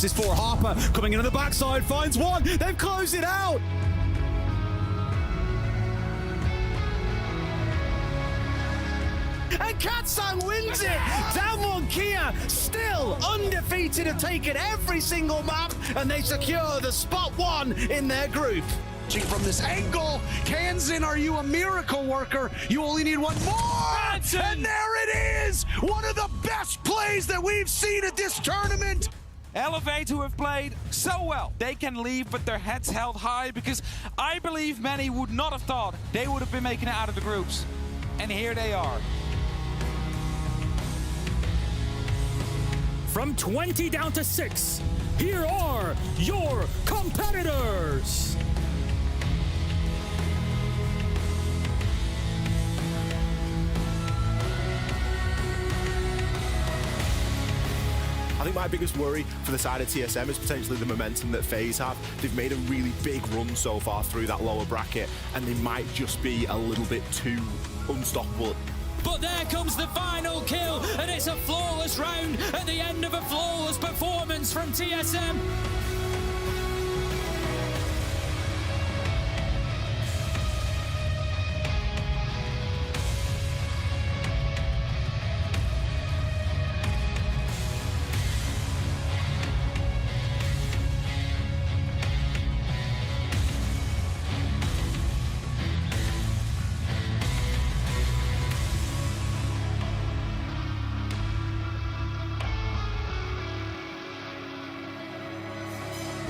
This is for Harper, coming in on the backside, finds one, they've closed it out! And Katsang wins it! Damwon Kia still undefeated, have taken every single map, and they secure the spot one in their group. From this angle, Kansan, are you a miracle worker? You only need one more! And there it is! One of the best plays that we've seen at this tournament! Elevate, who have played so well, they can leave with their heads held high, because I believe many would not have thought they would have been making it out of the groups. And here they are. From 20 down to 6, here are your competitors. I think my biggest worry for the side of TSM is potentially the momentum that FaZe have. They've made a really big run so far through that lower bracket, and they might just be a little bit too unstoppable. But there comes the final kill, and it's a flawless round at the end of a flawless performance from TSM.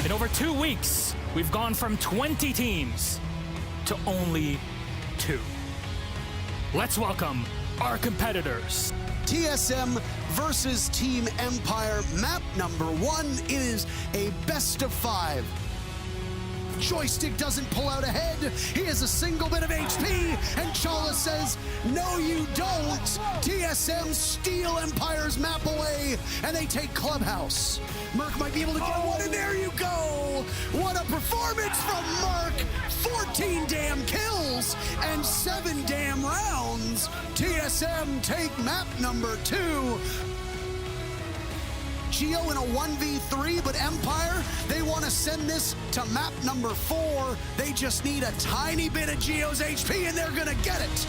In over 2 weeks, we've gone from 20 teams to only 2. Let's welcome our competitors. TSM versus Team Empire, map number 1 is a best of 5. Joystick doesn't pull out ahead. He has a single bit of HP, and Chala says, no you don't. TSM steal Empire's map away, and they take Clubhouse. Merc might be able to get one, and there you go. What a performance from Merc. 14 damn kills and 7 damn rounds. TSM take map number 2. Geo in a 1v3, but Empire, they want to send this to map number 4. They just need a tiny bit of Geo's HP, and they're gonna get it.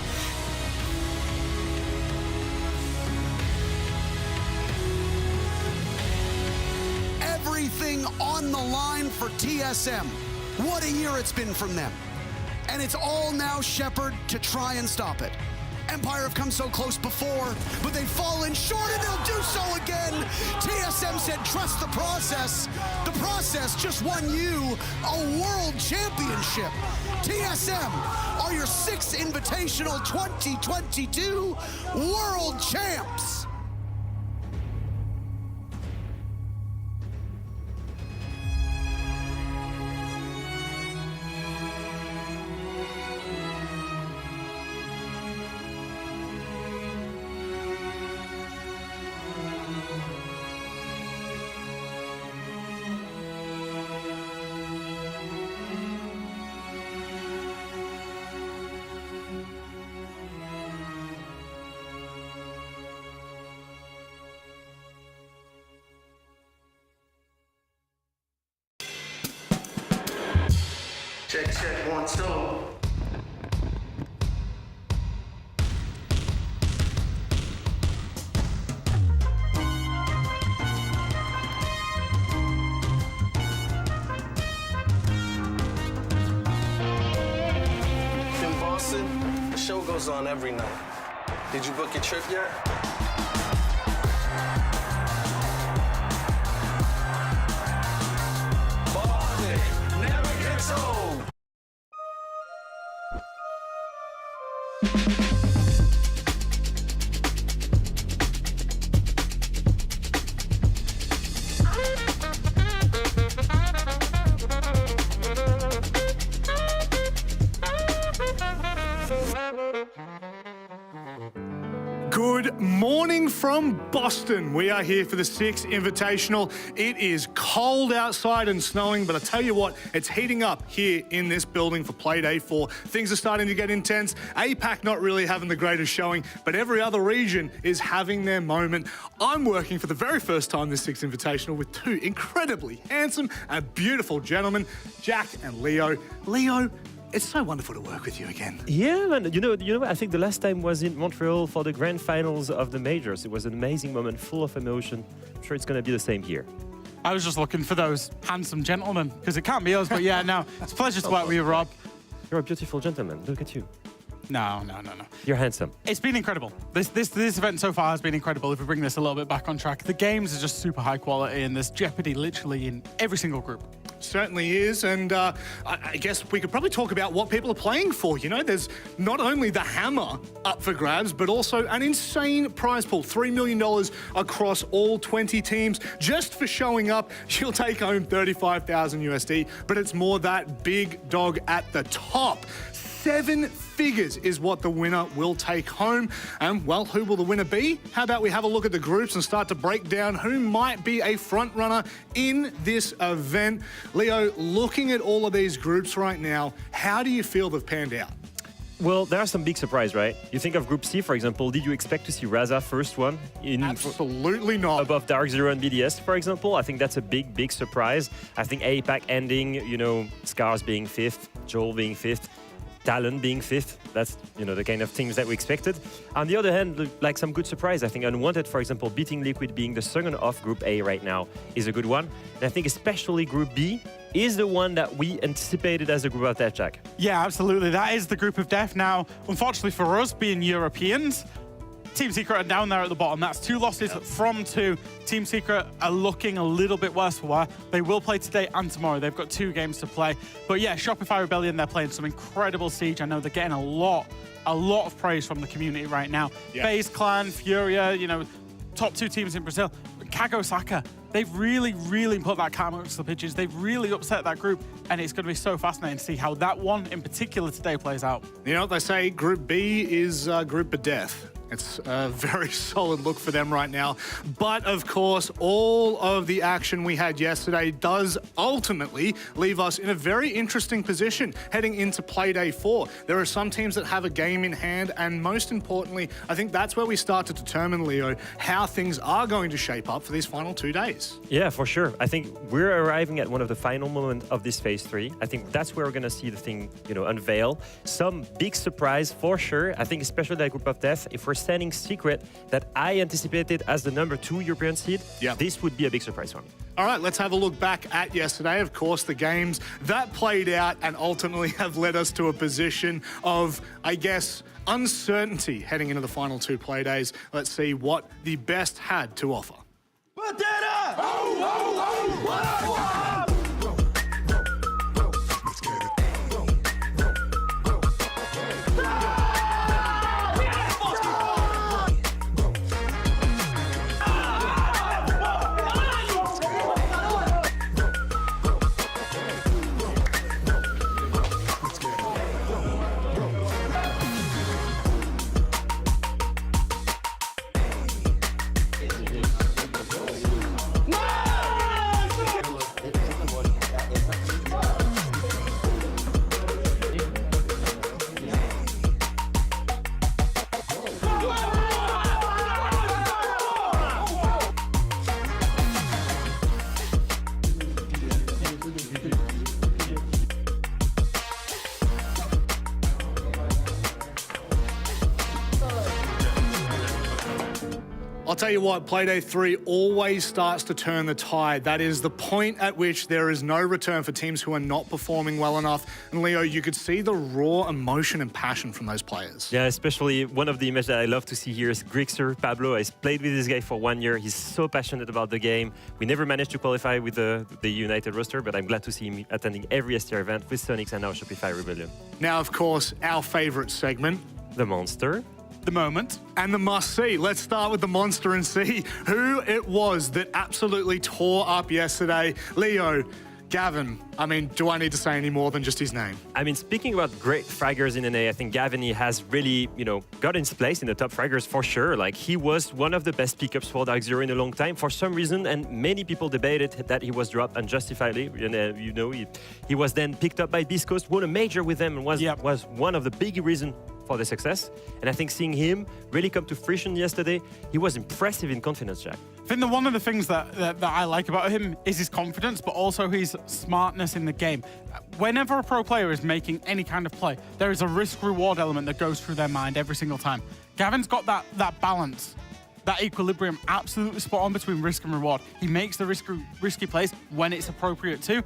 Everything on the line for TSM. What a year it's been from them. And it's all now Shepard to try and stop it. Empire have come so close before, but they've fallen short, and they'll do so again. TSM said, trust the process. The process just won you a world championship. TSM are your 6th Invitational 2022 world champs. Check 1, 2. In Boston, the show goes on every night. Did you book your trip yet? Boston never gets old. Good morning from Boston. We are here for the 6th Invitational. It is cold outside and snowing, but I tell you what, it's heating up here in this building for Play Day 4. Things are starting to get intense. APAC not really having the greatest showing, but every other region is having their moment. I'm working for the very first time this 6th Invitational with two incredibly handsome and beautiful gentlemen, Jack and Leo. Leo, it's so wonderful to work with you again. Yeah, man. You know what? I think the last time was in Montreal for the grand finals of the majors. It was an amazing moment, full of emotion. I'm sure it's going to be the same here. I was just looking for those handsome gentlemen, because it can't be us, but yeah, no, it's a pleasure to work with you, Rob. You're a beautiful gentleman. Look at you. No. You're handsome. It's been incredible. This event so far has been incredible. If we bring this a little bit back on track, the games are just super high quality, and there's jeopardy literally in every single group. Certainly is, and I guess we could probably talk about what people are playing for. You know, there's not only the hammer up for grabs, but also an insane prize pool, $3 million across all 20 teams. Just for showing up, you'll take home 35,000 USD, but it's more that big dog at the top. 7 figures is what the winner will take home. And, well, who will the winner be? How about we have a look at the groups and start to break down who might be a front runner in this event. Leo, looking at all of these groups right now, how do you feel they've panned out? Well, there are some big surprises, right? You think of Group C, for example. Did you expect to see Raza first one? Absolutely not. Above Dark Zero and BDS, for example. I think that's a big surprise. I think APAC ending, you know, Scars being 5th, Joel being 5th. Talon being 5th, that's, you know, the kind of things that we expected. On the other hand, like some good surprise. I think Unwanted, for example, beating Liquid being the second of Group A right now is a good one. And I think especially Group B is the one that we anticipated as a group of death, Jack. Yeah, absolutely. That is the group of death. Now, unfortunately for us, being Europeans, Team Secret are down there at the bottom. That's 2 losses from 2. Team Secret are looking a little bit worse for wear. They will play today and tomorrow. They've got 2 games to play. But yeah, Shopify Rebellion, they're playing some incredible Siege. I know they're getting a lot of praise from the community right now. Yeah. FaZe Clan, Furia, you know, top 2 teams in Brazil. Kago Saka, they've really put that cat amongst the pitches. They've really upset that group, and it's going to be so fascinating to see how that one in particular today plays out. You know what they say, Group B is Group of Death. It's a very solid look for them right now. But, of course, all of the action we had yesterday does ultimately leave us in a very interesting position heading into Play Day 4. There are some teams that have a game in hand, and most importantly, I think that's where we start to determine, Leo, how things are going to shape up for these final 2 days. Yeah, for sure. I think we're arriving at one of the final moments of this Phase 3. I think that's where we're going to see the thing, you know, unveil. Some big surprise for sure. I think especially that group of death, if we're standing Secret that I anticipated as the number 2 European seed, this would be a big surprise for me. All right, let's have a look back at yesterday. Of course, the games that played out and ultimately have led us to a position of, I guess, uncertainty heading into the final 2 play days. Let's see what the best had to offer. tell you what, Playday 3 always starts to turn the tide. That is the point at which there is no return for teams who are not performing well enough. And Leo, you could see the raw emotion and passion from those players. Yeah, especially one of the images that I love to see here is Grixer Pablo. I've played with this guy for 1 year. He's so passionate about the game. We never managed to qualify with the United roster, but I'm glad to see him attending every STR event with Sonics and now Shopify Rebellion. Now, of course, our favorite segment, The Monster. The moment. and the must-see. Let's start with the monster and see who it was that absolutely tore up yesterday. Leo, Gavin, I mean, do I need to say any more than just his name? I mean, speaking about great fraggers in NA, I think Gavin has really, got his place in the top fraggers for sure. Like, he was one of the best pickups for Dark Zero in a long time. For some reason, and many people debated that he was dropped unjustifiably. He was then picked up by Beast Coast, won a major with them, and was one of the big reasons for the success. And I think seeing him really come to fruition yesterday, he was impressive in confidence, Jack. I think that one of the things that I like about him is his confidence, but also his smartness in the game. Whenever a pro player is making any kind of play, there is a risk-reward element that goes through their mind every single time. Gavin's got that balance, that equilibrium absolutely spot on between risk and reward. He makes the risky plays when it's appropriate too.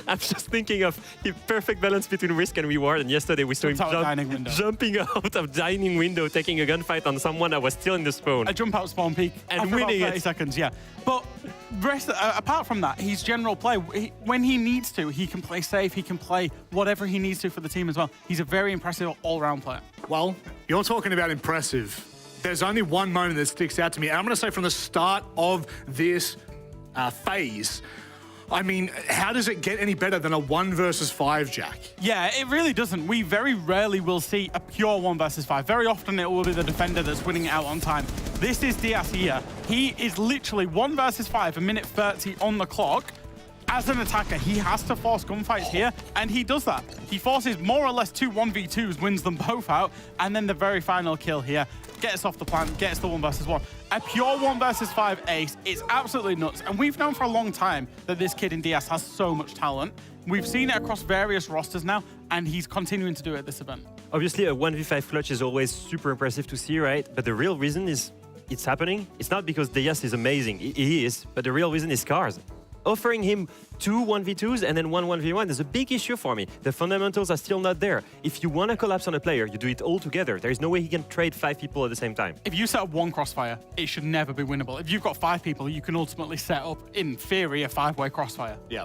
I'm just thinking of the perfect balance between risk and reward. And yesterday we saw him jumping out of dining window, taking a gunfight on someone that was still in the spawn. A jump out spawn peak and winning about 30 seconds, yeah. But apart from that, his general play, when he needs to, he can play safe, he can play whatever he needs to for the team as well. He's a very impressive all-round player. Well, you're talking about impressive. There's only one moment that sticks out to me, and I'm going to say from the start of this phase, I mean, how does it get any better than a 1 versus 5, Jack? Yeah, it really doesn't. We very rarely will see a pure 1 versus 5. Very often it will be the defender that's winning it out on time. This is Diaz here. He is literally 1 versus 5, a minute 30 on the clock. As an attacker, he has to force gunfights here, and he does that. He forces more or less 2 1v2s, wins them both out, and then the very final kill here gets off the plant, gets the 1 versus 1. A pure 1 versus 5 ace is absolutely nuts, and we've known for a long time that this kid in DS has so much talent. We've seen it across various rosters now, and he's continuing to do it at this event. Obviously, a 1v5 clutch is always super impressive to see, right? But the real reason is it's happening. It's not because Diaz is amazing. He is, but the real reason is Scars. Offering him 2 1v2s and then 1 1v1 is a big issue for me. The fundamentals are still not there. If you want to collapse on a player, you do it all together. There is no way he can trade 5 people at the same time. If you set up 1 crossfire, it should never be winnable. If you've got 5 people, you can ultimately set up, in theory, a 5-way crossfire. Yeah.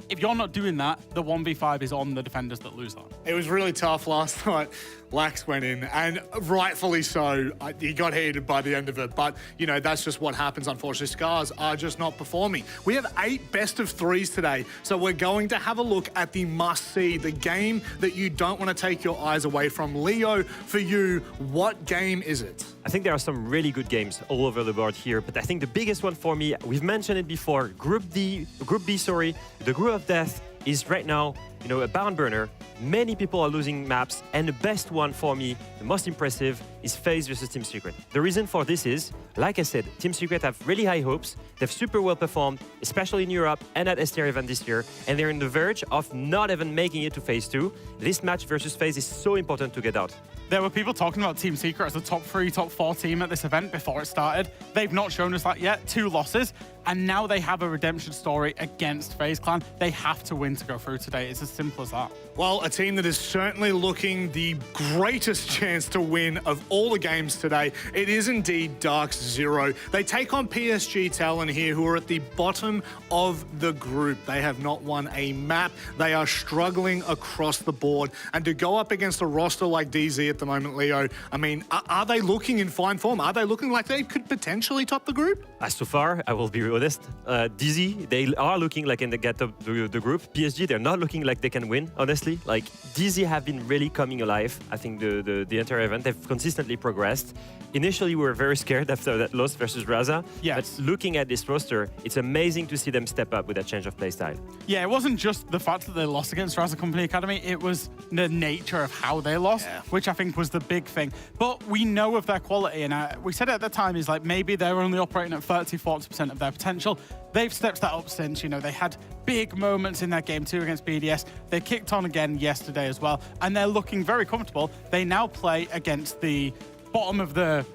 If you're not doing that, the 1v5 is on the defenders that lose that. It was really tough last night. Lax went in, and rightfully so. He got heated by the end of it, but, that's just what happens, unfortunately. Scars are just not performing. We have 8 best of 3s today, so we're going to have a look at the must-see, the game that you don't want to take your eyes away from. Leo, for you, what game is it? I think there are some really good games all over the board here, but I think the biggest one for me, we've mentioned it before, Group B, the Group of Death is right now, a barn burner. Many people are losing maps, and the best one for me, the most impressive, is FaZe versus Team Secret. The reason for this is, like I said, Team Secret have really high hopes. They've super well performed, especially in Europe and at STR event this year, and they're on the verge of not even making it to Phase 2. This match versus FaZe is so important to get out. There were people talking about Team Secret as a top 3, top 4 team at this event before it started. They've not shown us that yet. 2 losses. And now they have a redemption story against FaZe Clan. They have to win to go through today. It's as simple as that. Well, a team that is certainly looking the greatest chance to win of all the games today. It is indeed Dark Zero. They take on PSG Talon here, who are at the bottom of the group. They have not won a map. They are struggling across the board. And to go up against a roster like DZ at the moment, Leo, I mean, are they looking in fine form? Are they looking like they could potentially top the group? So far, I will be honest, DZ, they are looking like in the get up the group. PSG, they're not looking like they can win, honestly. Like, DZ have been really coming alive. I think the entire event, they've consistently progressed. Initially, we were very scared after that loss versus Raza. Yes. But looking at this roster, it's amazing to see them step up with that change of playstyle. Yeah, it wasn't just the fact that they lost against Raza Company Academy. It was the nature of how they lost, which I think was the big thing. But we know of their quality, and we said at the time is like maybe they're only operating at 30-40% of their potential. They've stepped that up since, they had big moments in that game 2 against BDS. They kicked on again yesterday as well, and they're looking very comfortable. They now play against the bottom of the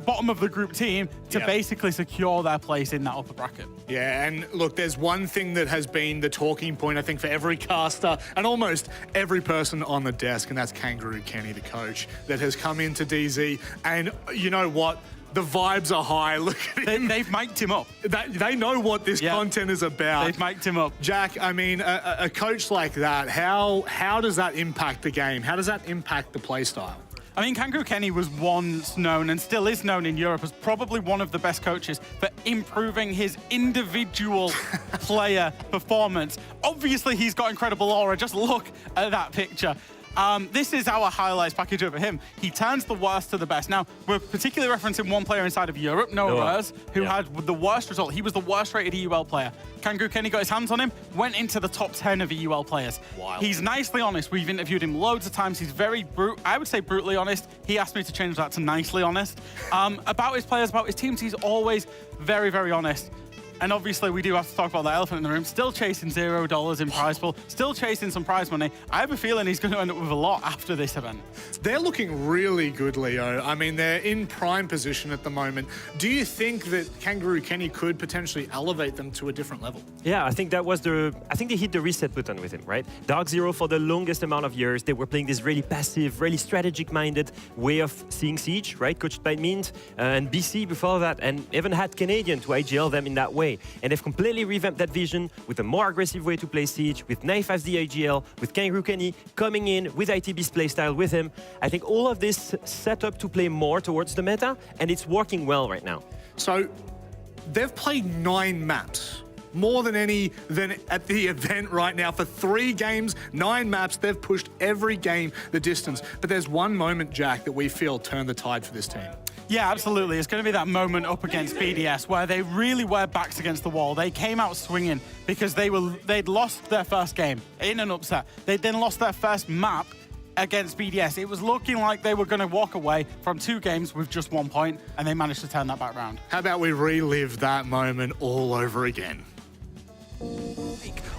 bottom of the group team to basically secure their place in that upper bracket. Yeah, and look, there's one thing that has been the talking point, I think, for every caster and almost every person on the desk, and that's Kangaroo Kenny, the coach, that has come into DZ. And you know what? The vibes are high. Look at him. They've mic'd him up. They know what this content is about. They've mic'd him up. Jack, I mean, a coach like that, how does that impact the game? How does that impact the play style? I mean, Kangaroo Kenny was once known and still is known in Europe as probably one of the best coaches for improving his individual player performance. Obviously, he's got incredible aura. Just look at that picture. This is our highlights package over him. He turns the worst to the best. Now, we're particularly referencing one player inside of Europe, Noah Rurs, who had the worst result. He was the worst rated EUL player. Kangaroo Kenny got his hands on him, went into the top 10 of EUL players. Wild. He's nicely honest. We've interviewed him loads of times. He's very I would say brutally honest. He asked me to change that to nicely honest. About his players, about his teams, he's always very, very honest. And obviously, we do have to talk about that elephant in the room. Still chasing $0 in prize pool. Still chasing some prize money. I have a feeling he's going to end up with a lot after this event. They're looking really good, Leo. I mean, they're in prime position at the moment. Do you think that Kangaroo Kenny could potentially elevate them to a different level? Yeah, I think that was I think they hit the reset button with him, right? Dark Zero, for the longest amount of years, they were playing this really passive, really strategic-minded way of seeing Siege, right? Coached by Mint and BC before that, and even had Canadian to IGL them in that way. And they've completely revamped that vision with a more aggressive way to play Siege, with Knife as the IGL, with Kangaroo Kenny coming in with ITB's playstyle with him. I think all of this set up to play more towards the meta, and it's working well right now. So they've played 9 maps. More than any than at the event right now. For 3 games, 9 maps, they've pushed every game the distance. But there's one moment, Jack, that we feel turned the tide for this team. Yeah, absolutely. It's going to be that moment up against BDS where they really were backs against the wall. They came out swinging because they'd lost their first game in an upset. They then lost their first map against BDS. It was looking like they were going to walk away from 2 games with just 1 point, and they managed to turn that back around. How about we relive that moment all over again?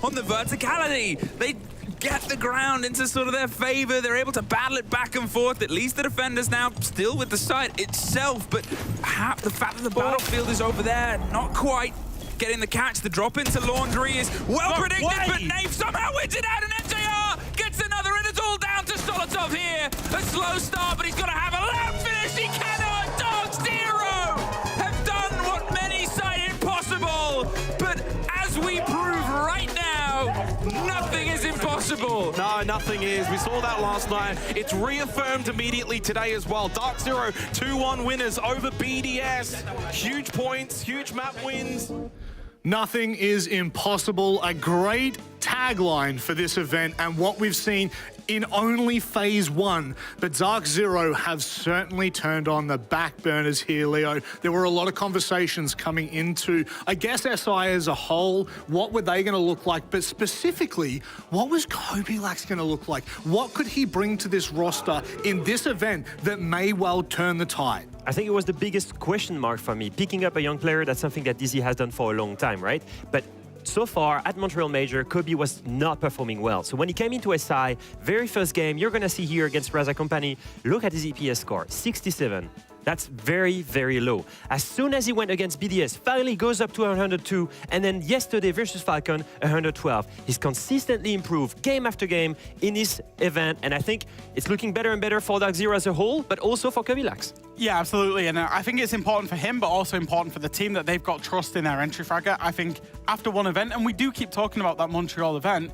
On the verticality, they get the ground into sort of their favor. They're able to battle it back and forth. At least the defenders now still with the site itself, but the fact that the battlefield is over there, not quite getting the catch. The drop into Laundry is well predicted, but Nafe somehow wins it out, and MJR gets another, and it's all down to Solotov here. A slow start, but he's got to have a loud finish. He cannot. Dark Zero have done what many say impossible, but as we prove right now, nothing is impossible. No, nothing is. We saw that last night. It's reaffirmed immediately today as well. Dark Zero, 2-1 winners over BDS. Huge points, huge map wins. Nothing is impossible. A great tagline for this event and what we've seen in only phase 1. But Dark Zero have certainly turned on the back burners here, Leo. There were a lot of conversations coming into, I guess, SI as a whole. What were they going to look like? But specifically, what was Kobilax going to look like? What could he bring to this roster in this event that may well turn the tide? I think it was the biggest question mark for me. Picking up a young player, that's something that DZ has done for a long time, right? But so far, at Montreal Major, Kobe was not performing well. So when he came into SI, very first game, you're going to see here against Raza Company, look at his EPS score, 67. That's very, very low. As soon as he went against BDS, finally goes up to 102, and then yesterday versus Falcon, 112. He's consistently improved game after game in this event, and I think it's looking better and better for Dark Zero as a whole, but also for Kobilax. Yeah, absolutely, and I think it's important for him, but also important for the team that they've got trust in their entry fragger. I think after one event, and we do keep talking about that Montreal event,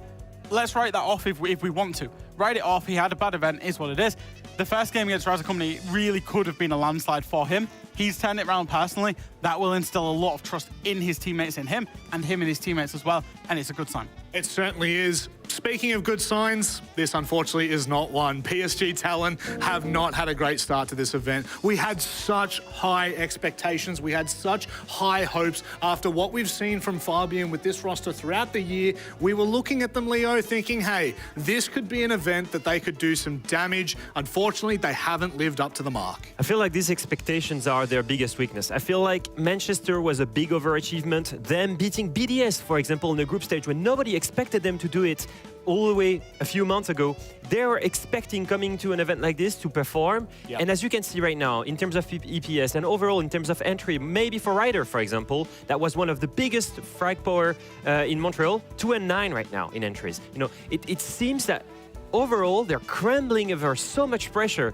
let's write that off if we want to. Write it off, he had a bad event, is what it is. The first game against Raza Company really could have been a landslide for him. He's turned it around personally. That will instill a lot of trust in his teammates, in him, and him and his teammates as well, and it's a good sign. It certainly is. Speaking of good signs, this unfortunately is not one. PSG Talon have not had a great start to this event. We had such high expectations. We had such high hopes after what we've seen from Fabian with this roster throughout the year. We were looking at them, Leo, thinking, hey, this could be an event that they could do some damage. Unfortunately, they haven't lived up to the mark. I feel like these expectations are their biggest weakness. I feel like Manchester was a big overachievement. Them beating BDS, for example, in the group stage when nobody expected them to do it, all the way a few months ago, they were expecting coming to an event like this to perform. Yep. And as you can see right now, in terms of EPS and overall in terms of entry, maybe for Ryder, for example, that was one of the biggest frag power in Montreal, 2-9 right now in entries. You know, it seems that overall they're crumbling under so much pressure,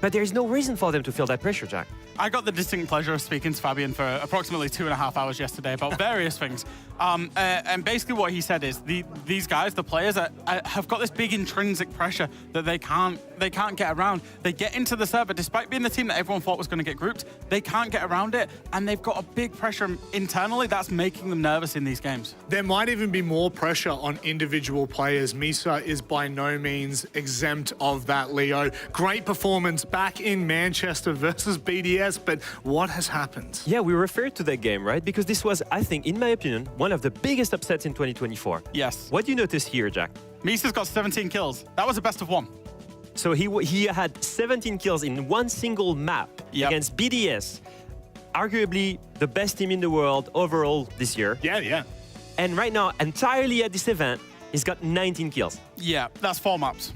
but there's no reason for them to feel that pressure, Jack. I got the distinct pleasure of speaking to Fabian for approximately 2.5 hours yesterday about various things. And basically what he said is these guys, the players, have got this big intrinsic pressure that they can't get around. They get into the server, despite being the team that everyone thought was going to get grouped, they can't get around it, and they've got a big pressure internally that's making them nervous in these games. There might even be more pressure on individual players. Misa is by no means exempt of that, Leo. Great performance back in Manchester versus BDS, but what has happened? Yeah, we referred to that game, right? Because this was, I think, in my opinion, one of the biggest upsets in 2024. Yes. What do you notice here, Jack? Misa's got 17 kills. That was a best of 1. So he had 17 kills in one single map against BDS, arguably the best team in the world overall this year. Yeah. And right now, entirely at this event, he's got 19 kills. Yeah, that's 4 maps.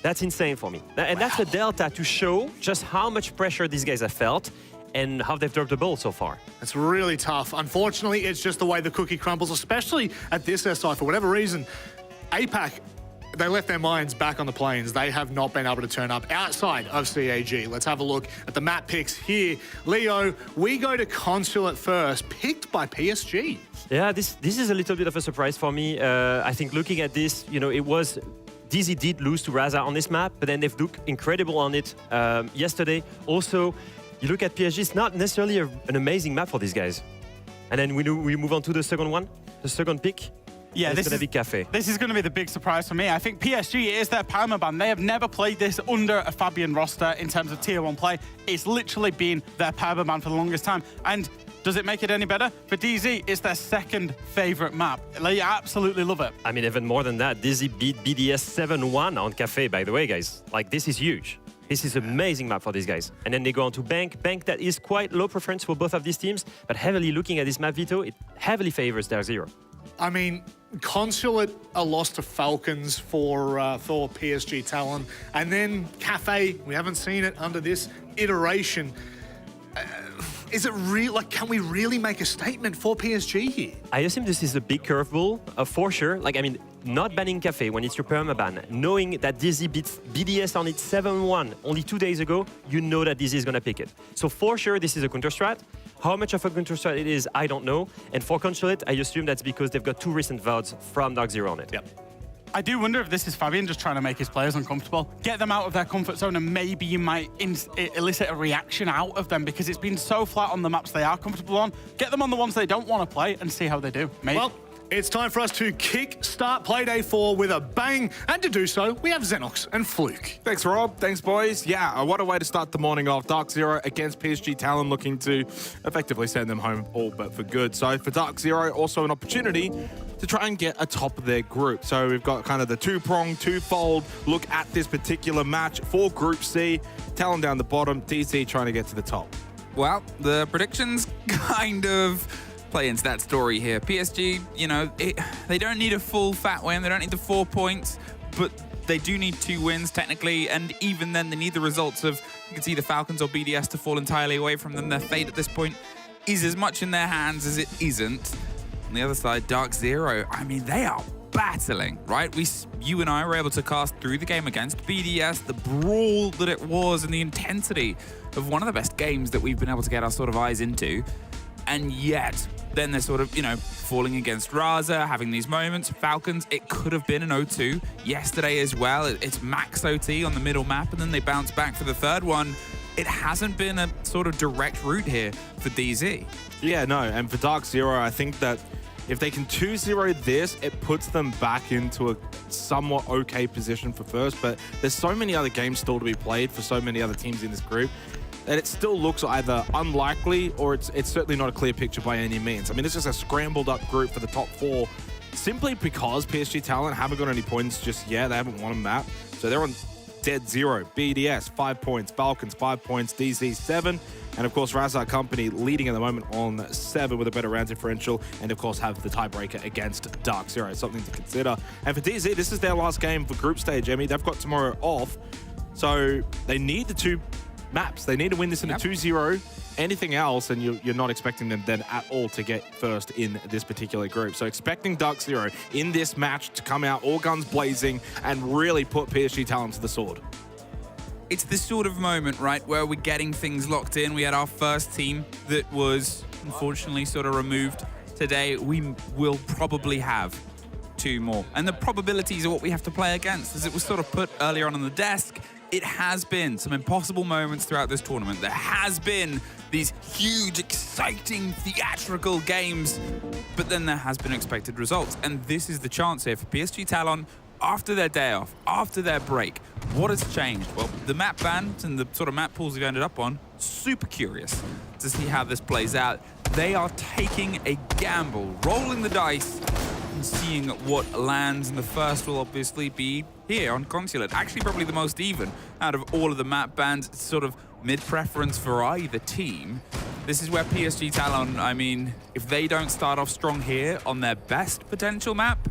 That's insane for me. And that's a delta to show just how much pressure these guys have felt and how they've dropped the ball so far. It's really tough. Unfortunately, it's just the way the cookie crumbles, especially at this SI. For whatever reason, APAC, they left their minds back on the plains. They have not been able to turn up outside of CAG. Let's have a look at the map picks here. Leo, we go to Consulate first, picked by PSG. Yeah, this is a little bit of a surprise for me. I think looking at this, you know, it was... DZ did lose to Raza on this map, but then they've looked incredible on it yesterday. Also, you look at PSG, it's not necessarily an amazing map for these guys. And then we move on to the second one, the second pick. Yeah, this is going to be Cafe. This is going to be the big surprise for me. I think PSG is their perma ban. They have never played this under a Fabian roster in terms of tier 1 play. It's literally been their perma ban for the longest time. And does it make it any better? For DZ, it's their second favorite map. They absolutely love it. I mean, even more than that, DZ beat BDS 7-1 on Cafe, by the way, guys. Like, this is huge. This is an amazing map for these guys. And then they go on to Bank. Bank that is quite low preference for both of these teams, but heavily looking at this map, Vito, it heavily favors Dark Zero. I mean, Consulate a loss to Falcons for PSG Talon. And then Cafe, we haven't seen it under this iteration. Is it real? Like, can we really make a statement for PSG here? I assume this is a big curveball, for sure. Like, I mean, not banning Cafe when it's your permaban, knowing that DZ beats BDS on it 7-1 only 2 days ago, you know that DZ is going to pick it. So for sure, this is a counter strat. How much of a counter strat it is, I don't know. And for Consulate, I assume that's because they've got 2 recent VODs from Dark Zero on it. Yep. I do wonder if this is Fabian just trying to make his players uncomfortable, get them out of their comfort zone, and maybe you might elicit a reaction out of them because it's been so flat on the maps they are comfortable on. Get them on the ones they don't want to play and see how they do. Maybe. Well, it's time for us to kick-start Playday 4 with a bang. And to do so, we have Xenox and Fluke. Thanks, Rob. Thanks, boys. Yeah, what a way to start the morning off. Dark Zero against PSG Talon, looking to effectively send them home all but for good. So for Dark Zero, also an opportunity to try and get atop of their group. So we've got kind of the two-pronged, two-fold look at this particular match for Group C. Talon down the bottom, DC trying to get to the top. Well, the predictions kind of play into that story here. PSG, you know, they don't need a full fat win. They don't need the 4 points, but they do need 2 wins technically. And even then, they need the results of, you can see the Falcons or BDS to fall entirely away from them. Their fate at this point is as much in their hands as it isn't. On the other side, Dark Zero, I mean, they are battling, right? You and I were able to cast through the game against BDS, the brawl that it was and the intensity of one of the best games that we've been able to get our sort of eyes into. And yet, then they're sort of, you know, falling against Raza, having these moments. Falcons, it could have been an 0-2 yesterday as well. It's max OT on the middle map, and then they bounce back for the third one. It hasn't been a sort of direct route here for DZ. Yeah, no, and for Dark Zero, I think that if they can 2-0 this, it puts them back into a somewhat okay position for first, but there's so many other games still to be played for so many other teams in this group that it still looks either unlikely or it's certainly not a clear picture by any means. I mean, it's just a scrambled up group for the top 4 simply because PSG Talon haven't got any points just yet. They haven't won a map. So they're on dead zero. BDS, 5 points. Falcons, 5 points. DZ, 7. And of course, Razak Company leading at the moment on 7 with a better round differential, and of course have the tiebreaker against Dark Zero. Something to consider. And for DZ, this is their last game for group stage, Emmy. They've got tomorrow off, so they need the 2 maps. They need to win this in a 2-0. Anything else, and you're not expecting them then at all to get first in this particular group. So expecting Dark Zero in this match to come out all guns blazing and really put PSG Talent to the sword. It's this sort of moment, right, where we're getting things locked in. We had our first team that was unfortunately sort of removed today. We will probably have 2 more. And the probabilities of what we have to play against, as it was sort of put earlier on the desk, it has been some impossible moments throughout this tournament. There has been these huge, exciting, theatrical games, but then there has been expected results. And this is the chance here for PSG Talon after their day off, after their break. What has changed? Well, the map bans and the sort of map pools they've ended up on, super curious to see how this plays out. They are taking a gamble, rolling the dice, and seeing what lands. And the first will obviously be here on Consulate. Actually, probably the most even out of all of the map bans. It's sort of mid-preference for either team. This is where PSG Talon, I mean, if they don't start off strong here on their best potential map,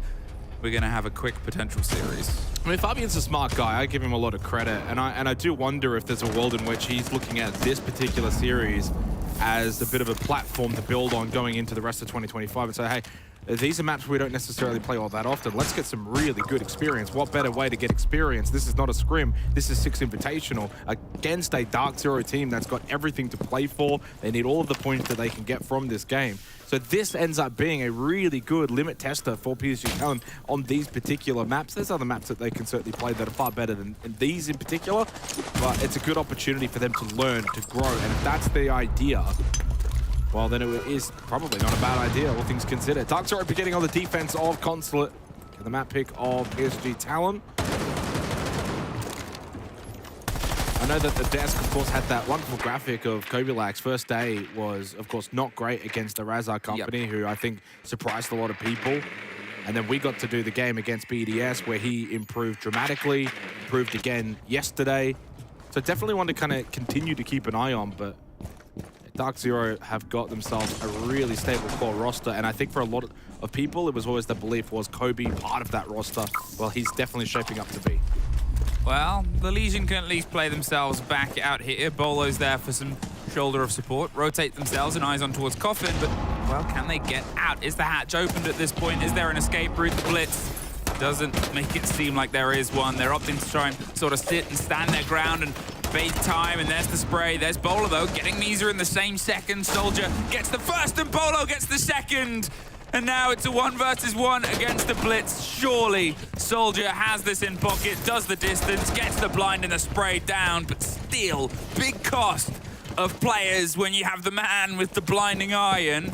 we're going to have a quick potential series. I mean, Fabian's a smart guy. I give him a lot of credit. And I do wonder if there's a world in which he's looking at this particular series as a bit of a platform to build on going into the rest of 2025 and say, hey, these are maps we don't necessarily play all that often. Let's get some really good experience. What better way to get experience? This is not a scrim. This is 6 Invitational against a Dark Zero team that's got everything to play for. They need all of the points that they can get from this game. So this ends up being a really good limit tester for PSG Talon on these particular maps. There's other maps that they can certainly play that are far better than these in particular, but it's a good opportunity for them to learn, to grow. And if that's the idea, well, then it is probably not a bad idea, all things considered. Dark Zero beginning on the defense of Consulate. The map pick of PSG Talon. I know that the desk, of course, had that wonderful graphic of Kobilak's first day was, of course, not great against the Razak Company, who I think surprised a lot of people. And then we got to do the game against BDS, where he improved dramatically, improved again yesterday. So definitely one to kind of continue to keep an eye on, but Dark Zero have got themselves a really stable core roster, and I think for a lot of people, it was always the belief was Kobe part of that roster. Well, he's definitely shaping up to be. Well, the Legion can at least play themselves back out here. Bolo's there for some shoulder of support, rotate themselves and eyes on towards Coffin, but, well, can they get out? Is the hatch opened at this point? Is there an escape route? The Blitz doesn't make it seem like there is one. They're opting to try and sort of sit and stand their ground and bait time, and there's the spray. There's Bolo, though, getting Misa in the same second. Soldier gets the first, and Bolo gets the second. And now it's a 1 versus 1 against the Blitz. Surely Soldier has this in pocket, does the distance, gets the blind and the spray down, but still, big cost of players when you have the man with the blinding iron.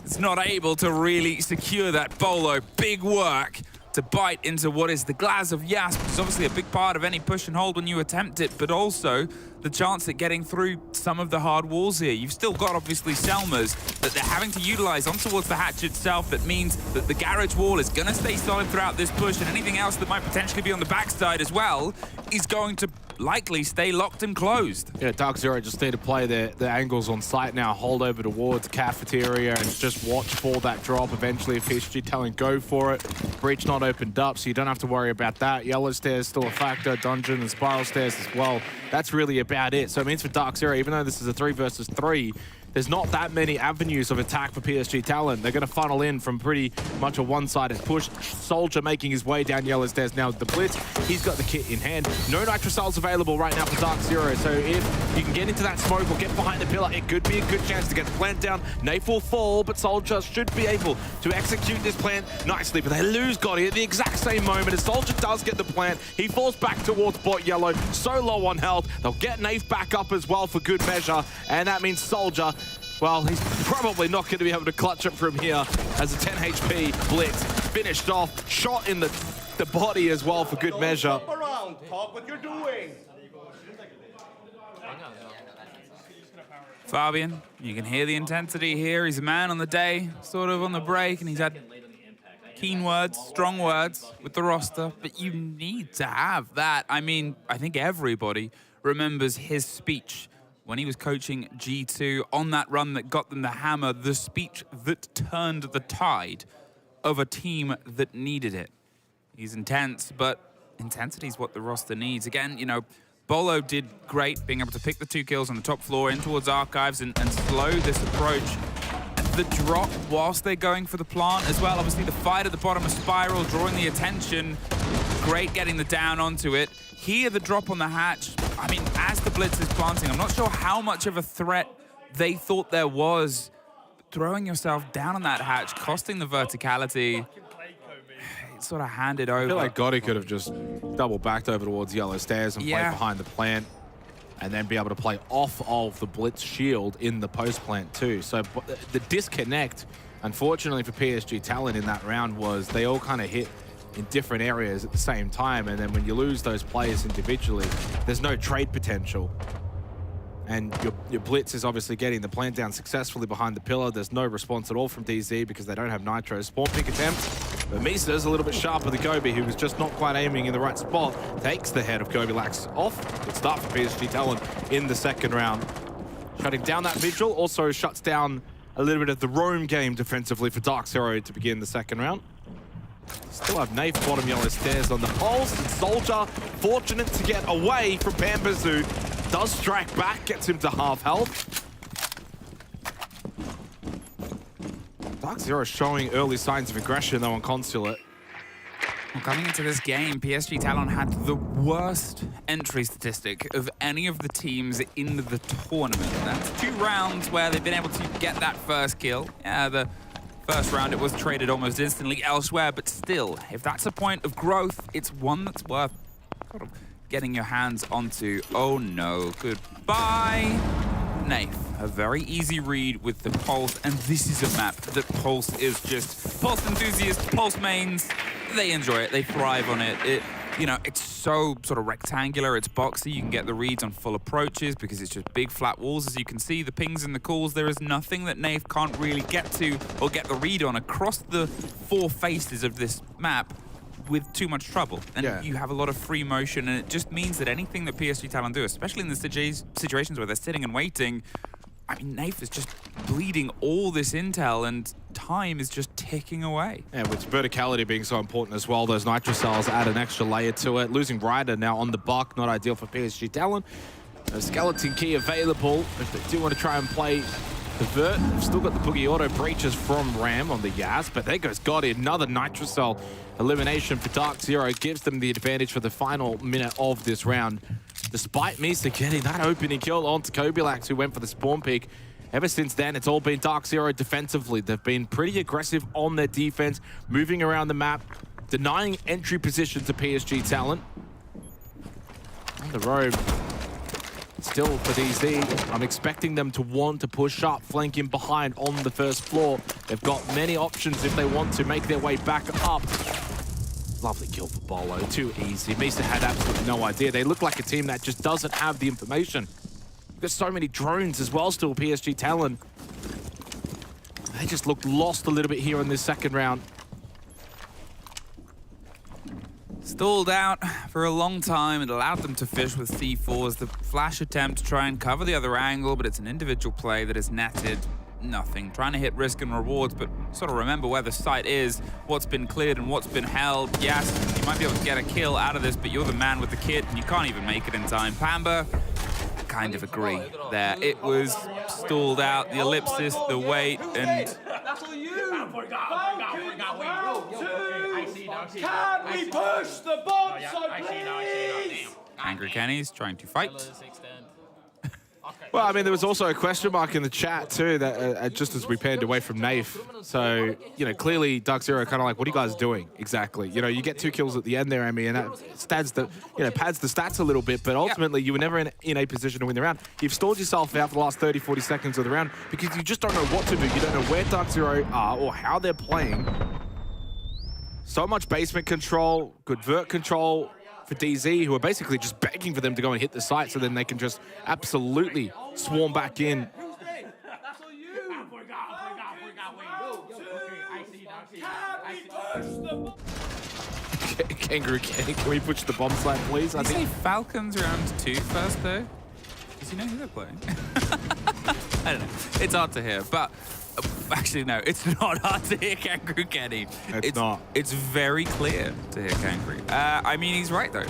It's not able to really secure that. Bolo, big work to bite into what is the glass of Yasp. It's obviously a big part of any push and hold when you attempt it, but also the chance at getting through some of the hard walls here. You've still got, obviously, Selmas that they're having to utilize on towards the hatch itself. That means that the garage wall is going to stay solid throughout this push, and anything else that might potentially be on the backside as well is going to likely stay locked and closed. Yeah, Dark Zero just need to play the angles on site now, hold over towards cafeteria and just watch for that drop. Eventually, if PSG Talon go for it. Breach not opened up, so you don't have to worry about that. Yellow stairs still a factor, dungeon and spiral stairs as well. That's really about it. So it means for Dark Zero, even though this is a 3 versus 3, there's not that many avenues of attack for PSG Talon. They're going to funnel in from pretty much a one-sided push. Soldier making his way down yellow stairs now with the Blitz. He's got the kit in hand. No nitrocells available right now for Dark Zero. So if you can get into that smoke or get behind the pillar, it could be a good chance to get the plant down. Nafe will fall, but Soldier should be able to execute this plant nicely. But they lose Gotti at the exact same moment as Soldier does get the plant. He falls back towards bot yellow, so low on health. They'll get Nafe back up as well for good measure. And that means Soldier, well, he's probably not going to be able to clutch it from here as a 10 HP Blitz finished off, shot in the body as well for good measure. Talk what you're doing. Fabian, you can hear the intensity here. He's a man on the day, sort of on the break, and he's had keen words, strong words with the roster, but you need to have that. I mean, I think everybody remembers his speech when he was coaching G2 on that run that got them the hammer, the speech that turned the tide of a team that needed it. He's intense, but intensity is what the roster needs. Again, you know, Bolo did great being able to pick the 2 kills on the top floor in towards Archives and slow this approach. The drop whilst they're going for the plant as well. Obviously the fight at the bottom of Spiral drawing the attention. Great getting the down onto it. Here the drop on the hatch. I mean, as the Blitz is planting, I'm not sure how much of a threat they thought there was. Throwing yourself down on that hatch, costing the verticality. It's sort of handed over. I feel like Gotti could have just double backed over towards Yellow Stairs and played behind the plant, and then be able to play off of the Blitz shield in the post plant too. So the disconnect, unfortunately for PSG Talent in that round, was they all kind of hit in different areas at the same time, and then when you lose those players individually, there's no trade potential. And your Blitz is obviously getting the plant down successfully behind the pillar. There's no response at all from DZ because they don't have Nitro. Spawn pick attempt, but Misa's a little bit sharper than Gobi, who was just not quite aiming in the right spot. Takes the head of Gobilax off. Good start for PSG Talent in the second round. Shutting down that Vigil, also shuts down a little bit of the roam game defensively for Dark Zero to begin the second round. Still have Nafe bottom Yellow Stairs on the pulse, and Soldier fortunate to get away from Bambazoo. Does strike back, gets him to half health. Dark Zero showing early signs of aggression though on Consulate. Well, coming into this game, PSG Talon had the worst entry statistic of any of the teams in the tournament. That's 2 rounds where they've been able to get that first kill. Yeah, the first round it was traded almost instantly elsewhere, but still, if that's a point of growth, it's one that's worth sort of getting your hands onto. Oh no, goodbye. Nafe, a very easy read with the Pulse, and this is a map that Pulse is just, Pulse enthusiasts, Pulse mains, they enjoy it, they thrive on it. You know, it's so sort of rectangular, it's boxy, you can get the reads on full approaches because it's just big flat walls, as you can see, the pings and the calls, there is nothing that Nafe can't really get to or get the read on across the 4 faces of this map with too much trouble. And you have a lot of free motion, and it just means that anything that PSG Talon do, especially in the situations where they're sitting and waiting, I mean, Nafe is just bleeding all this intel, and time is just ticking away. Yeah, with verticality being so important as well, those Nitro cells add an extra layer to it. Losing Ryder now on the buck, not ideal for PSG Talon. A Skeleton Key available if they do want to try and play the Vert. They've still got the Boogie Auto breaches from Ram on the Yaz, but there goes Gotti, another Nitro cell elimination for Dark Zero. Gives them the advantage for the final minute of this round. Despite Misa getting that opening kill onto Kobilax, who went for the spawn pick. Ever since then, it's all been Dark Zero defensively. They've been pretty aggressive on their defense, moving around the map, denying entry position to PSG Talent. On the road, still for DZ, I'm expecting them to want to push up, flanking behind on the first floor. They've got many options if they want to make their way back up. Lovely kill for Bolo, too easy. Misa had absolutely no idea. They look like a team that just doesn't have the information. We've got so many drones as well still, PSG Talon. They just looked lost a little bit here in this second round. Stalled out for a long time. It allowed them to fish with C4s. The flash attempt to try and cover the other angle, but it's an individual play that is netted. Nothing. Trying to hit risk and rewards, but sort of remember where the site is, what's been cleared and what's been held. Yes, you might be able to get a kill out of this, but you're the man with the kit and you can't even make it in time. Pamba, I kind of agree there. It was stalled out, the ellipsis, the weight, and... That's all you! Can we push the bomb, so please? Angry Kenny's trying to fight. Well, I mean, there was also a question mark in the chat too, that just as we panned away from Nafe. So, you know, clearly Dark Zero kind of like, what are you guys doing exactly? You know, you get 2 kills at the end there, Emmy, and that pads the stats a little bit, but ultimately you were never in a position to win the round. You've stalled yourself out for the last 30, 40 seconds of the round because you just don't know what to do. You don't know where Dark Zero are or how they're playing. So much basement control, good vert control for DZ, who are basically just begging for them to go and hit the site so then they can just absolutely swarm back in. Kangaroo Kenny, can we push the bomb site, please? Did you say Falcons round 2 first, though? Does he know who they're playing? I don't know. It's hard to hear, but actually, no, it's not hard to hear Kangaroo Kenny. It's not. It's very clear to hear Kangaroo. I mean, he's right, though.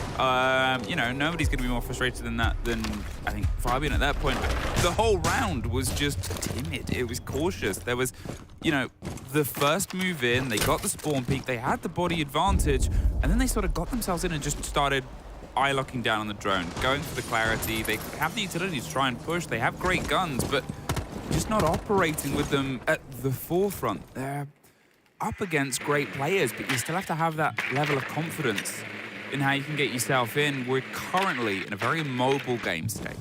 You know, nobody's going to be more frustrated than that than, I think, Fabian at that point. The whole round was just timid. It was cautious. There was, you know, the first move in, they got the spawn peak, they had the body advantage, and then they sort of got themselves in and just started eye-locking down on the drone, going for the clarity. They have the utility to try and push. They have great guns, but just not operating with them at the forefront. They're up against great players, but you still have to have that level of confidence in how you can get yourself in. We're currently in a very mobile game state.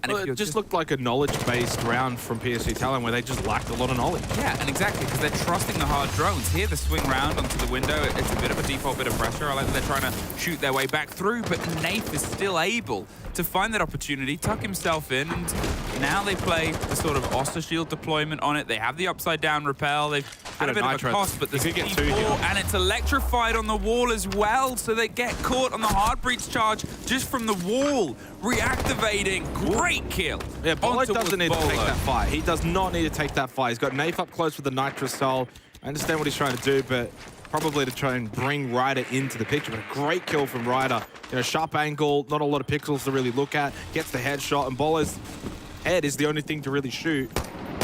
And Well, it just looked like a knowledge-based round from PSG Talon where they just lacked a lot of knowledge. Yeah, and exactly, because they're trusting the hard drones. Here, the swing round onto the window, it's a bit of a default bit of pressure. I like that they're trying to shoot their way back through, but Nafe is still able to find that opportunity, tuck himself in, and now they play the sort of Oster Shield deployment on it. They have the upside-down repel. They've had a bit of a cost, but there's C4, and it's electrified on the wall as well, so they get caught on the hard breach charge just from the wall, reactivating. Great kill. Yeah, Bolo doesn't need to take that fight. He does not need to take that fight. He's got Nafe up close with the Nitrous Cell. I understand what he's trying to do, but probably to try and bring Ryder into the picture. But a great kill from Ryder. You know, sharp angle, not a lot of pixels to really look at. Gets the headshot, and Bolo's head is the only thing to really shoot.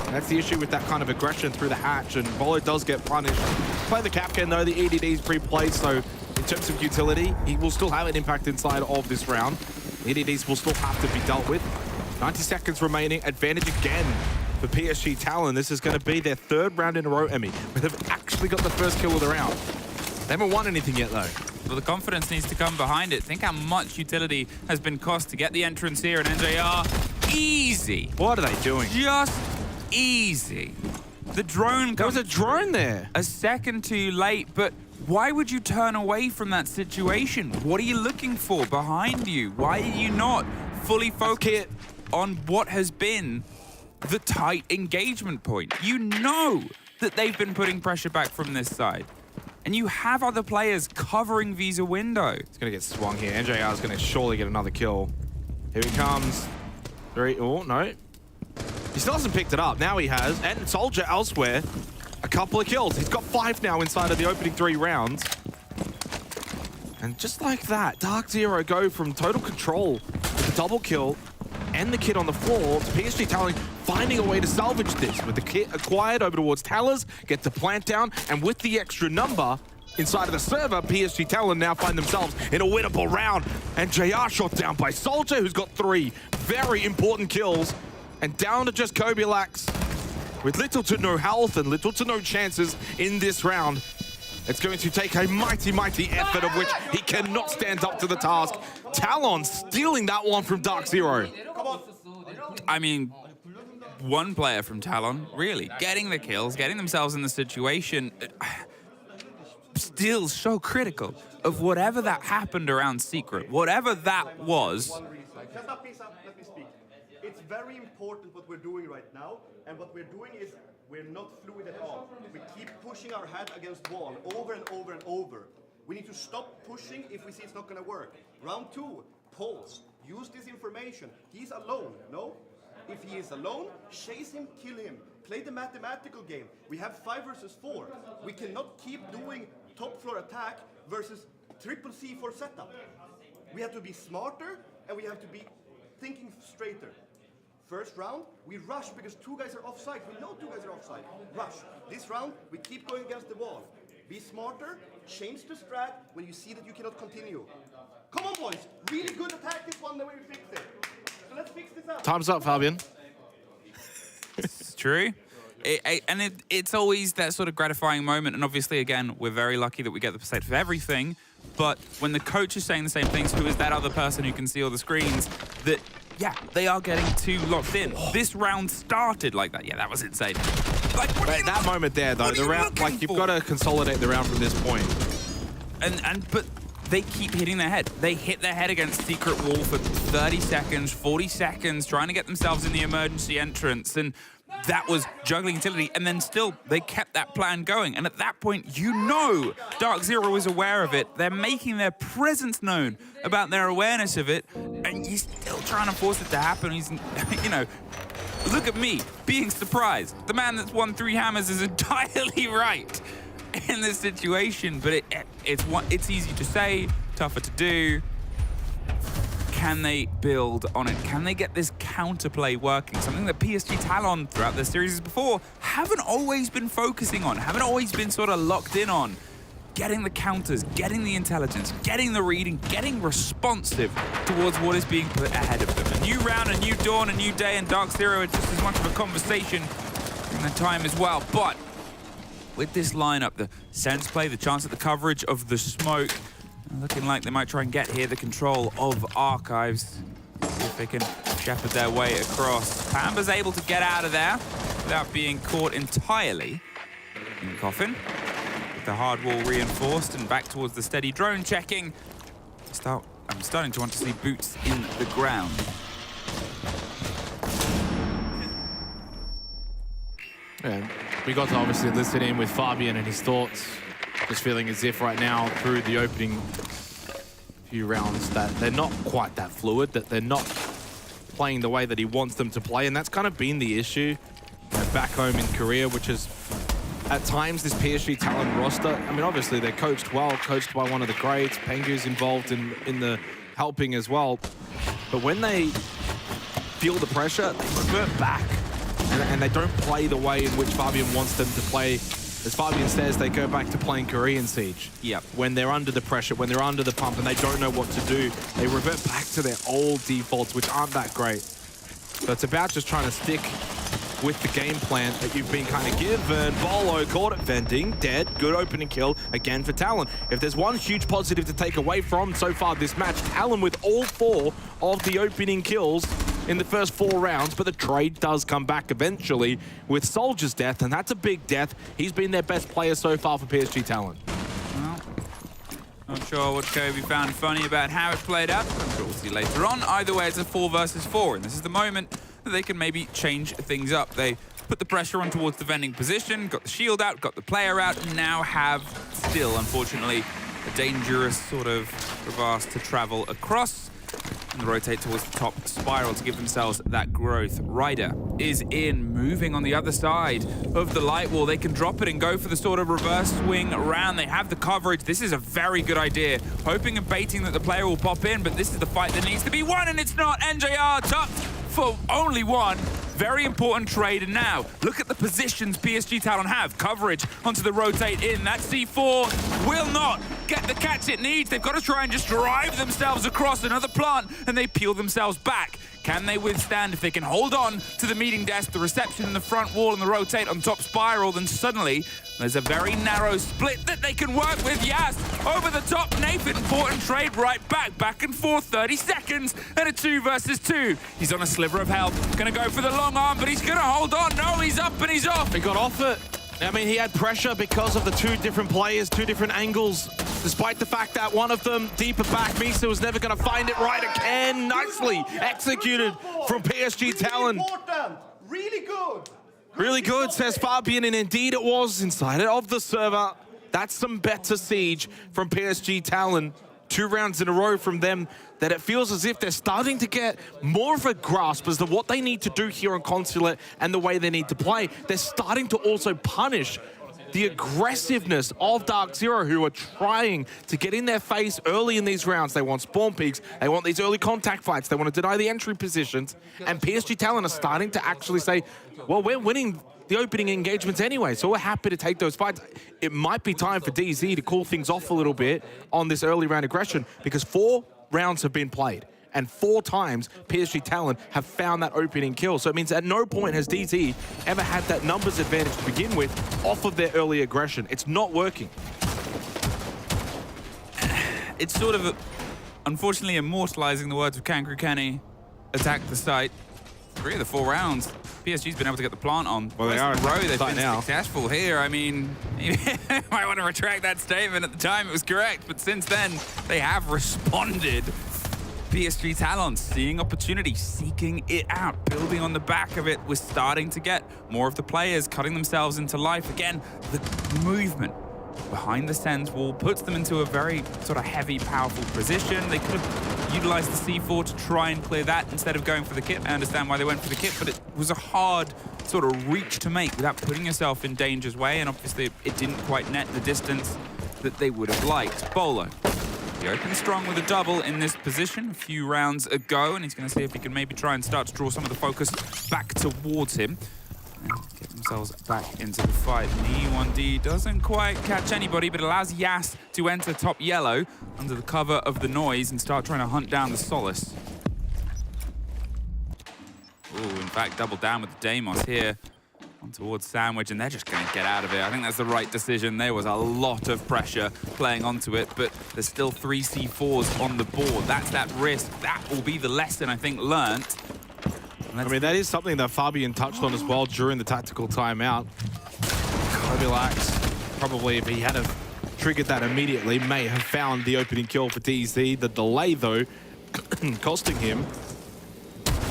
That's the issue with that kind of aggression through the hatch, and Bolo does get punished. Play the Kapkan though, the EDD's pre-played, so in terms of utility, he will still have an impact inside of this round. EDDs will still have to be dealt with. 90 seconds remaining, advantage again for PSG Talon. This is going to be their third round in a row, Emmy, where they've actually got the first kill of the round. They haven't won anything yet, though. Well, the confidence needs to come behind it. Think how much utility has been cost to get the entrance here, and NJR, easy. What are they doing? Just easy. The drone There was a drone there. a second too late, but why would you turn away from that situation? What are you looking for behind you? Why are you not fully focused on what has been the tight engagement point? You know that they've been putting pressure back from this side. And you have other players covering Visa window. It's going to get swung here. NJR is going to surely get another kill. Here he comes. Oh, no. He still hasn't picked it up. Now he has. And Soldier elsewhere. A couple of kills. He's got 5 now inside of the opening 3 rounds. And just like that, Dark Zero go from total control with the double kill and the kit on the floor to PSG Talon finding a way to salvage this. With the kit acquired over towards Talers, get the plant down, and with the extra number inside of the server, PSG Talon now find themselves in a winnable round. And JR shot down by Soldier, who's got 3 very important kills. And down to just Kobilax with little to no health and little to no chances in this round. It's going to take a mighty, mighty effort of which he cannot stand up to the task. Talon stealing that one from Dark Zero. I mean, one player from Talon, really, getting the kills, getting themselves in the situation, still so critical of whatever that happened around Secret, whatever that was. Let me speak. It's very important what we're doing right now, and what we're doing is we're not fluid at all. We keep pushing our head against wall over and over and over. We need to stop pushing if we see it's not going to work. Round 2, pulse. Use this information. He's alone, no? If he is alone, chase him, kill him. Play the mathematical game. We have 5 versus 4. We cannot keep doing top floor attack versus triple C4 setup. We have to be smarter, and we have to be thinking straighter. First round, we rush because 2 guys are offside. We know 2 guys are offside. Rush. This round, we keep going against the wall. Be smarter, change the strat when you see that you cannot continue. Come on, boys. Really good attack this one, the way we fixed it. So let's fix this up. Time's up, Fabian. It's true. It's always that sort of gratifying moment. And obviously, again, we're very lucky that we get the perspective of everything. But when the coach is saying the same things, who is that other person who can see all the screens, that, yeah, they are getting too locked in. This round started like that. Yeah, that was insane. Like, that moment there, though, the round, like, you've got to consolidate the round from this point. But they keep hitting their head. They hit their head against Secret Wall for 30 seconds, 40 seconds, trying to get themselves in the emergency entrance. And that was juggling utility, and then still they kept that plan going. And at that point, you know Dark Zero was aware of it. They're making their presence known about their awareness of it, and he's still trying to force it to happen. He's, you know, look at me being surprised. The man that's won 3 hammers is entirely right in this situation, but it's easy to say, tougher to do. Can they build on it? Can they get this counterplay working? Something that PSG Talon throughout their series before haven't always been focusing on, haven't always been sort of locked in on. Getting the counters, getting the intelligence, getting the reading, getting responsive towards what is being put ahead of them. A new round, a new dawn, a new day, and Dark Zero is just as much of a conversation in the time as well. But with this lineup, the sense play, the chance at the coverage of the smoke, looking like they might try and get here the control of Archives. See if they can shepherd their way across. Pamba's able to get out of there without being caught entirely in Coffin. With the hard wall reinforced and back towards the steady drone checking. I'm starting to want to see boots in the ground. Yeah, we got to obviously listen in with Fabian and his thoughts. Just feeling as if right now through the opening few rounds that they're not quite that fluid, that they're not playing the way that he wants them to play, and that's kind of been the issue back home in Korea, which is at times this PSG Talon roster. I mean, obviously they're coached well, coached by one of the greats. Pengu's involved in the helping as well, but when they feel the pressure, they revert back, and they don't play the way in which Fabian wants them to play. As Fabian says, they go back to playing Korean Siege. Yep. When they're under the pressure, when they're under the pump and they don't know what to do, they revert back to their old defaults, which aren't that great. So it's about just trying to stick with the game plan that you've been kind of given. Bolo caught it vending, dead. Good opening kill again for Talon. If there's one huge positive to take away from so far this match, Talon with all 4 of the opening kills in the first 4 rounds, but the trade does come back eventually with Soldier's death, and that's a big death. He's been their best player so far for PSG Talon. Well, not sure what Kobe found funny about how it played out. I'm sure we'll see later on. Either way, it's a 4 versus 4, and this is the moment that they can maybe change things up. They put the pressure on towards the vending position, got the shield out, got the player out, and now have still, unfortunately, a dangerous sort of crevasse to travel across and rotate towards the top spiral to give themselves that growth. Ryder is in, moving on the other side of the light wall. They can drop it and go for the sort of reverse swing around. They have the coverage. This is a very good idea. Hoping and baiting that the player will pop in, but this is the fight that needs to be won, and it's not. NJR tucked for only 1. Very important trade, and now look at the positions PSG Talon have. Coverage onto the rotate in. That C4 will not get the catch it needs. They've got to try and just drive themselves across another plant, and they peel themselves back. Can they withstand? If they can hold on to the meeting desk, the reception in the front wall, and the rotate on top spiral, then suddenly there's a very narrow split that they can work with. Yes, over the top, Nathan, important trade right back and forth, 30 seconds, and a 2 versus 2. He's on a sliver of health, gonna go for the long arm, but he's gonna hold on. No, he's up and he's off. He got off it. I mean, he had pressure because of the 2 different players, 2 different angles, despite the fact that one of them deeper back, Misa was never going to find it right again. Nicely executed from PSG Talon. Really good. Really good, says Fabian, and indeed it was inside of the server. That's some better siege from PSG Talon. 2 rounds in a row from them, that it feels as if they're starting to get more of a grasp as to what they need to do here on Consulate and the way they need to play. They're starting to also punish the aggressiveness of Dark Zero, who are trying to get in their face early in these rounds. They want spawn peaks, they want these early contact fights, they want to deny the entry positions, and PSG Talon are starting to actually say, well, we're winning the opening engagements anyway, so we're happy to take those fights. It might be time for DZ to cool things off a little bit on this early round aggression, because 4 rounds have been played, and 4 times PSG Talon have found that opening kill. So it means at no point has DZ ever had that numbers advantage to begin with off of their early aggression. It's not working. It's sort of, unfortunately, immortalizing the words of Kangaroo Kenny, attack the site. 3 of the 4 rounds, PSG's been able to get the plant on. Well, they are row. They've been now successful here. I mean, you might want to retract that statement. At the time, it was correct, but since then, they have responded. PSG Talon seeing opportunity, seeking it out, building on the back of it. We're starting to get more of the players cutting themselves into life. Again, the movement behind the Sens wall puts them into a very sort of heavy, powerful position. They could have utilized the C4 to try and clear that instead of going for the kit. I understand why they went for the kit, but it was a hard sort of reach to make without putting yourself in danger's way, and obviously it didn't quite net the distance that they would have liked. Bolo, he opened strong with a double in this position a few rounds ago, and he's going to see if he can maybe try and start to draw some of the focus back towards him and get themselves back into the fight. And E1D doesn't quite catch anybody, but allows Yas to enter top yellow under the cover of the noise and start trying to hunt down the Solace. Ooh, in fact, double down with the Deimos here on towards Sandwich, and they're just going to get out of it. I think that's the right decision. There was a lot of pressure playing onto it, but there's still 3 C4s on the board. That's that risk. That will be the lesson, I think, learnt. I mean, that is something that Fabian touched on as well during the tactical timeout. Kobilax, probably if he had have triggered that immediately, may have found the opening kill for DZ. The delay, though, costing him.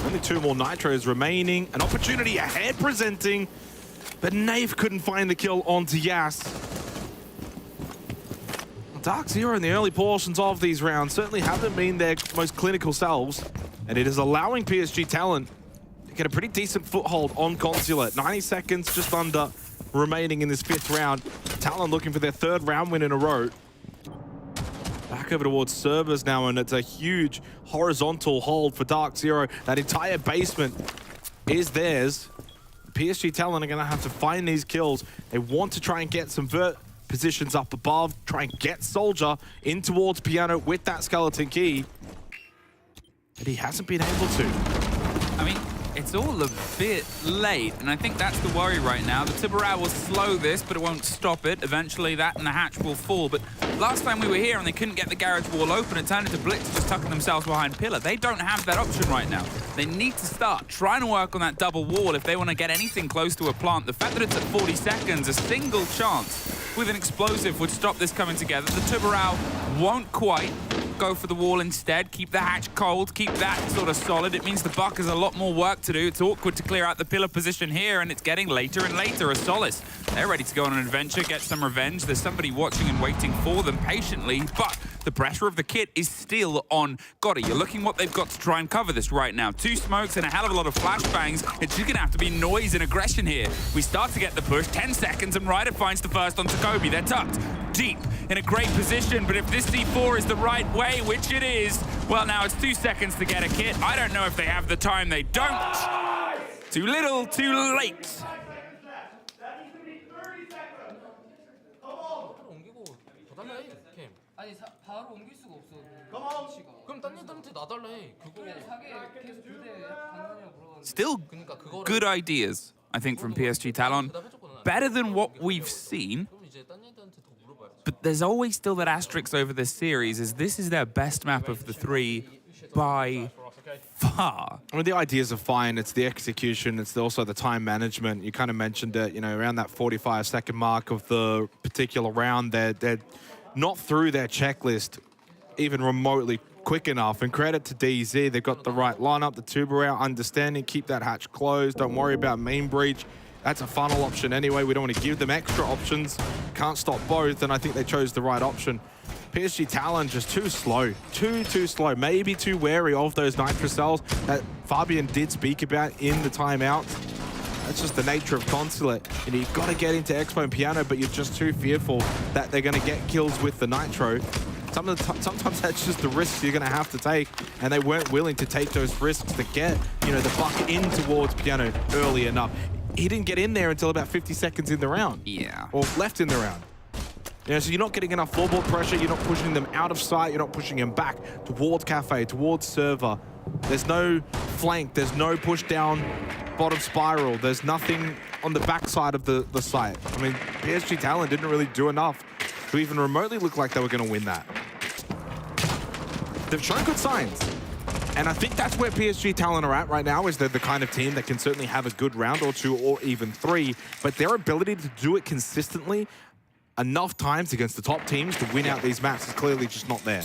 Only 2 more nitros remaining. An opportunity ahead presenting, but Nave couldn't find the kill onto Yas. Dark Zero in the early portions of these rounds certainly haven't been their most clinical selves, and it is allowing PSG Talent to get a pretty decent foothold on Consulate. 90 seconds just under remaining in this 5th round. Talent looking for their 3rd round win in a row. Back over towards servers now, and it's a huge horizontal hold for Dark Zero. That entire basement is theirs. PSG Talent are going to have to find these kills. They want to try and get some positions up above, try and get Soldier in towards Piano with that skeleton key. But he hasn't been able to. I mean, it's all a bit late, and I think that's the worry right now. The Tiburao will slow this, but it won't stop it. Eventually, that and the hatch will fall. But last time we were here and they couldn't get the garage wall open, it turned into Blitz just tucking themselves behind Pillar. They don't have that option right now. They need to start trying to work on that double wall if they want to get anything close to a plant. The fact that it's at 40 seconds, a single chance with an explosive would stop this coming together. The Tiburao won't quite go for the wall instead. Keep the hatch cold, keep that sort of solid. It means the Buck has a lot more work to do. It's awkward to clear out the pillar position here, and it's getting later and later. A Solace, they're ready to go on an adventure, get some revenge. There's somebody watching and waiting for them patiently, but the pressure of the kit is still on Gotti. You're looking what they've got to try and cover this right now. 2 smokes and a hell of a lot of flashbangs. It's just gonna have to be noise and aggression here. We start to get the push, 10 seconds, and Ryder finds the first onto Kobe. They're tucked deep in a great position, but if this C4 is the right way, which it is, well, now it's 2 seconds to get a kit. I don't know if they have the time. They don't. Too little, too late. 아니 바로 옮길 수가 없어. 그럼 딴 애들한테 놔달라 해. 그거 자기 계속 교대 당연히라고 물어봤는데. Still good ideas, I think, from PSG Talon. Better than what we've seen. But there's always still that asterisk over this series, as this is their best map of the 3 by far. I mean, the ideas are fine. It's the execution. It's also the time management. You kind of mentioned it, you know, around that 45-second mark of the particular round, they're not through their checklist even remotely quick enough. And credit to DZ, they've got the right lineup, the tuber out, understanding, keep that hatch closed, don't worry about main breach. That's a funnel option anyway. We don't want to give them extra options. Can't stop both, and I think they chose the right option. PSG Talon just too slow, too slow. Maybe too wary of those nitro cells that Fabian did speak about in the timeout. That's just the nature of Consulate. And you've got to get into Expo and Piano, but you're just too fearful that they're going to get kills with the nitro. Sometimes that's just the risks you're going to have to take, and they weren't willing to take those risks to get, you know, the Buck in towards Piano early enough. He didn't get in there until about 50 seconds in the round. Yeah. Or left in the round. You know, so you're not getting enough floorboard pressure, you're not pushing them out of sight, you're not pushing them back towards Cafe, towards server. There's no flank, there's no push down bottom spiral, there's nothing on the backside of the site. I mean, PSG Talon didn't really do enough to even remotely look like they were going to win that. They've shown good signs. And I think that's where PSG Talon are at right now, is they're the kind of team that can certainly have a good round or 2 or even 3, but their ability to do it consistently enough times against the top teams to win out these maps is clearly just not there.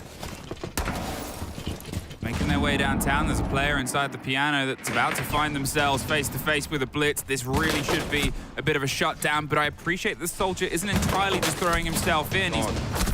making their way downtown. There's a player inside the piano that's about to find themselves face-to-face with a blitz. This really should be a bit of a shutdown, but I appreciate the Soldier isn't entirely just throwing himself in. He's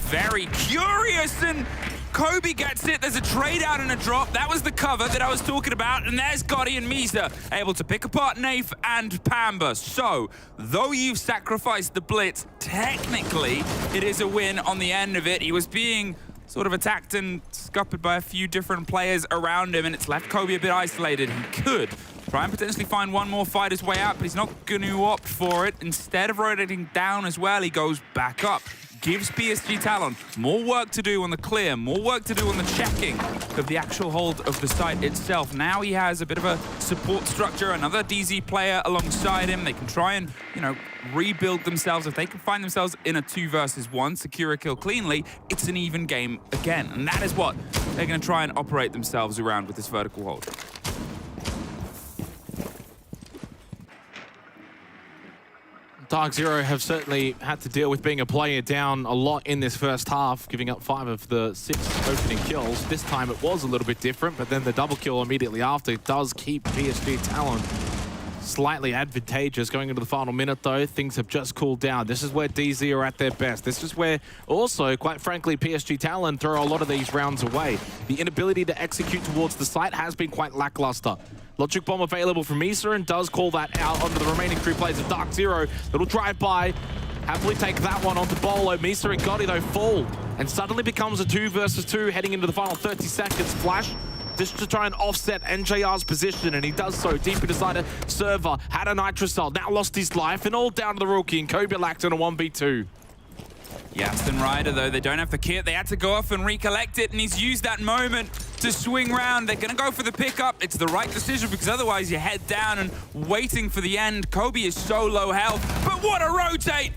very curious, and Kobe gets it. There's a trade out and a drop. That was the cover that I was talking about, and there's Gotti and Misa able to pick apart Nafe and Pamba. So, though you've sacrificed the blitz, technically it is a win on the end of it. He was being sort of attacked and scuppered by a few different players around him, and it's left Kobe a bit isolated. He could try and potentially find one more fight his way out, but he's not going to opt for it. Instead of rotating down as well, he goes back up. Gives PSG Talon more work to do on the clear, more work to do on the checking of the actual hold of the site itself. Now he has a bit of a support structure, another DZ player alongside him. They can try and, rebuild themselves. If they can find themselves in a 2 versus 1, secure a kill cleanly, it's an even game again. And that is what they're going to try and operate themselves around with this vertical hold. Dark Zero have certainly had to deal with being a player down a lot in this first half, giving up 5 of the 6 opening kills. This time it was a little bit different, but then the double kill immediately after does keep PSG Talon slightly advantageous. Going into the final minute though, things have just cooled down. This is where DZ are at their best. This is where also, quite frankly, PSG Talon throw a lot of these rounds away. The inability to execute towards the site has been quite lackluster. Logic Bomb available from Misa and does call that out onto the remaining 3 players of Dark Zero. Little drive-by, happily take that one onto Bolo. Misa and Gotti though fall, and suddenly becomes a 2 versus 2 heading into the final 30 seconds. Flash just to try and offset NJR's position, and he does so deep inside a server. Had a Nitrocell, now lost his life, and all down to the rookie, and Kobe Lacked in a 1v2. Yaston Ryder, though, they don't have the kit. They had to go off and recollect it, and he's used that moment to swing round. They're going to go for the pickup. It's the right decision, because otherwise you head down and waiting for the end. Kobe is so low health, but what a rotate!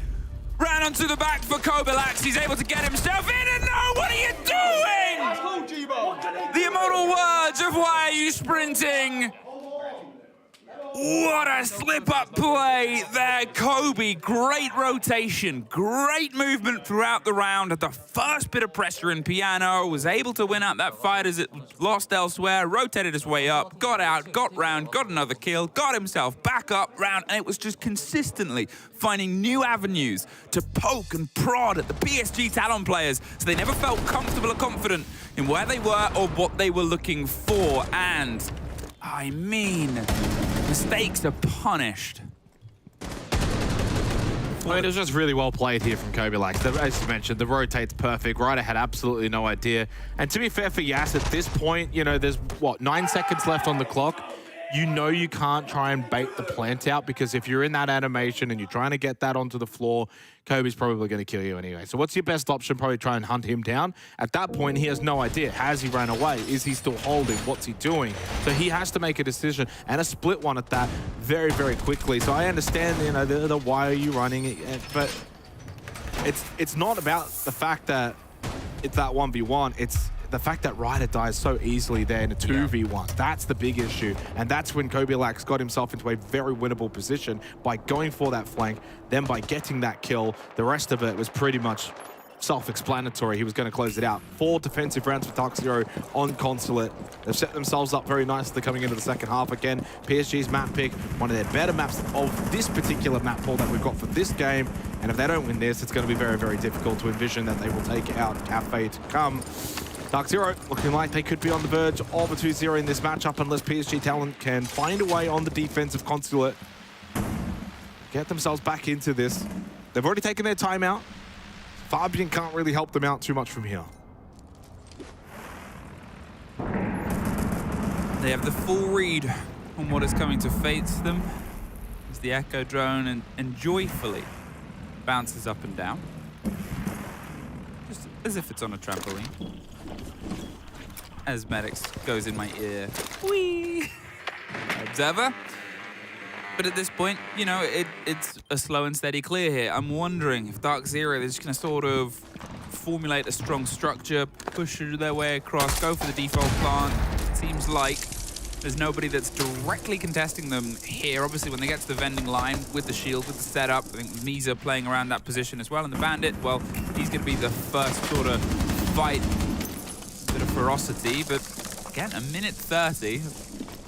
Ran onto the back for Kobelax. He's able to get himself in, and no, what are you doing? The immortal words of why are you sprinting? What a slip-up play there, Kobe. Great rotation, great movement throughout the round. At the first bit of pressure in Piano, was able to win out that fight as it lost elsewhere, rotated his way up, got out, got round, got another kill, got himself back up round, and it was just consistently finding new avenues to poke and prod at the PSG Talon players, so they never felt comfortable or confident in where they were or what they were looking for. And I mean, mistakes are punished. I mean, it was just really well played here from Kobe. Like, as you mentioned, the rotate's perfect. Ryder had absolutely no idea. And to be fair for Yas, at this point, there's, 9 seconds left on the clock. You can't try and bait the plant out, because if you're in that animation and you're trying to get that onto the floor, Kobe's probably going to kill you anyway. So what's your best option? Probably try and hunt him down. At that point, he has no idea. Has he ran away? Is he still holding? What's he doing? So he has to make a decision, and a split one at that very, very quickly. So I understand, the why are you running? But it's not about the fact that it's that 1v1. It's the fact that Ryder dies so easily there in a 2v1. That's the big issue. And that's when Kobe Lax got himself into a very winnable position by going for that flank, then by getting that kill. The rest of it was pretty much self-explanatory. He was going to close it out. 4 defensive rounds for Dark Zero on Consulate. They've set themselves up very nicely coming into the second half again. PSG's map pick, one of their better maps of this particular map pool that we've got for this game. And if they don't win this, it's going to be very, very difficult to envision that they will take out Cafe to come. Dark Zero looking like they could be on the verge of a 2-0 in this matchup unless PSG Talent can find a way on the defensive Consulate. Get themselves back into this. They've already taken their time out. Fabian can't really help them out too much from here. They have the full read on what is coming to face them as the Echo drone and joyfully bounces up and down. Just as if it's on a trampoline. As Medics goes in my ear. Whee! Observer. But at this point, it's a slow and steady clear here. I'm wondering if Dark Zero is just going to sort of formulate a strong structure, push their way across, go for the default plant. It seems like there's nobody that's directly contesting them here. Obviously, when they get to the vending line with the shield, with the setup, I think Misa playing around that position as well. And the Bandit, well, he's going to be the first sort of fight, bit of ferocity, but again, a minute 30.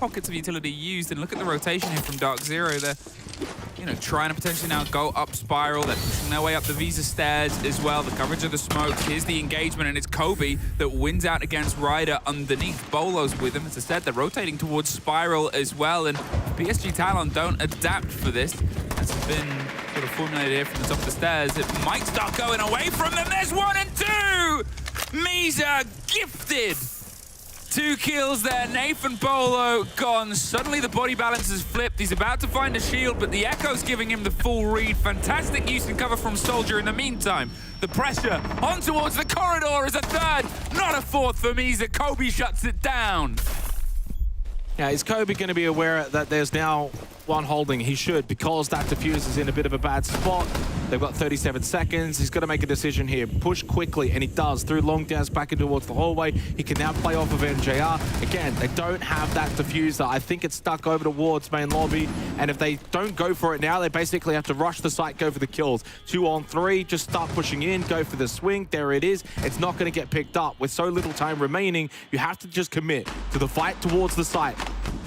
Pockets of utility used, and look at the rotation here from Dark Zero. They're, you know, trying to potentially now go up Spiral. They're pushing their way up the Visa stairs as well. The coverage of the smokes. Here's the engagement, and it's Kobe that wins out against Ryder underneath. Bolo's with him. As I said, they're rotating towards Spiral as well, and PSG Talon don't adapt for this. As has been sort of formulated here from the top of the stairs. It might start going away from them. There's 1 and 2! Misa gifted! 2 kills there. Nathan Bolo gone. Suddenly the body balance has flipped. He's about to find a shield, but the Echo's giving him the full read. Fantastic use and cover from Soldier in the meantime. The pressure on towards the corridor is a 3rd, not a 4th for Misa. Kobe shuts it down. Yeah, is Kobe going to be aware that there's now one holding? He should, because that diffuse is in a bit of a bad spot. They've got 37 seconds. He's got to make a decision here. Push quickly, and he does. Through long downs back in towards the hallway. He can now play off of NJR. Again, they don't have that diffuser. I think it's stuck over towards main lobby, and if they don't go for it now, they basically have to rush the site, go for the kills. 2 on 3, just start pushing in, go for the swing. There it is. It's not going to get picked up. With so little time remaining, you have to just commit to the fight towards the site.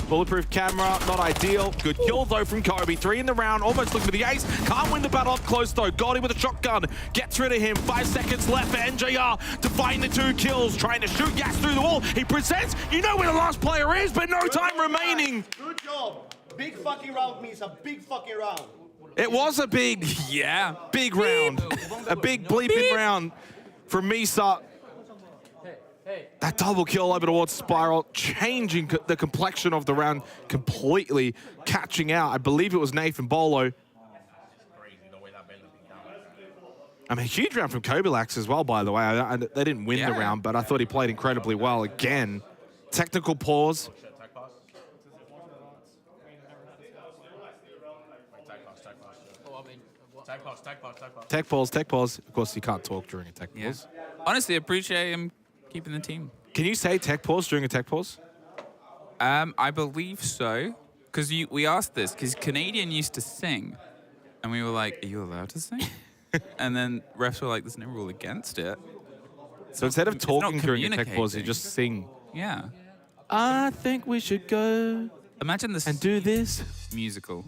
Bulletproof camera, not ideal. Good kill though from Kobe. 3 in the round, almost looking for the ace. Can't win the battle up close though. Got him with a shotgun. Gets rid of him. 5 seconds left for NJR to find the 2 kills. Trying to shoot Yas through the wall. He presents. You know where the last player is, but no time remaining. Good job. Big fucking round, Misa. Big fucking round. It was a big, big round. A big bleeping round from Misa. That double kill over towards Spiral, changing the complexion of the round completely, catching out. I believe it was Nathan Bolo. I mean, a huge round from Kobilax as well, by the way. They didn't win the round, but I thought he played incredibly well again. Technical pause. Tech pause. Of course, you can't talk during a tech pause. Honestly, appreciate him keeping the team. Can you say tech pause during a tech pause? I believe so. Because we asked this, because Canadian used to sing. And we were like, are you allowed to sing? And then refs were like, there's no rule against it. So instead of talking during a tech pause, you just sing. Yeah. I think we should go. Imagine this. And do this. Musical.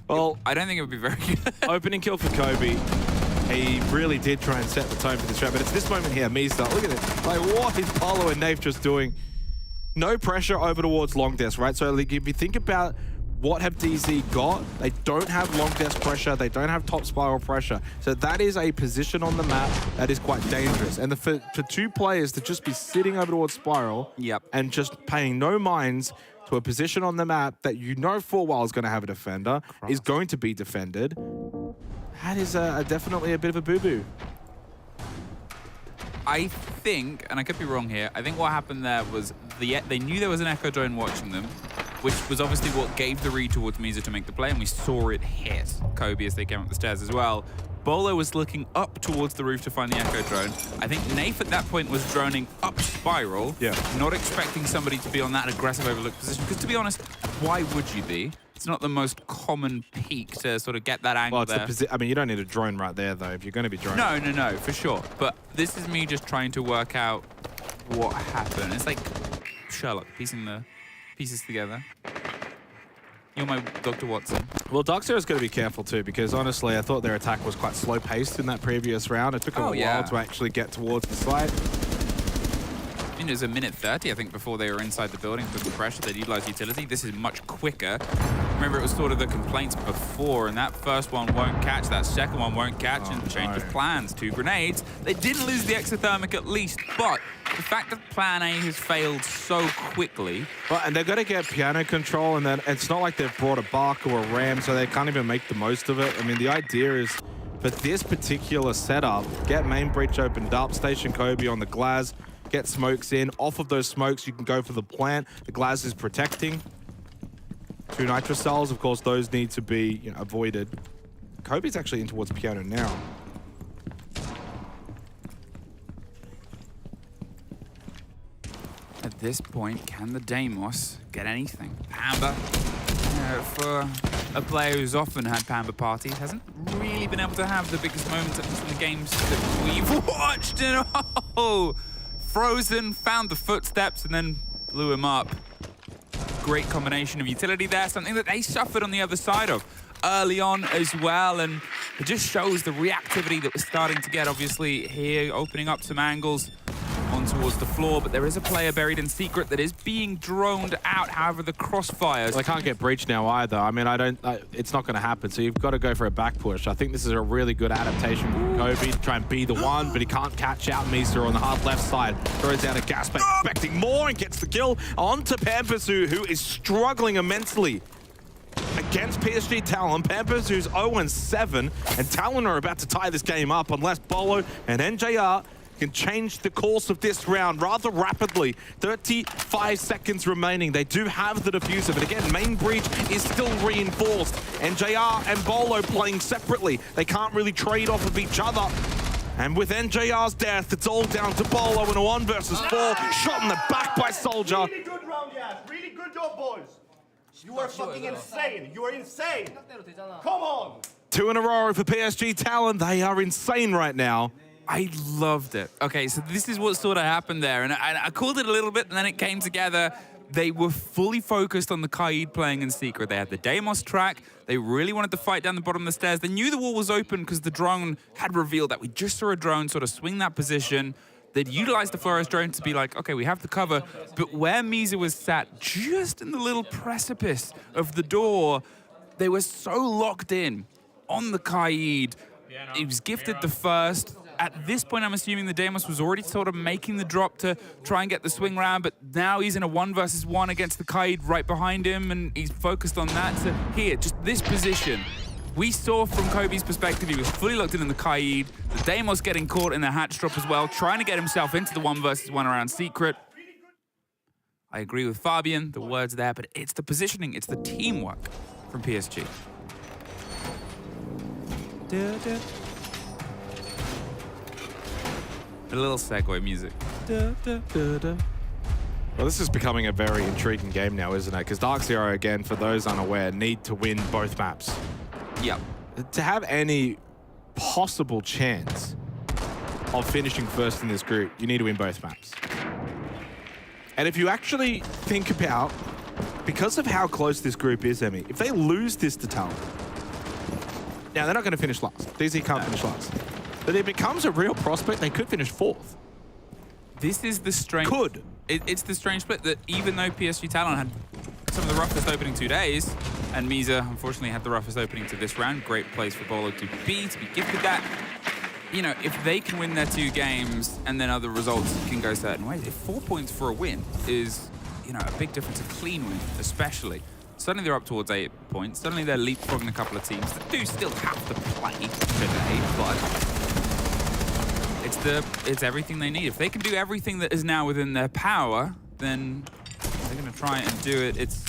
Well, I don't think it would be very good. Opening kill for Kobe. He really did try and set the tone for this round, but it's this moment here, Misa. Look at it. Like, what is Polo and Nave just doing? No pressure over towards long desk, right? So like, if you think about what have DZ got, they don't have long desk pressure. They don't have top spiral pressure. So that is a position on the map that is quite dangerous. And for 2 players to just be sitting over towards spiral and just paying no minds to a position on the map that you know full well is going to have a defender, is going to be defended. That is definitely a bit of a boo-boo. I think, and I could be wrong here, I think what happened there was they knew there was an Echo drone watching them, which was obviously what gave the read towards Misa to make the play, and we saw it hit Kobe as they came up the stairs as well. Bolo was looking up towards the roof to find the Echo drone. I think Nafe at that point was droning up Spiral, not expecting somebody to be on that aggressive overlook position, because to be honest, why would you be? It's not the most common peak to sort of get that angle there. I mean, you don't need a drone right there, though, if you're going to be droning. No, for sure. But this is me just trying to work out what happened. It's like Sherlock piecing the pieces together. You're my Dr. Watson. Well, Dark Zero's got to be careful, too, because honestly, I thought their attack was quite slow-paced in that previous round. It took them a while to actually get towards the side. It was a minute 30, I think, before they were inside the building with the pressure. They'd utilized utility. This is much quicker. Remember, it was sort of the complaints before, and that first one won't catch, that second one won't catch, and change of plans. 2 grenades. They didn't lose the exothermic at least, but the fact that plan A has failed so quickly. Well, and they've got to get piano control, and then it's not like they've brought a Bark or a Ram, so they can't even make the most of it. I mean, the idea is, for this particular setup, get main breach opened up, station Kobe on the glass, get smokes in. Off of those smokes, you can go for the plant. The glass is protecting. 2 nitro cells, of course, those need to be avoided. Kobe's actually in towards piano now. At this point, can the Deimos get anything? Pamba, for a player who's often had Pamba parties, hasn't really been able to have the biggest moments, at least in the games that we've watched. And frozen, found the footsteps, and then blew him up. Great combination of utility there, something that they suffered on the other side of early on as well, and it just shows the reactivity that we're starting to get, obviously, here, opening up some angles on towards the floor, but there is a player buried in secret that is being droned out. However, the crossfires... Well, they can't get breached now either. I mean, it's not going to happen, so you've got to go for a back push. I think this is a really good adaptation from Kobe to try and be the one, but he can't catch out Misa on the hard left side. Throws out a gas pack, expecting more, and gets the kill onto Pampasu, who is struggling immensely against PSG Talon. Pampasu's 0-7, and Talon are about to tie this game up unless Bolo and NJR can change the course of this round rather rapidly. 35 seconds remaining. They do have the diffuser, but again, main breach is still reinforced. NJR and Bolo playing separately. They can't really trade off of each other. And with NJR's death, it's all down to Bolo in a 1 versus 4. Shot in the back by Soldier. Really good round, yeah. Really good job, boys. You are fucking insane. You are insane. Come on. 2 in a row for PSG Talon. They are insane right now. I loved it. Okay, so this is what sort of happened there, and I called it a little bit, and then it came together. They were fully focused on the Kaid playing in secret. They had the Deimos track. They really wanted to fight down the bottom of the stairs. They knew the wall was open because the drone had revealed that. We just saw a drone sort of swing that position. They'd utilized the Flores drone to be like, okay, we have the cover, but where Misa was sat, just in the little precipice of the door, they were so locked in on the Kaid. He was gifted the first. At this point, I'm assuming the Deimos was already sort of making the drop to try and get the swing round, but now he's in a 1 versus 1 against the Kaid right behind him, and he's focused on that. So here, just this position, we saw from Kobe's perspective, he was fully locked in the Kaid. The Deimos getting caught in the hatch drop as well, trying to get himself into the 1 versus 1 around secret. I agree with Fabian, the words there, but it's the positioning, it's the teamwork from PSG. A little segue music. Well, this is becoming a very intriguing game now, isn't it? Because Dark Zero, again, for those unaware, need to win both maps. Yep. To have any possible chance of finishing first in this group, you need to win both maps. And if you actually think about, because of how close this group is, Emmy, if they lose this to Talon, now they're not going to finish last. DZ can't finish last. But it becomes a real prospect. They could finish 4th. This is the strange... Could. It's the strange split that even though PSG Talon had some of the roughest opening 2 days, and Misa, unfortunately, had the roughest opening to this round, great place for Bolo to be gifted that. You know, if they can win their 2 games and then other results can go certain ways, if 4 points for a win is, you know, a big difference, a clean win, especially. Suddenly they're up towards 8 points. Suddenly they're leapfrogging a couple of teams that do still have to play today, but it's everything they need. If they can do everything that is now within their power, then they're going to try and do it. It's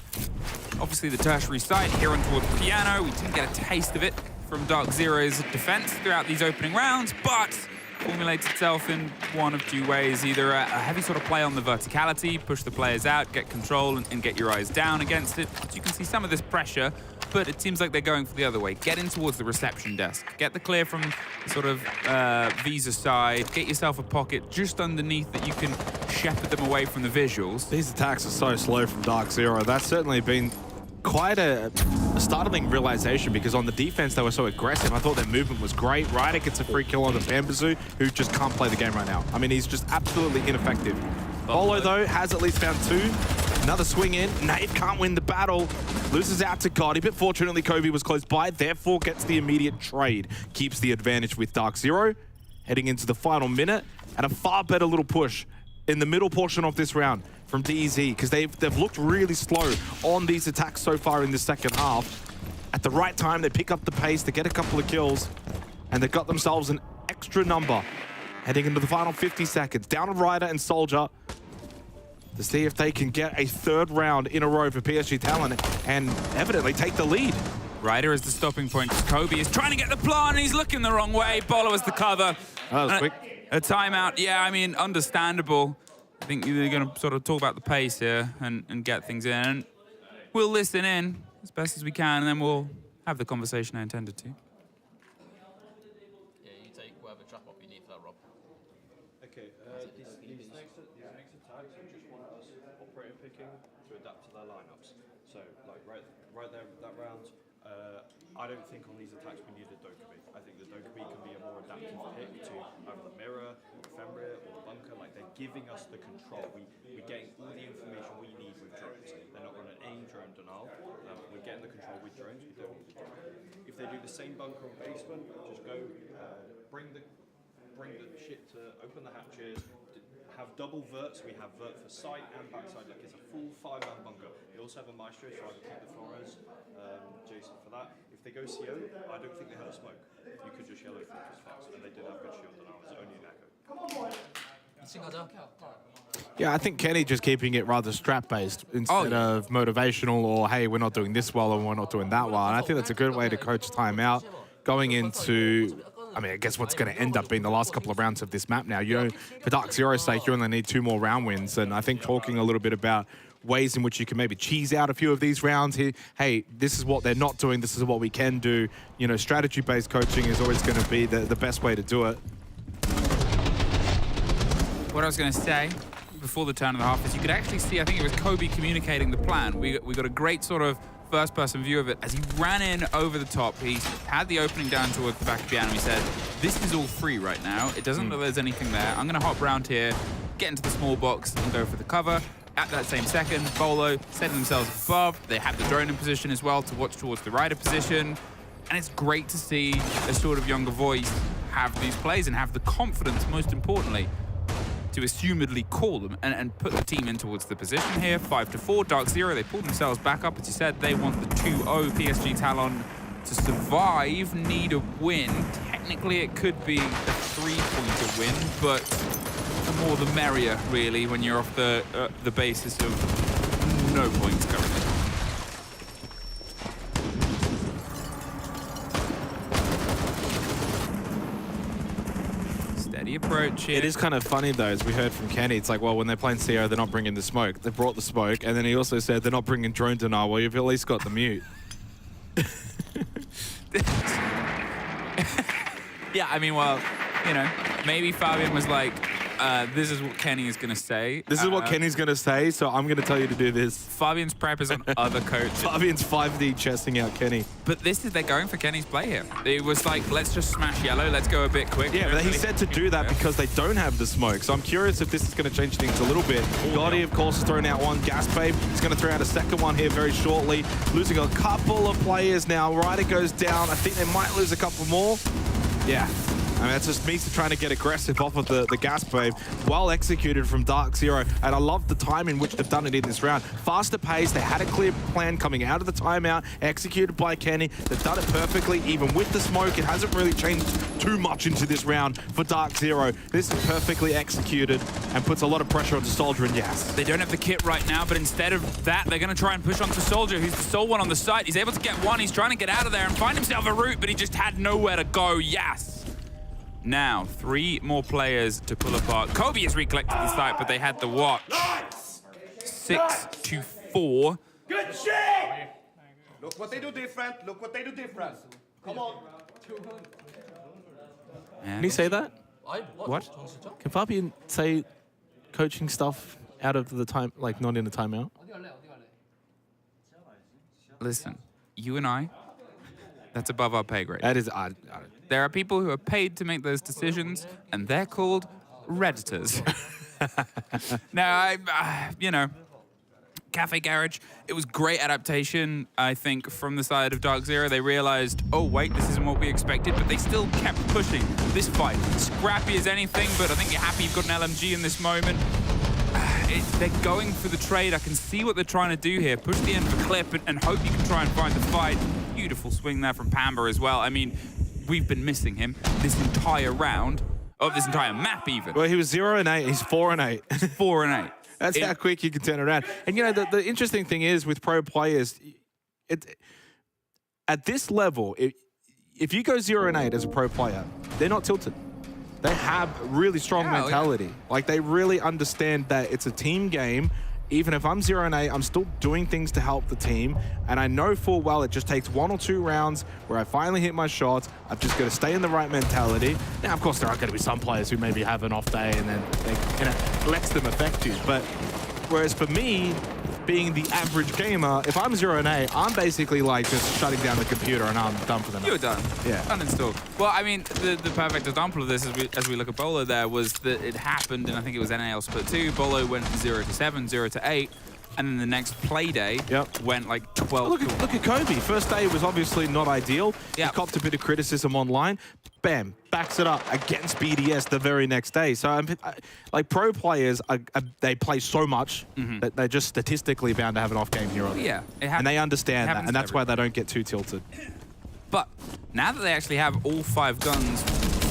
obviously the tertiary site here on towards Piano. We didn't get a taste of it from Dark Zero's defense throughout these opening rounds, but formulates itself in one of 2 ways. Either a heavy sort of play on the verticality, push the players out, get control, and get your eyes down against it. But you can see some of this pressure, but it seems like they're going for the other way. Get in towards the reception desk. Get the clear from sort of Visa side. Get yourself a pocket just underneath that you can shepherd them away from the visuals. These attacks are so slow from Dark Zero. That's certainly been quite a startling realization, because on the defense they were so aggressive. I thought their movement was great. Ryder gets a free kill on the Bambazu, who just can't play the game right now. I mean, he's just absolutely ineffective. Bolo, though, has at least found 2. Another swing in. Nave can't win the battle. Loses out to Gotti, but fortunately Kobe was close by, therefore gets the immediate trade. Keeps the advantage with Dark Zero. Heading into the final minute, and a far better little push in the middle portion of this round from DZ, because they've looked really slow on these attacks so far in the second half. At the right time, they pick up the pace, they get a couple of kills, and they've got themselves an extra number heading into the final 50 seconds. Down to Ryder and Soldier to see if they can get a 3rd round in a row for PSG Talon and evidently take the lead. Ryder is the stopping point. Kobe is trying to get the plant, and he's looking the wrong way. Bolo is the cover. That was quick. A timeout, yeah, I mean, understandable. I think they're going to sort of talk about the pace here and get things in. And we'll listen in as best as we can, and then we'll have the conversation I intended to. Yeah, you take whatever trap up you need for that, Rob. Okay, these next attacks are just want us operator picking to adapt to their lineups. So, like right there, that round, I don't think on these attacks we need a Dokkaebi. I think the Dokkaebi can be a more adaptive pick to either the mirror, or the Fenrir, or the bunker. Like they're giving us the control. We're getting all the information we need with drones. They're not running any drone denial. We're getting the control with drones. We don't need the drone. If they do the same bunker or basement, just go bring the shit to open the hatches. Have double verts. We have vert for site and backside. Like it's a full 5-man bunker. We also have a maestro, so I would keep the Flores, Jason for that. If they go CO, I don't think they had a smoke. You could just yellow through as fast, and they did have good shield, and I was only an echo. Come on, boy. Yeah, I think Kenny just keeping it rather strat-based instead of motivational or, hey, we're not doing this well and we're not doing that well. And I think that's a good way to coach timeout going into, I mean, I guess what's going to end up being the last couple of rounds of this map now. You know, for Dark Zero's sake, you only need 2 more round wins. And I think talking a little bit about ways in which you can maybe cheese out a few of these rounds here. Hey, this is what they're not doing. This is what we can do. You know, strategy-based coaching is always going to be the best way to do it. What I was going to say before the turn of the half is you could actually see, I think it was Kobe communicating the plan. We got a great sort of first-person view of it. As he ran in over the top, he had the opening down towards the back of the piano. He said, this is all free right now. It doesn't look like there's anything there. I'm going to hop around here, get into the small box, and go for the cover. At that same second, Bolo setting themselves above. They have the drone in position as well to watch towards the rider position. And it's great to see a sort of younger voice have these plays and have the confidence, most importantly, to assumedly call them and put the team in towards the position here. 5-4, Dark Zero, they pulled themselves back up. As you said, they want the 2-0. PSG Talon to survive, need a win. Technically, it could be a 3-pointer win, but the more the merrier, really, when you're off the basis of no points currently. Steady approach here. It is kind of funny, though, as we heard from Kenny. It's like, well, when they're playing CO, they're not bringing the smoke. They brought the smoke, and then he also said they're not bringing drone denial. Well, you've at least got the mute. Yeah, I mean, well, you know, maybe Fabian was like, this is what Kenny is going to say. This is what Kenny's going to say, so I'm going to tell you to do this. Fabian's prep is on other coaches. Fabian's 5D chesting out Kenny. But they're going for Kenny's play here. It was like, let's just smash yellow, let's go a bit quick. Yeah, but he said to do that because they don't have the smoke. So I'm curious if this is going to change things a little bit. Gotti, of course, has thrown out one. Gas Babe, he's going to throw out a second one here very shortly. Losing a couple of players now. Ryder goes down. I think they might lose a couple more. Yeah. I mean, that's just Misa trying to get aggressive off of the Gas Babe. Well executed from Dark Zero. And I love the time in which they've done it in this round. Faster pace. They had a clear plan coming out of the timeout. Executed by Kenny. They've done it perfectly. Even with the smoke, it hasn't really changed too much into this round for Dark Zero. This is perfectly executed and puts a lot of pressure onto Soldier and Yas. They don't have the kit right now, but instead of that, they're going to try and push onto Soldier, who's the sole one on the site. He's able to get one. He's trying to get out of there and find himself a route, but he just had nowhere to go. Yas. Now, 3 more players to pull apart. Kobe has recollected the site, but they had the watch. 6-4. Good shit! Look what they do different. Look what they do different. Come on. Can he say that? What? Can Fabian say coaching stuff out of the time, like not in the timeout? Listen, you and I, that's above our pay grade. That is... There are people who are paid to make those decisions, and they're called Redditors. Now, you know, Cafe Garage, it was great adaptation, I think, from the side of Dark Zero. They realized, oh, wait, this isn't what we expected, but they still kept pushing this fight. Scrappy as anything, but I think you're happy you've got an LMG in this moment. They're going for the trade. I can see what they're trying to do here. Push the end of a clip and hope you can try and find the fight. Beautiful swing there from Pamba as well. I mean, we've been missing him this entire round, of this entire map even. Well, he was 0-8, he's 4-8. 4-8. That's how quick you can turn it around. And you know, the interesting thing is with pro players, at this level, if you go 0-8 as a pro player, they're not tilted. They have really strong mentality. Like they really understand that it's a team game. even if I'm 0-8, I'm still doing things to help the team. And I know full well it just takes 1 or 2 rounds where I finally hit my shots. I've just got to stay in the right mentality. Now, of course, there are going to be some players who maybe have an off day and then it lets them affect you. But whereas for me, being the average gamer, if I'm 0-8, I'm basically like just shutting down the computer and I'm done for the night. You're done. Yeah. Uninstalled. Well, I mean, the perfect example of this as we look at Bolo there was that it happened, and I think it was NAL Split 2. Bolo went 0-7, 0-8, and then the next play day went like 12. Look at Kobe. First day was obviously not ideal. He copped a bit of criticism online. Bam, backs it up against BDS the very next day. So, like, pro players, they play so much that they're just statistically bound to have an off game here or there. Yeah, and they understand that, and that's why they don't get too tilted. But now that they actually have all 5 guns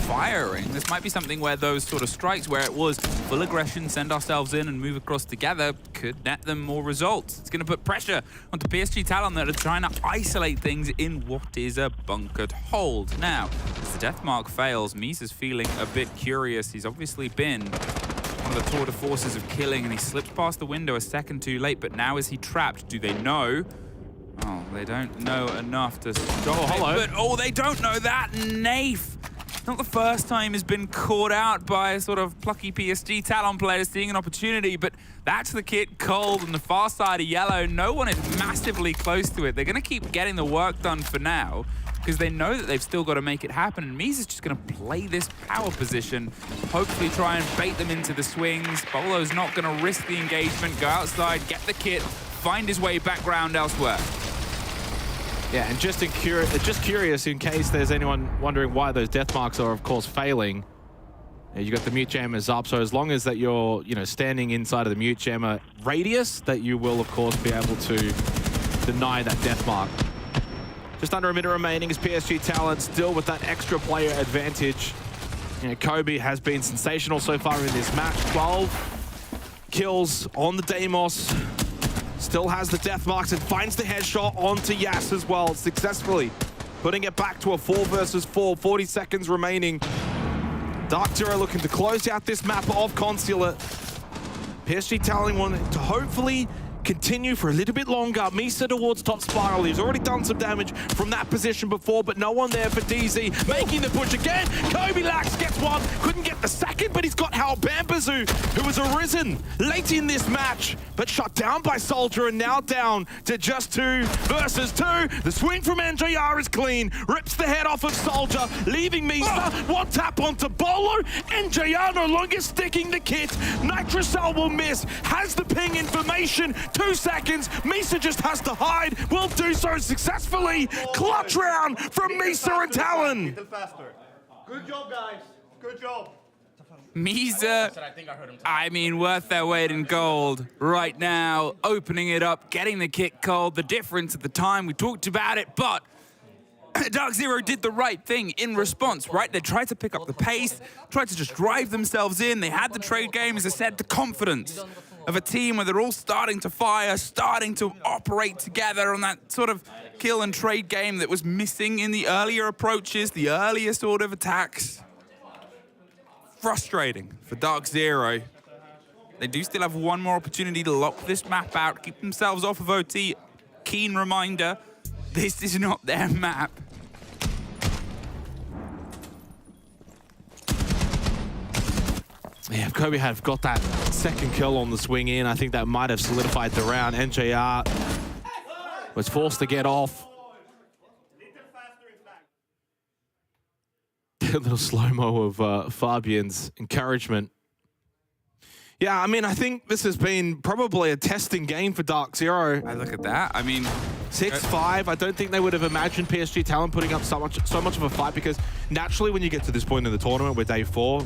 firing, this might be something where those sort of strikes, where it was full aggression, send ourselves in and move across together, could net them more results. It's going to put pressure onto PSG Talon that are trying to isolate things in what is a bunkered hold. Now, as the death mark fails, Misa's feeling a bit curious. He's obviously been one of the tour de forces of killing, and he slipped past the window a second too late, but now is he trapped? Do they know? Oh, they don't know enough to stop hello. it, but they don't know that. Nafe, not the first time he's been caught out by a sort of plucky PSG Talon player seeing an opportunity, but that's the kit cold on the far side of yellow. No one is massively close to it. They're going to keep getting the work done for now because they know that they've still got to make it happen, and Misa's just going to play this power position, hopefully try and bait them into the swings. Bolo's not going to risk the engagement, go outside, get the kit, find his way back round elsewhere. Yeah, and just curious in case there's anyone wondering why those death marks are, of course, failing. You got the mute jammers up, so as long as that you're, standing inside of the mute jammer radius, that you will, of course, be able to deny that death mark. Just under a minute remaining is PSG Talon still with that extra player advantage. Kobe has been sensational so far in this match. 12 kills on the Deimos. Still has the death marks and finds the headshot onto Yas as well, successfully putting it back to a 4 versus 4, 40 seconds remaining. Dark Zero looking to close out this map of Consulate. PSG Talon wanting to hopefully continue for a little bit longer. Misa towards top spiral. He's already done some damage from that position before, but no one there for DZ. Making the push again. Kobe Lax gets one. Couldn't get the second, but he's got Hal Bambazu, who has arisen late in this match, but shut down by Soldier and now down to just 2 versus 2. The swing from NJR is clean. Rips the head off of Soldier, leaving Misa. One tap onto Bolo. NJR no longer sticking the kit. Nitrocell will miss. Has the ping information. 2 seconds. Misa just has to hide. Will do so successfully. Clutch round from Misa and Talon. Good job, guys. Good job. Misa, I mean, worth their weight in gold right now. Opening it up, getting the kit cold. The difference at the time, we talked about it, but Dark Zero did the right thing in response, right? They tried to pick up the pace, tried to just drive themselves in. They had the trade game, as I said, the confidence of a team where they're all starting to fire, starting to operate together on that sort of kill and trade game that was missing in the earlier approaches, the earlier sort of attacks. Frustrating for Dark Zero. They do still have one more opportunity to lock this map out, keep themselves off of OT. Keen reminder, this is not their map. Yeah, if Kobe had got that second kill on the swing in, I think that might have solidified the round. NJR was forced to get off. A little slow-mo of Fabian's encouragement. Yeah, I mean, I think this has been probably a testing game for Dark Zero. I look at that. I mean, 6-5. I don't think they would have imagined PSG Talon putting up so much of a fight, because naturally when you get to this point in the tournament, with day 4,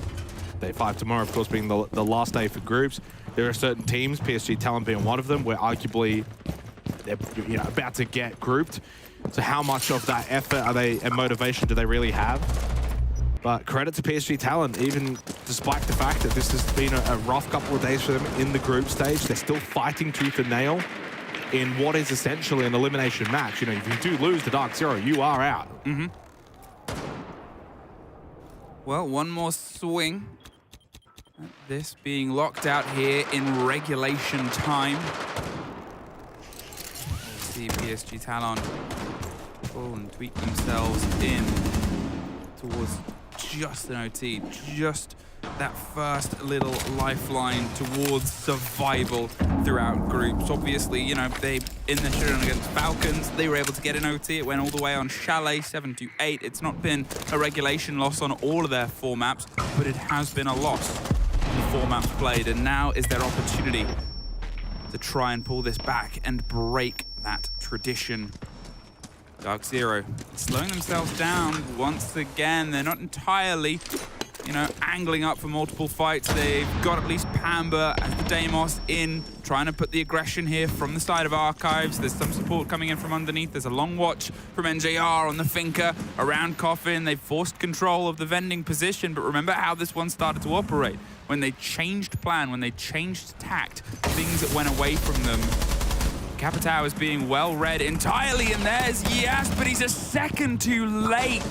day 5 tomorrow, of course, being the last day for groups, there are certain teams, PSG Talon being one of them, where arguably they're about to get grouped. So how much of that effort and motivation do they really have? But credit to PSG Talon, even despite the fact that this has been a rough couple of days for them in the group stage, they're still fighting tooth and nail in what is essentially an elimination match. If you do lose to Dark Zero, you are out. Well, one more swing This being locked out here in regulation time. We'll see PSG Talon pull and tweak themselves in towards just an OT, just that first little lifeline towards survival throughout groups. Obviously, you know, they in the showdown against Falcons, they were able to get an OT. It went all the way on Chalet 7-8. It's not been a regulation loss on all of their 4 maps, but it has been a loss in the 4 maps played, and now is their opportunity to try and pull this back and break that tradition. Dark Zero slowing themselves down once again. They're not entirely, you know, angling up for multiple fights. They've got at least Pamba as the Deimos in, trying to put the aggression here from the side of Archives. There's some support coming in from underneath. There's a long watch from NJR on the Finca around Coffin. They've forced control of the vending position, but remember how this one started to operate. When they changed plan, when they changed tact, things that went away from them. Capitao is being well read entirely, and there's Yes, but he's a second too late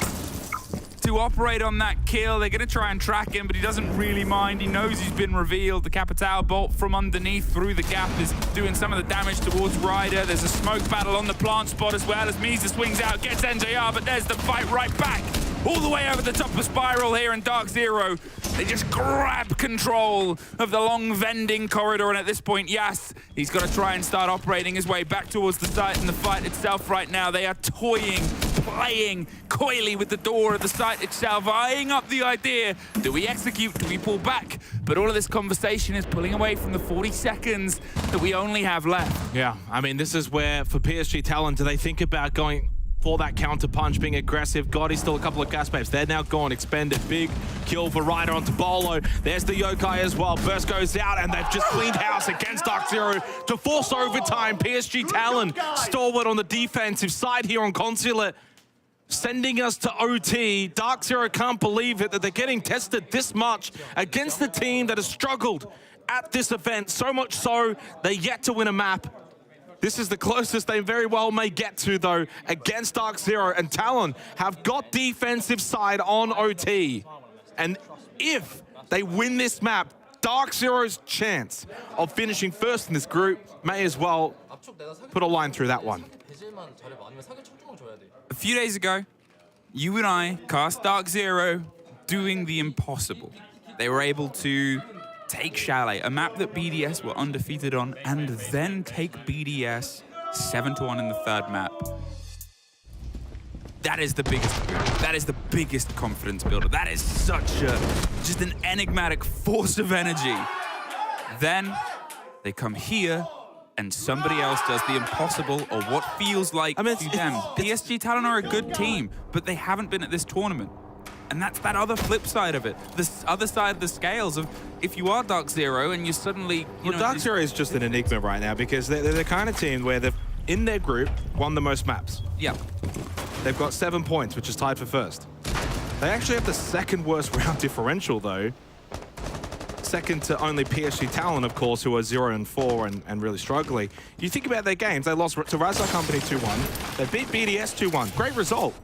to operate on that kill. They're gonna try and track him, but he doesn't really mind. He knows he's been revealed. The Capitao bolt from underneath through the gap is doing some of the damage towards Ryder. There's a smoke battle on the plant spot as well as Misa swings out, gets NJR, but there's the fight right back. All the way over the top of Spiral here in Dark Zero. They just grab control of the long vending corridor, and at this point, Yas, he's got to try and start operating his way back towards the site and the fight itself right now. They are toying, playing coyly with the door of the site itself, eyeing up the idea. Do we execute? Do we pull back? But all of this conversation is pulling away from the 40 seconds that we only have left. Yeah, I mean, this is where, for PSG Talon, do they think about going for that counter punch, being aggressive? Goddy's still a couple of gas babes. They're now gone, expended. Big kill for Ryder onto Bolo. There's the Yokai as well. Burst goes out, and they've just cleaned house against Dark Zero to force overtime. PSG Talon, stalwart on the defensive side here on Consulate, sending us to OT. Dark Zero can't believe it, that they're getting tested this much against the team that has struggled at this event. So much so, they're yet to win a map. This is the closest they very well may get to, though, against Dark Zero. And Talon have got defensive side on OT. And if they win this map, Dark Zero's chance of finishing first in this group may as well put a line through that one. A few days ago, you and I cast Dark Zero doing the impossible. They were able to take Chalet, a map that BDS were undefeated on, and then take BDS 7-1 in the 3rd map. That is the biggest build. That is the biggest confidence builder. That is just an enigmatic force of energy. Then they come here and somebody else does the impossible, or what feels like to them. PSG Talon are a good team, but they haven't been at this tournament. And that's that other flip side of it. This other side of the scales of if you are Dark Zero and you suddenly... Well, Dark Zero is just an enigma right now because they're the kind of team where they've, in their group, won the most maps. Yeah. They've got 7 points, which is tied for first. They actually have the 2nd worst round differential, though. Second to only PSG Talon, of course, who are 0-4 and really struggling. You think about their games, they lost to Razar Company 2-1. They beat BDS 2-1. Great result.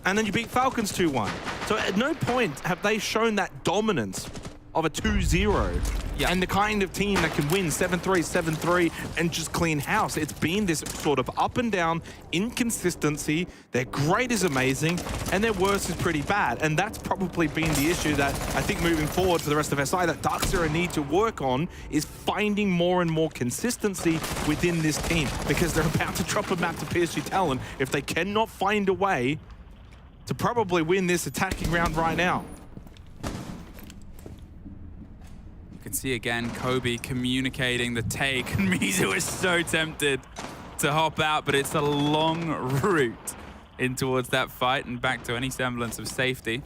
And then you beat Falcons 2-1. So at no point have they shown that dominance of a 2-0 and the kind of team that can win 7-3, 7-3 and just clean house. It's been this sort of up and down inconsistency. Their great is amazing and their worst is pretty bad. And that's probably been the issue that I think moving forward for the rest of SI that Dark Zero need to work on is finding more and more consistency within this team, because they're about to drop a map to PSG Talon if they cannot find a way to probably win this attacking round right now. You can see again Kobe communicating the take, and Misa is so tempted to hop out, but it's a long route in towards that fight and back to any semblance of safety.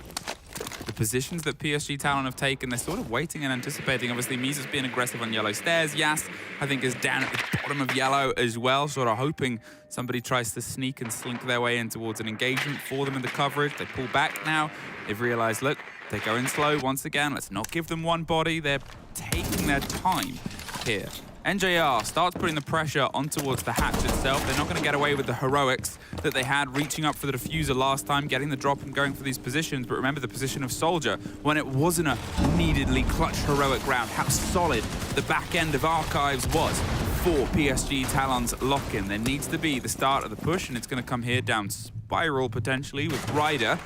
The positions that PSG Talon have taken, they're sort of waiting and anticipating. Obviously, Misa's being aggressive on yellow stairs. Yas, I think, is down at the bottom of yellow as well, sort of hoping somebody tries to sneak and slink their way in towards an engagement for them in the coverage. They pull back now. They've realized, look, they're going slow once again. Let's not give them one body. They're taking their time here. NJR starts putting the pressure on towards the hatch itself. They're not going to get away with the heroics that they had reaching up for the diffuser last time, getting the drop and going for these positions. But remember the position of Soldier when it wasn't a neededly clutch heroic round, how solid the back end of Archives was for PSG Talon's lock-in. There needs to be the start of the push, and it's going to come here down Spiral potentially, with Ryder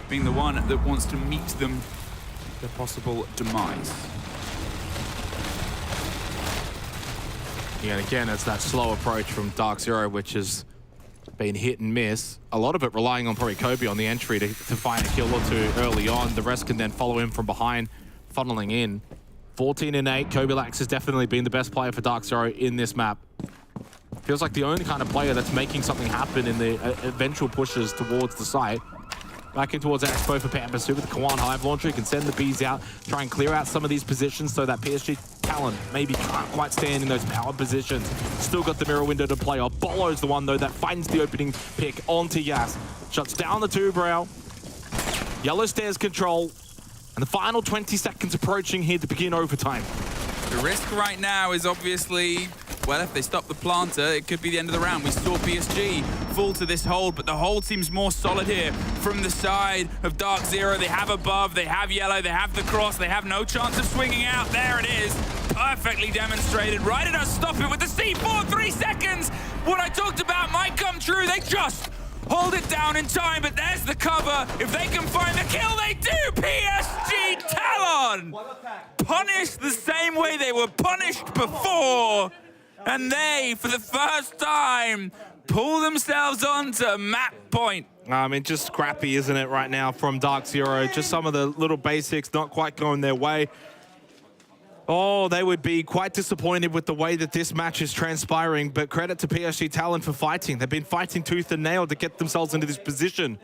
being the one that wants to meet them, their possible demise. Yeah, and again, it's that slow approach from Dark Zero, which has been hit and miss. A lot of it relying on probably Kobe on the entry to find a kill or two early on. The rest can then follow him from behind, funneling in. 14 and 8, Kobe Lax has definitely been the best player for Dark Zero in this map. Feels like the only kind of player that's making something happen in the eventual pushes towards the site. Back in towards Expo for Pampersu with the Kawan Hive Launcher. He can send the bees out, try and clear out some of these positions so that PSG Talon maybe can't quite stand in those power positions. Still got the mirror window to play off. Bolo's the one, though, that finds the opening pick onto Yas. Shuts down the two-brow. Yellow Stairs control. And the final 20 seconds approaching here to begin overtime. The risk right now is obviously, well, if they stop the planter, it could be the end of the round. We saw PSG fall to this hold, but the hold seems more solid here from the side of Dark Zero. They have above, they have yellow, they have the cross, they have no chance of swinging out. There it is, perfectly demonstrated. Ryder does stop it with the C4, 3 seconds. What I talked about might come true. They just hold it down in time, but there's the cover. If they can find the kill, they do. PSG Talon punished the same way they were punished before. And they, for the first time, pull themselves onto map point. I mean, just scrappy, isn't it, right now from Dark Zero? Just some of the little basics not quite going their way. Oh, they would be quite disappointed with the way that this match is transpiring, but credit to PSG Talon for fighting. They've been fighting tooth and nail to get themselves into this position.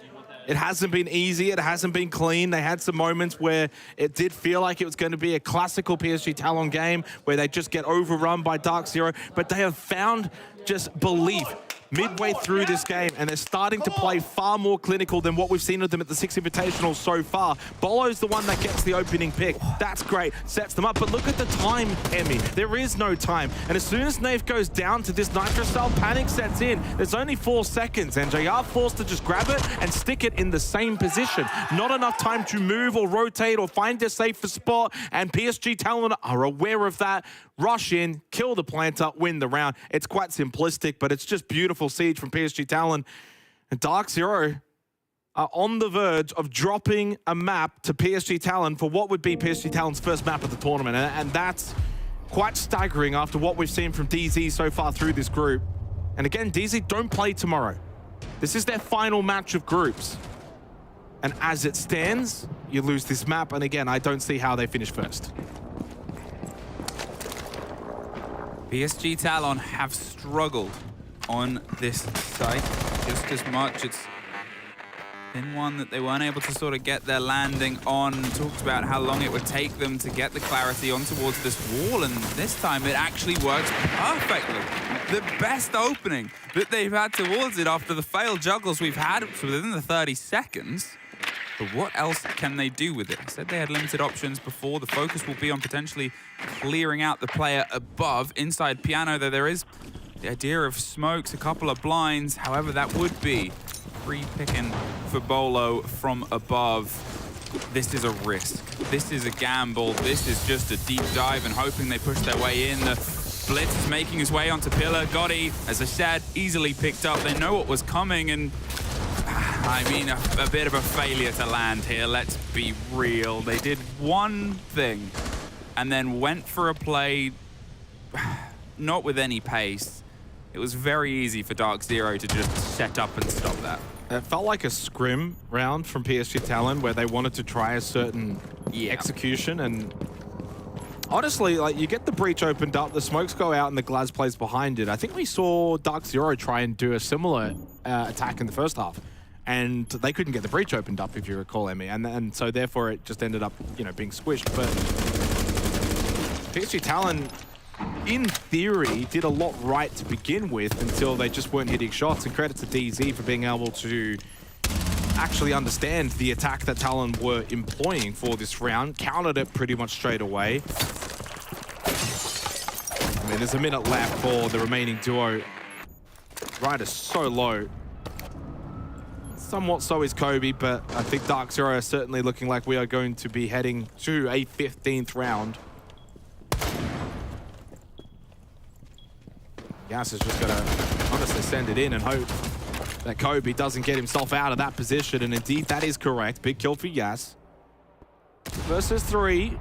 It hasn't been easy, it hasn't been clean. They had some moments where it did feel like it was going to be a classical PSG Talon game where they just get overrun by Dark Zero, but they have found just belief midway through this game, and they're starting to play far more clinical than what we've seen of them at the 6 Invitational so far. Bolo's the one that gets the opening pick. That's great, sets them up, but look at the time, Emmy. There is no time, and as soon as Nave goes down to this Nitro Cell, panic sets in. There's only 4 seconds, and JR forced to just grab it and stick it in the same position. Not enough time to move or rotate or find a safer spot, and PSG Talon are aware of that. Rush in, kill the planter, win the round. It's quite simplistic, but it's just beautiful siege from PSG Talon. And Dark Zero are on the verge of dropping a map to PSG Talon for what would be PSG Talon's first map of the tournament. And that's quite staggering after what we've seen from DZ so far through this group. And again, DZ don't play tomorrow. This is their final match of groups. And as it stands, you lose this map. And again, I don't see how they finish first. PSG Talon have struggled on this site just as much. It's been one that they weren't able to sort of get their landing on. Talked about how long it would take them to get the clarity on towards this wall, and this time it actually works perfectly. The best opening that they've had towards it after the failed juggles we've had within the 30 seconds. But what else can they do with it? I said they had limited options before. The focus will be on potentially clearing out the player above. Inside Piano, though, there is the idea of smokes, a couple of blinds. However, that would be free picking for Bolo from above. This is a risk. This is a gamble. This is just a deep dive and hoping they push their way in. The Blitz is making his way onto Pillar. Gotti, as I said, easily picked up. They know what was coming, and I mean, a bit of a failure to land here, let's be real. They did one thing and then went for a play, not with any pace. It was very easy for Dark Zero to just set up and stop that. It felt like a scrim round from PSG Talon where they wanted to try a certain execution, and honestly, like, you get the breach opened up, the smokes go out, and the Glaz plays behind it. I think we saw Dark Zero try and do a similar attack in the first half, and they couldn't get the breach opened up, if you recall, Emmy, and so therefore it just ended up, you know, being squished. But PSG Talon, in theory, did a lot right to begin with until they just weren't hitting shots, and credit to DZ for being able to actually understand the attack that Talon were employing for this round, countered it pretty much straight away. I mean, mean, there's a minute left for the remaining duo. Ryder's so low. Somewhat so is Kobe, but I think Dark Zero are certainly looking like we are going to be heading to a 15th round. Yas is just gonna honestly send it in and hope that Kobe doesn't get himself out of that position, and indeed that is correct. Big kill for Yas. Versus 3.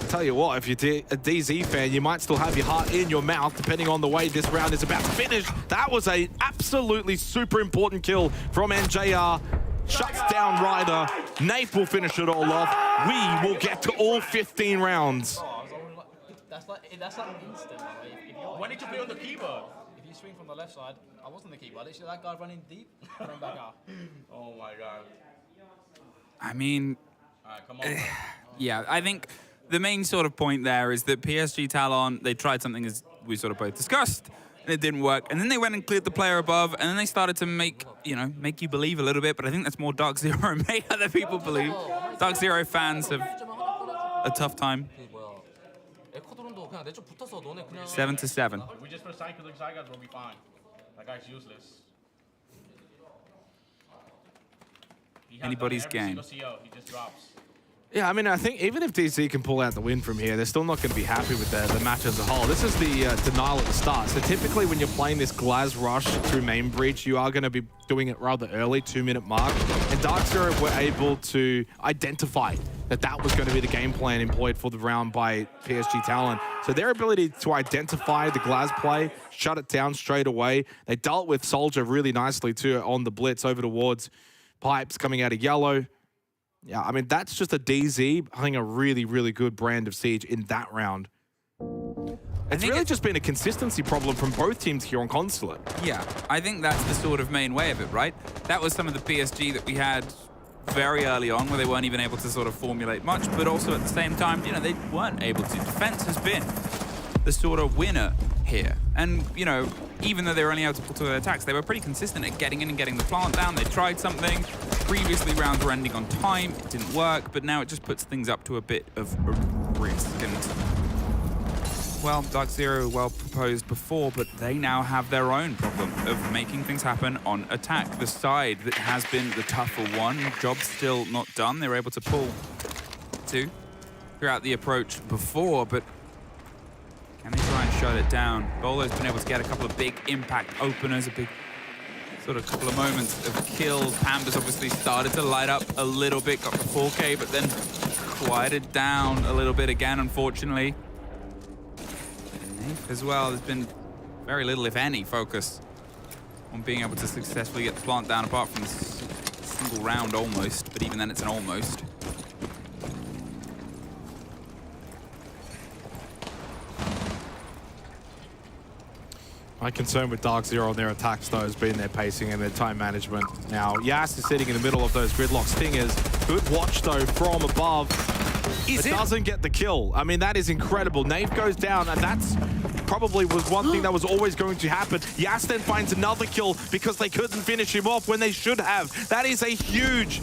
Tell you what, if you're a DZ fan, you might still have your heart in your mouth depending on the way this round is about to finish. That was a absolutely super important kill from NJR. Shuts down Ryder. Nape will finish it all off. We will get to all 15 rounds. That's like instant. When did you play on the keyboard? If you swing from the left side, I was on the keyboard. Literally that guy running deep, running back out. Oh my god. I mean, come on. Yeah, I think the main sort of point there is that PSG Talon, they tried something as we sort of both discussed, and it didn't work. And then they went and cleared the player above, and then they started to make you believe a little bit, but I think that's more Dark Zero made other people believe. Dark Zero fans have a tough time. 7-7. We just put Psycho Zygots, we'll be fine. That guy's useless. Anybody's game. He just drops. Yeah, I mean, I think even if DZ can pull out the win from here, they're still not going to be happy with the match as a whole. This is the denial at the start. So typically when you're playing this Glaz rush through main breach, you are going to be doing it rather early, 2-minute mark. And Dark Zero were able to identify that was going to be the game plan employed for the round by PSG Talon. So their ability to identify the Glaz play, shut it down straight away. They dealt with Soldier really nicely too on the blitz over towards Pipes coming out of yellow. Yeah, I mean, that's just a DZ having a really, really good brand of Siege in that round. It's really just been a consistency problem from both teams here on Consulate. Yeah, I think that's the sort of main way of it, right? That was some of the PSG that we had very early on where they weren't even able to sort of formulate much, but also at the same time, they weren't able to. Defense has been the sort of winner here. And, even though they were only able to pull to their attacks, they were pretty consistent at getting in and getting the plant down. They tried something. Previously, rounds were ending on time. It didn't work, but now it just puts things up to a bit of a risk. And, well, Dark Zero well proposed before, but they now have their own problem of making things happen on attack. The side that has been the tougher one, job still not done. They were able to pull 2 throughout the approach before, but can they try and shut it down? Bolo's been able to get a couple of big impact openers, a big sort of couple of moments of kills. Pamba's obviously started to light up a little bit, got the 4K, but then quieted down a little bit again, unfortunately. And Nafe as well, there's been very little, if any, focus on being able to successfully get the plant down, apart from this single round almost, but even then it's an almost. My concern with Dark Zero on their attacks, though, has been their pacing and their time management. Now, Yas is sitting in the middle of those gridlock stingers. Good watch, though, from above. It doesn't get the kill. I mean, that is incredible. Nave goes down, and that's probably was one thing that was always going to happen. Yas then finds another kill because they couldn't finish him off when they should have. That is a huge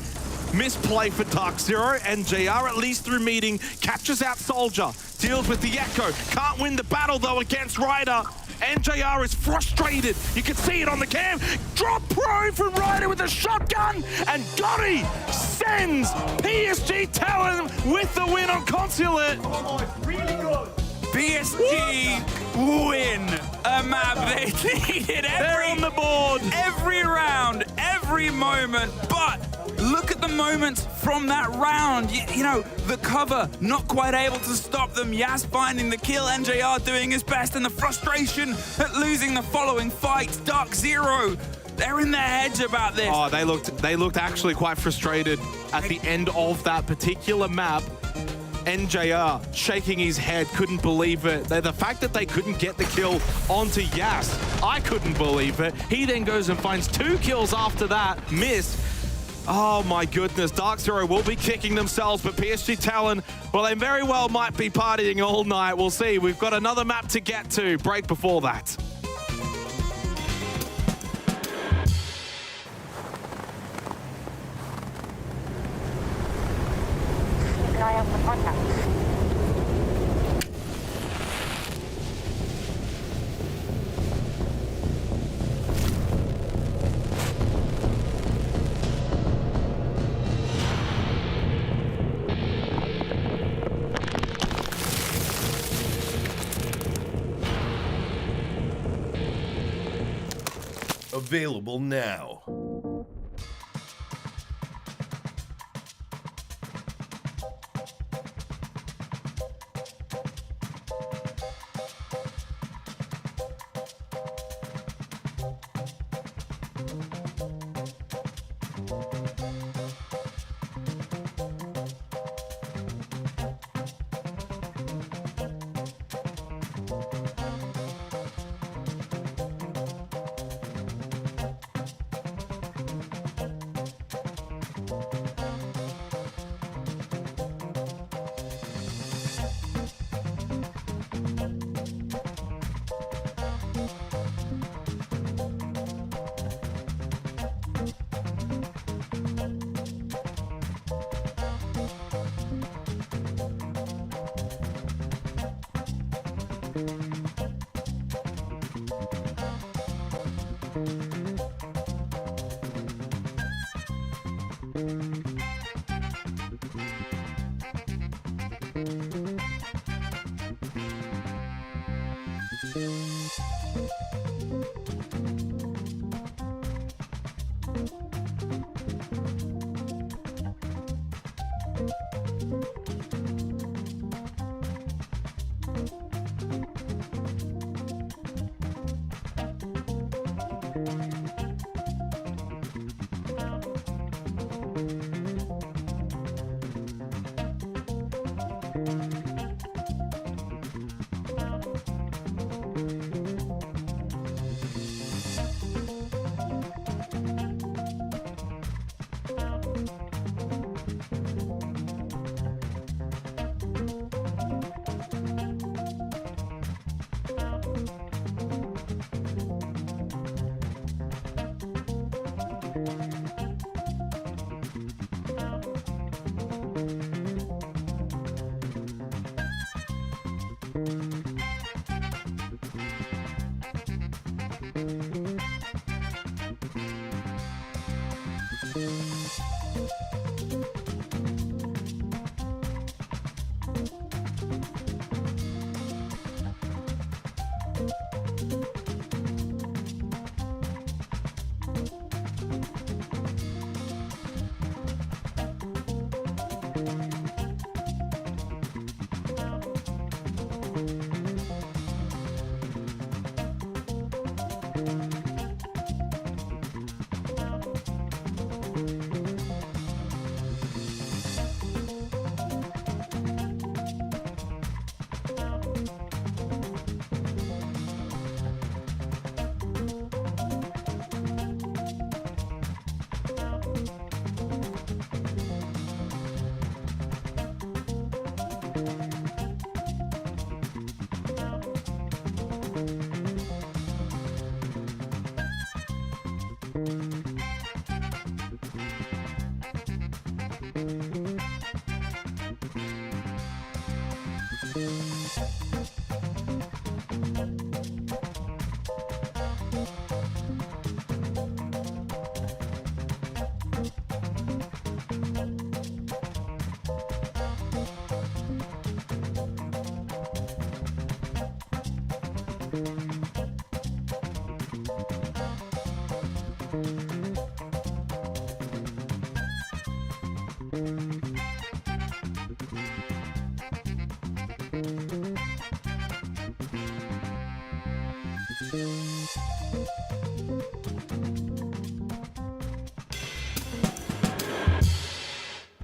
misplay for Dark Zero. NJR, at least through meeting, captures out Soldier, deals with the Echo. Can't win the battle, though, against Ryder. NJR is frustrated. You can see it on the cam. Drop pro from Ryder with a shotgun, and Gotti sends PSG Talon with the win on Consulate. Oh, it's really good. PSG win a map they needed on the board. Every round, every moment, but look at the moments from that round. You know, the cover not quite able to stop them. Yas finding the kill, NJR doing his best, and the frustration at losing the following fight. Dark Zero, they're in their heads about this. Oh, they looked actually quite frustrated at the end of that particular map. NJR shaking his head, couldn't believe it. The fact that they couldn't get the kill onto Yas, I couldn't believe it. He then goes and finds 2 kills after that, miss. Oh my goodness, Dark Zero will be kicking themselves, but PSG Talon, well, they very well might be partying all night. We'll see. We've got another map to get to. Break before that. Available now.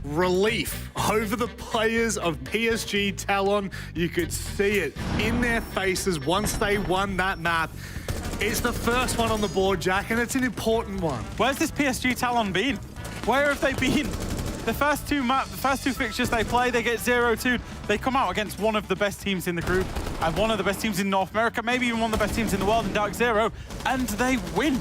Relief over the players of PSG Talon. You could see it in their faces once they won that map. It's the first one on the board, Jack, and it's an important one. Where's this PSG Talon been? Where have they been? The first two fixtures they play, they get 0-2. They come out against one of the best teams in the group and one of the best teams in North America, maybe even one of the best teams in the world in Dark Zero, and they win.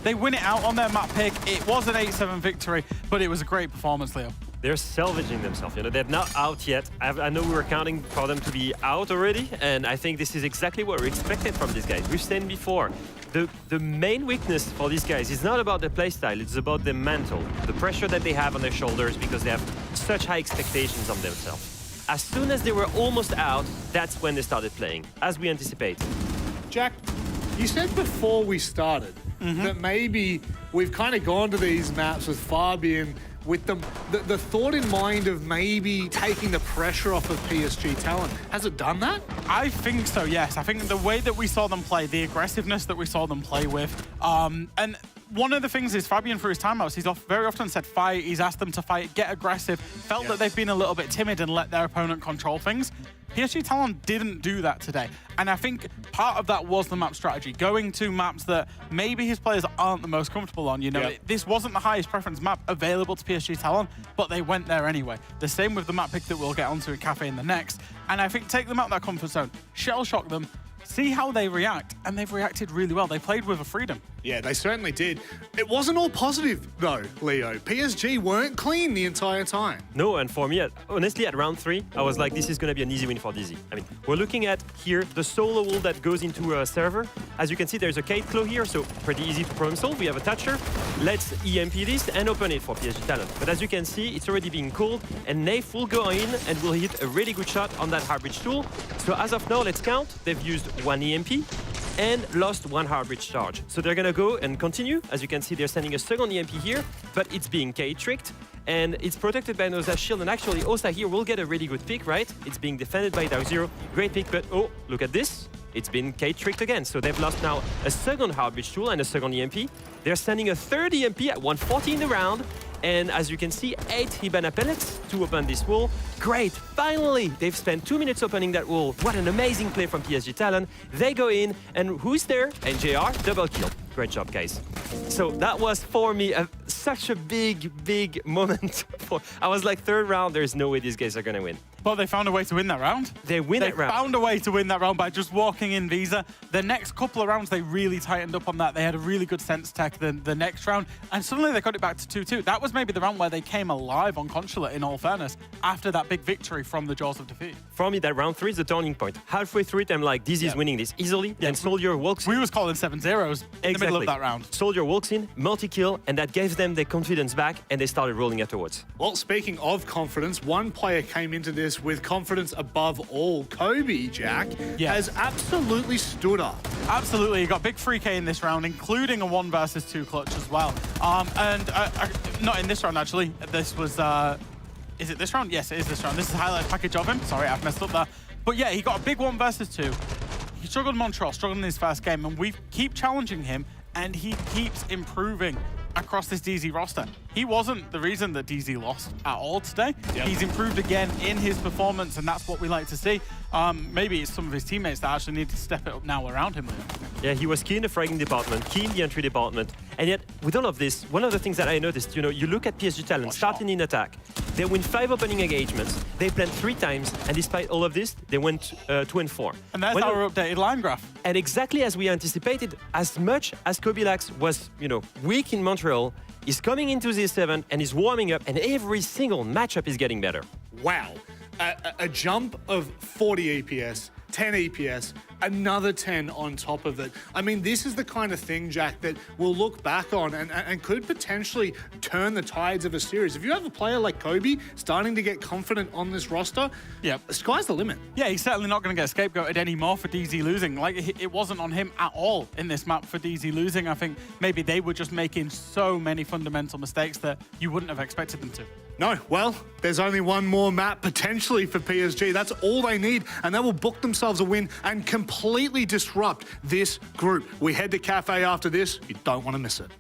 They win it out on their map pick. It was an 8-7 victory, but it was a great performance, Leo. They're salvaging themselves. You know, they're not out yet. I know we were counting for them to be out already, and I think this is exactly what we expected from these guys. We've seen before. The main weakness for these guys is not about their playstyle, it's about their mental. The pressure that they have on their shoulders because they have such high expectations on themselves. As soon as they were almost out, that's when they started playing, as we anticipated. Jack, you said before we started that maybe we've kind of gone to these maps with Fabian with the thought in mind of maybe taking the pressure off of PSG Talon. Has it done that? I think so, yes. I think the way that we saw them play, the aggressiveness that we saw them play with, and one of the things is Fabian, through his timeouts, he's very often said fight, he's asked them to fight, get aggressive, felt that they've been a little bit timid and let their opponent control things. PSG Talon didn't do that today. And I think part of that was the map strategy, going to maps that maybe his players aren't the most comfortable on. You know, this wasn't the highest preference map available to PSG Talon, but they went there anyway. The same with the map pick that we'll get onto at Cafe in the next. And I think take them out of that comfort zone, shell shock them, see how they react, and they've reacted really well. They played with a freedom. Yeah, they certainly did. It wasn't all positive, though, Leo. PSG weren't clean the entire time. No, and for me, honestly, at round 3, I was like, this is going to be an easy win for DZ. I mean, we're looking at here the solo wall that goes into a server. As you can see, there's a Kate Claw here, so pretty easy to problem solve. We have a toucher. Let's EMP this and open it for PSG Talon. But as you can see, it's already being called, and Naif will go in and will hit a really good shot on that hard bridge tool. So as of now, let's count. They've used 1 EMP and lost 1 hard bridge charge. So they're gonna go and continue. As you can see, they're sending a second EMP here, but it's being K-tricked, and it's protected by Noza's shield, and actually Osa here will get a really good pick, right? It's being defended by Dark Zero. Great pick, but oh, look at this. It's been K-tricked again. So they've lost now a second hard bridge tool and a second EMP. They're sending a third EMP at 140 in the round. And as you can see, 8 Hibana pellets to open this wall. Great, finally! They've spent 2 minutes opening that wall. What an amazing play from PSG Talon. They go in, and who's there? NJR, double kill. Great job, guys. So that was, for me, such a big moment. I was like, third round, there's no way these guys are gonna win. But they found a way to win that round. They found a way to win that round by just walking in Visa. The next couple of rounds, they really tightened up on that. They had a really good sense tech the next round, and suddenly they got it back to 2-2. That was maybe the round where they came alive on Consulate, in all fairness, after that big victory from the jaws of defeat. For me, that round 3 is the turning point. Halfway through it, I'm like, DZ is winning this easily, and Soldier walks in. We was calling 7-0s in the middle of that round. Soldier walks in, multi-kill, and that gave them their confidence back, and they started rolling afterwards. Well, speaking of confidence, one player came into this with confidence above all. Kobe, Jack, has absolutely stood up. Absolutely, he got big 3K in this round, including a 1 versus 2 clutch as well. Not in this round, actually. This was, is it this round? Yes, it is this round. This is a highlight package of him. Sorry, I've messed up there. But yeah, he got a big 1 versus 2. He struggled in Montreal, struggled in his first game, and we keep challenging him, and he keeps improving across this DZ roster. He wasn't the reason that DZ lost at all today. He's improved again in his performance, and that's what we like to see. Maybe it's some of his teammates that actually need to step it up now around him. Yeah, he was key in the fragging department, key in the entry department. And yet, with all of this, one of the things that I noticed, you know, you look at PSG Talon starting in attack. They win 5 opening engagements. They plant 3 times, and despite all of this, they went 2-4. And there's our updated line graph. And exactly as we anticipated, as much as Kobilax was, you know, weak in Montreal, he's coming into this 7 and he's warming up, and every single matchup is getting better. Wow. A jump of 40 EPS, 10 EPS, another 10 on top of it. I mean, this is the kind of thing, Jack, that we'll look back on and could potentially turn the tides of a series. If you have a player like Kobe starting to get confident on this roster, the sky's the limit. Yeah, he's certainly not going to get scapegoated anymore for DZ losing. Like, it wasn't on him at all in this map for DZ losing. I think maybe they were just making so many fundamental mistakes that you wouldn't have expected them to. No, well, there's only one more map potentially for PSG. That's all they need, and they will book themselves a win and completely disrupt this group. We head to Cafe after this. You don't want to miss it.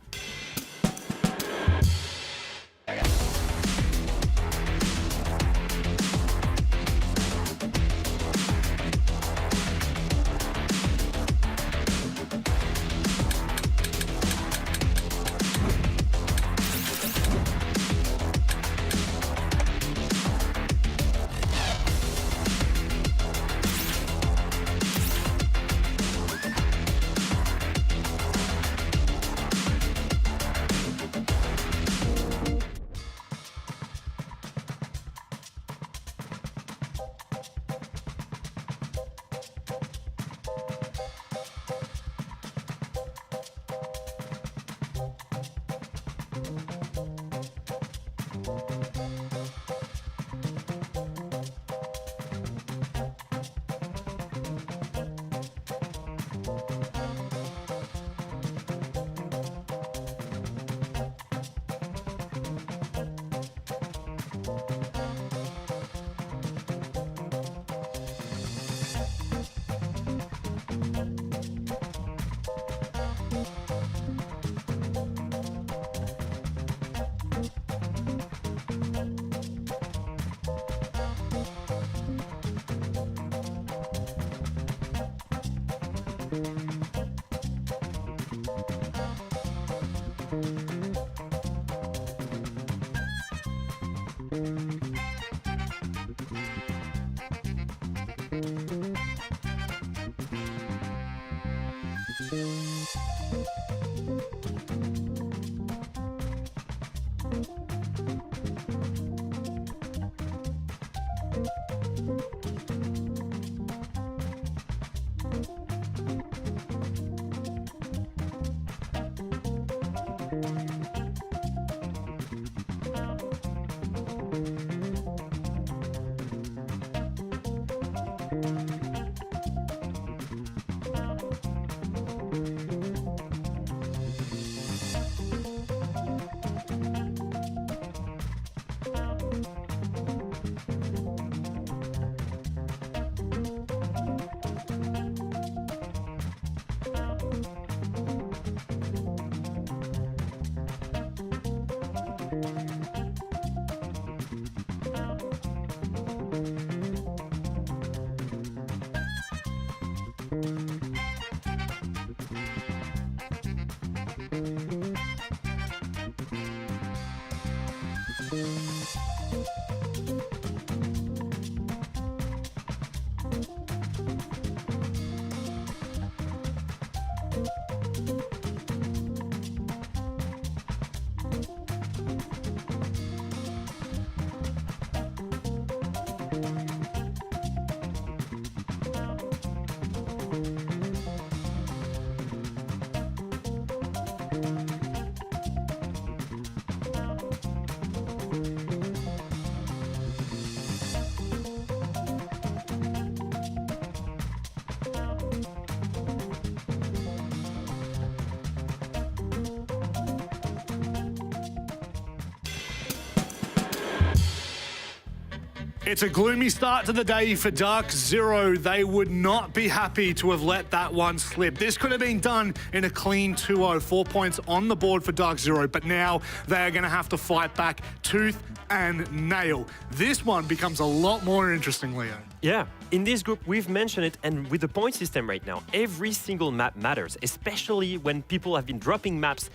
It's a gloomy start to the day for Dark Zero. They would not be happy to have let that one slip. This could have been done in a clean 2-0. 4 points on the board for Dark Zero, but now they are going to have to fight back tooth and nail. This one becomes a lot more interesting, Leo. Yeah, in this group, we've mentioned it, and with the point system right now, every single map matters, especially when people have been dropping maps.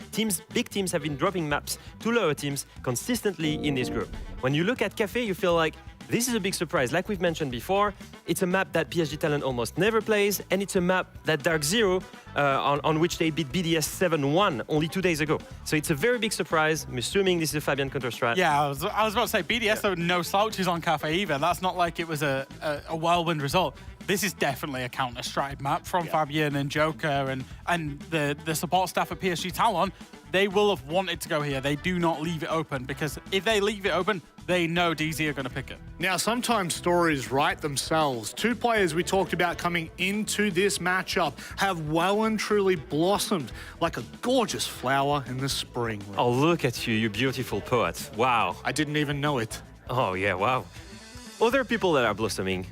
Big teams have been dropping maps to lower teams consistently in this group. When you look at Cafe, you feel like this is a big surprise. Like we've mentioned before, it's a map that PSG Talent almost never plays, and it's a map that Dark Zero, on which they beat BDS 7-1 only 2 days ago. So it's a very big surprise. I'm assuming this is a Fabian counter-strat. Yeah, I was about to say, BDS, though, no slouches on Cafe either. That's not like it was a whirlwind result. This is definitely a counter-strike map from Fabian and Joker and the support staff at PSG Talon. They will have wanted to go here. They do not leave it open, because if they leave it open, they know DZ are going to pick it. Now, sometimes stories write themselves. Two players we talked about coming into this matchup have well and truly blossomed like a gorgeous flower in the spring. Oh, look at you, you beautiful poet. Wow. I didn't even know it. Oh, yeah, wow. Other people that are blossoming.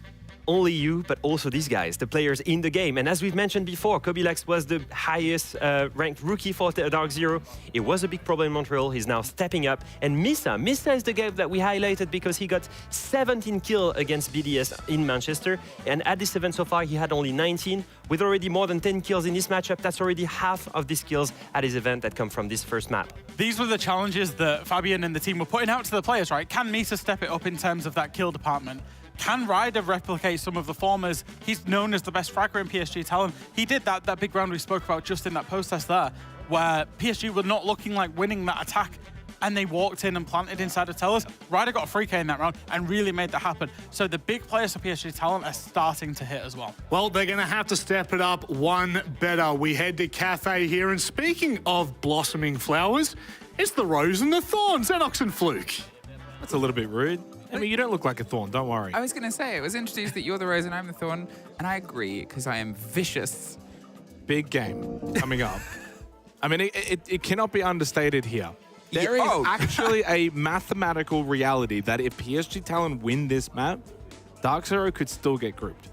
Only you, but also these guys, the players in the game. And as we've mentioned before, Kobilax was the highest ranked rookie for Dark Zero. It was a big problem in Montreal. He's now stepping up. And Missa is the guy that we highlighted because he got 17 kills against BDS in Manchester. And at this event so far, he had only 19. With already more than 10 kills in this matchup, that's already half of these kills at his event that come from this first map. These were the challenges that Fabian and the team were putting out to the players, right? Can Missa step it up in terms of that kill department? Can Ryder replicate some of the formers? He's known as the best fragger in PSG Talent. He did that big round we spoke about just in that post-test there, where PSG were not looking like winning that attack, and they walked in and planted inside of Tellers. Ryder got a free K in that round and really made that happen. So the big players for PSG Talent are starting to hit as well. Well, they're going to have to step it up one better. We head to Cafe here, and speaking of blossoming flowers, it's the rose and the thorn, Xenox and Fluke. That's a little bit rude. I mean, you don't look like a thorn, don't worry. I was going to say, it was introduced that you're the rose and I'm the thorn, and I agree, because I am vicious. Big game coming up. I mean, it cannot be understated here. There is actually a mathematical reality that if PSG Talon win this map, Dark Zero could still get grouped.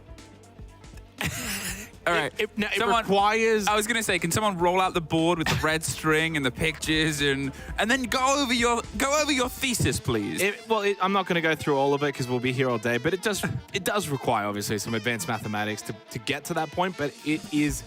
All right. It requires... I was going to say, can someone roll out the board with the red string and the pictures and then go over your thesis, please? I'm not going to go through all of it because we'll be here all day, but it does require, obviously, some advanced mathematics to get to that point, but it is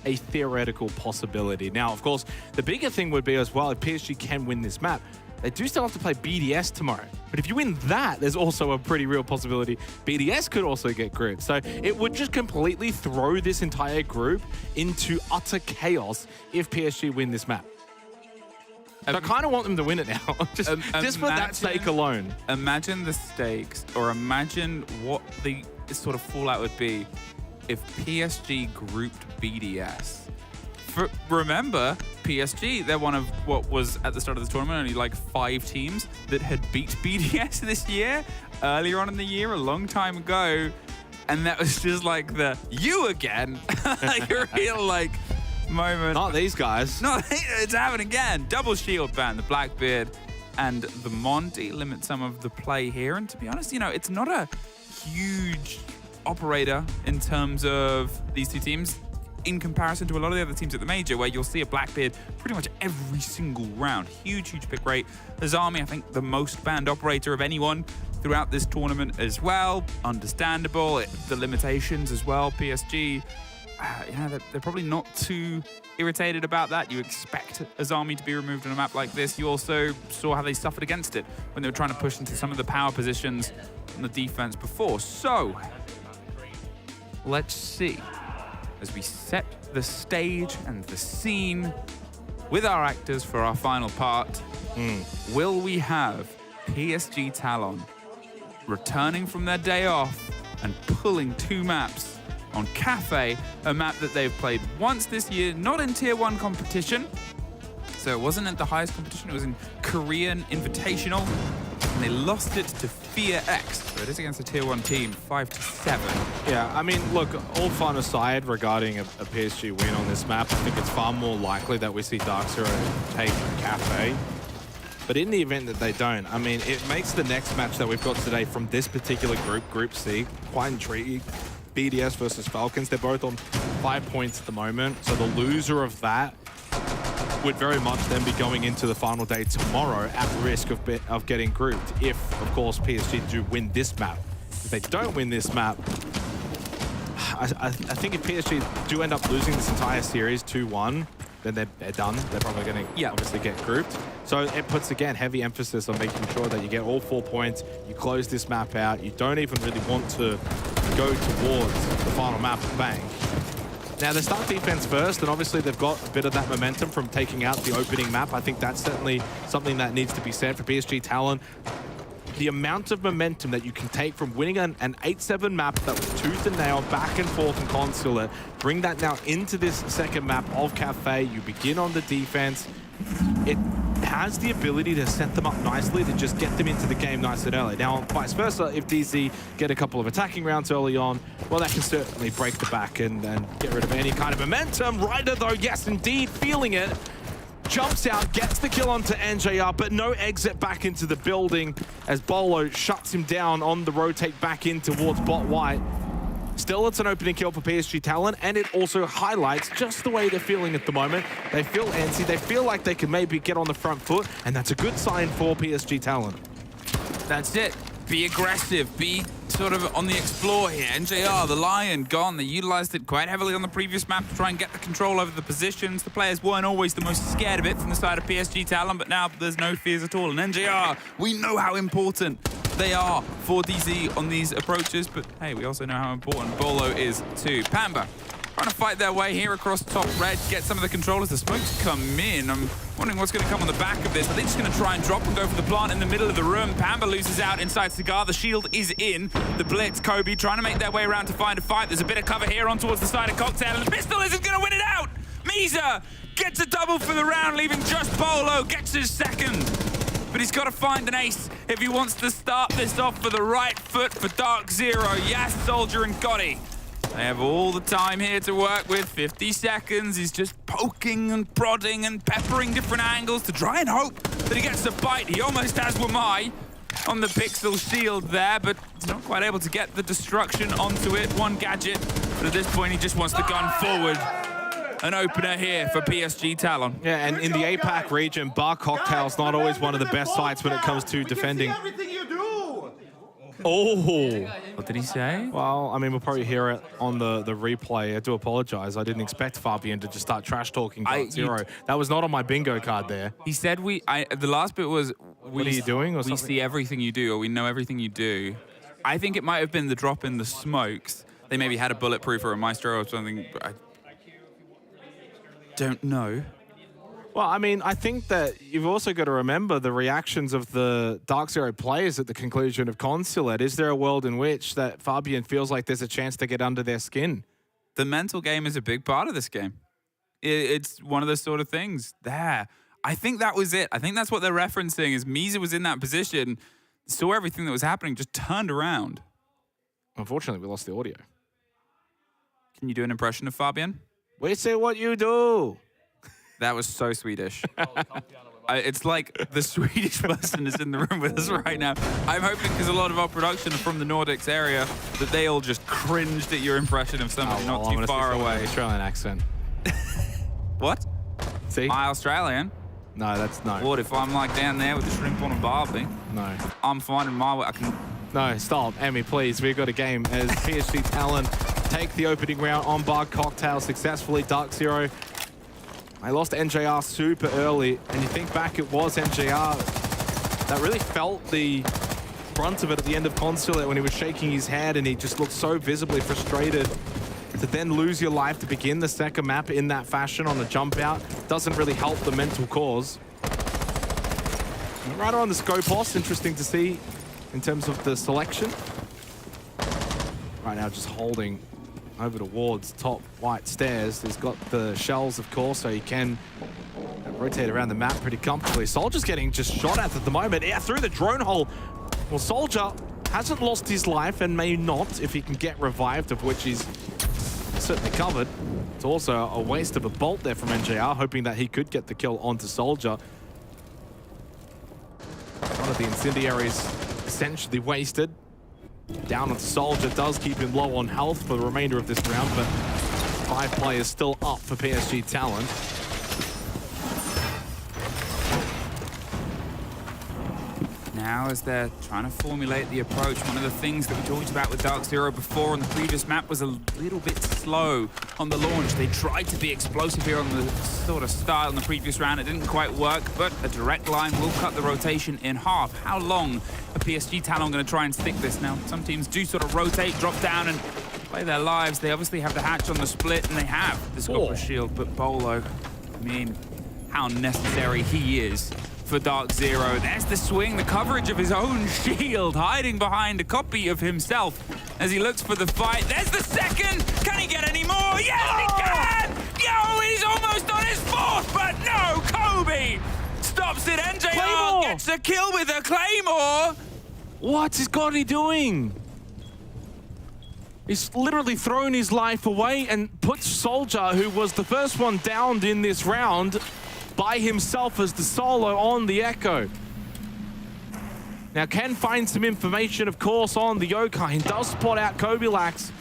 a theoretical possibility. Now, of course, the bigger thing would be as well, if PSG can win this map, they do still have to play BDS tomorrow. But if you win that, there's also a pretty real possibility BDS could also get grouped. So it would just completely throw this entire group into utter chaos if PSG win this map. So I kind of want them to win it now, just for that sake alone. Imagine the stakes, or imagine what the sort of fallout would be if PSG grouped BDS. Remember, PSG, they're one of what was at the start of the tournament only like 5 teams that had beat BDS this year, earlier on in the year, a long time ago. And that was just like the, you again, like a real like moment. Not these guys. No, it's happening again. Double shield ban, the Blackbeard and the Monty limit some of the play here. And to be honest, it's not a huge operator in terms of these two teams, in comparison to a lot of the other teams at the major, where you'll see a Blackbeard pretty much every single round. Huge pick rate. Azami, I think, the most banned operator of anyone throughout this tournament as well. Understandable. The limitations as well. PSG, they're probably not too irritated about that. You expect Azami to be removed on a map like this. You also saw how they suffered against it when they were trying to push into some of the power positions on the defense before. So, let's see. As we set the stage and the scene with our actors for our final part, will we have PSG Talon returning from their day off and pulling 2 maps on Cafe, a map that they've played once this year, not in Tier 1 competition, so it wasn't at the highest competition, it was in Korean Invitational, and they lost it to Fear X. So it is against a Tier 1 team, 5-7. Yeah, I mean, look, all fun aside regarding a PSG win on this map, I think it's far more likely that we see Dark Zero take Cafe. But in the event that they don't, I mean, it makes the next match that we've got today from this particular group, Group C, quite intriguing. BDS versus Falcons, they're both on 5 points at the moment. So the loser of that would very much then be going into the final day tomorrow at risk of getting grouped if, of course, PSG do win this map. If they don't win this map, I think if PSG do end up losing this entire series 2-1, then they're done. They're probably going to obviously get grouped. So it puts, again, heavy emphasis on making sure that you get all 4 points, you close this map out, you don't even really want to go towards the final map and bang. Now, they start defense first, and obviously they've got a bit of that momentum from taking out the opening map. I think that's certainly something that needs to be said for PSG Talon. The amount of momentum that you can take from winning an 8-7 map that was tooth and nail, back and forth in Consulate, bring that now into this second map of Cafe. You begin on the defense. It has the ability to set them up nicely, to just get them into the game nice and early. Now, vice versa, if DZ get a couple of attacking rounds early on, well, that can certainly break the back and get rid of any kind of momentum. Ryder, though, yes, indeed, feeling it. Jumps out, gets the kill onto NJR, but no exit back into the building as Bolo shuts him down on the rotate back in towards bot white. Still, it's an opening kill for PSG Talon, and it also highlights just the way they're feeling at the moment. They feel antsy, they feel like they can maybe get on the front foot, and that's a good sign for PSG Talon. That's it. Be aggressive, be sort of on the explore here. NJR, the Lion, gone. They utilized it quite heavily on the previous map to try and get the control over the positions. The players weren't always the most scared of it from the side of PSG Talon, but now there's no fears at all. And NJR, we know how important they are for DZ on these approaches, but hey, we also know how important Bolo is too. Pamba trying to fight their way here across top red, get some of the control as the smokes come in. I'm wondering what's going to come on the back of this. Are they just going to try and drop and go for the plant in the middle of the room? Pamba loses out inside Cigar. The shield is in. The Blitz, Kobe trying to make their way around to find a fight. There's a bit of cover here on towards the side of Cocktail, and the pistol isn't going to win it out. Misa gets a double for the round, leaving just Bolo, gets his second. But he's got to find an ace if he wants to start this off for the right foot for Dark Zero. Yes, Soldier and Gotti. They have all the time here to work with, 50 seconds. He's just poking and prodding and peppering different angles to try and hope that he gets a bite. He almost has Wamai. on the Pixel shield there, but he's not quite able to get the destruction onto it. One gadget, but at this point he just wants the gun forward. An opener here for PSG Talon. Yeah, and in the APAC region, Bar Cocktail's not always one of the best sites when it comes to defending. Everything you do. Oh! What did he say? Well, I mean, we'll probably hear it on the replay. I do apologize. I didn't expect Fabian to just start trash talking Dark Zero. That was not on my bingo card there. He said the last bit was, what are you doing? Or we something? see everything you do, or we know everything you do. I think it might have been the drop in the smokes. They maybe had a bulletproof or a maestro or something, but I don't know. Well, I mean, I think that you've also got to remember the reactions of the Dark Zero players at the conclusion of Consulate. Is there a world in which that Fabian feels like there's a chance to get under their skin? The mental game is a big part of this game. It's one of those sort of things. There. I think that was it. I think that's what they're referencing is Misa was in that position, saw everything that was happening, just turned around. Unfortunately, we lost the audio. Can you do an impression of Fabian? We say what you do. That was so Swedish. It's like the Swedish person is in the room with us right now. I'm hoping, because a lot of our production are from the Nordics area, that they all just cringed at your impression of somebody not too far away. Australian accent. What? See? My Australian? No, that's no. What if I'm like down there with the shrimp on a barbie? No. I'm finding my way. I can. No, stop. Emmy, please. We've got a game as PSG Talon take the opening round on Bar Cocktail successfully. Dark Zero. I lost NJR super early, and you think back, it was NJR that really felt the brunt of it at the end of Consulate when he was shaking his head and he just looked so visibly frustrated. To then lose your life to begin the second map in that fashion on a jump out doesn't really help the mental cause. Right on the Scopos, interesting to see in terms of the selection. Right now just holding over towards top white stairs. He's got the shells, of course, so he can rotate around the map pretty comfortably. Soldier's getting just shot at the moment. Yeah, through the drone hole. Well, Soldier hasn't lost his life and may not if he can get revived, of which he's certainly covered. It's also a waste of a bolt there from NJR, hoping that he could get the kill onto Soldier. One of the incendiaries essentially wasted. Down onto Soldier does keep him low on health for the remainder of this round, but 5 players still up for PSG Talon. Now, as they're trying to formulate the approach, one of the things that we talked about with Dark Zero before on the previous map was a little bit slow on the launch. They tried to be explosive here on the sort of style in the previous round. It didn't quite work, but a direct line will cut the rotation in half. How long are PSG Talon going to try and stick this? Now, some teams do sort of rotate, drop down, and play their lives. They obviously have the hatch on the split, and they have the Scorpion shield, but Bolo, I mean, how necessary he is for Dark Zero. There's the swing, the coverage of his own shield, hiding behind a copy of himself as he looks for the fight. There's the second! Can he get any more? Yes, he can! Yo, he's almost on his 4th, but no, Kobe stops it. NJR Claymore gets a kill with a Claymore! What is Gotti doing? He's literally thrown his life away and put Soldier, who was the first one downed in this round, by himself as the solo on the Echo. Now can find some information, of course, on the Yokai. He does spot out Kobilax.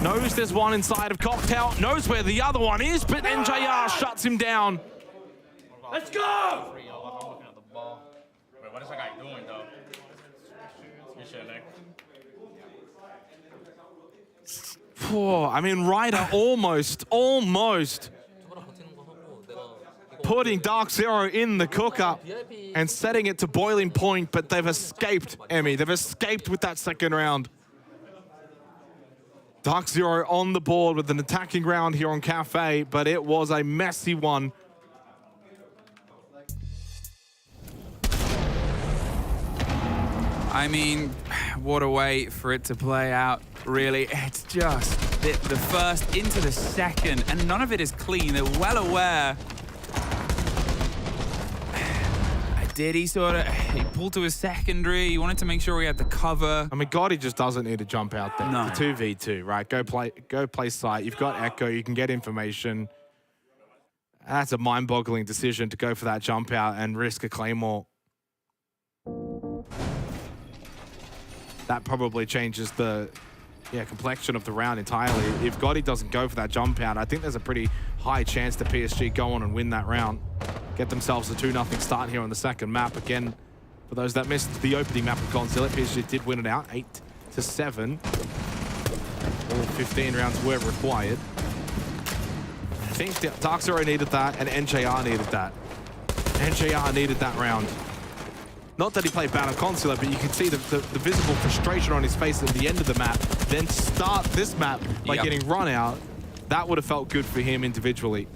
Knows there's one inside of Cocktail. Knows where the other one is, but NJR shuts him down. Let's go! Wait, what is that guy doing, though? I mean, Ryder almost putting Dark Zero in the cooker and setting it to boiling point, but they've escaped, Emmy. They've escaped with that second round. Dark Zero on the board with an attacking round here on Cafe, but it was a messy one. I mean, what a way for it to play out, really. It's just the first into the second, and none of it is clean. They're well aware. Did he he pulled to his secondary. He wanted to make sure he had the cover. I mean, Gotti just doesn't need to jump out there. No. The 2v2, right? Go play site. You've got Echo. You can get information. That's a mind-boggling decision to go for that jump out and risk a Claymore. that probably changes the complexion of the round entirely. If Gotti doesn't go for that jump out, I think there's a pretty high chance that PSG go on and win that round. Get themselves a 2-0 start here on the second map. Again, for those that missed the opening map of Godzilla, PSG did win it out 8-7. All 15 rounds were required. I think Dark Zero needed that, and NJR needed that. NJR needed that round. Not that he played bad on Consular, but you can see the visible frustration on his face at the end of the map. Then start this map by getting run out. That would have felt good for him individually.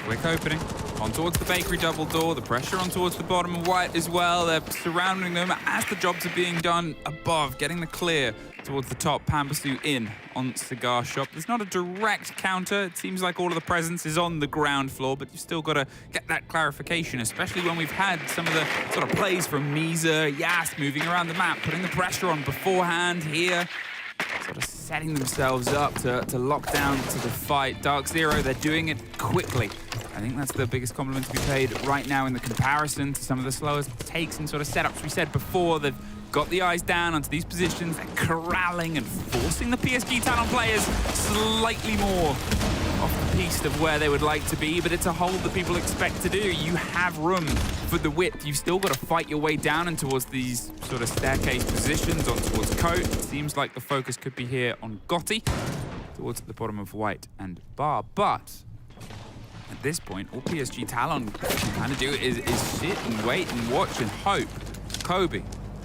Quick opening. On towards the bakery double door. The pressure on towards the bottom of white as well. They're surrounding them as the jobs are being done above. Getting the clear towards the top. Pambasu in on Cigar Shop. There's not a direct counter. It seems like all of the presence is on the ground floor, but you've still got to get that clarification, especially when we've had some of the sort of plays from Misa, Yas moving around the map, putting the pressure on beforehand here. Sort of setting themselves up to lock down to the fight. Dark Zero, they're doing it quickly. I think that's the biggest compliment to be paid right now in the comparison to some of the slowest takes and sort of setups we said before. They've got the eyes down onto these positions. They're corralling and forcing the PSG Talon players slightly more off the piste of where they would like to be, but it's a hold that people expect to do. You have room for the width. You've still got to fight your way down and towards these sort of staircase positions on towards Coat. It seems like the focus could be here on Gotti towards the bottom of White and Bar, but at this point, all PSG Talon can kind of do is sit and wait and watch and hope. Kobe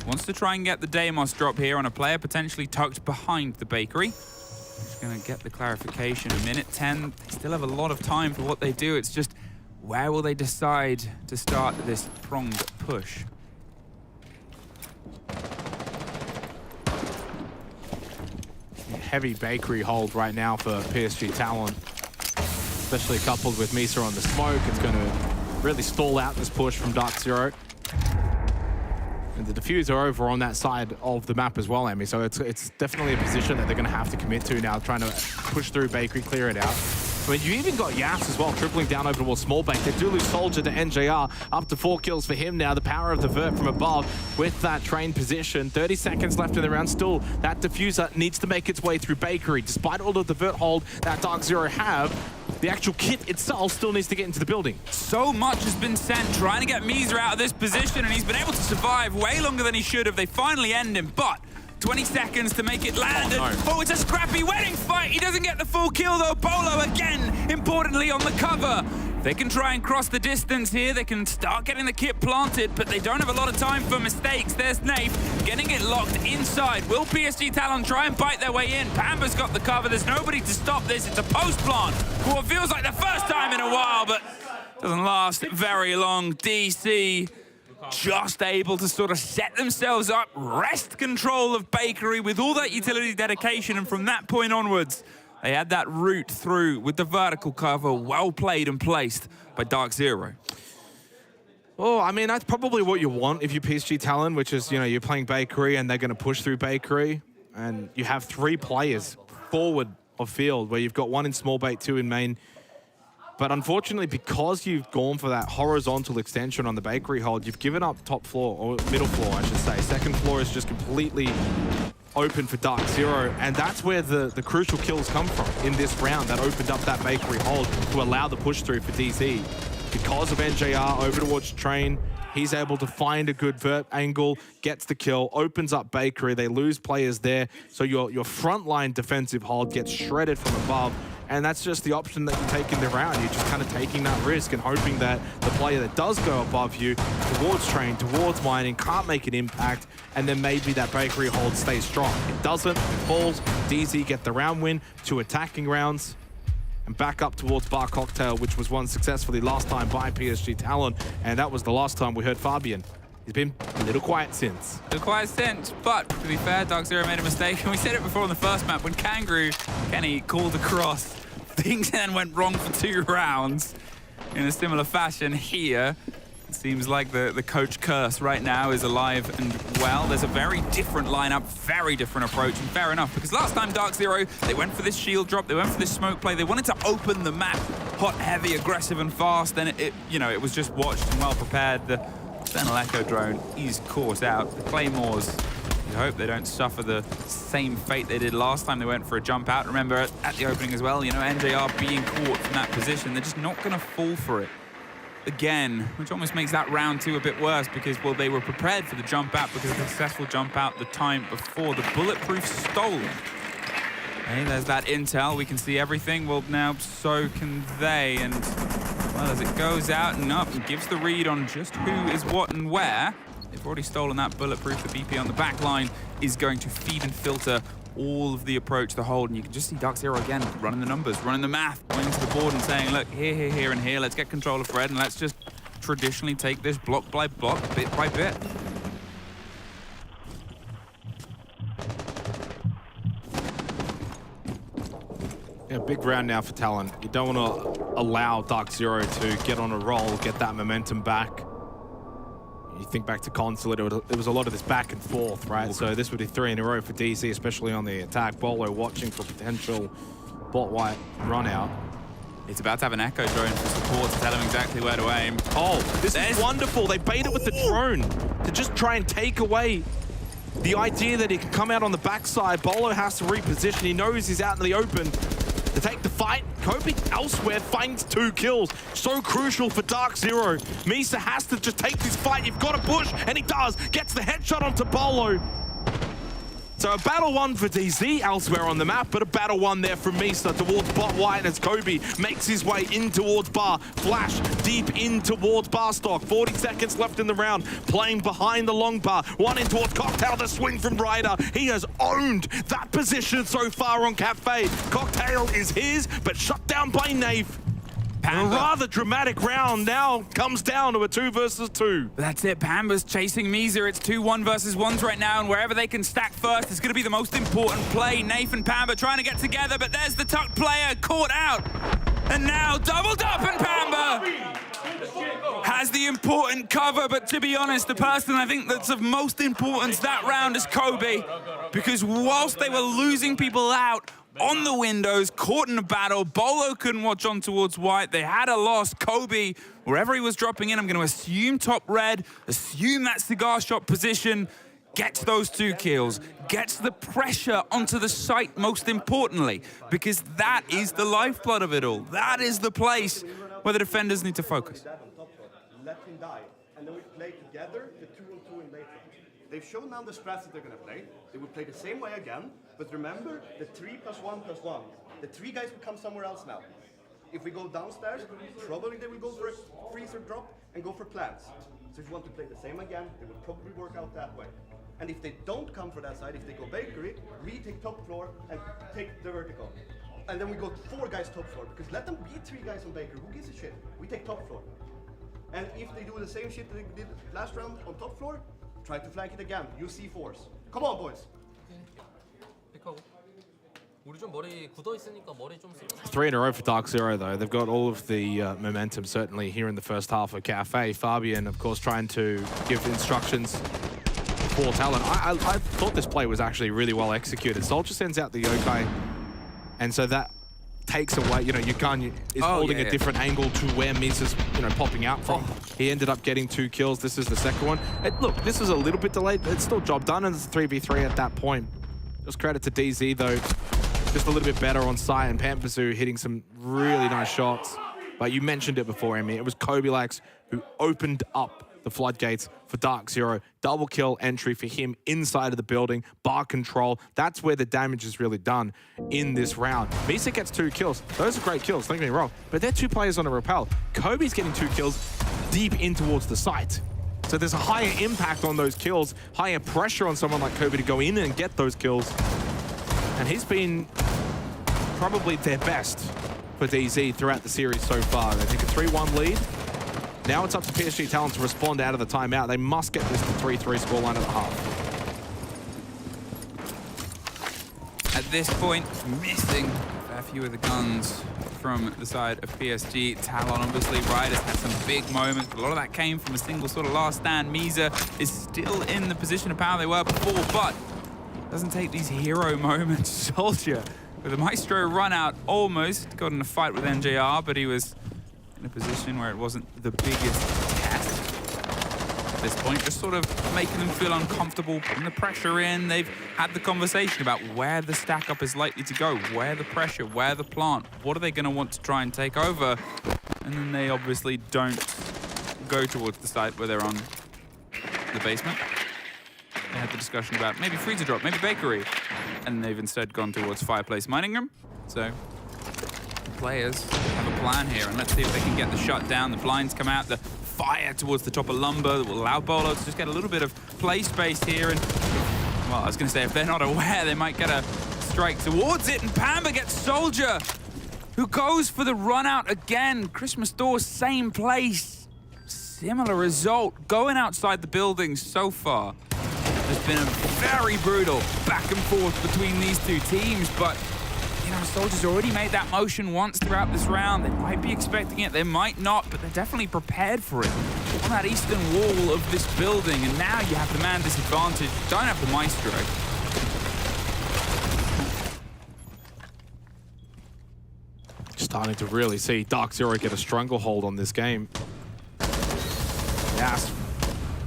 wants to try and get the Deimos drop here on a player potentially tucked behind the bakery. He's going to get the clarification. A minute 10. They still have a lot of time for what they do. It's just, where will they decide to start this pronged push? Heavy bakery hold right now for PSG Talon, especially coupled with Misa on the smoke. It's going to really stall out this push from Dark Zero. And the diffuser over on that side of the map as well, Emmy. So it's definitely a position that they're going to have to commit to now, trying to push through bakery, clear it out. I mean, you even got Yas as well, tripling down over towards Small Bank. They do lose Soldier to NJR, up to 4 kills for him now. The power of the Vert from above with that train position. 30 seconds left in the round. Still, that diffuser needs to make its way through bakery. Despite all of the Vert hold that Dark Zero have, the actual kit itself still needs to get into the building. So much has been sent trying to get Misa out of this position, and he's been able to survive way longer than he should have. They finally end him, but 20 seconds to make it land. Oh, it's a scrappy wedding fight. He doesn't get the full kill, though. Bolo, again, importantly, on the cover. They can try and cross the distance here. They can start getting the kit planted, but they don't have a lot of time for mistakes. There's Nafe getting it locked inside. Will PSG Talon try and bite their way in? Pamba's got the cover. There's nobody to stop this. It's a post plant for what feels like the first time in a while, but doesn't last very long. DC just able to sort of set themselves up, wrest control of bakery with all that utility dedication, and from that point onwards, they had that route through with the vertical cover, well played and placed by Dark Zero. Oh, I mean, that's probably what you want if you're PSG Talon, which is, you know, you're playing bakery and they're going to push through bakery, and you have 3 players forward of field where you've got 1 in small bait, 2 in main. But unfortunately, because you've gone for that horizontal extension on the bakery hold, you've given up top floor, or middle floor, I should say. Second floor is just completely open for Dark Zero, and that's where the crucial kills come from in this round that opened up that bakery hold to allow the push through for DZ. Because of NJR over towards Train, he's able to find a good vert angle, gets the kill, opens up bakery. They lose players there, so your frontline defensive hold gets shredded from above. And that's just the option that you take in the round. You're just kind of taking that risk and hoping that the player that does go above you towards Train, towards Mining, can't make an impact, and then maybe that bakery hold stays strong. It doesn't, it falls. DZ get the round win, 2 attacking rounds, and back up towards Bar Cocktail, which was won successfully last time by PSG Talon, and that was the last time we heard Fabian. He's been a little quiet since. A little quiet since, but to be fair, Dark Zero made a mistake, and we said it before on the first map when Kangaroo Kenny called across. Things then went wrong for 2 rounds in a similar fashion here. It seems like the coach curse right now is alive and well. There's a very different lineup, very different approach, and fair enough, because last time Dark Zero, they went for this shield drop, they went for this smoke play, they wanted to open the map hot, heavy, aggressive, and fast, and it was just watched and well prepared. The Sentinel Echo drone is caught out. The Claymores, you hope they don't suffer the same fate they did last time they went for a jump out. Remember, at the opening as well, you know, NJR being caught from that position, they're just not going to fall for it again, which almost makes that round 2 a bit worse because, well, they were prepared for the jump out because of the successful jump out the time before. The bulletproof stolen. Hey, there's that intel. We can see everything. Well, now so can they. And, well, as it goes out and up and gives the read on just who is what and where, they've already stolen that bulletproof. The BP on the back line is going to feed and filter all of the approach, the hold, and you can just see Dark Zero again running the numbers, running the math, going to the board and saying, look, here, here, here, and here, let's get control of Fred, and let's just traditionally take this block by block, bit by bit. Yeah, big round now for Talon. You don't want to allow Dark Zero to get on a roll, get that momentum back. You think back to Consulate, it was a lot of this back and forth, right? So this would be 3 in a row for DC, especially on the attack. Bolo watching for potential bot white run out. It's about to have an Echo drone for support to tell him exactly where to aim. Oh, this is wonderful. They bait it with the drone to just try and take away the idea that he can come out on the backside. Bolo has to reposition. He knows he's out in the open to take the fight. Kobe elsewhere finds 2 kills. So crucial for Dark Zero. Misa has to just take this fight. You've got to push, and he does. Gets the headshot onto Bolo. So a battle won for DZ elsewhere on the map, but a battle won there from Misa towards bot white as Kobe makes his way in towards bar. Flash deep in towards bar stock. 40 seconds left in the round. Playing behind the long bar. One in towards Cocktail. The swing from Ryder. He has owned that position so far on Cafe. Cocktail is his, but shut down by Naif. A rather dramatic round now comes down to a 2 versus 2. That's it, Pamba's chasing Misa. It's 2 1 versus 1s right now, and wherever they can stack first is going to be the most important play. Naif and Pamba trying to get together, but there's the tuck player caught out. And now doubled up, and Pamba has the important cover, but to be honest, the person I think that's of most importance that round is Kobe, because whilst they were losing people out on the windows, caught in a battle, Bolo couldn't watch on towards white. They had a loss. Kobe, wherever he was dropping in, I'm going to assume top red, assume that cigar shop position, gets those 2 kills, gets the pressure onto the site most importantly, because that is the lifeblood of it all. That is the place where the defenders need to focus. Let him die, and then we play together the 2-on-2 in late round. They've shown now the strats that they're going to play. They will play the same way again, but remember the 3+1+1. The 3 guys will come somewhere else now. If we go downstairs, probably they will go for a freezer drop and go for plants. So if you want to play the same again, they will probably work out that way. And if they don't come for that side, if they go bakery, we take top floor and take the vertical. And then we go 4 guys top floor, because let them be 3 guys on bakery. Who gives a shit? We take top floor. And if they do the same shit that they did last round on top floor, try to flank it again. Use C4s. Come on, boys. 우리 좀 머리 굳어 있으니까 머리 좀 3 in a row for Dark Zero, though. They've got all of the momentum, certainly, here in the first half of Cafe. Fabian, of course, trying to give instructions for Talon. I thought this play was actually really well executed. Soldier sends out the yokai, and so that takes away, you know, your gun is holding a different angle to where Misa's, you know, popping out from. He ended up getting 2 kills. This is the second one. Look, this was a little bit delayed, but it's still job done, and it's a 3v3 at that point. Just credit to DZ, though. Just a little bit better on site, and Pampazu hitting some really nice shots. But you mentioned it before, Emmy. It was Kobilax who opened up the floodgates for Dark Zero. Double kill entry for him inside of the building. Bar control. That's where the damage is really done in this round. Misa gets 2 kills. Those are great kills, don't get me wrong. But they're 2 players on a rappel. Kobe's getting 2 kills deep in towards the site. So there's a higher impact on those kills, higher pressure on someone like Kobe to go in and get those kills. And he's been probably their best for DZ throughout the series so far. They take a 3-1 lead. Now it's up to PSG Talon to respond out of the timeout. They must get this to 3-3 scoreline at the half. At this point, missing a few of the guns from the side of PSG. Talon, obviously, Ryder's had some big moments, but a lot of that came from a single sort of last stand. Misa is still in the position of power they were before, but doesn't take these hero moments. Soldier, with a Maestro run out, almost got in a fight with NJR, but he was in a position where it wasn't the biggest test. this point, just sort of making them feel uncomfortable, putting the pressure in. They've had the conversation about where the stack up is likely to go, where the pressure, where the plant, what are they going to want to try and take over? And then they obviously don't go towards the side where they're on the basement. They had the discussion about maybe freezer drop, maybe bakery, and they've instead gone towards fireplace mining room. So the players have a plan here, and let's see if they can get the shut down. The blinds come out, the fire towards the top of lumber that will allow Bolo to just get a little bit of play space here. And well, I was going to say, if they're not aware, they might get a strike towards it, and Pamba gets Soldier, who goes for the run out again. Christmas door, same place, similar result. Going outside the building so far. There's been a very brutal back and forth between these two teams, but you know, Soldier's already made that motion once throughout this round. They might be expecting it, they might not, but they're definitely prepared for it. On that eastern wall of this building, and now you have the man disadvantage, don't have the Maestro. Starting to really see Dark Zero get a stranglehold on this game. Yes.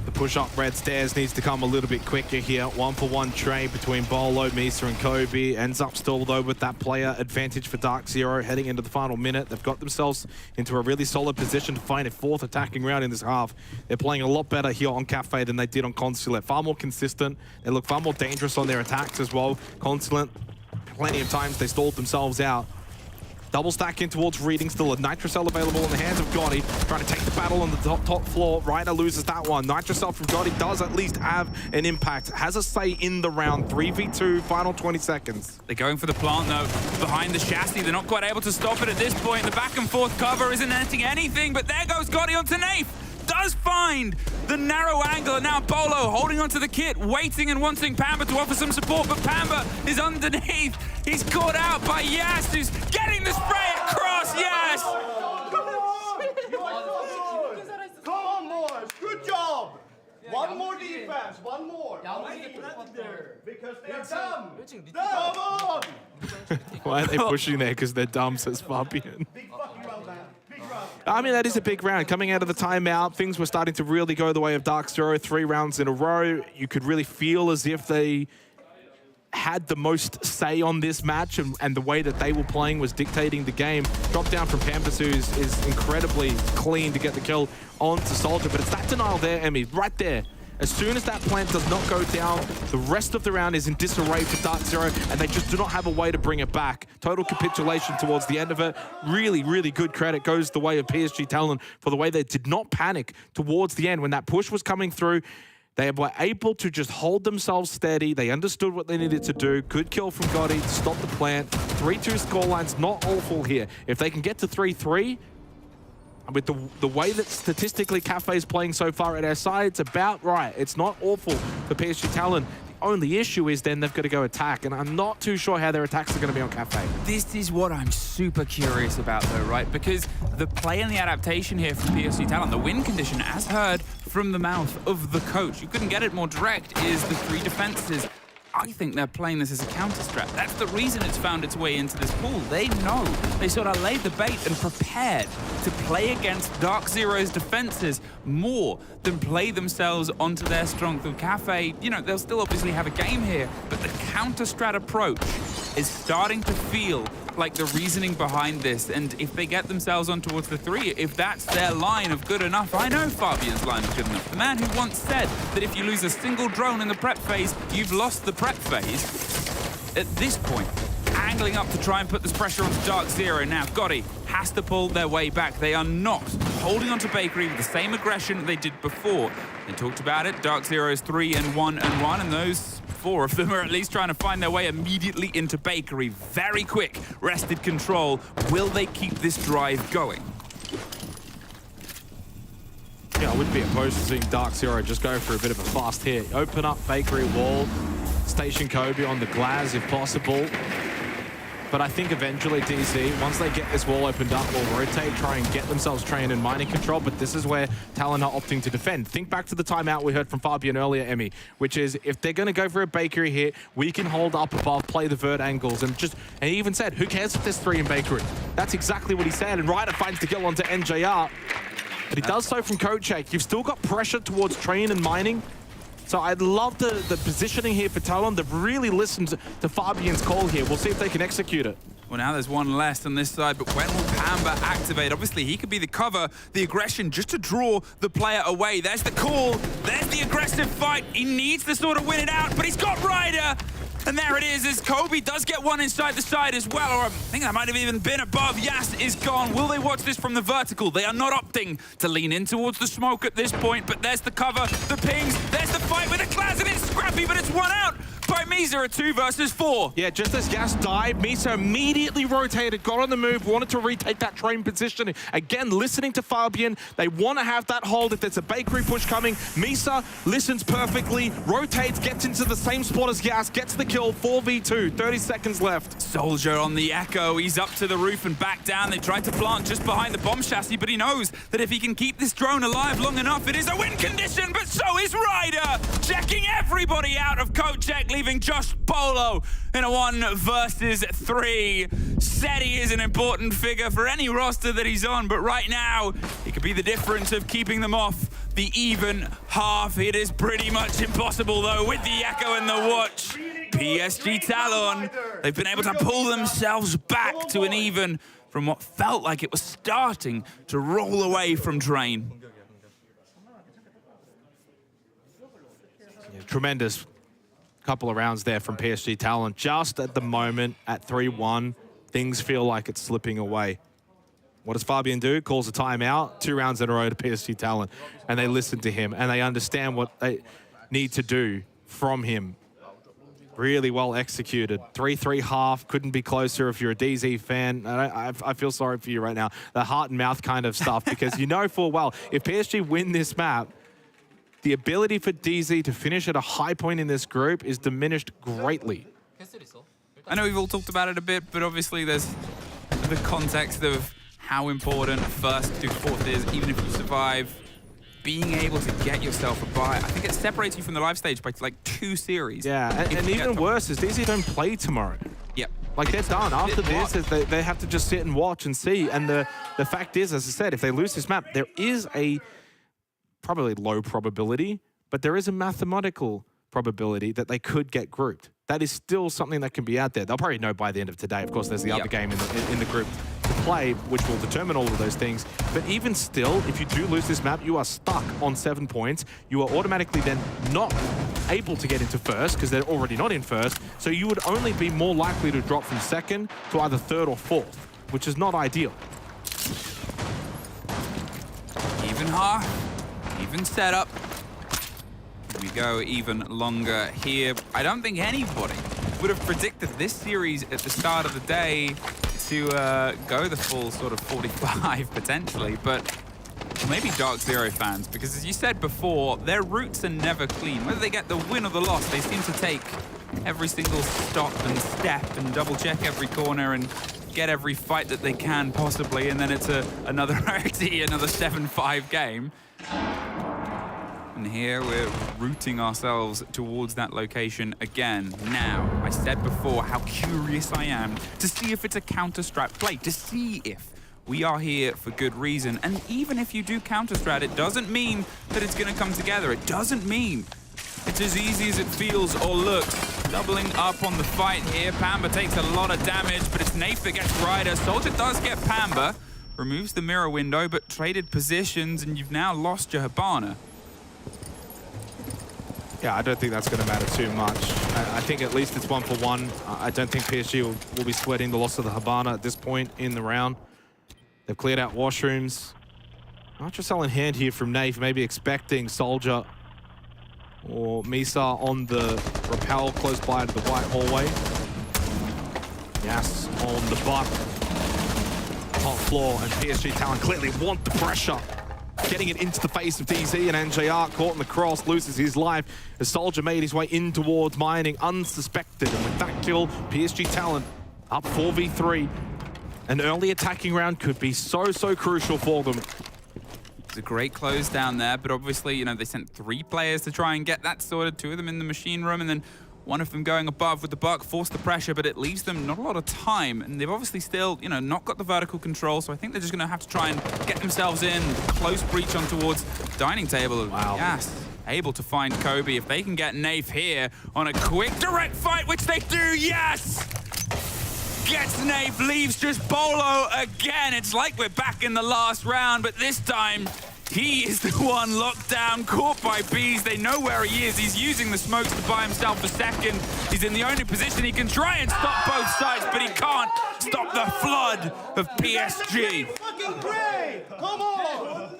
The push-up red stairs needs to come a little bit quicker here. 1-for-1 trade between Bolo, Misa, and Kobe. Ends up still, though, with that player advantage for Dark Zero heading into the final minute. They've got themselves into a really solid position to find a fourth attacking round in this half. They're playing a lot better here on Cafe than they did on Consulate. Far more consistent. They look far more dangerous on their attacks as well. Consulate, plenty of times they stalled themselves out. Double stack in towards Reading, still a Nitrocell available in the hands of Gotti, trying to take the battle on the top floor. Ryder loses that one. Nitrocell from Gotti does at least have an impact, has a say in the round. 3v2, final 20 seconds. They're going for the plant though, behind the chassis. They're not quite able to stop it at this point. The back and forth cover isn't netting anything, but there goes Gotti onto Nath. Does find the narrow angle, and now Bolo holding onto the kit, waiting and wanting Pamba to offer some support, but Pamba is underneath. He's caught out by Yas, who's getting the spray across. Yas! Come on, boys. Good job. One more defense. One more. Because they are dumb. Come on. Why are they pushing there? Because they're dumb, says Fabian. Big fucking round, man. Big round. I mean, that is a big round. Coming out of the timeout, things were starting to really go the way of Dark Zero. 3 rounds in a row. You could really feel as if they had the most say on this match, and the way that they were playing was dictating the game. Drop down from Pampas, who is incredibly clean to get the kill onto Soldier, but it's that denial there, Emmy, right there. As soon as that plant does not go down, the rest of the round is in disarray for Dark Zero, and they just do not have a way to bring it back. Total capitulation towards the end of it. Really, really good credit goes the way of PSG Talon for the way they did not panic towards the end. When that push was coming through, they were able to just hold themselves steady. They understood what they needed to do. Good kill from Gotti to stop the plant. 3-2 scoreline's not awful here. If they can get to 3-3, with the way that statistically Cafe is playing so far at our side, it's about right. It's not awful for PSG Talon. The only issue is then they've got to go attack, and I'm not too sure how their attacks are going to be on Cafe. This is what I'm super curious about though, right? Because the play and the adaptation here from PSG Talon, the win condition, as heard from the mouth of the coach, you couldn't get it more direct, is the 3 defenses. I think they're playing this as a counter strat. That's the reason it's found its way into this pool. They know. They sort of laid the bait and prepared to play against Dark Zero's defenses more than play themselves onto their strength of Cafe. You know, they'll still obviously have a game here, but the counter strat approach is starting to feel like the reasoning behind this. And if they get themselves on towards the 3, if that's their line of good enough, I know Fabian's line of good enough. The man who once said that if you lose a single drone in the prep phase, you've lost the prep phase. At this point, angling up to try and put this pressure onto Dark Zero. Now, Gotti has to pull their way back. They are not holding onto Bakery with the same aggression they did before. They talked about it. Dark Zero's 3-1-1, and those 4 of them are at least trying to find their way immediately into Bakery. Very quick, rested control. Will they keep this drive going? Yeah, I wouldn't be opposed to seeing Dark Zero just go for a bit of a fast hit. Open up Bakery wall, station Kobe on the glass if possible. But I think eventually DC, once they get this wall opened up, will rotate, try and get themselves trained in mining control, but this is where Talon are opting to defend. Think back to the timeout we heard from Fabian earlier, Emmy, which is if they're going to go for a Bakery hit, we can hold up above, play the vert angles, and he even said, who cares if there's 3 in Bakery? That's exactly what he said, and Ryder finds the kill onto NJR. But he does so from Kochek. You've still got pressure towards Train and Mining. So I'd love the positioning here for Talon. They've really listened to Fabian's call here. We'll see if they can execute it. Well, now there's one less on this side, but when will Pamba activate? Obviously, he could be the cover, the aggression, just to draw the player away. There's the call. There's the aggressive fight. He needs to sort of win it out, but he's got Ryder. And there it is, as Kobe does get one inside the side as well, or I think that might have even been above. Yas is gone. Will they watch this from the vertical? They are not opting to lean in towards the smoke at this point, but there's the cover, the pings, there's the fight with the Clans, and it's scrappy, but it's one out by Misa, a 2 versus 4. Yeah, just as Gas died, Misa immediately rotated, got on the move, wanted to retake that Train position. Again, listening to Fabian, they want to have that hold. If there's a bakery push coming, Misa listens perfectly, rotates, gets into the same spot as Gas, gets the kill, 4v2, 30 seconds left. Soldier on the Echo, he's up to the roof and back down. They tried to plant just behind the bomb chassis, but he knows that if he can keep this drone alive long enough, it is a win condition, but so is Ryder, checking everybody out of Kochek, leaving Josh Polo in a 1 versus 3. Seti is an important figure for any roster that he's on, but right now, he could be the difference of keeping them off the even half. It is pretty much impossible, though, with the Echo and the Watch. PSG Talon, they've been able to pull themselves back to an even from what felt like it was starting to roll away from Train. Yeah, tremendous couple of rounds there from PSG Talon. Just at the moment, at 3-1, things feel like it's slipping away. What does Fabian do? Calls a timeout, 2 rounds in a row to PSG Talon, and they listen to him, and they understand what they need to do from him. Really well executed. 3-3 half, couldn't be closer if you're a DZ fan. I feel sorry for you right now. The heart and mouth kind of stuff, because you know full well, if PSG win this map, the ability for DZ to finish at a high point in this group is diminished greatly. I know we've all talked about it a bit, but obviously there's the context of how important first to fourth is, even if you survive. Being able to get yourself a bye, I think it separates you from the live stage by like 2 series. Yeah, and even worse is DZ don't play tomorrow. Yep. Like they're done. After this, they have to just sit and watch and see. And the fact is, as I said, if they lose this map, there is a probably low probability, but there is a mathematical probability that they could get grouped. That is still something that can be out there. They'll probably know by the end of today. Of course, there's the other game in the group to play, which will determine all of those things. But even still, if you do lose this map, you are stuck on 7 points. You are automatically then not able to get into first because they're already not in first. So you would only be more likely to drop from second to either third or fourth, which is not ideal. Even half, even setup. We go even longer here. I don't think anybody would have predicted this series at the start of the day to go the full sort of 45 potentially, but maybe Dark Zero fans, because as you said before, their routes are never clean. Whether they get the win or the loss, they seem to take every single stop and step and double check every corner and get every fight that they can possibly, and then it's another 7-5 game. And here we're rooting ourselves towards that location again. Now, I said before how curious I am to see if it's a counter-strat play, to see if we are here for good reason. And even if you do counter-strat, it doesn't mean that it's going to come together. It doesn't mean it's as easy as it feels or looks. Doubling up on the fight here. Pamba takes a lot of damage, but it's Nafe that gets Ryder. Soldier does get Pamba, removes the mirror window, but traded positions, and you've now lost your Hibana. Yeah, I don't think that's going to matter too much. I think at least it's 1-for-1. I don't think PSG will be sweating the loss of the Hibana at this point in the round. They've cleared out washrooms. Ultracell in hand here from Nafe, maybe expecting Soldier or Misa on the rappel close by to the white hallway. Yes, on the butt. Top floor, and PSG Talon clearly want the pressure. Getting it into the face of DZ, and NJR caught in the cross, loses his life as Soldier made his way in towards Mining, unsuspected. And with that kill, PSG Talon up 4v3. An early attacking round could be so crucial for them. It's a great close down there, but obviously, you know, they sent 3 players to try and get that sorted, 2 of them in the machine room, and then One of them going above with the buck, force the pressure, but it leaves them not a lot of time. And they've obviously still, you know, not got the vertical control, so I think they're just going to have to try and get themselves in, close breach on towards dining table. Wow. Yes, able to find Kobe. If they can get Nafe here on a quick direct fight, which they do, yes! Gets Nafe, leaves just Bolo again. It's like we're back in the last round, but this time, he is the one locked down, caught by bees. They know where he is. He's using the smokes to buy himself a second. He's in the only position he can try and stop both sides, but he can't stop the flood of PSG. Fucking great! Come on!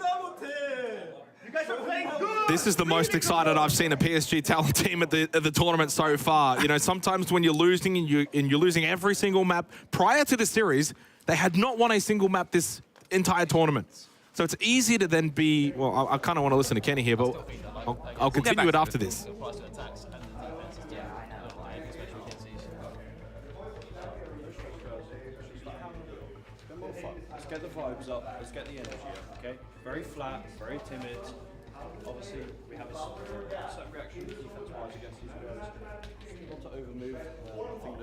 You guys are playing good! This is the most excited I've seen a PSG Talon team at the tournament so far. You know, sometimes when you're losing and you're losing every single map, prior to the series, they had not won a single map this entire tournament. So it's easy to then be, well, I kind of want to listen to Kenny here, but I'll continue it after this. Let's get the vibes up, let's get the energy up, okay? Very flat, very timid. Obviously, we have a certain reaction defense-wise against these guys. Not to overmove. I think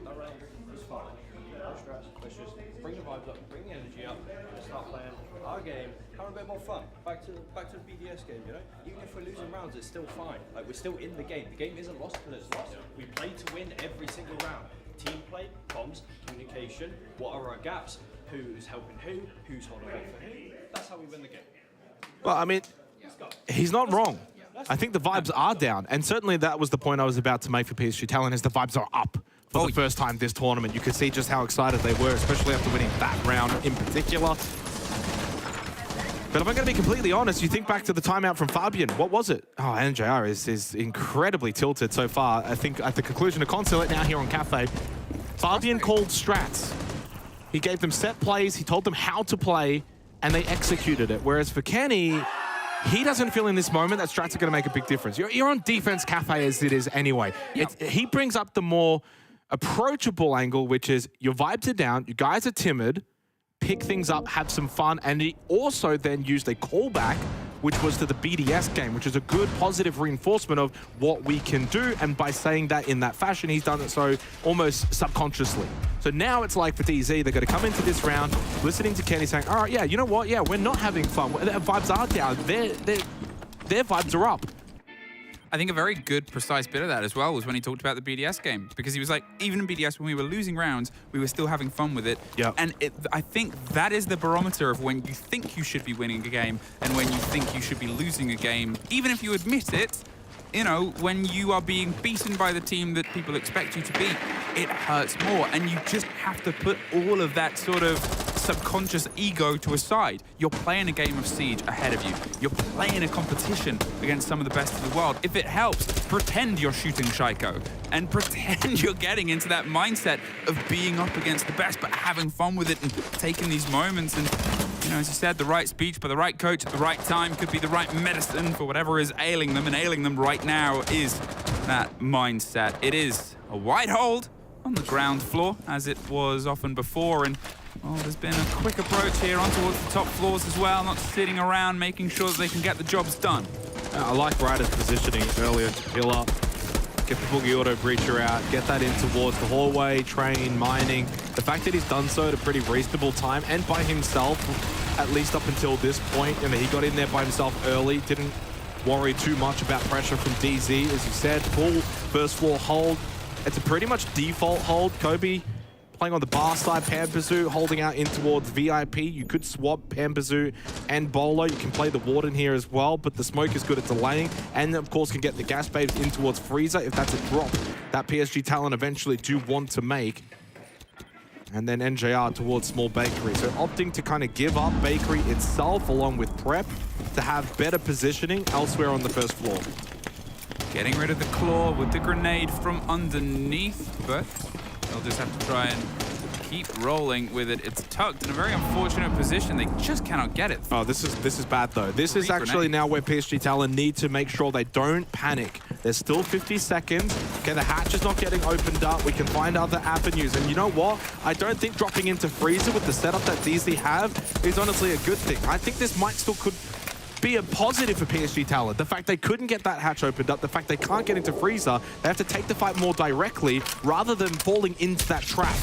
that round is fine. No stress. Let's just bring the vibes up, bring the energy up, and start playing our game, having a bit more fun. Back to the BDS game, you know? Even if we're losing rounds, it's still fine. Like, we're still in the game. The game isn't lost until it's lost. We play to win every single round. Team play, comms, communication, what are our gaps, who's helping who's holding back for who. That's how we win the game. Well, I mean, he's not wrong. I think the vibes are down, and certainly that was the point I was about to make for PSG Talon, is the vibes are up for the first time this tournament. You could see just how excited they were, especially after winning that round in particular. But if I'm going to be completely honest, you think back to the timeout from Fabian. What was it? Oh, NJR is incredibly tilted so far. I think at the conclusion of Consulate now here on Cafe, Fabian called strats. He gave them set plays, he told them how to play, and they executed it. Whereas for Kenny, he doesn't feel in this moment that strats are going to make a big difference. You're on defense Cafe as it is anyway. Yep. He brings up the more approachable angle, which is your vibes are down, you guys are timid, pick things up, have some fun, and he also then used a callback, which was to the BDS game, which is a good positive reinforcement of what we can do, and by saying that in that fashion, he's done it so almost subconsciously. So now it's like for DZ, they're going to come into this round, listening to Kenny saying, all right, yeah, you know what, yeah, we're not having fun, their vibes are down, their vibes are up. I think a very good, precise bit of that as well was when he talked about the BDS game, because he was like, even in BDS, when we were losing rounds, we were still having fun with it. Yep. And I think that is the barometer of when you think you should be winning a game and when you think you should be losing a game. Even if you admit it, you know, when you are being beaten by the team that people expect you to beat, it hurts more. And you just have to put all of that sort of subconscious ego to a side. You're playing a game of Siege ahead of you. You're playing a competition against some of the best in the world. If it helps, pretend you're shooting Shaiko and pretend you're getting into that mindset of being up against the best, but having fun with it and taking these moments. And, you know, as you said, the right speech by the right coach at the right time could be the right medicine for whatever is ailing them, and ailing them right now is that mindset. It is a wide hold on the ground floor, as it was often before, and well, there's been a quick approach here on towards the top floors as well, not sitting around, making sure that they can get the jobs done. I like Ryder's positioning earlier to pill up, get the Boogie Auto Breacher out, get that in towards the hallway, train, mining. The fact that he's done so at a pretty reasonable time and by himself, at least up until this point, and he got in there by himself early, didn't worry too much about pressure from DZ, as you said, full first floor hold. It's a pretty much default hold. Kobe playing on the bar side, Pampazoo holding out in towards VIP. You could swap Pampazoo and Bolo. You can play the Warden here as well, but the smoke is good at delaying, and of course can get the gas bait in towards Freezer if that's a drop that PSG Talon eventually do want to make. And then NJR towards Small Bakery. So opting to kind of give up Bakery itself along with Prep to have better positioning elsewhere on the first floor. Getting rid of the claw with the grenade from underneath, but they'll just have to try and keep rolling with it. It's tucked in a very unfortunate position. They just cannot get it. Oh, this is bad though. This is actually now where PSG Talon need to make sure they don't panic. There's still 50 seconds. Okay, the hatch is not getting opened up. We can find other avenues. And you know what? I don't think dropping into Freezer with the setup that DZ have is honestly a good thing. I think this might still could be a positive for PSG Talon. The fact they couldn't get that hatch opened up, the fact they can't get into Freezer, they have to take the fight more directly rather than falling into that trap.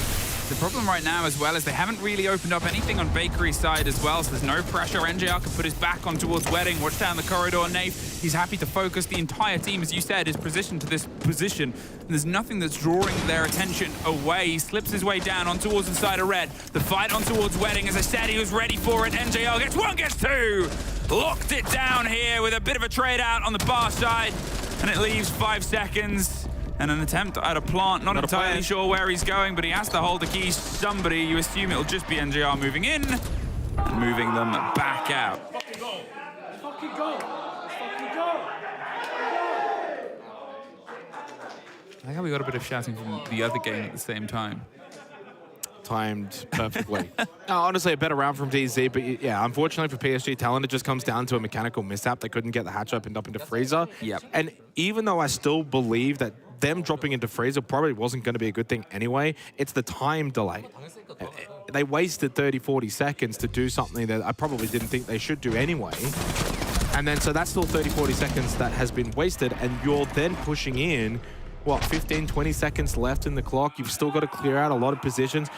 The problem right now as well is they haven't really opened up anything on Bakery's side as well, so there's no pressure. NJR can put his back on towards Wedding, watch down the corridor. Nafe, he's happy to focus. The entire team, as you said, is positioned to this position. And there's nothing that's drawing their attention away. He slips his way down on towards the side of Red. The fight on towards Wedding, as I said, he was ready for it. NJR gets one, gets two. Locked it down here with a bit of a trade out on the bar side. And it leaves 5 seconds. And an attempt at a plant, not entirely sure where he's going, but he has to hold the keys. Somebody, you assume it'll just be NJR moving in and moving them back out. Fucking go. Fucking go. Fucking go. I think we got a bit of shouting from the other game at the same time. Timed perfectly. No, honestly, a better round from DZ, but yeah, unfortunately for PSG Talon, it just comes down to a mechanical mishap. They couldn't get the hatch opened up into Freezer. Yep. And even though I still believe that them dropping into Freezer probably wasn't going to be a good thing anyway, it's the time delay. They wasted 30, 40 seconds to do something that I probably didn't think they should do anyway. And then, so that's still 30, 40 seconds that has been wasted, and you're then pushing in, what, 15, 20 seconds left in the clock. You've still got to clear out a lot of positions,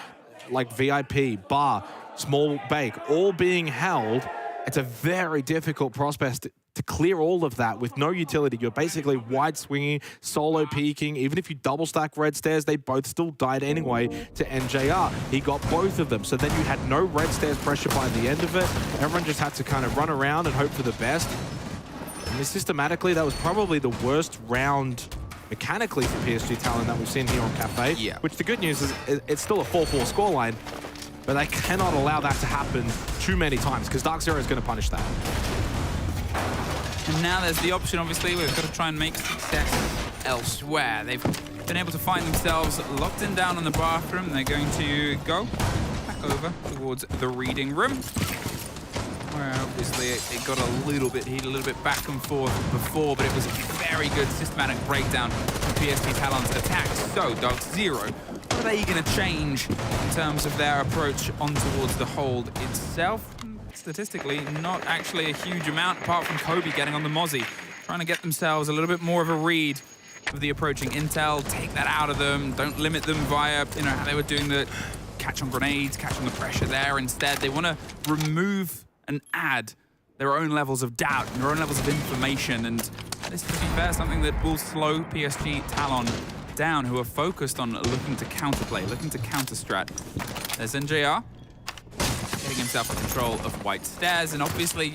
like VIP, Bar, Small Bake, all being held. It's a very difficult prospect to clear all of that with no utility. You're basically wide swinging, solo peeking. Even if you double stack red stairs, they both still died anyway to NJR. He got both of them. So then you had no red stairs pressure by the end of it. Everyone just had to kind of run around and hope for the best. And systematically, that was probably the worst round mechanically for PSG Talon that we've seen here on Cafe. Yeah. Which the good news is it's still a 4-4 scoreline, but they cannot allow that to happen too many times because Dark Zero is going to punish that. And now there's the option, obviously, we've got to try and make success elsewhere. They've been able to find themselves locked in down in the bathroom. They're going to go back over towards the reading room, where obviously it got a little bit heated, a little bit back and forth before, but it was a very good systematic breakdown of PSG Talon's attack. So, Dark Zero, what are they going to change in terms of their approach on towards the hold itself? Statistically, not actually a huge amount, apart from Kobe getting on the Mozzie, trying to get themselves a little bit more of a read of the approaching intel, take that out of them, don't limit them via, how they were doing the catch on grenades, catch on the pressure there. Instead, they want to remove and add their own levels of doubt and their own levels of information. And this, to be fair, something that will slow PSG Talon down, who are focused on looking to counterplay, looking to counter-strat. There's NJR. Getting himself in control of White Stairs, and obviously,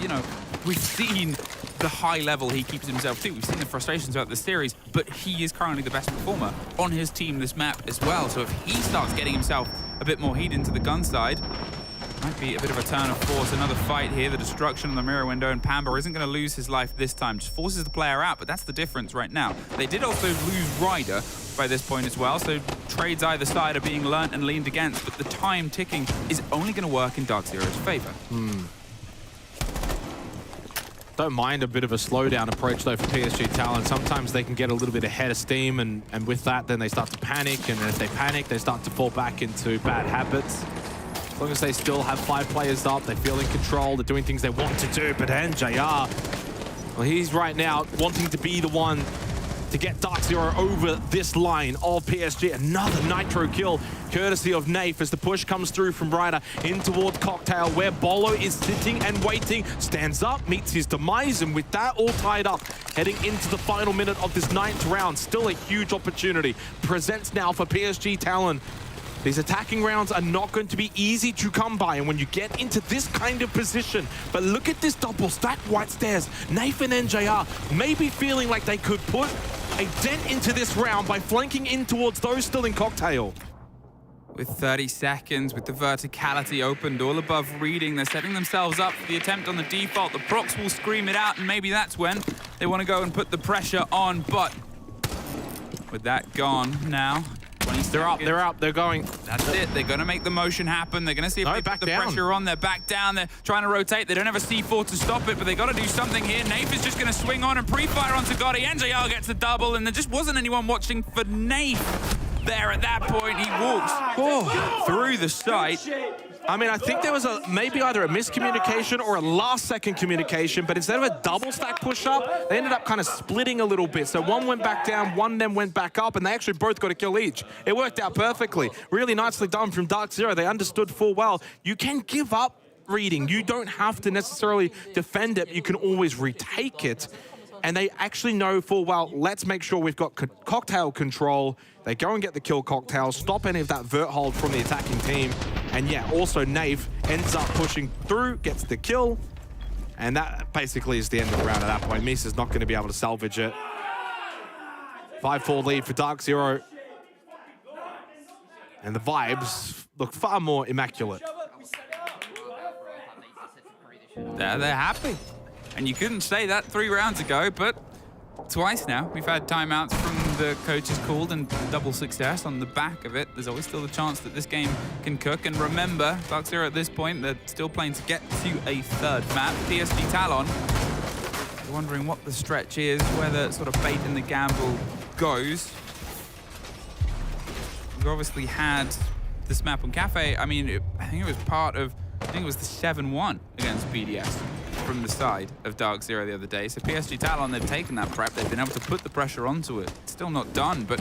we've seen the high level he keeps himself to. We've seen the frustrations throughout the series, but he is currently the best performer on his team this map as well. So if he starts getting himself a bit more heat into the gun side, might be a bit of a turn of force. Another fight here, the destruction on the mirror window, and Pamba isn't going to lose his life this time. Just forces the player out, but that's the difference right now. They did also lose Ryder by this point as well, so trades either side are being learnt and leaned against, but the time ticking is only going to work in Dark Zero's favor. Don't mind a bit of a slowdown approach though for PSG Talon. Sometimes they can get a little bit ahead of steam, and with that then they start to panic, and if they panic they start to fall back into bad habits. As long as they still have 5 players up, they feel in control, they're doing things they want to do, but NJR, well, he's right now wanting to be the one to get Dark Zero over this line of PSG. Another Nitro kill, courtesy of Nafe, as the push comes through from Ryder in towards Cocktail, where Bolo is sitting and waiting, stands up, meets his demise, and with that all tied up, heading into the final minute of this 9th round, still a huge opportunity presents now for PSG Talon. These attacking rounds are not going to be easy to come by, and when you get into this kind of position, but look at this double stack White Stairs. Nafe and NJR may be feeling like they could put a dent into this round by flanking in towards those still in Cocktail. With 30 seconds, with the verticality opened all above reading, they're setting themselves up for the attempt on the default. The procs will scream it out, and maybe that's when they want to go and put the pressure on, but with that gone now, they're up, they're going. That's it, they're going to make the motion happen. They're going to see if they put the pressure on. They're back down, they're trying to rotate. They don't have a C4 to stop it, but they got to do something here. Nafe is just going to swing on and pre-fire onto Gotti. NJR gets the double, and there just wasn't anyone watching for Nafe there at that point. He walks through the site I mean, I think there was maybe either a miscommunication or a last-second communication, but instead of a double stack push-up, they ended up kind of splitting a little bit. So one went back down, one then went back up, and they actually both got a kill each. It worked out perfectly. Really nicely done from Dark Zero. They understood full well. You can give up reading. You don't have to necessarily defend it. You can always retake it. And they actually know full well, let's make sure we've got cocktail control. They go and get the kill cocktail, stop any of that vert hold from the attacking team. And yeah, also Nave ends up pushing through, gets the kill. And that basically is the end of the round at that point. Misa's not going to be able to salvage it. 5-4 lead for Dark Zero. And the vibes look far more immaculate. They're happy. And you couldn't say that 3 rounds ago, but twice now we've had timeouts from the coaches called and double success on the back of it. There's always still the chance that this game can cook. And remember, Dark Zero at this point, they're still playing to get to a 3rd map. PSG Talon, you're wondering what the stretch is, where the sort of bait in the gamble goes. We've obviously had this map on Cafe. I mean, I think it was part of, I think it was the 7-1 against BDS from the side of Dark Zero the other day. So PSG Talon, they've taken that prep, they've been able to put the pressure onto it. It's still not done, but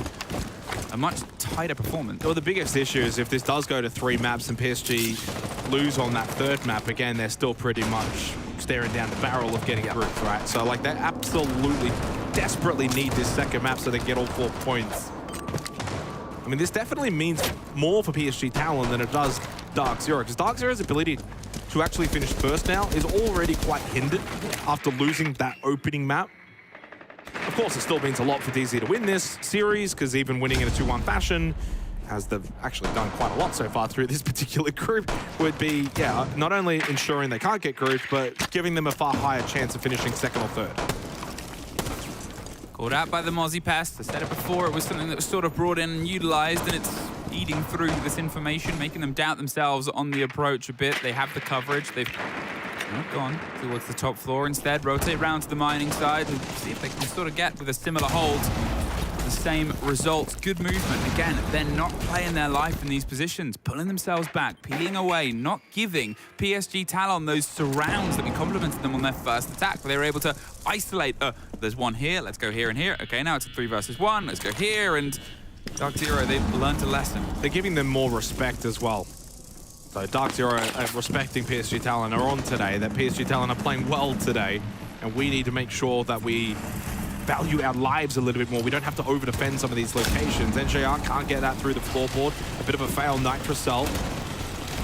a much tighter performance. Well, the biggest issue is if this does go to 3 maps and PSG lose on that 3rd map, again, they're still pretty much staring down the barrel of getting grouped, right? So, like, they absolutely, desperately need this 2nd map so they get all 4 points. I mean, this definitely means more for PSG Talon than it does Dark Zero, because Dark Zero's ability to actually finish 1st now is already quite hindered after losing that opening map. Of course, it still means a lot for DZ to win this series, because even winning in a 2-1 fashion, as they've actually done quite a lot so far through this particular group, would be, yeah, not only ensuring they can't get grouped, but giving them a far higher chance of finishing 2nd or 3rd. Called out by the Mozzie Pest. I said it before, it was something that was sort of brought in and utilized, and it's eating through this information, making them doubt themselves on the approach a bit. They have the coverage. They've gone towards the top floor instead. Rotate round to the mining side and see if they can sort of get with a similar hold the same results. Good movement. Again, they're not playing their life in these positions, pulling themselves back, peeling away, not giving PSG Talon those surrounds that we complimented them on their 1st attack, where they were able to isolate. There's one here, let's go here and here. Okay, now it's a 3 versus 1, let's go here, and Dark Zero, they've learned a lesson. They're giving them more respect as well. So Dark Zero respecting PSG Talon are on today, that PSG Talon are playing well today, and we need to make sure that we value our lives a little bit more. We don't have to over-defend some of these locations. NJR can't get that through the floorboard. A bit of a fail, Nitrocell.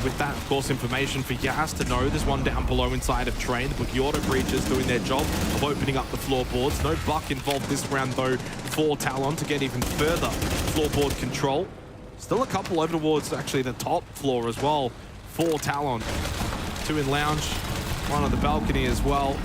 With that, of course, information for Yas to know there's one down below inside of Train. The Bookie Breachers doing their job of opening up the floorboards. No Buck involved this round, though, for Talon to get even further floorboard control. Still a couple over towards, actually, the top floor as well for Talon. 2 in Lounge, 1 on the balcony as well.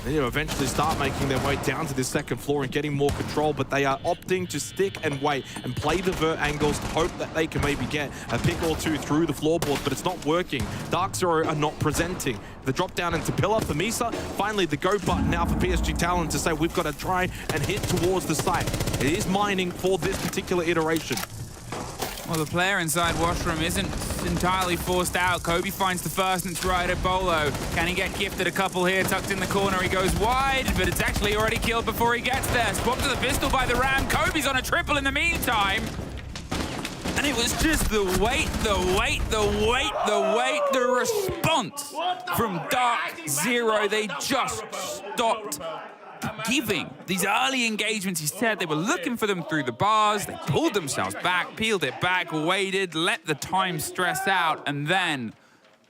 They need to eventually start making their way down to this 2nd floor and getting more control, but they are opting to stick and wait and play the vert angles to hope that they can maybe get a pick or 2 through the floorboard, but it's not working. Dark Zero are not presenting. The drop down into Pillar for Misa. Finally, the go button now for PSG Talon to say we've got to try and hit towards the site. It is mining for this particular iteration. Well, the player inside Washroom isn't entirely forced out. Kobe finds the 1st, and it's right at Bolo. Can he get gifted a couple here? Tucked in the corner, he goes wide, but it's actually already killed before he gets there. Swapped to the pistol by the Ram. Kobe's on a triple in the meantime. And it was just the wait, the response from Dark Zero. They just stopped giving these early engagements. He said they were looking for them through the bars. They pulled themselves back, peeled it back, waited, let the time stress out, and then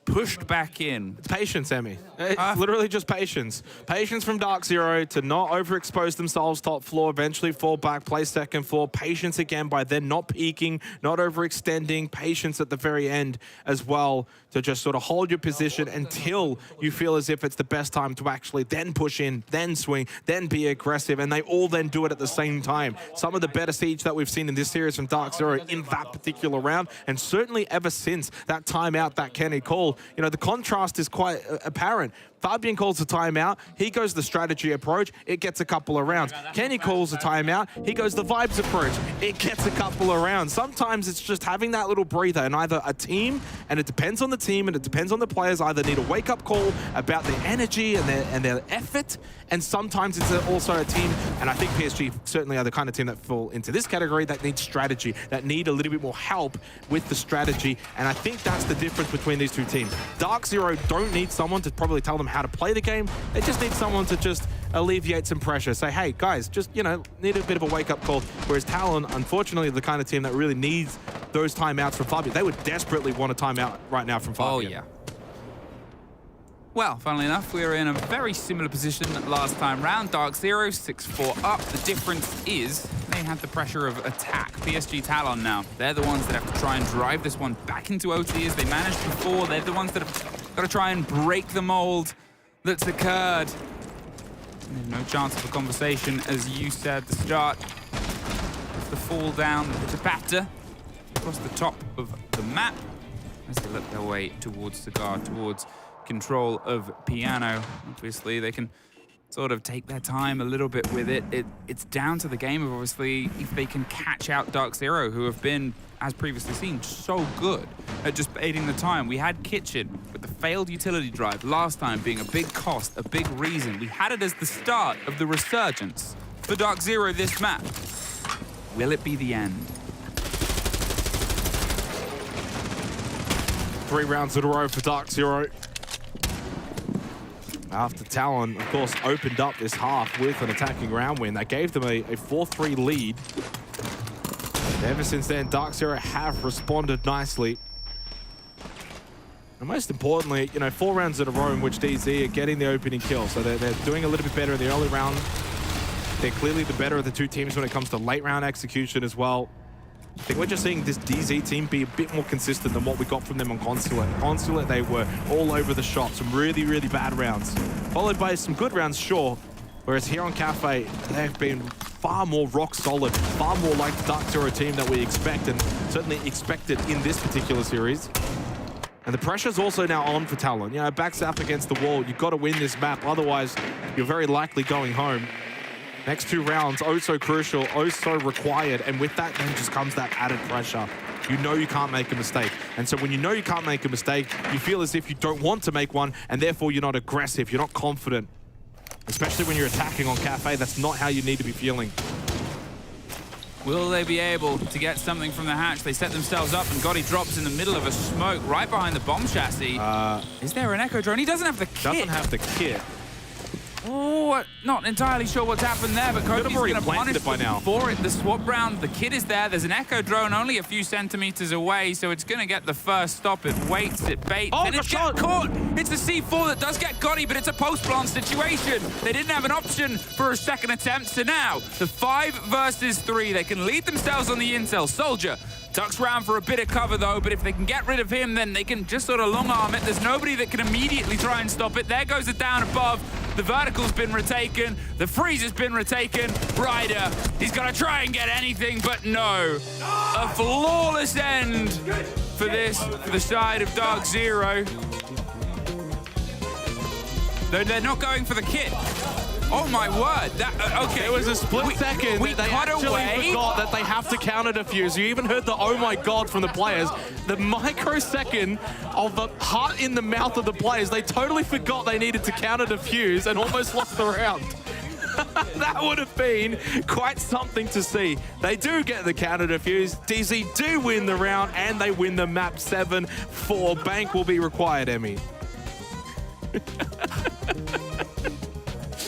pushed back in. It's patience, Emmy. It's literally just patience. Patience from Dark Zero to not overexpose themselves top floor, eventually fall back, play 2nd floor. Patience again by then not peeking, not overextending. Patience at the very end as well to just sort of hold your position until you feel as if it's the best time to actually then push in, then swing, then be aggressive, and they all then do it at the same time. Some of the better siege that we've seen in this series from Dark Zero in that particular round, and certainly ever since that timeout that Kenny called. You know, the contrast is quite apparent. Fabian calls a timeout. He goes the strategy approach. It gets a couple of rounds. Kenny calls a timeout. He goes the vibes approach. It gets a couple of rounds. Sometimes it's just having that little breather, and either a team, and it depends on the team, and it depends on the players, either need a wake-up call about their energy and their effort, and sometimes it's also a team, and I think PSG certainly are the kind of team that fall into this category, that need strategy, that need a little bit more help with the strategy, and I think that's the difference between these two teams. Dark Zero don't need someone to probably tell them how to play the game. They just need someone to just alleviate some pressure. Say, hey, guys, just, you know, need a bit of a wake-up call. Whereas Talon, unfortunately, the kind of team that really needs those timeouts from Fabian. They would desperately want a timeout right now from Fabian. Oh, yeah. Well, funnily enough, we were in a very similar position last time round. Dark Zero, 6-4 up. The difference is they had the pressure of attack. PSG Talon now, they're the ones that have to try and drive this one back into OT as they managed before. They're the ones that have got to try and break the mold that's occurred. And no chance of a conversation, as you said at the start. The fall down, the batter across the top of the map as they look their way towards Cigar, towards control of Piano. Obviously, they can sort of take their time a little bit with it. It's down to the game of, obviously, if they can catch out Dark Zero, who have been, as previously seen, so good at just baiting the time. We had Kitchen with the failed utility drive last time being a big cost, a big reason. We had it as the start of the resurgence for Dark Zero this map. Will it be the end? 3 rounds in a row for Dark Zero. After Talon, of course, opened up this half with an attacking round win. That gave them a 4-3 lead. And ever since then, Dark Zero have responded nicely. And most importantly, you know, 4 rounds in a row in which DZ are getting the opening kill. So they're doing a little bit better in the early round. They're clearly the better of the two teams when it comes to late round execution as well. I think we're just seeing this DZ team be a bit more consistent than what we got from them on Consulate. Consulate, they were all over the shop. Some really, really bad rounds. Followed by some good rounds, sure. Whereas here on Cafe, they've been far more rock solid, far more like the Dark Zero team that we expect, and certainly expected in this particular series. And the pressure's also now on for Talon. You know, backs up against the wall. You've got to win this map, otherwise you're very likely going home. Next 2 rounds, oh so crucial, oh so required, and with that then just comes that added pressure. You know you can't make a mistake. And so when you know you can't make a mistake, you feel as if you don't want to make one, and therefore you're not aggressive, you're not confident. Especially when you're attacking on Cafe, that's not how you need to be feeling. Will they be able to get something from the hatch? They set themselves up, and Gotti drops in the middle of a smoke right behind the bomb chassis. Is there an Echo drone? He doesn't have the kit. Doesn't have the kit. Oh, not entirely sure what's happened there, but Kobe's going to punish them for it. The swap round, the kit is there. There's an Echo drone only a few centimeters away, so it's going to get the first stop. It waits, it baits, and it gets caught. It's the C4 that does get Gotti, but it's a post-plant situation. They didn't have an option for a second attempt, so now the 5 versus 3. They can lead themselves on the intel. Soldier ducks round for a bit of cover, though, but if they can get rid of him, then they can just sort of long-arm it. There's nobody that can immediately try and stop it. There goes it down above. The vertical's been retaken. The freeze has been retaken. Ryder, he's got to try and get anything, but no. A flawless end for this, for the side of Dark Zero. They're not going for the kit. Oh my word! Okay, it was a split second. We they cut actually away. forgot that they have to counter defuse. You even heard the "oh my god" from the players. The microsecond of the heart in the mouth of the players. They totally forgot they needed to counter defuse and almost lost the round. That would have been quite something to see. They do get the counter defuse. DZ do win the round, and they win the map 7-4. Bank will be required, Emmy.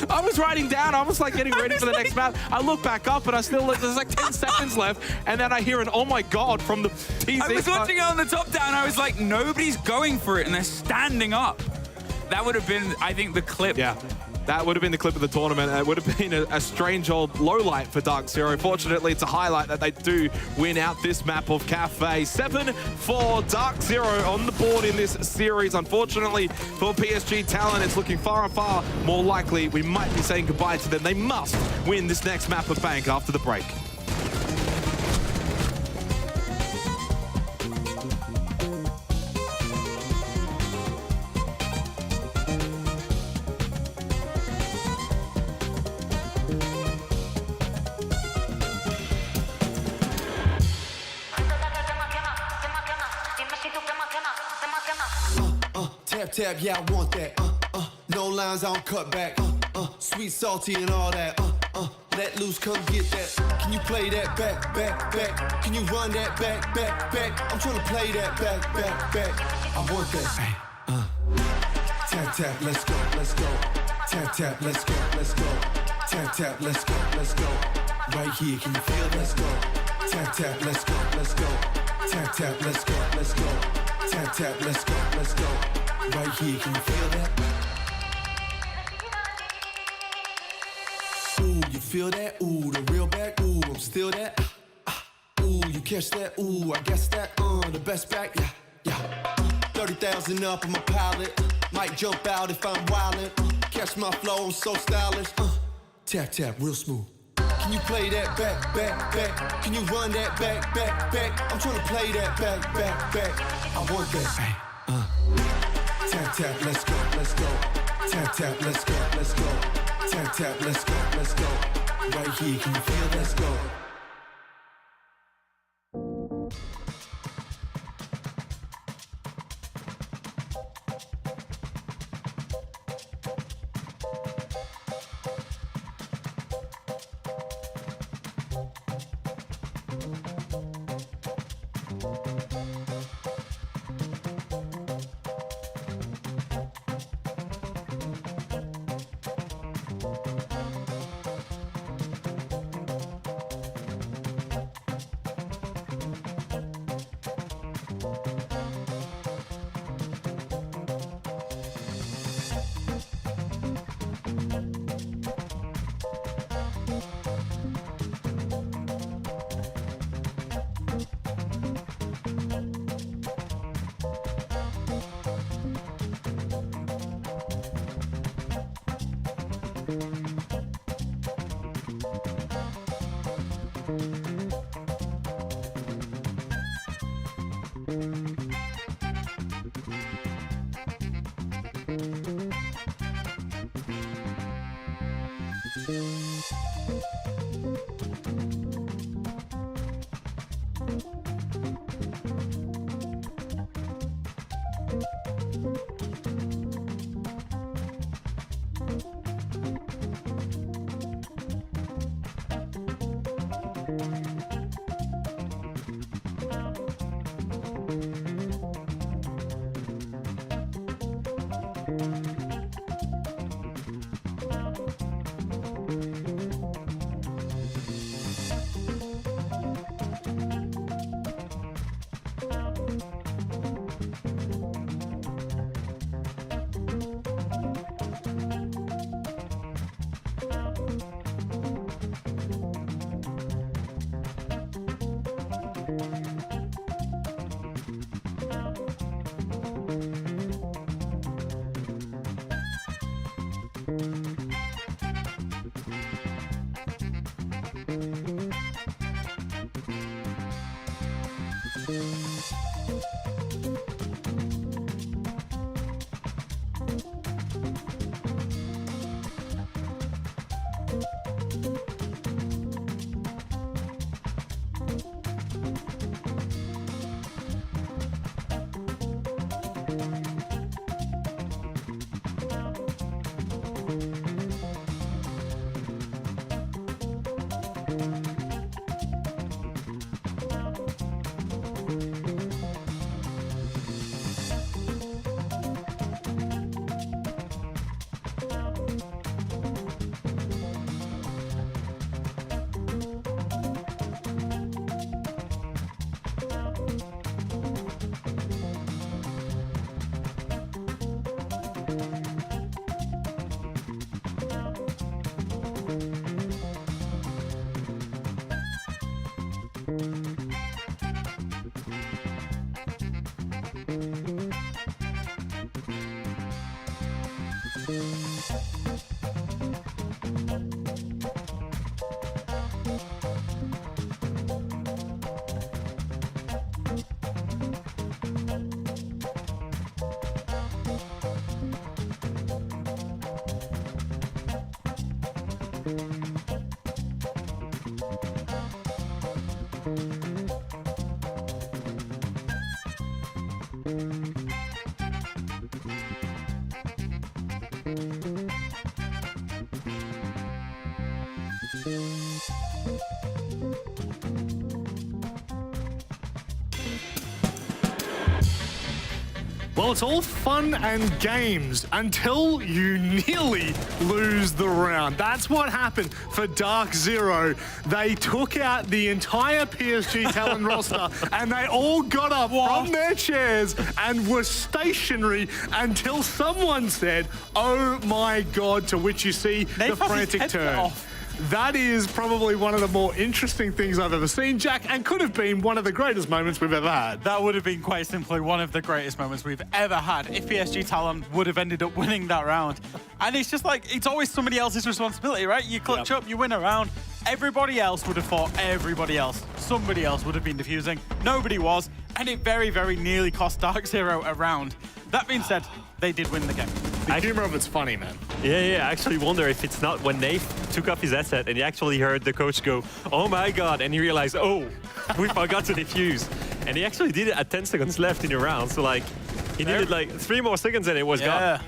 I was writing down, I was like getting ready for the next map. I look back up and I still look, there's like 10 seconds left, and then I hear an oh my god from the TZ. I was watching it on the top down, I was like, nobody's going for it, and they're standing up. That would have been, I think, the clip. Yeah. That would have been the clip of the tournament. It would have been a strange old low light for Dark Zero. Fortunately, it's a highlight that they do win out this map of Cafe. 7-4, Dark Zero on the board in this series. Unfortunately for PSG Talon, it's looking far and far more likely we might be saying goodbye to them. They must win this next map of Bank after the break. tap, yeah, I want that. No lines, I don't cut back. Sweet, salty, and all that. Let loose, come get that. Can you play that back, back, back? Can you run that back, back, back? I'm trying to play that back, back, back. I want that. Tap, tap, let's go, let's go. Tap, tap, let's go, let's go. Tap, tap, let's go, let's go. Right here, can you feel? Let's go. Tap, tap, let's go, let's go. Tap, tap, let's go, let's go. Tap, tap, let's go, let's go. Right here, can you feel that? Ooh, you feel that? Ooh, the real back. Ooh, I'm still that. Ooh, you catch that? Ooh, I guess that. The best back. Yeah, yeah. 30,000 up on my palette. Might jump out if I'm wildin'. Catch my flow, I'm so stylish. Tap, tap, real smooth. Can you play that back, back, back? Can you run that back, back, back? I'm trying to play that back, back, back. I want that. Tap, tap, let's go, let's go. Tap, tap, let's go, let's go. Tap, tap, let's go, let's go. Right here, can you feel? Let's go. Well, it's all fun and games until you nearly lose the round. That's what happened for Dark Zero. They took out the entire PSG Talon roster and they all got up from their chairs and were stationary until someone said, "Oh my God," to which you see the frantic turn. That is probably one of the more interesting things I've ever seen, Jack, and could have been one of the greatest moments we've ever had. That would have been quite simply one of the greatest moments we've ever had if PSG Talon would have ended up winning that round. And it's just like, it's always somebody else's responsibility, right? You clutch up, you win a round. Everybody else would have fought everybody else. Somebody else would have been defusing. Nobody was. And it very, very nearly cost Dark Zero a round. That being said, they did win the game. The humor of it's funny, man. Yeah, I actually wonder if it's not when Nate took off his headset and he actually heard the coach go, "Oh my God," and he realized, oh, we forgot to defuse. And he actually did it at 10 seconds left in the round. So like, he needed like 3 more seconds and it was gone.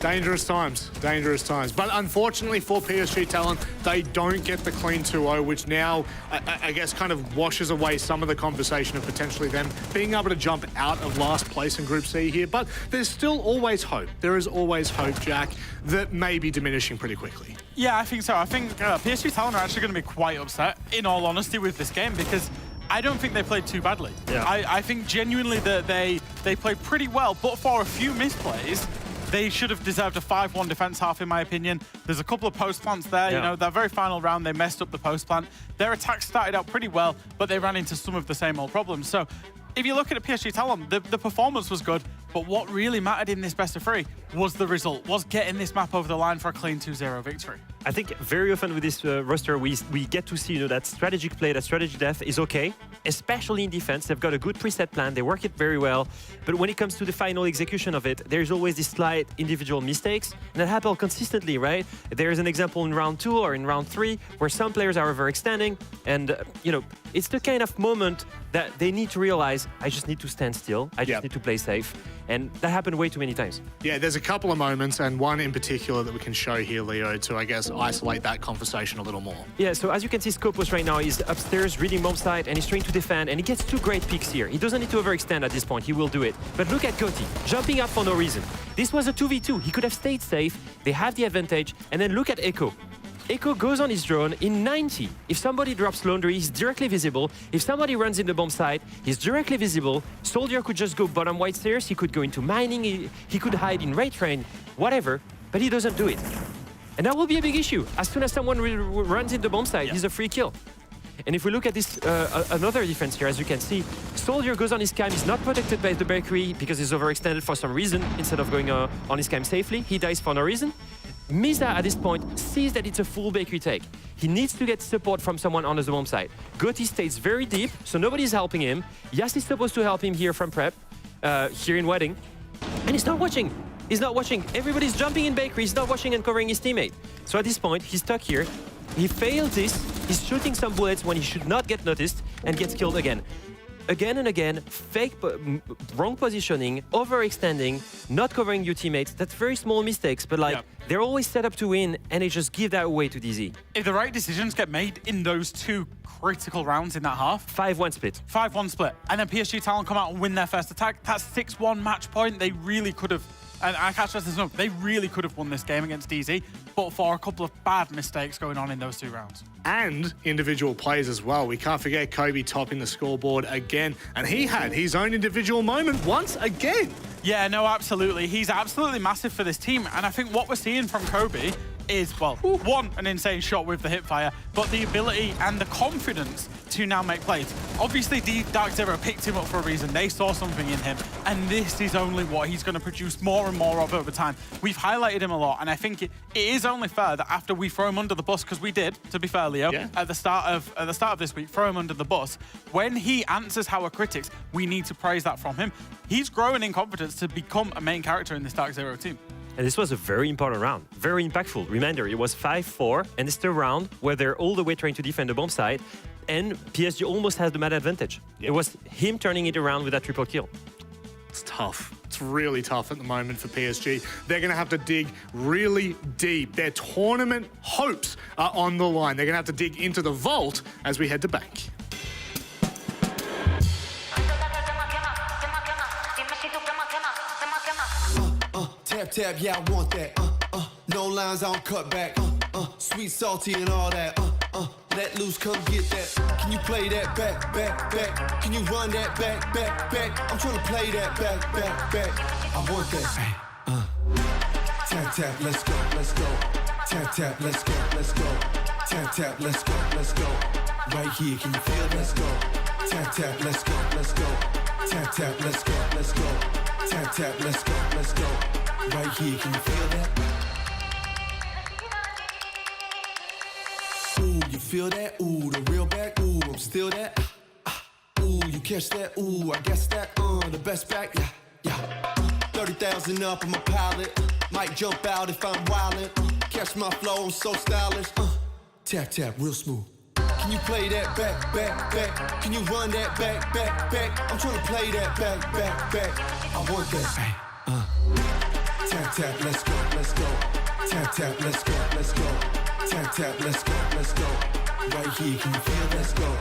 Dangerous times, dangerous times. But unfortunately for PSG Talon, they don't get the clean 2-0, which now, I guess, kind of washes away some of the conversation of potentially them being able to jump out of last place in Group C here. But there's still always hope. There is always hope, Jack, that may be diminishing pretty quickly. Yeah, I think so. I think PSG Talon are actually going to be quite upset, in all honesty, with this game, because I don't think they played too badly. Yeah. I think genuinely that they played pretty well, but for a few misplays, they should have deserved a 5-1 defense half, in my opinion. There's a couple of post plants there. You know, their very final round, they messed up the post plant. Their attack started out pretty well, but they ran into some of the same old problems. So if you look at PSG Talon, the performance was good, but what really mattered in this best of 3 was the result, was getting this map over the line for a clean 2-0 victory. I think very often with this roster, we get to see, you know, that strategic play, that strategy depth is okay, especially in defense. They've got a good preset plan, they work it very well. But when it comes to the final execution of it, there's always these slight individual mistakes, and that happen consistently, right? There's an example in round 2 or in round 3 where some players are overextending, and you know, it's the kind of moment that they need to realize, I just need to stand still, I just need to play safe. And that happened way too many times. Yeah, there's a couple of moments, and one in particular that we can show here, Leo, to, I guess, isolate that conversation a little more. Yeah, so as you can see, Scopus right now is upstairs reading bomb site, and he's trying to defend, and he gets 2 great picks here. He doesn't need to overextend at this point, he will do it. But look at Gotti, jumping up for no reason. This was a 2v2, he could have stayed safe, they have the advantage, and then look at Echo. Echo goes on his drone in 90. If somebody drops laundry, he's directly visible. If somebody runs in the bomb site, he's directly visible. Soldier could just go bottom white stairs, he could go into mining, he could hide in raid train, whatever, but he doesn't do it. And that will be a big issue. As soon as someone runs in the bomb site, he's a free kill. And if we look at this, another defense here, as you can see, Soldier goes on his cam, he's not protected by the bakery because he's overextended for some reason. Instead of going on his cam safely, he dies for no reason. Misa, at this point, sees that it's a full bakery take. He needs to get support from someone on the bomb side. Gotti stays very deep, so nobody's helping him. Yas is supposed to help him here from prep, here in Wedding. And he's not watching. He's not watching. Everybody's jumping in bakery. He's not watching and covering his teammate. So at this point, he's stuck here. He fails this. He's shooting some bullets when he should not get noticed and gets killed again. Again and again, wrong positioning, overextending, not covering your teammates. That's very small mistakes, but like they're always set up to win, and they just give that away to DZ. If the right decisions get made in those 2 critical rounds in that half. 5-1 split. 5-1 split. And then PSG Talon come out and win their first attack. That's 6-1 match point. They really could have, and I can't stress this enough, they really could have won this game against DZ, but for a couple of bad mistakes going on in those 2 rounds. And individual plays as well. We can't forget Kobe topping the scoreboard again. And he had his own individual moment once again. Yeah, no, absolutely. He's absolutely massive for this team. And I think what we're seeing from Kobe is, well, one, an insane shot with the hipfire, but the ability and the confidence to now make plays. Obviously, Dark Zero picked him up for a reason. They saw something in him, and this is only what he's going to produce more and more of over time. We've highlighted him a lot, and I think it is only fair that after we throw him under the bus, because we did, to be fair, Leo, at the start of this week, throw him under the bus. When he answers our critics, we need to praise that from him. He's growing in confidence to become a main character in this Dark Zero team. And this was a very important round, very impactful. Remember, it was 5-4, and it's the round where they're all the way trying to defend the bomb site, and PSG almost has the mad advantage. It was him turning it around with that triple kill. It's tough. It's really tough at the moment for PSG. They're going to have to dig really deep. Their tournament hopes are on the line. They're going to have to dig into the vault as we head to Bank. Tap, tap, yeah, I want that. No lines, I don't cut back. Sweet, salty, and all that. Let loose, come get that. Can you play that back, back, back? Can you run that back, back, back? I'm trying to play that back, back, back. I want that. Tap, tap, let's go, let's go. Tap, tap, let's go, let's go. Tap, tap, let's go, let's go. Right here, can you feel? Let's go. Tap, tap, let's go, let's go. Tap, tap, let's go, let's go. Tap, tap, let's go, let's go. Right here, can you feel that? Ooh, you feel that? Ooh, the real back. Ooh, I'm still that. Ooh, you catch that? Ooh, I guess that. The best back. Yeah, yeah. 30,000 up on my pallet. Might jump out if I'm wildin'. Catch my flow, I'm so stylish. Tap, tap, real smooth. Can you play that back, back, back? Can you run that back, back, back? I'm trying to play that back, back, back. I want that. Tap, tap, let's go, let's go. Tap, tap, let's go, let's go. Tap, tap, let's go, let's go. Right here, can you feel? Let's go.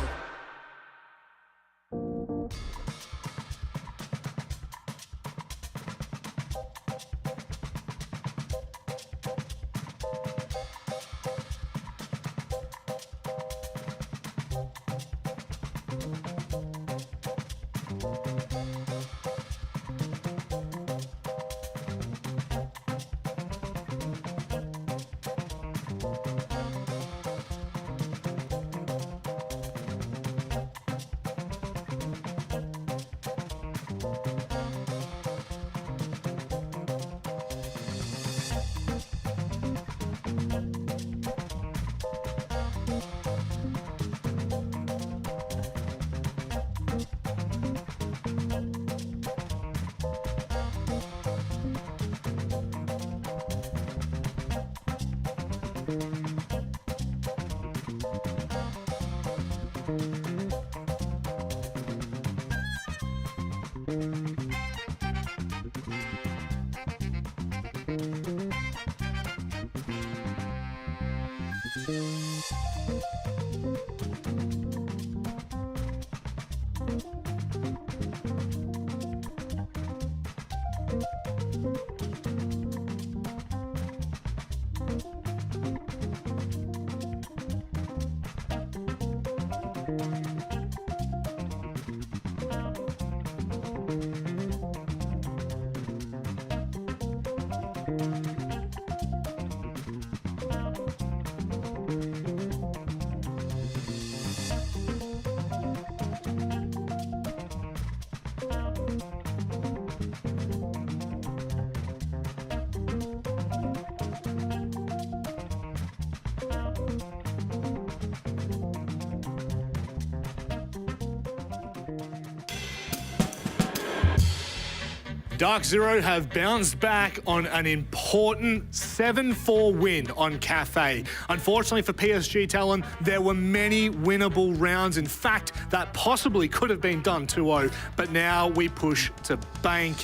Dark Zero have bounced back on an important 7-4 win on Cafe. Unfortunately for PSG Talon, there were many winnable rounds. In fact, that possibly could have been done 2-0, but now we push to bank.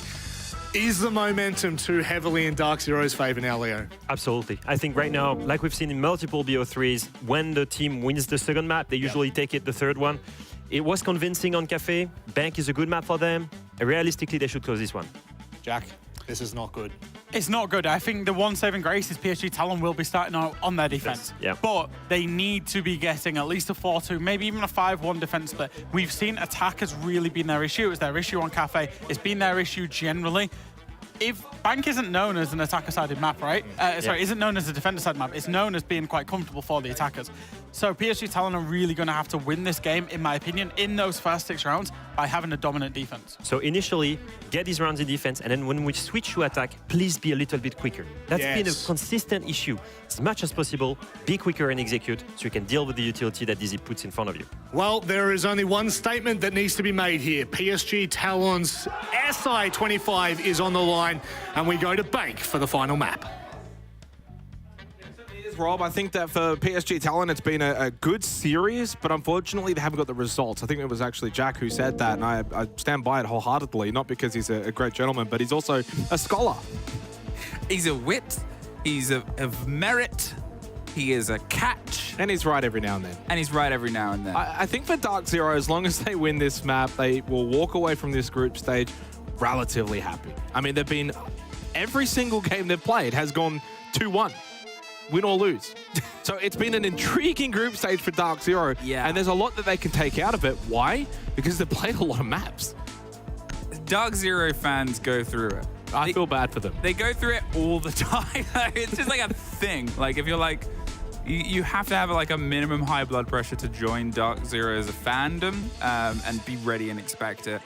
Is the momentum too heavily in Dark Zero's favour now, Leo? Absolutely. I think right now, like we've seen in multiple BO3s, when the team wins the second map, they usually take it the third one. It was convincing on Cafe. Bank is a good map for them. Realistically, they should close this one. Jack, this is not good. It's not good. I think the one saving grace is PSG Talon will be starting out on their defense. Yes, yeah. But they need to be getting at least a 4-2, maybe even a 5-1 defense split. We've seen attack has really been their issue. It was their issue on Cafe. It's been their issue generally. If Bank isn't known as an attacker-sided map, right? Isn't known as a defender-sided map. It's known as being quite comfortable for the attackers. So PSG Talon are really going to have to win this game, in my opinion, in those first 6 rounds by having a dominant defense. So initially, get these rounds in defense, and then when we switch to attack, please be a little bit quicker. That's been a consistent issue. As much as possible, be quicker and execute so you can deal with the utility that Dizzy puts in front of you. Well, there is only one statement that needs to be made here. PSG Talon's SI25 is on the line, and we go to Bank for the final map. Rob, I think that for PSG Talon, it's been a good series, but unfortunately, they haven't got the results. I think it was actually Jack who said that, and I stand by it wholeheartedly, not because he's a great gentleman, but he's also a scholar. He's a wit, he's of merit, he is a catch. And he's right every now and then. I think for Dark Zero, as long as they win this map, they will walk away from this group stage relatively happy. I mean, they've been every single game they've played has gone 2-1, win or lose. So it's been an intriguing group stage for Dark Zero. Yeah. And there's a lot that they can take out of it. Why? Because they've played a lot of maps. Dark Zero fans go through it. I feel bad for them. They go through it all the time. It's just like a thing. Like if you're like, you have to have like a minimum high blood pressure to join Dark Zero as a fandom and be ready and expect it.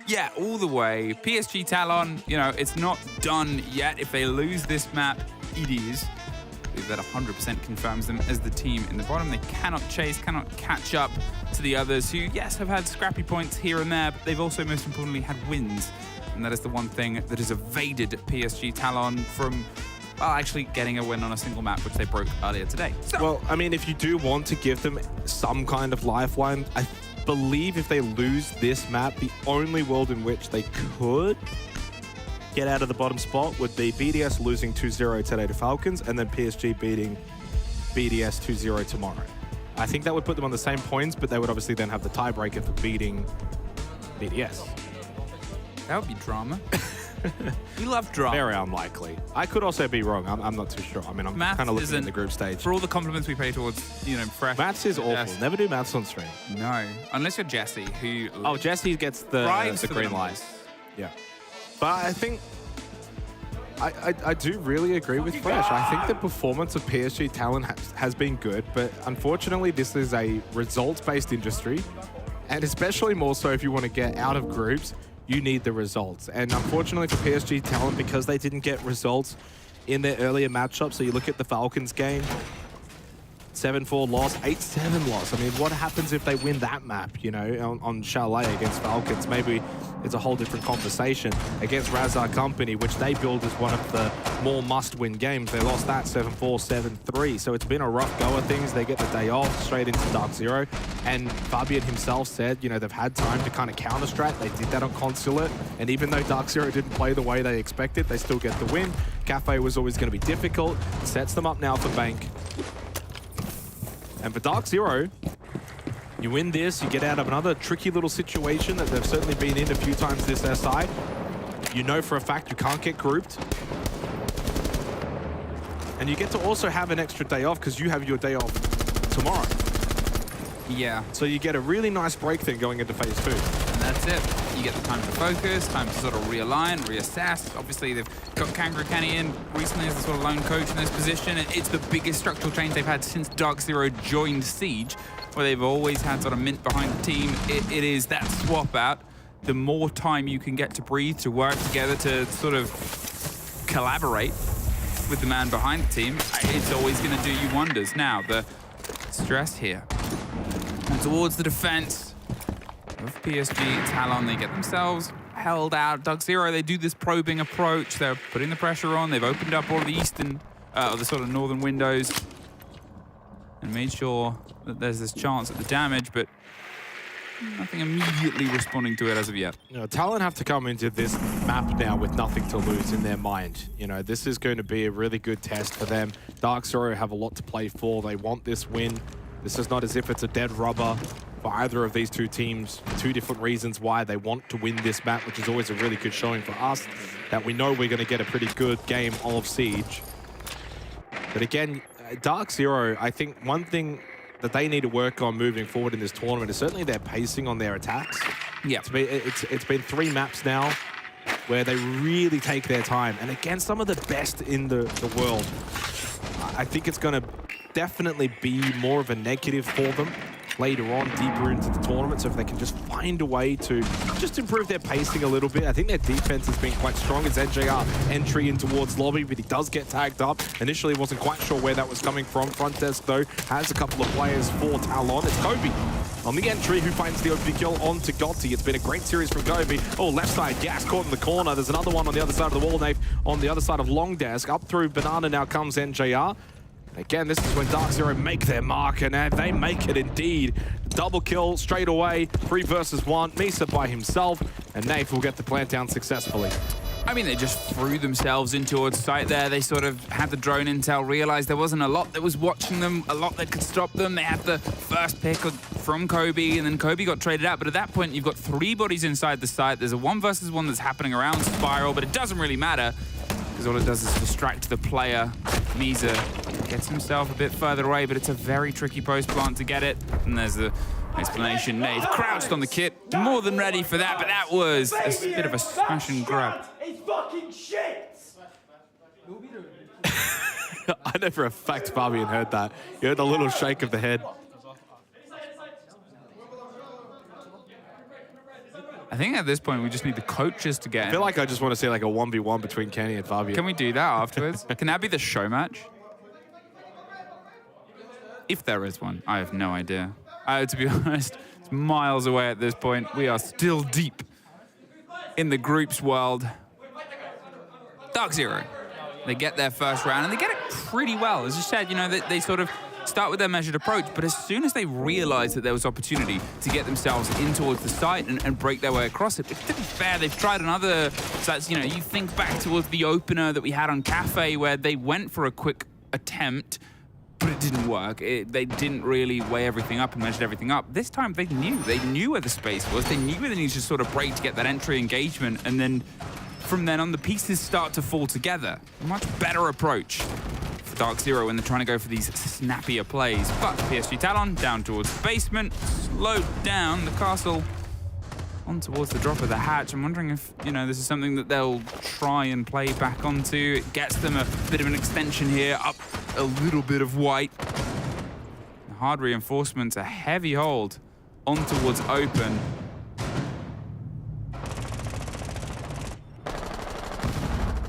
Yeah, all the way. PSG Talon, you know, it's not done yet. If they lose this map, it is. I believe that 100% confirms them as the team in the bottom. They cannot chase, cannot catch up to the others who, yes, have had scrappy points here and there, but they've also most importantly had wins. And that is the one thing that has evaded PSG Talon from, well, actually getting a win on a single map, which they broke earlier today. So, well, I mean, if you do want to give them some kind of lifeline, I believe if they lose this map, the only world in which they could get out of the bottom spot would be BDS losing 2-0 today to Falcons and then PSG beating BDS 2-0 tomorrow. I think that would put them on the same points, but they would obviously then have the tiebreaker for beating BDS. That would be drama. You love drama. Very unlikely. I could also be wrong. I'm not too sure. I mean, I'm kind of looking at the group stage. For all the compliments we pay towards, you know, fresh. Maths is awful. Yes. Never do maths on stream. No. Unless you're Jesse, who... Oh, Jesse gets the green light. Yeah. But I think... I do really agree with Fresh. I think the performance of PSG Talon has been good, but unfortunately this is a results-based industry, and especially more so if you want to get out of groups, you need the results. And unfortunately for PSG Talon, because they didn't get results in their earlier matchup, so you look at the Falcons game, 7-4 loss, 8-7 loss. I mean, what happens if they win that map, you know, on Chalet against Falcons? Maybe it's a whole different conversation. Against Razar Company, which they build as one of the more must-win games, they lost that 7-4, 7-3. So it's been a rough go of things. They get the day off straight into Dark Zero. And Fabian himself said, you know, they've had time to kind of counter-strat. They did that on Consulate. And even though Dark Zero didn't play the way they expected, they still get the win. Cafe was always going to be difficult. Sets them up now for Bank. And for Dark Zero, you win this, you get out of another tricky little situation that they've certainly been in a few times this SI. You know for a fact you can't get grouped. And you get to also have an extra day off because you have your day off tomorrow. Yeah. So you get a really nice break then going into phase 2. And that's it. You get the time to focus, time to sort of realign, reassess. Obviously, they've got Kangaroo Kenny in recently as the sort of lone coach in this position. It's the biggest structural change they've had since Dark Zero joined Siege, where they've always had sort of mint behind the team. It is that swap out. The more time you can get to breathe, to work together, to sort of collaborate with the man behind the team, it's always going to do you wonders. Now, the stress here. And towards the defense of PSG Talon, they get themselves held out. Dark Zero, they do this probing approach. They're putting the pressure on. They've opened up all of the eastern, the sort of northern windows and made sure that there's this chance at the damage, but nothing immediately responding to it as of yet. You know, Talon have to come into this map now with nothing to lose in their mind. You know, this is going to be a really good test for them. Dark Zero have a lot to play for. They want this win. This is not as if it's a dead rubber for either of these two teams. Two different reasons why they want to win this map, which is always a really good showing for us, that we know we're going to get a pretty good game of Siege. But again, Dark Zero, I think one thing that they need to work on moving forward in this tournament is certainly their pacing on their attacks. Yeah. It's been 3 maps now where they really take their time. And against some of the best in the world, I think it's going to definitely be more of a negative for them later on, deeper into the tournament. So if they can just find a way to just improve their pacing a little bit. I think their defense has been quite strong. It's NJR entry in towards lobby, but he does get tagged up. Initially wasn't quite sure where that was coming from. Front desk though has a couple of players for Talon. It's Kobe on the entry who finds the opening kill onto Gotti. It's been a great series from Kobe. Oh, left side, Gas caught in the corner. There's another one on the other side of the wall, Nave, on the other side of Long Desk. Up through Banana now comes NJR. Again, this is when Dark Zero make their mark, and they make it indeed. Double kill straight away, 3 versus 1. Misa by himself, and Nafe will get the plant down successfully. I mean, they just threw themselves in towards site there. They sort of had the drone intel, realized there wasn't a lot that was watching them, a lot that could stop them. They had the first pick from Kobe, and then Kobe got traded out. But at that point, you've got 3 bodies inside the site. There's a 1 versus 1 that's happening around Spiral, but it doesn't really matter. because all it does is distract the player. Misa gets himself a bit further away, but it's a very tricky post plant to get it. And there's the explanation. Nave crouched on the kit, more than ready for that, but that was a bit of a smash and grab. It's fucking shit! I know for a fact Fabian heard that. You heard the little shake of the head. I think at this point we just need the coaches to get in. I feel like I just want to see like a 1v1 between Kenny and Fabian. Can we do that afterwards? Can that be the show match? If there is one, I have no idea. To be honest, it's miles away at this point. We are still deep in the groups world. Dark Zero. They get their first round, and they get it pretty well. As you said, you know, they sort of start with their measured approach, but as soon as they realized that there was opportunity to get themselves in towards the site and break their way across it, but to be fair, they've tried another, so that's, you know, you think back towards the opener that we had on Cafe where they went for a quick attempt, but it didn't work. They didn't really weigh everything up and measured everything up. This time they knew where the space was. They knew where they needed to sort of break to get that entry engagement, and then from then on, the pieces start to fall together. A much better approach for Dark Zero when they're trying to go for these snappier plays. But PSG Talon down towards the basement, slowed down the castle on towards the drop of the hatch. I'm wondering if, you know, this is something that they'll try and play back onto. It gets them a bit of an extension here, up a little bit of white. The hard reinforcements, a heavy hold on towards open.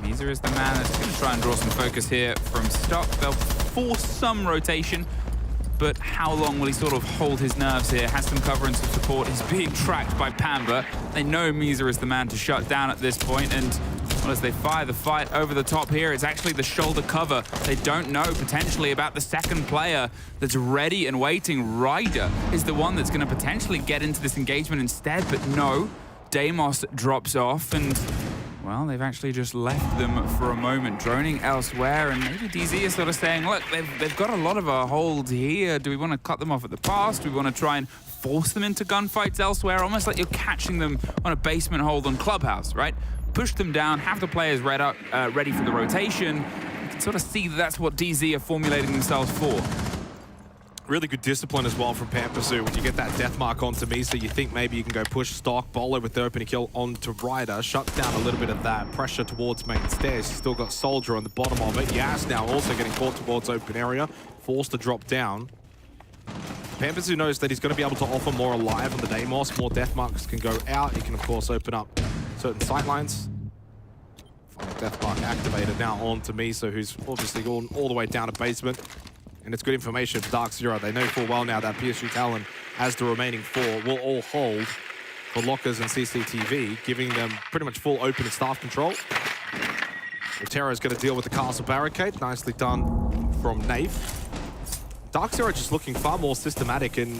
Misa is the man that's going to try and draw some focus here from stock. They'll force some rotation, but how long will he sort of hold his nerves here? Has some cover and some support. He's being tracked by Pamba. They know Misa is the man to shut down at this point, and well, as they fire the fight over the top here, it's actually the shoulder cover. They don't know potentially about the second player that's ready and waiting. Ryder is the one that's going to potentially get into this engagement instead, but no. Deimos drops off, and well, they've actually just left them for a moment, droning elsewhere, and maybe DZ is sort of saying, look, they've got a lot of a hold here. Do we want to cut them off at the pass? Do we want to try and force them into gunfights elsewhere? Almost like you're catching them on a basement hold on Clubhouse, right? Push them down, have the players ready for the rotation. You can sort of see that that's what DZ are formulating themselves for. Really good discipline as well from Pampazoo. When you get that death mark onto Misa, you think maybe you can go push stock, Bolo with the opening kill onto Ryder, shut down a little bit of that pressure towards main stairs. He's still got Soldier on the bottom of it. Yas now also getting caught towards open area, forced to drop down. Pampazoo knows that he's going to be able to offer more alive on the Deimos. More death marks can go out. He can, of course, open up certain sightlines. Final death mark activated now onto Misa, who's obviously gone all the way down to basement. And it's good information for Dark Zero. They know full well now that PSG Talon, as the remaining four, will all hold for lockers and CCTV, giving them pretty much full open and staff control. Terra is going to deal with the castle barricade. Nicely done from Nave. Dark Zero just looking far more systematic in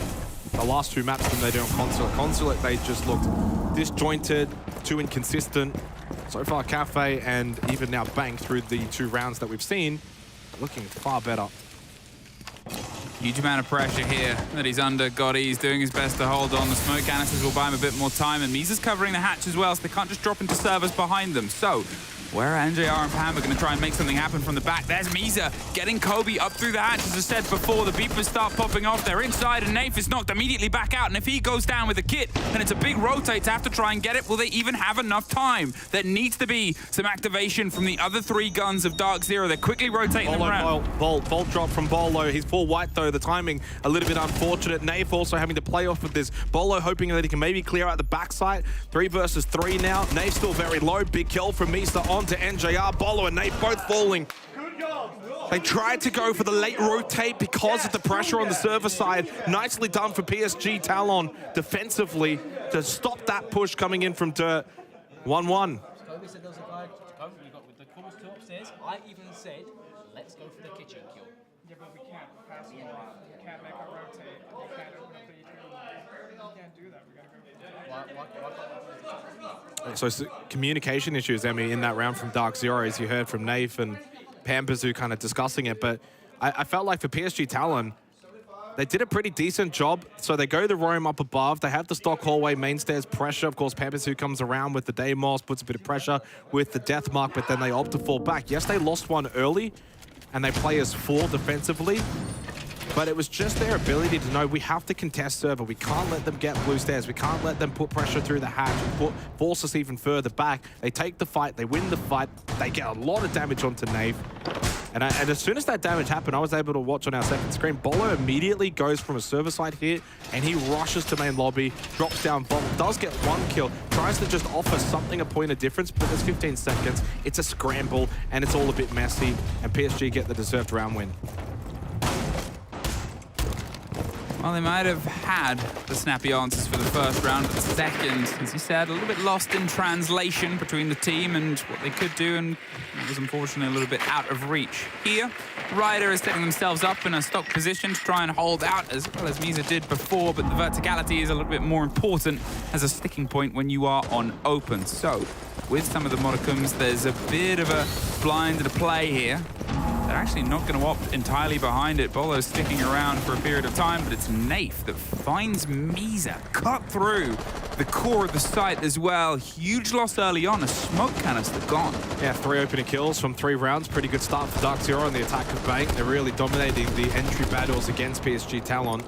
the last two maps than they do on Consulate. Consulate, they just looked disjointed, too inconsistent. So far, Cafe and even now Bank, through the 2 rounds that we've seen, looking far better. Huge amount of pressure here that he's under. He's doing his best to hold on. The smoke canisters will buy him a bit more time, and Misa's covering the hatch as well, so they can't just drop into servers behind them. So, where are NJR and Pam are going to try and make something happen from the back. There's Misa getting Kobe up through the hatch. As I said before, the beepers start popping off. They're inside, and Nafe is knocked immediately back out. And if he goes down with a kit, then it's a big rotate to have to try and get it. Will they even have enough time? There needs to be some activation from the other 3 guns of Dark Zero. They're quickly rotating them around. Bolt drop from Bolo. He's full white, though. The timing a little bit unfortunate. Nafe also having to play off with this. Bolo hoping that he can maybe clear out the backside. 3 versus 3 now. Nafe still very low. Big kill from Misa onto NJR. Bolo and Nate both falling. They tried to go for the late rotate because of the pressure on the server side. Nicely done for PSG Talon defensively to stop that push coming in from Dirt. 1-1. Kobe said there was a guy, we got with the calls to upstairs. I even said, let's go for the kitchen kill. Yeah, but we can't pass the ball. We can't make a rotate. We can't open up the E3. We can't do that. We gotta go. So communication issues, Emmy, in that round from Dark Zero, as you heard from Nave and Pampazoo kind of discussing it. But I felt like for PSG Talon, They did a pretty decent job. So they go the roam up above. They have the stock hallway, main stairs, pressure. Of course, Pampers who comes around with the Deimos, puts a bit of pressure with the Death Mark, but then they opt to fall back. Yes, they lost one early, and they play as 4 defensively. But it was just their ability to know we have to contest server. We can't let them get blue stairs. We can't let them put pressure through the hatch and force us even further back. They take the fight. They win the fight. They get a lot of damage onto Nave. And as soon as that damage happened, I was able to watch on our second screen. Bolo immediately goes from a server side hit, and he rushes to main lobby, drops down bomb, does get 1 kill, tries to just offer something a point of difference, but there's 15 seconds. It's a scramble, and it's all a bit messy, and PSG get the deserved round win. Well, they might have had the snappy answers for the first round, but the second, as you said, a little bit lost in translation between the team and what they could do, and it was unfortunately a little bit out of reach. Here, Ryder is setting themselves up in a stock position to try and hold out as well as Misa did before, but the verticality is a little bit more important as a sticking point when you are on open. So, with some of the modicums, there's a bit of a blind to play here. They're actually not going to opt entirely behind it. Bolo's sticking around for a period of time, but it's Nafe that finds Misa cut through the core of the site as well. Huge loss early on, a smoke canister gone. Yeah, 3 opening kills from 3 rounds. Pretty good start for Dark Zero on the attack of Bank. They're really dominating the entry battles against PSG Talon.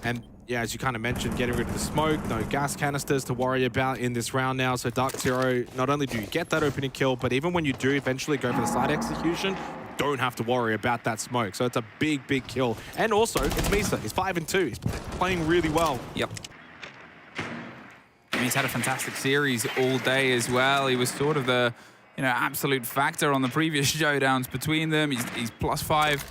And yeah, as you kind of mentioned, getting rid of the smoke, no gas canisters to worry about in this round now. So Dark Zero, not only do you get that opening kill, but even when you do eventually go for the side execution, don't have to worry about that smoke. So it's a big, big kill. And also, it's Misa. He's 5-2. He's playing really well. Yep. And he's had a fantastic series all day as well. He was sort of the, absolute factor on the previous showdowns between them. He's +5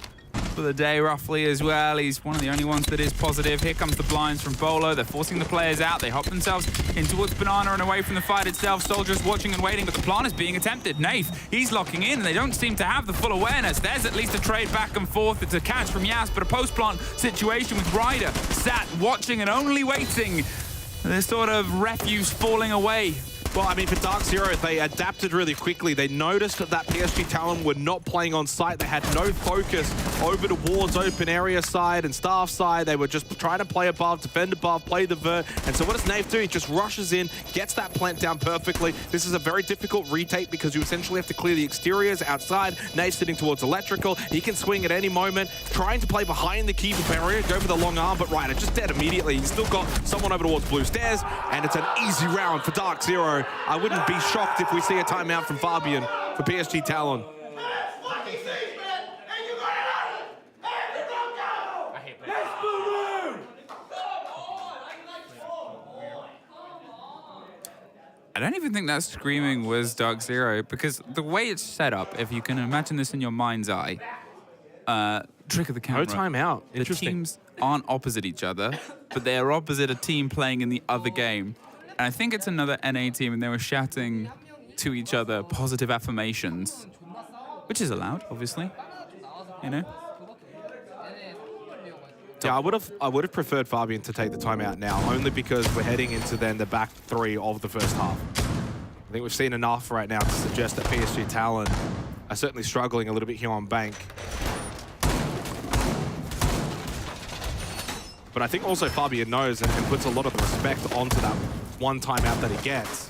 for the day roughly as well. He's one of the only ones that is positive. Here comes the blinds from Bolo. They're forcing the players out. They hop themselves in towards Banana and away from the fight itself. Soldiers watching and waiting, but the plan is being attempted. Nath, he's locking in, and they don't seem to have the full awareness. There's at least a trade back and forth. It's a catch from Yas, but a post-plant situation with Ryder sat watching and only waiting. This sort of refuse falling away. Well, I mean, for Dark Zero, they adapted really quickly. They noticed that PSG Talon were not playing on site. They had no focus over towards open area side and staff side. They were just trying to play above, defend above, play the vert. And so what does Nave do? He just rushes in, gets that plant down perfectly. This is a very difficult retake because you essentially have to clear the exteriors outside. Nave sitting towards electrical. He can swing at any moment, trying to play behind the keeper barrier, go for the long arm, but Ryder just dead immediately. He's still got someone over towards blue stairs, and it's an easy round for Dark Zero. I wouldn't be shocked if we see a timeout from Fabian for PSG Talon. I don't even think that screaming was Dark Zero, because the way it's set up, if you can imagine this in your mind's eye, trick of the camera. No timeout. The teams aren't opposite each other, but they are opposite a team playing in the other game. And I think it's another NA team, and they were shouting to each other positive affirmations, which is allowed, obviously. Yeah, I would have preferred Fabian to take the timeout now, only because we're heading into then the back 3 of the first half. I think we've seen enough right now to suggest that PSG Talon are certainly struggling a little bit here on Bank. But I think also Fabian knows and puts a lot of respect onto that one timeout that he gets,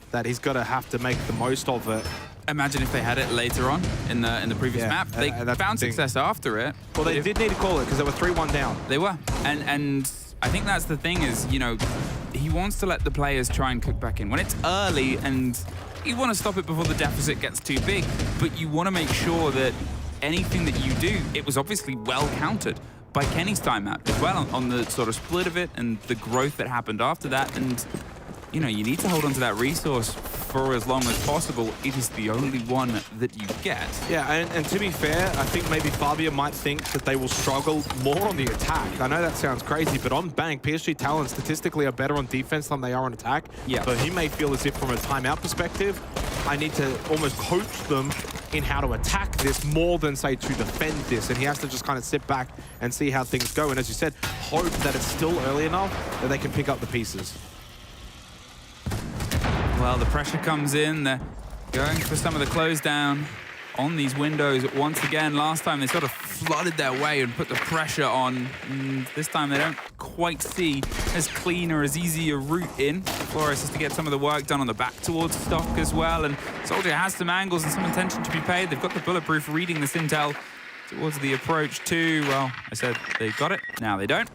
that he's got to have to make the most of it. Imagine if they had it later on in the previous map. They found success after it. Well, they did need to call it because they were 3-1 down. They were. And I think that's the thing is, he wants to let the players try and cook back in. When it's early and you want to stop it before the deficit gets too big, but you want to make sure that anything that you do, it was obviously well countered by Kenny's timeout as well on the sort of split of it and the growth that happened after that. And, you need to hold on to that resource for as long as possible. It is the only one that you get. Yeah, and to be fair, I think maybe Fabian might think that they will struggle more on the attack. I know that sounds crazy, but on Bank, PSG Talon statistically are better on defense than they are on attack. Yeah. So he may feel as if from a timeout perspective, I need to almost coach them in how to attack this more than, say, to defend this. And he has to just kind of sit back and see how things go. And as you said, hope that it's still early enough that they can pick up the pieces. Well, the pressure comes in. They're going for some of the close down on these windows once again. Last time they sort of flooded their way and put the pressure on. This time they don't quite see as clean or as easy a route in. Flores has to get some of the work done on the back towards stock as well, and Soldier has some angles and some attention to be paid. They've got the bulletproof reading this intel towards the approach too. Well, I said they got it, now they don't.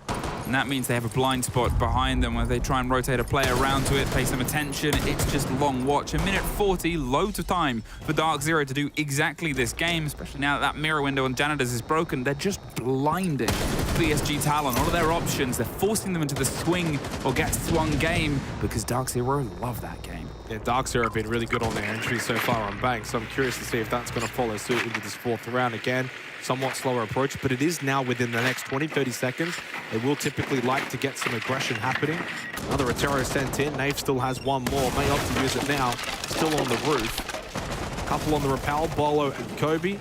And that means they have a blind spot behind them where they try and rotate a player around to it, pay some attention. It's just long watch. 1:40, loads of time for Dark Zero to do exactly this game, especially now that mirror window on Janitors is broken. They're just blinding PSG Talon. All of their options, they're forcing them into the swing or get swung game because Dark Zero love that game. Yeah, Dark Zero have been really good on their entries so far on Bank, so I'm curious to see if that's going to follow suit into this fourth round again. Somewhat slower approach, but it is now within the next 20-30 seconds. They will typically like to get some aggression happening. Another Rotero sent in. Nave still has one more. May opt to use it now. Still on the roof. Couple on the rappel, Bolo and Kobe.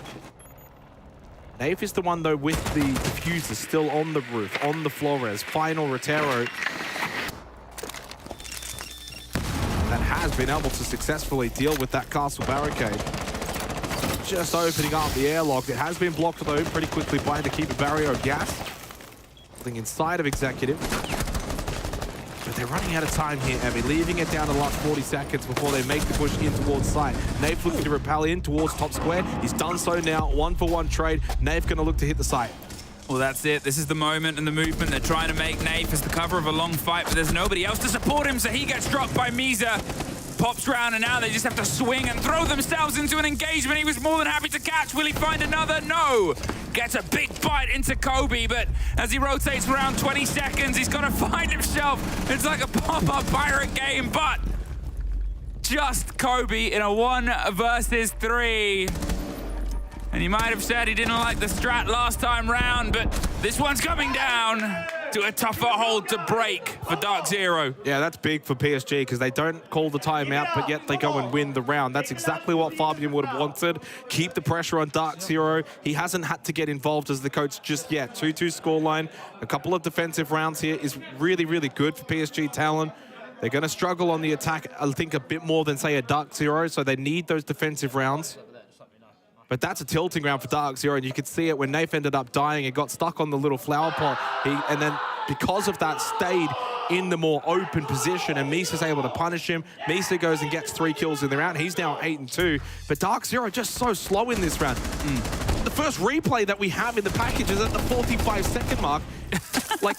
Nave is the one, though, with the diffuser still on the roof, on the Flores. Final Rotero that has been able to successfully deal with that castle barricade. Just opening up the airlock. It has been blocked, though, pretty quickly by the Keeper Barrier of gas. Something inside of Executive. But they're running out of time here, Emmy, leaving it down to the last 40 seconds before they make the push in towards site. Nave looking to repel in towards top square. He's done so now. 1-for-1 trade. Nave going to look to hit the site. Well, that's it. This is the moment and the movement they're trying to make. Nave as the cover of a long fight, but there's nobody else to support him, so he gets dropped by Misa. Pops round, and now they just have to swing and throw themselves into an engagement. He was more than happy to catch. Will he find another? No. Gets a big bite into Kobe, but as he rotates for around 20 seconds, he's got to find himself. It's like a pop-up pirate game, but just Kobe in a 1 versus 3. And he might have said he didn't like the strat last time round, but this one's coming down to a tougher hold to break for Dark Zero. Yeah, that's big for PSG because they don't call the timeout, but yet they go and win the round. That's exactly what Fabian would have wanted. Keep the pressure on Dark Zero. He hasn't had to get involved as the coach just yet. 2-2 scoreline. A couple of defensive rounds here is really, really good for PSG Talon. They're going to struggle on the attack, I think, a bit more than, say, a Dark Zero, so they need those defensive rounds. But that's a tilting round for Dark Zero, and you could see it when Nafe ended up dying. It got stuck on the little flower pot. And then because of that, stayed in the more open position, and Misa's able to punish him. Misa goes and gets 3 kills in the round. He's now 8-2. But Dark Zero just so slow in this round. The first replay that we have in the package is at the 45-second mark. Like,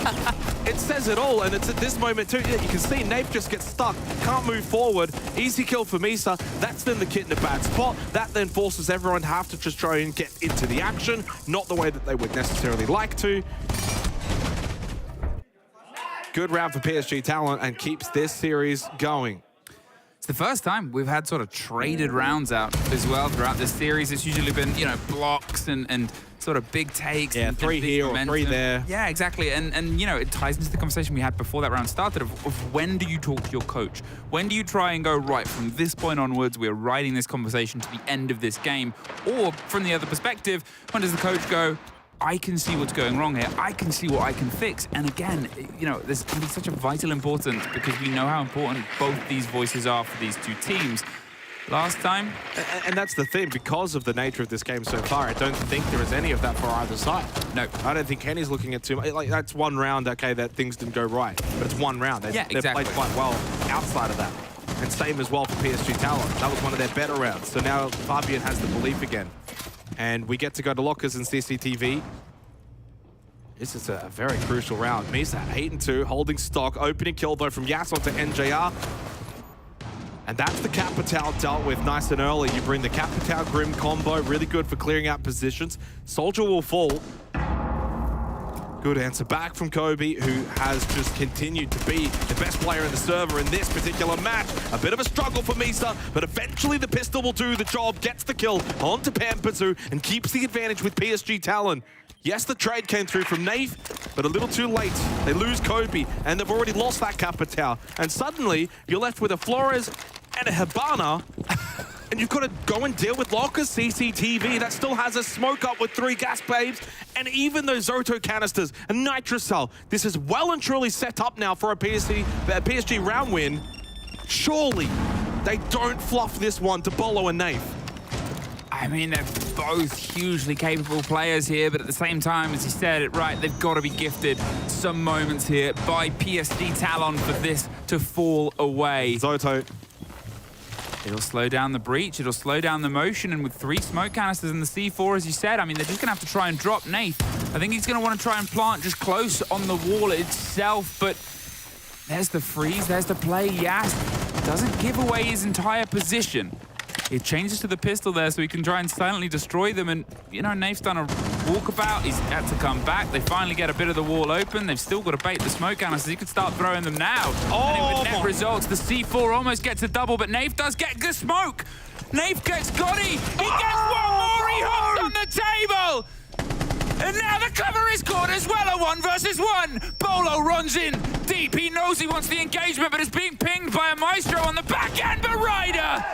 it says it all, and it's at this moment too. You can see Nafe just gets stuck, can't move forward. Easy kill for Misa. That's then the kit in a bad spot. That then forces everyone to have to just try and get into the action, not the way that they would necessarily like to. Good round for PSG Talon and keeps this series going. It's the first time we've had sort of traded rounds out as well throughout this series. It's usually been, you know, blocks and sort of big takes. Yeah, 3 here or 3 there. Yeah, exactly. And you know, it ties into the conversation we had before that round started of when do you talk to your coach? When do you try and go, right, from this point onwards, we're riding this conversation to the end of this game? Or from the other perspective, when does the coach go, I can see what's going wrong here. I can see what I can fix. And again, you know, this can be such a vital importance because we know how important both these voices are for these two teams. Last time. And that's the thing, because of the nature of this game so far, I don't think there is any of that for either side. No. I don't think Kenny's looking at too much. Like, that's one round, okay, that things didn't go right. But it's one round. They've played quite well outside of that. And same as well for PSG Talon. That was one of their better rounds. So now Fabian has the belief again. And we get to go to lockers and CCTV. This is a very crucial round. Misa 8-2, holding stock. Opening kill though from Yas onto NJR. And that's the Capital dealt with nice and early. You bring the Capital Grim combo, really good for clearing out positions. Soldier will fall. Good answer back from Kobe, who has just continued to be the best player in the server in this particular match. A bit of a struggle for Misa, but eventually the pistol will do the job, gets the kill onto Pampazoo, and keeps the advantage with PSG Talon. Yes, the trade came through from Nave, but a little too late. They lose Kobe, and they've already lost that Capital. And suddenly, you're left with a Flores and a Hibana, and you've got to go and deal with Lockers CCTV that still has a smoke up with 3 gas babes, and even those Zoto canisters, a Nitrocell. This is well and truly set up now for a PSG round win. Surely, they don't fluff this one to Bolo and Nave. I mean, they're both hugely capable players here, but at the same time, as you said it right, they've got to be gifted some moments here by PSG Talon for this to fall away. Zoto. It'll slow down the breach, it'll slow down the motion, and with 3 smoke canisters in the C4, as you said, I mean, they're just going to have to try and drop Nath. I think he's going to want to try and plant just close on the wall itself, but there's the freeze, there's the play. Yas doesn't give away his entire position. It changes to the pistol there so he can try and silently destroy them, and, you know, Nath's done a walkabout. He's had to come back. They finally get a bit of the wall open. They've still got to bait the smoke canisters. He could start throwing them now. And with net results, the C4 almost gets a double, but Nath does get the smoke. Nath gets Gotti. He gets one more. He hops on the table. And now the cover is caught as well, a 1 versus 1. Bolo runs in deep. He knows he wants the engagement, but is being pinged by a Maestro on the back end. But Ryder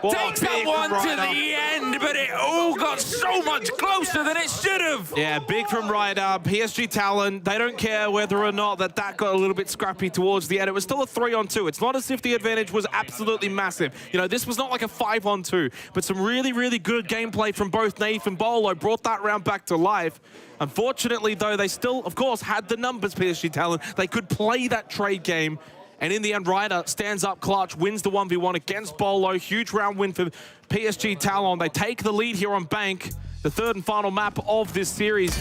takes that one to the end, but it all got so much closer than it should have. Yeah, big from Ryder. PSG Talon, they don't care whether or not that got a little bit scrappy towards the end. It was still a 3-on-2. It's not as if the advantage was absolutely massive. You know, this was not like a 5-on-2, but some really, really good gameplay from both Nath and Bolo brought that round back to life. Unfortunately, though, they still, of course, had the numbers, PSG Talon. They could play that trade game. And in the end, Ryder stands up clutch, wins the 1v1 against Bolo. Huge round win for PSG Talon. They take the lead here on Bank, the 3rd and final map of this series.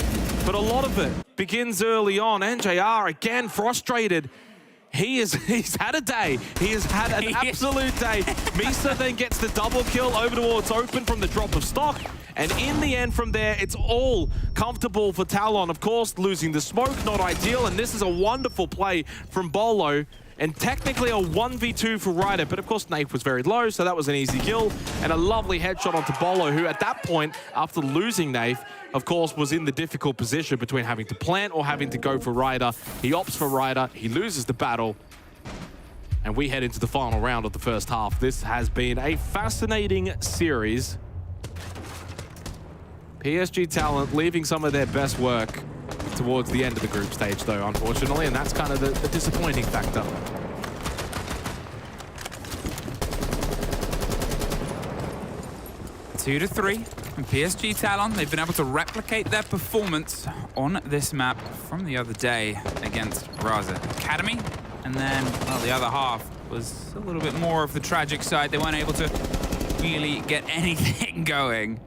But a lot of it begins early on. NJR, again, frustrated. He's had a day. He has had an absolute day. Misa then gets the double kill over towards Open from the drop of stock. And in the end, from there, it's all comfortable for Talon. Of course, losing the smoke, not ideal. And this is a wonderful play from Bolo. And technically a 1v2 for Ryder, but of course Nath was very low, so that was an easy kill. And a lovely headshot onto Bolo, who at that point, after losing Nath, of course, was in the difficult position between having to plant or having to go for Ryder. He opts for Ryder, he loses the battle, and we head into the final round of the first half. This has been a fascinating series. PSG Talent leaving some of their best work towards the end of the group stage, though, unfortunately, and that's kind of the disappointing factor. Two to 3 from PSG Talon. They've been able to replicate their performance on this map from the other day against Raza Academy. And then, well, the other half was a little bit more of the tragic side. They weren't able to really get anything going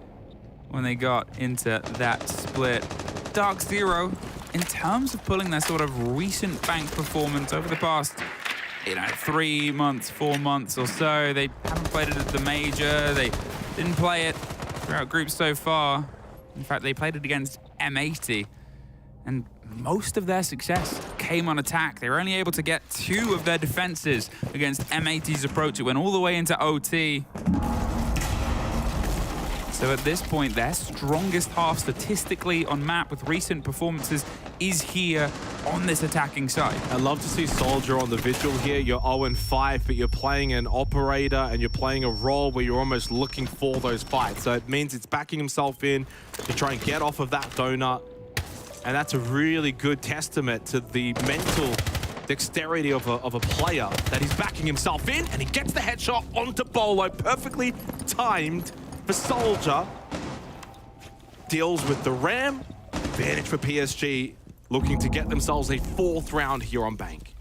when they got into that split. Dark Zero, in terms of pulling their sort of recent Bank performance over the past, 3 months, 4 months or so, they haven't played it at the major. They didn't play it throughout groups so far. In fact, they played it against M80, and most of their success came on attack. They were only able to get 2 of their defenses against M80's approach. It went all the way into OT. So at this point, their strongest half statistically on map with recent performances is here on this attacking side. I'd love to see Soldier on the Vigil here. You're 0-5, but you're playing an operator and you're playing a role where you're almost looking for those fights. So it means it's backing himself in to try and get off of that donut. And that's a really good testament to the mental dexterity of a player, that he's backing himself in and he gets the headshot onto Bolo. Perfectly timed for Soldier. Deals with the ram. Advantage for PSG, looking to get themselves a 4th round here on Bank.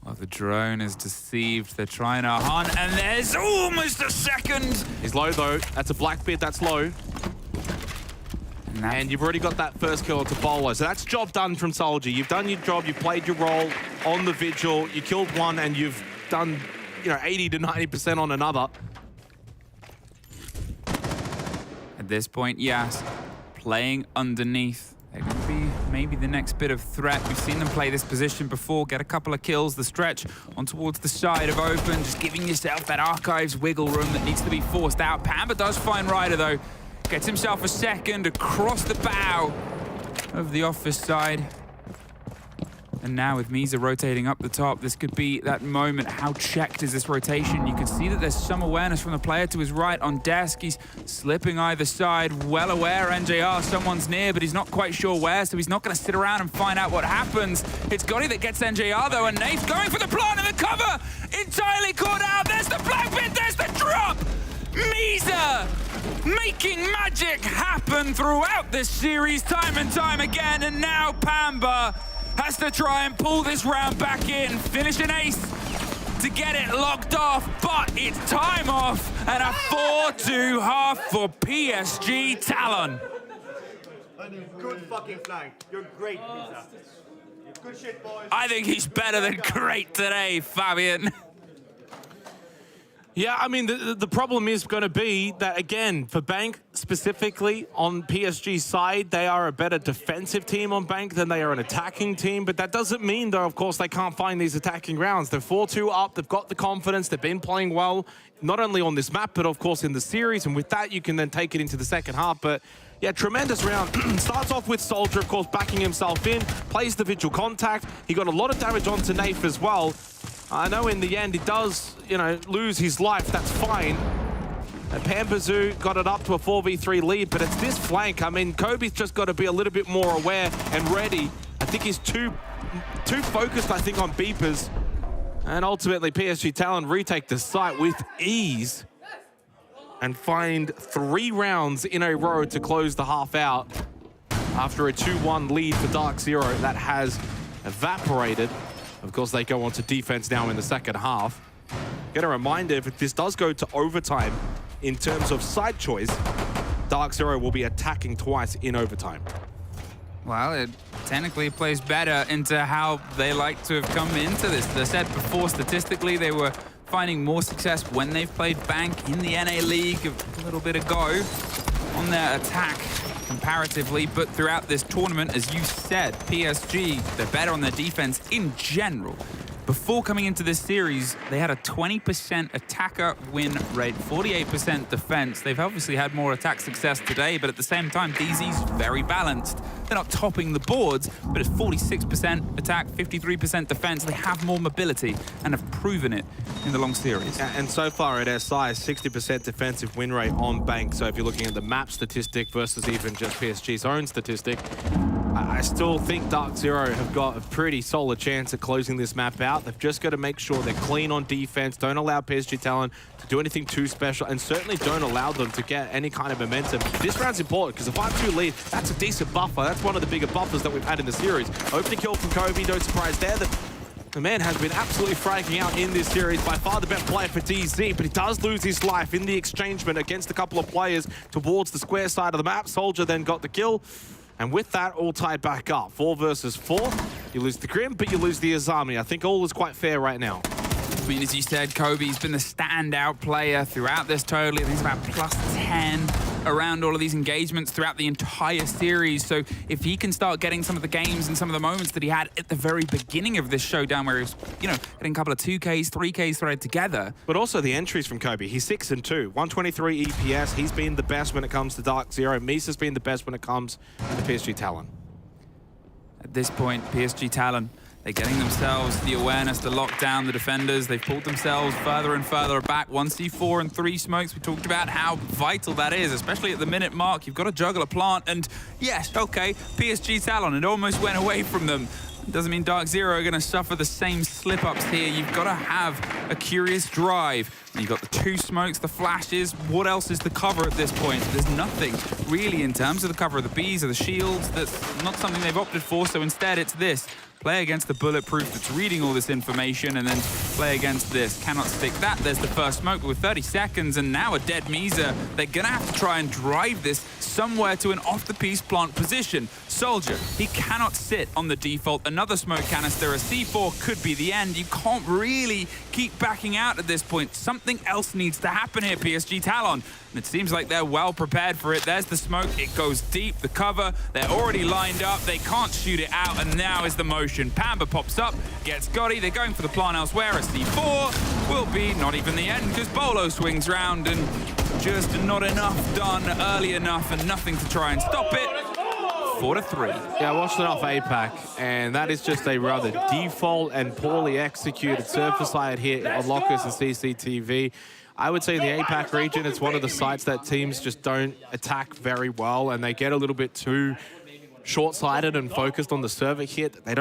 Well, the drone is deceived. They're trying to hunt, and there's almost a second. He's low, though. That's a Blackbeard. That's low. And you've already got that first kill onto Bolo. So that's job done from Soldier. You've done your job. You've played your role on the Vigil. You killed one, and you've done, 80 to 90% on another. At this point, Yas playing underneath. They're going to be maybe the next bit of threat. We've seen them play this position before, get a couple of kills, the stretch on towards the side of Open, just giving yourself that Archives wiggle room that needs to be forced out. Pamba does find Ryder, though. Gets himself a second across the bow of the office side. And now with Misa rotating up the top, this could be that moment. How checked is this rotation? You can see that there's some awareness from the player to his right on desk. He's slipping either side, well aware NJR, someone's near, but he's not quite sure where, so he's not going to sit around and find out what happens. It's Gotti that gets NJR though, and Nath going for the plant and the cover, entirely caught out. There's the Blackbeard, there's the drop! Misa making magic happen throughout this series time and time again. And now Pamba has to try and pull this round back in, finish an ace to get it locked off, but it's time off and a 4-2 half for PSG Talon. Good fucking flank. You're great, Pizza. Good shit, boys. I think he's better than great today, Fabian. Yeah, I mean, the problem is going to be that, again, for Bank specifically, on PSG's side, they are a better defensive team on Bank than they are an attacking team. But that doesn't mean, though, of course, they can't find these attacking rounds. They're 4-2 up. They've got the confidence. They've been playing well, not only on this map, but, of course, in the series. And with that, you can then take it into the second half. But, yeah, tremendous round. Starts off with Soldier, of course, backing himself in, plays the visual contact. He got a lot of damage onto Nafe as well. I know in the end he does, lose his life. That's fine. And Pampazoo got it up to a 4v3 lead, but it's this flank. I mean, Kobe's just got to be a little bit more aware and ready. I think he's too focused, I think, on beepers. And ultimately, PSG Talon retake the site with ease and find 3 rounds in a row to close the half out after a 2-1 lead for Dark Zero that has evaporated. Of course, they go on to defense now in the second half. Get a reminder, if this does go to overtime, in terms of side choice, Dark Zero will be attacking twice in overtime. Well, it technically plays better into how they like to have come into this. As I said before, statistically, they were finding more success when they've played Bank in the NA League a little bit ago on their attack comparatively, but throughout this tournament, as you said, PSG, they're better on their defense in general. Before coming into this series, they had a 20% attacker win rate, 48% defense. They've obviously had more attack success today, but at the same time, DZ's very balanced. They're not topping the boards, but it's 46% attack, 53% defense. They have more mobility and have proven it in the long series. And so far at SI, 60% defensive win rate on Bank. So if you're looking at the map statistic versus even just PSG's own statistic, I still think Dark Zero have got a pretty solid chance at closing this map out. They've just got to make sure they're clean on defense, don't allow PSG Talon to do anything too special, and certainly don't allow them to get any kind of momentum. This round's important because a 5-2 lead, that's a decent buffer. That's one of the bigger buffers that we've had in the series. Opening kill from Kobe, no surprise there. The man has been absolutely fragging out in this series, by far the best player for DZ, but he does lose his life in the exchangement against a couple of players towards the square side of the map. Soldier then got the kill. And with that, all tied back up. 4 versus 4. You lose the Grim, but you lose the Azami. I think all is quite fair right now. I mean, as you said, Kobe's been the standout player throughout this total. I think it's about +10 around all of these engagements throughout the entire series. So if he can start getting some of the games and some of the moments that he had at the very beginning of this showdown, where he was, getting a couple of 2Ks, 3Ks threaded together. But also the entries from Kobe. He's 6-2, 123 EPS. He's been the best when it comes to Dark Zero. Misa's been the best when it comes to PSG Talon. At this point, PSG Talon, they're getting themselves the awareness to lock down the defenders. They've pulled themselves further and further back. 1C4 and 3 smokes. We talked about how vital that is, especially at the minute mark. You've got to juggle a plant. And yes, okay, PSG Talon, it almost went away from them. Doesn't mean Dark Zero are going to suffer the same slip-ups here. You've got to have a curious drive. You've got the 2 smokes, the flashes. What else is the cover at this point? There's nothing really in terms of the cover of the bees or the shields. That's not something they've opted for, so instead it's this. Play against the bulletproof that's reading all this information, and then play against this. Cannot stick that. There's the first smoke with 30 seconds, and now a dead Misa. They're going to have to try and drive this somewhere to an off-the-piece plant position. Soldier, he cannot sit on the default. Another smoke canister, a C4 could be the end. You can't really keep backing out at this point. Something else needs to happen here, PSG Talon. And it seems like they're well prepared for it. There's the smoke. It goes deep. The cover. They're already lined up. They can't shoot it out. And now is the motion. Pamba pops up. Gets Gotti. They're going for the plant elsewhere. A C4 will be not even the end because Bolo swings round and just not enough done early enough and nothing to try and stop it. 4-3. Yeah, I watched it off APAC, and that is just a rather default and poorly executed surface side hit on Lockers and CCTV. I would say the APAC region, it's one of the sites that teams just don't attack very well, and they get a little bit too short-sighted and focused on the server hit. They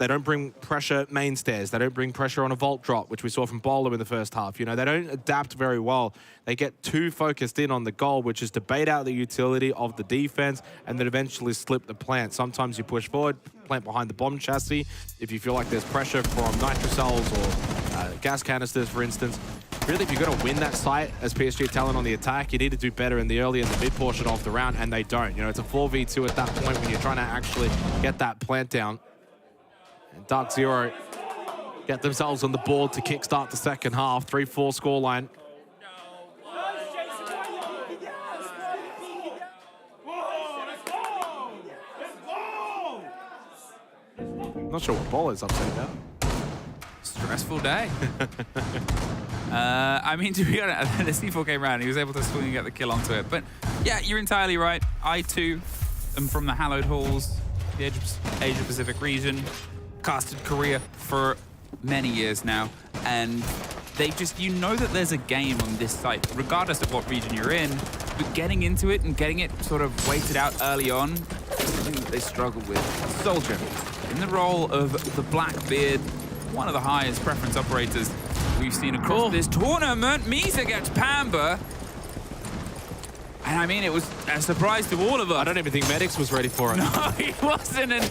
They don't bring pressure mainstairs. They don't bring pressure on a vault drop, which we saw from Bowler in the first half. You know, they don't adapt very well. They get too focused in on the goal, which is to bait out the utility of the defense and then eventually slip the plant. Sometimes you push forward, plant behind the bomb chassis. If you feel like there's pressure from nitrocells or gas canisters, for instance. Really, if you're going to win that site as PSG Talent on the attack, you need to do better in the early and the mid portion of the round, and they don't. You know, it's a 4v2 at that point when you're trying to actually get that plant down. And Dark Zero get themselves on the board to kickstart the second half. 3-4 scoreline. Not sure what Ball is upset about. Stressful day. I mean, to be honest, the C4 came around. He was able to swing and get the kill onto it. But yeah, you're entirely right. I too am from the hallowed halls, the Asia Pacific region. Casted Korea for many years now, and they just, you know that there's a game on this site, regardless of what region you're in, but getting into it and getting it sort of weighted out early on, something that they struggle with. Soldier, in the role of the Blackbeard, one of the highest preference operators we've seen across this tournament. Misa gets Pamba. And I mean, it was a surprise to all of us. I don't even think Medics was ready for it. No, he wasn't, and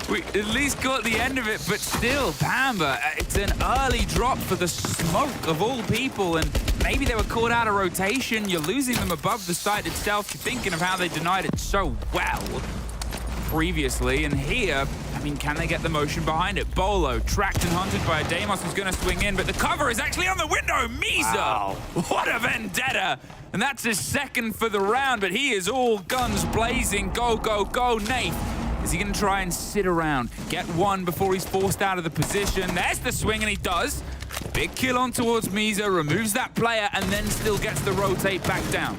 we at least got the end of it, but still, Pamba, it's an early drop for the smoke of all people, and maybe they were caught out of rotation. You're losing them above the site itself. You're thinking of how they denied it so well previously, and here, I mean, can they get the motion behind it? Bolo, tracked and hunted by a Deimos who's going to swing in, but the cover is actually on the window. Misa! Wow. What a vendetta! And that's his second for the round, but he is all guns blazing. Go, go, go, Nate. Is he going to try and sit around, get one before he's forced out of the position? There's the swing, and he does. Big kill on towards Misa, removes that player, and then still gets the rotate back down.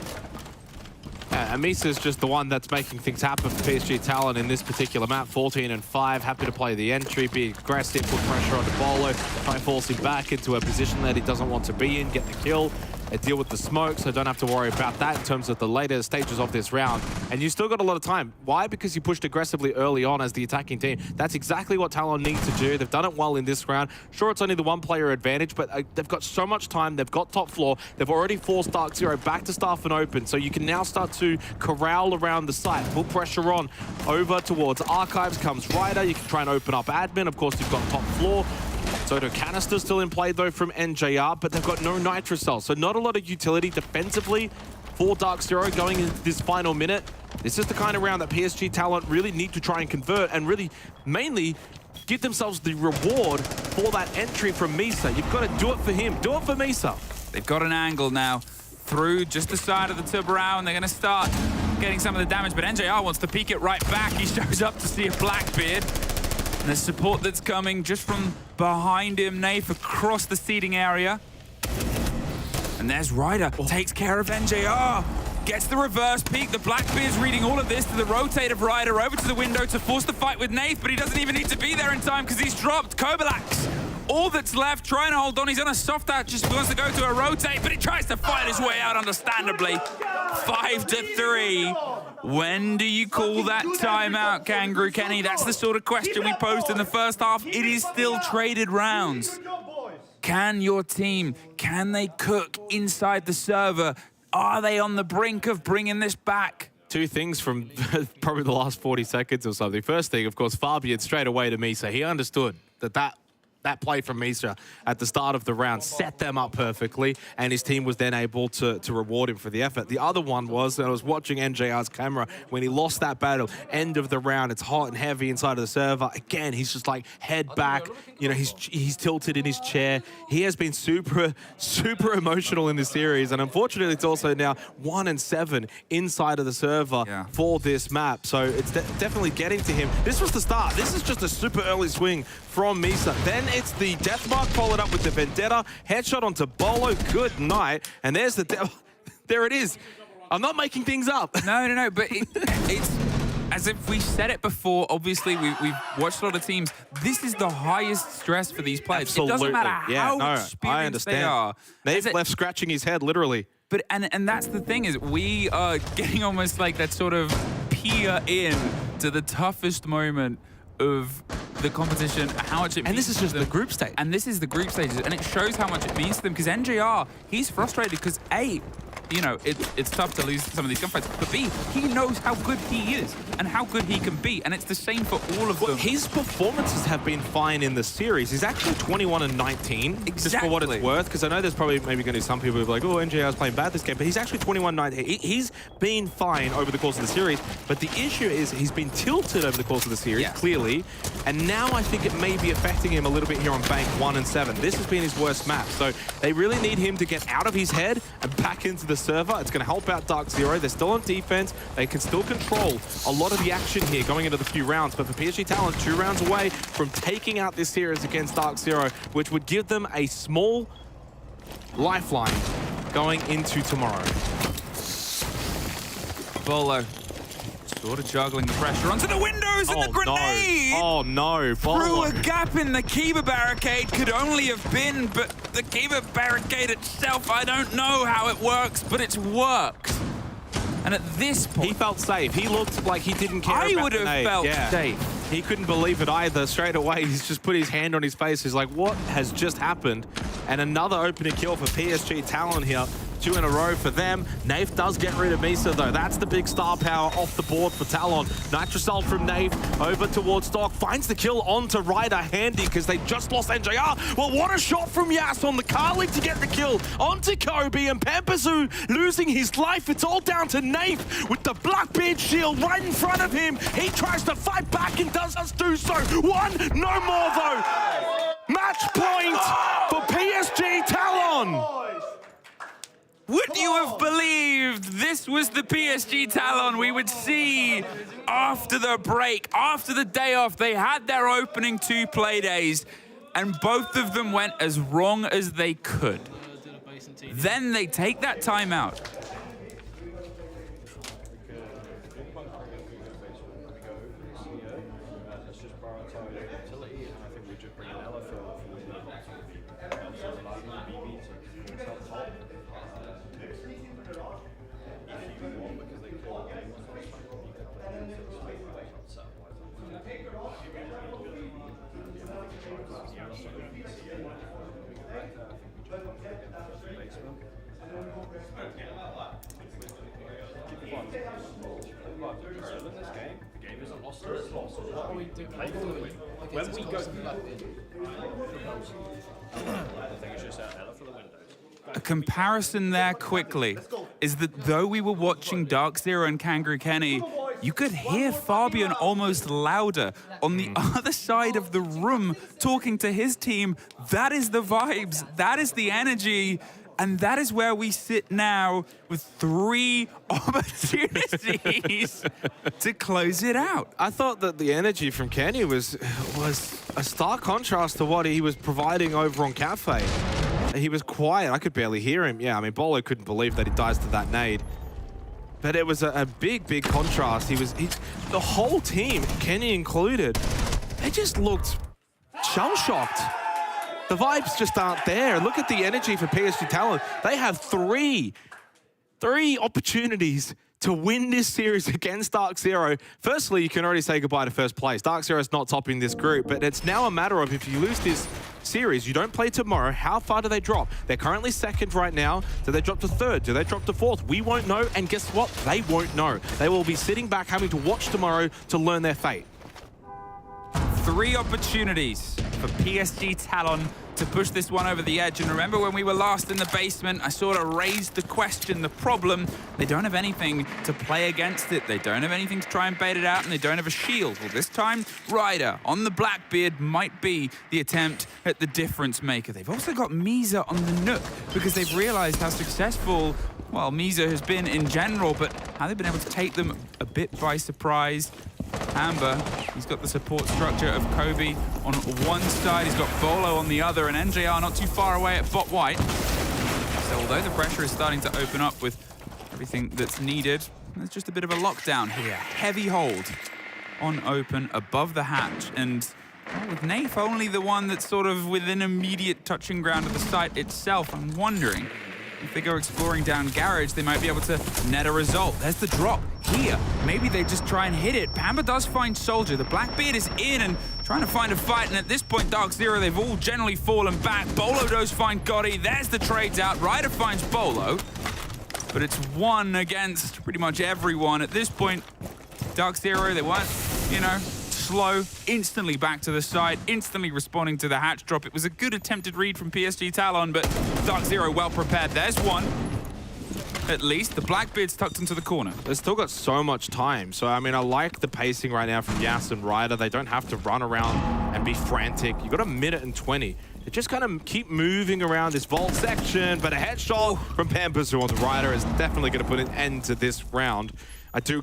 And Misa's just the one that's making things happen for PSG Talent in this particular map. 14 and 5, happy to play the entry, be aggressive, put pressure on the Bolo, try and force him back into a position that he doesn't want to be in, get the kill, and deal with the smoke, so don't have to worry about that in terms of the later stages of this round. And you still got a lot of time. Why? Because you pushed aggressively early on as the attacking team. That's exactly what Talon need to do. They've done it well in this round. Sure, it's only the one-player advantage, but they've got so much time. They've got top floor. They've already forced Dark Zero back to staff and open, so you can now start to corral around the site, put pressure on over towards Archives, comes Ryder. You can try and open up admin. Of course, you've got top floor. Soda Canister still in play, though, from NJR, but they've got no Nitrocell, so not a lot of utility defensively for Dark Zero going into this final minute. This is the kind of round that PSG Talent really need to try and convert and really, mainly, give themselves the reward for that entry from Misa. You've got to do it for him. Do it for Misa. They've got an angle now through just the side of the Tubarão, and they're going to start getting some of the damage, but NJR wants to peek it right back. He shows up to see a Blackbeard. And the support that's coming just from behind him, Nath, across the seating area. And there's Ryder, takes care of NJR. Gets the reverse peek. The Blackbeard's reading all of this to the rotate of Ryder over to the window to force the fight with Nath, but he doesn't even need to be there in time because he's dropped. Kobalax, all that's left, trying to hold on. He's on a soft out, just wants to go to a rotate, but he tries to fight his way out, understandably. 5-3. When do you call that timeout, Kangaroo Kenny? That's the sort of question we posed in the first half. It is still traded rounds. Can your team, can they cook inside the server? Are they on the brink of bringing this back? Two things from probably the last 40 seconds or something. First thing, of course, Fabian straight away to Misa. He understood that play from Misa at the start of the round set them up perfectly, and his team was then able to reward him for the effort. The other one was that I was watching NJR's camera when he lost that battle, end of the round, it's hot and heavy inside of the server. Again, he's just like head back, you know, he's tilted in his chair. He has been super emotional in this series, and unfortunately it's also now 1-7 inside of the server for this map. So it's definitely getting to him. This was the start. This is just a super early swing from Misa. Then it's the death mark followed up with the vendetta. Headshot onto Bolo. Good night. And there's the there it is. I'm not making things up. No. But it's as if we said it before. Obviously, we've watched a lot of teams. This is the highest stress for these players. Absolutely. It doesn't matter how experienced they are. They've left scratching his head, literally. But and that's the thing, is we are getting almost like that sort of peer in to the toughest moment of the competition, how much it means. And this is just the group stage. And this is the group stages, and it shows how much it means to them, because NJR, he's frustrated because A, you know, it's tough to lose some of these gunfights, but B, he knows how good he is and how good he can be, and it's the same for all of them. His performances have been fine in the series. He's actually 21-19, just for what it's worth, because I know there's probably maybe going to be some people who are like, oh, NJR's playing bad this game, but he's actually 21-19. He's been fine over the course of the series, but the issue is he's been tilted over the course of the series, clearly, and now I think it may be affecting him a little bit here on Bank 1 and 7. This has been his worst map, so they really need him to get out of his head and back into the server. It's going to help out Dark Zero. They're still on defense. They can still control a lot of the action here going into the few rounds. But for PSG Talent, 2 rounds away from taking out this series against Dark Zero, which would give them a small lifeline going into tomorrow. Bolo sort of juggling the pressure onto the windows, and the grenade! No. Oh no, Bolo. Through a gap in the Kiba barricade, could only have been, but the Kiba barricade itself, I don't know how it works, but it's worked. And at this point... He felt safe. He looked like he didn't care about I would have felt safe. He couldn't believe it either. Straight away, he's just put his hand on his face. He's like, what has just happened? And another opening kill for PSG Talon here. 2 in a row for them. Naif does get rid of Misa, though. That's the big star power off the board for Talon. Nitrocell from Naif over towards Stock. Finds the kill onto Ryder handy because they just lost NJR. Well, what a shot from Yas on the Carly to get the kill onto Kobe, and Pampazoo losing his life. It's all down to Naif with the Blackbeard shield right in front of him. He tries to fight back and does us do so. 1, no more, though. Match point for PSG Talon. Would you have believed this was the PSG Talon we would see after the break, after the day off? They had their opening 2 play days, and both of them went as wrong as they could. Then they take that timeout. When we go, a comparison there quickly is that though we were watching Dark Zero and Kangaroo Kenny, you could hear Fabian almost louder on the other side of the room talking to his team. That is the vibes, that is the energy, and that is where we sit now with 3 opportunities to close it out. I thought that the energy from Kenny was a stark contrast to what he was providing over on Cafe. He was quiet. I could barely hear him. Yeah, I mean, Bolo couldn't believe that he dies to that nade. But it was a big, big contrast. The whole team, Kenny included, they just looked shell-shocked. The vibes just aren't there. Look at the energy for PSG Talent. They have 3 opportunities to win this series against Dark Zero. Firstly, you can already say goodbye to first place. Dark Zero is not topping this group, but it's now a matter of if you lose this series, you don't play tomorrow, how far do they drop? They're currently 2nd right now. Do they drop to 3rd? Do they drop to 4th? We won't know, and guess what? They won't know. They will be sitting back having to watch tomorrow to learn their fate. 3 opportunities for PSG Talon to push this one over the edge. And remember when we were last in the basement, I sort of raised the question, the problem. They don't have anything to play against it. They don't have anything to try and bait it out, and they don't have a shield. Well, this time, Ryder on the Blackbeard might be the attempt at the difference maker. They've also got Misa on the Nook because they've realized how successful, well, Misa has been in general, but how they've been able to take them a bit by surprise. Amber, he's got the support structure of Kobe on one side, he's got Bolo on the other, and NJR not too far away at bot white. So although the pressure is starting to open up with everything that's needed, there's just a bit of a lockdown here. Heavy hold on open above the hatch, and well, with Naif only the one that's sort of within immediate touching ground of the site itself, I'm wondering if they go exploring down Garage, they might be able to net a result. There's the drop here. Maybe they just try and hit it. Pamba does find Soldier. The Blackbeard is in, and trying to find a fight, and at this point, Dark Zero, they've all generally fallen back. Bolo does find Gotti. There's the trades out. Ryder finds Bolo, but it's one against pretty much everyone. At this point, Dark Zero, they weren't, you know, slow, instantly back to the side, instantly responding to the hatch drop. It was a good attempted read from PSG Talon, but Dark Zero well prepared. There's one. At least the Blackbeard's tucked into the corner. They've still got so much time. So, I mean, I like the pacing right now from Yas and Ryder. They don't have to run around and be frantic. You've got 1 minute and 20. They just kind of keep moving around this vault section, but a headshot from Pampers onto Ryder is definitely going to put an end to this round. I do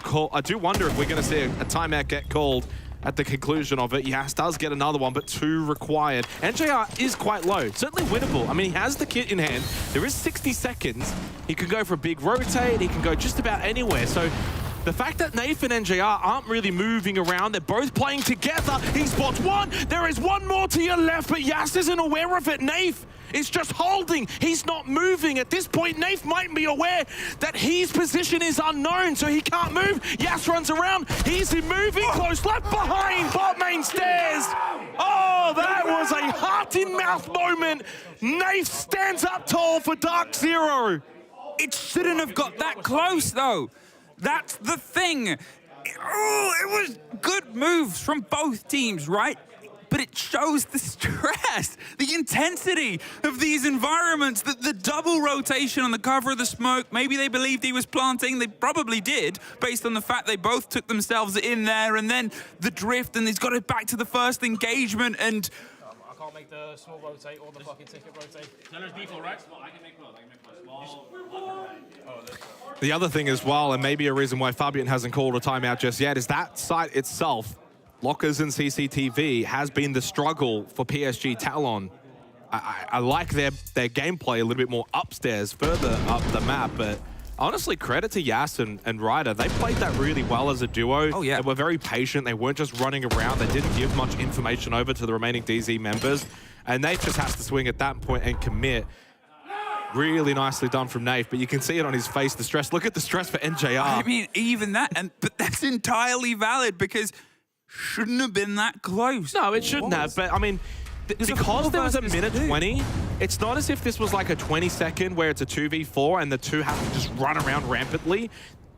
wonder if we're going to see a timeout get called at the conclusion of it. Yas does get another one, but 2 required. NJR is quite low, certainly winnable. I mean, he has the kit in hand. There is 60 seconds. He can go for a big rotate. He can go just about anywhere. So the fact that Nath and NJR aren't really moving around, they're both playing together. He spots one. There is one more to your left, but Yas isn't aware of it. Nath is just holding. He's not moving. At this point, Nath might be aware that his position is unknown, so he can't move. Yas runs around. He's moving close, left behind bot main stairs. Oh, that was a heart-in-mouth moment. Nath stands up tall for Dark Zero. It shouldn't have got that close, though. That's the thing. It was good moves from both teams, right? But it shows the stress, the intensity of these environments, the double rotation on the cover of the smoke. Maybe they believed he was planting. They probably did, based on the fact they both took themselves in there, and then the drift, and he's got it back to the first engagement, and... I can't make the small rotate or the fucking ticket rotate. There's default, right? I can make both. I can make both. Small. The other thing as well, and maybe a reason why Fabian hasn't called a timeout just yet, is that site itself, lockers and CCTV, has been the struggle for PSG Talon. I like their gameplay a little bit more upstairs, further up the map, but honestly, credit to Yas and Ryder. They played that really well as a duo. Oh, yeah. They were very patient. They weren't just running around. They didn't give much information over to the remaining DZ members, and Nate just has to swing at that point and commit. Really nicely done from Nate, but you can see it on his face, the stress. Look at the stress for NJR. I mean, even that, but that's entirely valid, because shouldn't have been that close. No, it shouldn't have, but I mean, because there was 1 minute 20, it's not as if this was like a 20-second where it's a 2v4 and the two have to just run around rampantly.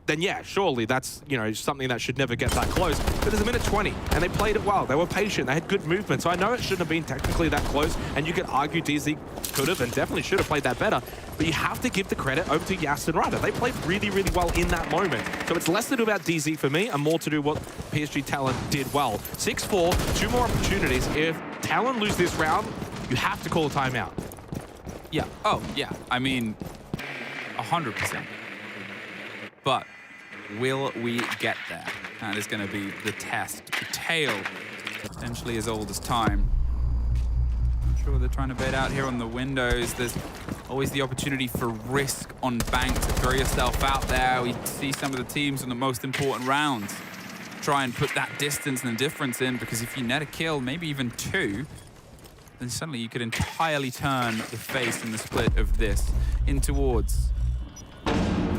Then yeah, surely that's, you know, something that should never get that close. But there's 1 minute 20, and they played it well. They were patient. They had good movement. So I know it shouldn't have been technically that close, and you could argue DZ could have and definitely should have played that better. But you have to give the credit over to Yas and Ryder. They played really, really well in that moment. So it's less to do about DZ for me and more to do what PSG Talon did well. 6-4, 2 more opportunities. If Talon lose this round, you have to call a timeout. Yeah. Oh, yeah. I mean, 100%. But will we get there? That is going to be the test. The tale, potentially as old as time. I'm sure they're trying to bait out here on the windows. There's always the opportunity for risk on bank to throw yourself out there. We see some of the teams in the most important rounds try and put that distance and the difference in, because if you net a kill, maybe even 2, then suddenly you could entirely turn the face in the split of this in towards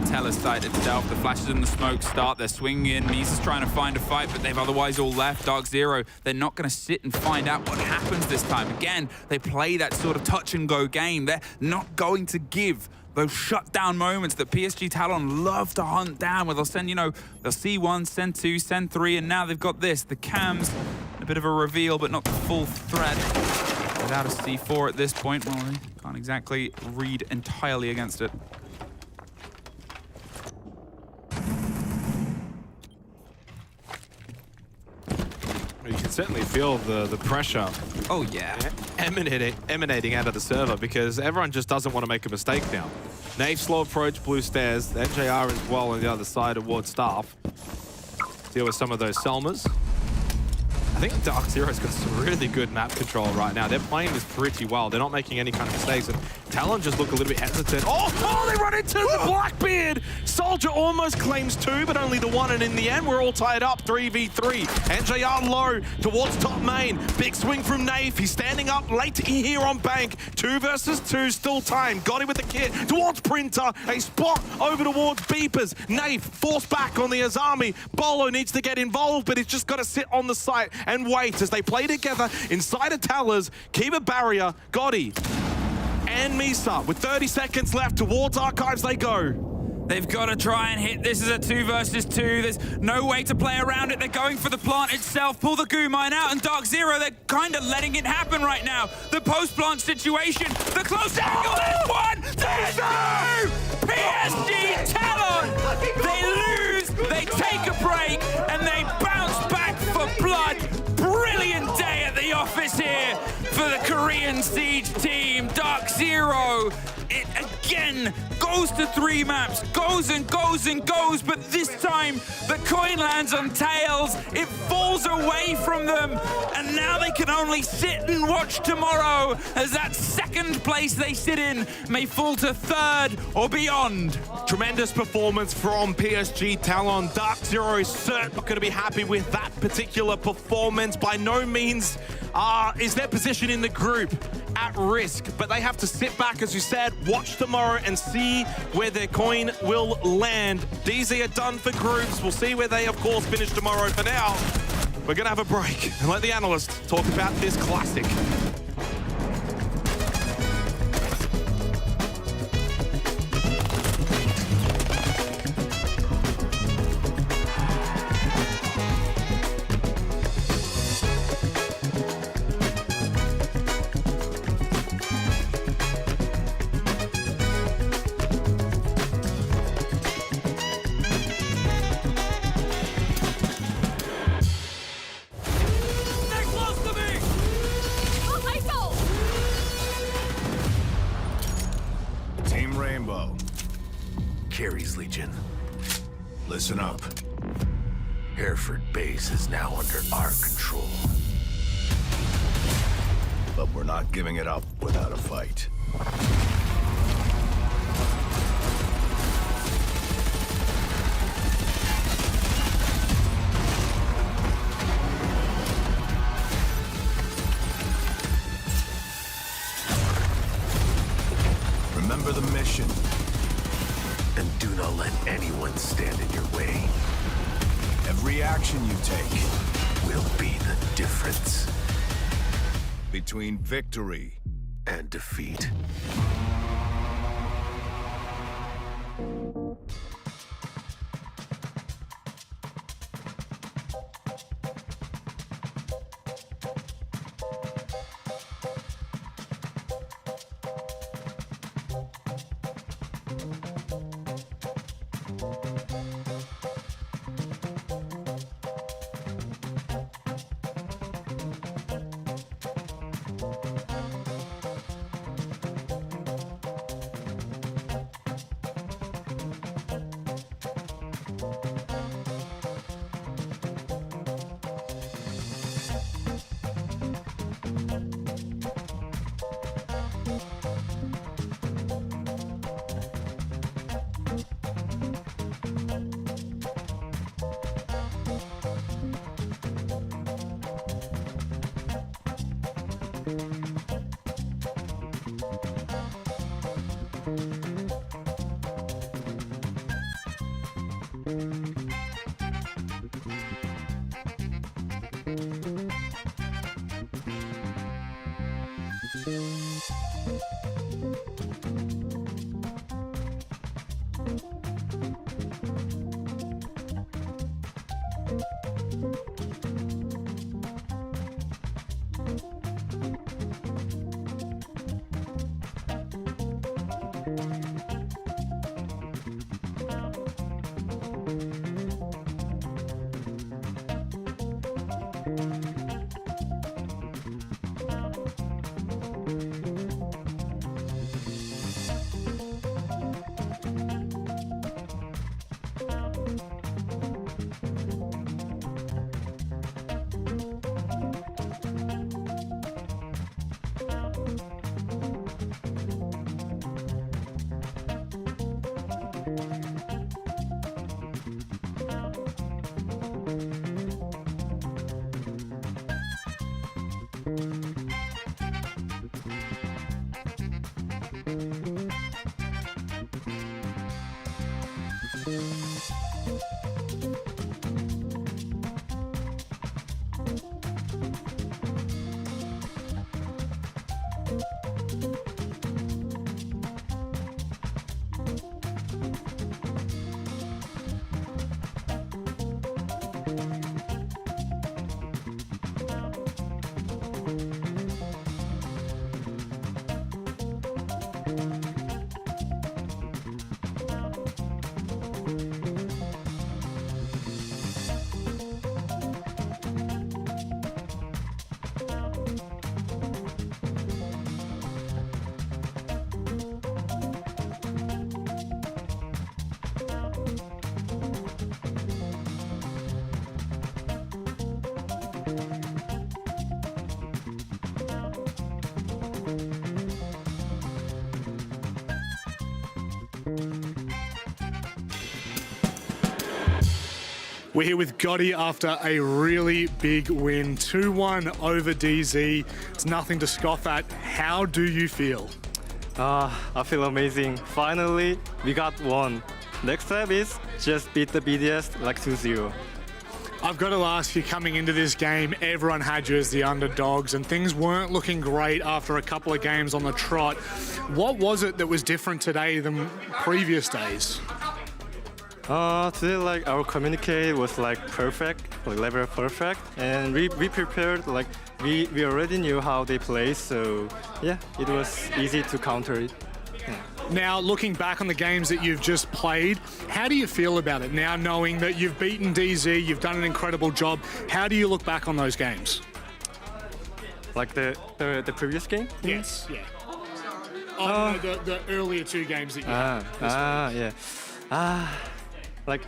Teller's side itself. The flashes in the smoke start. They're swinging in. Misa's trying to find a fight, but they've otherwise all left. Dark Zero, they're not going to sit and find out what happens this time. Again, they play that sort of touch-and-go game. They're not going to give those shutdown moments that PSG Talon love to hunt down, where they'll send, you know, they'll see 1, send 2, send 3, and now they've got this. The cams, a bit of a reveal, but not the full threat. Without a C4 at this point, well, they can't exactly read entirely against it. You can certainly feel the pressure. Oh, yeah. Emanating out of the server, because everyone just doesn't want to make a mistake now. Nate slow approach, blue stairs. NJR as well on the other side towards staff. Deal with some of those Selmas. I think Dark Zero's got some really good map control right now. They're playing this pretty well. They're not making any kind of mistakes. And Talon just look a little bit hesitant. Oh, they run into the Blackbeard! Soldier almost claims 2, but only the 1. And in the end, we're all tied up 3v3. NJR low towards top main. Big swing from Nath. He's standing up late here on bank. 2 versus 2, still time. Got him with the kit towards Printer. A spot over towards Beepers. Nath forced back on the Azami. Bolo needs to get involved, but he's just got to sit on the site and wait as they play together inside of Towers. Keep a barrier. Gotti and Misa with 30 seconds left towards Archives they go. They've got to try and hit. This is a 2 versus 2. There's no way to play around it. They're going for the plant itself. Pull the goo mine out, and Dark Zero, they're kind of letting it happen right now. The post-plant situation, the close angle, there's one, there's two! PSG Talon! They lose, they take a break, and they bounce back for blood. Brilliant day at the office here for the Korean Siege team. Dark Zero, it again goes to 3 maps, goes and goes and goes, but this time the coin lands on Tails, it falls away from them, and now they can only sit and watch tomorrow as that second place they sit in may fall to 3rd or beyond. Tremendous performance from PSG Talon. Dark Zero is certainly not going to be happy with that particular performance. By no means is their position in the group at risk, but they have to sit back, as you said, watch tomorrow and see where their coin will land. DZ are done for groups. We'll see where they, of course, finish tomorrow. For now, we're going to have a break and let the analysts talk about this classic. Carries Legion. Listen up. Hereford Base is now under our control. But we're not giving it up without a fight. Remember the mission. And do not let anyone stand in your way. Every action you take will be the difference between victory and defeat. We're here with Gotti after a really big win, 2-1 over DZ. It's nothing to scoff at. How do you feel? I feel amazing. Finally, we got one. Next step is just beat the BDS like 2-0. I've got to ask you, coming into this game, everyone had you as the underdogs and things weren't looking great after a couple of games on the trot. What was it that was different today than previous days? Today, like, our communicate was like perfect, like level perfect, and we prepared, like, we already knew how they play, so yeah, it was easy to counter it. Yeah. Now, looking back on the games that you've just played, how do you feel about it now, knowing that you've beaten DZ, you've done an incredible job? How do you look back on those games? Like the previous game? Yes, yeah. No, the earlier two games that you had. Yeah. Like,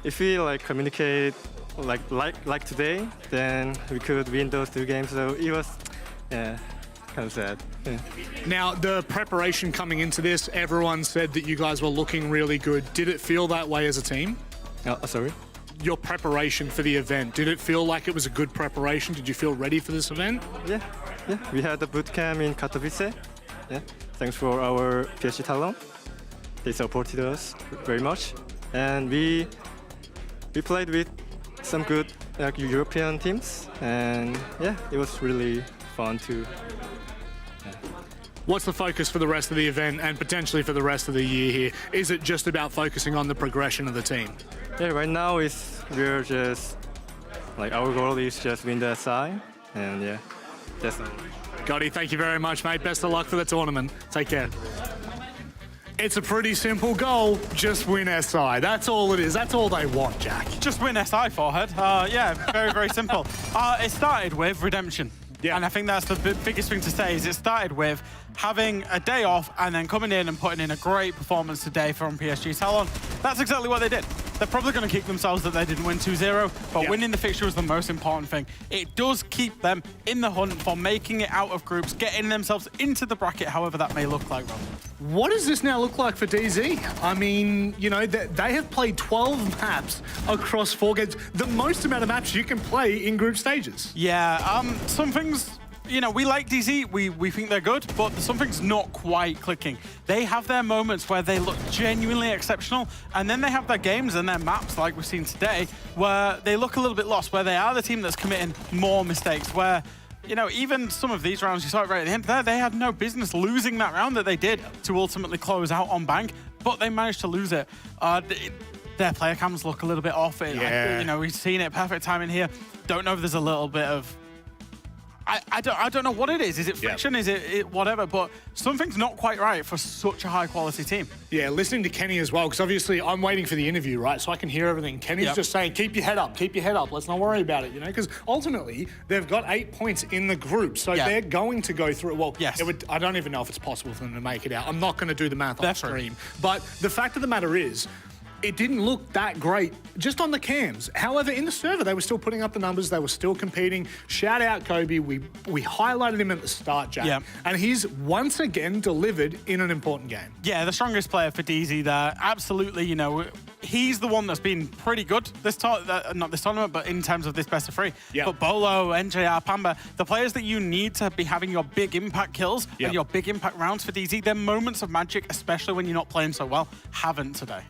if we like communicate like today, then we could win those two games. So it was, kind of sad. Yeah. Now, the preparation coming into this, everyone said that you guys were looking really good. Did it feel that way as a team? Sorry? Your preparation for the event, did it feel like it was a good preparation? Did you feel ready for this event? Yeah. We had the boot camp in Katowice. Yeah. Thanks for our PSG Talon. They supported us very much, and we played with some good European teams, and yeah, it was really fun too. Yeah. What's the focus for the rest of the event and potentially for the rest of the year here? Is it just about focusing on the progression of the team? Yeah, right now we're just like our goal is just win the SI, and yeah, that's all. Gotti, thank you very much, mate. Best of luck for the tournament. Take care. It's a pretty simple goal. Just win SI. That's all it is. That's all they want, Jack. Just win SI, Forehead. Yeah, very, very simple. It started with redemption. Yeah. And I think that's the biggest thing to say is it started with having a day off and then coming in and putting in a great performance today from PSG Talon. That's exactly what they did. They're probably going to kick themselves that they didn't win 2-0, but winning the fixture was the most important thing. It does keep them in the hunt for making it out of groups, getting themselves into the bracket, however that may look like, Rob. What does this now look like for DZ? I mean, you know, they have played 12 maps across 4 games, the most amount of maps you can play in group stages. Yeah, some things, you know, we like DZ, we think they're good, but something's not quite clicking. They have their moments where they look genuinely exceptional, and then they have their games and their maps, like we've seen today, where they look a little bit lost, where they are the team that's committing more mistakes, where, you know, even some of these rounds, you saw it right at the end there, they had no business losing that round that they did to ultimately close out on bank, but they managed to lose it. Their player cams look a little bit off. You know, we've seen it, perfect timing here. Don't know if there's a little bit of... I don't know what it is. Is it friction? Is it whatever? But something's not quite right for such a high-quality team. Yeah, listening to Kenny as well, because obviously I'm waiting for the interview, right? So I can hear everything. Kenny's just saying, keep your head up, let's not worry about it, you know? Because ultimately, they've got 8 points in the group, so they're going to go through it. Well, I don't even know if it's possible for them to make it out. I'm not going to do the math on stream. But the fact of the matter is, it didn't look that great just on the cams. However, in the server, they were still putting up the numbers. They were still competing. Shout out Kobe. We highlighted him at the start, Jack. And he's once again delivered in an important game. Yeah, the strongest player for DZ there. Absolutely, you know, he's the one that's been pretty good not this tournament, but in terms of this best of 3. But Bolo, NJR, Pamba, the players that you need to be having your big impact kills and your big impact rounds for DZ, their moments of magic, especially when you're not playing so well, haven't today.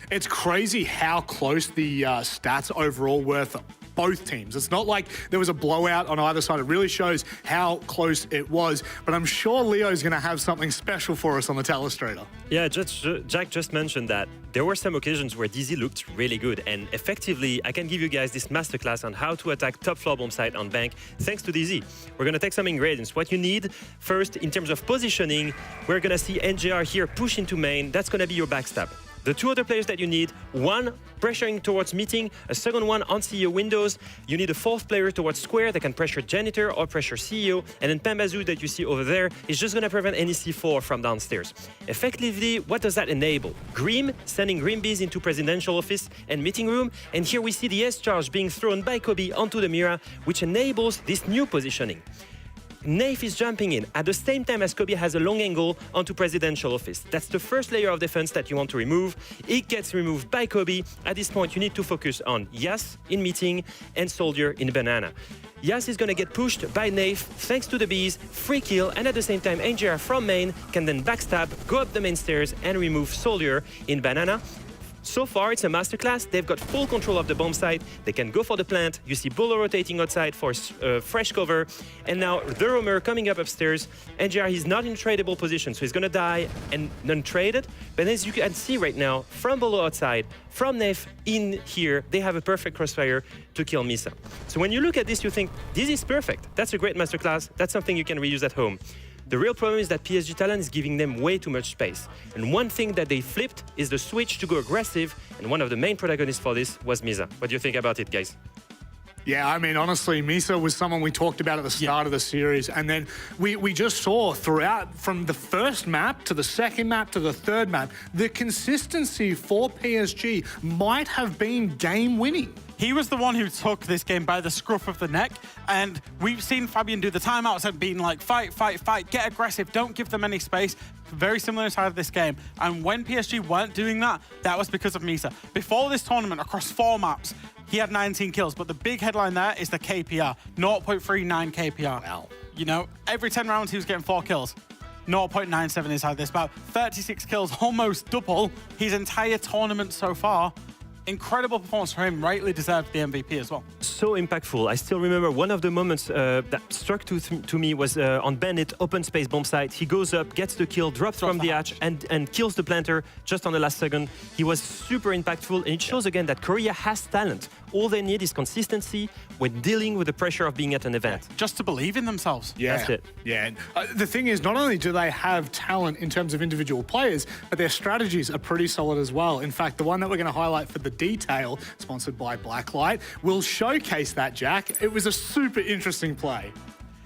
It's crazy how close the stats overall were for both teams. It's not like there was a blowout on either side. It really shows how close it was. But I'm sure Leo's going to have something special for us on the Telestrator. Yeah, Jack just mentioned that there were some occasions where DZ looked really good. And effectively, I can give you guys this masterclass on how to attack top floor bomb site on bank thanks to DZ. We're going to take some ingredients. What you need first, in terms of positioning, we're going to see NJR here push into main. That's going to be your backstab. The 2 other players that you need, one pressuring towards meeting, a second one on CEO windows. You need a 4th player towards square that can pressure janitor or pressure CEO. And then Pambazu that you see over there is just going to prevent any C4 from downstairs. Effectively, what does that enable? Grim sending Grim Bees into presidential office and meeting room. And here we see the S charge being thrown by Kobe onto the Mira, which enables this new positioning. Nafe is jumping in at the same time as Kobe has a long angle onto Presidential Office. That's the first layer of defense that you want to remove. It gets removed by Kobe. At this point, you need to focus on Yas in meeting and Soldier in banana. Yas is going to get pushed by Nafe thanks to the bees, free kill, and at the same time, NGR from main can then backstab, go up the main stairs, and remove Soldier in banana. So far, it's a masterclass. They've got full control of the bomb site. They can go for the plant. You see Bolo rotating outside for fresh cover. And now the roamer coming up upstairs. NGR, he's not in a tradable position, so he's going to die and non-traded. But as you can see right now, from Bolo outside, from Nafe in here, they have a perfect crossfire to kill Misa. So when you look at this, you think, this is perfect. That's a great masterclass. That's something you can reuse at home. The real problem is that PSG Talon is giving them way too much space. And one thing that they flipped is the switch to go aggressive, and one of the main protagonists for this was Misa. What do you think about it, guys? Yeah, I mean, honestly, Misa was someone we talked about at the start of the series, and then we just saw throughout, from the first map to the second map to the third map, the consistency for PSG might have been game-winning. He was the one who took this game by the scruff of the neck, and we've seen Fabian do the timeouts and being like, fight, fight, fight, get aggressive, don't give them any space. Very similar inside of this game. And when PSG weren't doing that, that was because of Misa. Before this tournament, across 4 maps, he had 19 kills, but the big headline there is the KPR, 0.39 KPR. Wow. You know, every 10 rounds he was getting 4 kills. 0.97 inside this map, 36 kills, almost double his entire tournament so far. Incredible performance for him, rightly deserved the MVP as well. So impactful. I still remember one of the moments that struck to me was on Bandit, open space bomb site. He goes up, gets the kill, drops from the hatch, and kills the planter just on the last second. He was super impactful, and it shows again that Korea has talent. All they need is consistency when dealing with the pressure of being at an event. Just to believe in themselves. Yeah. That's it. Yeah. And, the thing is, not only do they have talent in terms of individual players, but their strategies are pretty solid as well. In fact, the one that we're going to highlight for the detail, sponsored by Blacklight, will showcase that, Jack. It was a super interesting play.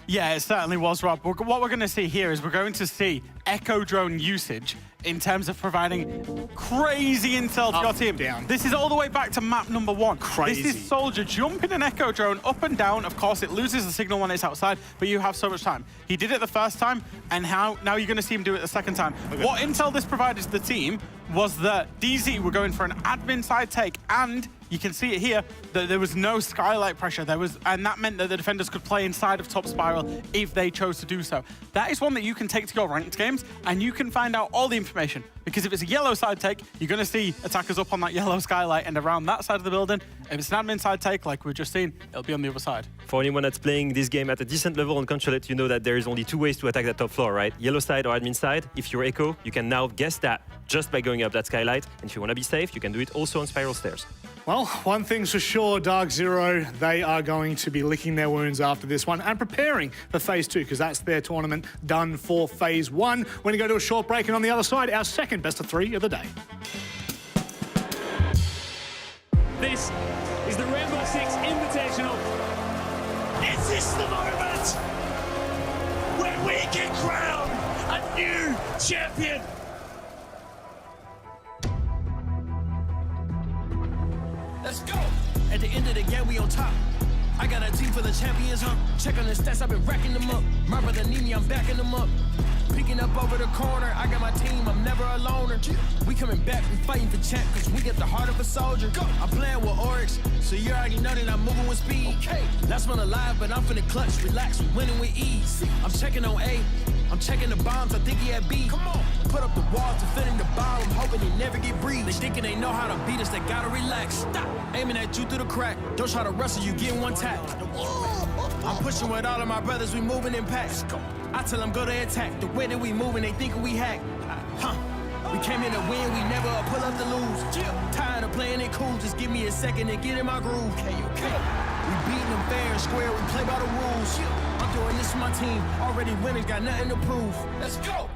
Yeah, it certainly was, Rob. What we're going to see here is we're going to see Echo Drone usage in terms of providing crazy intel to your team. Down. This is all the way back to map number 1. Crazy. This is Soldier jumping an Echo Drone up and down. Of course, it loses the signal when it's outside, but you have so much time. He did it the first time, and now you're going to see him do it the second time. Okay. What intel this provided to the team was that DZ were going for an admin side take, and you can see it here, that there was no skylight pressure. And that meant that the defenders could play inside of top spiral if they chose to do so. That is one that you can take to your ranked games, and you can find out all the information. Because if it's a yellow side take, you're going to see attackers up on that yellow skylight and around that side of the building. If it's an admin side take, like we've just seen, it'll be on the other side. For anyone that's playing this game at a decent level on Consulate, you know that there is only 2 ways to attack that top floor, right? Yellow side or admin side. If you're Echo, you can now guess that just by going up that skylight. And if you want to be safe, you can do it also on spiral stairs. Well, one thing's for sure, Dark Zero, they are going to be licking their wounds after this one and preparing for Phase 2, because that's their tournament done for Phase 1. We're going to go to a short break, and on the other side, our second best of 3 of the day. This is the Rainbow Six Invitational. Is this the moment where we can crown a new champion? Let's go! At the end of the game, we on top. I got a team for the champions, huh? Check on the stats, I've been racking them up. My brother need me, I'm backing them up. Picking up over the corner, I got my team, I'm never a loner. We coming back, we fighting for champ, cause we get the heart of a soldier. I'm playing with Oryx, so you already know that I'm moving with speed. Okay. Last one alive, but I'm finna clutch, relax, we winning with ease. I'm checking on A, I'm checking the bombs, I think he had B. Come on. Put up the wall to fit in the bomb, I'm hoping they never get breached. They thinking they know how to beat us, they gotta relax. Stop aiming at you through the crack, don't try to wrestle, you getting one tap. I'm pushing with all of my brothers, we moving in packs. I tell them go to attack, the way that we moving, they thinking we hack. We came here to win, we never pull up to lose. Tired of playing it cool, just give me a second and get in my groove. We beating them fair and square, we play by the rules. I'm doing this for my team, already winners, got nothing to prove. Let's go!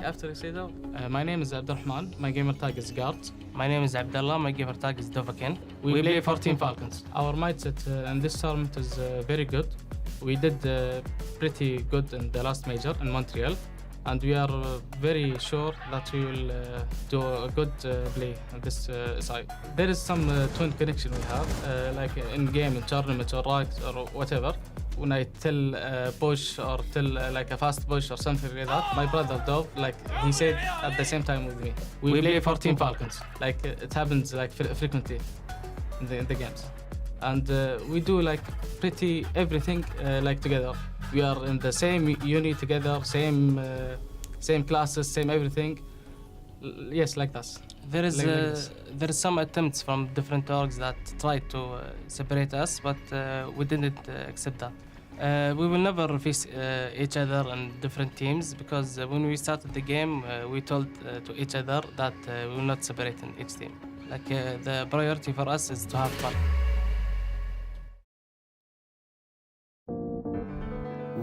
After you say that, my name is Abdurrahman. My gamer tag is Guard. My name is Abdullah. My gamer tag is Dovakin. We play for Team Falcons. Our mindset in this tournament is very good. We did pretty good in the last major in Montreal, and we are very sure that we will do a good play on this side. There is some twin connection we have, like in game, in tournament, or right, or whatever. When I tell push or tell like a fast push or something like that, my brother Dov, like he said at the same time with me. We play for Team Falcons. Like it happens like frequently in the games. And we do like pretty everything like together. We are in the same uni together, same classes, same everything. Yes, like that. There is some attempts from different orgs that try to separate us, but we didn't accept that. We will never face each other in different teams because when we started the game, we told to each other that we will not separate in each team. Like the priority for us is to have fun.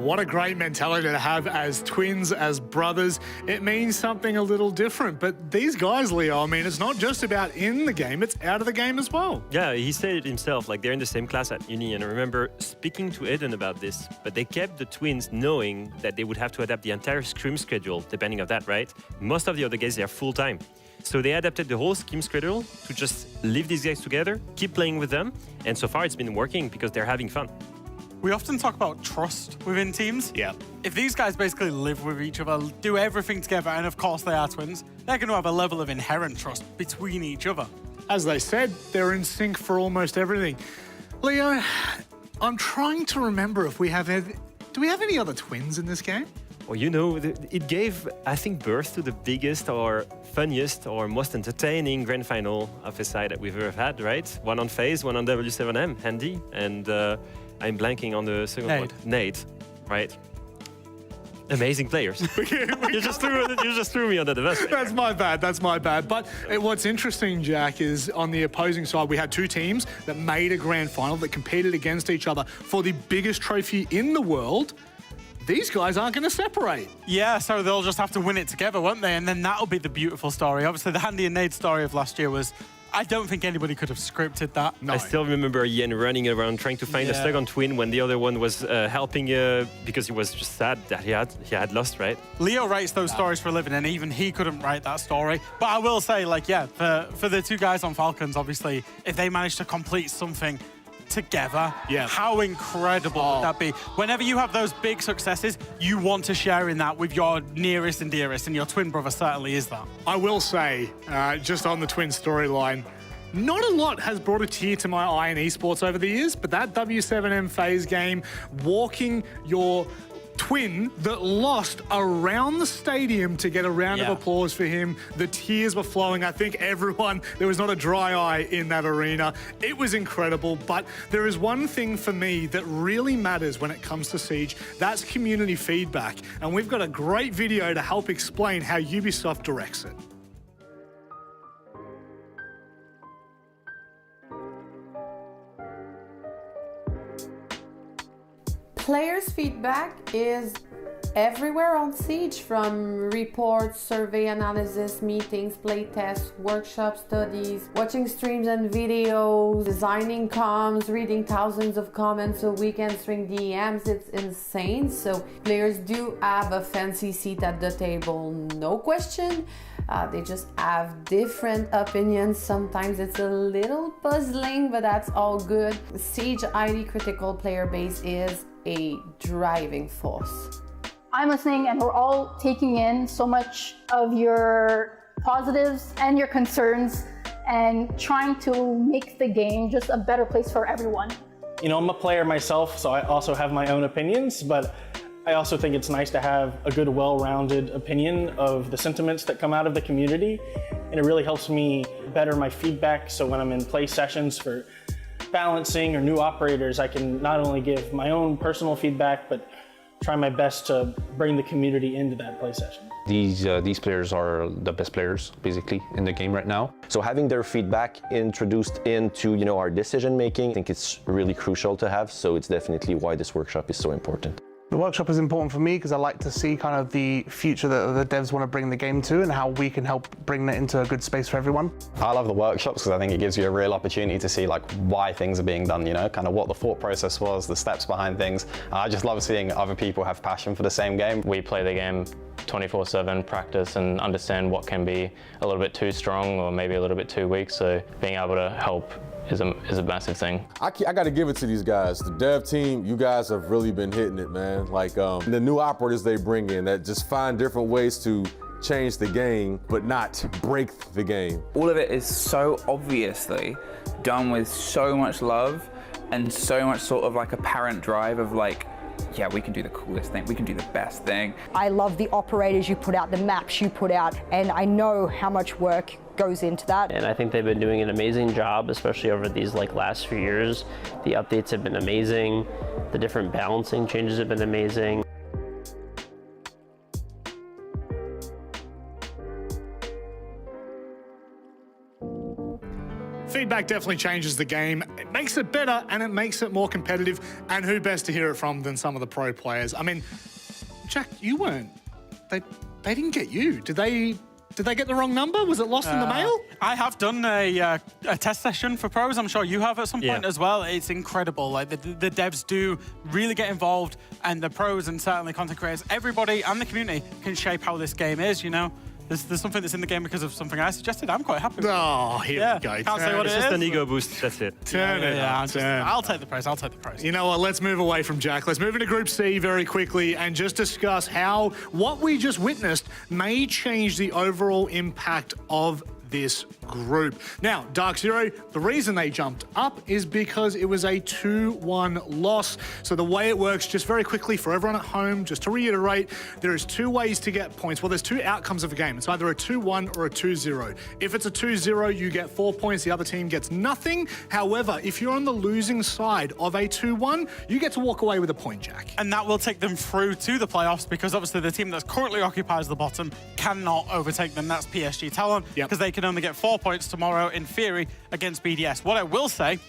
What a great mentality to have as twins, as brothers. It means something a little different. But these guys, Leo, I mean, it's not just about in the game, it's out of the game as well. Yeah, he said it himself, like they're in the same class at uni. And I remember speaking to Eden about this, but they kept the twins knowing that they would have to adapt the entire scrim schedule, depending on that, right? Most of the other guys, they're full-time. So they adapted the whole scheme schedule to just leave these guys together, keep playing with them, and so far it's been working because they're having fun. We often talk about trust within teams. Yeah. If these guys basically live with each other, do everything together, and of course they are twins, they're going to have a level of inherent trust between each other. As they said, they're in sync for almost everything. Leo, I'm trying to remember if we have... Do we have any other twins in this game? Well, you know, it gave, I think, birth to the biggest or funniest or most entertaining grand final of a side that we've ever had, right? One on FaZe, one on W7M, Handy, and I'm blanking on the second one. Nade, right? Amazing players. you just threw me under the bus. That's my bad. That's my bad. But what's interesting, Jack, is on the opposing side, we had two teams that made a grand final that competed against each other for the biggest trophy in the world. These guys aren't going to separate. Yeah, so they'll just have to win it together, won't they? And then that'll be the beautiful story. Obviously, the Handy and Nade story of last year was, I don't think anybody could have scripted that. No. I still remember Yen running around trying to find a second twin when the other one was helping because he was just sad that he had lost, right? Leo writes those stories for a living, and even he couldn't write that story. But I will say, like, yeah, for the two guys on Falcons, obviously, if they manage to complete something together, how incredible would that be? Whenever you have those big successes, you want to share in that with your nearest and dearest, and your twin brother certainly is that. I will say, just on the twin storyline, not a lot has brought a tear to my eye in esports over the years, but that W7M FaZe game, walking your twin that lost around the stadium to get a round of applause for him. The tears were flowing. I think everyone, there was not a dry eye in that arena. It was incredible, but there is one thing for me that really matters when it comes to Siege. That's community feedback. And we've got a great video to help explain how Ubisoft directs it. Players' feedback is everywhere on Siege, from reports, survey analysis, meetings, playtests, workshop studies, watching streams and videos, designing comms, reading thousands of comments a week, answering DMs. It's insane. So players do have a fancy seat at the table, no question. They just have different opinions. Sometimes it's a little puzzling, but that's all good. Siege highly critical player base is a driving force. I'm listening, and we're all taking in so much of your positives and your concerns and trying to make the game just a better place for everyone. You know, I'm a player myself, so I also have my own opinions, but I also think it's nice to have a good, well-rounded opinion of the sentiments that come out of the community, and it really helps me better my feedback. So when I'm in play sessions for balancing or new operators, I can not only give my own personal feedback, but try my best to bring the community into that play session. These players are the best players, basically, in the game right now. So having their feedback introduced into, our decision making, I think it's really crucial to have. So it's definitely why this workshop is so important. The workshop is important for me because I like to see kind of the future that the devs want to bring the game to and how we can help bring that into a good space for everyone. I love the workshops because I think it gives you a real opportunity to see why things are being done, kind of what the thought process was, the steps behind things. I just love seeing other people have passion for the same game. We play the game 24/7, practice and understand what can be a little bit too strong or maybe a little bit too weak, so being able to help is a massive thing. I got to give it to these guys. The dev team, you guys have really been hitting it, man. The new operators they bring in that just find different ways to change the game, but not break the game. All of it is so obviously done with so much love and so much sort of apparent drive of yeah, we can do the coolest thing, we can do the best thing. I love the operators you put out, the maps you put out, and I know how much work goes into that. And I think they've been doing an amazing job, especially over these last few years. The updates have been amazing. The different balancing changes have been amazing. Feedback definitely changes the game. It makes it better and it makes it more competitive. And who best to hear it from than some of the pro players? I mean, Jack, you weren't. They didn't get you. Did they get the wrong number? Was it lost in the mail? I have done a test session for pros. I'm sure you have at some point as well. It's incredible. The devs do really get involved, and the pros and certainly content creators, everybody and the community can shape how this game is. There's something that's in the game because of something I suggested. I'm quite happy with it. Oh, here we go. Can't say what It's it just is. an ego boost, that's it. Turn it up. I'll take the praise. I'll take the praise. You know what? Let's move away from Jack. Let's move into Group C very quickly and just discuss how what we just witnessed may change the overall impact of this group. Now, Dark Zero, the reason they jumped up is because it was a 2-1 loss. So the way it works, just very quickly for everyone at home, just to reiterate, there is 2 ways to get points. Well, there's 2 outcomes of a game. It's either a 2-1 or a 2-0. If it's a 2-0, you get 4 points, the other team gets nothing. However, if you're on the losing side of a 2-1, you get to walk away with a point, Jack. And that will take them through to the playoffs because obviously the team that's currently occupies the bottom cannot overtake them. That's PSG Talon because they can only get 4 points tomorrow in theory against BDS. What I will say,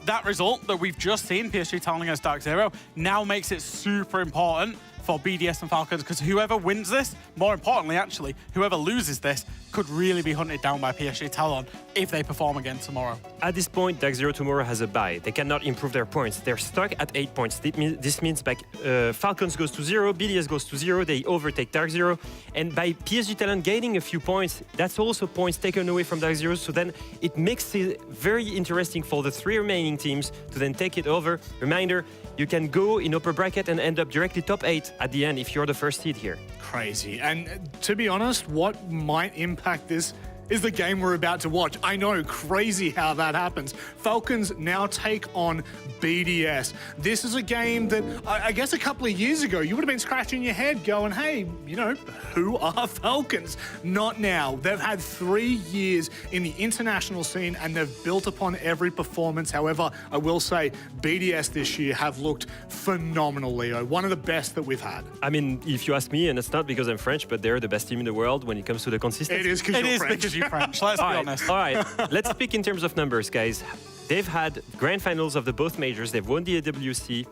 that result that we've just seen, PSG Talon against Dark Zero, now makes it super important for BDS and Falcons because whoever wins this, more importantly actually, whoever loses this could really be hunted down by PSG Talon if they perform again tomorrow. At this point, Dark Zero tomorrow has a bye. They cannot improve their points. They're stuck at 8 points. This means Falcons goes to 0, BDS goes to 0, they overtake Dark Zero, and by PSG Talon gaining a few points, that's also points taken away from Dark Zero, so then it makes it very interesting for the 3 remaining teams to then take it over. Reminder, you can go in upper bracket and end up directly top 8 at the end if you're the first seed here. Crazy. And to be honest, what might impact this is the game we're about to watch. I know, crazy how that happens. Falcons now take on BDS. This is a game that I guess a couple of years ago, you would have been scratching your head going, hey, you know, who are Falcons? Not now. They've had 3 years in the international scene and they've built upon every performance. However, I will say BDS this year have looked phenomenal, Leo. One of the best that we've had. I mean, if you ask me, and it's not because I'm French, but they're the best team in the world when it comes to the consistency. It is because you're French. You're French. Let's be honest. All right, let's speak in terms of numbers, guys. They've had grand finals of the both majors. They've won the AWC.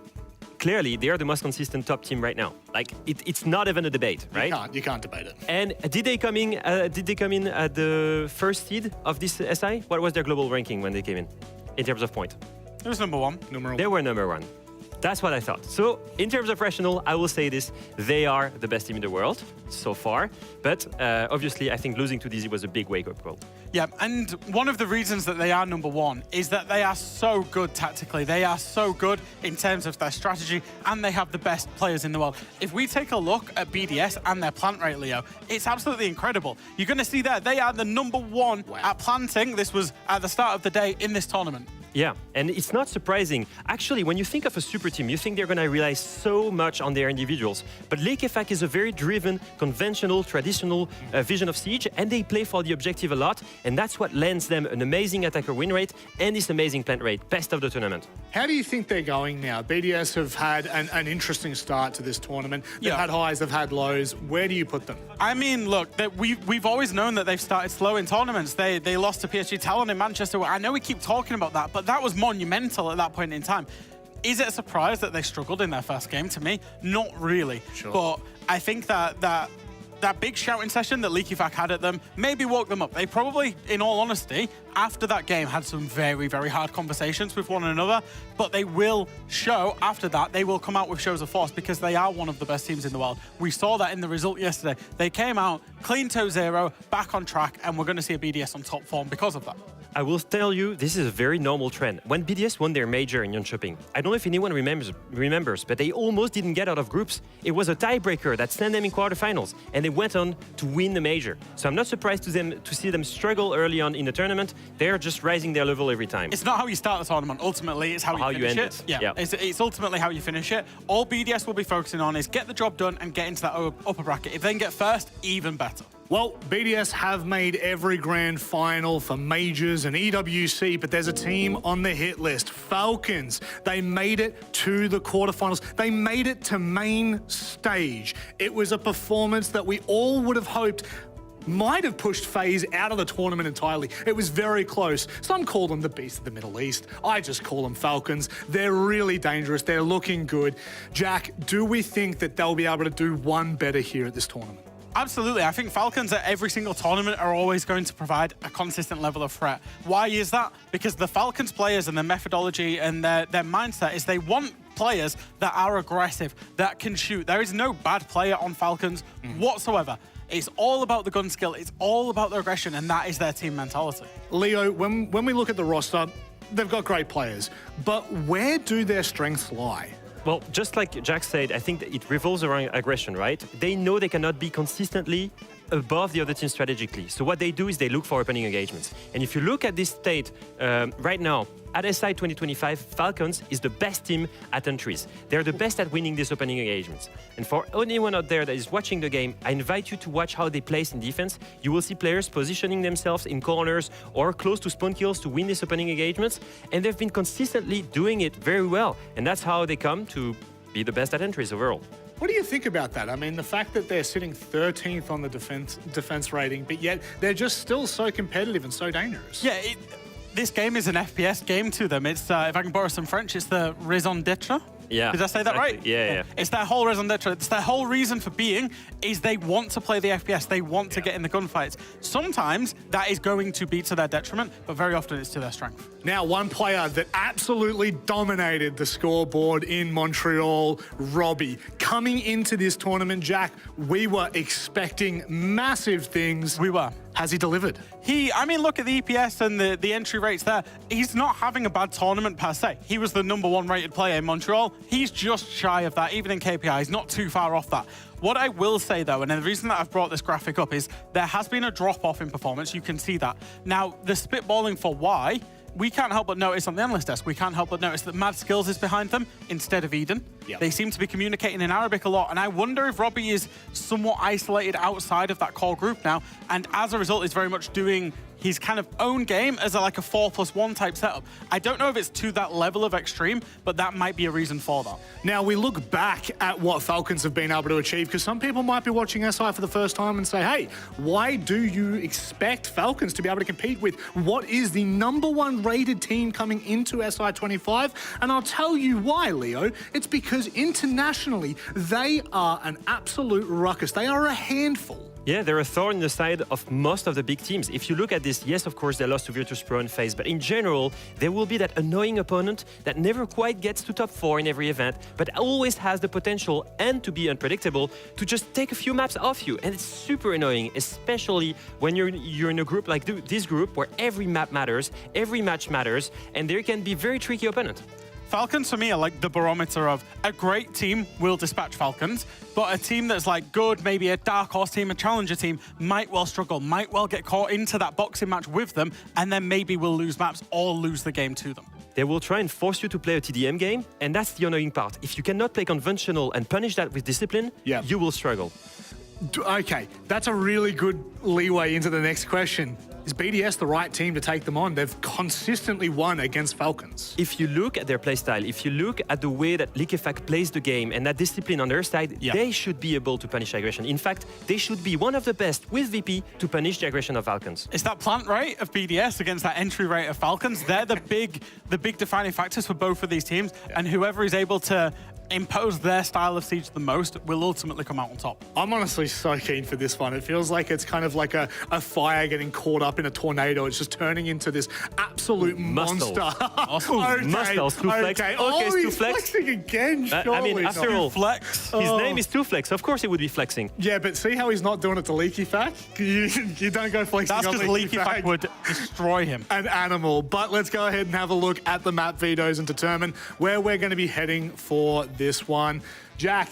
Clearly, they are the most consistent top team right now. Like, it's not even a debate, right? You can't debate it. And did they come in at the first seed of this SI? What was their global ranking when they came in terms of point? It was number 1. They were number 1. That's what I thought. So, in terms of rational, I will say this. They are the best team in the world so far. But obviously, I think losing to DZ was a big wake-up call. Yeah, and one of the reasons that they are number 1 is that they are so good tactically. They are so good in terms of their strategy, and they have the best players in the world. If we take a look at BDS and their plant rate, Leo, it's absolutely incredible. You're going to see that they are the number 1 at planting. This was at the start of the day in this tournament. Yeah, and it's not surprising. Actually, when you think of a super team, you think they're going to rely so much on their individuals. But Lekefak is a very driven, conventional, traditional vision of Siege, and they play for the objective a lot, and that's what lends them an amazing attacker win rate and this amazing plant rate, best of the tournament. How do you think they're going now? BDS have had an interesting start to this tournament. They've had highs, they've had lows. Where do you put them? I mean, look, we've always known that they've started slow in tournaments. They lost to PSG Talon in Manchester. I know we keep talking about that, but that was monumental at that point in time. Is it a surprise that they struggled in their first game? To me, not really. Sure. But I think that big shouting session that Lekefak had at them maybe woke them up. They probably, in all honesty, after that game had some very, very hard conversations with one another, but they will show after that, they will come out with shows of force because they are one of the best teams in the world. We saw that in the result yesterday. They came out clean 2-0, back on track, and we're going to see a BDS on top form because of that. I will tell you, this is a very normal trend. When BDS won their major in Jönköping, I don't know if anyone remembers, but they almost didn't get out of groups. It was a tiebreaker that sent them in quarterfinals, and they went on to win the major. So I'm not surprised to see them struggle early on in the tournament. They're just rising their level every time. It's not how you start the tournament. Ultimately, it's how you finish end it. it. Yeah. It's ultimately how you finish it. All BDS will be focusing on is get the job done and get into that upper bracket. If they can get first, even better. Well, BDS have made every grand final for majors and EWC, but there's a team on the hit list, Falcons. They made it to the quarterfinals. They made it to main stage. It was a performance that we all would have hoped might have pushed FaZe out of the tournament entirely. It was very close. Some call them the beast of the Middle East. I just call them Falcons. They're really dangerous. They're looking good. Jack, do we think that they'll be able to do one better here at this tournament? Absolutely. I think Falcons at every single tournament are always going to provide a consistent level of threat. Why is that? Because the Falcons players and their methodology and their mindset is they want players that are aggressive, that can shoot. There is no bad player on Falcons whatsoever. It's all about the gun skill. It's all about their aggression, and that is their team mentality. Leo, when we look at the roster, they've got great players, but where do their strengths lie? Well, just like Jack said, I think that it revolves around aggression, right? They know they cannot be consistently above the other team strategically. So what they do is they look for opening engagements. And if you look at this state right now, at SI 2025, Falcons is the best team at entries. They're the best at winning these opening engagements. And for anyone out there that is watching the game, I invite you to watch how they place in defense. You will see players positioning themselves in corners or close to spawn kills to win these opening engagements. And they've been consistently doing it very well. And that's how they come to be the best at entries overall. What do you think about that? I mean, the fact that they're sitting 13th on the defense rating, but yet they're just still so competitive and so dangerous. Yeah, this game is an FPS game to them. It's, if I can borrow some French, it's the raison d'etre. Yeah. Did I say that right? Yeah. It's their whole raison d'etre. It's their whole reason for being is they want to play the FPS. They want to get in the gunfights. Sometimes that is going to be to their detriment, but very often it's to their strength. Now, one player that absolutely dominated the scoreboard in Montreal, Robbie. Coming into this tournament, Jack, we were expecting massive things. We were. Has he delivered? I mean, look at the EPS and the entry rates there. He's not having a bad tournament per se. He was the #1 rated player in Montreal. He's just shy of that, even in KPI. He's not too far off that. What I will say, though, and the reason that I've brought this graphic up is there has been a drop-off in performance. You can see that. Now, the spitballing for why, we can't help but notice on the analyst desk, we can't help but notice that Mad Skills is behind them instead of Eden. Yep. They seem to be communicating in Arabic a lot, and I wonder if Robbie is somewhat isolated outside of that core group now, and as a result is very much doing his kind of own game as like a 4+1 type setup. I don't know if it's to that level of extreme, but that might be a reason for that. Now, we look back at what Falcons have been able to achieve, because some people might be watching SI for the first time and say, hey, why do you expect Falcons to be able to compete with what is the #1 rated team coming into SI 25? And I'll tell you why, Leo. It's because internationally, they are an absolute ruckus. They are a handful. Yeah, they're a thorn in the side of most of the big teams. If you look at this, yes, of course, they lost to Virtus Pro in FaZe, but in general, there will be that annoying opponent that never quite gets to top 4 in every event, but always has the potential and to be unpredictable to just take a few maps off you. And it's super annoying, especially when you're in a group like this group where every map matters, every match matters, and there can be very tricky opponent. Falcons, for me, are like the barometer of a great team will dispatch Falcons, but a team that's like good, maybe a dark horse team, a challenger team, might well struggle, might well get caught into that boxing match with them, and then maybe will lose maps or lose the game to them. They will try and force you to play a TDM game, and that's the annoying part. If you cannot play conventional and punish that with discipline, you will struggle. Okay, that's a really good leeway into the next question. Is BDS the right team to take them on? They've consistently won against Falcons. If you look at their playstyle, if you look at the way that Liquefact plays the game and that discipline on their side, they should be able to punish aggression. In fact, they should be one of the best with VP to punish the aggression of Falcons. It's that plant rate of BDS against that entry rate of Falcons. They're the big defining factors for both of these teams, and whoever is able to impose their style of siege the most will ultimately come out on top. I'm honestly so keen for this one. It feels like it's kind of like a fire getting caught up in a tornado. It's just turning into this absolute monster. Muscles, Two-Flex. Okay. Oh, he's flexing again, surely. I mean, after all, Flex. His name is Two-Flex. Of course he would be flexing. Yeah, but see how he's not doing it to Leaky Fact? You don't go flexing That's on because Leaky Fact would destroy him. An animal. But let's go ahead and have a look at the map vetoes and determine where we're going to be heading for this one. Jack,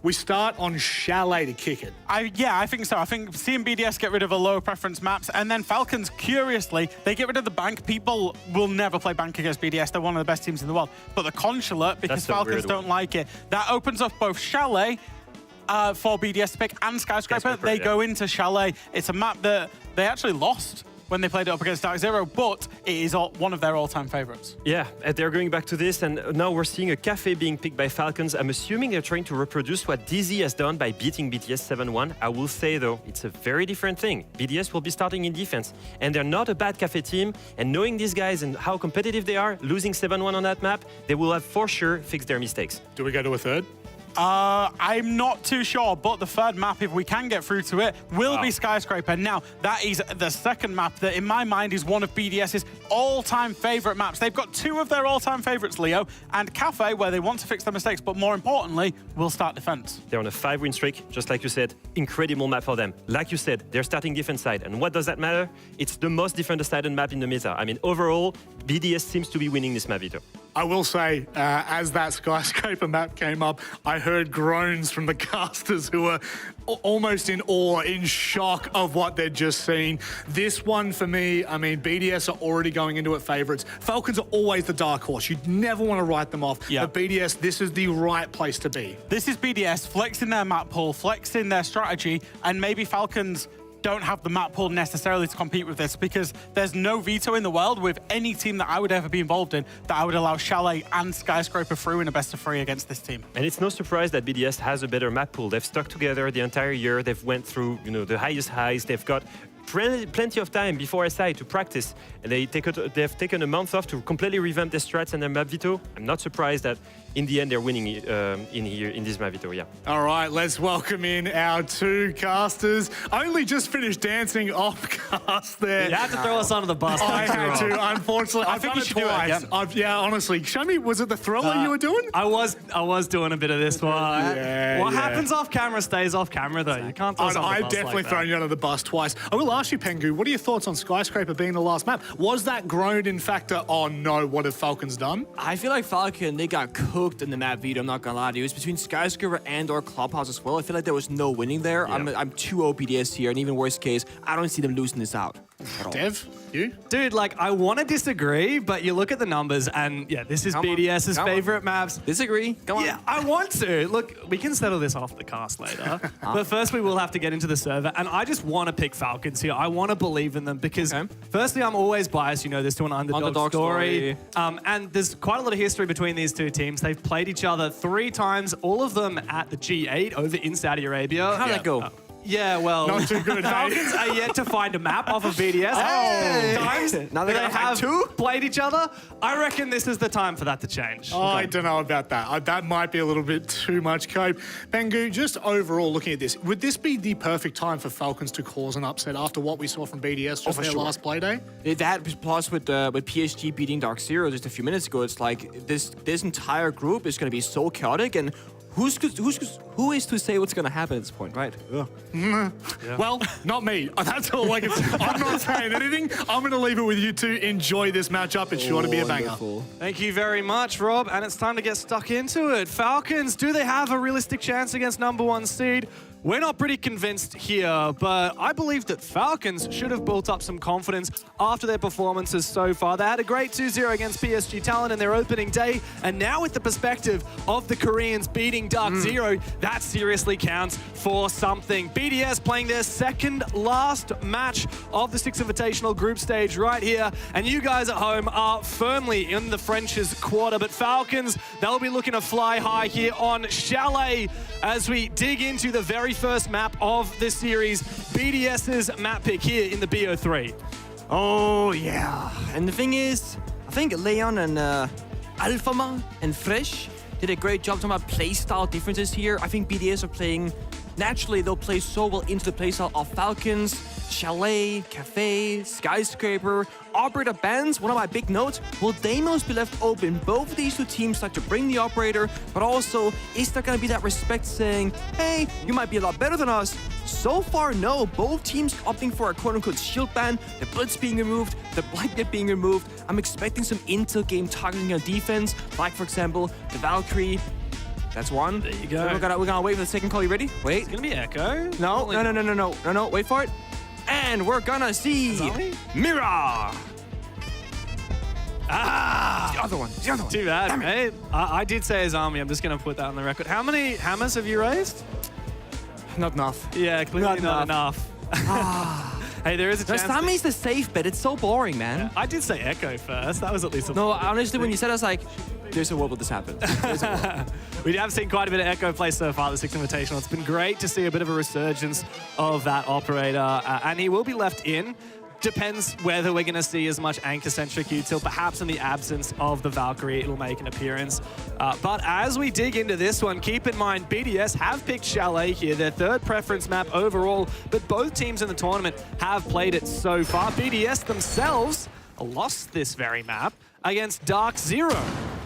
we start on Chalet to kick it. I think so. I think seeing BDS get rid of a low preference maps, and then Falcons, curiously, they get rid of the bank. People will never play bank against BDS. They're one of the best teams in the world. But the consulate, because Falcons don't like it, that opens up both Chalet for BDS to pick and Skyscraper. They go into Chalet. It's a map that they actually lost when they played it up against Dark Zero, but it is one of their all-time favorites. Yeah, they're going back to this, and now we're seeing a cafe being picked by Falcons. I'm assuming they're trying to reproduce what DZ has done by beating BDS 7-1. I will say, though, it's a very different thing. BDS will be starting in defense, and they're not a bad cafe team, and knowing these guys and how competitive they are, losing 7-1 on that map, they will have for sure fixed their mistakes. Do we go to a third? I'm not too sure, but the third map, if we can get through to it, will be Skyscraper. Now, that is the second map that, in my mind, is one of BDS's all-time favorite maps. They've got two of their all-time favorites, Leo, and Cafe, where they want to fix their mistakes, but more importantly, will start defense. They're on a 5-win streak, just like you said. Incredible map for them. Like you said, they're starting defense side. And what does that matter? It's the most defender-sided map in the meta. I mean, overall, BDS seems to be winning this map, Vito. I will say, as that Skyscraper map came up, I heard groans from the casters who were almost in awe, in shock of what they'd just seen. This one, for me, I mean, BDS are already going into it favorites. Falcons are always the dark horse. You'd never want to write them off. But BDS, this is the right place to be. This is BDS flexing their map pool, flexing their strategy, and maybe Falcons don't have the map pool necessarily to compete with this, because there's no veto in the world with any team that I would ever be involved in that I would allow Chalet and Skyscraper through in a best of 3 against this team. And it's no surprise that BDS has a better map pool. They've stuck together the entire year. They've went through, the highest highs. They've got plenty of time before SI to practice, and they've taken a month off to completely revamp their strats and their map veto. I'm not surprised that in the end they're winning in this map veto. All right, let's welcome in our two casters. Only just finished dancing off cast there. You had to throw us under the bus. I had to, unfortunately. I think you should do it again. Yeah, honestly. Show me, was it the thriller you were doing? I was doing a bit of this one. What happens off camera stays off camera, though. You can't throw us under the bus. I've definitely thrown you under the bus twice. I will ask you, Pengu, what are your thoughts on Skyscraper being the last map? Was that grown-in factor, oh no, what have Falcons done? I feel like Falcon, they got cooked in the map veto, I'm not gonna lie to you. It's between Skyscraper and or Clubhouse as well. I feel like there was no winning there. Yeah. I'm too OPDS here, and even worst case, I don't see them losing this out. Dev, you? Dude, like, I want to disagree, but you look at the numbers, and yeah, this is BDS's favorite maps. Disagree? Come on. Yeah, I want to. Look, we can settle this off the cast later. But first, we will have to get into the server, and I just want to pick Falcons here. I want to believe in them because, firstly, I'm always biased. You know, this to an underdog story. And there's quite a lot of history between these two teams. They've played each other 3 times, all of them at the G8 over in Saudi Arabia. How'd that go? Yeah, well, not too good. Falcons are yet to find a map off of BDS. Times now they have played each other. I reckon this is the time for that to change. Oh, I don't know about that. That might be a little bit too much cope. Pengu, just overall looking at this, would this be the perfect time for Falcons to cause an upset after what we saw from BDS just their last play day? That plus with PSG beating Dark Zero just a few minutes ago, it's like this entire group is going to be so chaotic, and who is to say what's going to happen at this point, right? Well, not me. That's all I can say. I'm not saying anything. I'm going to leave it with you two. Enjoy this matchup. It's sure to be a banger. Thank you very much, Rob. And it's time to get stuck into it. Falcons, do they have a realistic chance against #1 seed? We're not pretty convinced here, but I believe that Falcons should have built up some confidence after their performances so far. They had a great 2-0 against PSG Talent in their opening day, and now with the perspective of the Koreans beating Dark Zero, that seriously counts for something. BDS playing their second last match of the Six Invitational group stage right here, and you guys at home are firmly in the French's quarter, but Falcons, they'll be looking to fly high here on Chalet as we dig into the very first map of this series, BDS's map pick here in the BO3. Oh, yeah. And the thing is, I think Leon and Alphama and Fresh did a great job talking about playstyle differences here. I think BDS are playing, naturally, they'll play so well into the playstyle of Falcons, Chalet, Cafe, Skyscraper, Operator Bands. One of my big notes, will Deimos be left open? Both of these two teams like to bring the Operator, but also, is there going to be that respect saying, hey, you might be a lot better than us? So far, no. Both teams opting for a quote-unquote shield ban, the Blitz being removed, the Blanket being removed. I'm expecting some intel game targeting on defense, like, for example, the Valkyrie. That's one. There you go. We're gonna wait for the second call. You ready? Wait. It's gonna be Echo. No. Wait for it. And we're gonna see Mira. The other one. Too bad, mate. I did say his army. I'm just gonna put that on the record. How many hammers have you raised? Not enough. Yeah, clearly not enough. Hey, there is a chance. Sammy's the safe bet. It's so boring, man. Yeah, I did say Echo first. That was at least a No, honestly, when you said it, I was like, there's a world where this happens. We have seen quite a bit of Echo play so far, the Six Invitational. It's been great to see a bit of a resurgence of that Operator, and he will be left in. depends whether we're going to see as much anchor-centric util. Perhaps in the absence of the Valkyrie, it'll make an appearance. But as we dig into this one, keep in mind BDS have picked Chalet here, their third preference map overall, but both teams in the tournament have played it so far. BDS themselves lost this very map against Dark Zero.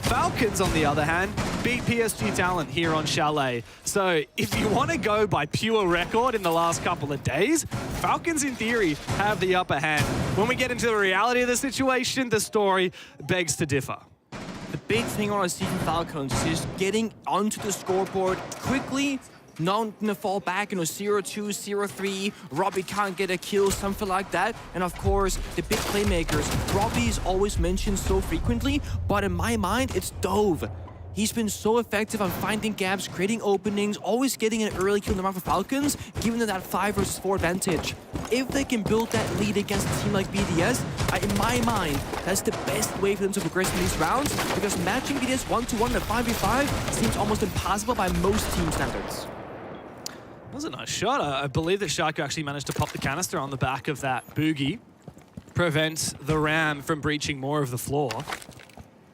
Falcons, on the other hand, beat PSG Talent here on Chalet. So if you want to go by pure record in the last couple of days, Falcons, in theory, have the upper hand. When we get into the reality of the situation, the story begs to differ. The big thing I want to see from Falcons is getting onto the scoreboard quickly, not gonna fall back, 0-2, 0-3, Robbie can't get a kill, something like that. And of course, the big playmakers. Robbie is always mentioned so frequently, but in my mind, it's Dove. He's been so effective on finding gaps, creating openings, always getting an early kill in the map for Falcons, giving them that 5 versus 4 advantage. If they can build that lead against a team like BDS, in my mind, that's the best way for them to progress in these rounds, because matching BDS 1-to-1 in a 5v5 seems almost impossible by most team standards. That was a nice shot. I believe that Shaiko actually managed to pop the canister on the back of that boogie, prevent the Ram from breaching more of the floor.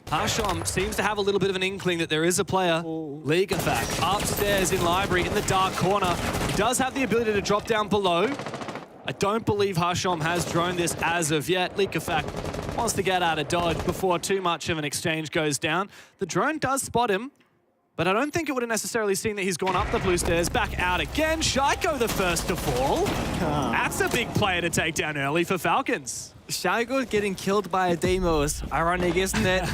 Hashom seems to have a little bit of an inkling that there is a player, League Effect, upstairs in Library in the dark corner. He does have the ability to drop down below. I don't believe Hashom has droned this as of yet. League Effect wants to get out of dodge before too much of an exchange goes down. The drone does spot him, but I don't think it would have necessarily seen that he's gone up the blue stairs, back out again. Shaiko the first to fall. That's a big player to take down early for Falcons. Shaiko getting killed by a Deimos. Ironic, isn't it?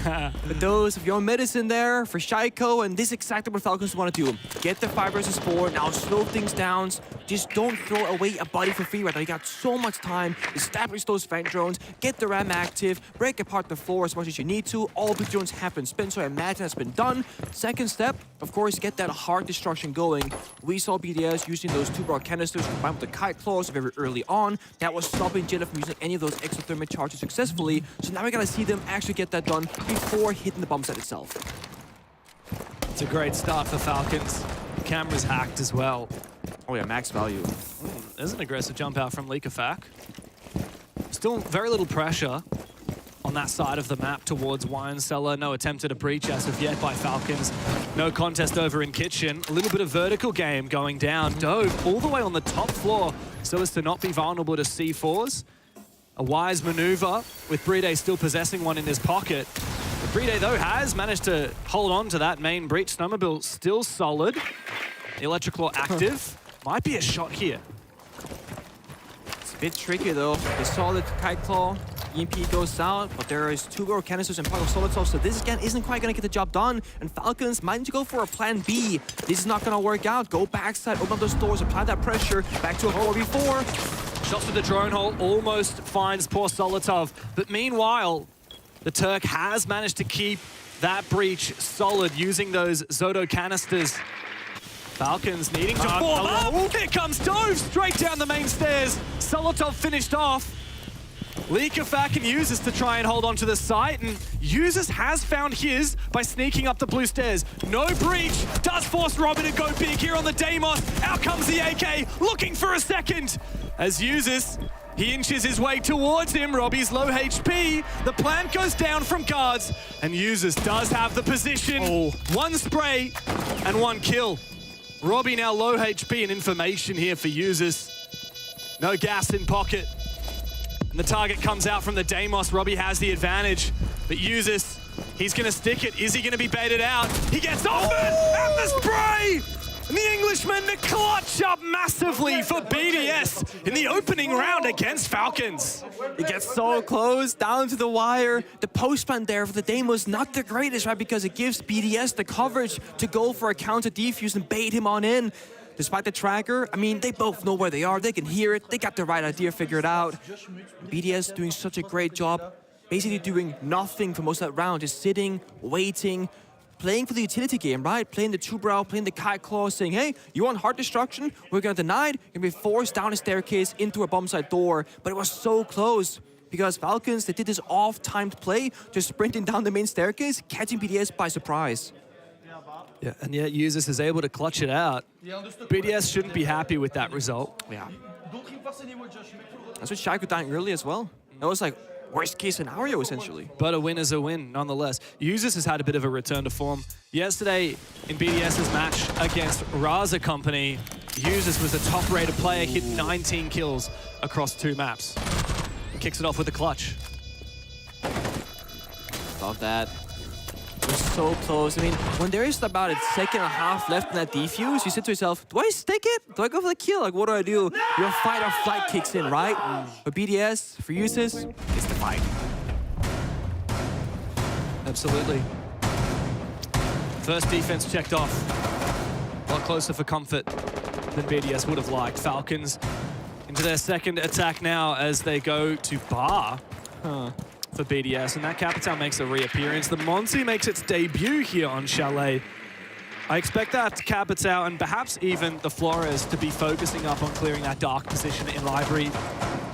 The dose of your own medicine there for Shaiko, and this is exactly what Falcons want to do. Get the 5 versus 4, now slow things down. Just don't throw away a body for free right now. You got so much time. Establish those vent drones, get the Ram active, break apart the floor as much as you need to. All the drones have been spent, so I imagine that's been done. Second step, of course, get that hard destruction going. We saw BDS using those 2 broad canisters combined with the kite claws very early on. That was stopping Jilla from using any of those extra thermite charges successfully, so now we gotta see them actually get that done before hitting the bomb set itself. It's a great start for Falcons. The camera's hacked as well. Oh yeah, max value. There's an aggressive jump out from Leakafak. Still very little pressure on that side of the map towards Wine Cellar. No attempt at a breach as of yet by Falcons. No contest over in Kitchen. A little bit of vertical game going down. Dove all the way on the top floor so as to not be vulnerable to C4s. A wise maneuver with Bride still possessing one in his pocket. Bride, though, has managed to hold on to that main breach. Snowmobile still solid. The Electroclaw active. Might be a shot here. It's a bit tricky, though. They saw the Kite Claw. EMP goes out, but there is 2 Goro canisters and Pocket of Solitov, so this again isn't quite going to get the job done. And Falcons might need to go for a plan B. This is not going to work out. Go backside, open up those doors, apply that pressure. Back to a 4v4. Shots with the drone hole almost finds poor Solitov. But meanwhile, the Turk has managed to keep that breach solid using those Zodo canisters. Falcons needing to form up. Here comes Dove straight down the main stairs. Solitov finished off. Leakafak can use this to try and hold on to the site, and Users has found his by sneaking up the blue stairs. No breach, does force Robin to go big here on the Deimos. Out comes the AK, looking for a second. As Users, he inches his way towards him. Robbie's low HP. The plant goes down from guards, and Users does have the position. One spray and one kill. Robbie now low HP and information here for Users. No gas in pocket. And the target comes out from the Deimos. Robbie has the advantage, but Users, he's gonna stick it. Is he gonna be baited out? He gets offered, and the spray! And the Englishman to clutch up massively for BDS in the opening round against Falcons. It gets so close, down to the wire. The post-plant there for the Deimos, not the greatest, right? Because it gives BDS the coverage to go for a counter defuse and bait him on in. Despite the tracker, I mean, they both know where they are. They can hear it. They got the right idea figured out. BDS doing such a great job, basically doing nothing for most of that round, just sitting, waiting, playing for the utility game, right? Playing the two-brow, playing the kite claw, saying, hey, you want hard destruction? We're gonna deny it. You're gonna be forced down a staircase into a bomb site door. But it was so close because Falcons, they did this off-timed play, just sprinting down the main staircase, catching BDS by surprise. Yeah, and yet Users is able to clutch it out. BDS shouldn't be happy with that result. Yeah. That's what Shaiko dying early as well. That was like worst case scenario, essentially. But a win is a win, nonetheless. Users has had a bit of a return to form. Yesterday, in BDS's match against Raza Company, Users was a top-rated player, hit 19 kills across 2 maps. Kicks it off with a clutch. Love that. We're so close. I mean, when there is about a second and a half left in that defuse, you say to yourself, do I stick it? Do I go for the kill? Like, what do I do? Your fight or flight kicks in, right? For BDS, for Users, it's the fight. Absolutely. First defense checked off. A lot closer for comfort than BDS would have liked. Falcons into their second attack now as they go to bar for BDS, and that Capital makes a reappearance. The Monty makes its debut here on Chalet. I expect that Capital and perhaps even the Flores to be focusing up on clearing that dark position in Library.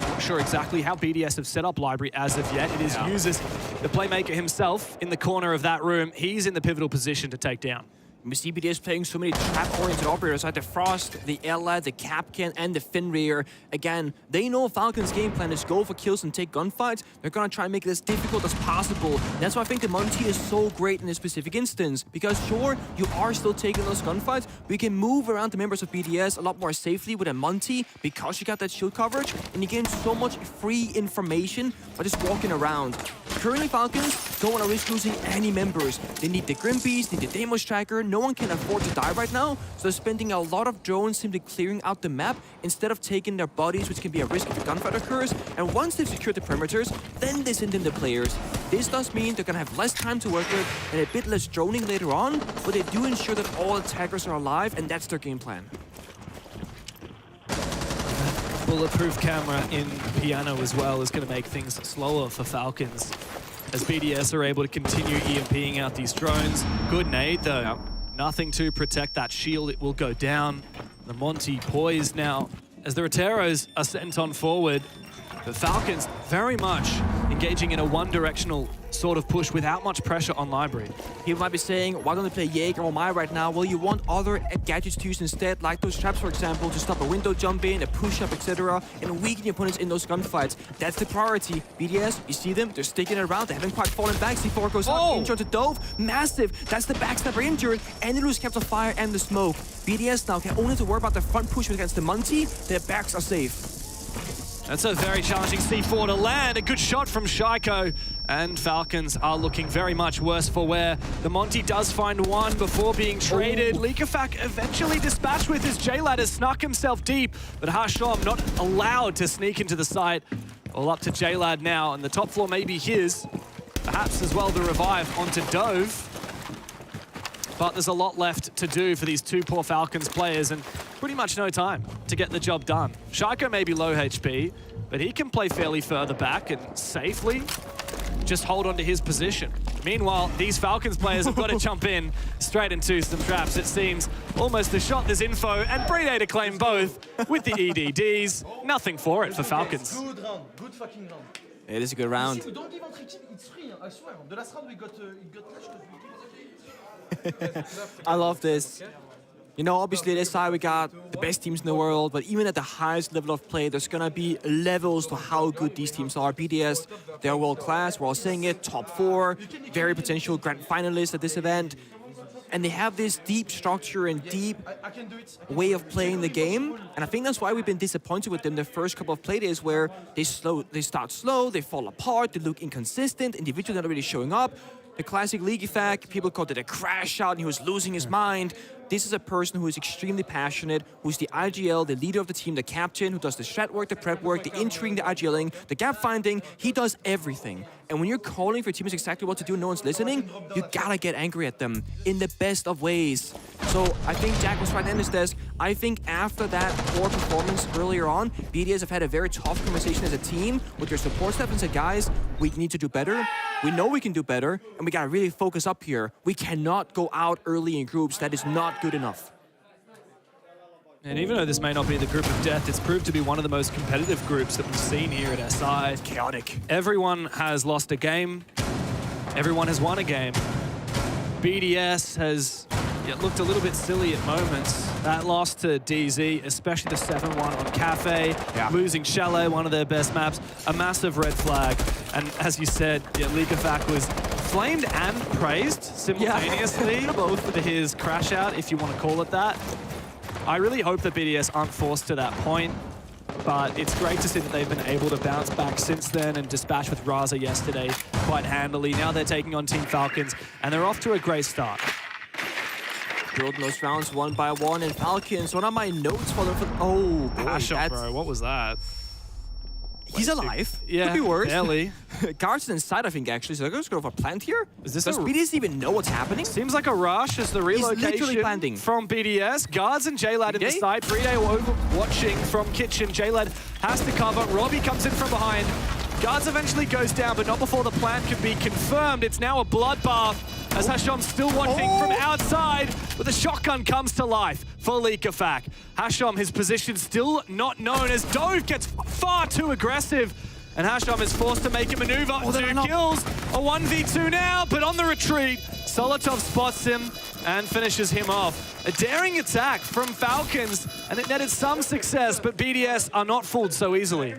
Not sure exactly how BDS have set up Library as of yet. It is Users, the playmaker himself, in the corner of that room. He's in the pivotal position to take down. We see BDS playing so many trap-oriented operators like the Frost, the Ella, the Capcan, and the Fenrir. Again, they know Falcon's game plan is go for kills and take gunfights. They're gonna try and make it as difficult as possible. That's why I think the Monty is so great in this specific instance. Because sure, you are still taking those gunfights, but you can move around the members of BDS a lot more safely with a Monty because you got that shield coverage, and you gain so much free information by just walking around. Currently, Falcons don't want to risk losing any members. They need the Grim Beast, need the Deimos Tracker. No one can afford to die right now, so they're spending a lot of drones simply clearing out the map instead of taking their bodies, which can be a risk if a gunfight occurs. And once they've secured the perimeters, then they send in the players. This does mean they're gonna have less time to work with and a bit less droning later on, but they do ensure that all attackers are alive, and that's their game plan. Bulletproof camera in Piano as well is going to make things slower for Falcons as BDS are able to continue EMPing out these drones. Good nade though. Yep. Nothing to protect that shield. It will go down. The Monty poised now as the Roteros are sent on forward. The Falcons very much engaging in a one-directional sort of push without much pressure on Library. People might be saying, why don't they play Jaeger or Mai right now? Well, you want other gadgets to use instead, like those traps, for example, to stop a window jump in, a push-up, etc., and weaken your opponents in those gunfights. That's the priority. BDS, you see them, they're sticking it around, they haven't quite fallen back. C4 goes out, injured to Dove, massive. That's the backstabber injured, and they lose Capture Fire and the smoke. BDS now can only have to worry about the front push against the Monty. Their backs are safe. That's a very challenging C4 to land. A good shot from Shaiko. And Falcons are looking very much worse for wear. The Monty does find one before being traded. Likafak eventually dispatched with his J-Lad has snuck himself deep, but Hashom not allowed to sneak into the site. All up to J-Lad now, and the top floor may be his. Perhaps as well the revive onto Dove. But there's a lot left to do for these two poor Falcons players, and pretty much no time to get the job done. Shaiko may be low HP, but he can play fairly further back and safely just hold on to his position. Meanwhile, these Falcons players have got to jump in straight into some traps. It seems almost the shot, there's info, and Brede to claim both with the EDDs. Nothing for it for Falcons. Good round, good fucking round. It is a good round. We don't even trick, it's free, I swear. The last round we got lashed. I love this. You know, obviously this side we got the best teams in the world, but even at the highest level of play, there's gonna be levels to how good these teams are. BDS, they're world class, we're all saying it, top 4, very potential grand finalists at this event. And they have this deep structure and deep way of playing the game. And I think that's why we've been disappointed with them the first couple of play days, where they start slow, they fall apart, they look inconsistent, individuals not really showing up. The classic League effect, people called it a crash out and he was losing his mind. This is a person who is extremely passionate, who's the IGL, the leader of the team, the captain, who does the strat work, the prep work, the intriguing, the IGLing, the gap finding. He does everything. And when you're calling for your teammates exactly what to do and no one's listening, you gotta get angry at them in the best of ways. So I think Jack was right in his desk. I think after that poor performance earlier on, BDS have had a very tough conversation as a team with their support staff and said, guys, we need to do better. We know we can do better, and we gotta really focus up here. We cannot go out early in groups. That is not good enough. And even though this may not be the group of death, it's proved to be one of the most competitive groups that we've seen here at SI. It's chaotic. Everyone has lost a game. Everyone has won a game. BDS has looked a little bit silly at moments. That loss to DZ, especially the 7-1 on Cafe, losing Chalet, one of their best maps, a massive red flag. And as you said, Leagueofac was flamed and praised simultaneously for his crash out, if you want to call it that. I really hope that BDS aren't forced to that point, but it's great to see that they've been able to bounce back since then and dispatch with Raza yesterday quite handily. Now they're taking on Team Falcons, and they're off to a great start. Building those rounds one by one, and Falcons, one of my notes for them. Oh, boy, Hashom, bro, what was that? He's alive. Yeah, could be worse. Barely. Guards inside, I think, actually. So they're going to go for a plant here? Does BDS even know what's happening? Seems like a rush as the relocation literally planting. from BDS. Guards and J-Lad in the side. Brede watching from kitchen. J-Lad has to cover. Robbie comes in from behind. Guards eventually goes down, but not before the plant can be confirmed. It's now a bloodbath as Hashom's still watching from outside, but the shotgun comes to life for Leagueofac. Hashom, his position still not known as Dove gets far too aggressive, and Hashom is forced to make a maneuver. 2 kills, a 1v2 now, but on the retreat, Solotov spots him and finishes him off. A daring attack from Falcons, and it netted some success, but BDS are not fooled so easily.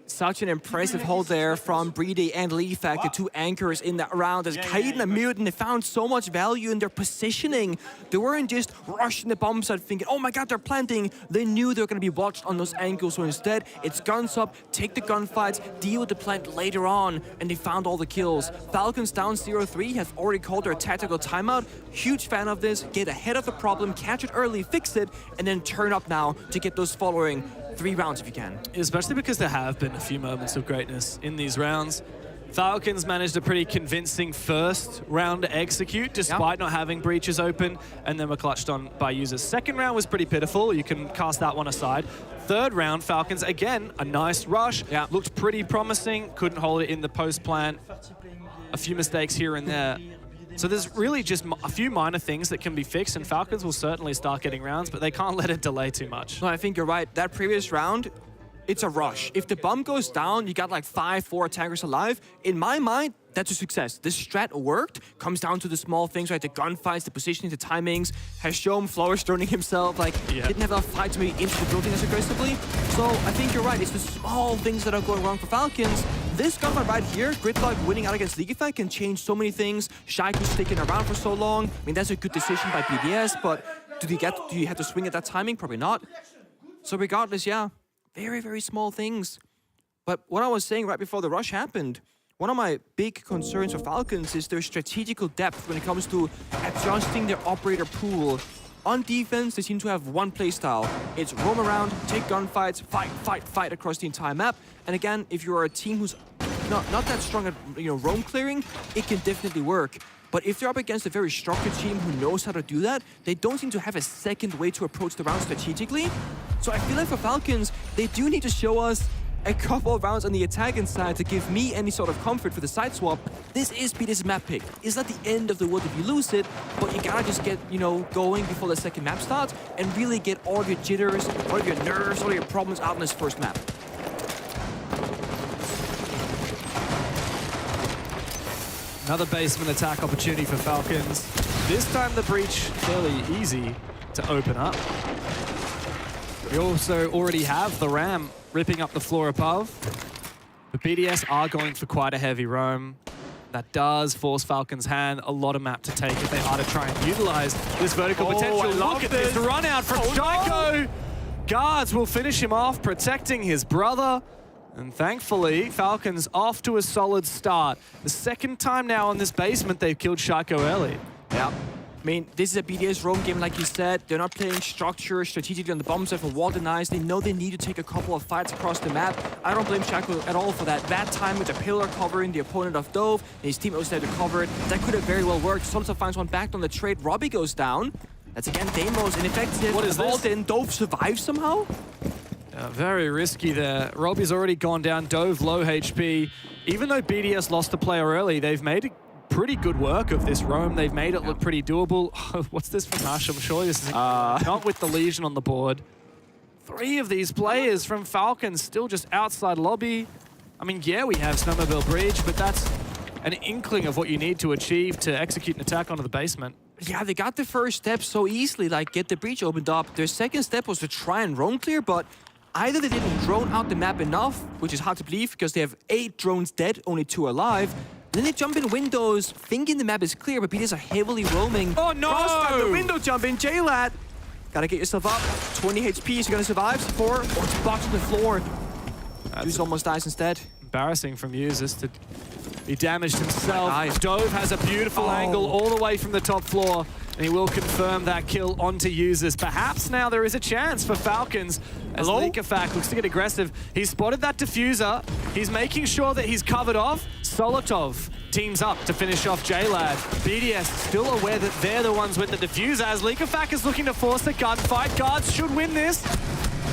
Such an impressive hold there from Brede and Leagueofac, the two anchors in that round. As Kaiden and Mutant, they found so much value in their positioning. They weren't just rushing the bomb site thinking, oh my god, they're planting. They knew they were going to be watched on those angles, so instead, it's guns up, take the gunfights, deal with the plant later on, and they found all the kills. Falcons down 0-3 have already called their tactical timeout. Huge fan of this. Get ahead of the problem, catch it early, fix it, and then turn up now to get those following 3 rounds if you can. Especially because there have been a few moments of greatness in these rounds. Falcons managed a pretty convincing first round to execute, despite not having breaches open, and then were clutched on by users. Second round was pretty pitiful. You can cast that one aside. Third round, Falcons, again, a nice rush. Looked pretty promising. Couldn't hold it in the post plant. A few mistakes here and there. So there's really just a few minor things that can be fixed, and Falcons will certainly start getting rounds, but they can't let it delay too much. No, I think you're right. That previous round, it's a rush. If the bomb goes down, you got like 5-4 attackers alive. In my mind, that's a success. This strat worked. Comes down to the small things, right? The gunfights, the positioning, the timings. Has shown Flower stoning himself, like, didn't have enough fight to maybe into the building as aggressively. So I think you're right. It's the small things that are going wrong for Falcons. This gunfight right here, Gridlock winning out against Leagueofac, can change so many things. Shaiku's sticking around for so long. I mean, that's a good decision by BDS, but do you have to swing at that timing? Probably not. So regardless, very, very small things. But what I was saying right before the rush happened, one of my big concerns for Falcons is their strategical depth when it comes to adjusting their operator pool. On defense, they seem to have one playstyle. It's roam around, take gunfights, fight across the entire map. And again, if you're a team who's not that strong at roam clearing, it can definitely work. But if they're up against a very structured team who knows how to do that, they don't seem to have a second way to approach the round strategically. So I feel like for Falcons, they do need to show us a couple of rounds on the attacking side to give me any sort of comfort for the side swap. This is BDS's map pick. It's not the end of the world if you lose it, but you gotta just get, going before the second map starts and really get all your jitters, all your nerves, all your problems out in this first map. Another basement attack opportunity for Falcons. This time the breach fairly easy to open up. We also already have the Ram ripping up the floor above. But BDS are going for quite a heavy roam. That does force Falcons' hand a lot of map to take if they are to try and utilize this vertical potential. Look at this run out from Shaiko. Guards will finish him off, protecting his brother. And thankfully, Falcons off to a solid start. The second time now on this basement, they've killed Shaiko early. Yeah. I mean, this is a BDS roam game, like you said. They're not playing structure strategically on the bomb side for wall denies. They know they need to take a couple of fights across the map. I don't blame Shaiko at all for that. That time with the pillar covering the opponent of Dove, and his team was there to cover it. That could have very well worked. Solotov finds one back on the trade. Robbie goes down. That's again Deimos ineffective. What is this? In. Dove survives somehow. Very risky there. Robbie's already gone down. Dove low HP. Even though BDS lost a player early, they've made pretty good work of this roam. They've made it look pretty doable. What's this from Nash? I'm sure this is not with the Legion on the board. 3 of these players from Falcons still just outside lobby. I mean, yeah, we have Snowmobile Bridge, but that's an inkling of what you need to achieve to execute an attack onto the basement. Yeah, they got the first step so easily, like get the breach opened up. Their second step was to try and drone clear, but either they didn't drone out the map enough, which is hard to believe because they have 8 drones dead, only 2 alive. Then they jump in windows, thinking the map is clear, but BDS are heavily roaming. Oh no! Cross-tap, the window jump in, JLad. Gotta get yourself up. 20 HP, is you gonna survive? 4, or it's boxed on the floor. Juice almost dies instead. Embarrassing from Users to be damaged himself. Dove has a beautiful angle all the way from the top floor, and he will confirm that kill onto Users. Perhaps now there is a chance for Falcons as Likafak looks to get aggressive. He's spotted that diffuser. He's making sure that he's covered off. Solotov teams up to finish off JLad. BDS still aware that they're the ones with the diffuser as Likafak is looking to force a gunfight. Guards should win this.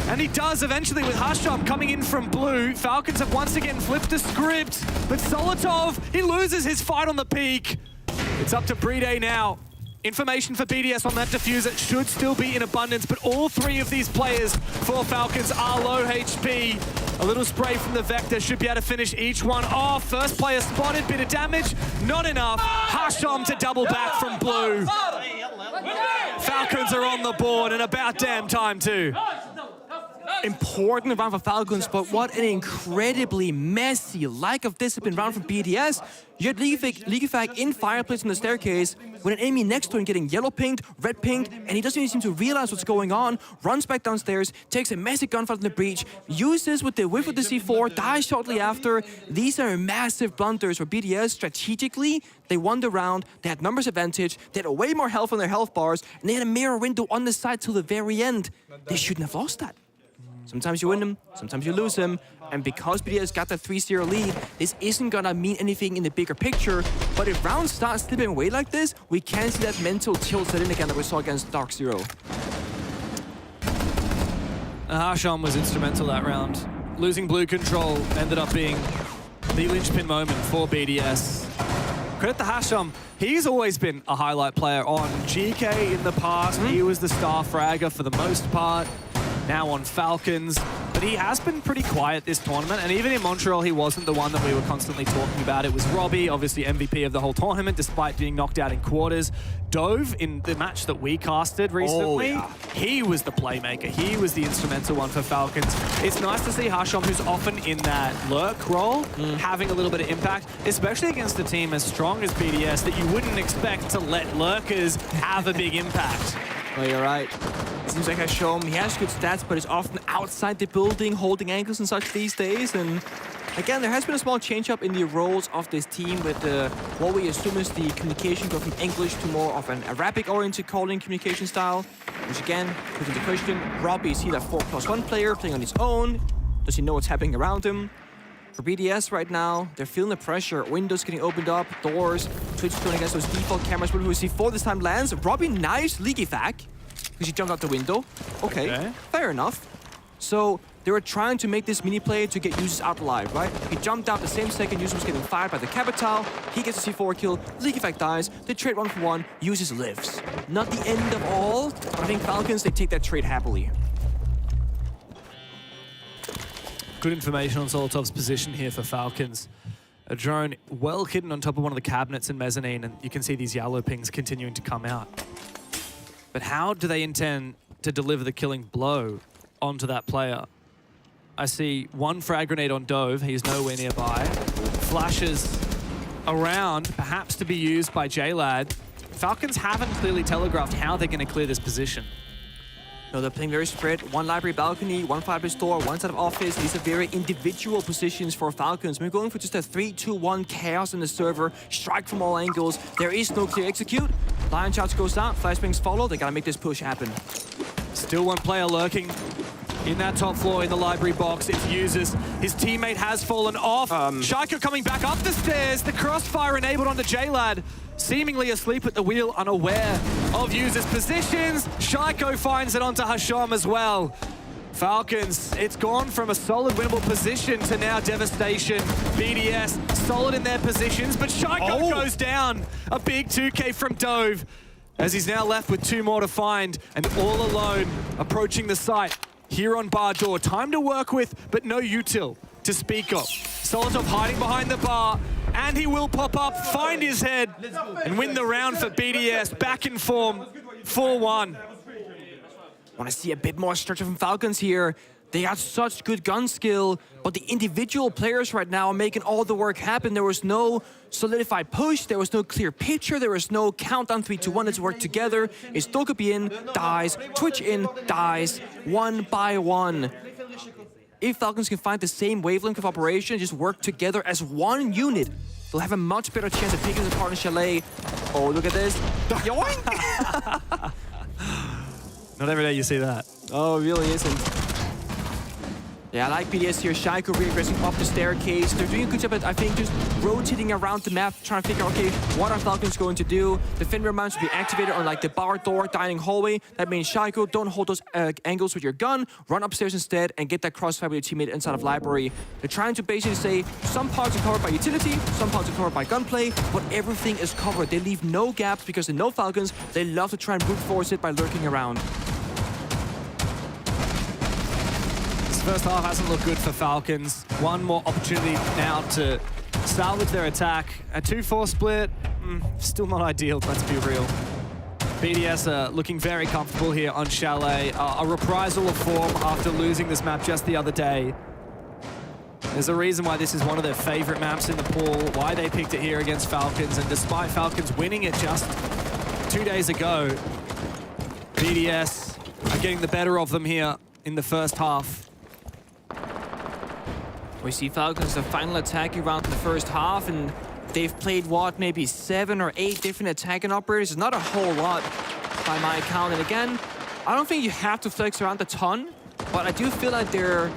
And he does eventually with Hasham coming in from blue. Falcons have once again flipped the script, but Solotov, he loses his fight on the peak. It's up to Brede now. Information for BDS on that diffuser should still be in abundance, but all 3 of these players for Falcons are low HP. A little spray from the Vector should be able to finish each one off. First player spotted, bit of damage, not enough. Hasham to double back from blue. Falcons are on the board, and about damn time too. Important round for Falcons, but what an incredibly messy, lack of discipline round from BDS. You had Likafak in Fireplace on the staircase with an enemy next to him getting yellow pinged, red pinged, and he doesn't even seem to realize what's going on. Runs back downstairs, takes a massive gunfight in the breach, uses with the whiff with the C4, dies shortly after. These are massive blunders for BDS. Strategically, they won the round, they had numbers advantage, they had way more health on their health bars, and they had a mirror window on the side till the very end. They shouldn't have lost that. Sometimes you win them, sometimes you lose them, and because BDS got that 3-0 lead, this isn't gonna mean anything in the bigger picture, but if rounds start slipping away like this, we can see that mental tilt set in again that we saw against Dark Zero. Hasham was instrumental that round. Losing blue control ended up being the linchpin moment for BDS. Credit to Hasham. He's always been a highlight player on GK in the past. He was the star fragger for the most part. Now on Falcons, but he has been pretty quiet this tournament, and even in Montreal, he wasn't the one that we were constantly talking about. It was Robbie, obviously MVP of the whole tournament, despite being knocked out in quarters. Dove, in the match that we casted recently, he was the playmaker. He was the instrumental one for Falcons. It's nice to see Hasham, who's often in that lurk role, having a little bit of impact, especially against a team as strong as BDS that you wouldn't expect to let lurkers have a big impact. Oh, you're right. It seems like Hasham, he has good stats, but is often outside the building, holding ankles and such these days. And again, there has been a small change-up in the roles of this team with what we assume is the communication go from English to more of an Arabic-oriented calling communication style, which again, puts into question, Robbie, is he that 4+1 player playing on his own? Does he know what's happening around him? For BDS right now, they're feeling the pressure. Windows getting opened up, doors, Twitch going against those default cameras. But we see 4 this time lands. Robbie knifes Likafak because he jumped out the window. Okay, fair enough. So they were trying to make this mini play to get Users out alive, right? He jumped out the same second Users was getting fired by the Capital. He gets a C4 kill. Likafak dies. They trade 1-for-1. Users lives. Not the end of all, but I think Falcons, they take that trade happily. Good information on Solotov's position here for Falcons. A drone well hidden on top of one of the cabinets in Mezzanine, and you can see these yellow pings continuing to come out. But how do they intend to deliver the killing blow onto that player? I see one frag grenade on Dove, he's nowhere nearby. Flashes around, perhaps to be used by JLad. Falcons haven't clearly telegraphed how they're going to clear this position. No, they're playing very spread. One library balcony, one fireplace door, one side of office. These are very individual positions for Falcons. We're going for just a 3-2-1 chaos in the server. Strike from all angles. There is no clear execute. Lion shots goes out. Flashbangs follow. They gotta make this push happen. Still one player lurking in that top floor in the library box. It's Users. His teammate has fallen off. Shaiko coming back up the stairs. The crossfire enabled onto JLad. Seemingly asleep at the wheel, unaware of Users' positions. Shaiko finds it onto Hasham as well. Falcons, it's gone from a solid winnable position to now devastation. BDS solid in their positions, but Shaiko goes down. A big 2K from Dove as he's now left with 2 more to find and all alone approaching the site here on bar door. Time to work with, but no util to speak of. Solotov hiding behind the bar And he will pop up, find his head, and win the round for BDS. Back in form, 4-1. Want to see a bit more structure from Falcons here. They got such good gun skill, but the individual players right now are making all the work happen. There was no solidified push, there was no clear picture, there was no countdown 3, 2, 1, let's work together. It's Dokubi in, dies, Twitch in, dies, one by one. If Falcons can find the same wavelength of operation and just work together as one unit, they'll have a much better chance of picking apart in Chalet. Oh, look at this. Yoink! Not every day you see that. Oh, it really isn't. Yeah, I like BDS here. Shaiko regressing up the staircase. They're doing a good job at, I think, just rotating around the map, trying to figure out, okay, what are Falcons going to do? Defender mounts will be activated on like the bar door, dining hallway. That means Shaiko, don't hold those angles with your gun. Run upstairs instead and get that crossfire with your teammate inside of library. They're trying to basically say some parts are covered by utility, some parts are covered by gunplay, but everything is covered. They leave no gaps because they know Falcons. They love to try and brute force it by lurking around. First half hasn't looked good for Falcons. One more opportunity now to salvage their attack. A 2-4 split, still not ideal, let's be real. BDS are looking very comfortable here on Chalet. A reprisal of form after losing this map just the other day. There's a reason why this is one of their favorite maps in the pool, why they picked it here against Falcons, and despite Falcons winning it just 2 days ago, BDS are getting the better of them here in the first half. We see Falcons, the final attacking round in the first half, and they've played, what, maybe 7 or 8 different attacking operators. It's not a whole lot by my account. And again, I don't think you have to flex around a ton, but I do feel like they're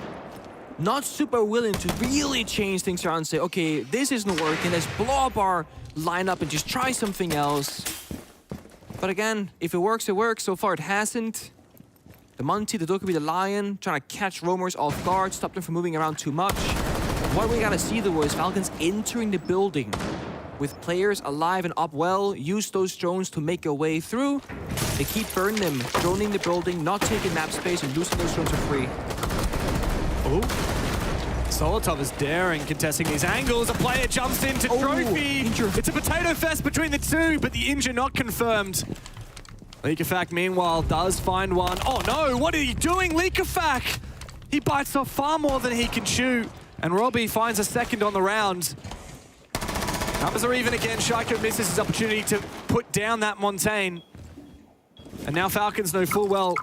not super willing to really change things around and say, okay, this isn't working, let's blow up our lineup and just try something else. But again, if it works, it works. So far, it hasn't. The Monty, the Dokubi, the Lion, trying to catch roamers off guard, stop them from moving around too much. What we gotta see though is Falcons entering the building with players alive and up well, use those drones to make a way through. They keep burning them, droning the building, not taking map space and losing those drones for free. Oh, Solotov is daring, contesting these angles. A player jumps into Trophy. It's a potato fest between the two, but the injury not confirmed. Leakafak, meanwhile, does find one. Oh no, what are you doing, Leakafak? He bites off far more than he can shoot. And Robbie finds a second on the round. Numbers are even again. Shaiko misses his opportunity to put down that Montaigne. And now Falcons know full well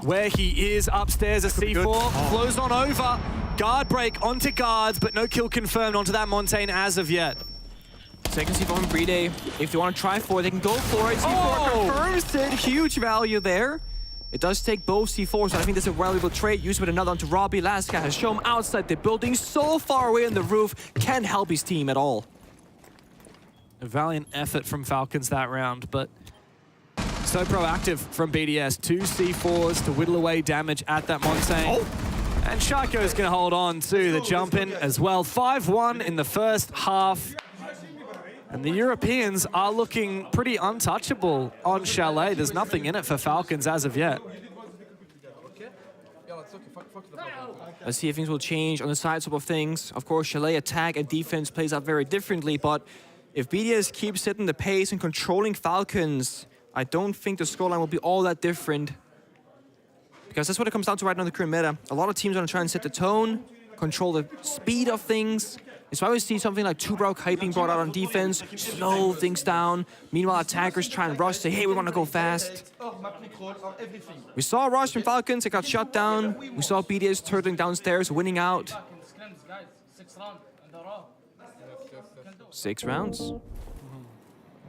where he is. Upstairs, a C4 flows on over. Guard break onto guards, but no kill confirmed onto that Montaigne as of yet. Second C4 on Bride. If they want to try for it, they can go for it. C4 confirms it. Huge value there. It does take both C4s, so I think that's a valuable trade. Used with another onto Robbie. Last guy has shown him outside the building, so far away on the roof. Can't help his team at all. A valiant effort from Falcons that round, but so proactive from BDS. 2 C4s to whittle away damage at that Montaigne. And Shaiko is going to hold on to the jump in as well. 5-1 in the first half. And the Europeans are looking pretty untouchable on Chalet. There's nothing in it for Falcons as of yet. Let's see if things will change on the side swap of things. Of course, Chalet attack and defense plays out very differently, but if BDS keeps setting the pace and controlling Falcons, I don't think the scoreline will be all that different. Because that's what it comes down to right now in the current meta. A lot of teams are going to try and set the tone, control the speed of things. It's why we see something like Tubrok being brought out on defense, slow things down. Meanwhile, attackers try and rush, say, hey, we want to go fast. We saw a rush from Falcons, it got shut down. We saw BDS turtling downstairs, winning out. 6 rounds.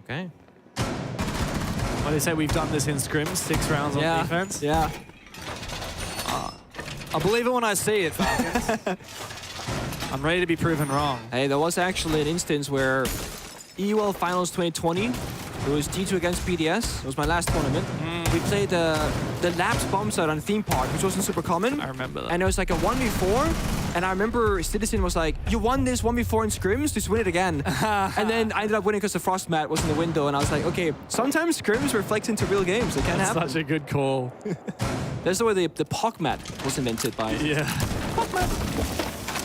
Okay. Well, they say we've done this in scrims, 6 rounds on defense. Yeah. I believe it when I see it, Falcons. I'm ready to be proven wrong. Hey, there was actually an instance where EUL Finals 2020, it was G2 against BDS. It was my last tournament. We played the lapsed bomb site on Theme Park, which wasn't super common. I remember that. And it was like a 1v4. And I remember Citizen was like, you won this 1v4 in scrims, just win it again. And then I ended up winning because the frost mat was in the window. And I was like, okay, sometimes scrims reflect into real games. It can happen. Such a good call. That's the way the POC mat was invented by. Yeah.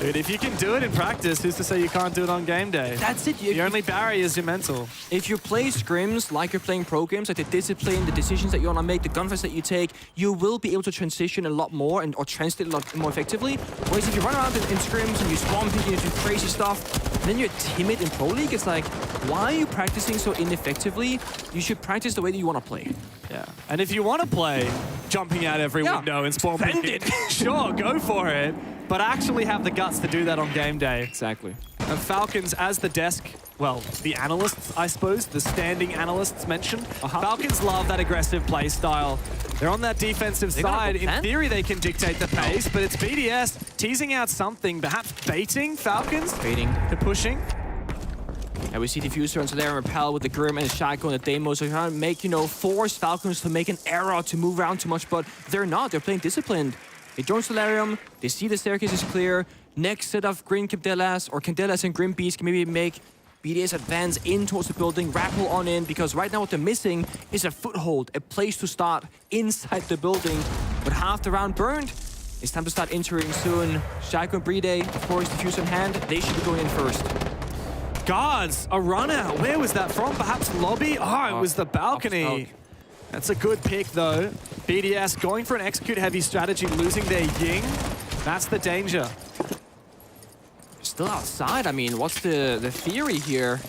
Dude, if you can do it in practice, who's to say you can't do it on game day? That's it. The only barrier is your mental. If you play scrims like you're playing pro games, like the discipline, the decisions that you want to make, the gunfights that you take, you will be able to transition a lot more or translate a lot more effectively. Whereas if you run around in scrims and you spawn picking and you do crazy stuff, and then you're timid in pro league, it's like, why are you practicing so ineffectively? You should practice the way that you want to play. Yeah. And if you want to play jumping out every window and spawn picking, sure, go for it. But actually have the guts to do that on game day. Exactly. And Falcons, as the desk, well, the analysts, I suppose, the standing analysts mentioned, Falcons love that aggressive play style. They're on that defensive side. In theory, they can dictate the pace, but it's BDS teasing out something, perhaps baiting Falcons. Baiting. To pushing. And we see Diffuser and Solarium repel with the Grim and the Shaco and the Deimos. So trying to make, force Falcons to make an error, to move around too much, but they're not. They're playing disciplined. They join Solarium, they see the staircase is clear. Next set of Green Candelas or Candelas and Grim Beast can maybe make BDS advance in towards the building, rappel on in, because right now what they're missing is a foothold, a place to start inside the building. With half the round burned, it's time to start entering soon. Shaco and Bride, of course, Diffuser in hand, they should be going in first. Guards, a run out. Where was that from? Perhaps lobby? Oh, it was the balcony. That's a good pick, though. BDS going for an execute-heavy strategy, losing their Ying. That's the danger. Still outside. I mean, what's the theory here?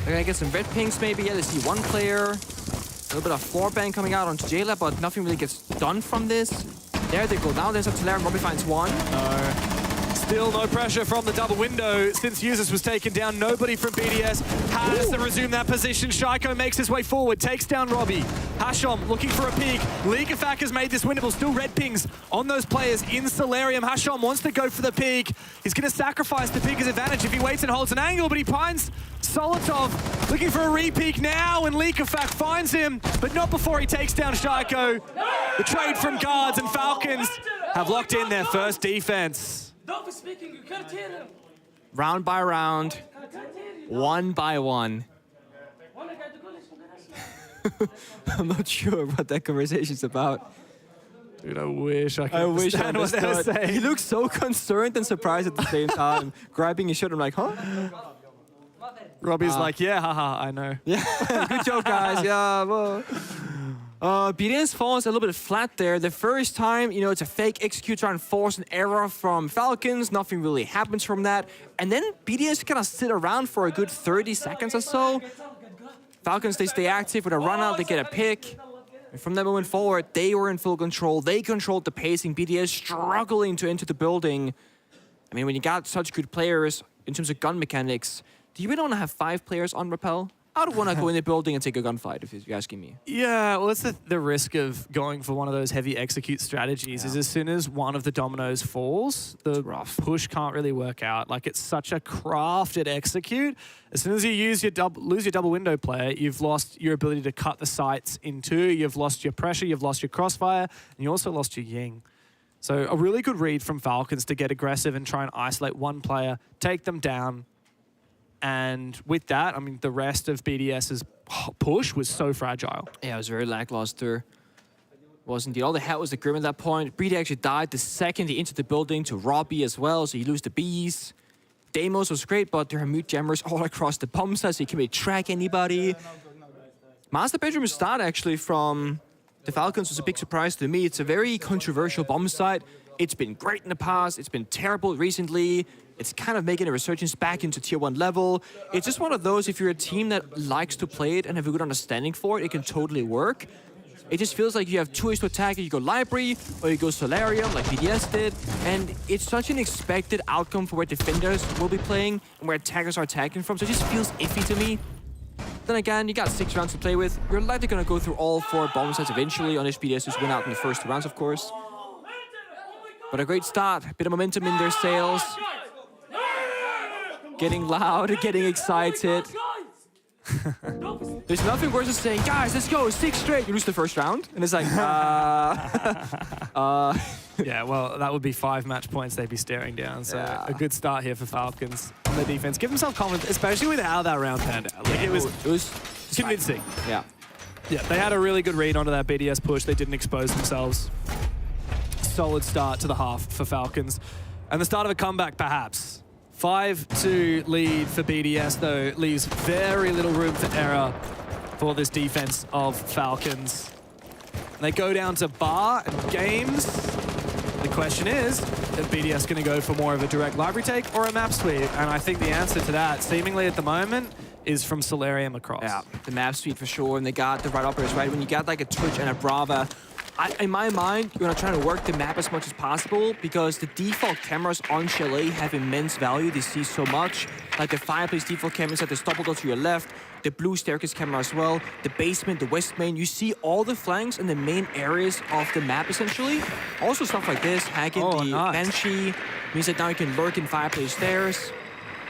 They're gonna get some red pinks, maybe. Yeah, they see one player. A little bit of floor bang coming out onto Jayla, but nothing really gets done from this. There they go. Now there's up to Larry. Robbie finds one. Still no pressure from the double window. Since Users was taken down, nobody from BDS has to resume that position. Shaiko makes his way forward, takes down Robbie. Hashom looking for a peek. Leagafak has made this winnable. Still red pings on those players in Solarium. Hashom wants to go for the peek. He's going to sacrifice the peek as advantage if he waits and holds an angle, but he finds Solotov looking for a re-peek now, and Leagafak finds him, but not before he takes down Shaiko. The trade from Guards and Falcons have locked in their first defense. Round by round, one by one. I'm not sure what that conversation's about. Dude, I wish I could understand what they're saying. He looks so concerned and surprised at the same time. Grabbing his shirt, I'm like, huh? Robbie's like, yeah, haha, I know. Yeah, good joke, guys. Yeah, well. BDS falls a little bit flat there. The first time, it's a fake execute trying to force an error from Falcons. Nothing really happens from that. And then BDS kind of sit around for a good 30 seconds or so. Falcons, they stay active with a run out, they get a pick. And from that moment forward, they were in full control. They controlled the pacing. BDS struggling to enter the building. I mean, when you got such good players in terms of gun mechanics, do you really want to have 5 players on rappel? I don't want to go in the building and take a gunfight, if you're asking me. Yeah, well, it's the risk of going for one of those heavy execute strategies is as soon as one of the dominoes falls, the push can't really work out. Like, it's such a crafted execute. As soon as you lose your double window player, you've lost your ability to cut the sights in two, you've lost your pressure, you've lost your crossfire, and you also lost your Ying. So a really good read from Falcons to get aggressive and try and isolate one player, take them down. And with that, I mean, the rest of BDS's push was so fragile. Yeah, it was very lackluster. Was indeed. All they had was the Grim at that point. Brede actually died the second he entered the building to Robbie as well, so you lose the Bees. Deimos was great, but there are mute jammers all across the bomb site, so you can't really track anybody. Master Bedroom start actually from the Falcons was a big surprise to me. It's a very controversial bomb site. It's been great in the past. It's been terrible recently. It's kind of making a resurgence back into tier 1 level. It's just one of those, if you're a team that likes to play it and have a good understanding for it, it can totally work. It just feels like you have 2 ways to attack it. You go Library or you go Solarium like BDS did. And it's such an expected outcome for where defenders will be playing and where attackers are attacking from. So it just feels iffy to me. Then again, you got 6 rounds to play with. You're likely going to go through all 4 bomb sites eventually, unless BDS just win out in the first 2 rounds, of course. But a great start. A bit of momentum in their sails. Getting loud, getting excited. There's nothing worse than saying, guys, let's go, 6 straight. You lose the first round, and it's like, Yeah, well, that would be 5 match points they'd be staring down. So a good start here for Falcons on the defense. Give themselves confidence, especially with how that round panned out. Like, it was convincing. Yeah. Yeah, they had a really good read onto that BDS push. They didn't expose themselves. Solid start to the half for Falcons. And the start of a comeback, perhaps. 5-2 lead for BDS, though, leaves very little room for error for this defense of Falcons. They go down to bar and games. The question is BDS going to go for more of a direct library take or a map sweep? And I think the answer to that, seemingly at the moment, is from Solarium across. Yeah, the map sweep for sure, and they got the right operators, right? When you got like a Twitch and a Brava, in my mind, you're gonna try to work the map as much as possible because the default cameras on Chalet have immense value. They see so much. Like the fireplace default cameras at the stubble go to your left, the blue staircase camera as well, the basement, the west main. You see all the flanks and the main areas of the map essentially. Also stuff like this, hacking the Banshee, means that now you can lurk in fireplace stairs.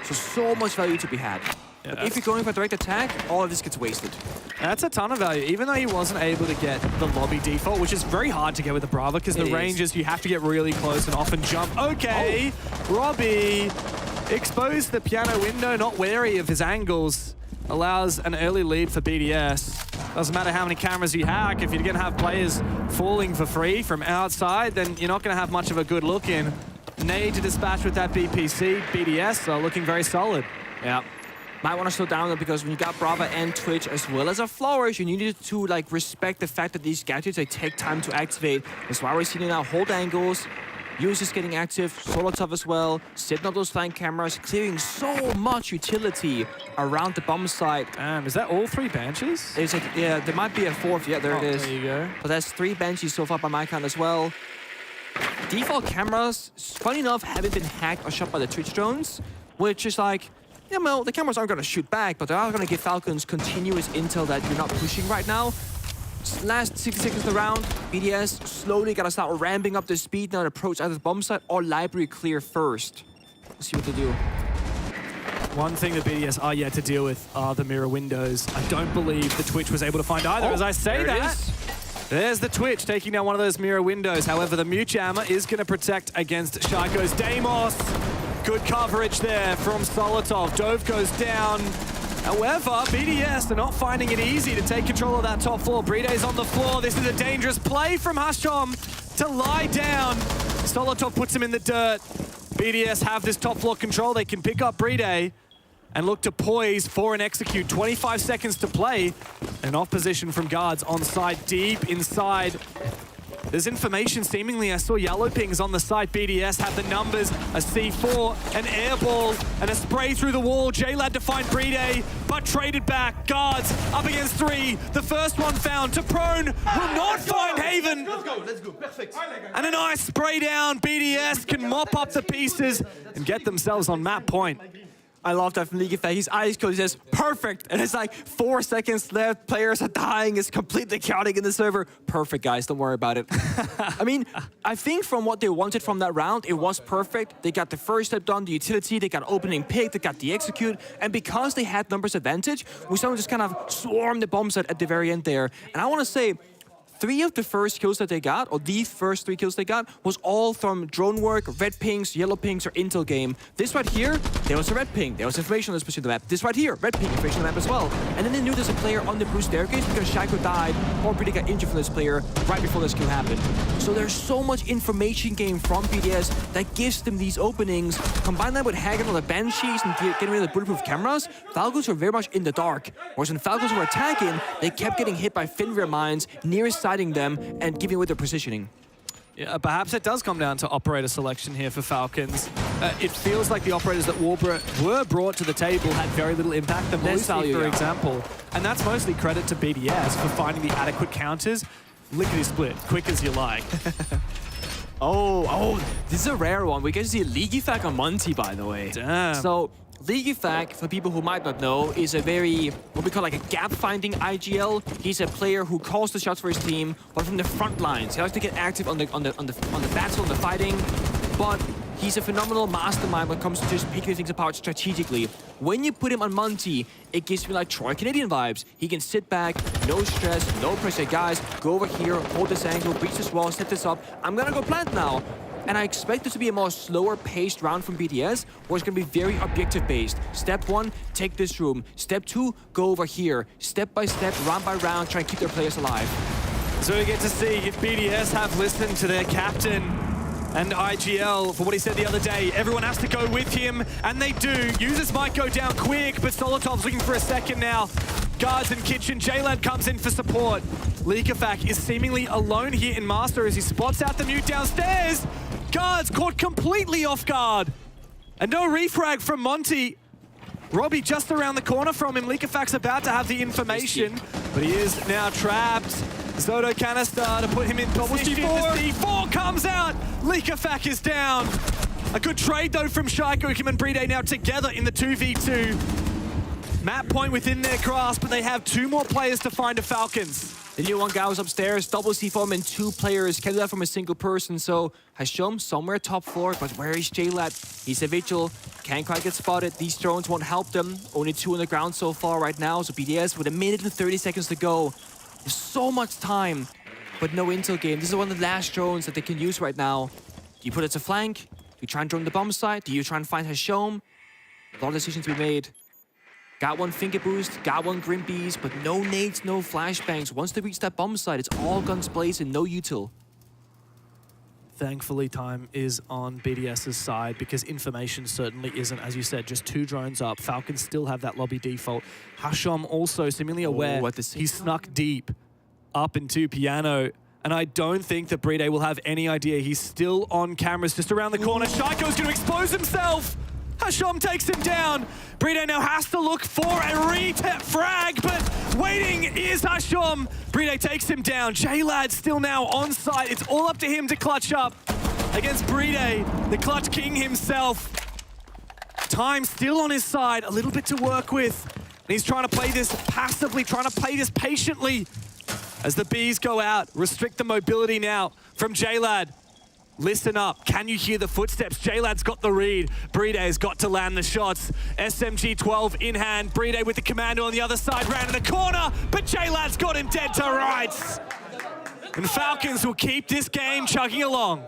So much value to be had. Yeah, but if you're going for direct attack, all of this gets wasted. That's a ton of value, even though he wasn't able to get the lobby default, which is very hard to get with the Brava, because the ranges, you have to get really close and often jump. Okay, Robbie exposed the piano window, not wary of his angles, allows an early lead for BDS. Doesn't matter how many cameras you hack, if you're going to have players falling for free from outside, then you're not going to have much of a good look in. Nade to dispatch with that BPC. BDS are looking very solid. Yeah. Might want to slow down though, because when you got Brava and Twitch as well as a Flourish, you needed to like respect the fact that these gadgets, they take time to activate. That's why we're seeing now hold angles, users getting active, Solotov as well, setting up those flank cameras, clearing so much utility around the bomb site. Is that all 3 Banshees? It's like, yeah, there might be a 4th. Yeah, there it is. There you go. But that's 3 Banshees so far by my count as well. Default cameras, funny enough, haven't been hacked or shot by the Twitch drones, which is like, yeah, well, the cameras aren't going to shoot back, but they are going to give Falcons continuous intel that you're not pushing right now. Last 6 seconds of the round, BDS slowly got to start ramping up the speed now and approach either the bomb site or library clear first. Let's see what they do. One thing that BDS are yet to deal with are the mirror windows. I don't believe the Twitch was able to find either. As I say that, there's the Twitch taking down one of those mirror windows. However, the Mute Jammer is going to protect against Shaiko's Deimos. Good coverage there from Solotov. Dove goes down. However, BDS are not finding it easy to take control of that top floor. Bride's on the floor. This is a dangerous play from Hashom to lie down. Solotov puts him in the dirt. BDS have this top floor control. They can pick up Bride and look to poise for an execute. 25 seconds to play. An off position from guards on site, deep inside. There's information, seemingly. I saw yellow pings on the site. BDS have the numbers, a C4, an air ball, and a spray through the wall. J-Lad to find Bride, but traded back. Guards up against 3. The first one found to prone, will not find Haven. Let's go, perfect. And a nice spray down. BDS can mop up the pieces and get themselves on map point. I love that from League Effect. His eyes closed, he says, perfect. And it's like 4 seconds left. Players are dying. It's completely chaotic in the server. Perfect, guys. Don't worry about it. I mean, I think from what they wanted from that round, it was perfect. They got the first step done, the utility. They got opening pick. They got the execute. And because they had numbers advantage, we saw them just kind of swarm the bomb set at the very end there. And I want to say, 3 of the first kills that they got, or the first 3 kills they got, was all from drone work, red pings, yellow pings, or intel game. This right here, there was a red ping. There was information on this position of the map. This right here, red ping, information on the map as well. And then they knew there's a player on the blue staircase because Shaiko died, or Brady got injured from this player right before this kill happened. So there's so much information game from BDS that gives them these openings. Combine that with hacking on the Banshees and getting rid of the bulletproof cameras, Falcons were very much in the dark. Whereas when Falcons were attacking, they kept getting hit by Fenrir mines, nearest sighting them, and giving away their positioning. Yeah, perhaps it does come down to operator selection here for Falcons. It feels like the operators that were brought to the table had very little impact. The Lucy, for example. And that's mostly credit to BDS for finding the adequate counters. Lickety split, quick as you like. Oh, this is a rare one. We get to see a League Effect on Monty, by the way. Damn. So, League Effect, for people who might not know, is a very, what we call like a gap-finding IGL. He's a player who calls the shots for his team, but from the front lines. He likes to get active on the battle, on the fighting, but he's a phenomenal mastermind when it comes to just picking things apart strategically. When you put him on Monty, it gives me like Troy Canadian vibes. He can sit back, no stress, no pressure. Guys, go over here, hold this angle, breach this wall, set this up. I'm gonna go plant now. And I expect this to be a more slower-paced round from BDS, where it's going to be very objective-based. Step 1, take this room. Step 2, go over here. Step by step, round by round, try and keep their players alive. So we get to see if BDS have listened to their captain. And IGL, for what he said the other day, everyone has to go with him, and they do. Users might go down quick, but Solotov's looking for a second now. Guards in kitchen, JLad comes in for support. Likafak is seemingly alone here in Master as he spots out the mute downstairs. Guards caught completely off guard. And no refrag from Monty. Robbie just around the corner from him. Likafak's about to have the information, but he is now trapped. Zoto canister to put him in position. C4 comes out. Likafak is down. A good trade though from Shaiko. Him and Bride now together in the 2v2. Map point within their grasp, but they have 2 more players to find the Falcons. The new one guy was upstairs, double C4 and 2 players. Can't do that from a single person, so Hashom somewhere top floor, but where is JLad? He's a vigil, can't quite get spotted. These drones won't help them. Only 2 on the ground so far right now, so BDS with 1 minute and 30 seconds to go. There's so much time, but no intel game. This is one of the last drones that they can use right now. Do you put it to flank? Do you try and drone the bomb site? Do you try and find Hashom? A lot of decisions to be made. Got 1 finger boost, got 1 Grim Bees, but no nades, no flashbangs. Once they reach that bomb site, it's all guns blazing, no util. Thankfully, time is on BDS's side because information certainly isn't, as you said, just 2 drones up. Falcons still have that lobby default. Hashom also seemingly aware he snuck deep up into Piano. And I don't think that Bride will have any idea. He's still on cameras just around the corner. Shaiko's going to expose himself. Hashom takes him down. Bride now has to look for a re-frag, but waiting is Hashom. Bride takes him down. JLad still now on site. It's all up to him to clutch up against Bride, the clutch king himself. Time still on his side, a little bit to work with. And he's trying to play this passively, trying to play this patiently. As the Bees go out, restrict the mobility now from JLad. Listen up. Can you hear the footsteps? JLad's got the read. Bride's got to land the shots. SMG-12 in hand. Bride with the commando on the other side, ran in the corner, but JLad's got him dead to rights. And Falcons will keep this game chugging along.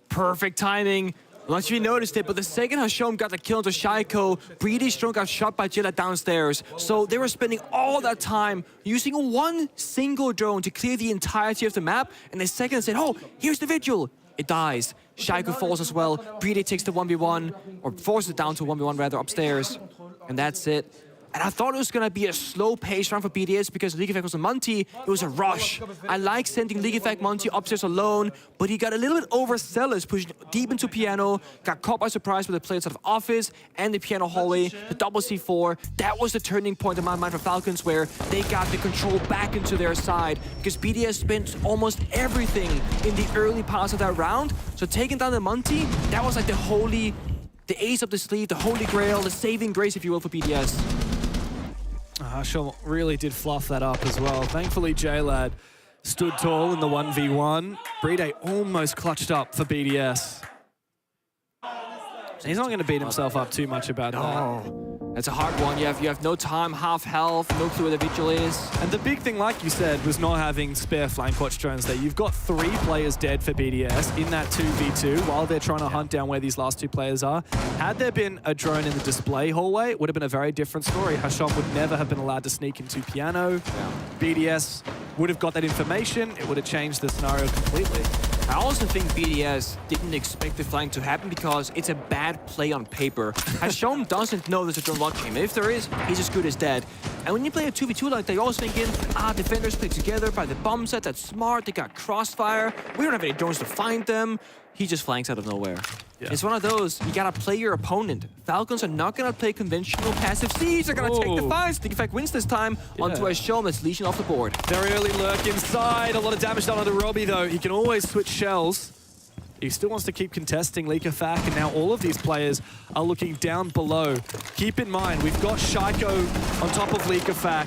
Perfect timing. I'm not sure you noticed it, but the second Hashom got the kill into Shaiko, Bride's drone got shot by JLad downstairs. So they were spending all that time using 1 single drone to clear the entirety of the map, and the second said, oh, here's the vigil. It dies. Shaiko falls as well. Bride takes the 1v1, or forces it down to 1v1 rather, upstairs. And that's it. And I thought it was going to be a slow-paced round for BDS because Likafak was a Monty. It was a rush. I like sending Likafak Monty upstairs alone, but he got a little bit overzealous, pushing deep into Piano, got caught by surprise with the players out of Office and the Piano hallway, the double C4. That was the turning point in my mind for Falcons, where they got the control back into their side because BDS spent almost everything in the early parts of that round. So taking down the Monty, that was like the ace up the sleeve, the holy grail, the saving grace, if you will, for BDS. Hashom really did fluff that up as well. Thankfully, JLad stood tall in the 1v1. Bride almost clutched up for BDS. He's not going to beat himself up too much about that. That's a hard one. You have no time, half health, no clue where the vigil is. And the big thing, like you said, was not having spare flank watch drones there. You've got 3 players dead for BDS in that 2v2 while they're trying to hunt down where these last 2 players are. Had there been a drone in the display hallway, it would have been a very different story. Hashom would never have been allowed to sneak into Piano. BDS would have got that information. It would have changed the scenario completely. I also think BDS didn't expect the flank to happen because it's a bad play on paper. Hashom doesn't know there's a drone watching him. If there is, he's as good as dead. And when you play a 2v2 like that, you're always thinking, defenders play together by the bomb set, that's smart, they got crossfire, we don't have any drones to find them. He just flanks out of nowhere. Yeah. It's one of those, you gotta play your opponent. Falcons are not gonna play conventional passive siege, they're gonna take the fights. Likafak wins this time onto Hashom that's leashing off the board. Very early lurk inside, a lot of damage done on the Robbie though. He can always switch shells. He still wants to keep contesting Likafak, and now all of these players are looking down below. Keep in mind, we've got Shaiko on top of Likafak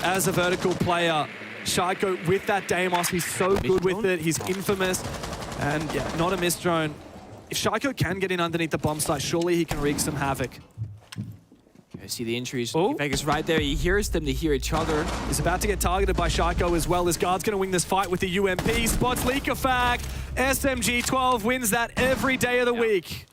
as a vertical player. Shaiko with that Deimos, he's so good with it, he's infamous. And yeah, not a miss drone. If Shaiko can get in underneath the bomb site, surely he can wreak some havoc. I see the injuries. Likafak is right there. He hears them. They hear each other. He's about to get targeted by Shaiko as well. His guard's going to win this fight with the UMP. Spots Likafak. SMG-12 wins that every day of the week.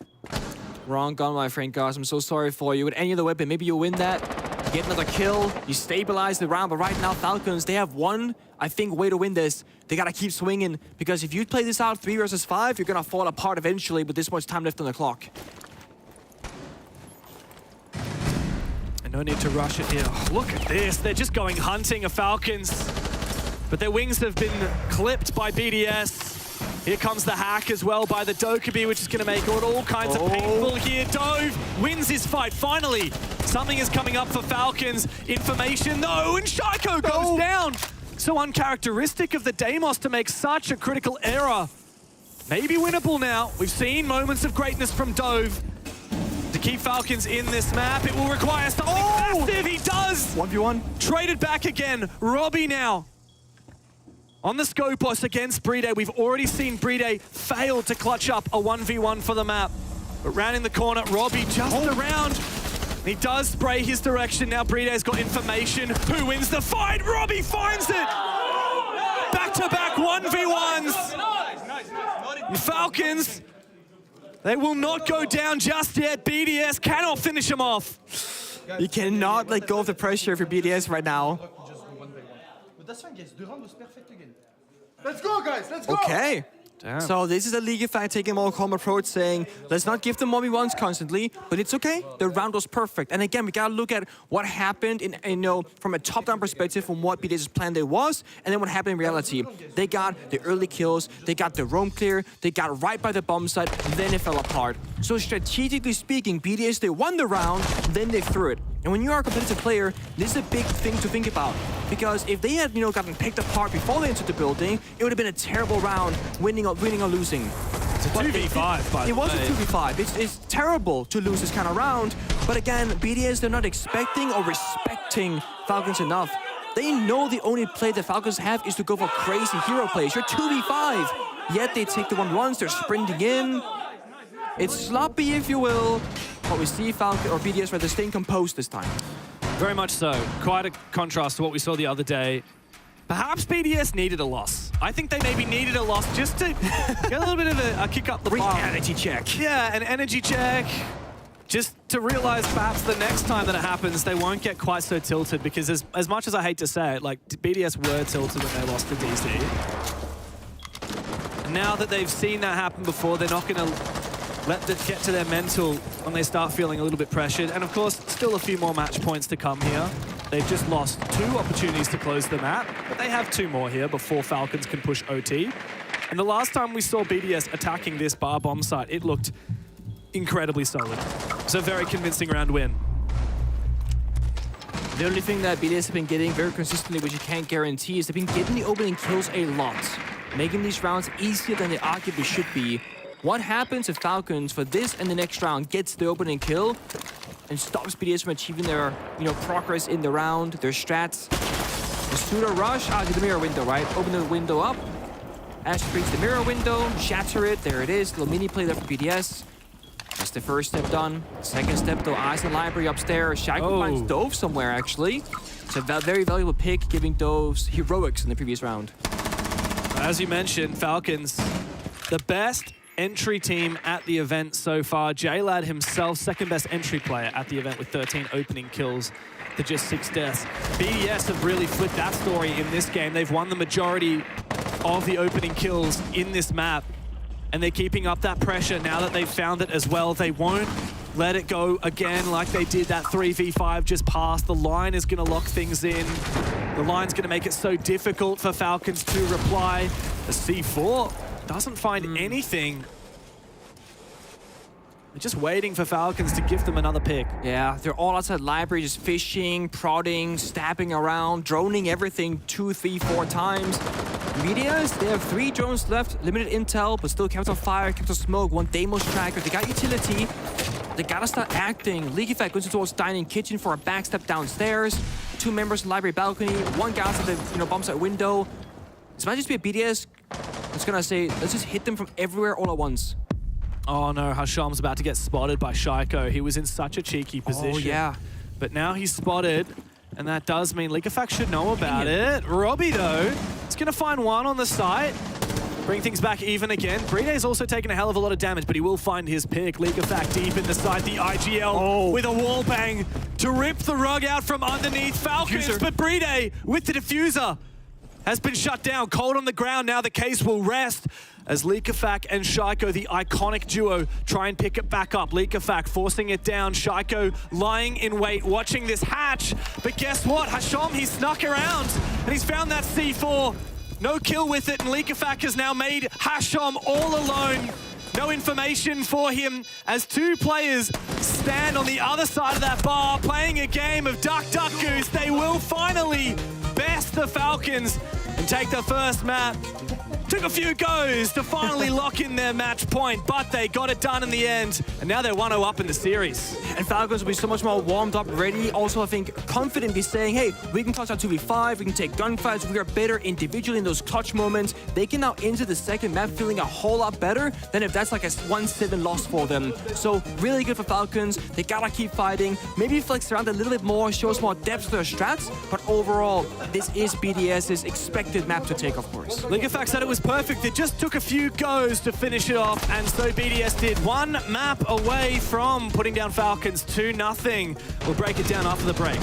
Wrong gun, my friend, guys. I'm so sorry for you. With any other weapon, maybe you'll win that. You get another kill, you stabilize the round, but right now Falcons, they have one, I think, way to win this. They gotta keep swinging, because if you play this out 3 versus 5, you're gonna fall apart eventually with this much time left on the clock. And no need to rush it here. Oh, look at this, they're just going hunting of Falcons. But their wings have been clipped by BDS. Here comes the hack as well by the Dokkaebi, which is going to make it all kinds of painful here. Dove wins his fight, finally. Something is coming up for Falcons. Information, no, and Shaiko goes down. So uncharacteristic of the Deimos to make such a critical error. Maybe winnable now. We've seen moments of greatness from Dove. To keep Falcons in this map, it will require something massive. He does. 1v1. Traded back again. Robbie now. On the Scopos against Bride, we've already seen Bride fail to clutch up a 1v1 for the map. But rounding the corner, Robbie just around. He does spray his direction. Now Bride's got information. Who wins the fight? Robbie finds it! Back-to-back 1v1s. The Falcons, they will not go down just yet. BDS cannot finish him off. You cannot let go of the pressure for BDS right now. But that's fine, guys. The round was perfect again. Let's go, guys. Let's go. Okay. Damn. So this is a League of Fact taking a more calm approach, saying, let's not give them 1v1s constantly, but it's okay. The round was perfect. And again, we gotta look at what happened from a top-down perspective from what BDS's plan there was, and then what happened in reality. They got the early kills, they got the roam clear, they got right by the bomb site, then it fell apart. So strategically speaking, BDS, they won the round, then they threw it. And when you are a competitive player, this is a big thing to think about. Because if they had, gotten picked apart before they entered the building, it would have been a terrible round, winning or losing. It's a 2v5, by the way. It was a 2v5. It's terrible to lose this kind of round. But again, BDS, they're not expecting or respecting Falcons enough. They know the only play the Falcons have is to go for crazy hero plays. You're 2v5. Yet they take the 1v1s, they're sprinting in. It's sloppy, if you will. But we see Falcon or BDS rather staying composed this time. Very much so. Quite a contrast to what we saw the other day. Perhaps BDS needed a loss. I think they maybe needed a loss just to get a little bit of a kick up the bum. Energy check. Yeah, an energy check. Just to realize perhaps the next time that it happens, they won't get quite so tilted, because as much as I hate to say it, like, BDS were tilted when they lost to DC. And now that they've seen that happen before, they're not going to let it get to their mental when they start feeling a little bit pressured. And of course, still a few more match points to come here. They've just lost 2 opportunities to close the map, but they have 2 more here before Falcons can push OT. And the last time we saw BDS attacking this bar bomb site, it looked incredibly solid. So very convincing round win. The only thing that BDS have been getting very consistently, which you can't guarantee, is they've been getting the opening kills a lot, making these rounds easier than they arguably should be. What happens if Falcons, for this and the next round, gets the opening kill and stops BDS from achieving their, progress in the round, their strats? The pseudo rush, the mirror window, right? Open the window up. Ash brings the mirror window, shatter it, there it is. Little mini play there for BDS. That's the first step done. Second step, though, eyes in the library upstairs. Shaiko finds Dove somewhere, actually. It's a very valuable pick, giving Dove's heroics in the previous round. As you mentioned, Falcons, the best entry team at the event so far. JLad himself, second best entry player at the event with 13 opening kills to just 6 deaths. BDS have really flipped that story in this game. They've won the majority of the opening kills in this map, and they're keeping up that pressure now that they've found it as well. They won't let it go again like they did that 3v5 just past. The line is going to lock things in. The line's going to make it so difficult for Falcons to reply. The C4 doesn't find anything. They're just waiting for Falcons to give them another pick. Yeah, they're all outside library, just fishing, prodding, stabbing around, droning everything 2, 3, 4 times. BDS, they have 3 drones left, limited intel, but still kept on fire, kept on smoke, 1 Deimos tracker. They got utility. They gotta start acting. League Effect goes towards dining kitchen for a backstep downstairs. 2 members in library balcony, 1 guy outside the bomb site window. This might just be a BDS. It's gonna say, let's just hit them from everywhere all at once. Oh no, Hasham's about to get spotted by Shaiko. He was in such a cheeky position. Oh yeah. But now he's spotted, and that does mean League of Facts should know about it. Robbie though, is gonna find 1 on the site. bring things back even again. Bride's also taken a hell of a lot of damage, but he will find his pick. League of Fact deep in the side. The IGL with a wall bang to rip the rug out from underneath Falcons. Diffuser. But Bride with the diffuser has been shut down. Cold on the ground. Now the case will rest as Leakafak and Shaiko, the iconic duo, try and pick it back up. Leakafak forcing it down. Shaiko lying in wait, watching this hatch. But guess what? Hasham, he snuck around and he's found that C4. No kill with it, and Leakafak has now made Hasham all alone. No information for him as two players stand on the other side of that bar playing a game of Duck Duck Goose. They will finally best the Falcons and take the first map. Took a few goes to finally lock in their match point, but they got it done in the end, and now they're 1-0 up in the series. And Falcons will be so much more warmed up, ready. Also, I think confident be saying, hey, we can clutch out 2v5, we can take gunfights, we are better individually in those clutch moments. They can now enter the second map feeling a whole lot better than if that's like a 1-7 loss for them. So really good for Falcons. They gotta keep fighting. Maybe flex around a little bit more, show us more depth to their strats, but overall, this is BDS's expected map to take, of course. Leakafak said it was perfect. It just took a few goes to finish it off, and so BDS did. One map away from putting down Falcons 2-0. We'll break it down after the break.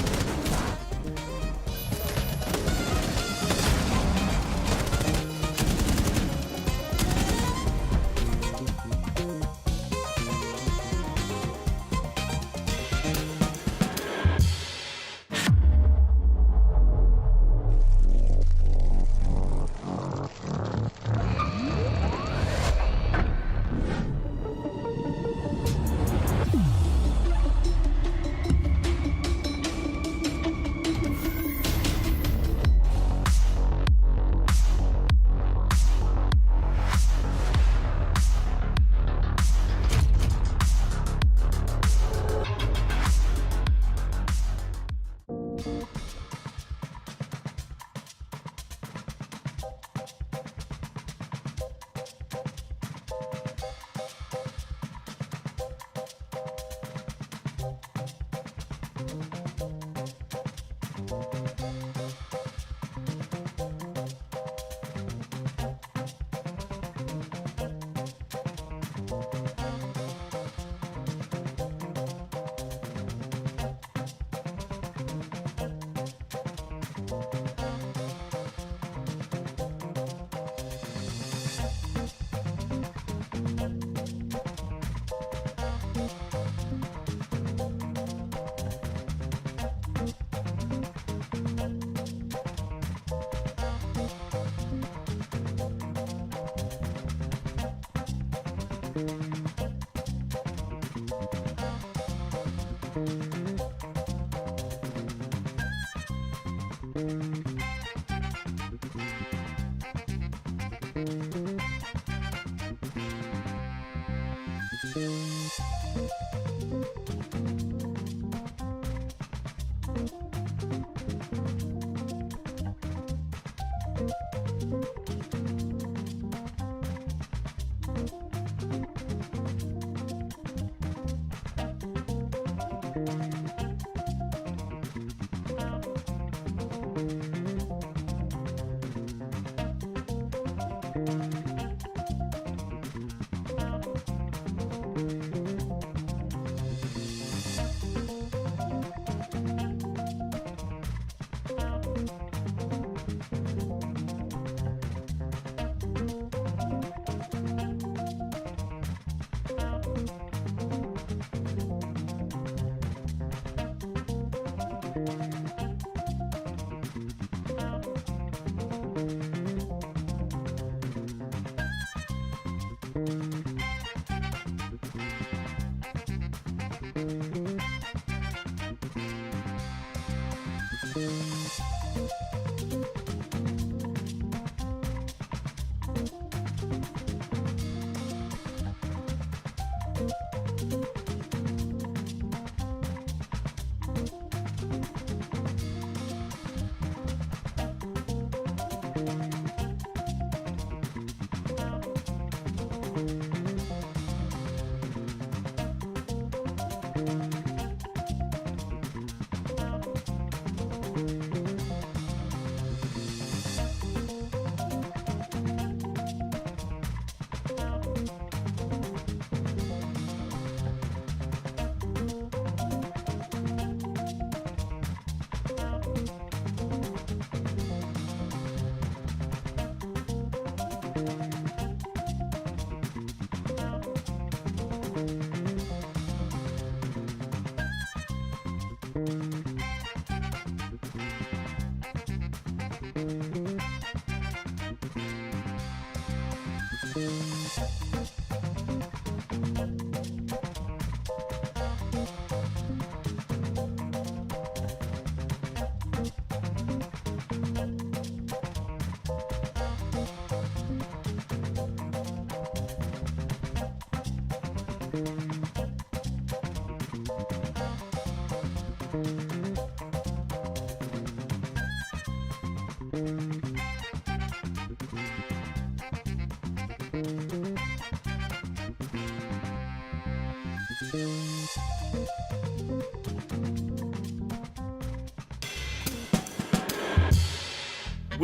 We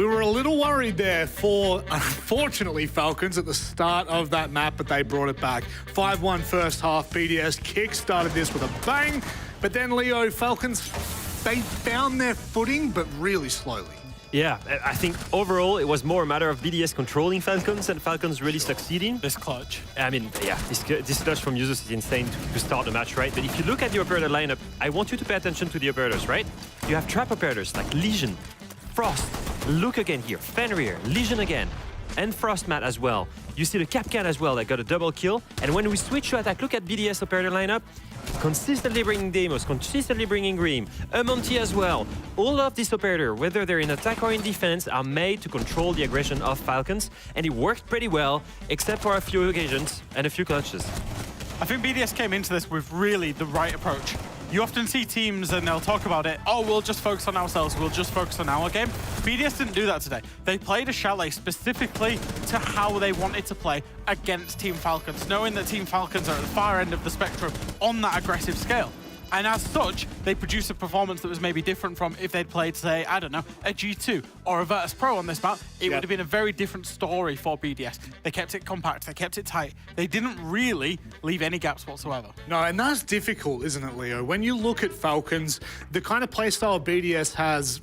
were a little worried there for, unfortunately, Falcons at the start of that map, but they brought it back. 5-1 first half. BDS kick-started this with a bang, but then Leo, Falcons, they found their footing, but really slowly. Yeah, I think overall it was more a matter of BDS controlling Falcons and Falcons really succeeding. This clutch. I mean, yeah, this clutch from users is insane to start the match, right? But if you look at the operator lineup, I want you to pay attention to the operators, right? You have trap operators like Legion, Frost, look again here, Fenrir, Legion again, and Frostmat as well. You see the Capcan as well that got a double kill. And when we switch to attack, look at BDS operator lineup. Consistently bringing Deimos, consistently bringing Grim, Amonti as well. All of these operators, whether they're in attack or in defense, are made to control the aggression of Falcons, and it worked pretty well, except for a few occasions and a few clutches. I think BDS came into this with really the right approach. You often see teams and they'll talk about it, oh, we'll just focus on ourselves, we'll just focus on our game. BDS didn't do that today. They played a chalet specifically to how they wanted to play against Team Falcons, knowing that Team Falcons are at the far end of the spectrum on that aggressive scale. And as such, they produced a performance that was maybe different from if they'd played, say, I don't know, a G2 or a Virtus Pro on this map. It would have been a very different story for BDS. They kept it compact, they kept it tight. They didn't really leave any gaps whatsoever. No, and that's difficult, isn't it, Leo? When you look at Falcons, the kind of playstyle BDS has,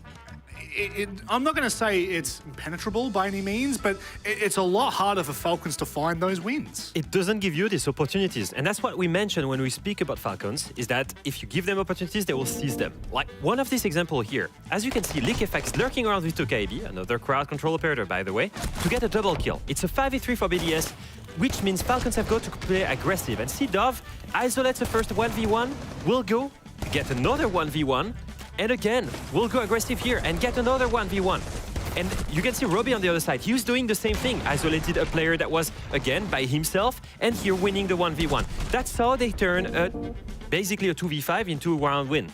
I'm not going to say it's impenetrable by any means, but it's a lot harder for Falcons to find those wins. It doesn't give you these opportunities. And that's what we mention when we speak about Falcons, is that if you give them opportunities, they will seize them. Like one of these examples here. As you can see, LeakFX lurking around with Tokaibi, another crowd control operator, by the way, to get a double kill. It's a 5v3 for BDS, which means Falcons have got to play aggressive. And see Dove isolates the first 1v1, will go, get another 1v1, and again, we'll go aggressive here and get another 1v1. And you can see Robbie on the other side. He was doing the same thing. Isolated a player that was, again, by himself, and here winning the 1v1. That's how they turn basically a 2v5 into a round win.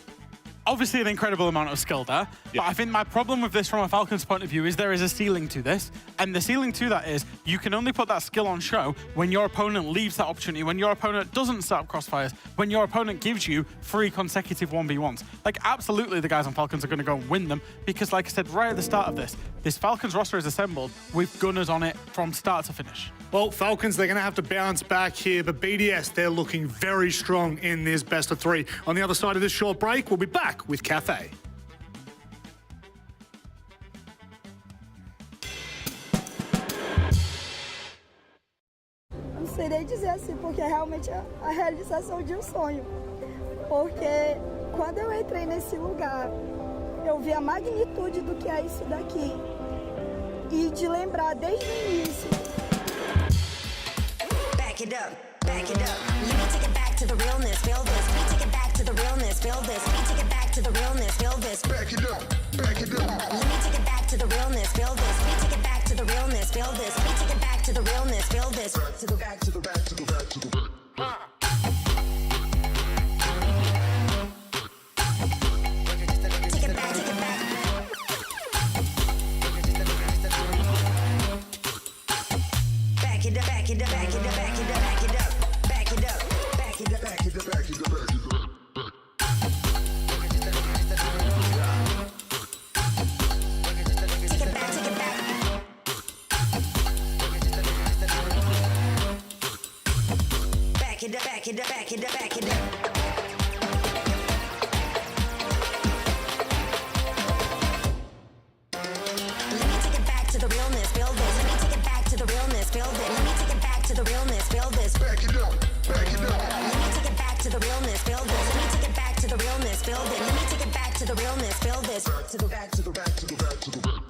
Obviously an incredible amount of skill there, but I think my problem with this from a Falcons point of view is there is a ceiling to this, and the ceiling to that is you can only put that skill on show when your opponent leaves that opportunity, when your opponent doesn't set up crossfires, when your opponent gives you 3 consecutive 1v1s. Like, absolutely the guys on Falcons are going to go and win them, because like I said right at the start of this Falcons roster is assembled with gunners on it from start to finish. Well, Falcons, they're going to have to bounce back here, but BDS, they're looking very strong in this best of 3. On the other side of this short break, we'll be back with Cafe. Não sei nem dizer assim, porque é realmente a realização de um sonho. Porque quando eu entrei nesse lugar, eu vi a magnitude do que é isso daqui. E de lembrar desde o início. Back it up, back it up. Let me take it back to the realness, feel this. Let me take it back to the realness, feel this. Let me take it back to the realness, feel this. Back it up, back it up. Let me take it back to the realness, feel this. Let me take it back to the realness, feel this. Let me take it back to the realness, feel this. Back to the back to the back to the back to the back. Take it back, take it back. Back it up, back it up, back it up, back it up, back it up, back it up, back it up, back it up, back it up, back it up. Take it back, take it back. Back it up, back it up, back it up, back it up. Let me take it back to the realness, feel this. Let me take it back to the realness, feel this. Let me take it back to the realness, feel this. Back it up, back it up. Let me take it back to the realness, feel this. Let me take it back to the realness, feel this. Let me take it back to the realness, feel this. Back to the back to the back to the back to the back.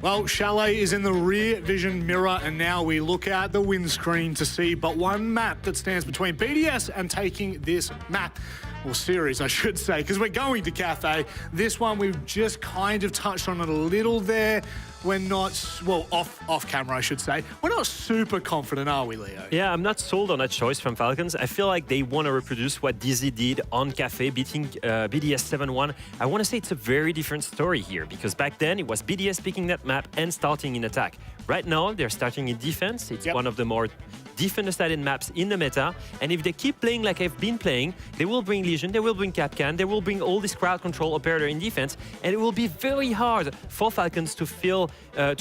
Well, Chalet is in the rear vision mirror, and now we look at the windscreen to see but one map that stands between BDS and taking this map, or series, I should say, because we're going to Cathay. This one, we've just kind of touched on it a little there. We're not, well, off camera, I should say. We're not super confident, are we, Leo? Yeah, I'm not sold on that choice from Falcons. I feel like they want to reproduce what DZ did on Cafe, beating BDS 7-1. I want to say it's a very different story here, because back then it was BDS picking that map and starting in attack. Right now, they're starting in defense. It's one of the more defender-sided maps in the meta, and if they keep playing like I've been playing, they will bring Legion, they will bring Capcan, they will bring all this crowd control operator in defense, and it will be very hard for Falcons to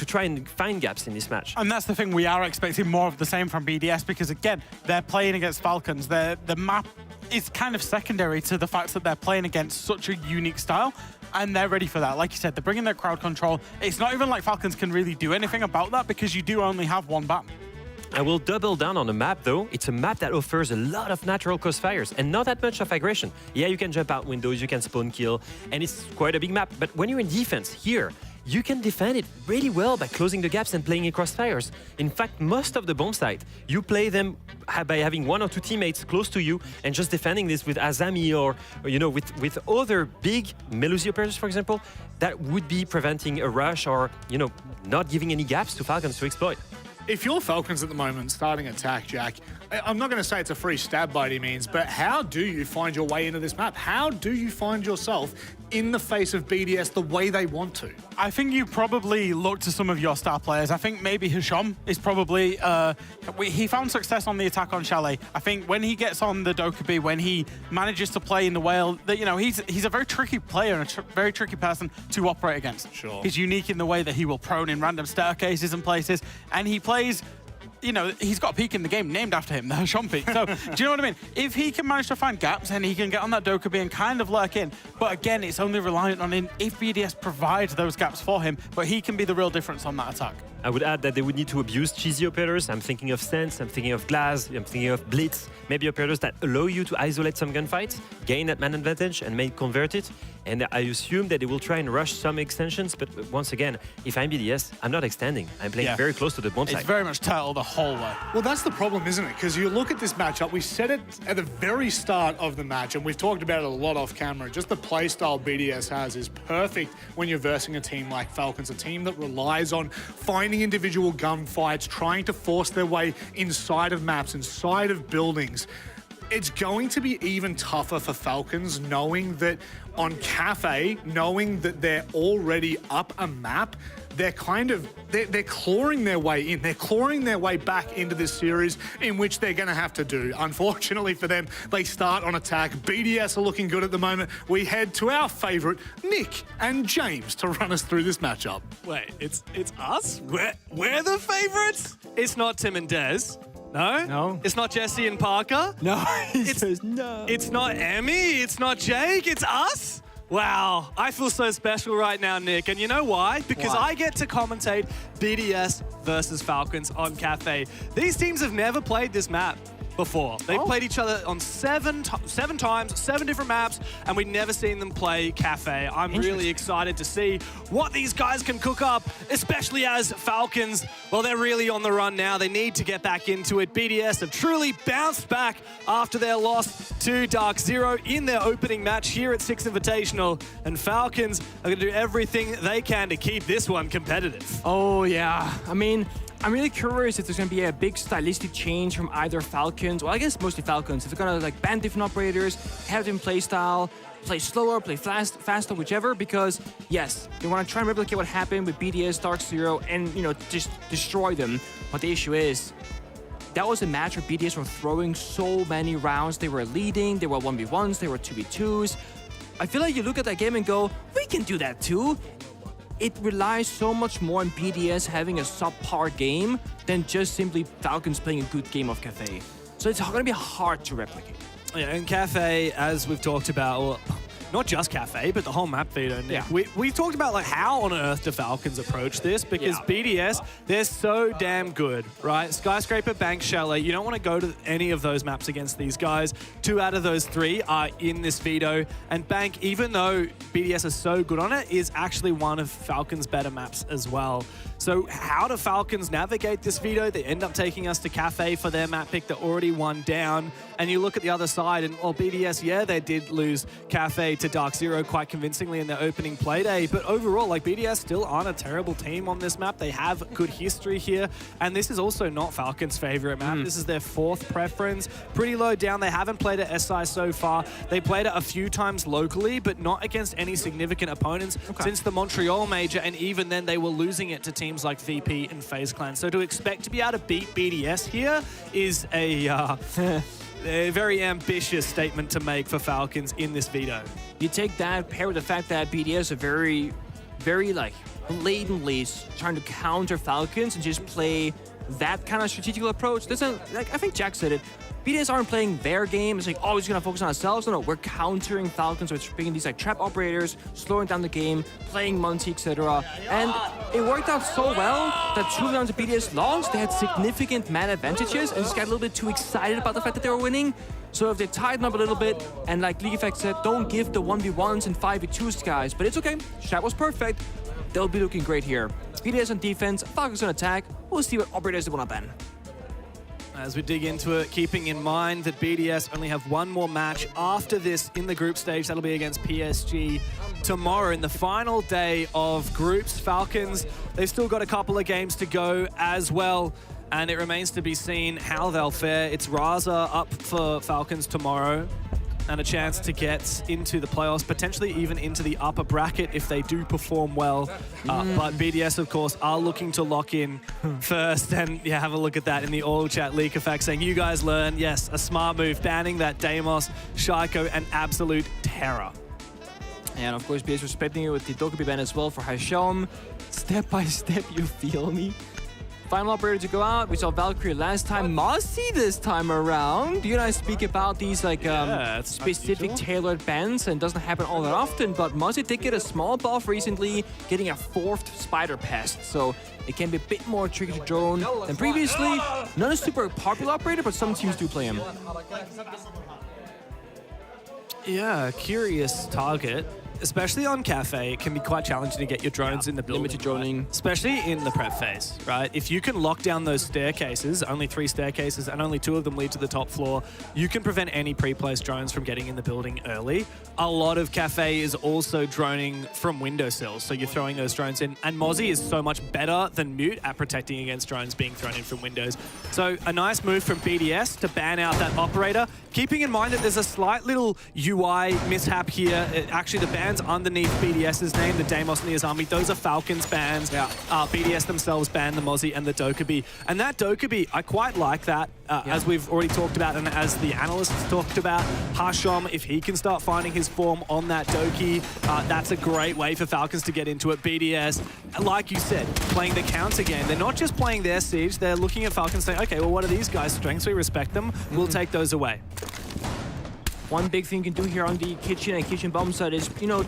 try and find gaps in this match. And that's the thing, we are expecting more of the same from BDS, because again, they're playing against Falcons. The map is kind of secondary to the fact that they're playing against such a unique style, and they're ready for that. Like you said, they're bringing their crowd control. It's not even like Falcons can really do anything about that, because you do only have one ban. I will double down on the map, though. It's a map that offers a lot of natural crossfires and not that much of aggression. Yeah, you can jump out windows, you can spawn kill, and it's quite a big map. But when you're in defense here, you can defend it really well by closing the gaps and playing in crossfires. In fact, most of the bomb site, you play them by having one or two teammates close to you and just defending this with Azami or you know, with other big Melusi operators, for example, that would be preventing a rush or, you know, not giving any gaps to Falcons to exploit. If you're Falcons at the moment starting attack, Jack, I'm not going to say it's a free stab by any means, but how do you find your way into this map? How do you find yourself in the face of BDS the way they want to? I think you probably look to some of your star players. I think maybe Hisham is probably... he found success on the attack on Chalet. I think when he gets on the Dokkaebi, when he manages to play in the Whale, that, you know, he's a very tricky player and a very tricky person to operate against. Sure. He's unique in the way that he will prone in random staircases and places, and he plays... You know, he's got a peak in the game named after him, the Hisham peak. So, do you know what I mean? If he can manage to find gaps and he can get on that Dokkaebi and kind of lurk in, but again, it's only reliant on him if BDS provides those gaps for him, but he can be the real difference on that attack. I would add that they would need to abuse cheesy operators. I'm thinking of Sense, I'm thinking of Glass, I'm thinking of Blitz. Maybe operators that allow you to isolate some gunfights, gain that man advantage, and may convert it. And I assume that they will try and rush some extensions. But once again, if I'm BDS, I'm not extending. I'm playing very close to the bomb site. It's very much turtle the whole way. Well, that's the problem, isn't it? Because you look at this matchup, we said it at the very start of the match, and we've talked about it a lot off camera. Just the playstyle BDS has is perfect when you're versing a team like Falcons, a team that relies on finding individual gunfights, trying to force their way inside of maps, inside of buildings. It's going to be even tougher for Falcons knowing that on Cafe, knowing that they're already up a map, they're clawing their way in. They're clawing their way back into this series in which they're going to have to do. Unfortunately for them, they start on attack. BDS are looking good at the moment. We head to our favorite, Nick and James, to run us through this matchup. Wait, it's us? We're the favorites? It's not Tim and Dez. No? No. It's not Jesse and Parker? No. No. It's not Emmy. It's not Jake. It's us? Wow. I feel so special right now, Nick. And you know why? Because I get to commentate BDS versus Falcons on Cafe. These teams have never played this map before. They've played each other on seven times, 7 different maps, and we've never seen them play Cafe. I'm really excited to see what these guys can cook up, especially as Falcons, well, they're really on the run now. They need to get back into it. BDS have truly bounced back after their loss to Dark Zero in their opening match here at Six Invitational, and Falcons are going to do everything they can to keep this one competitive. Oh, yeah. I mean, I'm really curious if there's going to be a big stylistic change from either Falcons, well, I guess mostly Falcons. If they're going to like ban different operators, have different play style, play slower, play faster, whichever, because yes, they want to try and replicate what happened with BDS, Dark Zero, and, you know, just destroy them. But the issue is, that was a match where BDS were throwing so many rounds. They were leading, they were 1v1s, they were 2v2s. I feel like you look at that game and go, we can do that too. It relies so much more on BDS having a subpar game than just simply Falcons playing a good game of Cafe. So it's going to be hard to replicate. Yeah, and Cafe, as we've talked about, well, not just Cafe, but the whole map veto, Nick. Yeah. We talked about like how on earth do Falcons approach this, because BDS, they're so damn good, right? Skyscraper, Bank, Chalet, you don't want to go to any of those maps against these guys. 2 out of those 3 are in this veto, and Bank, even though BDS is so good on it, is actually one of Falcons' better maps as well. So how do Falcons navigate this veto? They end up taking us to Cafe for their map pick. They're already 1 down. And you look at the other side, and well, BDS, yeah, they did lose Cafe to Dark Zero quite convincingly in their opening play day. But overall, like, BDS still aren't a terrible team on this map. They have good history here. And this is also not Falcons' favorite map. This is their 4th preference. Pretty low down. They haven't played at SI so far. They played it a few times locally, but not against any significant opponents since the Montreal Major. And even then, they were losing it to teams like VP and FaZe Clan. So to expect to be able to beat BDS here is a very ambitious statement to make for Falcons in this veto. You take that, pair with the fact that BDS are very, very like blatantly trying to counter Falcons and just play that kind of strategical approach. There's like I think Jack said it. BDS aren't playing their game. It's like, oh, we're just gonna focus on ourselves. No, we're countering Falcons with bringing these like trap operators, slowing down the game, playing Monty, etc. And it worked out so well that 2 rounds of BDS lost. They had significant man advantages and just got a little bit too excited about the fact that they were winning. So if they tighten up a little bit, and like League Effect said, don't give the 1v1s and 5v2s guys, but it's okay. Chat was perfect. They'll be looking great here. BDS on defense, Falcons on attack. We'll see what operators they want to ban. As we dig into it, keeping in mind that BDS only have 1 more match after this in the group stage. That'll be against PSG tomorrow in the final day of groups. Falcons, they've still got a couple of games to go as well, and it remains to be seen how they'll fare. It's Raza up for Falcons tomorrow, and a chance to get into the playoffs, potentially even into the upper bracket if they do perform well. But BDS, of course, are looking to lock in first. And yeah, have a look at that in the all chat. Leak Effect saying, you guys learn, yes, a smart move, banning that Deimos, Shaiko, and Absolute Terror. And of course, BDS respecting it with the Dokkaebi ban as well for Hashom. Step by step, you feel me? Final operator to go out. We saw Valkyrie last time. Mossy this time around. You and I speak about these like specific tailored bans, and it doesn't happen all that often. But Mossy did get a small buff recently, getting a 4th Spider Pest. So it can be a bit more tricky to drone than previously. Not a super popular operator, but some teams do play him. Yeah, curious target. Especially on Cafe, it can be quite challenging to get your drones in the building. Limited droning. Especially in the prep phase, right? If you can lock down those staircases, only 3 staircases, and only 2 of them lead to the top floor, you can prevent any pre-placed drones from getting in the building early. A lot of Cafe is also droning from windowsills, so you're throwing those drones in. And Mozzie is so much better than Mute at protecting against drones being thrown in from windows. So a nice move from BDS to ban out that operator, keeping in mind that there's a slight little UI mishap here. Actually, the bands underneath BDS's name, the Deimos and the Azami, those are Falcons bans. Yeah. BDS themselves banned the Mozzie and the Dokkaebi. And that Dokkaebi, I quite like that, as we've already talked about and as the analysts talked about. Hashom, if he can start finding his form on that Doki, that's a great way for Falcons to get into it. BDS, like you said, playing the counter game. They're not just playing their siege, they're looking at Falcons saying, okay, well, what are these guys' strengths? We respect them. We'll take those away. One big thing you can do here on the kitchen and kitchen bomb side is, you know,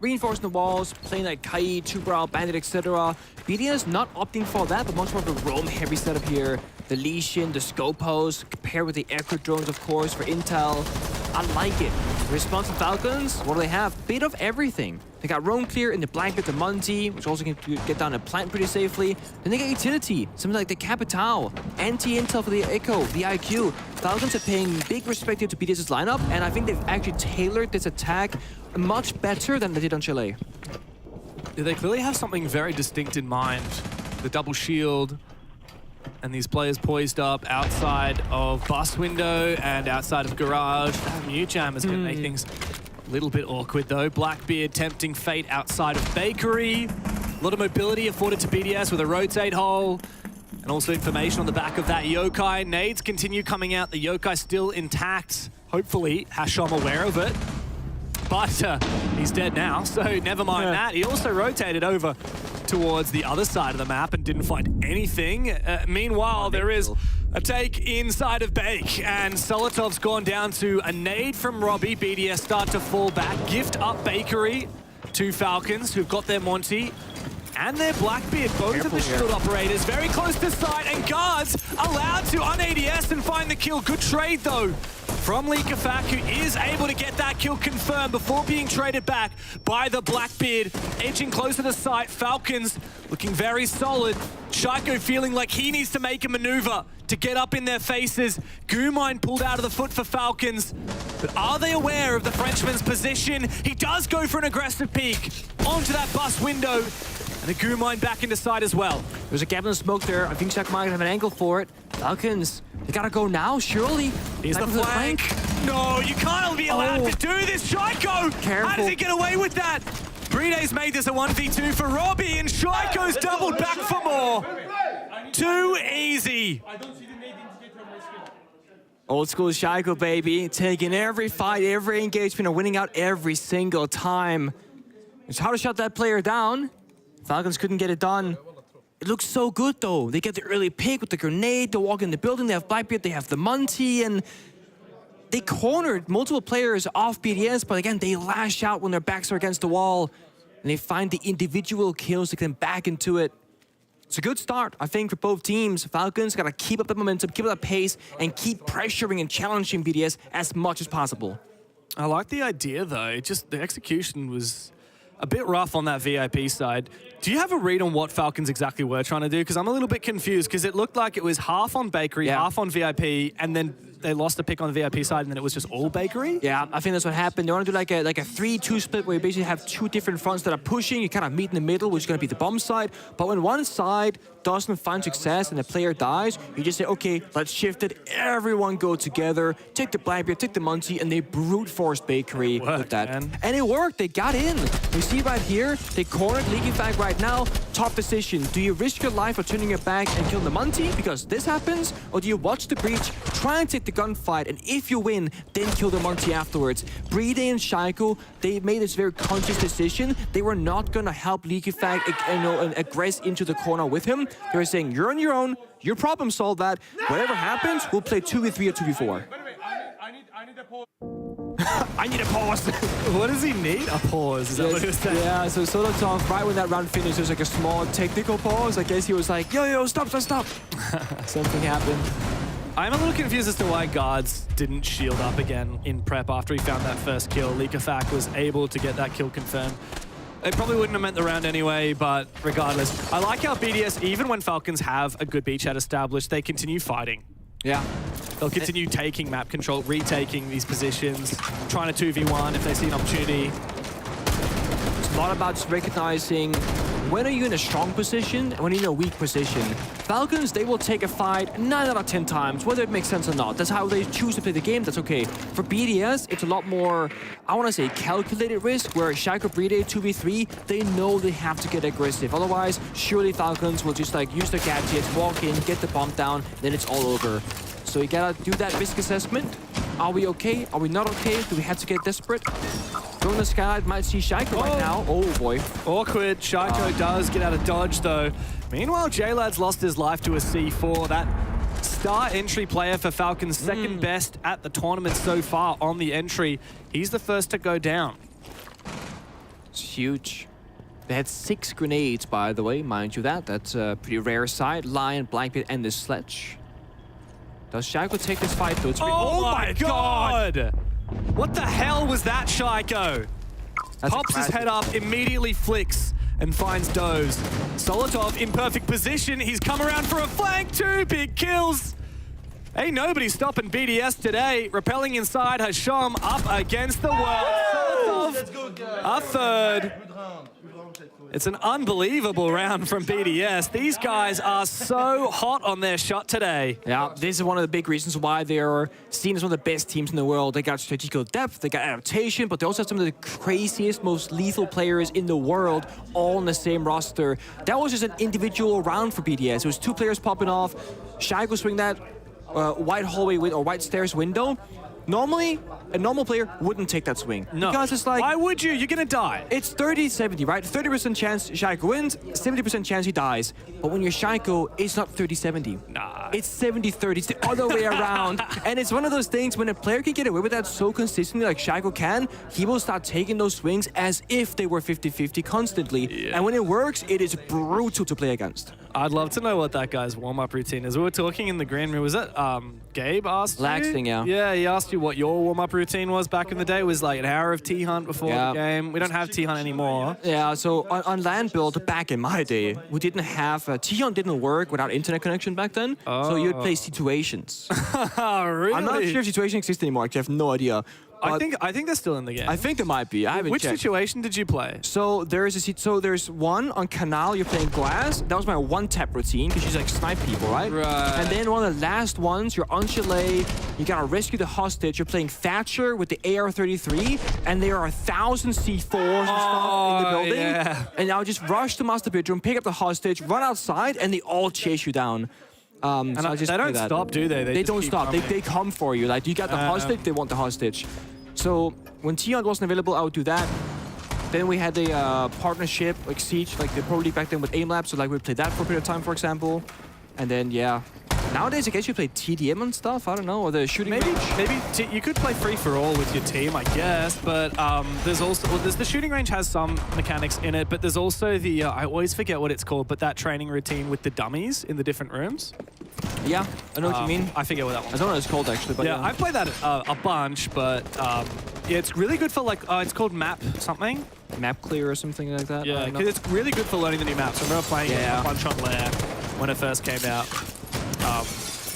reinforcing the walls, playing like Kai, Two-Brow, Bandit, etc. BDS not opting for that, but much more of a roam-heavy setup here. The Lesion, the Scopos, paired with the Echo drones, of course, for intel. I like it. Response from Falcons, what do they have? Bit of everything. They got roam clear in the Blanket, the Munti, which also can get down a plant pretty safely. Then they got utility, something like the Capitao, anti-intel for the Echo, the IQ. Falcons are paying big respect to BDS's lineup, and I think they've actually tailored this attack much better than they did on Chile. They clearly have something very distinct in mind. The double shield, and these players poised up outside of bus window and outside of garage. That mute jam is going to make things a little bit awkward though. Blackbeard tempting fate outside of bakery. A lot of mobility afforded to BDS with a rotate hole. And also information on the back of that yokai. Nades continue coming out. The yokai still intact. Hopefully, Hashom aware of it. But he's dead now, so never mind that. He also rotated over towards the other side of the map and didn't find anything. Meanwhile, there is a take inside of Bake, and Solotov's gone down to a nade from Robbie. BDS start to fall back. Gift up Bakery to Falcons, who've got their Monty and their Blackbeard, both of the shield operators very close to sight, and guards allowed to un-ADS and find the kill. Good trade though from Leakafak, who is able to get that kill confirmed before being traded back by the Blackbeard. Edging closer to sight, Falcons looking very solid. Shaiko feeling like he needs to make a maneuver to get up in their faces. Goomine pulled out of the foot for Falcons. But are they aware of the Frenchman's position? He does go for an aggressive peek onto that bus window. And the Goomine back into sight as well. There's a gap in the smoke there. I think Shaq might have an angle for it. Falcons, they gotta go now, surely. Here's the flank. No, you can't be allowed to do this. Shaiko! Careful. How does he get away with that? Bride's made this a 1v2 for Robbie, and Shaiko's doubled back for more. Too easy. Old school Shaiko, baby. Taking every fight, every engagement, and winning out every single time. It's hard to shut that player down. Falcons couldn't get it done. It looks so good, though. They get the early pick with the grenade. They walk in the building. They have Blackbeard. They have the Munty. And they cornered multiple players off BDS. But again, they lash out when their backs are against the wall. And they find the individual kills to get them back into it. It's a good start, I think, for both teams. Falcons got to keep up the momentum, keep up that pace, and keep pressuring and challenging BDS as much as possible. I like the idea, though. Just the execution was a bit rough on that VIP side. Do you have a read on what Falcons exactly were trying to do? Because I'm a little bit confused, because it looked like it was half on Bakery, half on VIP, and then they lost a pick on the VIP side, and then it was just all Bakery? Yeah, I think that's what happened. They want to do like a 3-2 split, where you basically have two different fronts that are pushing. You kind of meet in the middle, which is going to be the bomb side. But when one side doesn't find success and the player dies, you just say, okay, let's shift it. Everyone go together, take the Blackbeard, take the Munty, and they brute force Bakery with that. Man. And it worked. They got in. You see right here, they cornered Leaky Fag right now. Top decision. Do you risk your life or turning your back and kill the Munty because this happens? Or do you watch the breach, try and take the gunfight, and if you win, then kill the Munty afterwards? Bride and Shaiko, they made this very conscious decision. They were not going to help Leaky Fag aggress into the corner with him. They were saying, you're on your own, you problem solve that. Whatever happens, we'll play 2v3 or 2v4. I need a pause. What does he need? A pause? Is that what he was saying? Yeah, so Solotov, right when that round finished, there was like a small technical pause. I guess he was like, yo, stop. Something happened. I'm a little confused as to why Guards didn't shield up again in prep after he found that first kill. Leakafak was able to get that kill confirmed. It probably wouldn't have meant the round anyway, but regardless. I like how BDS, even when Falcons have a good beachhead established, they continue fighting. Yeah. They'll continue taking map control, retaking these positions, trying to 2v1 if they see an opportunity. It's a lot about just recognizing when are you in a strong position and when you're in a weak position. Falcons, they will take a fight 9 out of 10 times, whether it makes sense or not. That's how they choose to play the game, that's okay. For BDS, it's a lot more, I want to say, calculated risk, where Shaco Bride 2v3, they know they have to get aggressive. Otherwise, surely Falcons will just like use their gadgets, walk in, get the bomb down, then it's all over. So you gotta do that risk assessment. Are we okay? Are we not okay? Do we have to get desperate? Go in the skylight, might see Shaiko right now. Oh boy. Awkward. Shaiko does get out of dodge though. Meanwhile, J-Lad's lost his life to a C4. That star entry player for Falcons, second best at the tournament so far on the entry. He's the first to go down. It's huge. They had 6 grenades, by the way, mind you that. That's a pretty rare sight. Lion, Blankpit, and the Sledge. Does Shaiko take this fight though? Oh my god! What the hell was that, Shaiko? Pops his head up, immediately flicks, and finds Doze. Solotov in perfect position. He's come around for a flank, 2 big kills. Ain't nobody stopping BDS today. Repelling inside, Hasham up against the world. Solotov, a third. It's an unbelievable round from BDS. These guys are so hot on their shot today. Yeah, this is one of the big reasons why they are seen as one of the best teams in the world. They got strategical depth, they got adaptation, but they also have some of the craziest, most lethal players in the world all on the same roster. That was just an individual round for BDS. It was 2 players popping off. Shaiko swing that white hallway or white stairs window. Normally, a normal player wouldn't take that swing. No. Because it's like... Why would you? You're gonna die. It's 30-70, right? 30% chance Shaiko wins, 70% chance he dies. But when you're Shaiko, it's not 30-70. Nah. It's 70-30. It's the other way around. And it's one of those things when a player can get away with that so consistently like Shaiko can, he will start taking those swings as if they were 50-50 constantly. Yeah. And when it works, it is brutal to play against. I'd love to know what that guy's warm-up routine is. We were talking in the green room. Was it Gabe asked Laxing, you? yeah. Yeah, he asked you what your warm-up routine was back in the day. It was like an hour of T-Hunt before the game. We don't have T-Hunt anymore. Yeah, so on land build back in my day, we didn't have... T-Hunt didn't work without internet connection back then. So you'd play situations. Really? I'm not sure if situation exists anymore. Actually, I have no idea. I think they're still in the game. I think they might be. I haven't Which checked. situation did you play? So there's one on Canal. You're playing Glass. That was my one-tap routine because she's like snipe people, right? Right. And then one of the last ones, you're on Chalet. You gotta rescue the hostage. You're playing Thatcher with the AR-33, and there are 1,000 C4s and stuff in the building. Yeah. And I'll just rush to master bedroom, pick up the hostage, run outside, and they all chase you down. And so they don't stop, do they? They don't stop. They come for you. Like, you got the hostage, they want the hostage. So when T-Hunt wasn't available, I would do that. Then we had a partnership, like Siege, like the Pro League back then with AimLab, so like we played that for a period of time, for example. And then, yeah. Nowadays, I guess you play TDM and stuff, I don't know, or the shooting range. Maybe you could play free-for-all with your team, I guess, but there's also... the shooting range has some mechanics in it, but there's also the... I always forget what it's called, but that training routine with the dummies in the different rooms. Yeah, I know what you mean. I forget what that one I don't know what it's called, actually, but yeah. I've played that a bunch, but yeah, it's really good for, like, it's called map something. Map clear or something like that? Yeah, because it's really good for learning the new maps. I remember playing a bunch on Lair when it first came out.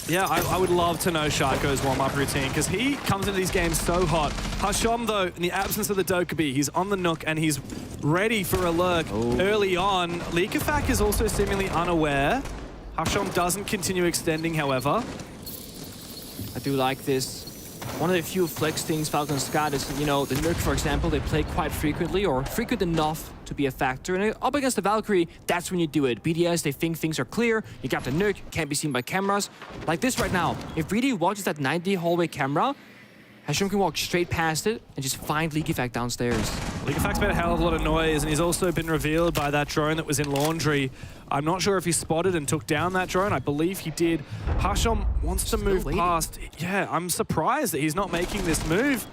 Yeah, I would love to know Shaiko's warm-up routine because he comes into these games so hot. Hasham, though, in the absence of the Dokkaebi, he's on the Nook and he's ready for a lurk early on. Leakafak is also seemingly unaware. Hasham doesn't continue extending, however. I do like this. One of the few flex things Falcons got is, you know, the Nuke, for example, they play quite frequently or frequent enough to be a factor. And up against the Valkyrie, that's when you do it. BDS, they think things are clear. You got the Nuke, can't be seen by cameras. Like this right now. If BD watches that 90 hallway camera, Hashim can walk straight past it and just find Leakyfact downstairs. Leaguefac's made a hell of a lot of noise, and he's also been revealed by that drone that was in laundry. I'm not sure if he spotted and took down that drone. I believe he did. Hashom wants to move past. Yeah, I'm surprised that he's not making this move.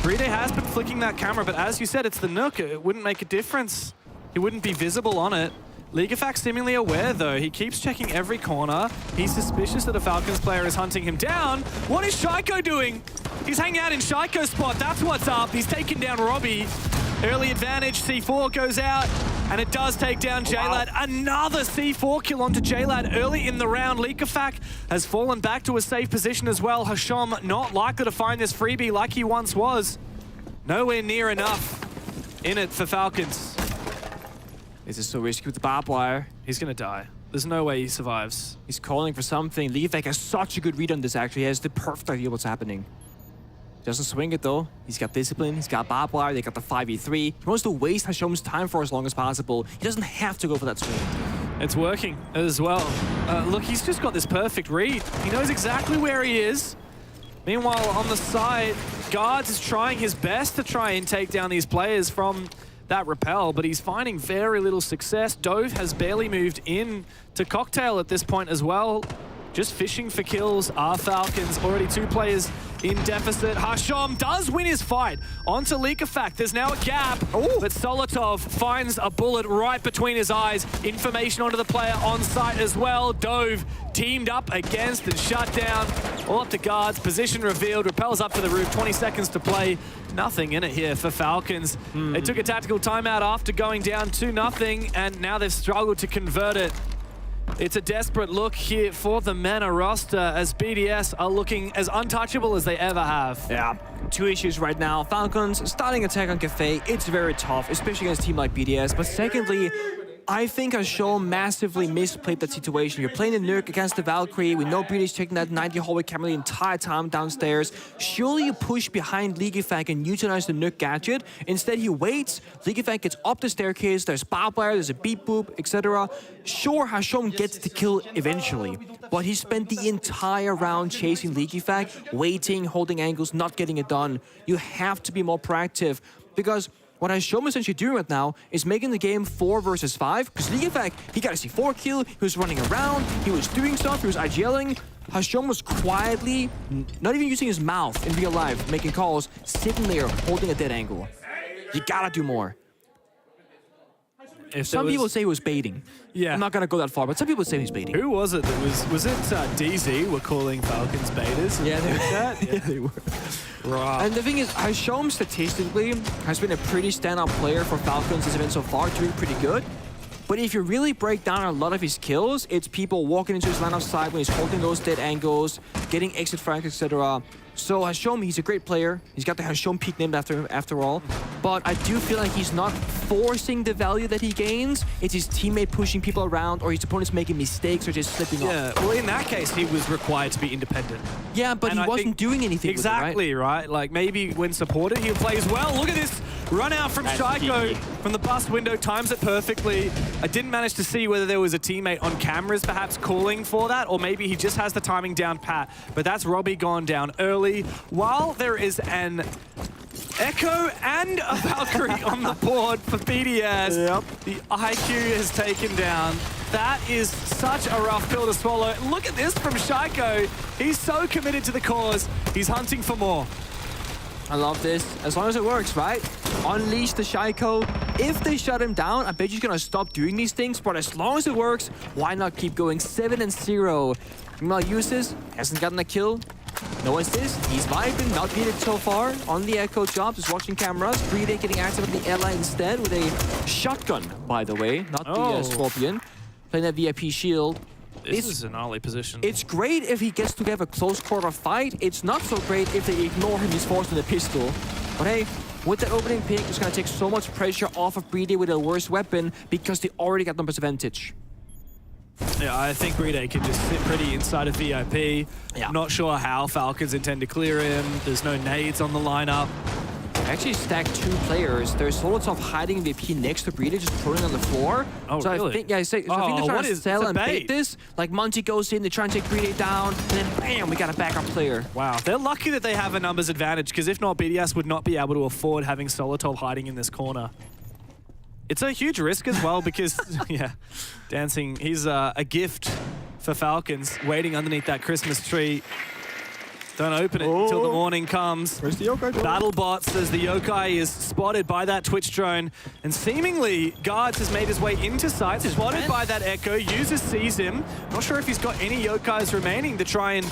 Bride has been flicking that camera, but as you said, it's the Nook. It wouldn't make a difference. He wouldn't be visible on it. Leaguefac seemingly aware, though. He keeps checking every corner. He's suspicious that a Falcons player is hunting him down. What is Shaiko doing? He's hanging out in Shaiko's spot. That's what's up. He's taken down Robbie. Early advantage. C4 goes out, and it does take down JLad. Another C4 kill onto JLad early in the round. Leaguefac has fallen back to a safe position as well. Hashom not likely to find this freebie like he once was. Nowhere near enough in it for Falcons. This is so risky with the barbed wire. He's gonna die. There's no way he survives. He's calling for something. Leaguefac has such a good read on this, actually. He has the perfect idea what's happening. Doesn't swing it, though. He's got discipline. He's got barbed wire. They got the 5v3. He wants to waste Hashom's time for as long as possible. He doesn't have to go for that swing. It's working as well. Look, he's just got this perfect read. He knows exactly where he is. Meanwhile, on the side, Guards is trying his best to try and take down these players from that rappel, but he's finding very little success. Dove has barely moved in to Cocktail at this point as well. Just fishing for kills are Falcons. Already 2 players in deficit. Hashom does win his fight onto Leaguefac. There's now a gap, but Solotov finds a bullet right between his eyes. Information onto the player on site as well. Dove teamed up against and shut down. All up to Guards. Position revealed. Rappels up to the roof. 20 seconds to play. Nothing in it here for Falcons. They took a tactical timeout after going down 2-0, and now they've struggled to convert it. It's a desperate look here for the MENA roster as BDS are looking as untouchable as they ever have. Yeah, 2 issues right now. Falcons starting attack on Cafe. It's very tough, especially against a team like BDS. But secondly, I think Hashom massively misplayed that situation. You're playing the Nuke against the Valkyrie. We know British taking that 90 hallway camera the entire time downstairs. Surely you push behind Leaguefac and utilize the Nuke gadget. Instead, he waits. Leaguefac gets up the staircase. There's barbed wire, there's a beep boop, etc. Sure, Hashom gets the kill eventually, but he spent the entire round chasing Leaguefac, waiting, holding angles, not getting it done. You have to be more proactive, because what Hashom is essentially doing right now is making the game 4 versus 5, because Leaguefac, he got a C4 kill, he was running around, he was doing stuff, he was IGLing. Hashom was quietly, not even using his mouth in real life, making calls, sitting there, holding a dead angle. You gotta do more. Some people say he was baiting. Yeah. I'm not gonna go that far, but some people say he's baiting. Who was it that was it DZ were calling Falcons baiters? Yeah, they were. Yeah, they were. Right. And the thing is, Hashom statistically has been a pretty standout player for Falcons this event so far, doing pretty good. But if you really break down a lot of his kills, it's people walking into his line of sight when he's holding those dead angles, getting exit frags, etc. So Hashom, he's a great player. He's got the Hashom peak named after him, after all. But I do feel like he's not forcing the value that he gains. It's his teammate pushing people around, or his opponents making mistakes or just slipping off. Yeah, well, in that case, he was required to be independent. Yeah, but he wasn't doing anything Exactly, with it, right? Like, maybe when supported, he plays well. Look at this run out from Shaiko from the bus window, times it perfectly. I didn't manage to see whether there was a teammate on cameras perhaps calling for that, or maybe he just has the timing down pat. But that's Robbie gone down early. While there is an Echo and a Valkyrie on the board for BDS, the IQ has taken down. That is such a rough pill to swallow. Look at this from Shaiko. He's so committed to the cause. He's hunting for more. I love this. As long as it works, right? Unleash the Shaiko. If they shut him down, I bet he's gonna stop doing these things, but as long as it works, why not keep going? 7-0. Meanwhile, Uses hasn't gotten a kill. No assist. He's vibing, not beat it so far. On the Echo job, just watching cameras. Bride getting active on the Ella instead with a shotgun, by the way, not the Scorpion. Playing that VIP shield. This is an early position. It's great if he gets to have a close quarter fight. It's not so great if they ignore him, he's forced in a pistol. But hey, with that opening pick, it's going to take so much pressure off of Bride with a worse weapon because they already got numbers advantage. Yeah, I think Bride can just sit pretty inside of VIP. Yeah. Not sure how Falcons intend to clear him. There's no nades on the lineup. actually stacked 2 players. There's Solotov hiding in VP next to Breeder, just throwing on the floor. Oh, so really? I think, yeah, so I think they're trying to sell and bait this. Like, Monty goes in, they try and take Breeder down, and then bam, we got a backup player. Wow, they're lucky that they have a numbers advantage, because if not, BDS would not be able to afford having Solotov hiding in this corner. It's a huge risk as well, because, yeah, Dancing, he's a gift for Falcons, waiting underneath that Christmas tree. Don't open it until the morning comes. Where's the Yokai drone? BattleBot says the Yokai is spotted by that Twitch drone, and seemingly Guards has made his way into sight, spotted by that Echo. Users sees him. Not sure if he's got any Yokais remaining to try and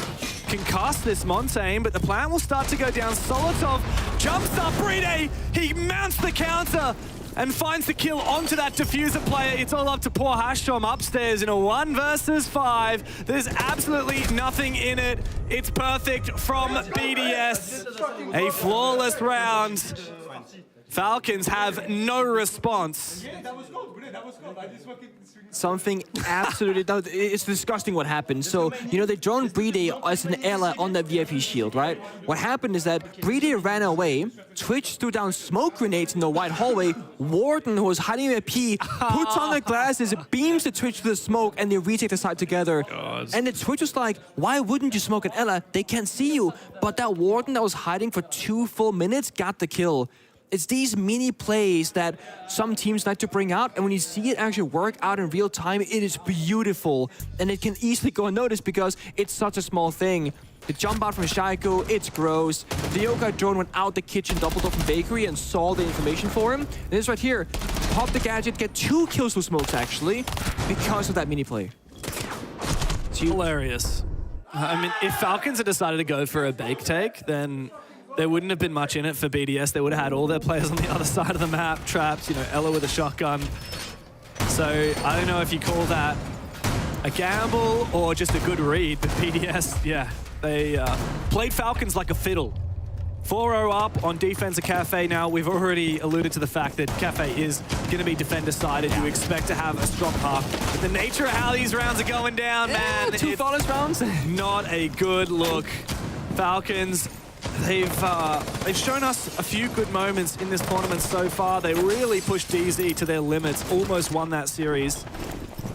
concuss this Montaigne, but the plan will start to go down. Solotov jumps up, Bride, he mounts the counter and finds the kill onto that diffuser player. It's all up to poor Hashom upstairs in a 1 versus 5. There's absolutely nothing in it. It's perfect from BDS. A flawless round. Falcons have no response. Something absolutely... It's disgusting what happened. So, you know, they droned Bride as an ally on that VIP shield, right? What happened is that Bride ran away, Twitch threw down smoke grenades in the wide hallway, Warden, who was hiding in VIP, puts on the glasses, beams the Twitch to the smoke, and they retake the side together. And the Twitch was like, why wouldn't you smoke an Ella? They can't see you. But that Warden that was hiding for 2 full minutes got the kill. It's these mini plays that some teams like to bring out, and when you see it actually work out in real time, it is beautiful. And it can easily go unnoticed because it's such a small thing. The jump out from Shaiko, it's gross. The Yokai drone went out the kitchen, doubled up from Bakery, and saw the information for him. And this right here, pop the gadget, get 2 kills with smokes actually, because of that mini play. It's hilarious. I mean, if Falcons had decided to go for a bake take, then there wouldn't have been much in it for BDS. They would have had all their players on the other side of the map, trapped, you know, Ella with a shotgun. So I don't know if you call that a gamble or just a good read, but BDS, yeah, they played Falcons like a fiddle. 4-0 up on defense of Cafe now. We've already alluded to the fact that Cafe is going to be defender-sided. You expect to have a strong half. But the nature of how these rounds are going down, man. 2 flawless rounds. Not a good look. Falcons, they've shown us a few good moments in this tournament so far. They really pushed DZ to their limits, almost won that series.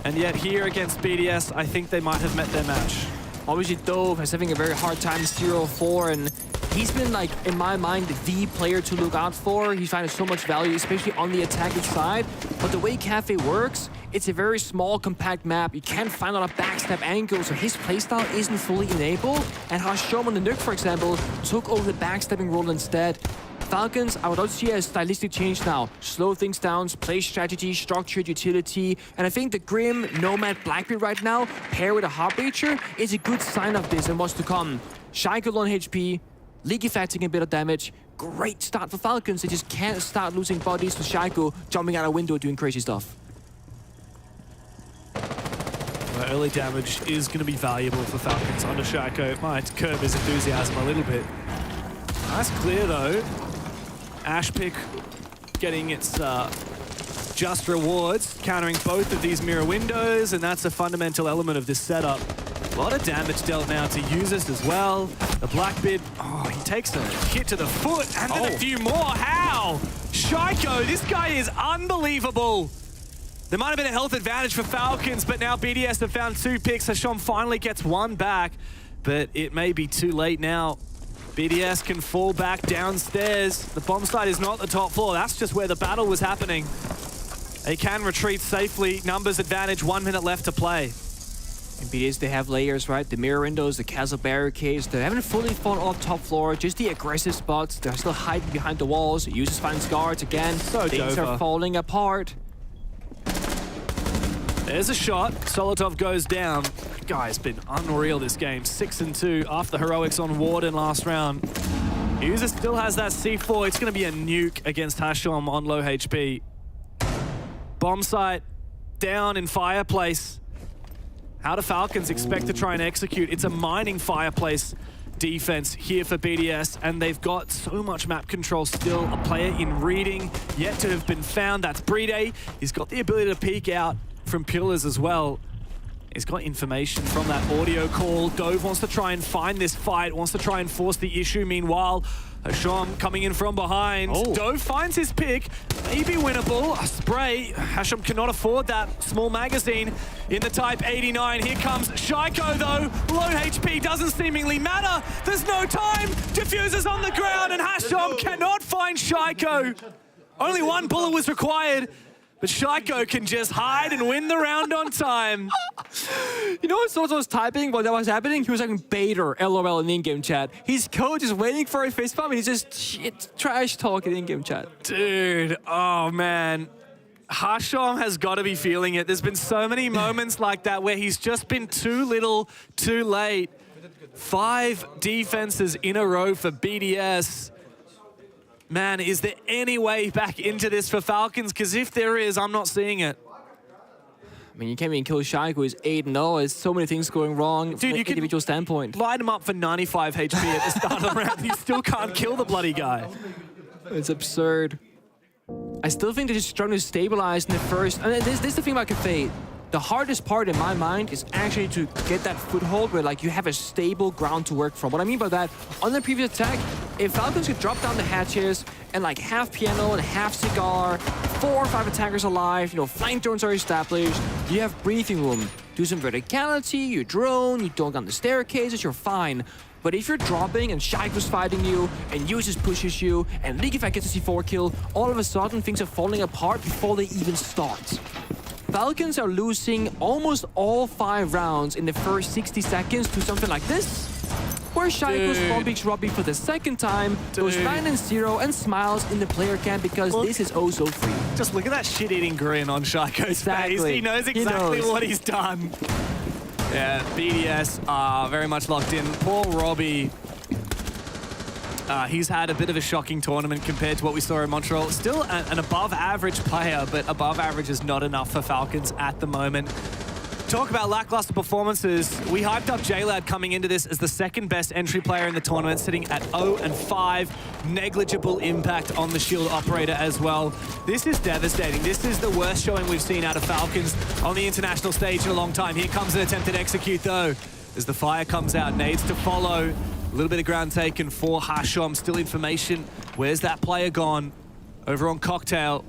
And yet here against BDS, I think they might have met their match. Obviously, Dove is having a very hard time 0-4, and he's been, like, in my mind, the player to look out for. He's finding so much value, especially on the attacking side. But the way Cafe works, it's a very small, compact map. You can't find a lot of backstab angles, so his playstyle isn't fully enabled. And Hashom on the Nuke, for example, took over the backstabbing role instead. Falcons, I would also see a stylistic change now. Slow things down, play strategy, structured utility. And I think the Grim, Nomad, Blackbeard right now, paired with a Heartbreacher, is a good sign of this and what's to come. Shaiko on HP, Leaky Fat taking a bit of damage. Great start for Falcons. They just can't start losing bodies to Shaiko jumping out a window doing crazy stuff. Well, early damage is going to be valuable for Falcons under Shaiko. It might curb his enthusiasm a little bit. Nice clear though. Ashpick getting its just rewards, countering both of these mirror windows, and that's a fundamental element of this setup. A lot of damage dealt now to users as well. The Blackbeard, oh, he takes a hit to the foot, and then a few more. How? Shaiko, this guy is unbelievable. There might have been a health advantage for Falcons, but now BDS have found 2 picks. Hashom finally gets 1 back, but it may be too late now. BDS can fall back downstairs. The bomb site is not the top floor. That's just where the battle was happening. They can retreat safely. Numbers advantage, 1 minute left to play. In BDS, they have layers, right? The mirror windows, the castle barricades. They haven't fully fallen off top floor, just the aggressive spots. They're still hiding behind the walls. Users find guards again. So things are falling apart. There's a shot. Solotov goes down. Guy's been unreal this game. 6-2 after heroics on Warden last round. User still has that C4. It's going to be a nuke against Hashom on low HP. Bomb site down in Fireplace. How do Falcons expect to try and execute? It's a mining Fireplace defense here for BDS, and they've got so much map control still. A player in reading yet to have been found. That's Bride. He's got the ability to peek out from pillars as well. He's got information from that audio call. Dove wants to try and find this fight, wants to try and force the issue. Meanwhile, Hasham coming in from behind. Dove finds his pick, maybe winnable. A spray. Hasham cannot afford that small magazine in the Type 89. Here comes Shaiko though. Low HP doesn't seemingly matter. There's no time. Diffuser's on the ground and Hasham cannot find Shaiko. Only one bullet was required. But Shaiko can just hide and win the round on time. You know what Soto was typing while that was happening? He was like Bader, LOL in the in-game chat. His coach is waiting for a face palm and he's just trash talking in in-game chat. Dude, oh man. Hasham has got to be feeling it. There's been so many moments like that where he's just been too little, too late. 5 defenses in a row for BDS. Man, is there any way back into this for Falcons? Because if there is, I'm not seeing it. I mean, you can't even kill Shaiko, who's 8-0. There's so many things going wrong from an individual standpoint. Light him up for 95 HP at the start of the round. You still can't kill the bloody guy. It's absurd. I still think they're just trying to stabilize in the first. And this is the thing about Cafe. The hardest part in my mind is actually to get that foothold where like you have a stable ground to work from. What I mean by that, on the previous attack, if Falcons could drop down the hatches and like half piano and half cigar, 4 or 5 attackers alive, you know, flying drones are established, you have breathing room. Do some verticality, you drone, you don't on the staircases, you're fine. But if you're dropping and Shaiko's fighting you, and Uses pushes you, and League Effect gets a C4 kill, all of a sudden things are falling apart before they even start. Falcons are losing almost all 5 rounds in the first 60 seconds to something like this, where Shaiko's bombing Robbie for the second time, goes 9-0 and smiles in the player camp because this is oh so free. Just look at that shit-eating grin on Shaiko's face. He knows exactly what he's done. Yeah, BDS are very much locked in. Poor Robbie. He's had a bit of a shocking tournament compared to what we saw in Montreal. Still an above-average player, but above average is not enough for Falcons at the moment. Talk about lackluster performances. We hyped up JLad coming into this as the second best entry player in the tournament, sitting at 0-5. Negligible impact on the shield operator as well. This is devastating. This is the worst showing we've seen out of Falcons on the international stage in a long time. Here comes an attempted execute though, as the fire comes out. Nades to follow. A little bit of ground taken for Hasham. Still information. Where's that player gone? Over on Cocktail.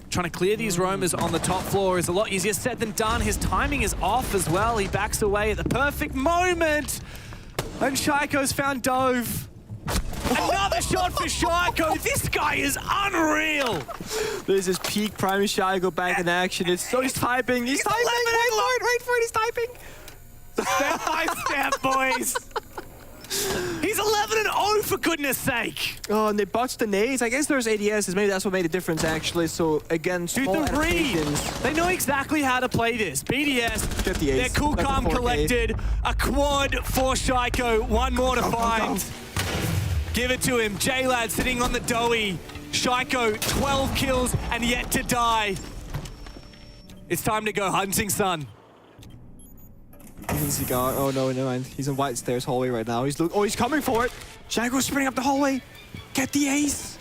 Trying to clear these roamers on the top floor is a lot easier said than done. His timing is off as well. He backs away at the perfect moment. And Shaiko's found Dove. Another shot for Shaiko. This guy is unreal. This is peak prime Shaiko back in action. It's so he's typing. He's typing. Wait for it. He's typing. Step by step, boys. He's 11-0 for goodness sake. Oh, and they botched the nades. I guess there's ADSs. Maybe that's what made a difference, actually. So, again, small adaptations. They know exactly how to play this. BDS, they're cool, calm, collected. A quad for Shaiko. One more to find. Give it to him. JLad sitting on the doughy. Shaiko, 12 kills and yet to die. It's time to go hunting, son. He's in cigar. Oh no, never mind. He's in white stairs hallway right now. He's coming for it. Shaiko's sprinting up the hallway. Get the ace.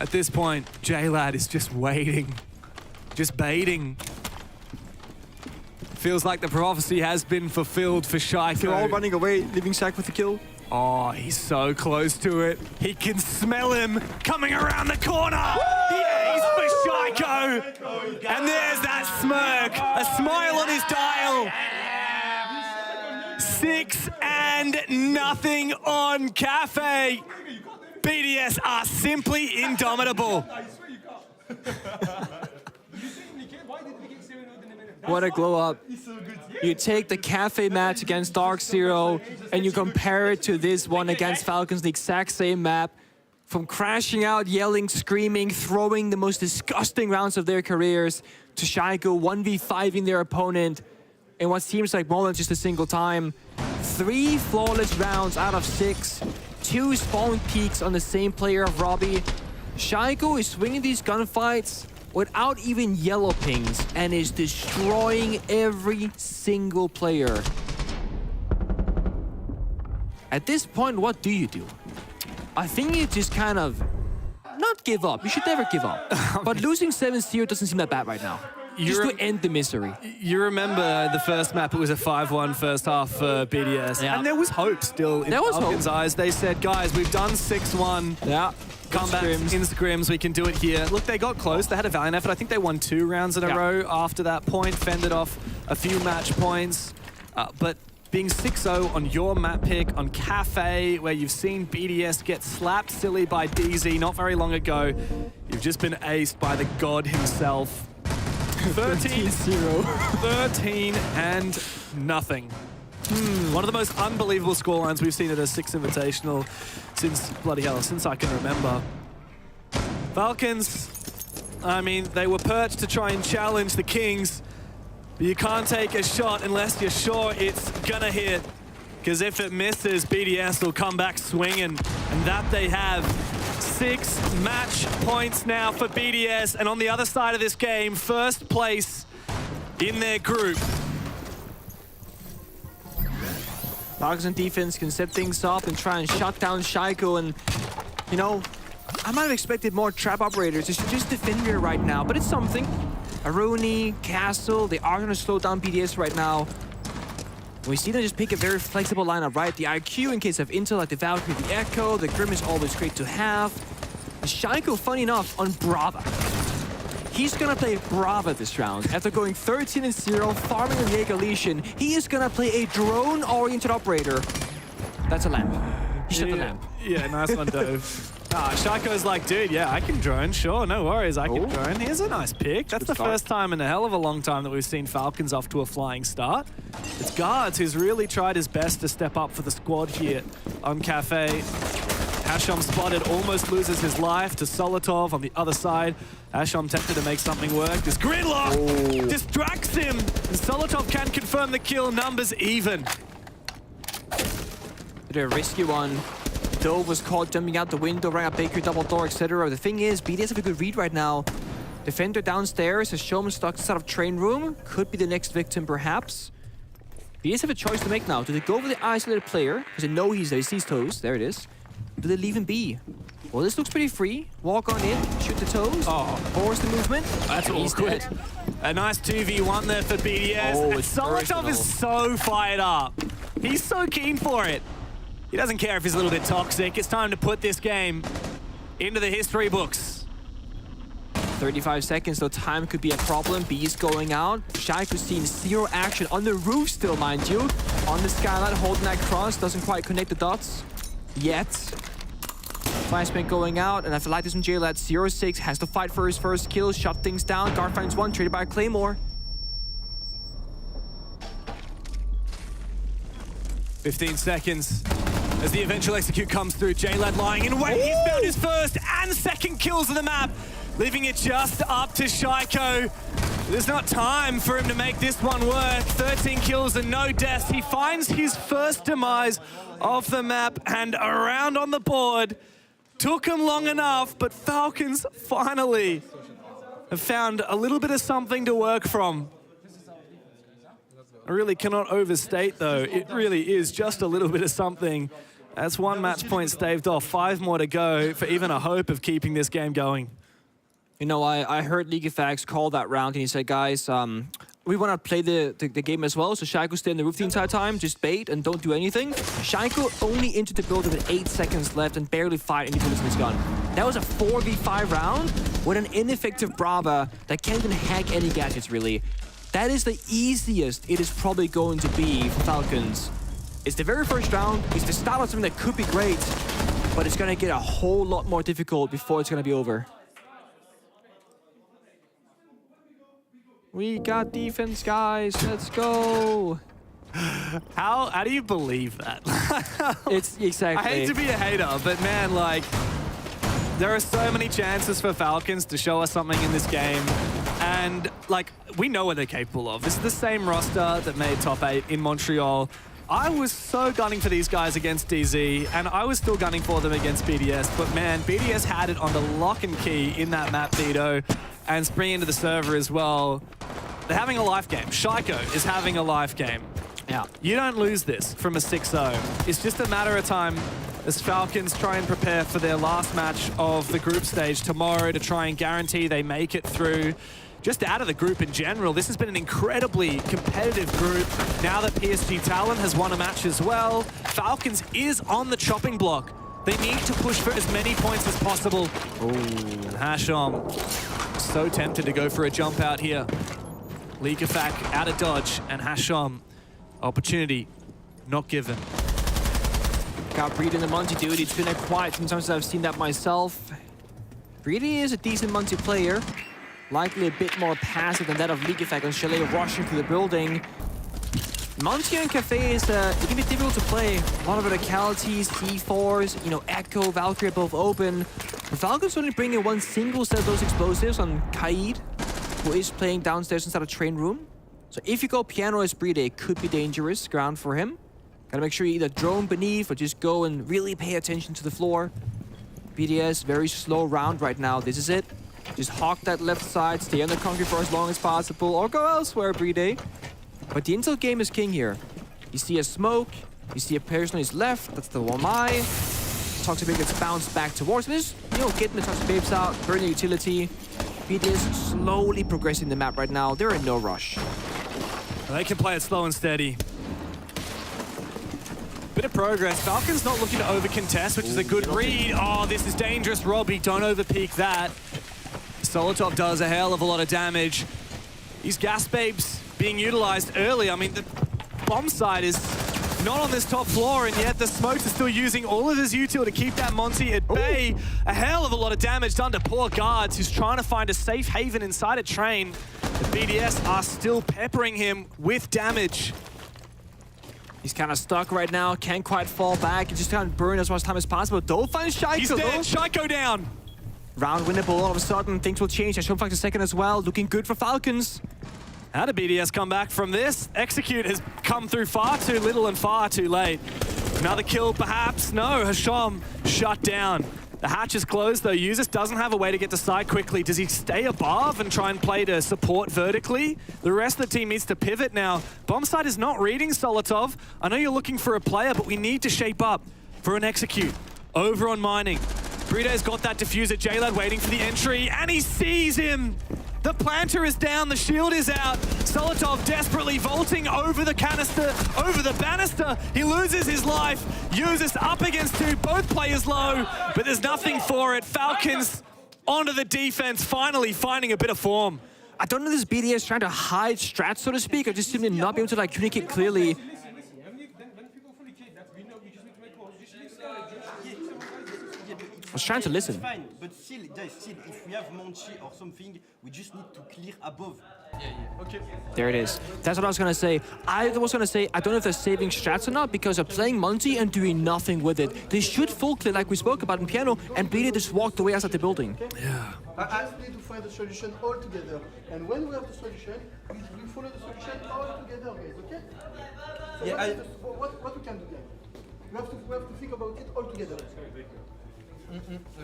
At this point, JLad is just waiting. Just baiting. Feels like the prophecy has been fulfilled for Shaiko. They're all running away, leaving Shaq with the kill. Oh, he's so close to it. He can smell him coming around the corner. The ace for Shaiko. And there's that smirk. A smile on his dial. 6-0 on Cafe. BDS are simply indomitable. What a glow up. You take the Cafe match against Dark Zero and you compare it to this one against Falcons, the exact same map. From crashing out, yelling, screaming, throwing the most disgusting rounds of their careers to Shaiko 1v5ing their opponent in what seems like more than just a single time. 3 flawless rounds out of 6. 2 spawn peaks on the same player of Robbie. Shaiko is swinging these gunfights without even yellow pings and is destroying every single player. At this point, what do you do? I think you just kind of not give up. You should never give up. But losing 7-0 doesn't seem that bad right now. Just to end the misery. You remember the first map, it was a 5-1 first half for BDS. Yeah. And there was hope still in Falcons' eyes. They said, guys, we've done 6-1. Yeah. Comebacks in scrims, we can do it here. Look, they got close. They had a valiant effort. I think they won 2 rounds in a row after that point, fended off a few match points. But being 6-0 on your map pick on Cafe, where you've seen BDS get slapped silly by DZ not very long ago, you've just been aced by the god himself. 13-0. 13 and nothing. One of the most unbelievable scorelines we've seen at a 6 Invitational since, bloody hell, since I can remember. Falcons, I mean, they were perched to try and challenge the Kings, but you can't take a shot unless you're sure it's gonna hit. Because if it misses, BDS will come back swinging, and that they have. 6 match points now for BDS, and on the other side of this game, first place in their group. Falcons and defense can set things up and try and shut down Shaiko, and, you know, I might have expected more trap operators. It's just Defender right now, but it's something. Aruni, Castle, they are going to slow down BDS right now. We see them just pick a very flexible lineup, right? The IQ in case of Intel, like the Valkyrie, the Echo, the Grim is always great to have. And Shaiko, funny enough, on Brava. He's gonna play Brava this round. After going 13-0, farming the Jaeger Legion, he is gonna play a drone-oriented operator. That's a lamp. He shot the lamp. Yeah, nice one, Dove. Shaiko's like, dude, yeah, I can drone. Sure, no worries, I can drone. Here's a nice pick. That's the first time in a hell of a long time that we've seen Falcons off to a flying start. It's Guards who's really tried his best to step up for the squad here on Cafe. Hasham spotted, almost loses his life to Solotov on the other side. Hasham tempted to make something work. This gridlock distracts him. And Solotov can confirm the kill. Numbers even. Did a risky one. Dove was caught jumping out the window, rang a bakery double door, etc. The thing is, BDS have a good read right now. Defender downstairs, has Showman stuck inside of train room. Could be the next victim, perhaps. BDS have a choice to make now. Do they go for the isolated player? Because they know he's there. He sees Toes. There it is. Do they leave him be? Well, this looks pretty free. Walk on in, shoot the Toes. Force the movement. That's awkward. A nice 2v1 there for BDS. And Solotov is so fired up. He's so keen for it. He doesn't care if he's a little bit toxic. It's time to put this game into the history books. 35 seconds, though time could be a problem. B's going out. Shaiko's seeing 0 action on the roof still, mind you. On the skyline, holding that cross. Doesn't quite connect the dots yet. Flashbang going out, and I feel like this one jail at 0-6 has to fight for his first kill. Shut things down. Guard finds one, traded by a Claymore. 15 seconds as the eventual execute comes through. J-Lad lying in wait. He's found his first and second kills of the map, leaving it just up to Shaiko. There's not time for him to make this one work. 13 kills and no deaths. He finds his first demise of the map and a round on the board. Took him long enough, but Falcons finally have found a little bit of something to work from. I really cannot overstate, though. It really is just a little bit of something. That's 1 match point staved off. 5 more to go for even a hope of keeping this game going. You know, I heard League of Facts call that round, and he said, guys, we want to play the game as well, so Shaiko stay in the roof the entire time, just bait and don't do anything. Shaiko only entered the building with 8 seconds left and barely fired any bullets in his gun. That was a 4v5 round with an ineffective Brava that can't even hack any gadgets, really. That is the easiest it is probably going to be for Falcons. It's the very first round. It's the start of something that could be great, but it's going to get a whole lot more difficult before it's going to be over. We got defense, guys. Let's go. How do you believe that? It's exactly. I hate to be a hater, but man, like, there are so many chances for Falcons to show us something in this game. And, like, we know what they're capable of. This is the same roster that made top 8 in Montreal. I was so gunning for these guys against DZ, and I was still gunning for them against BDS. But, man, BDS had it on the lock and key in that map, Vito, and spring into the server as well. They're having a life game. Shaiko is having a life game. Yeah. You don't lose this from a 6-0. It's just a matter of time as Falcons try and prepare for their last match of the group stage tomorrow to try and guarantee they make it through. just out of the group in general. This has been an incredibly competitive group. Now that PSG Talon has won a match as well, Falcons is on the chopping block. They need to push for as many points as possible. Ooh. And Hasham, so tempted to go for a jump out here. Likafak out of dodge, and Hasham, opportunity not given. Got Breed in the Monty, dude. It's been a quiet sometimes I've seen that myself. Breedy is a decent Monty player. Likely a bit more passive than that of Likafak and Chalet rushing through the building. Monty and Cafe is it can be difficult to play. A lot of verticalities, C4s, you know, Echo, Valkyrie both open. But Falcons only bring in one single set of those explosives on Kaid, who is playing downstairs inside a train room. So if you go piano as Breedy, it could be dangerous ground for him. Gotta make sure you either drone beneath or just go and really pay attention to the floor. BDS, very slow round right now. This is it. Just hawk that left side, stay on the concrete for as long as possible, or go elsewhere, Breedy. But the intel game is king here. You see a smoke, you see a person on his left, that's the Wamai. Toxic Babe gets bounced back towards this. You know, getting the Toxic Babes out, burn the utility. BDS slowly progressing the map right now. They're in no rush. They can play it slow and steady. Bit of progress. Falcon's not looking to over-contest, which is a good read. Oh, this is dangerous, Robbie. Don't over-peek that. Solotov does a hell of a lot of damage. These gas babes being utilized early. I mean, the bomb side is not on this top floor, and yet the Smokes are still using all of his util to keep that Monty at bay. A hell of a lot of damage done to poor guards who's trying to find a safe haven inside a train. The BDS are still peppering him with damage. He's kind of stuck right now, can't quite fall back. He just can't burn as much time as possible. Don't find Shaiko. He's dead. Shaiko down. Round winnable. All of a sudden, things will change. Hasham a second as well. Looking good for Falcons. How did BDS come back from this? Execute has come through far too little and far too late. Another kill, perhaps? No, Hasham shut down. The hatch is closed, though. Usus doesn't have a way to get to side quickly. Does he stay above and try and play to support vertically? The rest of the team needs to pivot now. Bombside is not reading Solotov. I know you're looking for a player, but we need to shape up for an execute. Over on mining. Bride's got that diffuser. J-Lad waiting for the entry, and he sees him! The planter is down, the shield is out. Solotov desperately vaulting over the canister, over the banister. He loses his life. Usus up against two, both players low, but there's nothing for it. Falcons onto the defense, finally finding a bit of form. I don't know if this BDS trying to hide strats, so to speak, or just seem to not be able to like communicate clearly. I was trying to listen. Fine, but still, if we have Monty or something, we just need to clear above. Okay. There it is. That's what I was going to say. I don't know if they're saving strats or not because they're playing Monty and doing nothing with it. They should full clear like we spoke about in piano, and BD just walked away outside the building. Yeah. I need to find the solution all together. And when we have the solution, we follow the solution all together, guys, okay? So yeah, what we can do then? We have to think about it all together.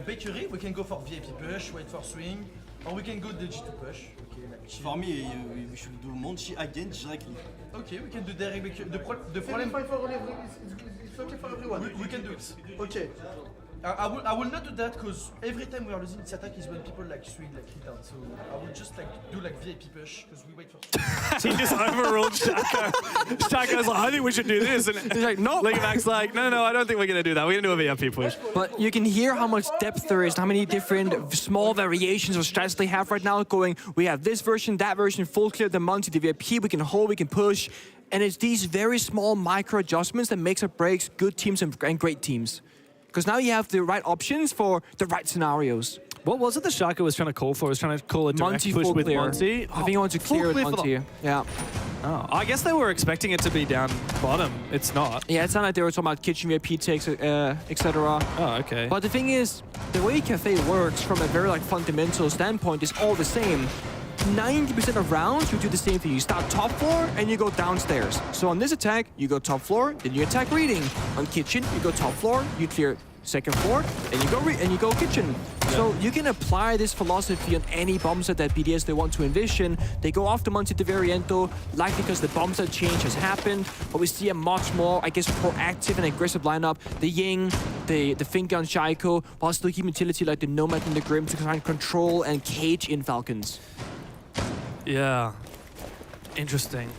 Bakery, we can go for VIP push, wait for swing, or we can go the G2 push. Okay, like for me, we should do Monty again directly. Okay, we can do direct bakery. The problem it's okay for everyone. We can do it. Okay. I will not do that because every time we are losing this attack is when people like swing like hit down. So I will just like do like VIP push because we wait for. He just overruled Shaco. Shaco's like, I think we should do this, and he's like, no. Mac's like, no, I don't think we're gonna do that. We're gonna do a VIP push. But you can hear how much depth there is, how many different small variations of strats they have right now. Going, we have this version, that version, full clear, the Monty, the VIP. We can hold, we can push, and it's these very small micro adjustments that makes or breaks good teams and great teams. Because now you have the right options for the right scenarios. What was it that Shaco was trying to call for? Was trying to call a direct Monty push with clear. Monty? I think he wants to clear with Monty. Yeah. Oh, I guess they were expecting it to be down bottom. It's not. Yeah, it's not like they were talking about kitchen VIP takes, etc. Oh, okay. But the thing is, the way Cafe works from a very like fundamental standpoint is all the same. 90% of rounds, you do the same thing. You start top floor and you go downstairs. So on this attack, you go top floor, then you attack reading. On kitchen, you go top floor, you clear second floor, and you go kitchen. Yeah. So you can apply this philosophy on any bomb set that BDS they want to envision. They go off the Monty at the very end though, likely because the bomb set change has happened, but we see a much more, I guess, proactive and aggressive lineup. The Ying, the Finger on Shaiko, while still keeping utility like the Nomad and the Grim to try and control and cage in Falcons. Yeah. Interesting.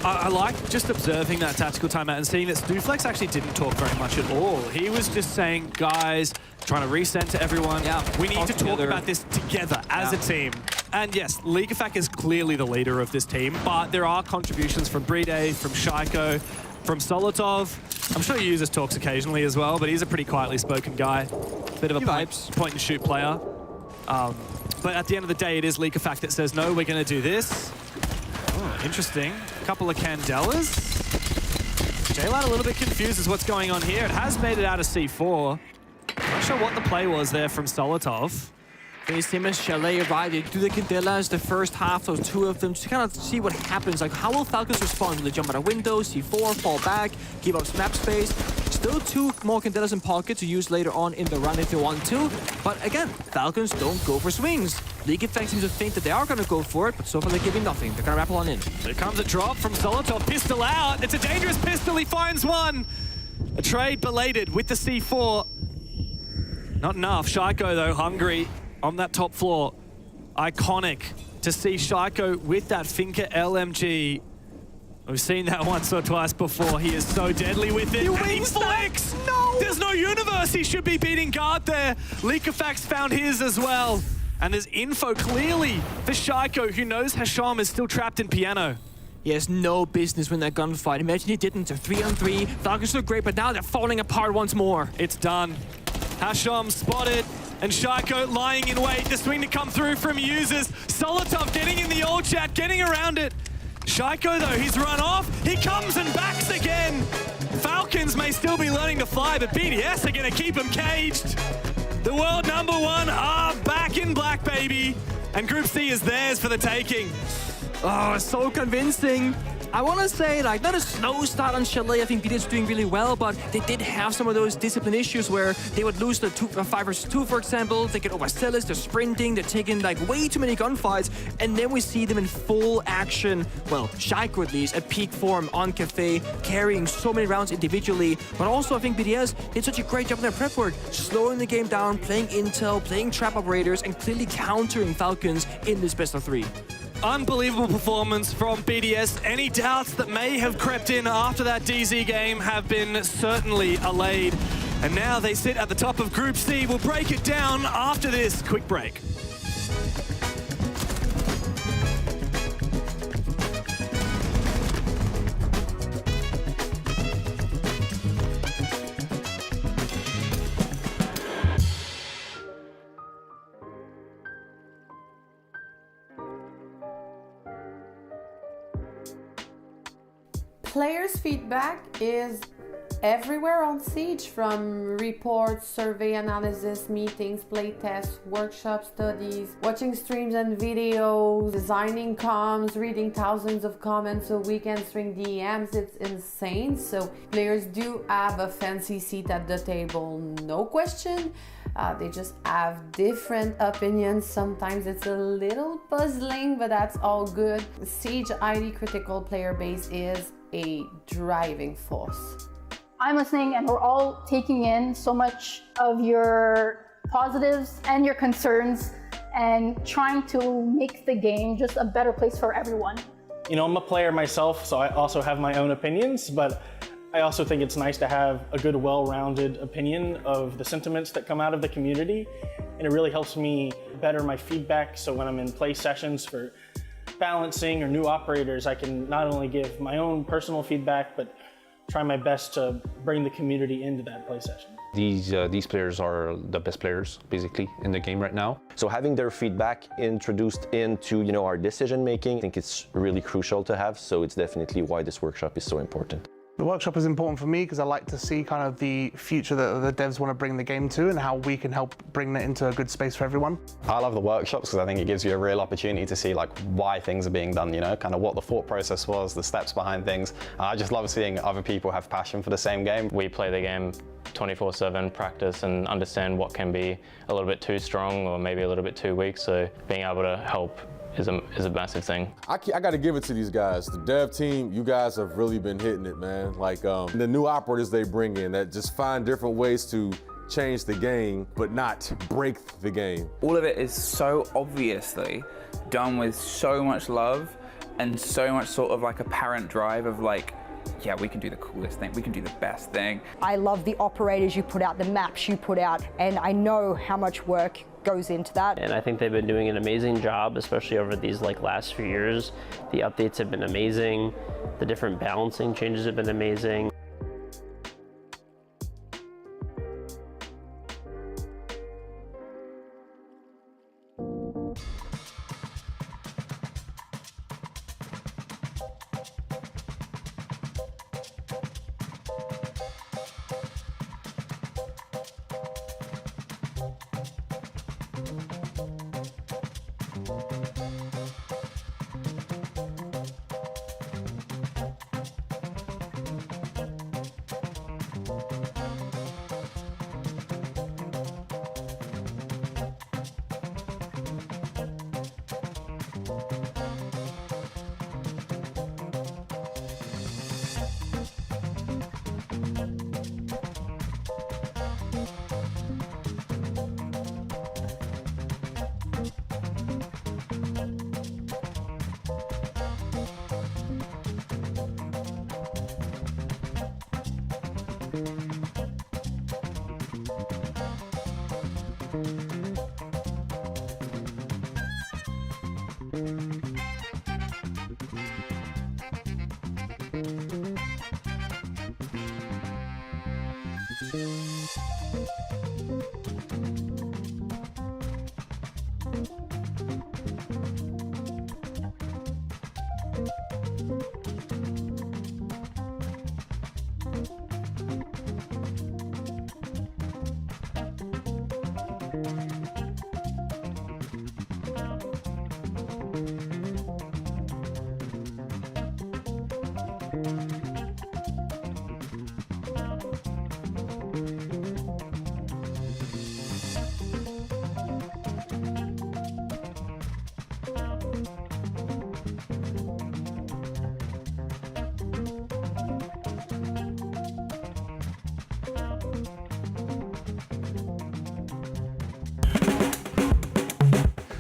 I like just observing that tactical timeout and seeing that Stuflex actually didn't talk very much at all. He was just saying, guys, trying to resend to everyone. Yeah, we need to talk about this together as a team. And yes, Leaguefac is clearly the leader of this team, but there are contributions from Bride, from Shaiko, from Solotov. I'm sure he uses talks occasionally as well, but he's a pretty quietly spoken guy. Bit of a point and shoot player. But at the end of the day, it is Leaguefac that says, no, we're going to do this. Oh, interesting. A couple of Candelas. J-Lad a little bit confused as what's going on here. It has made it out of C4. Not sure what the play was there from Solotov. Face him as Chalet arrive, they do the Candelas the first half, those two of them, to kind of see what happens. Like, how will Falcons respond? Will they jump out of windows, C4, fall back, give up map space? Still two more Candelas in pocket to use later on in the run if they want to. But again, Falcons don't go for swings. Leaguefac seems to think that they are going to go for it, but so far they're giving nothing. They're going to rappel on in. There comes a drop from Solotov, pistol out. It's a dangerous pistol, he finds one. A trade belated with the C4. Not enough. Shaiko, though, hungry on that top floor. Iconic to see Shaiko with that Finca LMG. We've seen that once or twice before. He is so deadly with it. He flicks! No! There's no universe. He should be beating guard there. Leaguefac's found his as well. And there's info clearly for Shaiko, who knows Hasham is still trapped in piano. He has no business win that gunfight. Imagine he didn't. They're 3-on-3. Falcons look great, but now they're falling apart once more. It's done. Hasham spotted, and Shaiko lying in wait. The swing to come through from users. Solotov getting in the old chat, getting around it. Shaiko, though, he's run off. He comes and backs again. Falcons may still be learning to fly, but BDS are going to keep him caged. The world #1 are back in black, baby. And Group C is theirs for the taking. Oh, so convincing. I want to say, like, not a slow start on Chalet. I think BDS are doing really well, but they did have some of those discipline issues where they would lose the 5 vs 2, for example. They get overzealous, they're sprinting, they're taking, like, way too many gunfights, and then we see them in full action. Well, Shaiko at least, at peak form on Cafe, carrying so many rounds individually. But also, I think BDS did such a great job in their prep work, slowing the game down, playing intel, playing trap operators, and clearly countering Falcons in this best of 3. Unbelievable performance from BDS. Any doubts that may have crept in after that DZ game have been certainly allayed. And now they sit at the top of Group C. We'll break it down after this quick break. Players' feedback is everywhere on Siege, from reports, survey analysis, meetings, playtests, workshop studies, watching streams and videos, designing comms, reading thousands of comments a week, answering DMs. It's insane. So players do have a fancy seat at the table, no question. They just have different opinions. Sometimes it's a little puzzling, but that's all good. Siege ID critical player base is a driving force. I'm listening and we're all taking in so much of your positives and your concerns and trying to make the game just a better place for everyone. You know, I'm a player myself, so I also have my own opinions, but I also think it's nice to have a good, well-rounded opinion of the sentiments that come out of the community, and it really helps me better my feedback. So when I'm in play sessions for balancing or new operators, I can not only give my own personal feedback, but try my best to bring the community into that play session. These players are the best players, basically, in the game right now. So having their feedback introduced into, our decision making, I think it's really crucial to have. So it's definitely why this workshop is so important. The workshop is important for me because I like to see kind of the future that the devs want to bring the game to and how we can help bring that into a good space for everyone. I love the workshops because I think it gives you a real opportunity to see like why things are being done, kind of what the thought process was, the steps behind things. I just love seeing other people have passion for the same game. We play the game 24/7, practice and understand what can be a little bit too strong or maybe a little bit too weak, so being able to help is a massive thing. I got to give it to these guys. The dev team, you guys have really been hitting it, man. Like the new operators they bring in that just find different ways to change the game, but not break the game. All of it is so obviously done with so much love and so much sort of like apparent drive of like, yeah, we can do the coolest thing, we can do the best thing. I love the operators you put out, the maps you put out, and I know how much work goes into that. And I think they've been doing an amazing job, especially over these last few years. The updates have been amazing. The different balancing changes have been amazing.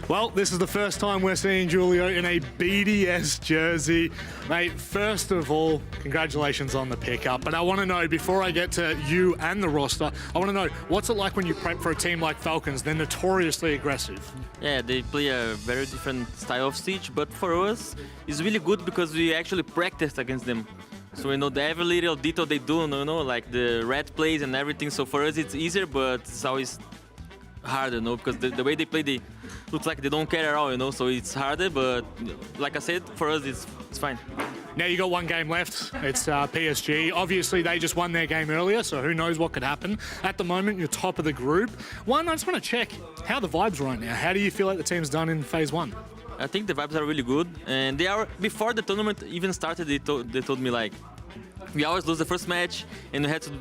Well, this is the first time we're seeing Julio in a BDS jersey. Mate, first of all, congratulations on the pickup. But I want to know, before I get to you and the roster, I want to know, what's it like when you prep for a team like Falcons? They're notoriously aggressive. Yeah, they play a very different style of Siege, but for us, it's really good because we actually practiced against them. So we know every little detail they do, like the red plays and everything. So for us, it's easier, but it's always harder, because the way they play, they looks like they don't care at all, so it's harder, but like I said, for us, it's fine. Now you got one game left. It's PSG. Obviously, they just won their game earlier, so who knows what could happen. At the moment, you're top of the group. I just want to check how the vibes right now. How do you feel like the team's done in phase one? I think the vibes are really good, and they are, before the tournament even started, they told me like, we always lose the first match, and we had to,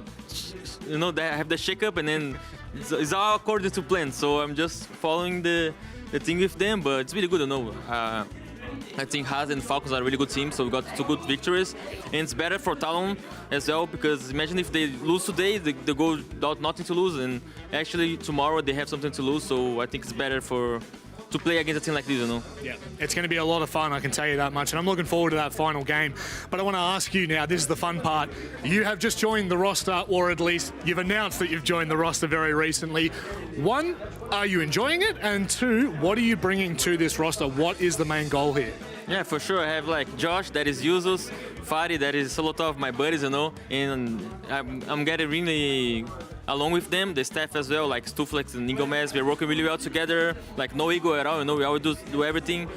they have the shake-up, and then it's all according to plan. So I'm just following the thing with them, but it's really good, I think Haas and Falcons are a really good team, so we got 2 good victories. And it's better for Talon as well, because imagine if they lose today, they go without nothing to lose, and actually tomorrow they have something to lose, so I think it's better to play against a team like this, Yeah, it's going to be a lot of fun, I can tell you that much, and I'm looking forward to that final game. But I want to ask you now, this is the fun part. You have just joined the roster, or at least you've announced that you've joined the roster very recently. 1, are you enjoying it? And 2, what are you bringing to this roster? What is the main goal here? Yeah, for sure. I have like Josh, that is Yuzus, Fari, that is a lot of my buddies, and I'm getting really along with them, the staff as well, like Stuflex and Ingomez, we're working really well together, like no ego at all, we always do everything.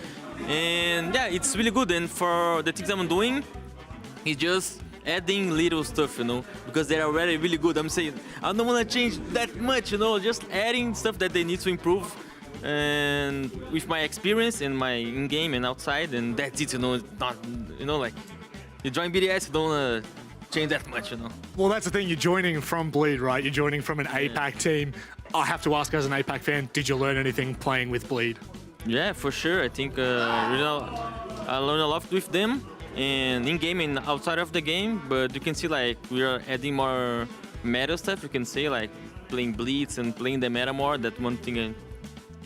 And yeah, it's really good. And for the things I'm doing, it's just adding little stuff, because they're already really good. I'm saying, I don't want to change that much, just adding stuff that they need to improve. And with my experience and my in-game and outside, and that's it, it's not, like, you join BDS, you don't want to change that much, Well, that's the thing, you're joining from Bleed, right? You're joining from an APAC team. I have to ask, as an APAC fan, did you learn anything playing with Bleed? Yeah, for sure. I think I learned a lot with them, and in-game and outside of the game, but you can see like we are adding more meta stuff. You can say like playing Blitz and playing the meta more. That's one thing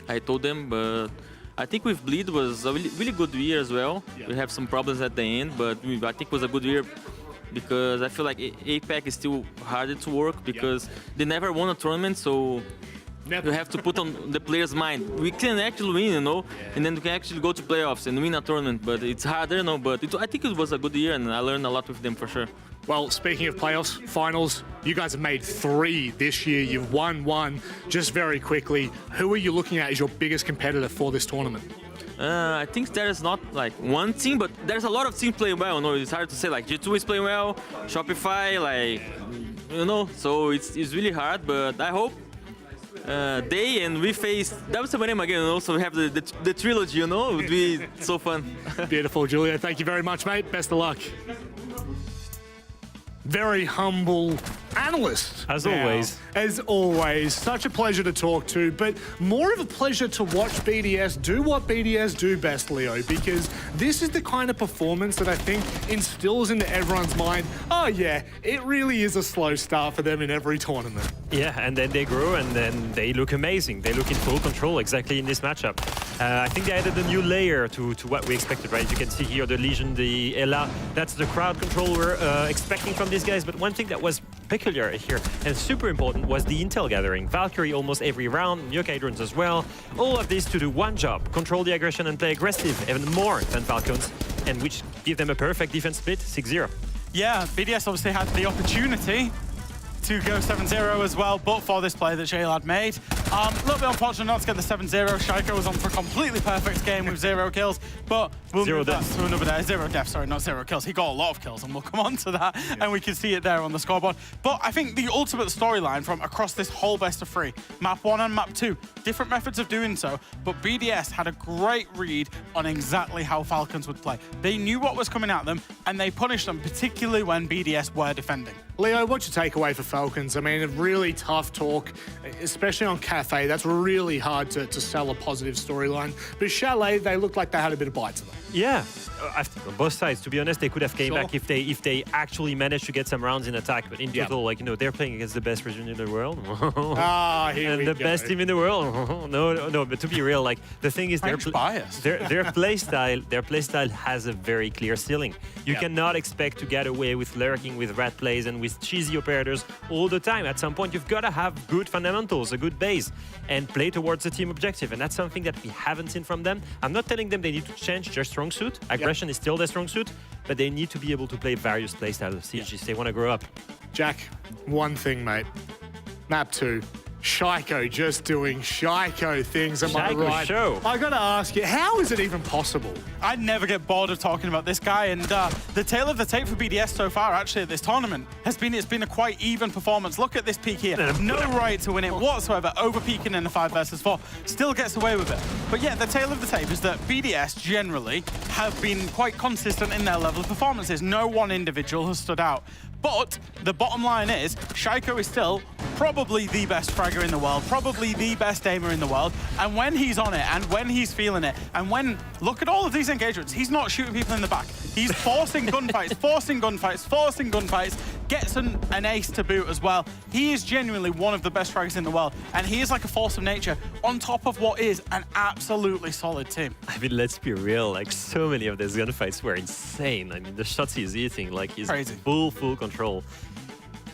I told them. But I think with Bleed was a really good year as well. Yeah. We have some problems at the end, but I think it was a good year because I feel like APAC is still harder to work because they never won a tournament, so you have to put on the player's mind. We can actually win, you know, and then we can actually go to playoffs and win a tournament, but it's harder, you know, but I think it was a good year and I learned a lot with them for sure. Well, speaking of playoffs, finals, you guys have made 3 this year. You've won 1. Just very quickly, who are you looking at as your biggest competitor for this tournament? I think there's not like one team, but there's a lot of teams playing well. No, it's hard to say. Like G2 is playing well, Shopify, like you know. So it's really hard, but I hope they and we face Double again. You know, so we have the trilogy. You know, it would be so fun. Beautiful, Julio. Thank you very much, mate. Best of luck. Very humble analyst. As now. always. As always. Such a pleasure to talk to, but more of a pleasure to watch BDS do what BDS do best, Leo, because this is the kind of performance that I think instills into everyone's mind, oh yeah, it really is a slow start for them in every tournament. Yeah, and then they grow and then they look amazing. They look in full control exactly in this matchup. I think they added a new layer to what we expected, right? You can see here the Legion, the Ela. That's the crowd control we're expecting from these guys. But one thing that was peculiar here and super important was the intel gathering. Valkyrie almost every round, Yokai drones as well. All of this to do one job, control the aggression and play aggressive even more than Falcons, and which give them a perfect defense split, 6-0. Yeah, BDS obviously had the opportunity to go 7-0 as well, but for this play that J-Lad made. A little bit unfortunate not to get the 7-0. Shaiko was on for a completely perfect game with 0 kills, but we'll move that to another day. 0 deaths, sorry, not 0 kills. He got a lot of kills, and we'll come on to that, and we can see it there on the scoreboard. But I think the ultimate storyline from across this whole best of 3, map 1 and map 2, different methods of doing so, but BDS had a great read on exactly how Falcons would play. They knew what was coming at them, and they punished them, particularly when BDS were defending. Leo, what's your takeaway for Falcons? I mean, a really tough talk, especially on Cafe. That's really hard to sell a positive storyline. But Chalet, they looked like they had a bit of bite to them. Yeah, on both sides. To be honest, they could have came back if they actually managed to get some rounds in attack. But in total, like, you know, they're playing against the best region in the world. And the best team in the world. No. But to be real, like, the thing is, their play style has a very clear ceiling. You cannot expect to get away with lurking, with rat plays, and with cheesy operators all the time. At some point, you've got to have good fundamentals, a good base, and play towards the team objective. And that's something that we haven't seen from them. I'm not telling them they need to change their strong suit. Aggression is still their strong suit, but they need to be able to play various playstyles of Siege if they want to grow up. Jack, one thing, mate. Map 2. Shaiko just doing Shaiko things, am I right? Show. I gotta ask you, how is it even possible? I never get bored of talking about this guy, and the tale of the tape for BDS so far, actually, at this tournament, it's been a quite even performance. Look at this peak here. No right to win it whatsoever, over-peaking in a 5 versus 4. Still gets away with it. But yeah, the tale of the tape is that BDS generally have been quite consistent in their level of performances. No one individual has stood out. But the bottom line is, Shaiko is still probably the best fragger in the world, probably the best aimer in the world. And when he's on it, and when he's feeling it, and when, look at all of these engagements, he's not shooting people in the back. He's forcing gunfights, gets an ace to boot as well. He is genuinely one of the best fraggers in the world. And he is like a force of nature on top of what is an absolutely solid team. I mean, let's be real, like, so many of these gunfights were insane. I mean, the shots he's hitting, like, he's full control.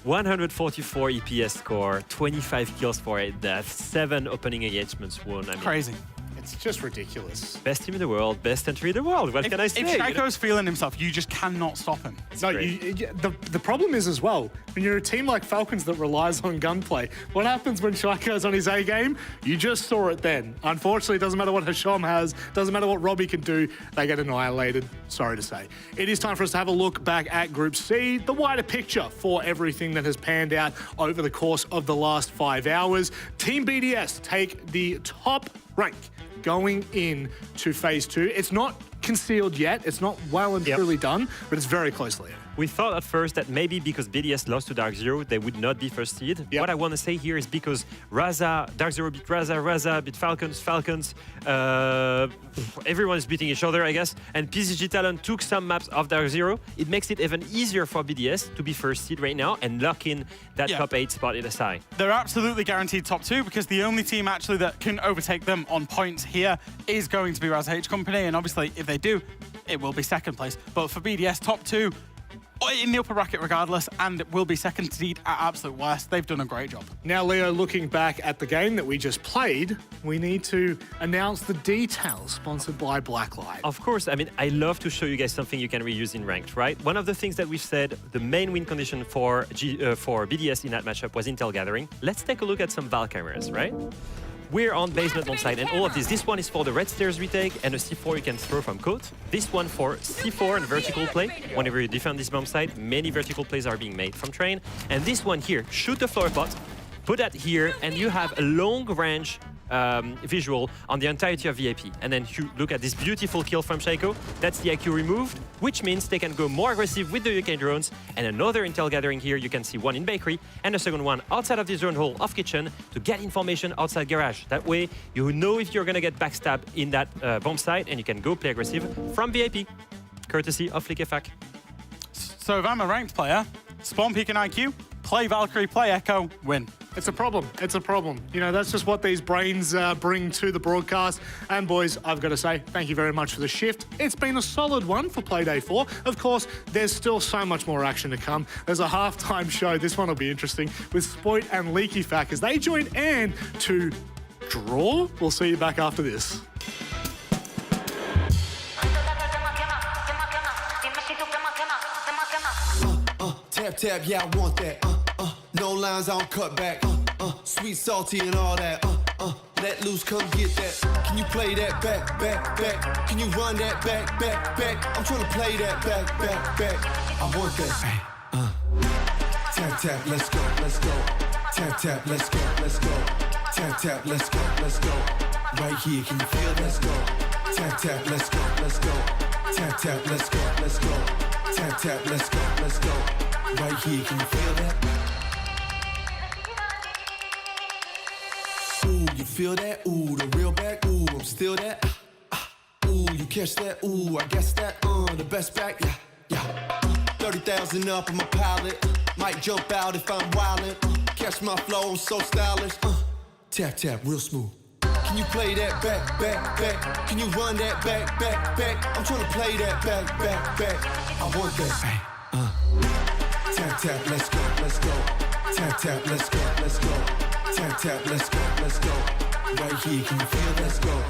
144 EPS score, 25 kills for 8 deaths, 7 opening engagements won. I mean, crazy. It's just ridiculous. Best team in the world, best entry in the world. What can I say? If Shaiko's feeling himself, you just cannot stop him. No, the problem is as well, when you're a team like Falcons that relies on gunplay, what happens when Shaiko's on his A game? You just saw it then. Unfortunately, it doesn't matter what Hasham has, doesn't matter what Robbie can do, they get annihilated, sorry to say. It is time for us to have a look back at Group C, the wider picture for everything that has panned out over the course of the last 5 hours. Team BDS take the top rank going in to phase 2. It's not concealed yet. It's not well and truly done, but it's very close, Leo. We thought at first that maybe because BDS lost to Dark Zero, they would not be first seed. What I want to say here is because Dark Zero beat Raza beat Falcons, everyone is beating each other, I guess, and PCG Talent took some maps of Dark Zero. It makes it even easier for BDS to be first seed right now and lock in that top 8 spot in SI. They're absolutely guaranteed top 2 because the only team actually that can overtake them on points here is going to be Raza H Company, and obviously if they do, it will be second place. But for BDS, top 2 in the upper bracket regardless, and it will be second seed at absolute worst. They've done a great job. Now, Leo, looking back at the game that we just played, we need to announce the details, sponsored by Blacklight. Of course, I mean, I love to show you guys something you can reuse in ranked, right? One of the things that we've said, the main win condition for BDS in that matchup was Intel Gathering. Let's take a look at some Val cameras, right? We're on basement on site, and all of this. This one is for the red stairs retake and a C4 you can throw from coat. This one for C4 and vertical play. Whenever you defend this bomb site, many vertical plays are being made from train. And this one here, shoot the floor pot, put that here, and you have a long range visual on the entirety of VIP. And then you look at this beautiful kill from Shaiko. That's the IQ removed, which means they can go more aggressive with the UK drones. And another Intel Gathering here, you can see one in bakery and a second one outside of the zone hall of kitchen to get information outside garage. That way, you know if you're gonna get backstabbed in that bomb site, and you can go play aggressive from VIP, courtesy of Flickefak. So if I'm a ranked player, spawn peek and IQ, play Valkyrie, play Echo, win. It's a problem. It's a problem. You know, that's just what these brains bring to the broadcast. And boys, I've got to say, thank you very much for the shift. It's been a solid one for Playday 4. Of course, there's still so much more action to come. There's a halftime show. This one will be interesting with Spoit and Leaky Fack as they join Anne to draw. We'll see you back after this. Tap, tap, yeah, I want that. No lines, I don't cut back. Sweet, salty, and all that. Let loose, come get that. Can you play that back, back, back? Can you run that back, back, back? I'm trying to play that back, back, back. I want that. Tap, tap, let's go, let's go. Tap, tap, let's go, let's go. Tap, tap, let's go, let's go. Right here, can you feel? Let's go. Tap, tap, let's go, let's go. Tap, tap, let's go, let's go. Tap, tap, let's go, let's go. Right here, can you feel that? Ooh, you feel that? Ooh, the real back. Ooh, I'm still that. Ooh, you catch that? Ooh, I guess that. The best back. Yeah, yeah. 30,000 up on my pallet. Might jump out if I'm wildin'. Catch my flow, I'm so stylish. Tap, tap, real smooth. Can you play that back, back, back? Can you run that back, back, back? I'm trying to play that back, back, back. I want that. Tap, tap, let's go, let's go. Tap, tap, let's go, let's go. Tap, tap, let's go, let's go. Right here, can you feel? Let's go.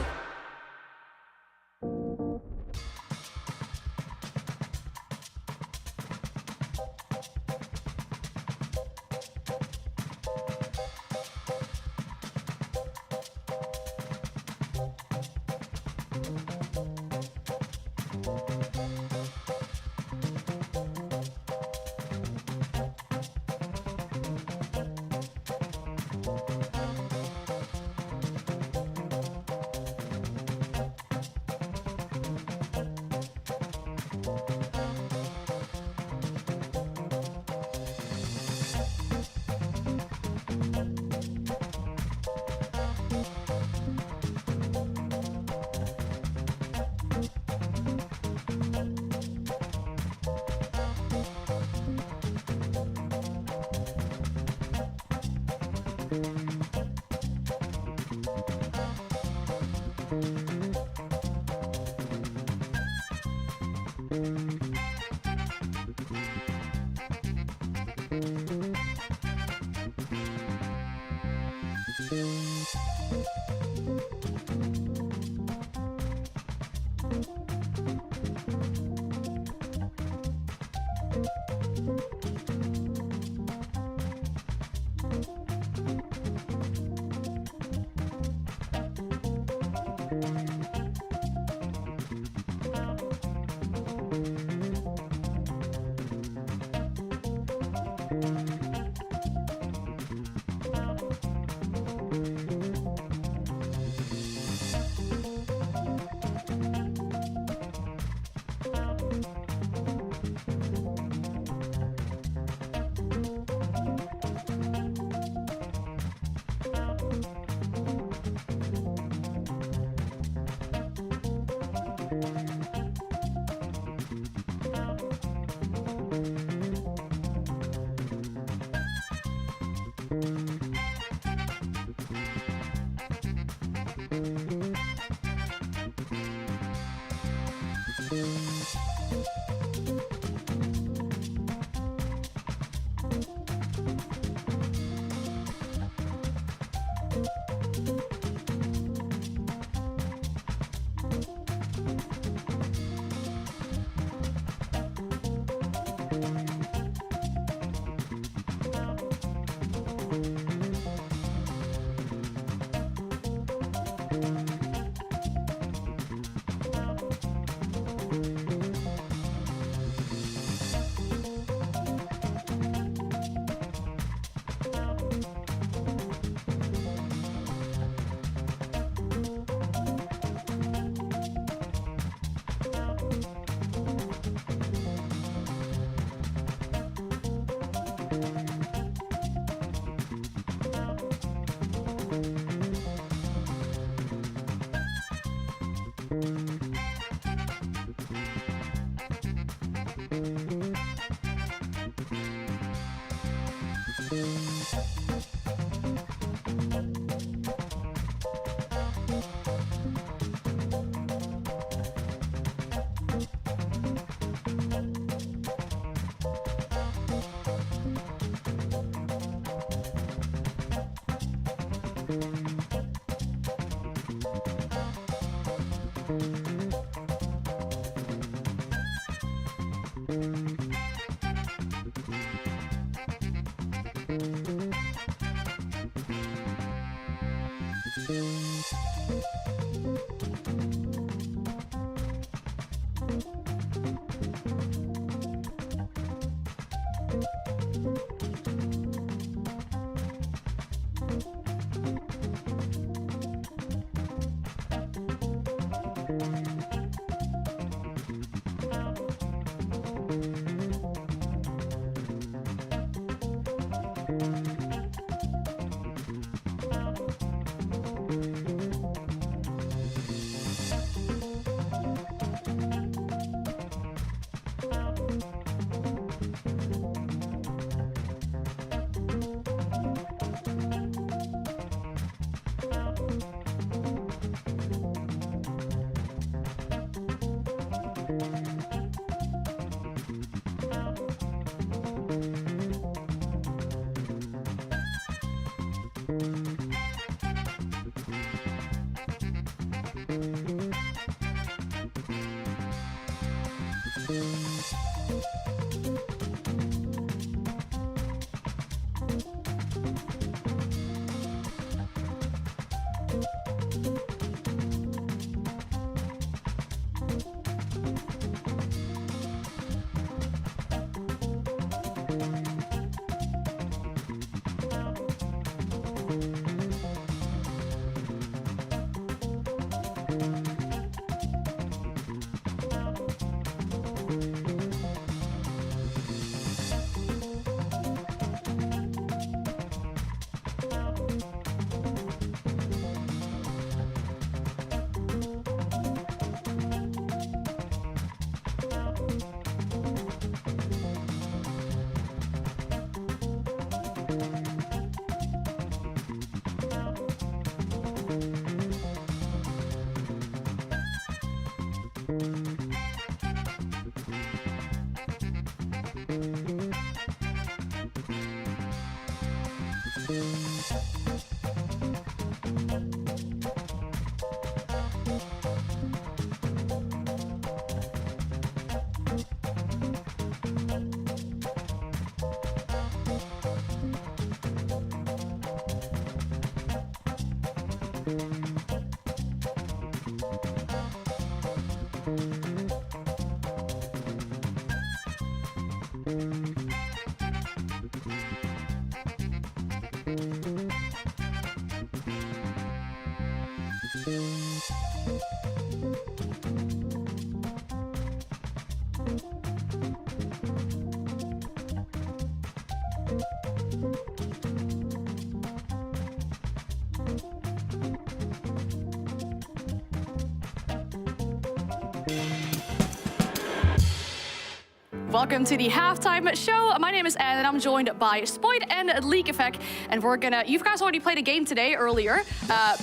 Welcome to the halftime show. My name is Anne and I'm joined by Spoid and Leak Effect. And you guys already played a game today earlier,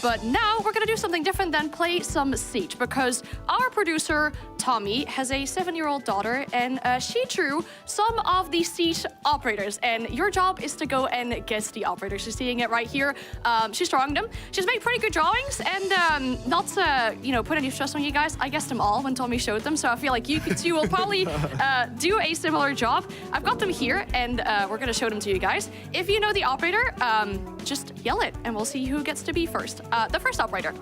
but now we're gonna do something different than play some Siege, because our producer, Tommy, has a 7-year-old daughter and she drew some of the Siege operators. And your job is to go and guess the operators. You're seeing it right here. She's drawing them. She's made pretty good drawings, and not to put any stress on you guys, I guessed them all when Tommy showed them, so I feel like you two will probably do a similar job. I've got them here, and we're gonna show them to you guys. If you know the operator, just yell it, and we'll see who gets to be first. The first operator.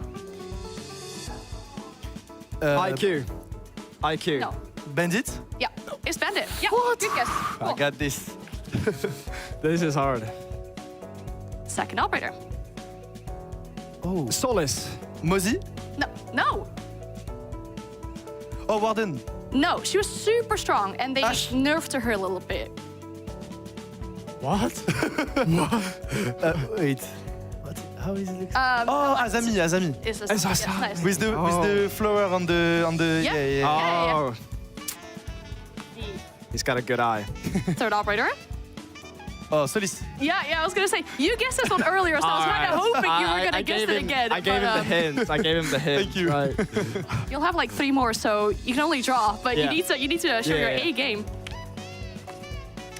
IQ. No. Bandit? Yeah, it's Bandit. Yeah, What? good guess. Cool. I got this. This is hard. Second operator. Oh. Solace. Mozzie? No. Oh, Warden. No, she was super strong, and they nerfed her a little bit. What? Wait. What? How is it? Azami. It's Azami. Nice. With the flower on the Yeah. He's got a good eye. Third operator. Oh, Solis. Yeah, I was gonna say you guessed this one earlier, so I was kind of hoping you were gonna guess it again. I gave him the hint. I gave him the hint. Thank you. Right. You'll have like 3 more, so you can only draw, but Yeah. you need to show your Yeah. A game.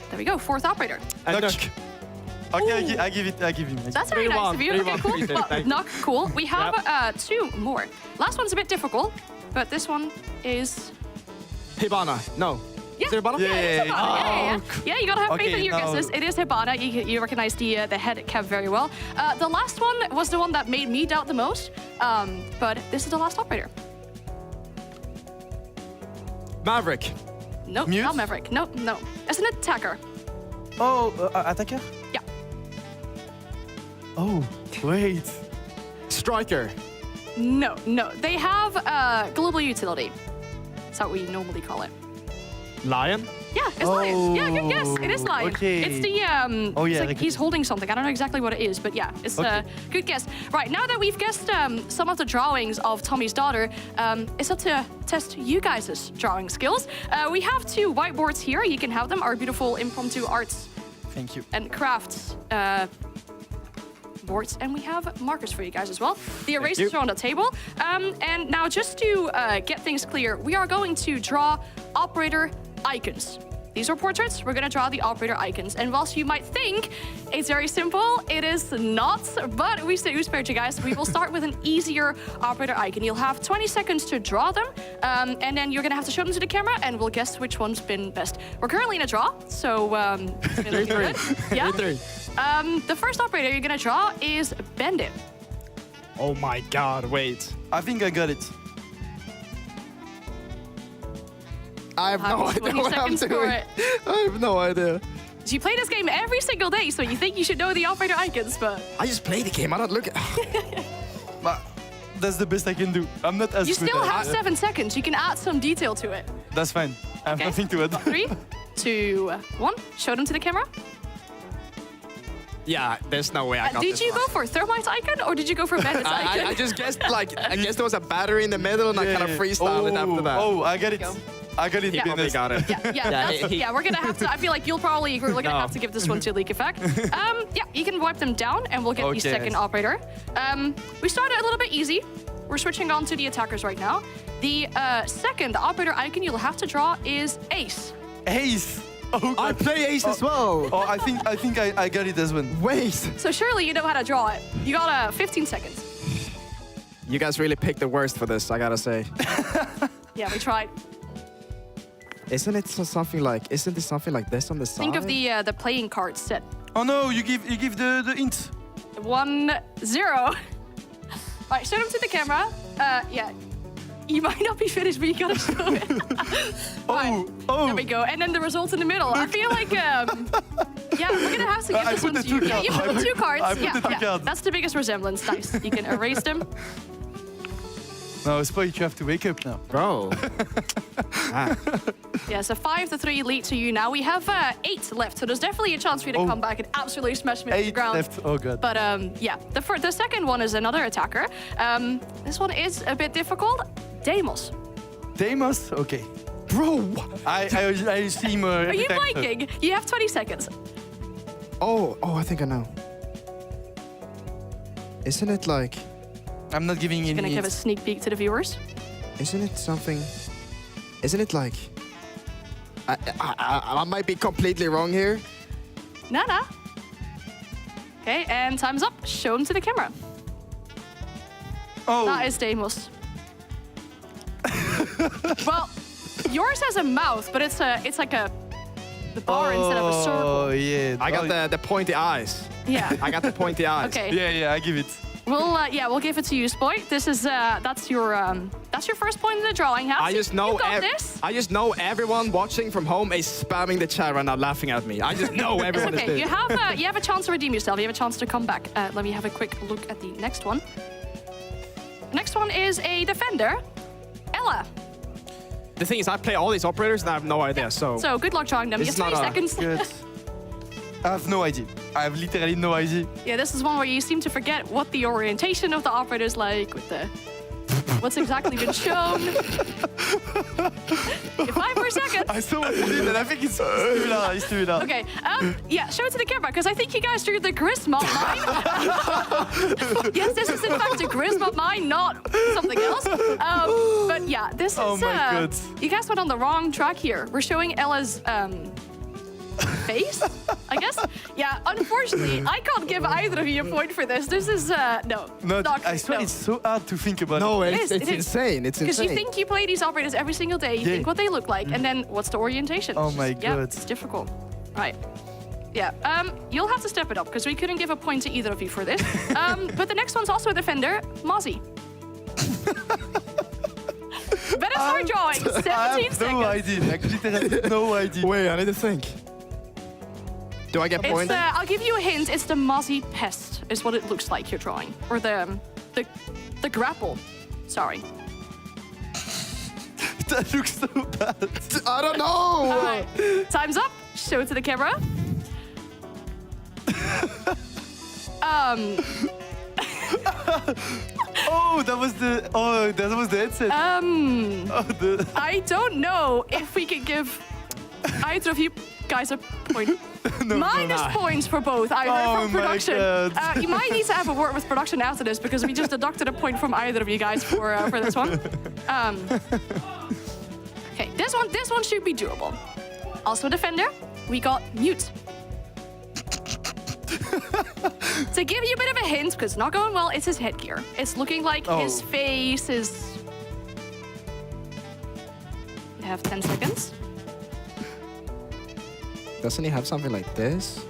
There we go, 4th operator. And Knock. Nook. Okay, I give him. That's very nice of you. Okay, cool. Well, knock, cool. We have 2 more. Last one's a bit difficult, but this one is... Hibana. No. Yeah, Is it Hibana? yeah, it is Hibana. Yeah. Yeah, you gotta have faith Okay, in your now- guesses. It is Hibana. You recognize the head cap very well. The last one was the one that made me doubt the most, but this is the last operator. Maverick. Nope, Mute? not Maverick. Nope, no. It's an attacker. Oh, attacker? Yeah. Oh, wait. Striker. No. They have global utility. That's how we normally call it. Lion. Yeah, it's lion. Yeah, good guess. It is lion. Okay. It's the Oh, yeah, it's like he's holding something. I don't know exactly what it is, but yeah, it's a good guess. Right, now that we've guessed some of the drawings of Tommy's daughter, it's up to test you guys' drawing skills. We have 2 whiteboards here. You can have them. Our beautiful impromptu arts Thank you. and crafts boards, and we have markers for you guys as well. The erasers are on the table. And now just to get things clear, we are going to draw operator icons. These are portraits. We're going to draw the operator icons. And whilst you might think it's very simple, it is not, but we spared you guys. We will start with an easier operator icon. You'll have 20 seconds to draw them, and then you're going to have to show them to the camera, and we'll guess which one's been best. We're currently in a draw, so it's been looking good. Yeah. 3-3. The first operator you're going to draw is Bandit. Oh my god, wait. I think I got it. I have no idea 20 what I'm seconds for doing. it. I have no idea. You play this game every single day, so you think you should know the operator icons, but I just play the game. I don't look at... But that's the best I can do. I'm not as you good still at have it. 7 seconds. You can add some detail to it. That's fine. I have Okay. nothing to add. 3, 2, 1. Show them to the camera. Yeah, there's no way I got Did this you one. go for Thermite's icon or did you go for Bandit's icon? I just guessed, like, I guess there was a battery in the middle and I kind of freestyled it after that. Oh, I got it. I got it. Yeah. Probably got it. Yeah, we're gonna have to. I feel like we're gonna have to give this one to Leak Effect. Yeah, you can wipe them down, and we'll get the second operator. We started a little bit easy. We're switching on to the attackers right now. The second operator icon you'll have to draw is Ace. Ace. Oh, I play Ace as well. Oh, I think I got it as well. Wait. So surely you know how to draw it. You got 15 seconds. You guys really picked the worst for this, I gotta say. Yeah, we tried. Isn't this something like this on the side? Think of the playing card set. Oh no, you give the hint. 1-0. Right, show them to the camera. Yeah. You might not be finished, but you gotta show it. Right, there we go. And then the results in the middle. I feel like, yeah, we're gonna have to give this one to you. Yeah, you put the 2 cards. I put the 2 cards. That's the biggest resemblance. Nice. You can erase them. No, it's probably you have to wake up now. Bro. Yeah, so 5-3 lead to you now. We have 8 left, so there's definitely a chance for you to come back and absolutely smash me to the 8 ground. left. Oh god. But yeah, the second one is another attacker. This one is a bit difficult. Deimos. Deimos? Okay. Bro, I see him. Are you blanking? You have 20 seconds. Oh, I think I know. Isn't it like... I'm not giving any Gonna give a hints. sneak peek to the viewers. Isn't it something... Isn't it like... I might be completely wrong here. Nah. Okay, and time's up. Show them to the camera. Oh. That is Deimos. Well, yours has a mouth, but it's like the bar instead of a circle. Oh yeah. I got the pointy eyes. Yeah. I got the pointy eyes. Okay. Yeah, I give it. We'll give it to you, Spoy. This is that's your first point in the drawing. I just know you got this. I just know everyone watching from home is spamming the chat right now, laughing at me. I just know everyone It's okay. is this. You have a chance to redeem yourself. You have a chance to come back. Let me have a quick look at the next one. The next one is a defender, Ella. The thing is, I play all these operators and I have no idea. So good luck drawing them. You have This is 20 not a- seconds. Good. I have no idea. I have literally no idea. Yeah, this is one where you seem to forget what the orientation of the operator is like with what's exactly been shown. 5 more seconds. I saw what you did, and I think it's doing that. Okay, yeah, show it to the camera, because I think you guys drew the Grizz mob mine. Yes, this is in fact a Grizz mob mine, not something else. But yeah, this is... Oh my God. You guys went on the wrong track here. We're showing Ella's face, I guess? Yeah, unfortunately, I can't give either of you a point for this. This is, no. No, not, I swear no. it's so hard to think about. No, It is, it's it is. insane. It's Because insane. you think you play these operators every single day, you think what they look like, and then what's the orientation? Oh my Yeah, God. it's difficult. Right. Yeah, you'll have to step it up, because we couldn't give a point to either of you for this. But the next one's also a defender, Mozzie. Better start drawing, 17 I have seconds. no idea. Like, literally no idea. Wait, I need to think. Do I get It's, points? I'll give you a hint, it's the Mozzie pest, is what it looks like you're drawing. Or the grapple, sorry. That looks so bad. I don't know. All right, time's up. Show it to the camera. Oh, that was the headset. I don't know if we can give either of you guys a point. Minus points for both. I heard from production. You might need to have a word with production after this, because we just deducted a point from either of you guys for this one. Okay, this one should be doable. Also a defender, we got Mute. To give you a bit of a hint, because it's not going well, it's his headgear. It's looking like his face is... You have 10 seconds. Doesn't he have something like this?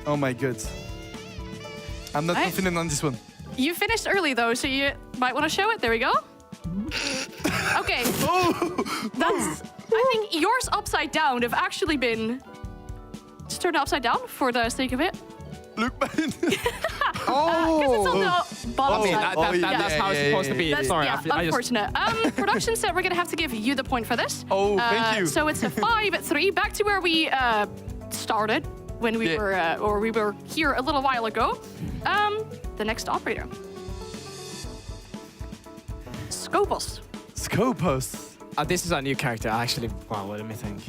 Oh my God. I'm not confident on this one. You finished early though, so you might want to show it. There we go. Okay. That's... I think yours upside down have actually been... Just turn it upside down for the sake of it. Look, man. Because it's on the bottom side. That's how it's supposed to be. That's, Sorry, yeah, unfortunate. Production said we're gonna have to give you the point for this. Oh, thank you. So it's a 5-3, back to where we started when we were here a little while ago. The next operator, Scopus. Scopus. This is a new character, actually. Wow, let me think.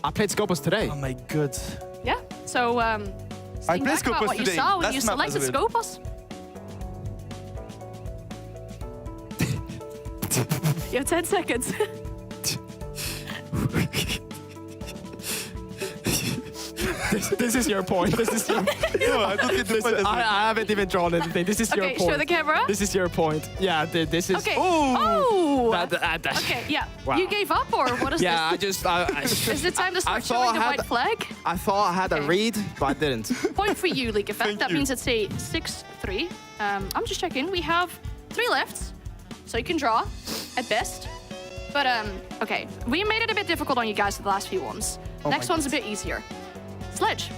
I played Scopus today. Oh my God. Yeah. So I think played back about Scopus what today. you saw when That's you not selected as well. Scopus. You have 10 seconds. This is your point. This is your. No, I don't get the point. I haven't even drawn anything. This is your Okay, point. show the camera. This is your point. Yeah, this is. Okay. Oh. That. Okay. Yeah. Wow. You gave up, or what is Yeah, this? Is it time to start thought showing the I had white flag? I thought I had a read, but I didn't. Point for you, League Effect. That means it's a 6-3. I'm just checking. We have 3 lefts, so you can draw at best. But okay, we made it a bit difficult on you guys for the last few ones. Oh Next one's a bit easier. Sledge.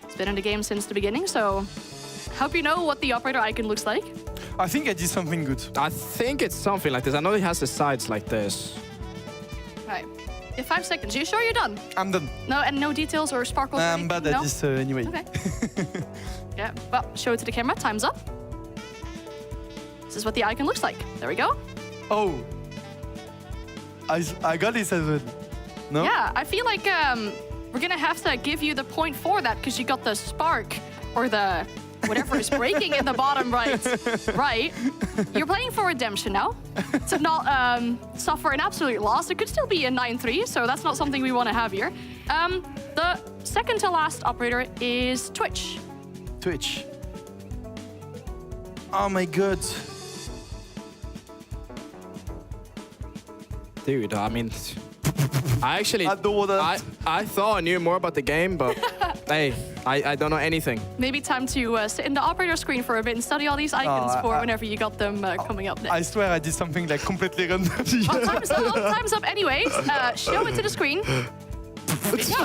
It's been in the game since the beginning, so hope you know what the operator icon looks like. I think I did something good. I think it's something like this. I know it has the sides like this. Right. You have 5 seconds. You sure you're done? I'm done. No, and no details or sparkles? or I'm anything? bad at No? this anyway. Okay. Yeah, well, show it to the camera. Time's up. This is what the icon looks like. There we go. Oh. I got this as well. No? Yeah, I feel like we're gonna have to give you the point for that because you got the spark or the whatever is breaking in the bottom right. Right. You're playing for redemption now. To not suffer an absolute loss. It could still be a 9-3, so that's not something we want to have here. The second to last operator is Twitch. Twitch. Oh my God. Dude, I mean, I actually, I don't know. I thought I knew more about the game, but hey, I don't know anything. Maybe time to sit in the operator screen for a bit and study all these icons for whenever you got them coming up next. I swear I did something like completely random. Well, time's up. Time's up anyways. Show it to the screen. There we go.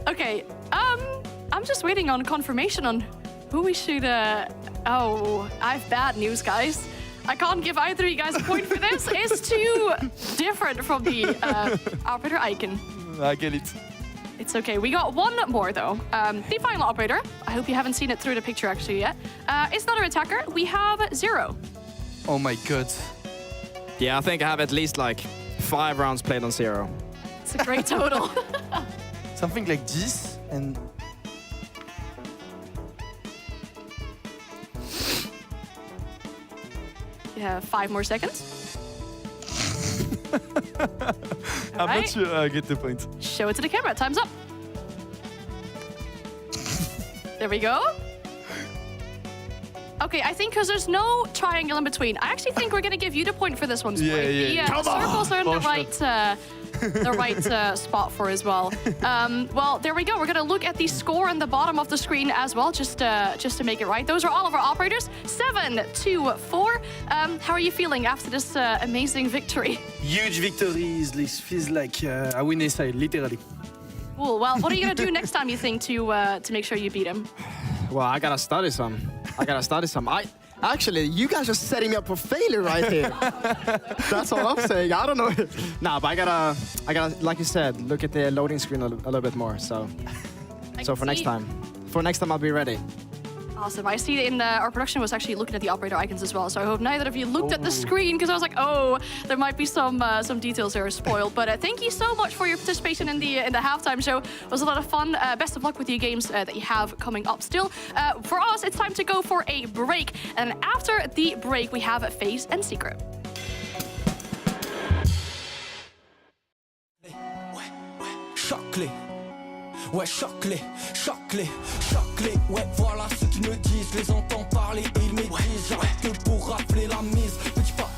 Okay. I'm just waiting on confirmation on who we should... Oh, I have bad news, guys. I can't give either of you guys a point for this. It's too different from the operator icon. I get it. It's okay. We got one more, though. The final operator. I hope you haven't seen it through the picture, actually, yet. It's not an attacker. We have 0. Oh my god. Yeah, I think I have at least like 5 rounds played on 0. It's a great total. Something like this, and You have 5 more seconds. I'm not sure I get the point. Show it to the camera. Time's up. There we go. Okay, I think because there's no triangle in between, I actually think we're going to give you the point for this one. Yeah. The circles are in the right spot for as well. Well, there we go. We're going to look at the score on the bottom of the screen as well, just to make it right. Those are all of our operators. 7-4. How are you feeling after this amazing victory? Huge victories. This feels like a winning side, literally. Cool. Well, what are you going to do next time, you think, to make sure you beat him? Well, I gotta study some. Actually, you guys are setting me up for failure right here. That's all I'm saying. I don't know. Nah, but I gotta, like you said, look at the loading screen a little bit more. So for next time, I'll be ready. Awesome. I see in our production was actually looking at the operator icons as well. So I hope neither of you looked at the screen because I was like, oh, there might be some details that are spoiled. But thank you so much for your participation in the halftime show. It was a lot of fun. Best of luck with your games that you have coming up still. For us, it's time to go for a break. And after the break, we have Phase and Secret. Choc-les, ouais choc-les, choc-les, choc-les. Ouais voilà ce qu'ils me disent, les entends parler et ils m'aiguisent. J'arrête que pour rafler la mise, petit pas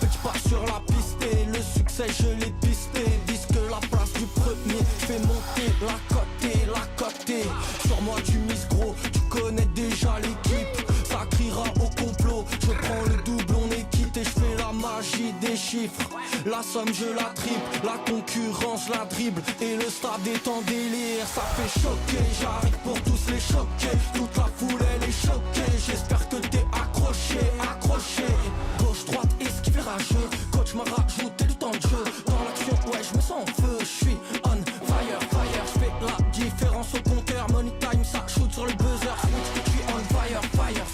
sur la piste. Et le succès je l'ai pisté, disent que la place du premier fait monter la côté. Sur moi tu mises gros, tu connais déjà l'équipe. Ça criera au complot, je prends le double, on est quitté. Je fais la magie des chiffres, la somme je la triple. La concurrence la dribble et le stade est en délire. Ça fait choquer, j'arrive pour tous les choquer. Toute la foule elle est choquée, j'espère que t'es accroché. Gauche, droite, esquive rageux. Coach m'a rajouté du temps de jeu. Dans l'action, ouais je me sens en feu. Je suis on fire, je fais la différence au compteur. Money time, ça shoot sur le buzzer. Je suis on fire,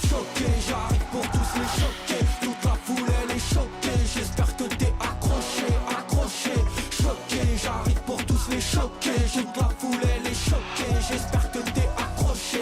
choqué. J'arrive pour tous les choquer. Toute la foule elle est choquée, j'espère que t'es accroché. Choqué, j'arrive pour tous les choquer. Toute la foule elle est choquée, j'espère que t'es accroché.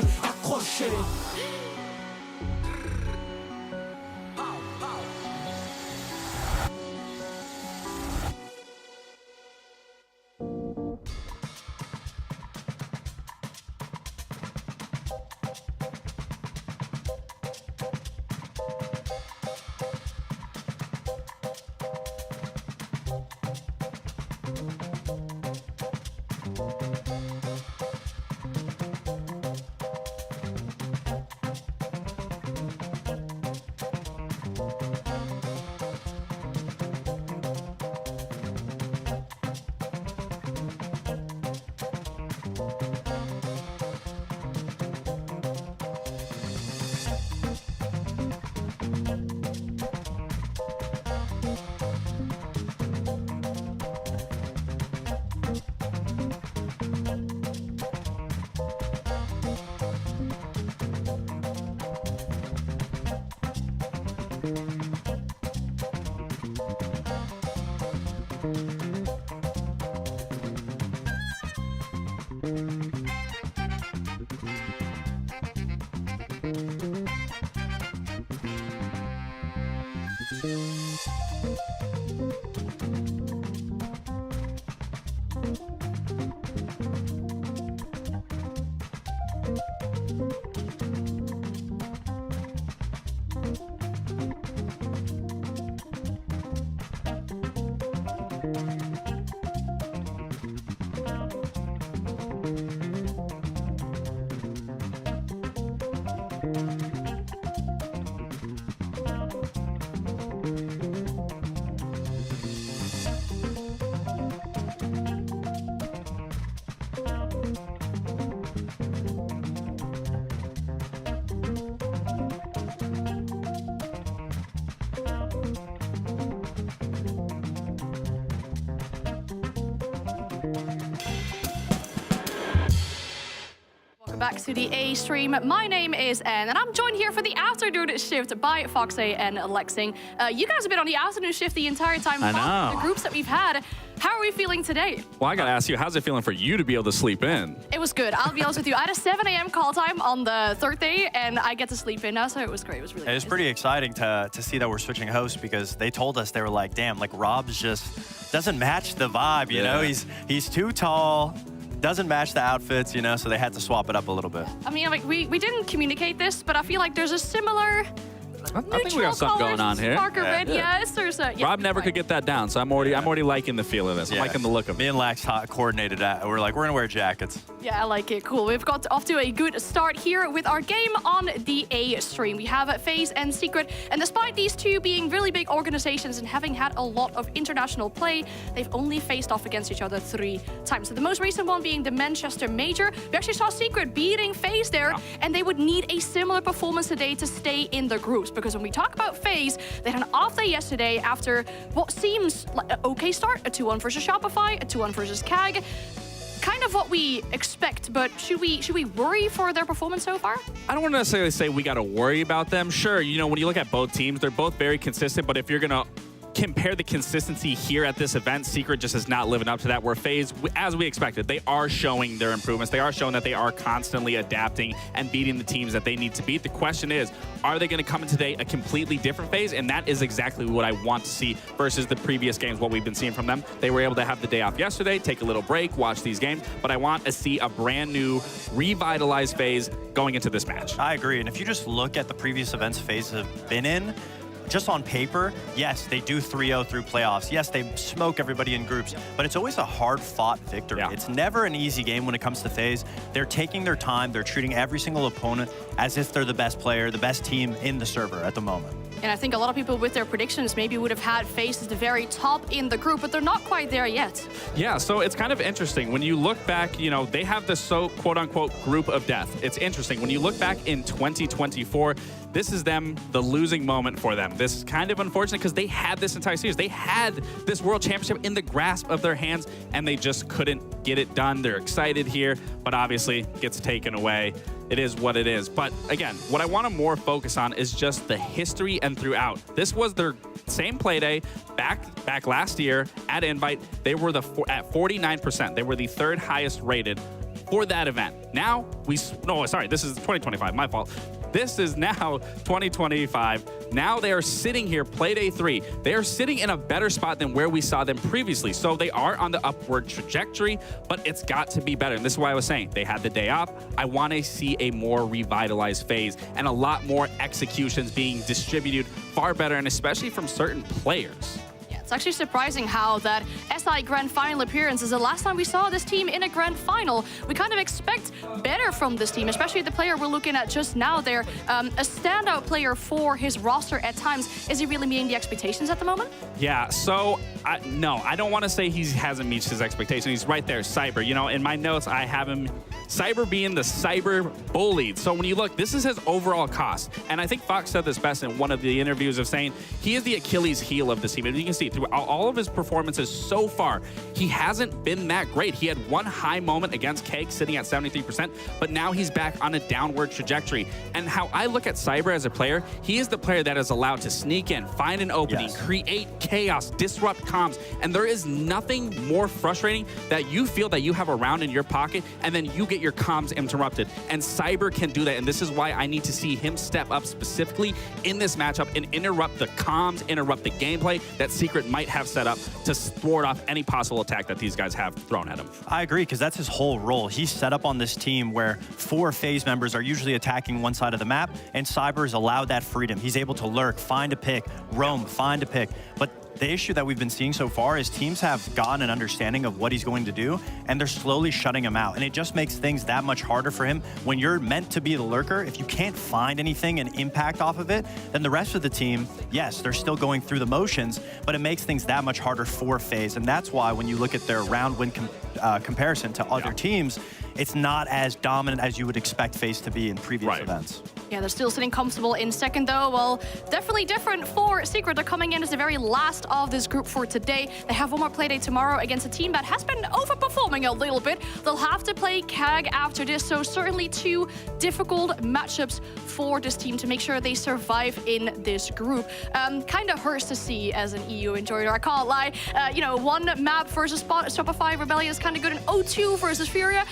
back to the A stream. My name is Anne, and I'm joined here for the afternoon shift by Foxy and Lexing. You guys have been on the afternoon shift the entire time. I know. The groups that we've had. How are we feeling today? Well, I gotta ask you, how's it feeling for you to be able to sleep in? It was good. I'll be honest with you. I had a 7 a.m. call time on the third day, and I get to sleep in now, so it was great. It was really It was pretty exciting to see that we're switching hosts because they told us, they were like, damn, like Rob's just doesn't match the vibe, you know? He's too tall, doesn't match the outfits, you know, so they had to swap it up a little bit. I mean, like we didn't communicate this, but I feel like there's a similar I think we got something going on here. Parker red, yes. There's a, Rob never could get that down, so I'm already liking the feel of this. I'm liking the look of it. Me and Lax coordinated that. We're like, we're gonna wear jackets. Yeah, I like it. Cool. We've got off to a good start here with our game on the A stream. We have FaZe and Secret, and despite these two being really big organizations and having had a lot of international play, they've only faced off against each other 3 times. So the most recent one being the Manchester Major. We actually saw Secret beating FaZe there, and they would need a similar performance today to stay in the groups, because when we talk about FaZe, they had an off day yesterday after what seems like an okay start, a 2-1 versus Shopify, a 2-1 versus CAG. Kind of what we expect, but should we worry for their performance so far? I don't want to necessarily say we got to worry about them. Sure, you know, when you look at both teams, they're both very consistent, but if you're going to compare the consistency here at this event, Secret just is not living up to that, where FaZe, as we expected, they are showing their improvements. They are showing that they are constantly adapting and beating the teams that they need to beat. The question is, are they going to come in today a completely different FaZe? And that is exactly what I want to see versus the previous games, what we've been seeing from them. They were able to have the day off yesterday, take a little break, watch these games, but I want to see a brand new, revitalized FaZe going into this match. I agree, and if you just look at the previous events FaZe have been in, just on paper, yes, they do 3-0 through playoffs. Yes, they smoke everybody in groups, but it's always a hard-fought victory. It's never an easy game when it comes to FaZe. They're taking their time. They're treating every single opponent as if they're the best player, the best team in the server at the moment. And I think a lot of people with their predictions maybe would have had FaZe at the very top in the group, but they're not quite there yet. Yeah, so it's kind of interesting. When you look back, you know, they have this quote-unquote group of death. It's interesting. When you look back in 2024, this is them, the losing moment for them. This is kind of unfortunate because they had this entire series. They had this World Championship in the grasp of their hands, and they just couldn't get it done. They're excited here, but obviously gets taken away. It is what it is. But again, what I want to more focus on is just the history and throughout. This was their same play day back last year at Invite. They were at 49%. They were the 3rd highest rated for that event. Now this is 2025, my fault. This is now 2025. Now they are sitting here, play day 3. They are sitting in a better spot than where we saw them previously. So they are on the upward trajectory, but it's got to be better. And this is why I was saying they had the day off. I want to see a more revitalized FaZe and a lot more executions being distributed far better, and especially from certain players. It's actually surprising how that SI Grand Final appearance is the last time we saw this team in a Grand Final. We kind of expect better from this team, especially the player we're looking at just now there. A standout player for his roster at times. Is he really meeting the expectations at the moment? Yeah, so no, I don't want to say he hasn't met his expectations. He's right there, Cyber. You know, in my notes, I have him Cyber being the cyber bullied. So when you look, this is his overall cost. And I think Fox said this best in one of the interviews of saying he is the Achilles heel of this team. And you can see through all of his performances so far, he hasn't been that great. He had one high moment against Cake sitting at 73%, but now he's back on a downward trajectory. And how I look at Cyber as a player, he is the player that is allowed to sneak in, find an opening, create chaos, disrupt comms. And there is nothing more frustrating that you feel that you have a round in your pocket and then you get your comms interrupted. And Cyber can do that. And this is why I need to see him step up specifically in this matchup and interrupt the comms, interrupt the gameplay that Secret might have set up to thwart off any possible attack that these guys have thrown at him. I agree, because that's his whole role. He's set up on this team where 4 FaZe members are usually attacking one side of the map, and Cyber is allowed that freedom. He's able to lurk, find a pick, roam, find a pick. But the issue that we've been seeing so far is teams have gotten an understanding of what he's going to do, and they're slowly shutting him out. And it just makes things that much harder for him. When you're meant to be the lurker, if you can't find anything and impact off of it, then the rest of the team, yes, they're still going through the motions, but it makes things that much harder for FaZe. And that's why when you look at their round win comparison to other teams, it's not as dominant as you would expect FaZe to be in previous events. Yeah, they're still sitting comfortable in second, though. Well, definitely different for Secret. They're coming in as the very last of this group for today. They have one more playday tomorrow against a team that has been overperforming a little bit. They'll have to play CAG after this, so certainly two difficult matchups for this team to make sure they survive in this group. Kind of hurts to see as an EU enjoyer, I can't lie. You know, one map versus Shopify Rebellion is kind of good, and O2 versus Furia.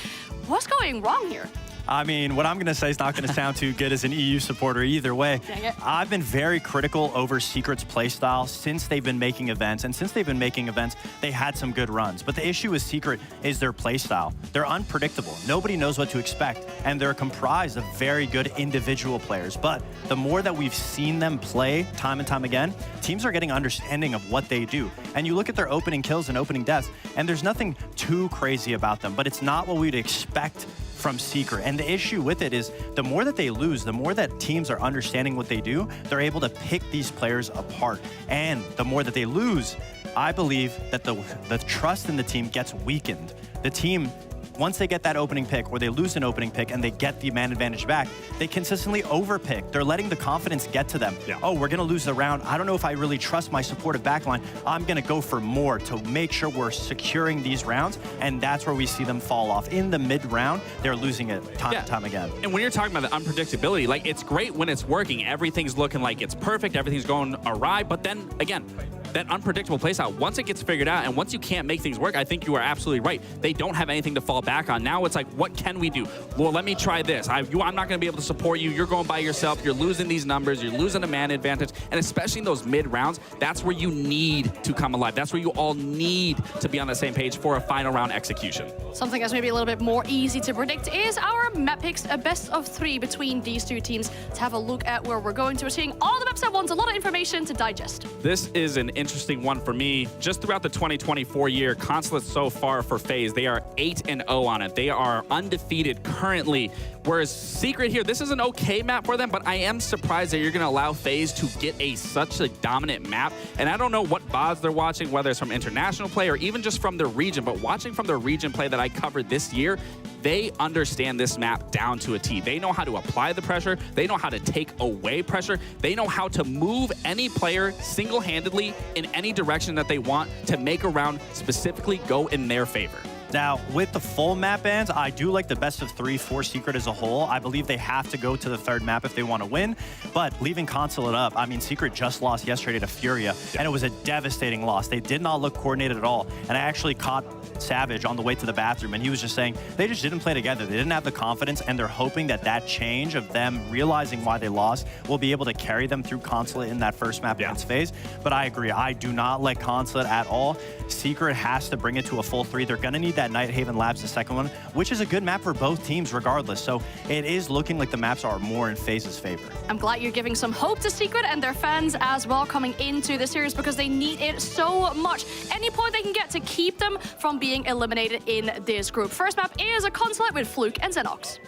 What's going wrong here? I mean, what I'm going to say is not going to sound too good as an EU supporter either way. Dang it. I've been very critical over Secret's playstyle since they've been making events. And since they've been making events, they had some good runs. But the issue with Secret is their playstyle. They're unpredictable. Nobody knows what to expect. And they're comprised of very good individual players. But the more that we've seen them play time and time again, teams are getting understanding of what they do. And you look at their opening kills and opening deaths, and there's nothing too crazy about them. But it's not what we'd expect from Secret. And the issue with it is the more that they lose, the more that teams are understanding what they do, they're able to pick these players apart. And the more that they lose, I believe that the trust in the team gets weakened. The team, once they get that opening pick or they lose an opening pick and they get the man advantage back, they consistently overpick. They're letting the confidence get to them. Oh, we're going to lose the round. I don't know if I really trust my supportive backline. I'm going to go for more to make sure we're securing these rounds. And that's where we see them fall off. In the mid-round, they're losing it time and time again. And when you're talking about the unpredictability, like, it's great when it's working. Everything's looking like it's perfect. Everything's going awry. But then, again, that unpredictable playstyle, once it gets figured out and once you can't make things work, I think you are absolutely right. They don't have anything to fall back on. Now it's like, what can we do? Well, let me try this. I'm not going to be able to support you. You're going by yourself. You're losing these numbers. You're losing a man advantage. And especially in those mid-rounds, that's where you need to come alive. That's where you all need to be on the same page for a final round execution. Something that's maybe a little bit more easy to predict is our map picks, a best of 3 between these two teams. To have a look at where we're going to. We're seeing all the maps at once, a lot of information to digest. This is an interesting one for me. Just throughout the 2024 year, Consulate so far for FaZe, they are 8-0 on it. They are undefeated currently. Whereas Secret here, this is an okay map for them, but I am surprised that you're going to allow FaZe to get such a dominant map. And I don't know what VODs they're watching, whether it's from international play or even just from their region, but watching from their region play that I covered this year, they understand this map down to a T. They know how to apply the pressure. They know how to take away pressure. They know how to move any player single-handedly in any direction that they want to make a round specifically go in their favor. Now, with the full map bans, I do like the best of 3 for Secret as a whole. I believe they have to go to the third map if they want to win. But leaving Consulate up, I mean, Secret just lost yesterday to Furia, and it was a devastating loss. They did not look coordinated at all. And I actually caught Savage on the way to the bathroom, and he was just saying they just didn't play together. They didn't have the confidence, and they're hoping that that change of them realizing why they lost will be able to carry them through Consulate in that first map against FaZe. But I agree. I do not like Consulate at all. Secret has to bring it to a full 3. They're going to need that Nighthaven Labs, the second one, which is a good map for both teams regardless. So it is looking like the maps are more in FaZe's favor. I'm glad you're giving some hope to Secret and their fans as well coming into the series because they need it so much. Any point they can get to keep them from being eliminated in this group. First map is a Consulate with Fluke and Xenox.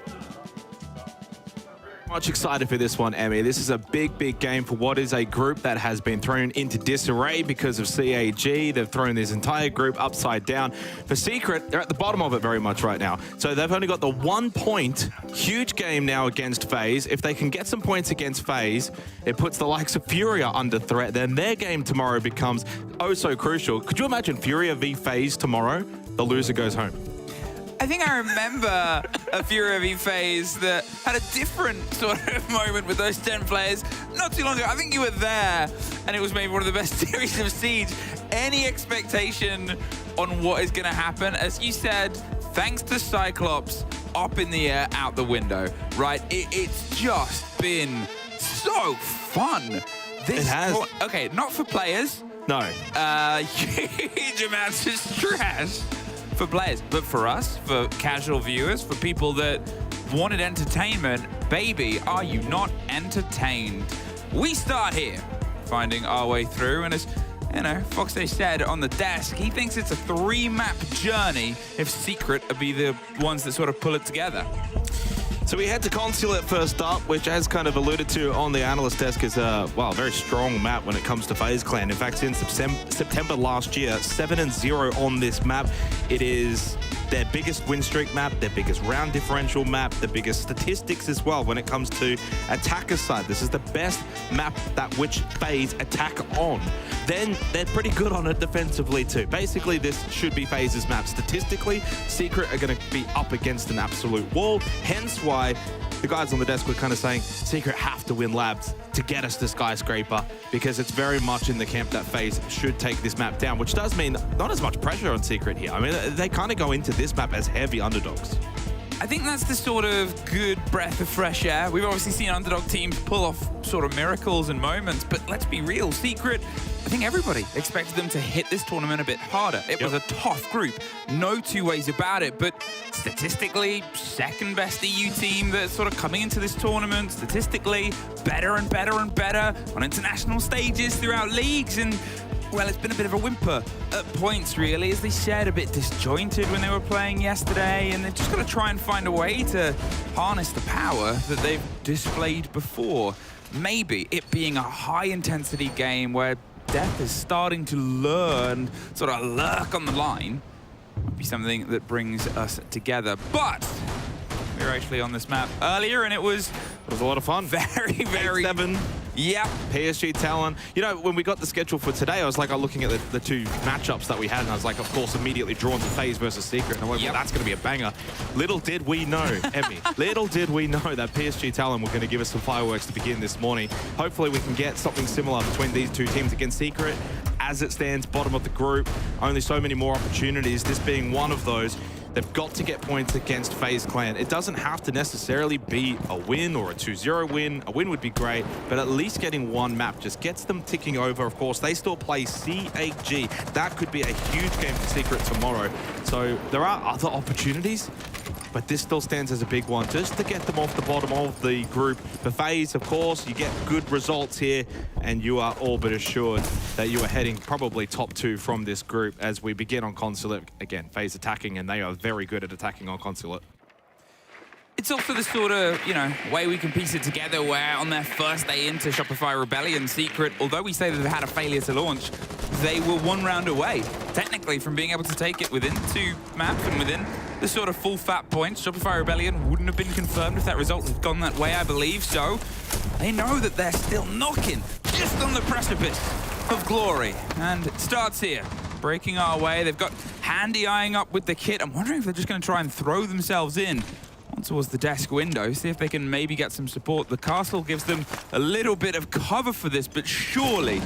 Much excited for this one, Emmy. This is a big game for what is a group that has been thrown into disarray because of CAG. They've thrown this entire group upside down. For Secret, they're at the bottom of it very much right now. So they've only got the 1 point. Huge game now against FaZe. If they can get some points against FaZe, it puts the likes of Furia under threat. Then their game tomorrow becomes oh so crucial. Could you imagine Furia v FaZe tomorrow? The loser goes home. I think I remember a Furia v FaZe that had a different sort of moment with those 10 players not too long ago. I think you were there, and it was maybe one of the best series of Siege. Any expectation on what is going to happen? As you said, thanks to Cyclops, up in the air, out the window, right? It's just been so fun. It has. Okay, not for players. No. Huge amounts of stress for players, but for us, for casual viewers, for people that wanted entertainment, baby, are you not entertained? We start here, finding our way through, and as you know, Foxday said on the desk, he thinks it's a 3-map journey if Secret would be the ones that sort of pull it together. So we head to Consulate first up, which, as kind of alluded to on the analyst desk, is a very strong map when it comes to FaZe Clan. In fact, since September last year, 7-0 on this map. It is their biggest win streak map, their biggest round differential map, the biggest statistics as well when it comes to attacker side. This is the best map that which FaZe attack on. Then they're pretty good on it defensively too. Basically, this should be FaZe's map. Statistically, Secret are going to be up against an absolute wall, hence why the guys on the desk were kind of saying Secret have to win labs to get us the skyscraper, because it's very much in the camp that FaZe should take this map down, which does mean not as much pressure on Secret here. I mean, they kind of go into this map as heavy underdogs. I think that's the sort of good breath of fresh air. We've obviously seen underdog teams pull off sort of miracles and moments, but let's be real, Secret, I think everybody expected them to hit this tournament a bit harder. It was a tough group, no two ways about it, but statistically, second best EU team that's sort of coming into this tournament, statistically, better and better and better on international stages throughout leagues, and well, it's been a bit of a whimper at points, really, as they shared a bit disjointed when they were playing yesterday, and they've just got to try and find a way to harness the power that they've displayed before. Maybe it being a high-intensity game where Death is starting to learn, sort of lurk on the line, might be something that brings us together. But we were actually on this map earlier, and it was a lot of fun. Very, very... 8-7. Yep. PSG Talon. You know, when we got the schedule for today, I was like, looking at the two matchups that we had, and I was like, of course, immediately drawn to FaZe versus Secret. And I went, well, that's going to be a banger. Little did we know, Emmy, little did we know that PSG Talon were going to give us some fireworks to begin this morning. Hopefully we can get something similar between these two teams against Secret. As it stands, bottom of the group, only so many more opportunities, this being one of those. They've got to get points against FaZe Clan. It doesn't have to necessarily be a win or a 2-0 win. A win would be great, but at least getting one map just gets them ticking over. Of course, they still play CHG. That could be a huge game for Secret tomorrow. So there are other opportunities, but this still stands as a big one just to get them off the bottom of the group. For FaZe, of course, you get good results here, and you are all but assured that you are heading probably top 2 from this group as we begin on Consulate. Again, FaZe attacking, and they are very good at attacking on Consulate. It's also the sort of, way we can piece it together where on their first day into Shopify Rebellion, Secret, although we say that they've had a failure to launch, they were one round away, technically, from being able to take it within 2 maps and within the sort of full fat points. Shopify Rebellion wouldn't have been confirmed if that result had gone that way, I believe. So they know that they're still knocking just on the precipice of glory. And it starts here, breaking our way. They've got Handy eyeing up with the kit. I'm wondering if they're just going to try and throw themselves in towards the desk window, see if they can maybe get some support. The castle gives them a little bit of cover for this, but surely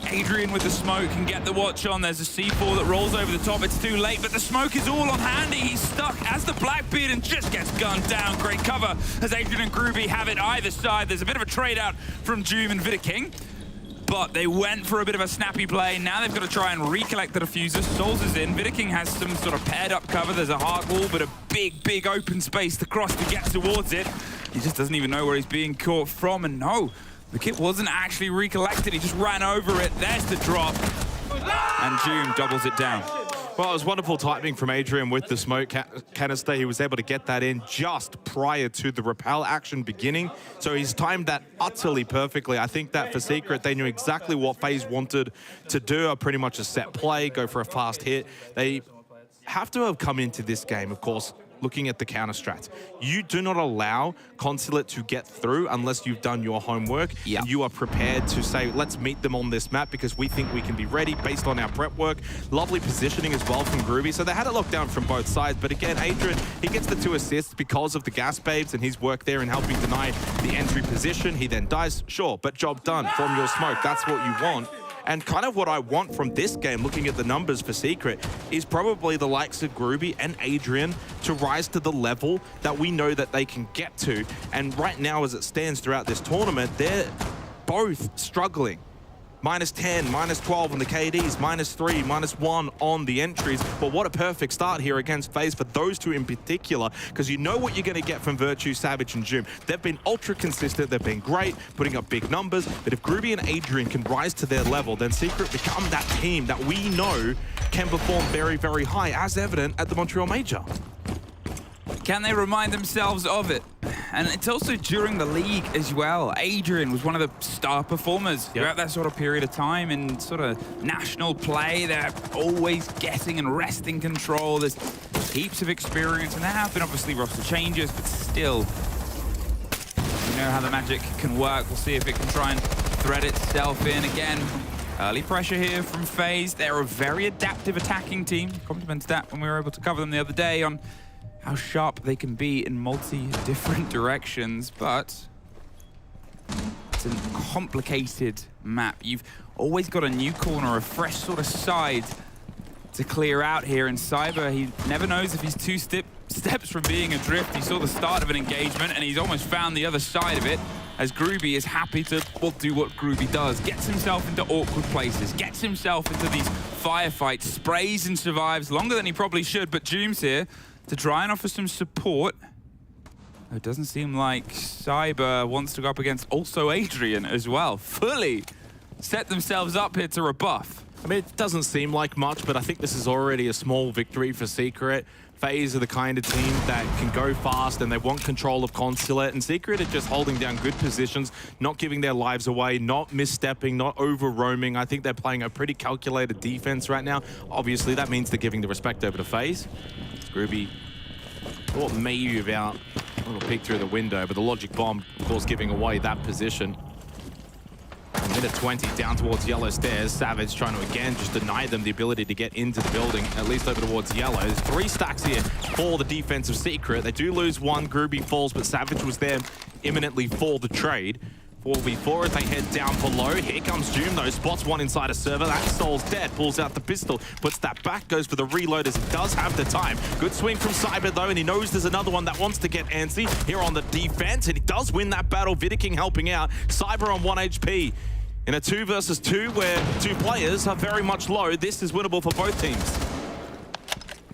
Adrian with the smoke can get the watch on. There's a C4 that rolls over the top. It's too late, but the smoke is all on Handy. He's stuck as the Blackbeard and just gets gunned down. Great cover as Adrian and Groovy have it either side. There's a bit of a trade out from Doom and Vidaking, but they went for a bit of a snappy play. Now they've got to try and recollect the diffuser. Souls is in. Vidaking has some sort of paired up cover. There's a hard wall, but a big, big open space to cross to get towards it. He just doesn't even know where he's being caught from. And no, the kit wasn't actually recollected. He just ran over it. There's the drop. And Doom doubles it down. Well, it was wonderful timing from Adrian with the smoke canister. He was able to get that in just prior to the repel action beginning. So he's timed that utterly perfectly. I think that for Secret, they knew exactly what FaZe wanted to do, pretty much a set play, go for a fast hit. They have to have come into this game, of course, looking at the counter strats. You do not allow Consulate to get through unless you've done your homework. Yep. And you are prepared to say, let's meet them on this map because we think we can be ready based on our prep work. Lovely positioning as well from Groovy. So they had it locked down from both sides. But again, Adrian, he gets the 2 assists because of the gas babes and his work there in helping deny the entry position. He then dies, sure, but job done from your smoke. That's what you want. And kind of what I want from this game, looking at the numbers for Secret, is probably the likes of Groovy and Adrian to rise to the level that we know that they can get to. And right now, as it stands throughout this tournament, they're both struggling. -10, -12 on the KDs, -3, -1 on the entries. But what a perfect start here against FaZe for those two in particular, because you know what you're going to get from Virtue, Savage, and Doom. They've been ultra consistent, they've been great, putting up big numbers. But if Groovy and Adrian can rise to their level, then Secret become that team that we know can perform very, very high, as evident at the Montreal Major. Can they remind themselves of it? And it's also during the league as well. Adrian was one of the star performers throughout that sort of period of time in sort of national play. They're always getting and wresting control. There's heaps of experience, and there have been obviously roster changes, but still, you know how the magic can work. We'll see if it can try and thread itself in again. Early pressure here from FaZe. They're a very adaptive attacking team. Complimented that when we were able to cover them the other day on how sharp they can be in different directions, but it's a complicated map. You've always got a new corner, a fresh sort of side to clear out here. In Cyber, he never knows if he's two steps from being adrift. He saw the start of an engagement, and he's almost found the other side of it, as Groovy is happy to do what Groovy does. Gets himself into awkward places, gets himself into these firefights, sprays and survives longer than he probably should, but Joom's here to try and offer some support. It doesn't seem like Cyber wants to go up against also Adrian as well. Fully set themselves up here to rebuff. I mean, it doesn't seem like much, but I think this is already a small victory for Secret. FaZe are the kind of team that can go fast and they want control of Consulate, and Secret are just holding down good positions, not giving their lives away, not misstepping, not over-roaming. I think they're playing a pretty calculated defense right now. Obviously, that means they're giving the respect over to FaZe. Groovy thought maybe about a little peek through the window, but the logic bomb, of course, giving away that position. Minute 20 down towards yellow stairs. Savage trying to again just deny them the ability to get into the building, at least over towards yellow. There's 3 stacks here for the defensive Secret. They do lose one. Groovy falls, but Savage was there imminently for the trade. 4v4 as they head down below. Here comes Joom though, spots one inside a server. That Soul's dead, pulls out the pistol, puts that back, goes for the reload as he does have the time. Good swing from Cyber though, and he knows there's another one that wants to get antsy here on the defense, and he does win that battle. Vidiking helping out. Cyber on 1 HP. In a 2 versus 2 where 2 players are very much low, this is winnable for both teams.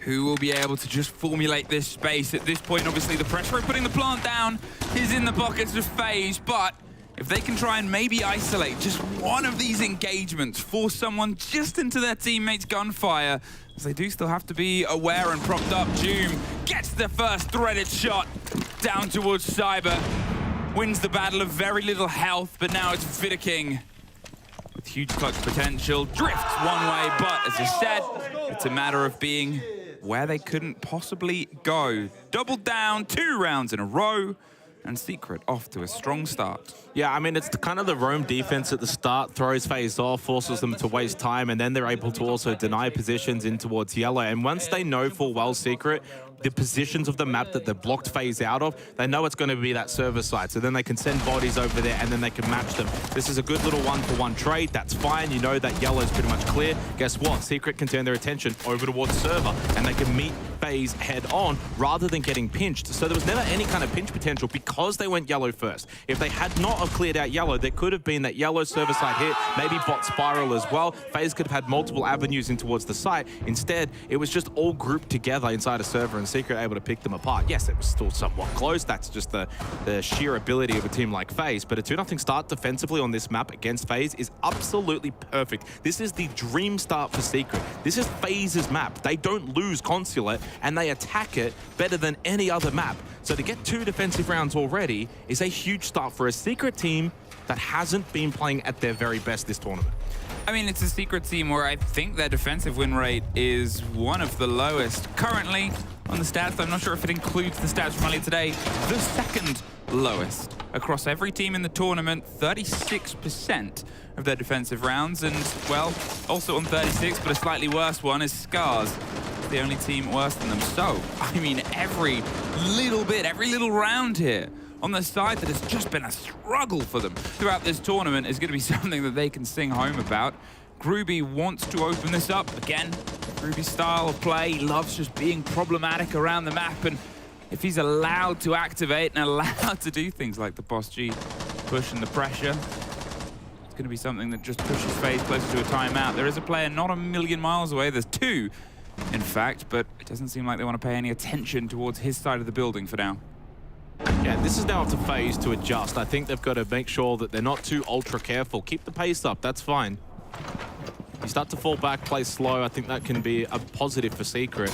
Who will be able to just formulate this space at this point? Obviously the pressure of putting the plant down is in the pockets of FaZe, but if they can try and maybe isolate just one of these engagements, force someone just into their teammates' gunfire, as they do still have to be aware and propped up. Joom gets the first threaded shot down towards Cyber, wins the battle of very little health, but now it's Vidiking with huge clutch potential. Drifts one way, but as I said, it's a matter of being where they couldn't possibly go. Double down, 2 rounds in a row, and Secret off to a strong start. Yeah, I mean, it's kind of the roam defense at the start, throws FaZe off, forces them to waste time, and then they're able to also deny positions in towards yellow. And once they know full well Secret, the positions of the map that they've blocked FaZe out of, they know it's going to be that server side. So then they can send bodies over there and then they can match them. This is a good little 1-for-1 trade. That's fine. You know that yellow is pretty much clear. Guess what? Secret can turn their attention over towards server and they can meet FaZe head on rather than getting pinched. So there was never any kind of pinch potential because they went yellow first. If they had not have cleared out yellow, there could have been that yellow server side hit, maybe bot spiral as well. FaZe could have had multiple avenues in towards the site. Instead, it was just all grouped together inside a server and Secret able to pick them apart. Yes, it was still somewhat close. That's just the sheer ability of a team like FaZe. But a 2-0 start defensively on this map against FaZe is absolutely perfect. This is the dream start for Secret. This is FaZe's map. They don't lose Consulate and they attack it better than any other map. So to get 2 defensive rounds already is a huge start for a Secret team that hasn't been playing at their very best this tournament. I mean, it's a Secret team where I think their defensive win rate is one of the lowest. Currently, on the stats, I'm not sure if it includes the stats from earlier today, the 2nd lowest across every team in the tournament, 36% of their defensive rounds. And, well, also on 36, but a slightly worse one is Scars, the only team worse than them. So, I mean, every little bit, every little round here on the side that has just been a struggle for them throughout this tournament is going to be something that they can sing home about. Groovy wants to open this up. Again, Groovy's style of play, he loves just being problematic around the map, and if he's allowed to activate and allowed to do things like the Boss G push and the pressure, it's going to be something that just pushes FaZe closer to a timeout. There is a player not a million miles away. There's 2, in fact, but it doesn't seem like they want to pay any attention towards his side of the building for now. Yeah, this is now up to FaZe to adjust. I think they've got to make sure that they're not too ultra careful. Keep the pace up, that's fine. You start to fall back, play slow, I think that can be a positive for Secret.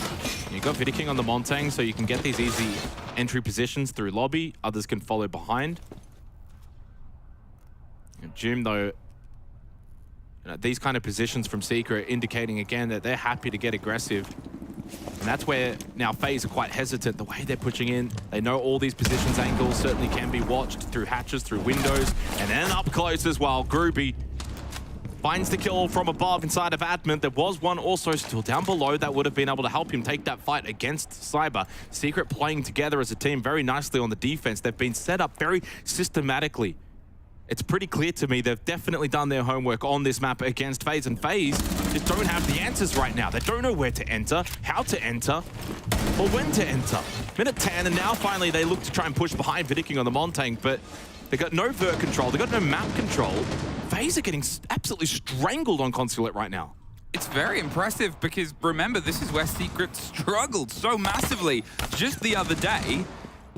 You've got Vidiking on the Montang, so you can get these easy entry positions through lobby. Others can follow behind. Jim, though, these kind of positions from Secret indicating again that they're happy to get aggressive. And that's where now FaZe are quite hesitant. The way they're pushing in, they know all these positions angles certainly can be watched through hatches, through windows, and then up close as well. Groovy finds the kill from above inside of Admin. There was one also still down below that would have been able to help him take that fight against Cyber. Secret playing together as a team very nicely on the defense. They've been set up very systematically. It's pretty clear to me they've definitely done their homework on this map against FaZe, and FaZe just don't have the answers right now. They don't know where to enter, how to enter, or when to enter. Minute 10, and now finally they look to try and push behind Vidicking on the Montang, but they got no vert control, they got no map control. FaZe are getting absolutely strangled on Consulate right now. It's very impressive because, remember, this is where Secret struggled so massively just the other day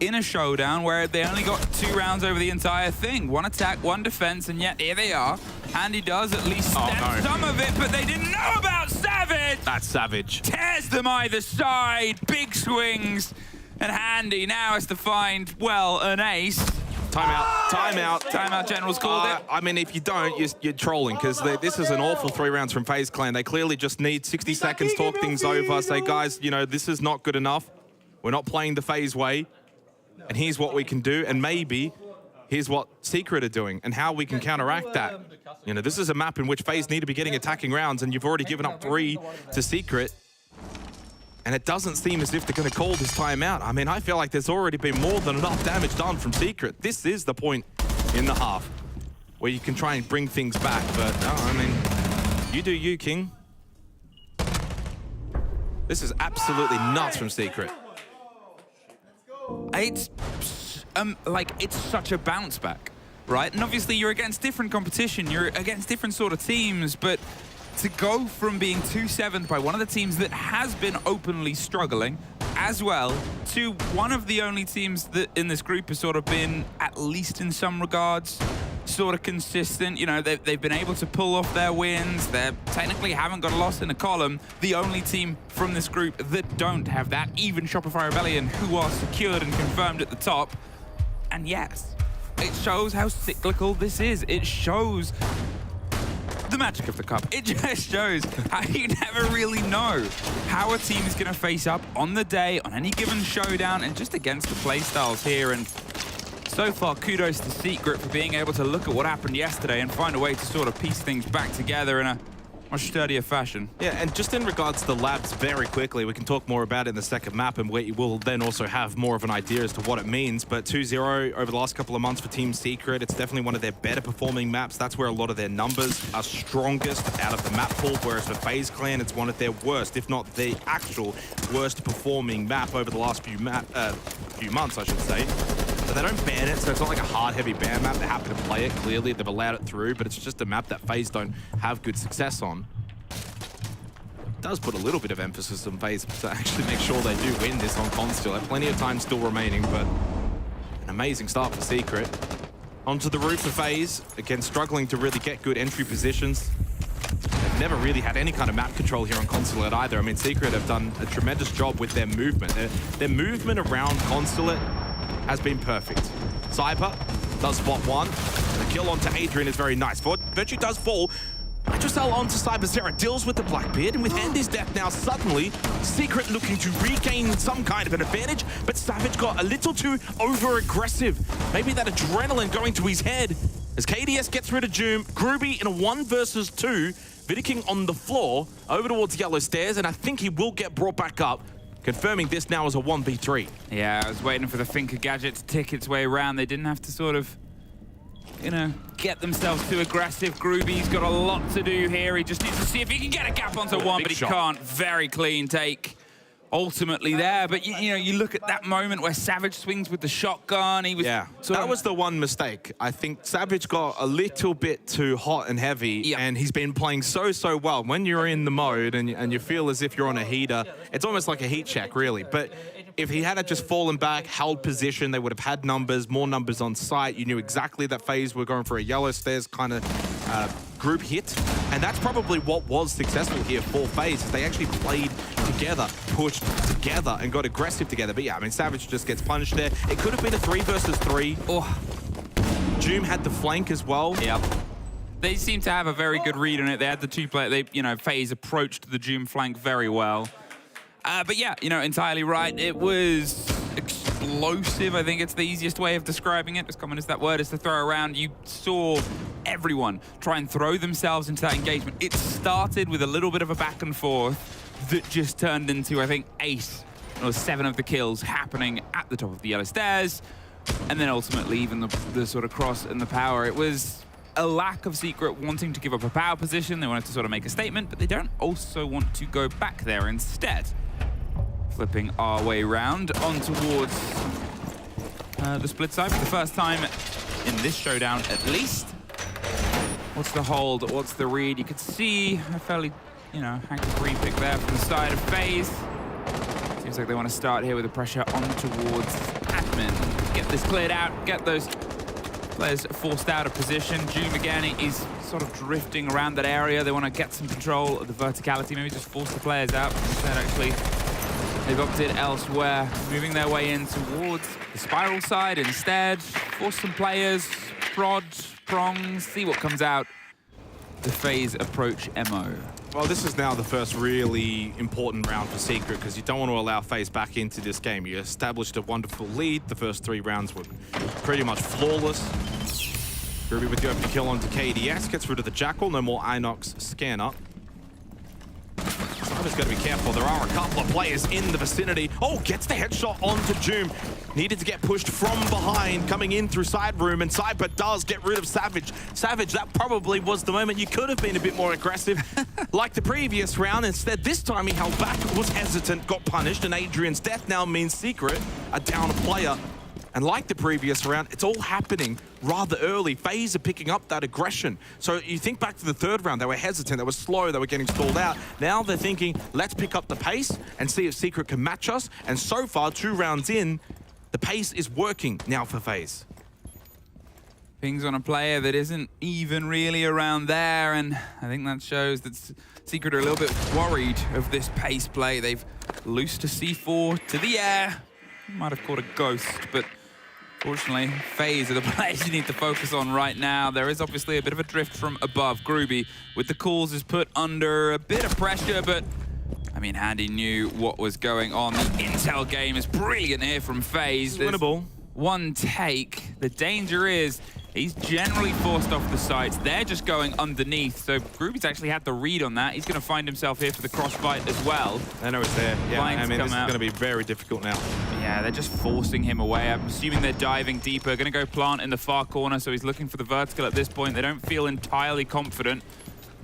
in a showdown where they only got 2 rounds over the entire thing. 1 attack, 1 defense, and yet here they are. Handy does at least stem some of it, but they didn't know about Savage! That's Savage. Tears them either side, big swings, and Handy now has to find, well, an ace. Timeout, timeout. Timeout, General's called it. I mean, if you don't, you're trolling, because this is an awful 3 rounds from FaZe Clan. They clearly just need 60 seconds, talk things over, say, guys, you know, this is not good enough. We're not playing the FaZe way. And here's what we can do, and maybe here's what Secret are doing, and how we can counteract that. You know, this is a map in which FaZe need to be getting attacking rounds, and you've already given up 3 to Secret. And it doesn't seem as if they're going to call this timeout. I mean, I feel like there's already been more than enough damage done from Secret. This is the point in the half where you can try and bring things back, but no, I mean, you do you, King. This is absolutely nuts from Secret. It's it's such a bounce back, right? And obviously you're against different competition, you're against different sort of teams, but to go from being 2-7 by one of the teams that has been openly struggling as well to one of the only teams that in this group has sort of been, at least in some regards, sort of consistent. You know, they've been able to pull off their wins. They technically haven't got a loss in a column. The only team from this group that don't have that, even Shopify Rebellion, who are secured and confirmed at the top. And yes, it shows how cyclical this is. It shows the magic of the cup. It just shows how you never really know how a team is going to face up on the day, on any given showdown, and just against the playstyles here. And so far, kudos to Secret for being able to look at what happened yesterday and find a way to sort of piece things back together in a much sturdier fashion. Yeah, and just in regards to the labs very quickly, we can talk more about it in the second map, and we will then also have more of an idea as to what it means. But 2-0 over the last couple of months for Team Secret, it's definitely one of their better performing maps. That's where a lot of their numbers are strongest out of the map pool, whereas for FaZe Clan, it's one of their worst, if not the actual worst performing map over the last few months, I should say. But they don't ban it, so it's not like a hard, heavy ban map. They're happy to play it, clearly. They've allowed it through, but it's just a map that FaZe don't have good success on. It does put a little bit of emphasis on FaZe to actually make sure they do win this on Constellate. Plenty of time still remaining, but an amazing start for Secret. Onto the roof for FaZe, again, struggling to really get good entry positions. They've never really had any kind of map control here on Consulate either. I mean, Secret have done a tremendous job with their movement. Their movement around Consulate has been perfect. Cyber does spot one. The kill onto Adrian is very nice. Virtue does fall. Nitrocell onto Cyber. Zera deals with the Blackbeard, and with Andy's death now, suddenly, Secret looking to regain some kind of an advantage, but Savage got a little too over-aggressive. Maybe that adrenaline going to his head. As KDS gets rid of Joom, Groovy in a 1 versus 2, Vidicking on the floor, over towards Yellow Stairs, and I think he will get brought back up, confirming this now as a 1v3. Yeah, I was waiting for the Finker gadget to tick its way around. They didn't have to sort of, you know, get themselves too aggressive. Groovy's got a lot to do here. He just needs to see if he can get a gap onto one, but he can't. Very clean take ultimately there. But, you know, you look at that moment where Savage swings with the shotgun. He was that was the one mistake. I think Savage got a little bit too hot and heavy, and he's been playing so well. When you're in the mode and you feel as if you're on a heater, it's almost like a heat check, really. But if he had just fallen back, held position, they would have had numbers, more numbers on site. You knew exactly that FaZe were going for a yellow stairs kind of group hit. And that's probably what was successful here for FaZe, is they actually played together, pushed together, and got aggressive together. But yeah, I mean, Savage just gets punished there. It could have been a 3 versus 3. Oh. Doom had the flank as well. Yep. They seem to have a very good read on it. They had the 2 player, FaZe approached the Doom flank very well. But yeah, entirely right. It was explosive. I think it's the easiest way of describing it, as common as that word is to throw around. You saw everyone try and throw themselves into that engagement. It started with a little bit of a back and forth that just turned into, I think, ace or 7 of the kills happening at the top of the yellow stairs. And then ultimately even the sort of cross and the power. It was a lack of Secret wanting to give up a power position. They wanted to sort of make a statement, but they don't also want to go back there instead. Flipping our way round on towards the split side for the first time in this showdown, at least. What's the hold? What's the read? You could see a fairly, active re-pick there from the side of FaZe. Seems like they want to start here with the pressure on towards admin. Get this cleared out, get those players forced out of position. Doom again is sort of drifting around that area. They want to get some control of the verticality, maybe just force the players out. Instead, actually, they've opted elsewhere, moving their way in towards the spiral side instead. Force some players, prod, prongs, see what comes out. The FaZe approach MO. Well, this is now the first really important round for Secret, because you don't want to allow FaZe back into this game. You established a wonderful lead. The first 3 rounds were pretty much flawless. Ruby with the open kill onto KDS, gets rid of the Jackal. No more Inox scanner. Cyber's got to be careful. There are a couple of players in the vicinity. Oh, gets the headshot onto Doom. Needed to get pushed from behind, coming in through side room, and Cyber does get rid of Savage. Savage, that probably was the moment you could have been a bit more aggressive, like the previous round. Instead, this time he held back, was hesitant, got punished, and Adrian's death now means Secret are down a player. And like the previous round, it's all happening rather early. FaZe are picking up that aggression. So you think back to the 3rd round, they were hesitant, they were slow, they were getting stalled out. Now they're thinking, let's pick up the pace and see if Secret can match us. And so far, 2 rounds in, the pace is working now for FaZe. Pings on a player that isn't even really around there, and I think that shows that Secret are a little bit worried of this pace play. They've loosed a C4 to the air. Might have caught a ghost, but fortunately, FaZe are the players you need to focus on right now. There is obviously a bit of a drift from above. Groovy, with the calls, is put under a bit of pressure, but I mean, Handy knew what was going on. The intel game is brilliant here from FaZe. It's winnable. One take. The danger is he's generally forced off the sites. They're just going underneath. So Groovy's actually had the read on that. He's going to find himself here for the crossbite as well. I know it's there. Yeah, Blinds I mean, this is out. going to be very difficult now. Yeah, they're just forcing him away. I'm assuming they're diving deeper. Going to go plant in the far corner, so he's looking for the vertical at this point. They don't feel entirely confident.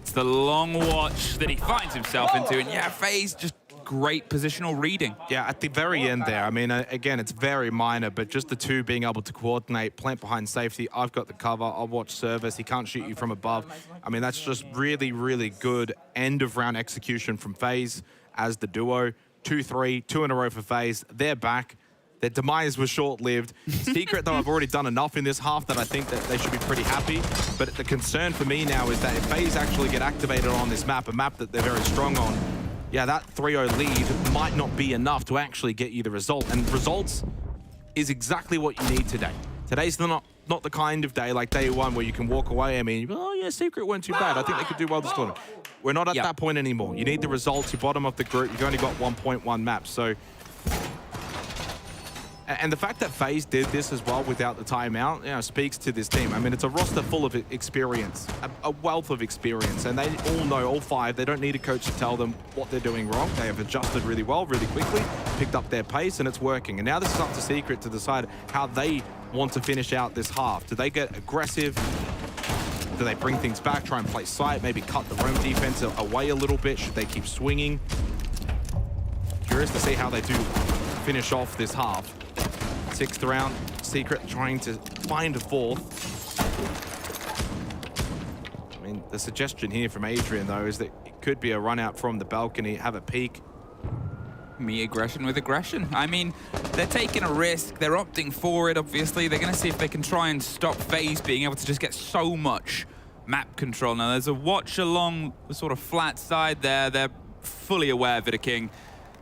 It's the long watch that he finds himself into. And yeah, FaZe just great positional reading. Yeah, at the very end there, I mean, again, it's very minor, but just the 2 being able to coordinate, plant behind safety. I've got the cover, I'll watch service. He can't shoot you from above. I mean, that's just really, really good end of round execution from FaZe as the duo. 2-3, 2 in a row for FaZe. They're back. Their demise was short-lived. Secret, though, I've already done enough in this half that I think that they should be pretty happy. But the concern for me now is that if FaZe actually get activated on this map, a map that they're very strong on, yeah, that 3-0 lead might not be enough to actually get you the result. And results is exactly what you need today. Today's not the kind of day like day 1 where you can walk away. I mean, oh yeah, Secret weren't too bad. I think they could do well this tournament. We're not at that point anymore. You need the results. You're bottom of the group. You've only got 1.1 maps. So, and the fact that FaZe did this as well without the timeout, speaks to this team. I mean, it's a roster full of experience, a wealth of experience, and they all know, all 5, they don't need a coach to tell them what they're doing wrong. They have adjusted really well, really quickly, picked up their pace, and it's working. And now this is up to Secret to decide how they want to finish out this half. Do they get aggressive? Do they bring things back, try and play sight, maybe cut the roam defense away a little bit? Should they keep swinging? Curious to see how they do finish off this half. 6th round, Secret trying to find a 4th. I mean, the suggestion here from Adrian, though, is that it could be a run out from the balcony, have a peek. Me aggression with aggression. I mean, they're taking a risk. They're opting for it, obviously. They're going to see if they can try and stop FaZe being able to just get so much map control. Now, there's a watch along the sort of flat side there. They're fully aware of Vidaking.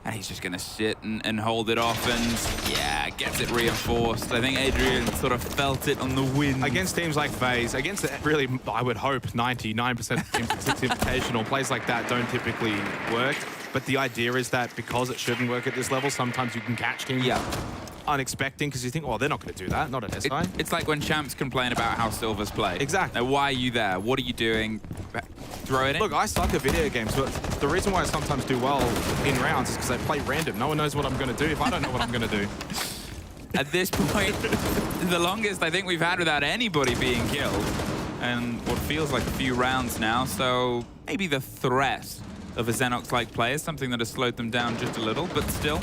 And he's just going to sit and hold it off and, yeah, gets it reinforced. I think Adrian sort of felt it on the wind. Against teams like FaZe, against really, I would hope, 99% Invitational, plays like that don't typically work. But the idea is that because it shouldn't work at this level, sometimes you can catch teams unexpecting because you think, oh, they're not going to do that, not at SI. It's like when champs complain about how Silvers play. Exactly. Now, why are you there? What are you doing? Throw it in. Look, I suck at video games, but the reason why I sometimes do well in rounds is because I play random. No one knows what I'm going to do if I don't know what I'm going to do. At this point, the longest I think we've had without anybody being killed, and what feels like a few rounds now, so maybe the threat of a Xenox-like play is something that has slowed them down just a little, but still,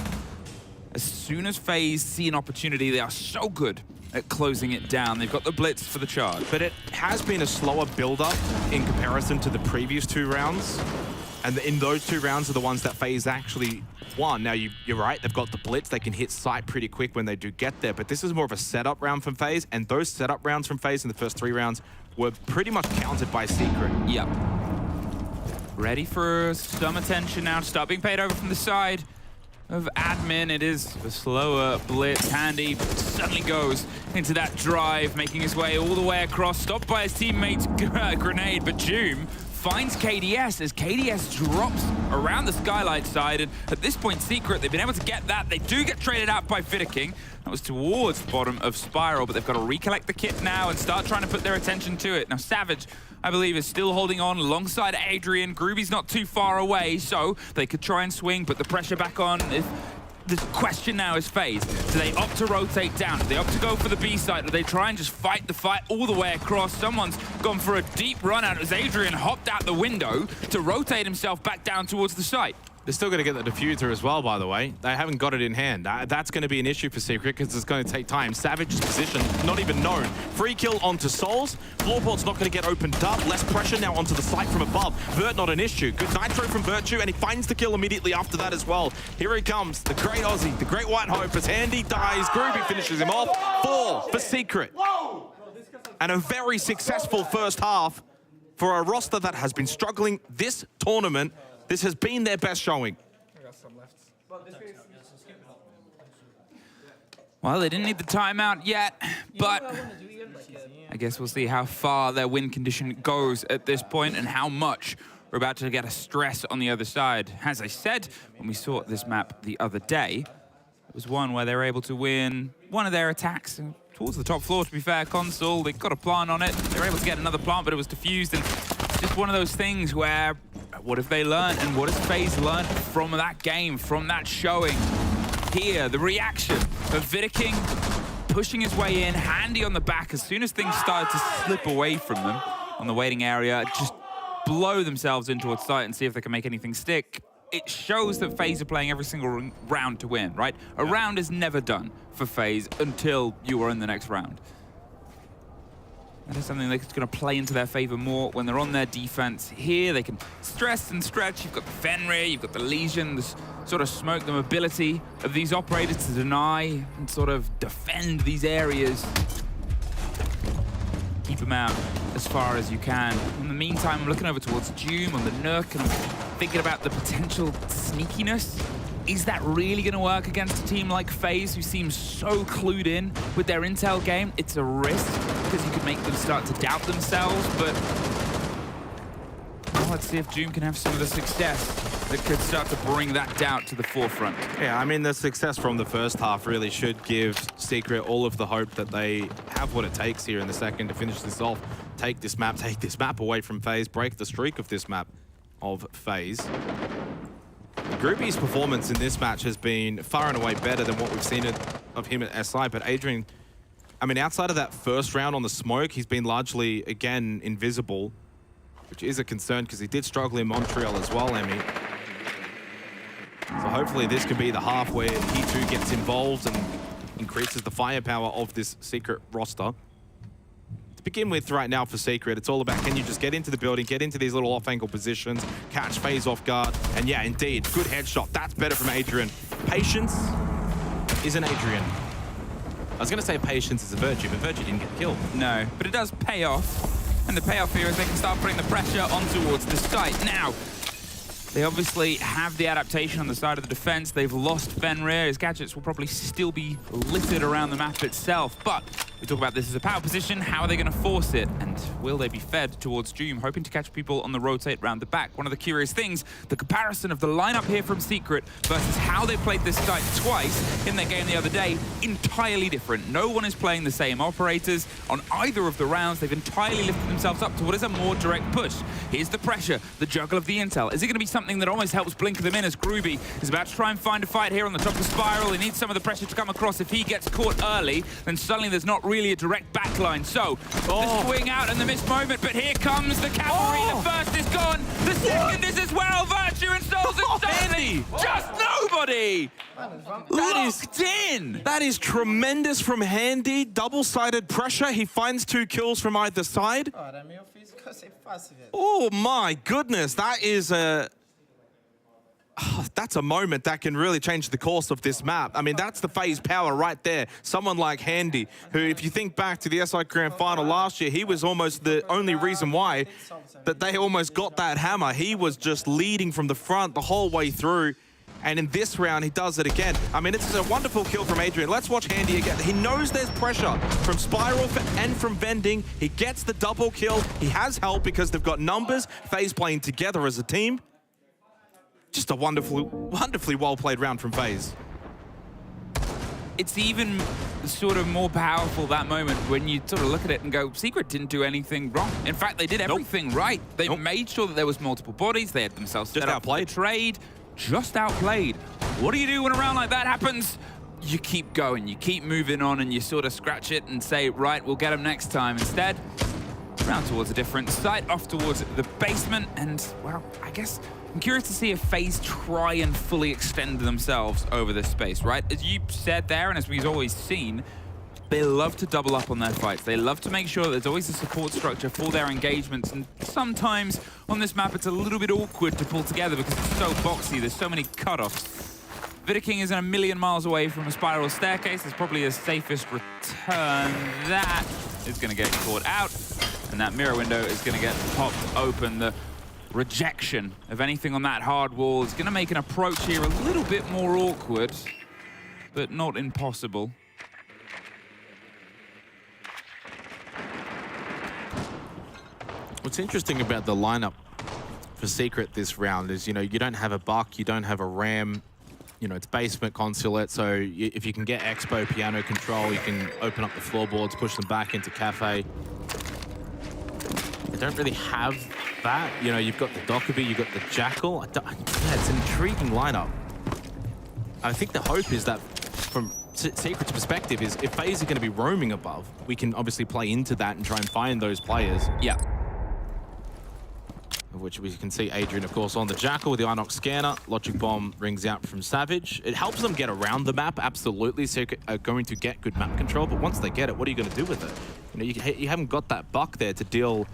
as soon as FaZe see an opportunity, they are so good at closing it down. They've got the blitz for the charge. But it has been a slower build-up in comparison to the previous 2 rounds. And in those 2 rounds are the ones that FaZe actually won. Now, you're right, they've got the blitz. They can hit site pretty quick when they do get there. But this is more of a setup round from FaZe. And those setup rounds from FaZe in the first 3 rounds were pretty much countered by Secret. Yep. Ready for some attention now. Start being paid over from the side of admin. It is a slower blitz. Handy suddenly goes into that drive, making his way all the way across, stopped by his teammate's grenade, but Joom finds KDS as KDS drops around the skylight side, and at this point, Secret, they've been able to get that. They do get traded out by Vidaking. That was towards the bottom of Spiral, but they've got to recollect the kit now and start trying to put their attention to it. Now, Savage, I believe, is still holding on alongside Adrian. Groovy's not too far away, so they could try and swing, put the pressure back on. If the question now is FaZe. Do they opt to rotate down? Do they opt to go for the B side? Do they try and just fight the fight all the way across? Someone's gone for a deep run out as Adrian hopped out the window to rotate himself back down towards the site. They're still going to get the diffuser as well, by the way. They haven't got it in hand. That's going to be an issue for Secret because it's going to take time. Savage's position, not even known. Free kill onto Souls. Floorboard's not going to get opened up. Less pressure now onto the site from above. Vert, not an issue. Good nitro from Virtue, and he finds the kill immediately after that as well. Here he comes, the great Aussie, the great White Hope, as Handy dies. Groovy finishes him off. 4 for Secret. And a very successful first half for a roster that has been struggling this tournament. This has been their best showing. Well, they didn't need the timeout yet, but I guess we'll see how far their win condition goes at this point and how much we're about to get a stress on the other side. As I said, when we saw this map the other day, it was one where they were able to win one of their attacks towards the top floor, to be fair. Console, they got a plant on it. They were able to get another plant, but it was diffused, and it's just one of those things where what have they learned, and what has FaZe learned from that game, from that showing? Here, the reaction of Vidaking pushing his way in, Handy on the back. As soon as things started to slip away from them on the waiting area, just blow themselves in towards site and see if they can make anything stick. It shows that FaZe are playing every single round to win, right? A round is never done for FaZe until you are in the next round. That is something that's going to play into their favor more when they're on their defense. Here, they can stress and stretch. You've got the Fenrir, you've got the Legion, this sort of smoke, the mobility of these operators to deny and sort of defend these areas. Keep them out as far as you can. In the meantime, I'm looking over towards Doom on the Nook, and I'm thinking about the potential sneakiness. Is that really going to work against a team like FaZe, who seems so clued in with their intel game? It's a risk, because you could make them start to doubt themselves, but well, let's see if Doom can have some of the success that could start to bring that doubt to the forefront. Yeah, I mean, the success from the first half really should give Secret all of the hope that they have what it takes here in the second to finish this off. Take this map away from FaZe, break the streak of this map of FaZe. Groupie's performance in this match has been far and away better than what we've seen of him at SI, but Adrian, I mean, outside of that first round on the smoke, he's been largely, again, invisible, which is a concern because he did struggle in Montreal as well, Emmy. So hopefully this can be the half where he too gets involved and increases the firepower of this Secret roster. to begin with right now for Secret, it's all about can you just get into the building, get into these little off-angle positions, catch FaZe off guard, and yeah, indeed, good headshot. That's better from Adrian. Patience is an Adrian. I was going to say patience is a virtue, but virtue didn't get killed. No, but it does pay off. And the payoff here is they can start putting the pressure on towards the site. Now, they obviously have the adaptation on the side of the defense. They've lost Fenrir. His gadgets will probably still be littered around the map itself. But we talk about this as a power position. How are they going to force it? And will they be fed towards Doom, hoping to catch people on the rotate round the back? One of the curious things, the comparison of the lineup here from Secret versus how they played this site twice in their game the other day, entirely different. No one is playing the same operators on either of the rounds. They've entirely lifted themselves up to what is a more direct push. Here's the pressure, the juggle of the intel. Is it going to be something that almost helps blinker them in as Groovy is about to try and find a fight here on the top of Spiral? He needs some of the pressure to come across. If he gets caught early, then suddenly there's not really a direct backline. So, the swing out and the missed moment, but here comes the cavalry. The first is gone, the second is as well. Virtue and Souls and Sandy. Just nobody locked in. That is tremendous from Handy. Double-sided pressure. He finds 2 kills from either side. Oh my goodness, that is a... that's a moment that can really change the course of this map. I mean, that's the FaZe power right there. Someone like Handy, who, if you think back to the SI Grand Final last year, he was almost the only reason why that they almost got that hammer. He was just leading from the front the whole way through. And in this round, he does it again. I mean, it's a wonderful kill from Adrian. Let's watch Handy again. He knows there's pressure from Spiral and from Vending. He gets the double kill. He has help because they've got numbers. FaZe playing together as a team. Just a wonderfully well-played round from FaZe. It's even sort of more powerful, that moment, when you sort of look at it and go, Secret didn't do anything wrong. In fact, they did everything right. They made sure that there was multiple bodies. They had themselves set up for the trade. Just outplayed. What do you do when a round like that happens? You keep going, you keep moving on, and you sort of scratch it and say, right, we'll get them next time. Instead, round towards a different site, off towards the basement, and, well, I guess I'm curious to see if FaZe try and fully extend themselves over this space, right? As you said there, and as we've always seen, they love to double up on their fights. They love to make sure that there's always a support structure for their engagements, and sometimes on this map it's a little bit awkward to pull together because it's so boxy, there's so many cutoffs. Vidaking isn't a million miles away from a spiral staircase. It's probably his safest return. That is going to get caught out, and that mirror window is going to get popped open. The rejection of anything on that hard wall is going to make an approach here a little bit more awkward, but not impossible. What's interesting about the lineup for Secret this round is, you know, you don't have a Buck, you don't have a Ram, you know, it's basement consulate, so if you can get Expo piano control, you can open up the floorboards, push them back into Cafe. They don't really have that. You know, you've got the Dockerby, you've got the Jackal. Yeah, it's an intriguing lineup. I think the hope is that from Secret's perspective is if FaZe are going to be roaming above, we can obviously play into that and try and find those players. Yeah. Of which we can see Adrian, of course, on the Jackal with the Inox scanner. Logic Bomb rings out from Savage. It helps them get around the map, absolutely. Secret are going to get good map control, but once they get it, what are you going to do with it? You know, you haven't got that Buck there to deal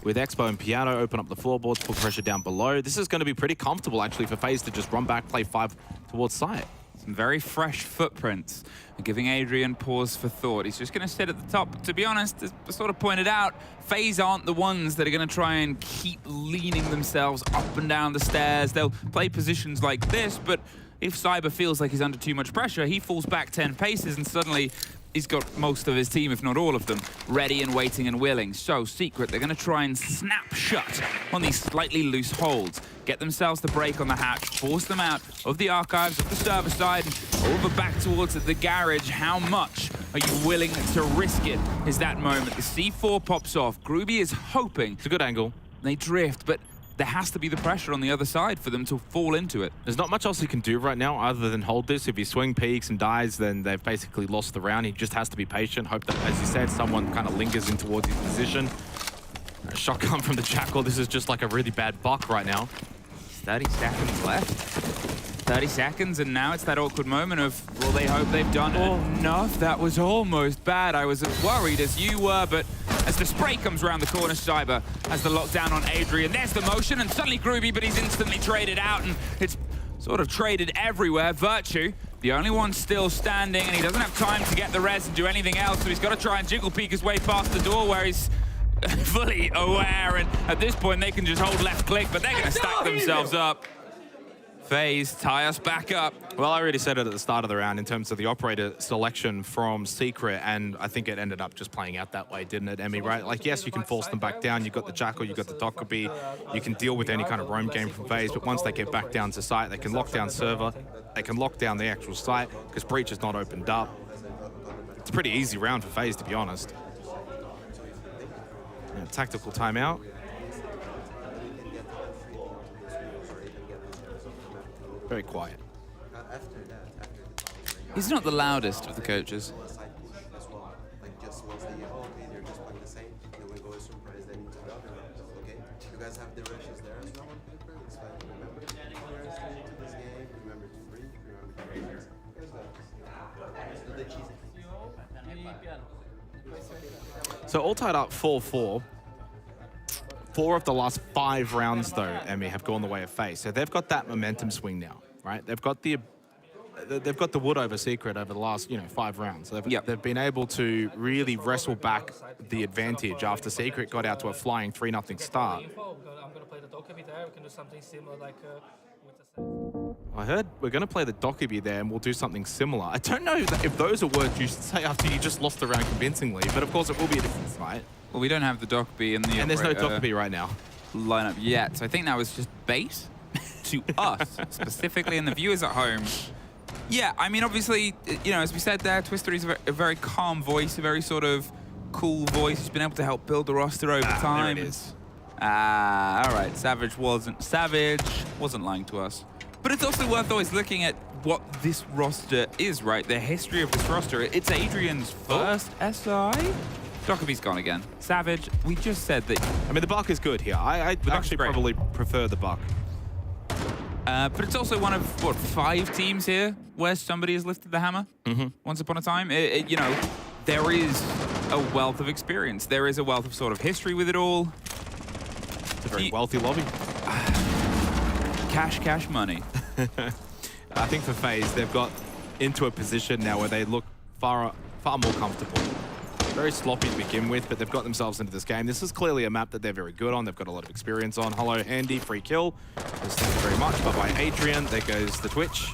with Expo and Piano, open up the floorboards, put pressure down below. This is going to be pretty comfortable, actually, for FaZe to just run back, play 5 towards site. Some very fresh footprints are giving Adrian pause for thought. He's just going to sit at the top. To be honest, as I sort of pointed out, FaZe aren't the ones that are going to try and keep leaning themselves up and down the stairs. They'll play positions like this, but if Cyber feels like he's under too much pressure, he falls back 10 paces and suddenly he's got most of his team, if not all of them, ready and waiting and willing. So Secret, they're going to try and snap shut on these slightly loose holds, get themselves the break on the hatch, force them out of the archives of the server side and over back towards the garage. How much are you willing to risk it is that moment. The C4 pops off. Groovy is hoping. It's a good angle. They drift, but there has to be the pressure on the other side for them to fall into it. There's not much else he can do right now other than hold this. If he swing peaks and dies, then they've basically lost the round. He just has to be patient, hope that, as you said, someone kind of lingers in towards his position. A shotgun from the Jackal. This is just like a really bad Buck right now. 30 seconds left. 30 seconds, and now it's that awkward moment of, well, they hope they've done enough. That was almost bad. I was as worried as you were, but as the spray comes around the corner. Cyber has the lockdown on Adrian. There's the motion, and suddenly Groovy, but he's instantly traded out, and it's sort of traded everywhere. Virtue, the only one still standing, and he doesn't have time to get the res and do anything else, so he's got to try and jiggle peek his way past the door where he's fully aware, and at this point they can just hold left click, but they're going to stack themselves up. FaZe tie us back up. Well, I already said it at the start of the round in terms of the operator selection from Secret, and I think it ended up just playing out that way, didn't it, Emmy, right? Like, yes, you can force them back down. You've got the Jackal, you've got the Dokkaebi. You can deal with any kind of roam game from FaZe, but once they get back down to site, they can lock down server, they can lock down the actual site, because Breach is not opened up. It's a pretty easy round for FaZe, to be honest. Yeah, tactical timeout. Very quiet. He's not the loudest of the coaches. So all tied up 4-4. 4 of the last 5 rounds, though, Emmy, have gone the way of FaZe. So they've got that momentum swing now, right? They've got the wood over Secret over the last, 5 rounds. So they've been able to really wrestle back the advantage after Secret got out to a flying 3-0 start. I'm gonna play the Dokkaebi there. We can do something similar like I heard we're going to play the Dokkaebi there and we'll do something similar. I don't know if those are words you should say after you just lost the round convincingly, but of course it will be a different fight. Well, we don't have the Dokkaebi in the and there's no Dokkaebi right now. Lineup yet, so I think that was just bait to us, specifically, and the viewers at home. Yeah, I mean, obviously, as we said there, Twister is a very calm voice, a very sort of cool voice. He's been able to help build the roster over time. There it is. All right, Savage wasn't lying to us. But it's also worth always looking at what this roster is, right? The history of this roster. It's Adrian's first SI. Dokkaebi's gone again. Savage, we just said that... I mean, the Buck is good here. I would actually probably prefer the Buck. But it's also one of, 5 teams here where somebody has lifted the hammer once upon a time. There is a wealth of experience. There is a wealth of sort of history with it all. It's a very wealthy lobby. Cash money. I think for FaZe, they've got into a position now where they look far more comfortable. Very sloppy to begin with, but they've got themselves into this game. This is clearly a map that they're very good on. They've got a lot of experience on. Hello, Handy, free kill. Thank you very much. But by Adrian, there goes the Twitch.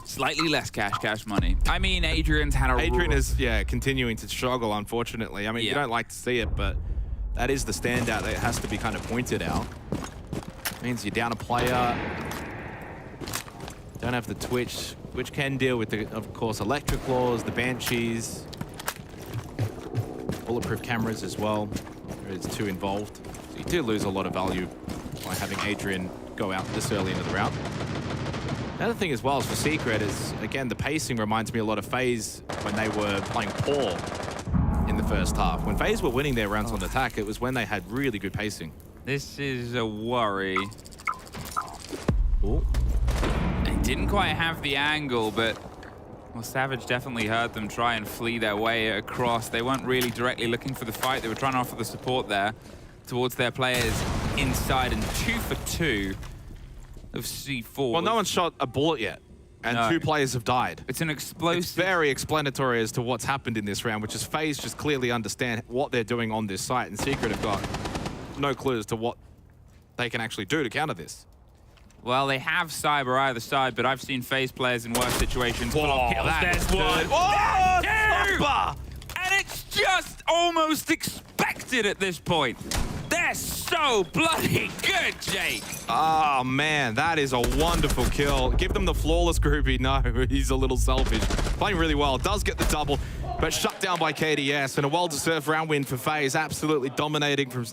Slightly less cash money. I mean, Adrian is, continuing to struggle, unfortunately. I mean, you don't like to see it, but that is the standout that has to be kind of pointed out. Means you're down a player. Don't have the Twitch, which can deal with, of course, electric claws, the Banshees, bulletproof cameras as well. There's 2 involved. So you do lose a lot of value by having Adrian go out this early into the round. The other thing as well is for Secret is, again, the pacing reminds me a lot of FaZe when they were playing poor in the first half. When FaZe were winning their rounds on attack, it was when they had really good pacing. This is a worry. Ooh. They didn't quite have the angle, but Savage definitely heard them try and flee their way across. They weren't really directly looking for the fight. They were trying to offer the support there towards their players inside, and 2 for 2 of C4. Well, no one's shot a bullet yet, and 2 players have died. It's an explosive... It's very explanatory as to what's happened in this round, which is FaZe just clearly understand what they're doing on this site, and Secret have got no clue as to what they can actually do to counter this. Well, they have Cyber either side, but I've seen FaZe players in worse situations. Whoa, There's one. Oh, 2! And it's just almost expected at this point. They're so bloody good, Jake. Oh, man, that is a wonderful kill. Give them the flawless groupie. No, he's a little selfish. Playing really well. Does get the double, but shut down by KDS. And a well-deserved round win for FaZe. Absolutely dominating from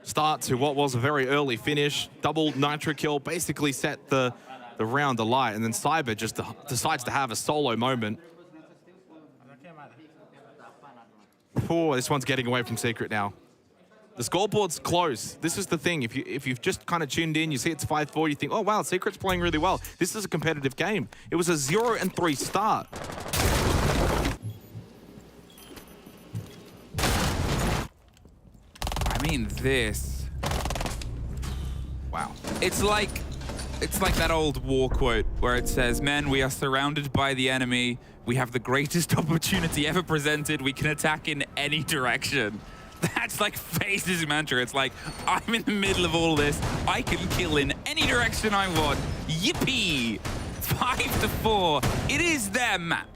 start to what was a very early finish. Double Nitro kill, basically set the round alight. And then Cyber just decides to have a solo moment. Oh, this one's getting away from Secret now. The scoreboard's close. This is the thing. If you've just kind of tuned in, you see it's 5-4, you think, oh, wow, Secret's playing really well. This is a competitive game. It was a 0-3 start. mean, this. Wow. It's like that old war quote where it says, "Men, we are surrounded by the enemy. We have the greatest opportunity ever presented. We can attack in any direction." That's like FaZe's mantra. It's like, I'm in the middle of all this. I can kill in any direction I want. Yippee! 5-4. It is their map.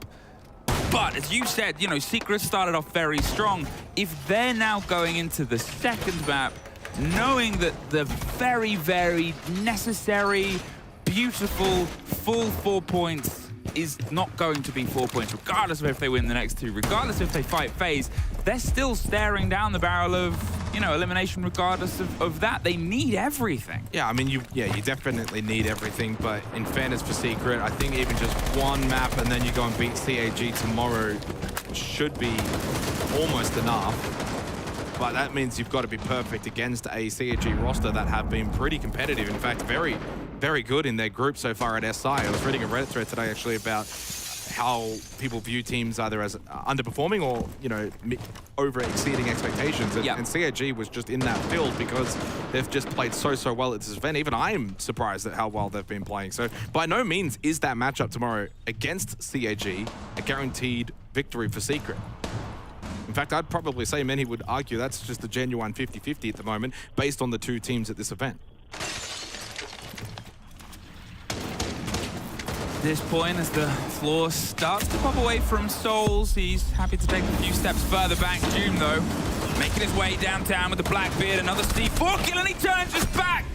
But as you said, you know, Secret started off very strong. If they're now going into the second map, knowing that the very, very necessary, beautiful, full 4 points is not going to be 4 points, regardless of if they win the next two, regardless if they fight FaZe, they're still staring down the barrel of, you know, elimination regardless of that. They need everything. Yeah, I mean, you definitely need everything, but in fairness for Secret, I think even just one map and then you go and beat CAG tomorrow should be almost enough. But that means you've got to be perfect against a CAG roster that have been pretty competitive. In fact, very, very good in their group so far at SI. I was reading a Reddit thread today actually about how people view teams either as underperforming or, you know, over exceeding expectations. And CAG was just in that field because they've just played so well at this event. Even I'm surprised at how well they've been playing. So by no means is that matchup tomorrow against CAG a guaranteed victory for Secret. In fact, I'd probably say many would argue that's just a genuine 50-50 at the moment based on the two teams at this event. This point, as the floor starts to pop away from Souls, he's happy to take a few steps further back. Doom, though, making his way downtown with the Blackbeard, another C4 kill, and he turns his back.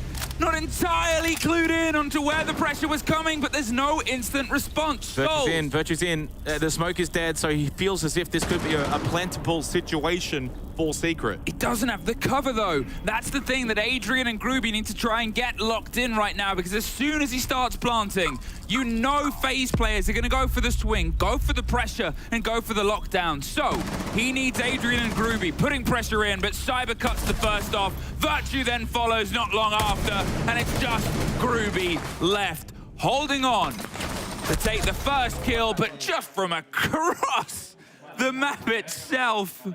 Not entirely clued in onto where the pressure was coming, but there's no instant response. Virtue's in. The smoke is dead, so he feels as if this could be a plentiful situation for Secret. It doesn't have the cover, though. That's the thing that Adrian and Groovy need to try and get locked in right now, because as soon as he starts planting, you know FaZe players are going to go for the swing, go for the pressure, and go for the lockdown. So he needs Adrian and Groovy putting pressure in, but Cyber cuts the first off. Virtue then follows not long after, and it's just Groovy left, holding on to take the first kill, but just from across the map itself.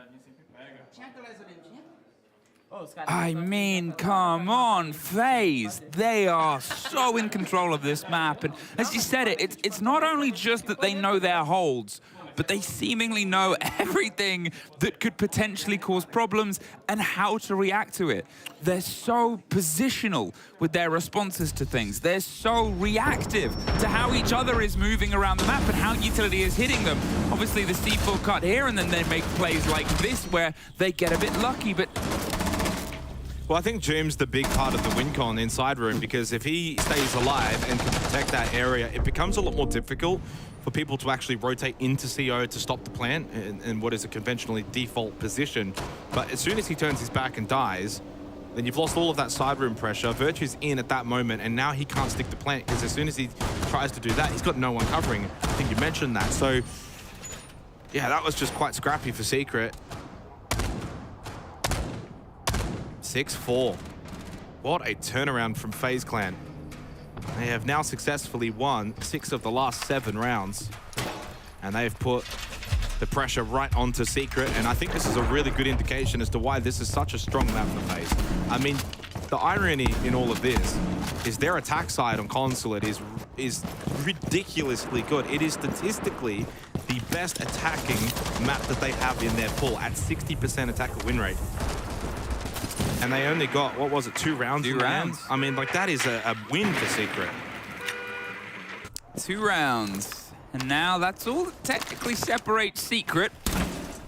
I mean, come on, FaZe. They are so in control of this map. And as you said, it's not only just that they know their holds, but they seemingly know everything that could potentially cause problems and how to react to it. They're so positional with their responses to things. They're so reactive to how each other is moving around the map and how utility is hitting them. Obviously, the C4 cut here, and then they make plays like this where they get a bit lucky, but... Well, I think Joom's the big part of the win con inside room, because if he stays alive and can protect that area, it becomes a lot more difficult for people to actually rotate into CO to stop the plant in what is a conventionally default position. But as soon as he turns his back and dies, then you've lost all of that side room pressure. Virtue's in at that moment, and now he can't stick the plant, because as soon as he tries to do that, he's got no one covering. I think you mentioned that. So, yeah, that was just quite scrappy for Secret. 6-4. What a turnaround from FaZe Clan. They have now successfully won 6 of the last 7 rounds. And they've put the pressure right onto Secret. And I think this is a really good indication as to why this is such a strong map for FaZe. I mean, the irony in all of this is their attack side on Consulate is ridiculously good. It is statistically the best attacking map that they have in their pool at 60% attacker win rate. And they only got, what was it, 2 rounds? 2 rounds. I mean, like, that is a win for Secret. 2 rounds. And now that's all that technically separates Secret.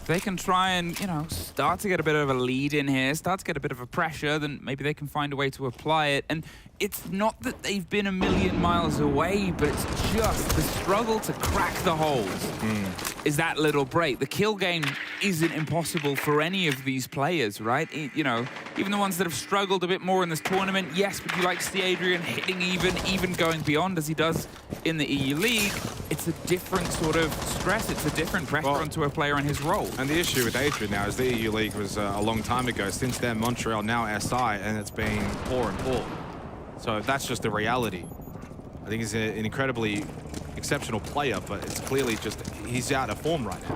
They can try and, you know, start to get a bit of a lead in here, start to get a bit of a pressure, then maybe they can find a way to apply it. And it's not that they've been a million miles away, but it's just the struggle to crack the holes is that little break. The kill game isn't impossible for any of these players, right? You know, even the ones that have struggled a bit more in this tournament, yes, but you like to see Adrian hitting even going beyond as he does in the EU League. It's a different sort of stress. It's a different pressure onto a player in his role. And the issue with Adrian now is the EU League was a long time ago. Since then, Montreal, now SI, and it's been poor and poor. So that's just the reality. I think he's an incredibly exceptional player, but it's clearly just he's out of form right now.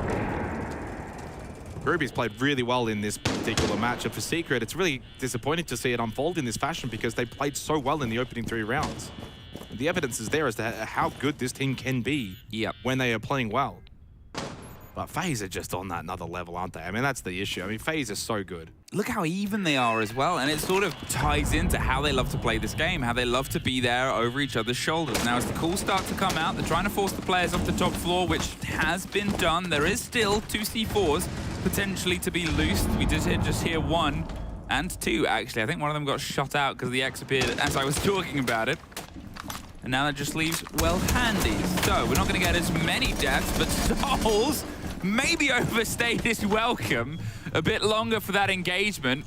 group. He's played really well in this particular match. And for Secret, it's really disappointing to see it unfold in this fashion because they played so well in the opening 3 rounds. The evidence is there as to how good this team can be when they are playing well. But FaZe are just on that another level, aren't they? I mean, that's the issue. I mean, FaZe is so good. Look how even they are as well, and it sort of ties into how they love to play this game, how they love to be there over each other's shoulders. Now, as the calls start to come out, they're trying to force the players off the top floor, which has been done. There is still 2 C4s potentially to be loosed. We did just hear 1 and 2, actually. I think one of them got shot out because the X appeared as I was talking about it. And now that just leaves, well, Handy. So, we're not going to get as many deaths, but Souls maybe overstayed his welcome a bit longer for that engagement.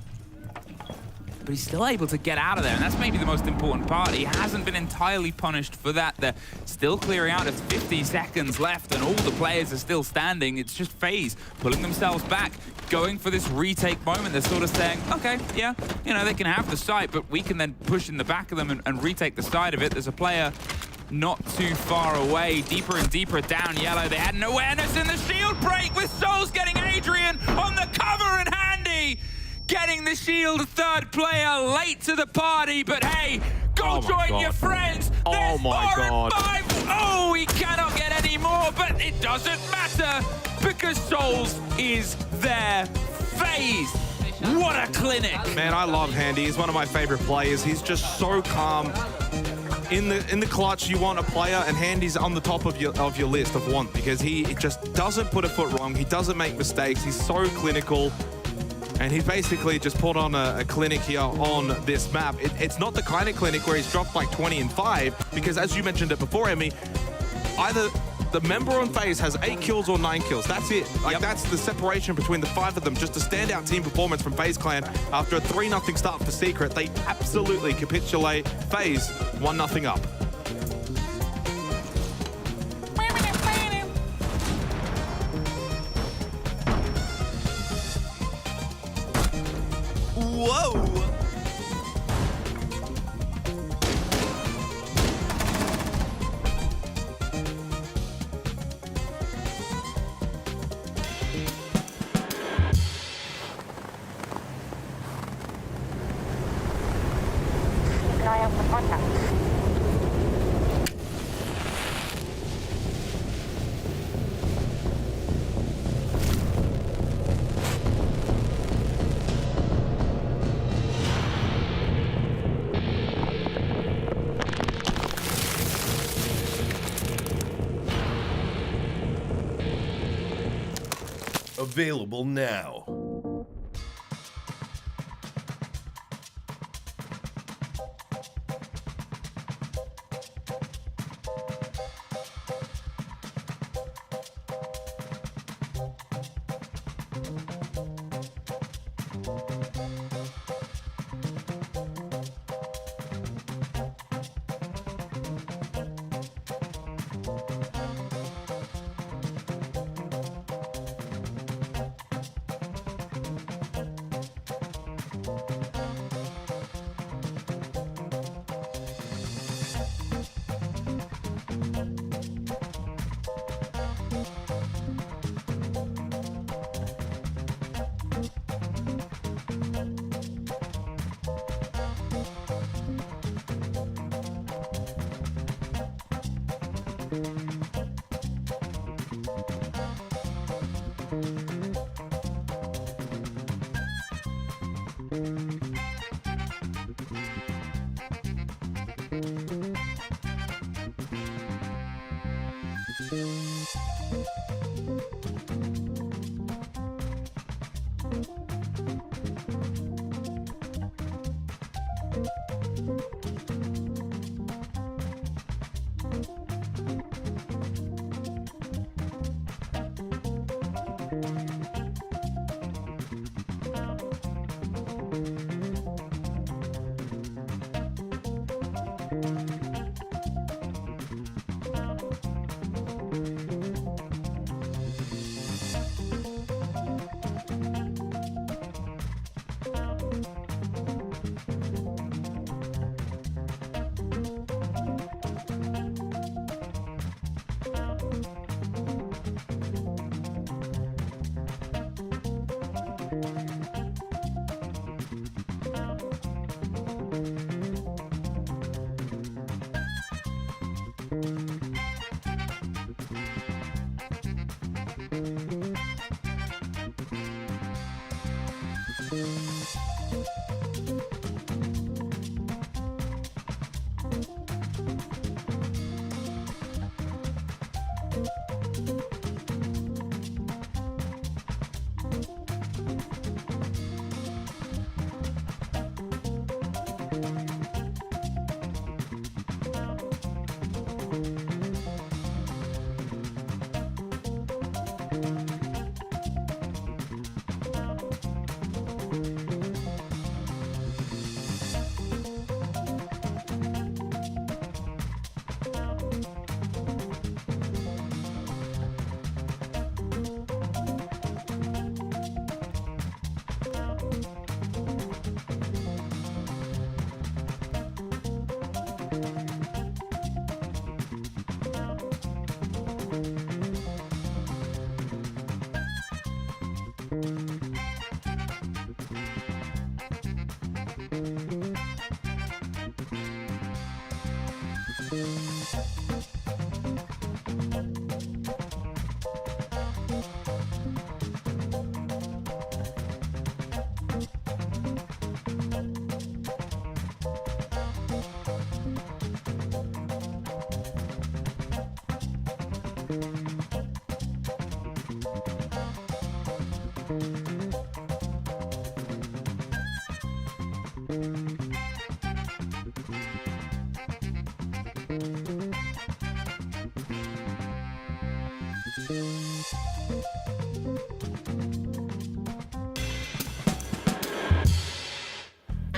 But he's still able to get out of there, and that's maybe the most important part. He hasn't been entirely punished for that. They're still clearing out. It's 50 seconds left, and all the players are still standing. It's just FaZe pulling themselves back, going for this retake moment. They're sort of saying, okay, yeah, you know, they can have the site, but we can then push in the back of them and retake the side of it. There's a player not too far away, deeper and deeper down yellow. They had an awareness in the shield break with Souls getting Adrian on the cover and Handy getting the shield, 3rd player late to the party, but hey, go join your friends. There's 4 and 5. Oh, he cannot get any more, but it doesn't matter because Souls is there. FaZe, what a clinic. Man, I love Handy. He's one of my favorite players. He's just so calm. In the clutch, you want a player, and Handy's on the top of your list of want because he just doesn't put a foot wrong. He doesn't make mistakes. He's so clinical, and he's basically just put on a clinic here on this map. It's not the kind of clinic where he's dropped like 20 and 5 because, as you mentioned it before, Emmy, either the member on FaZe has 8 kills or 9 kills. That's it. Like that's the separation between the 5 of them. Just a standout team performance from FaZe Clan after a 3-0 start for Secret. They absolutely capitulate. FaZe 1-0 up. Whoa! Keep an eye out for contacts. Available now.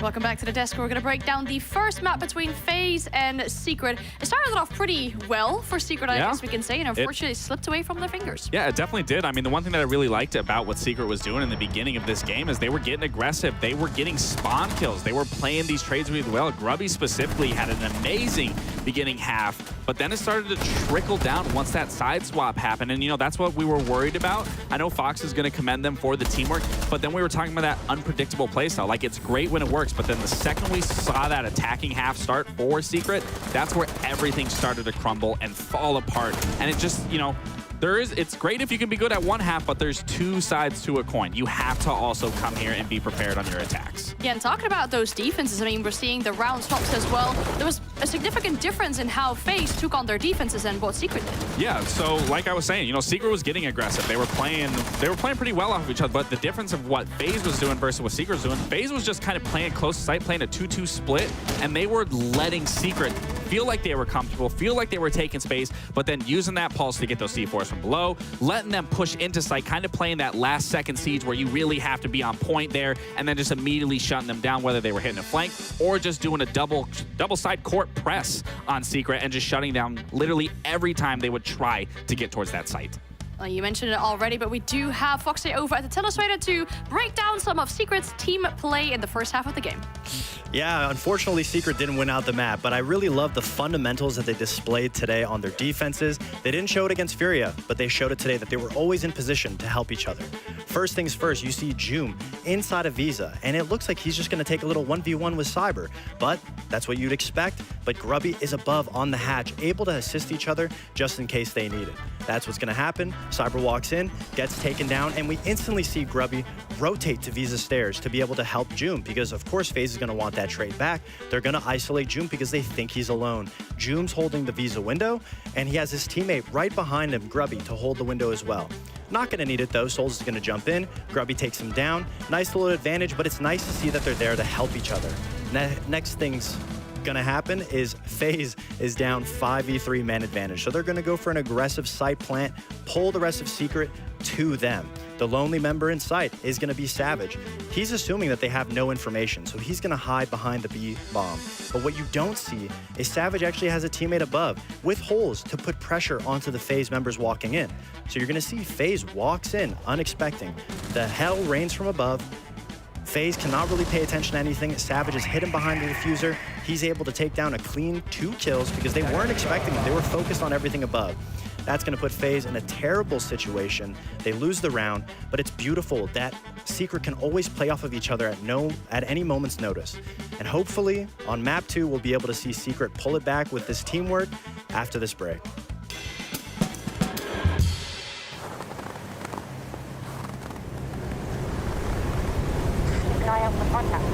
Welcome back to the desk. We're going to break down the first map between FaZe and Secret. It started off pretty well for Secret, I guess we can say, and unfortunately it slipped away from their fingers. Yeah, it definitely did. I mean, the one thing that I really liked about what Secret was doing in the beginning of this game is they were getting aggressive. They were getting spawn kills. They were playing these trades really well. Grubby specifically had an amazing beginning half, but then it started to trickle down once that side swap happened, and you know, that's what we were worried about. I know Fox is going to commend them for the teamwork, but then we were talking about that unpredictable playstyle. Like, it's great when it works, but then the second we saw that attacking half start for Secret, that's where everything started to crumble and fall apart. And it just, you know, it's great if you can be good at one half, but there's two sides to a coin. You have to also come here and be prepared on your attacks. Yeah, and talking about those defenses, I mean, we're seeing the round swaps as well. There was a significant difference in how FaZe took on their defenses and what Secret did. Yeah, so like I was saying, you know, Secret was getting aggressive. They were playing pretty well off of each other, but the difference of what FaZe was doing versus what Secret was doing, FaZe was just kind of playing close to sight, playing a 2-2 split, and they were letting Secret feel like they were comfortable, feel like they were taking space, but then using that pulse to get those C4s from below, letting them push into sight, kind of playing that last second siege where you really have to be on point there, and then just immediately shutting them down, whether they were hitting a flank or just doing a double side court press on Secret and just shutting down literally every time they would try to get towards that site. Well, you mentioned it already, but we do have Foxy over at the Telestrator to break down some of Secret's team play in the first half of the game. Yeah, unfortunately, Secret didn't win out the map, but I really love the fundamentals that they displayed today on their defenses. They didn't show it against Furia, but they showed it today that they were always in position to help each other. First things first, you see Joom inside of Visa, and it looks like he's just going to take a little 1v1 with Cyber, but that's what you'd expect. But Grubby is above on the hatch, able to assist each other just in case they need it. That's what's going to happen. Cyber walks in, gets taken down, and we instantly see Grubby rotate to Visa stairs to be able to help Joom, because of course FaZe is going to want that trade back. They're going to isolate Joom because they think he's alone. Joom's holding the Visa window, and he has his teammate right behind him, Grubby, to hold the window as well. Not going to need it though. Souls is going to jump in. Grubby takes him down. Nice little advantage, but it's nice to see that they're there to help each other. Next thing's gonna happen is FaZe is down 5v3 man advantage. So they're gonna go for an aggressive site plant, pull the rest of Secret to them. The lonely member in sight is gonna be Savage. He's assuming that they have no information, so he's gonna hide behind the B bomb. But what you don't see is Savage actually has a teammate above with holes to put pressure onto the FaZe members walking in. So you're gonna see FaZe walks in unexpected. The hell rains from above. FaZe cannot really pay attention to anything. Savage is hidden behind the diffuser. He's able to take down a clean 2 kills because they weren't expecting it. They were focused on everything above. That's going to put FaZe in a terrible situation. They lose the round, but it's beautiful that Secret can always play off of each other at any moment's notice. And hopefully, on map 2, we'll be able to see Secret pull it back with this teamwork after this break. Keep an eye out for contact.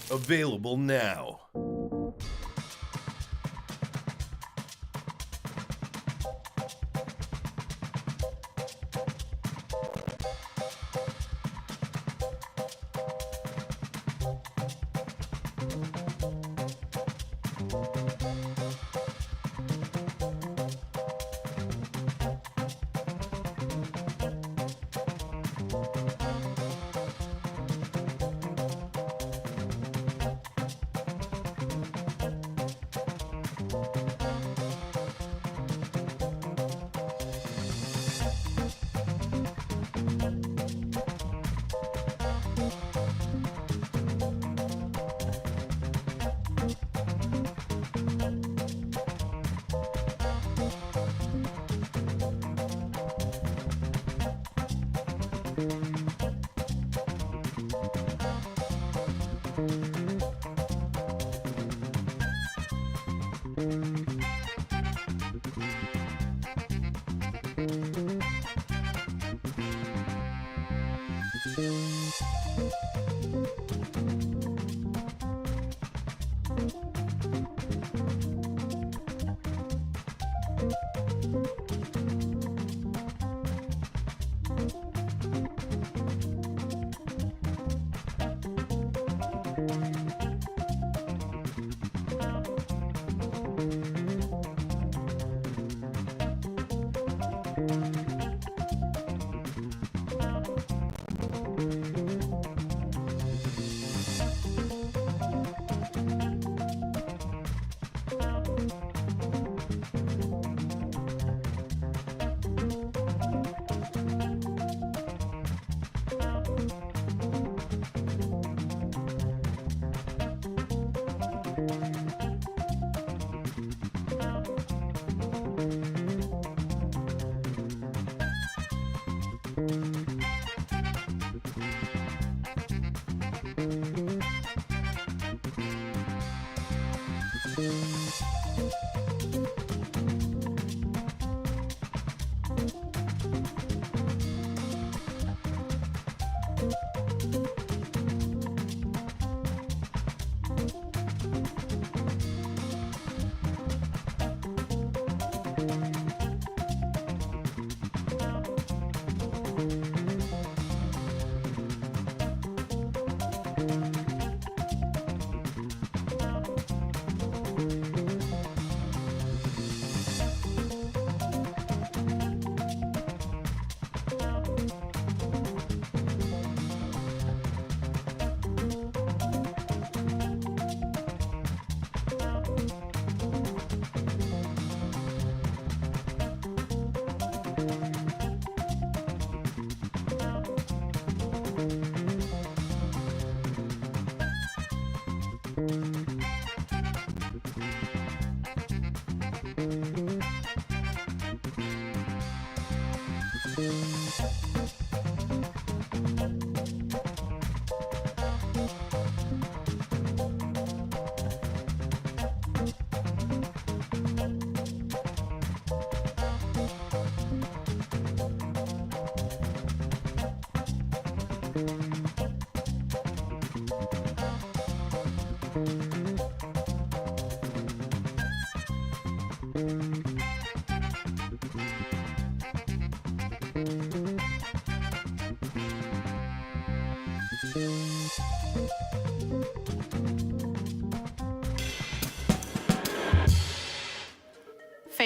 Available now.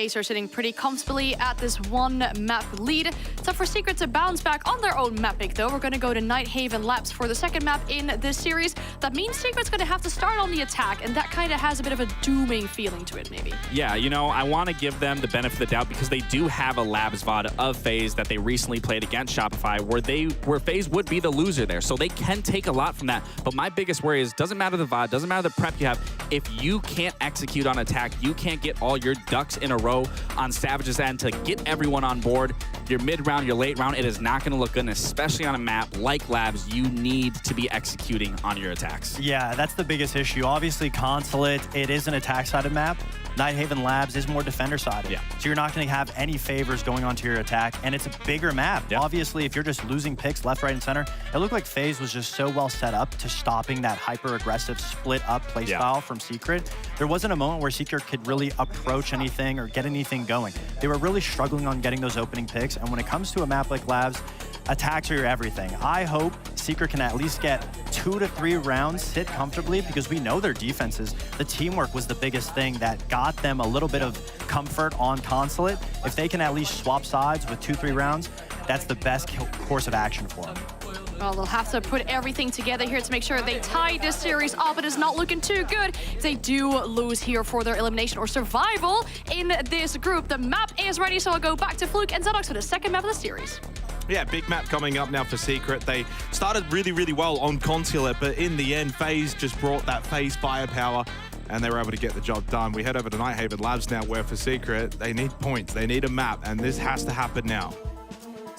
FaZe are sitting pretty comfortably at this one map lead. So for Secret to bounce back on their own map pick, though, we're going to go to Nighthaven Labs for the second map in this series. That means Secret's going to have to start on the attack, and that kind of has a bit of a dooming feeling to it, maybe. Yeah, you know, I want to give them the benefit of the doubt because they do have a Labs VOD of FaZe that they recently played against Shopify where FaZe would be the loser there. So they can take a lot from that. But my biggest worry is, doesn't matter the VOD, doesn't matter the prep you have. If you can't execute on attack, you can't get all your ducks in a row on Savage's end to get everyone on board, your mid-round, your late round, it is not going to look good, and especially on a map like Labs, you need to be executing on your attacks. Yeah, that's the biggest issue. Obviously, Consulate, it is an attack-sided map. Nighthaven Labs is more defender-sided. Yeah. So you're not going to have any favors going onto your attack, and it's a bigger map. Yeah. Obviously, if you're just losing picks left, right, and center, it looked like FaZe was just so well set up to stopping that hyper-aggressive split-up playstyle from Secret. There wasn't a moment where Secret could really approach anything or get anything going. They were really struggling on getting those opening picks, and when it comes to a map like Labs, attacks are your everything. I hope Secret can at least get 2 to 3 rounds, sit comfortably, because we know their defenses. The teamwork was the biggest thing that got them a little bit of comfort on Consulate. If they can at least swap sides with 2-3 rounds, that's the best course of action for them. Well, they'll have to put everything together here to make sure they tie this series up. It is not looking too good if they do lose here for their elimination or survival in this group. The map is ready, so I'll go back to Fluke and Zenox for the second map of the series. Yeah, big map coming up now for Secret. They started really, really well on Consulate, but in the end, FaZe just brought that FaZe firepower, and they were able to get the job done. We head over to Nighthaven Labs now, where for Secret, they need points, they need a map, and this has to happen now.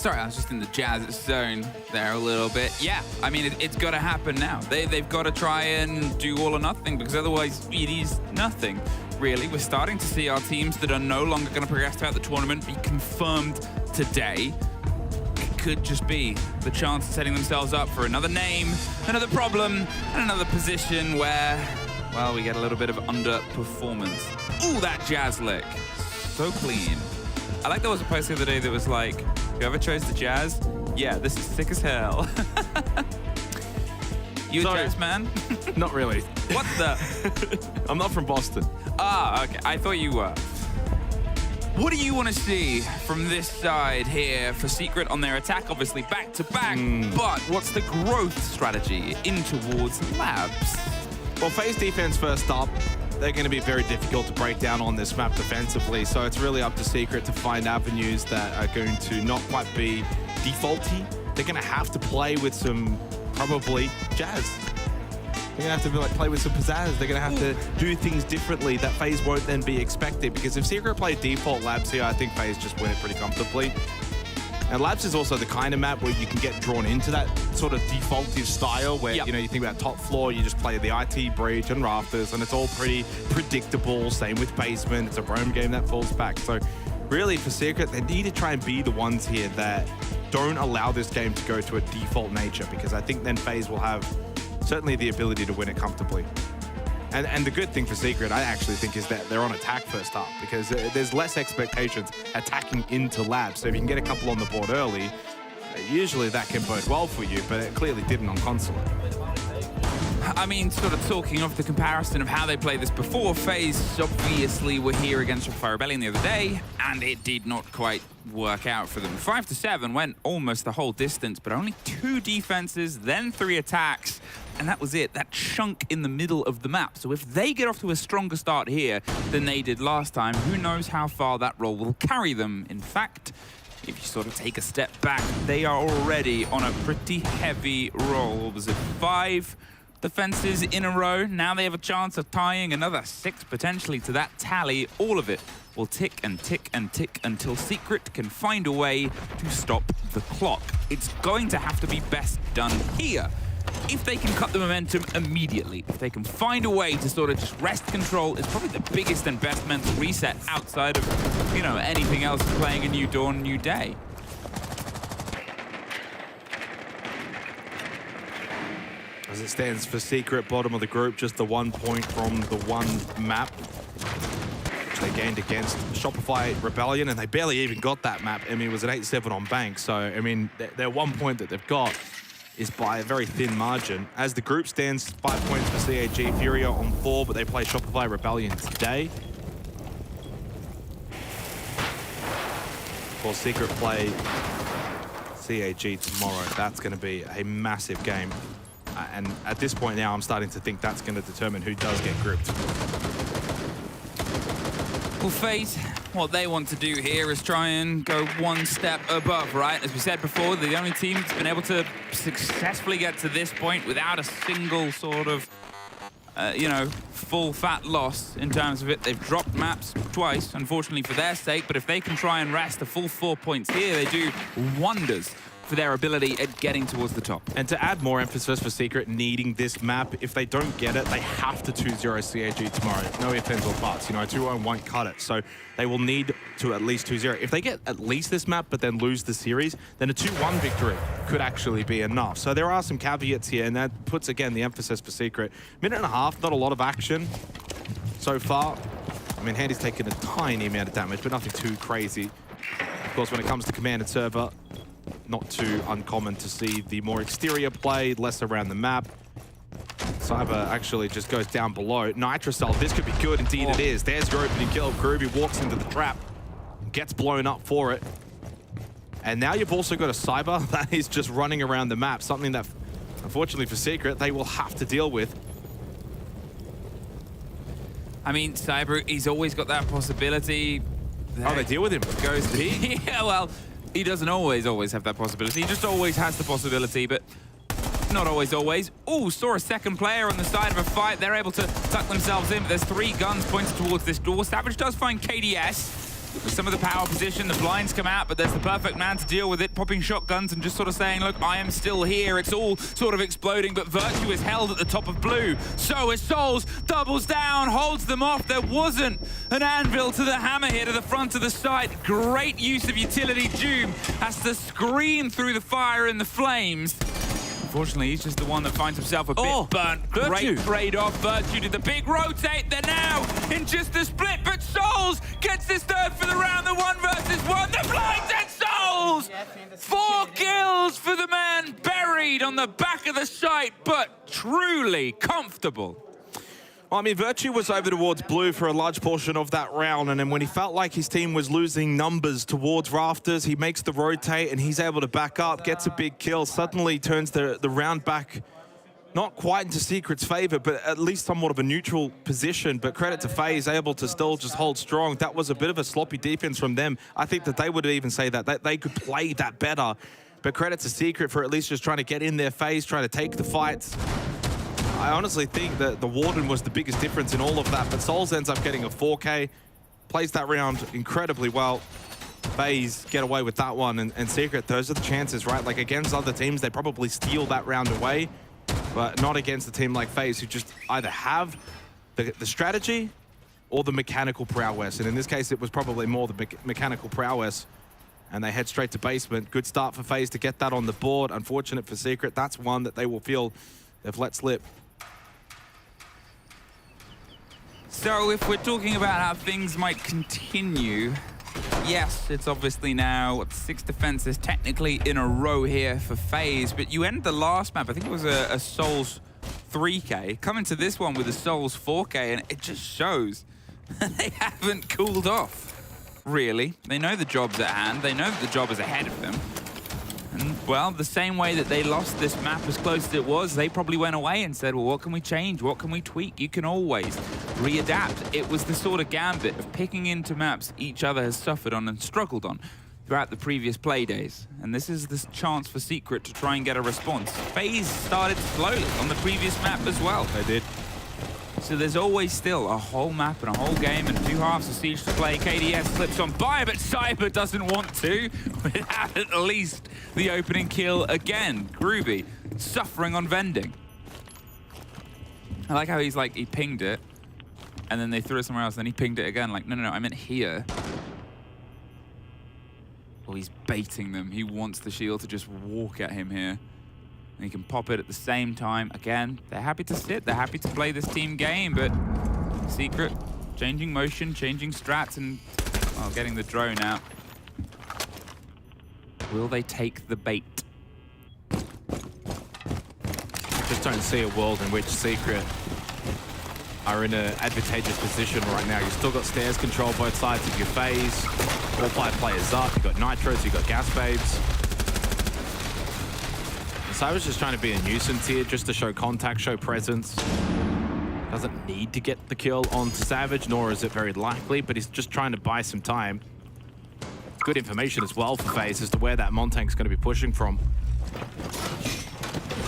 Sorry, I was just in the Jazz zone there a little bit. Yeah, I mean, it's got to happen now. They've got to try and do all or nothing, because otherwise it is nothing, really. We're starting to see our teams that are no longer going to progress throughout the tournament be confirmed today. It could just be the chance of setting themselves up for another name, another problem, and another position where, well, we get a little bit of underperformance. Ooh, that Jazz lick. So clean. I like there was a post the other day that was like, whoever chose the Jazz, yeah, this is sick as hell. You a Jazz man? Not really. What the? I'm not from Boston. Ah, okay. I thought you were. What do you want to see from this side here for Secret on their attack? Obviously back to back, but what's the growth strategy in towards Labs? Well, phase defense first up. They're going to be very difficult to break down on this map defensively, so it's really up to Secret to find avenues that are going to not quite be defaulty. They're going to have to play with some, probably, Jazz. They're going to have to play with some pizzazz. They're going to have to do things differently that FaZe won't then be expected, because if Secret play default Labs here, I think FaZe just win it pretty comfortably. And Labs is also the kind of map where you can get drawn into that sort of defaultive style where, you know, you think about top floor, you just play the IT breach and rafters, and it's all pretty predictable. Same with basement. It's a roam game that falls back. So really for Secret, they need to try and be the ones here that don't allow this game to go to a default nature, because I think then FaZe will have certainly the ability to win it comfortably. And the good thing for Secret, I actually think, is that they're on attack first up, because there's less expectations attacking into Labs. So if you can get a couple on the board early, usually that can bode well for you, but it clearly didn't on console. I mean, sort of talking of the comparison of how they played this before, FaZe obviously were here against Shopify Rebellion the other day, and it did not quite work out for them. 5-7 went almost the whole distance, but only 2 defenses, then 3 attacks, and that was it, that chunk in the middle of the map. So if they get off to a stronger start here than they did last time, who knows how far that role will carry them. In fact, if you sort of take a step back, they are already on a pretty heavy roll. Was it 5 defenses in a row? Now they have a chance of tying another 6 potentially to that tally. All of it will tick and tick and tick until Secret can find a way to stop the clock. It's going to have to be best done here. If they can cut the momentum immediately, if they can find a way to sort of just wrest control, it's probably the biggest and best mental reset outside of, you know, anything else playing a new dawn, new day. As it stands for Secret, bottom of the group, just the 1 point from the one map which they gained against Shopify Rebellion, and they barely even got that map. I mean, it was an 8-7 on Bank, so I mean, their 1 point that they've got is by a very thin margin. As the group stands, 5 points for CAG, Furia on 4, but they play Shopify Rebellion today. Or Secret play CAG tomorrow. That's going to be a massive game. And at this point now, I'm starting to think that's going to determine who does get grouped. Well, FaZe, what they want to do here is try and go one step above, right? As we said before, the only team that's been able to successfully get to this point without a single sort of, you know, full fat loss in terms of it. They've dropped maps twice, unfortunately for their sake, but if they can try and wrest a full 4 points here, they do wonders for their ability at getting towards the top. And to add more emphasis for Secret needing this map, if they don't get it, they have to 2-0 CAG tomorrow. No ifs, ands, or buts. You know, 2-1 won't cut it. So they will need to at least 2-0. If they get at least this map, but then lose the series, then a 2-1 victory could actually be enough. So there are some caveats here, and that puts, again, the emphasis for Secret. Minute and a half, not a lot of action so far. I mean, Handy's taken a tiny amount of damage, but nothing too crazy. Of course, when it comes to command and server, not too uncommon to see the more exterior play, less around the map. Cyber actually just goes down below. Nitrocell, this could be good, indeed it is. There's your opening kill. Groovy walks into the trap, gets blown up for it. And now you've also got a Cyber that is just running around the map, something that, unfortunately for Secret, they will have to deal with. I mean, Cyber, he's always got that possibility. Oh, they deal with him. Goes to yeah, well, he doesn't always have that possibility. He just always has the possibility, but not always. Oh, saw a second player on the side of a fight. They're able to tuck themselves in, but there's 3 guns pointed towards this door. Savage does find KDS. With some of the power position, the blinds come out, but there's the perfect man to deal with it, popping shotguns and just sort of saying, look, I am still here. It's all sort of exploding, but Virtue is held at the top of blue. So is Souls, doubles down, holds them off. There wasn't an anvil to the hammer here to the front of the site. Great use of utility. Doom has to scream through the fire and the flames. Unfortunately, he's just the one that finds himself a bit burnt. Great trade-off. Virtue did the big rotate. They're now in just a split, but Souls gets his third for the round. The 1 versus 1. The blinds and Souls! 4 kills for the man buried on the back of the site, but truly comfortable. Well, I mean, Virtue was over towards blue for a large portion of that round, and then when he felt like his team was losing numbers towards Rafters, he makes the rotate and he's able to back up, gets a big kill, suddenly turns the round back, not quite into Secret's favor, but at least somewhat of a neutral position. But credit to FaZe, able to still just hold strong. That was a bit of a sloppy defense from them. I think that they would even say that they could play that better. But credit to Secret for at least just trying to get in their phase, trying to take the fights. I honestly think that the Warden was the biggest difference in all of that, but Souls ends up getting a 4K, plays that round incredibly well. FaZe get away with that one, and Secret, those are the chances, right? Like against other teams, they probably steal that round away, but not against a team like FaZe who just either have the strategy or the mechanical prowess. And in this case, it was probably more the mechanical prowess, and they head straight to basement. Good start for FaZe to get that on the board. Unfortunate for Secret, that's one that they will feel they've let slip. So if we're talking about how things might continue, yes, it's obviously now 6 defenses technically in a row here for FaZe, but you ended the last map, I think it was a Souls 3K, coming to this one with a Souls 4K, and it just shows they haven't cooled off, really. They know the job's at hand, they know that the job is ahead of them. And, well, the same way that they lost this map as close as it was, they probably went away and said, well, what can we change? What can we tweak? You can always readapt. It was the sort of gambit of picking into maps each other has suffered on and struggled on throughout the previous play days. And this is the chance for Secret to try and get a response. FaZe started slowly on the previous map as well. They did. So there's always still a whole map and a whole game and 2 halves of Siege to play. KDS slips on by, but Cyber doesn't want to without at least the opening kill again. Groovy suffering on vending. I like how he's like, he pinged it and then they threw it somewhere else, then he pinged it again. Like, no, I meant here. Oh, he's baiting them. He wants the shield to just walk at him here. And he can pop it at the same time. Again, they're happy to sit. They're happy to play this team game, but Secret changing motion, changing strats, and getting the drone out. Will they take the bait? I just don't see a world in which Secret are in an advantageous position right now. You've still got stairs control both sides of your phase. All 5 players up. You've got Nitros, you've got Gas Babes. So I was just trying to be a nuisance here, just to show contact, show presence. Doesn't need to get the kill onto Savage, nor is it very likely, but he's just trying to buy some time. Good information as well for FaZe as to where that Montank's going to be pushing from.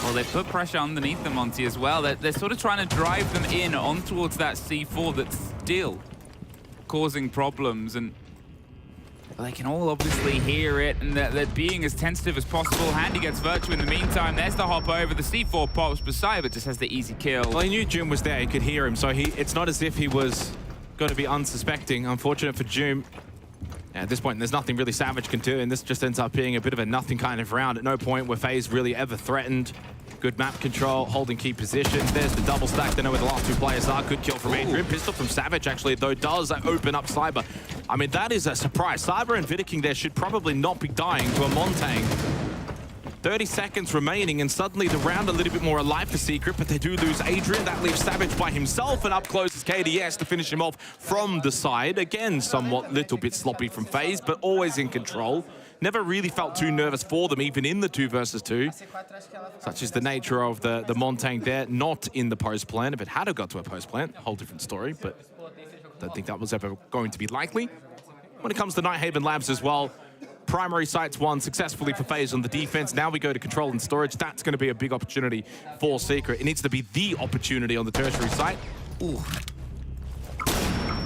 Well, they put pressure underneath the Monty as well. They're sort of trying to drive them in on towards that C4 that's still causing problems, and they can all obviously hear it, and they're being as tentative as possible. Handy gets Virtue in the meantime. There's the hop over. The C4 pops, but Cyber just has the easy kill. Well, he knew Doom was there. He could hear him, so it's not as if he was going to be unsuspecting. Unfortunate for Doom. At this point, there's nothing really Savage can do, and this just ends up being a bit of a nothing kind of round. At no point were FaZe really ever threatened. Good map control, holding key positions. There's the double stack. They know where the last 2 players are. Good kill from Adrian. Pistol from Savage, actually, though, does open up Cyber. I mean, that is a surprise. Cyber and Vidiking there should probably not be dying to a Montang. 30 seconds remaining, and suddenly the round a little bit more alive for Secret, but they do lose Adrian. That leaves Savage by himself, and up close is KDS to finish him off from the side. Again, somewhat little bit sloppy from FaZe, but always in control. Never really felt too nervous for them, even in the 2 versus 2. Such is the nature of the Montang there, not in the post plan. If it had got to a post plan, a whole different story, but I don't think that was ever going to be likely. When it comes to Nighthaven Labs as well, primary sites won successfully for FaZe on the defense. Now we go to control and storage. That's going to be a big opportunity for Secret. It needs to be the opportunity on the tertiary site. Ooh.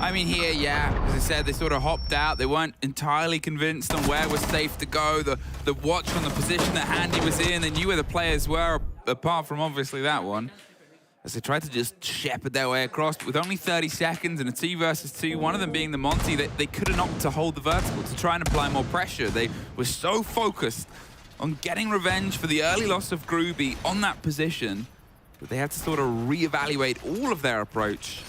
I mean, here, yeah, as I said, they sort of hopped out. They weren't entirely convinced on where was safe to go. The watch on the position that Handy was in, they knew where the players were, apart from obviously that one. As they tried to just shepherd their way across, but with only 30 seconds and a 2 versus 2, one of them being the Monty, they could have opted to hold the vertical to try and apply more pressure. They were so focused on getting revenge for the early loss of Groovy on that position that they had to sort of reevaluate all of their approach.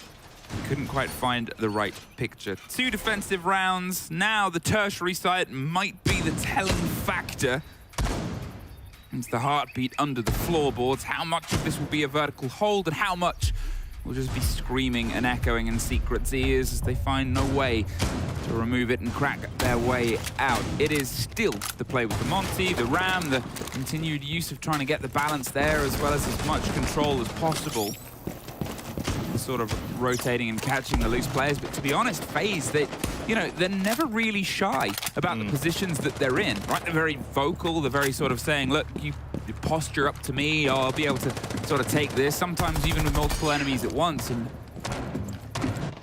Couldn't quite find the right picture. 2 defensive rounds. Now the tertiary site might be the telling factor. It's the heartbeat under the floorboards. How much of this will be a vertical hold and how much will just be screaming and echoing in Secret's ears as they find no way to remove it and crack their way out. It is still the play with the Monty, the Ram, the continued use of trying to get the balance there as well as much control as possible. Sort of rotating and catching the loose players, but to be honest, FaZe, they're never really shy about the positions that they're in, right? They're very vocal, they're very sort of saying, look, you posture up to me, I'll be able to sort of take this, sometimes even with multiple enemies at once, and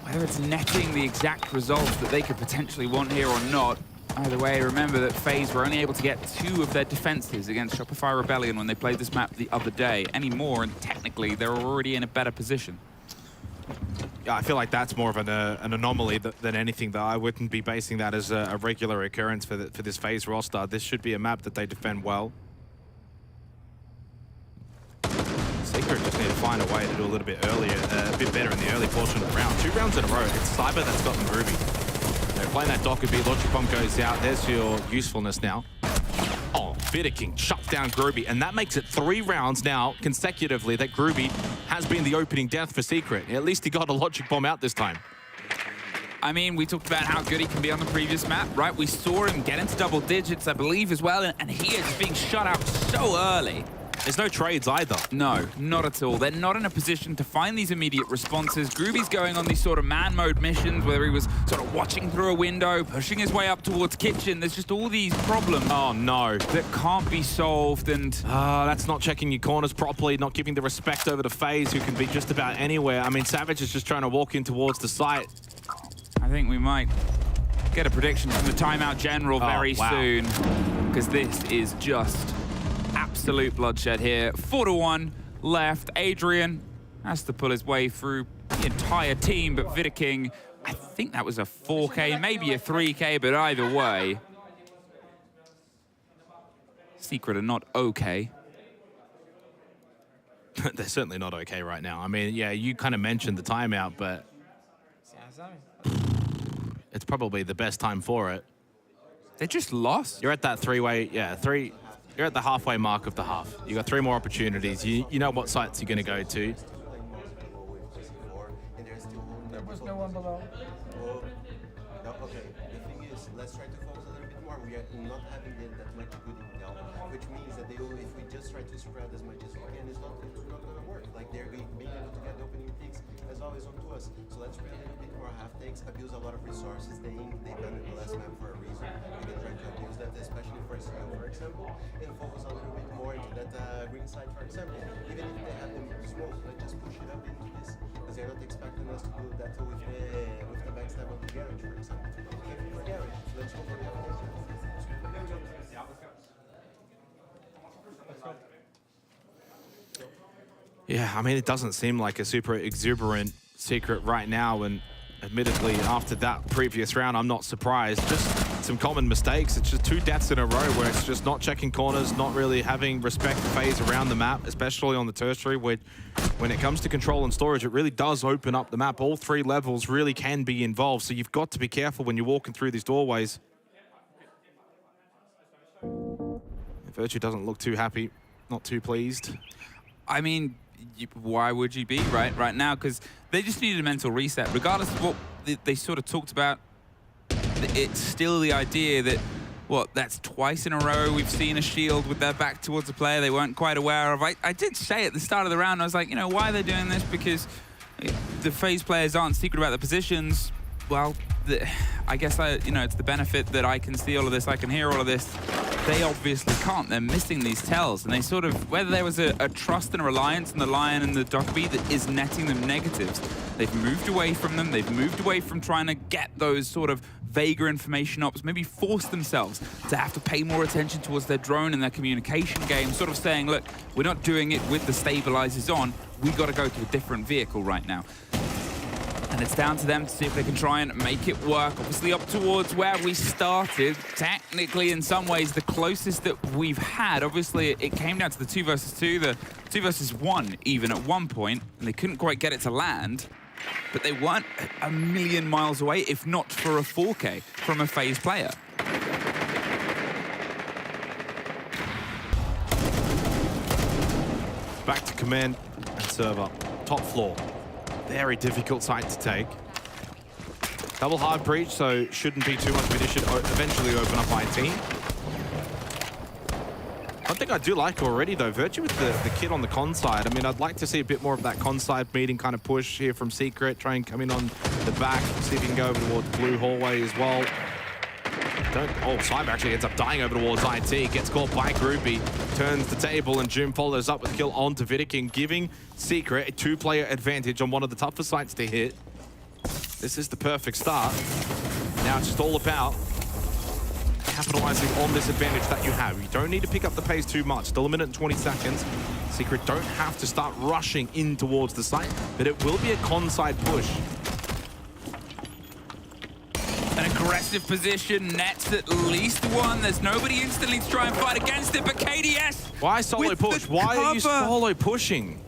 whether it's netting the exact results that they could potentially want here or not, either way, remember that FaZe were only able to get 2 of their defenses against Shopify Rebellion when they played this map the other day. Any more, and technically, they're already in a better position. Yeah, I feel like that's more of an anomaly than anything, though. I wouldn't be basing that as a regular occurrence for this FaZe roster. This should be a map that they defend well. Secret just need to find a way to do a little bit earlier, a bit better in the early portion of the round. 2 rounds in a row. It's Cyber that's got them groovy. They're playing that Docker beat. Logic Bomb goes out. There's your usefulness now. Oh, Vidiking shuts down Groovy, and that makes it 3 rounds now consecutively that Groovy has been the opening death for Secret. At least he got a Logic Bomb out this time. I mean, we talked about how good he can be on the previous map, right? We saw him get into double digits, I believe, as well, and he is being shut out so early. There's no trades either. No, not at all. They're not in a position to find these immediate responses. Groovy's going on these sort of man mode missions, whether he was sort of watching through a window, pushing his way up towards kitchen. There's just all these problems. Oh, no. That can't be solved, and... that's not checking your corners properly, not giving the respect over to FaZe, who can be just about anywhere. I mean, Savage is just trying to walk in towards the site. I think we might get a prediction from the Timeout General very soon, because this is just absolute bloodshed here. 4-1 left. Adrian has to pull his way through the entire team, but Vidiking, I think that was a 4K, maybe a 3K, but either way, Secret are not okay. They're certainly not okay right now. I mean, yeah, you kind of mentioned the timeout, but it's probably the best time for it. They just lost. You're at that 3-way, you're at the halfway mark of the half. You got 3 more opportunities. You know what sites you're going to go to. There was no one below. Okay, the thing is, let's try to focus a little bit more. We are not having that much good intel, which means that if we just try to spread as much as we can, it's not going to work. Like they're being able to get the opening picks as always onto us. So let's try a little bit more half takes, abuse a lot of resources. They've done it the last map for a reason. We can try to abuse that, especially for CEO, for example, and focus a little bit more into that green side, for example. Even if they have them smoke, let's just push it up into this, because they're not expecting us to do that with the backstab of the garage, for example. Okay, for garage, let's go for the other. Yeah, I mean, it doesn't seem like a super exuberant Secret right now, and admittedly, after that previous round, I'm not surprised. Just some common mistakes. It's just 2 deaths in a row where it's just not checking corners, not really having respect for FaZe around the map, especially on the tertiary, where when it comes to control and storage, it really does open up the map. All 3 levels really can be involved, so you've got to be careful when you're walking through these doorways. Virtue doesn't look too happy, not too pleased. I mean, why would you be right now? Because they just needed a mental reset. Regardless of what they sort of talked about, it's still the idea that, that's twice in a row we've seen a shield with their back towards a player they weren't quite aware of. I did say at the start of the round, I was like, why are they doing this? Because the FaZe players aren't secret about their positions. Well, I guess it's the benefit that I can see all of this, I can hear all of this. they obviously can't. They're missing these tells, and they sort of, whether there was a trust and a reliance in the Lion and the Dokkaebi that is netting them negatives, they've moved away from them. They've moved away from trying to get those sort of vaguer information ops, maybe force themselves to have to pay more attention towards their drone and their communication game, sort of saying, look, we're not doing it with the stabilizers on. We got to go to a different vehicle right now. And it's down to them to see if they can try and make it work. Obviously up towards where we started. Technically, in some ways, the closest that we've had. Obviously, it came down to the 2 versus 2, the 2 versus 1 even at one point, and they couldn't quite get it to land. But they weren't a million miles away, if not for a 4K from a FaZe player. Back to command and server. Top floor. Very difficult site to take. Double hard breach, so shouldn't be too much of an issue to eventually open up IT. One thing I do like already, though, Virtue with the kid on the con side. I mean, I'd like to see a bit more of that con side meeting kind of push here from Secret. Try and come in on the back, see if he can go over towards blue hallway as well. Oh, Cyber actually ends up dying over towards IT. Gets caught by Groupie. Turns the table, and June follows up with kill onto Vidiking, giving Secret a 2-player advantage on one of the toughest sites to hit. This is the perfect start. Now it's just all about capitalizing on this advantage that you have. You don't need to pick up the pace too much. Still a minute and 20 seconds. Secret don't have to start rushing in towards the site, but it will be a con side push. An aggressive position, nets at least one. There's nobody instantly to try and fight against it, but KDS... Why solo push? Why are you solo pushing?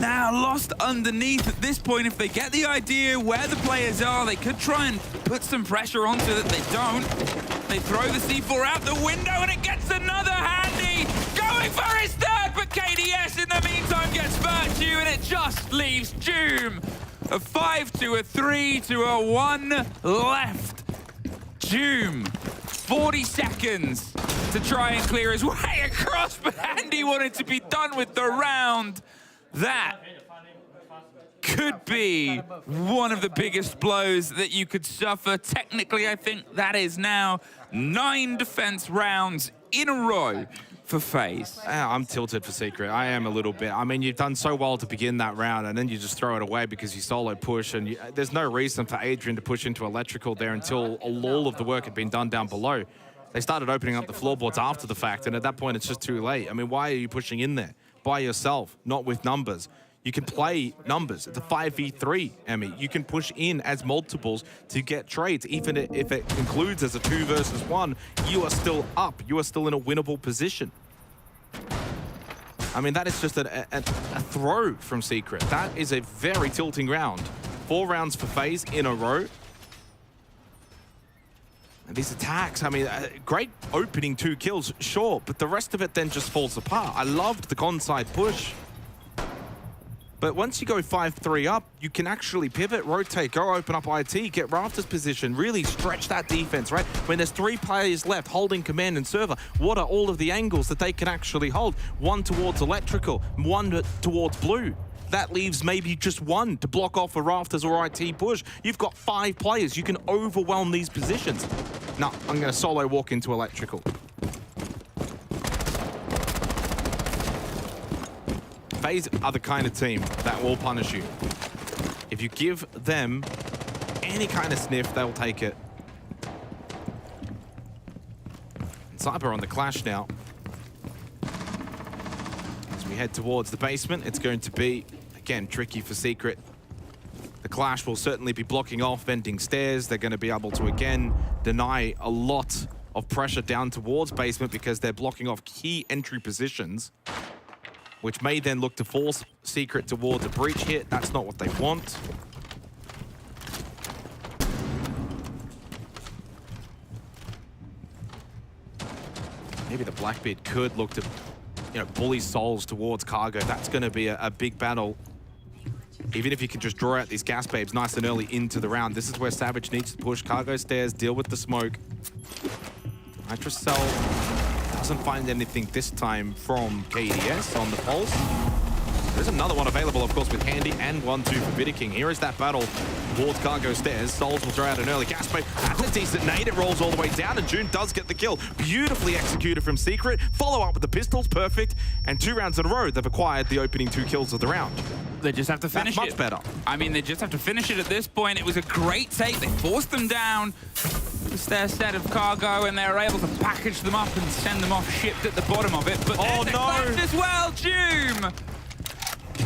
Now lost underneath at this point. If they get the idea where the players are, they could try and put some pressure onto it. They don't. They throw the C4 out the window, and it gets another handy. Going for his third, but KDS in the meantime gets Virtue, and it just leaves Doom. A 5 to a 3 to a 1 left. Doom, 40 seconds to try and clear his way across, but Andy wanted to be done with the round. That could be one of the biggest blows that you could suffer. Technically, I think that is now 9 defense rounds in a row for FaZe. I'm tilted for Secret. I am a little bit. I mean, you've done so well to begin that round, and then you just throw it away because you solo push, and there's no reason for Adrian to push into electrical there until all of the work had been done down below. They started opening up the floorboards after the fact, and at that point, it's just too late. I mean, why are you pushing in there by yourself, not with numbers? You can play numbers. It's a 5v3, Emmy. You can push in as multiples to get trades. Even if it concludes as a 2 versus 1, you are still up. You are still in a winnable position. I mean, that is just a throw from Secret. That is a very tilting round. 4 rounds for FaZe in a row. And these attacks, I mean, great opening 2 kills, sure, but the rest of it then just falls apart. I loved the con side push. But once you go 5-3 up, you can actually pivot, rotate, go open up IT, get Raptor's position, really stretch that defense, right? When there's 3 players left holding command and server, what are all of the angles that they can actually hold? 1 towards electrical, 1 towards blue. That leaves maybe just 1 to block off a Rafters or IT push. You've got 5 players. You can overwhelm these positions. No, I'm going to solo walk into electrical. FaZe are the kind of team that will punish you. If you give them any kind of sniff, they'll take it. And Cyber on the clash now. As we head towards the basement, it's going to be, again, tricky for Secret. The clash will certainly be blocking off venting stairs. They're going to be able to, again, deny a lot of pressure down towards basement because they're blocking off key entry positions, which may then look to force Secret towards a breach hit. That's not what they want. Maybe the Blackbeard could look to, bully souls towards cargo. That's going to be a big battle. Even if you can just draw out these gas babes nice and early into the round. This is where Savage needs to push cargo stairs, deal with the smoke. Nitrocell doesn't find anything this time from KDS on the pulse. There's another one available, of course, with Handy and 1-2 for Vidiking. Here is that battle towards Cargo Stairs. Souls will throw out an early gas pipe. That's a decent nade. It rolls all the way down, and June does get the kill. Beautifully executed from Secret. Follow up with the pistols, perfect. And 2 rounds in a row, they've acquired the opening 2 kills of the round. They just have to finish it. That's much better. I mean, they just have to finish it at this point. It was a great take. They forced them down. It's their set of cargo, and they were able to package them up and send them off shipped at the bottom of it. But there's a clash as well, Doom!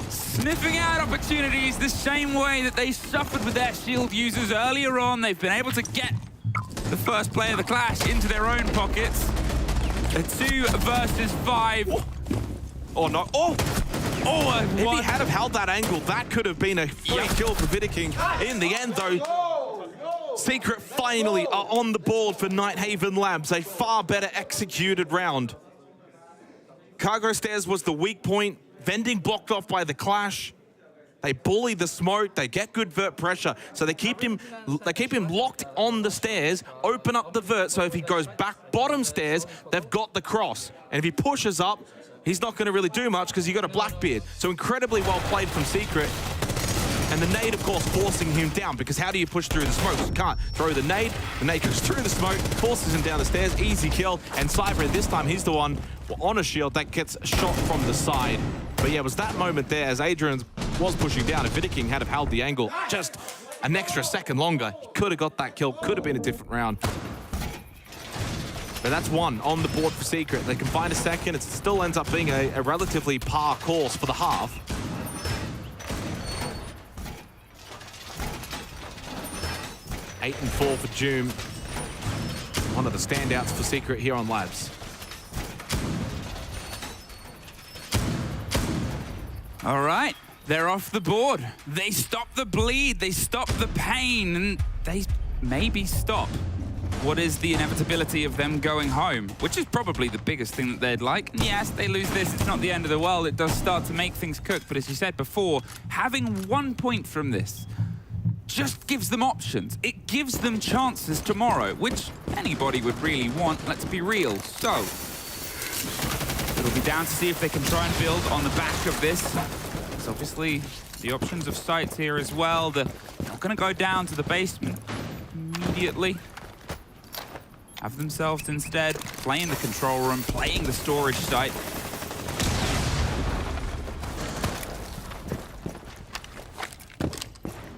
Sniffing out opportunities the same way that they suffered with their shield users earlier on. They've been able to get the first play of the clash into their own pockets. A 2 versus 5. Oh, no. Oh! Oh, if he had have held that angle, that could have been a free kill for Vidiking. In the end, though, Secret finally are on the board for Nighthaven Labs. A far better executed round. Cargo Stairs was the weak point. Vending blocked off by the clash. They bully the smoke. They get good vert pressure. So they keep him locked on the stairs, open up the vert, so if he goes back bottom stairs, they've got the cross. And if he pushes up, he's not going to really do much because he got a Blackbeard. So incredibly well played from Secret. And the nade, of course, forcing him down, because how do you push through the smoke? You can't throw the nade goes through the smoke, forces him down the stairs, easy kill. And Cyber, this time, he's the one on a shield that gets shot from the side. But yeah, it was that moment there as Adrian was pushing down, and Vidiking had have held the angle just an extra second longer. He could have got that kill, could have been a different round. But that's 1 on the board for Secret. They can find a second. It still ends up being a relatively par course for the half. Eight and 4 for Doom. One of the standouts for Secret here on Labs. All right, they're off the board. They stop the bleed, they stop the pain, and they maybe stop what is the inevitability of them going home, which is probably the biggest thing that they'd like. And yes, they lose this, it's not the end of the world. It does start to make things cook, but as you said before, having 1 point from this just gives them options. It gives them chances tomorrow, which anybody would really want, let's be real. So, it'll be down to see if they can try and build on the back of this. There's obviously the options of sites here as well. They're not going to go down to the basement immediately. Have themselves instead playing the control room, playing the storage site.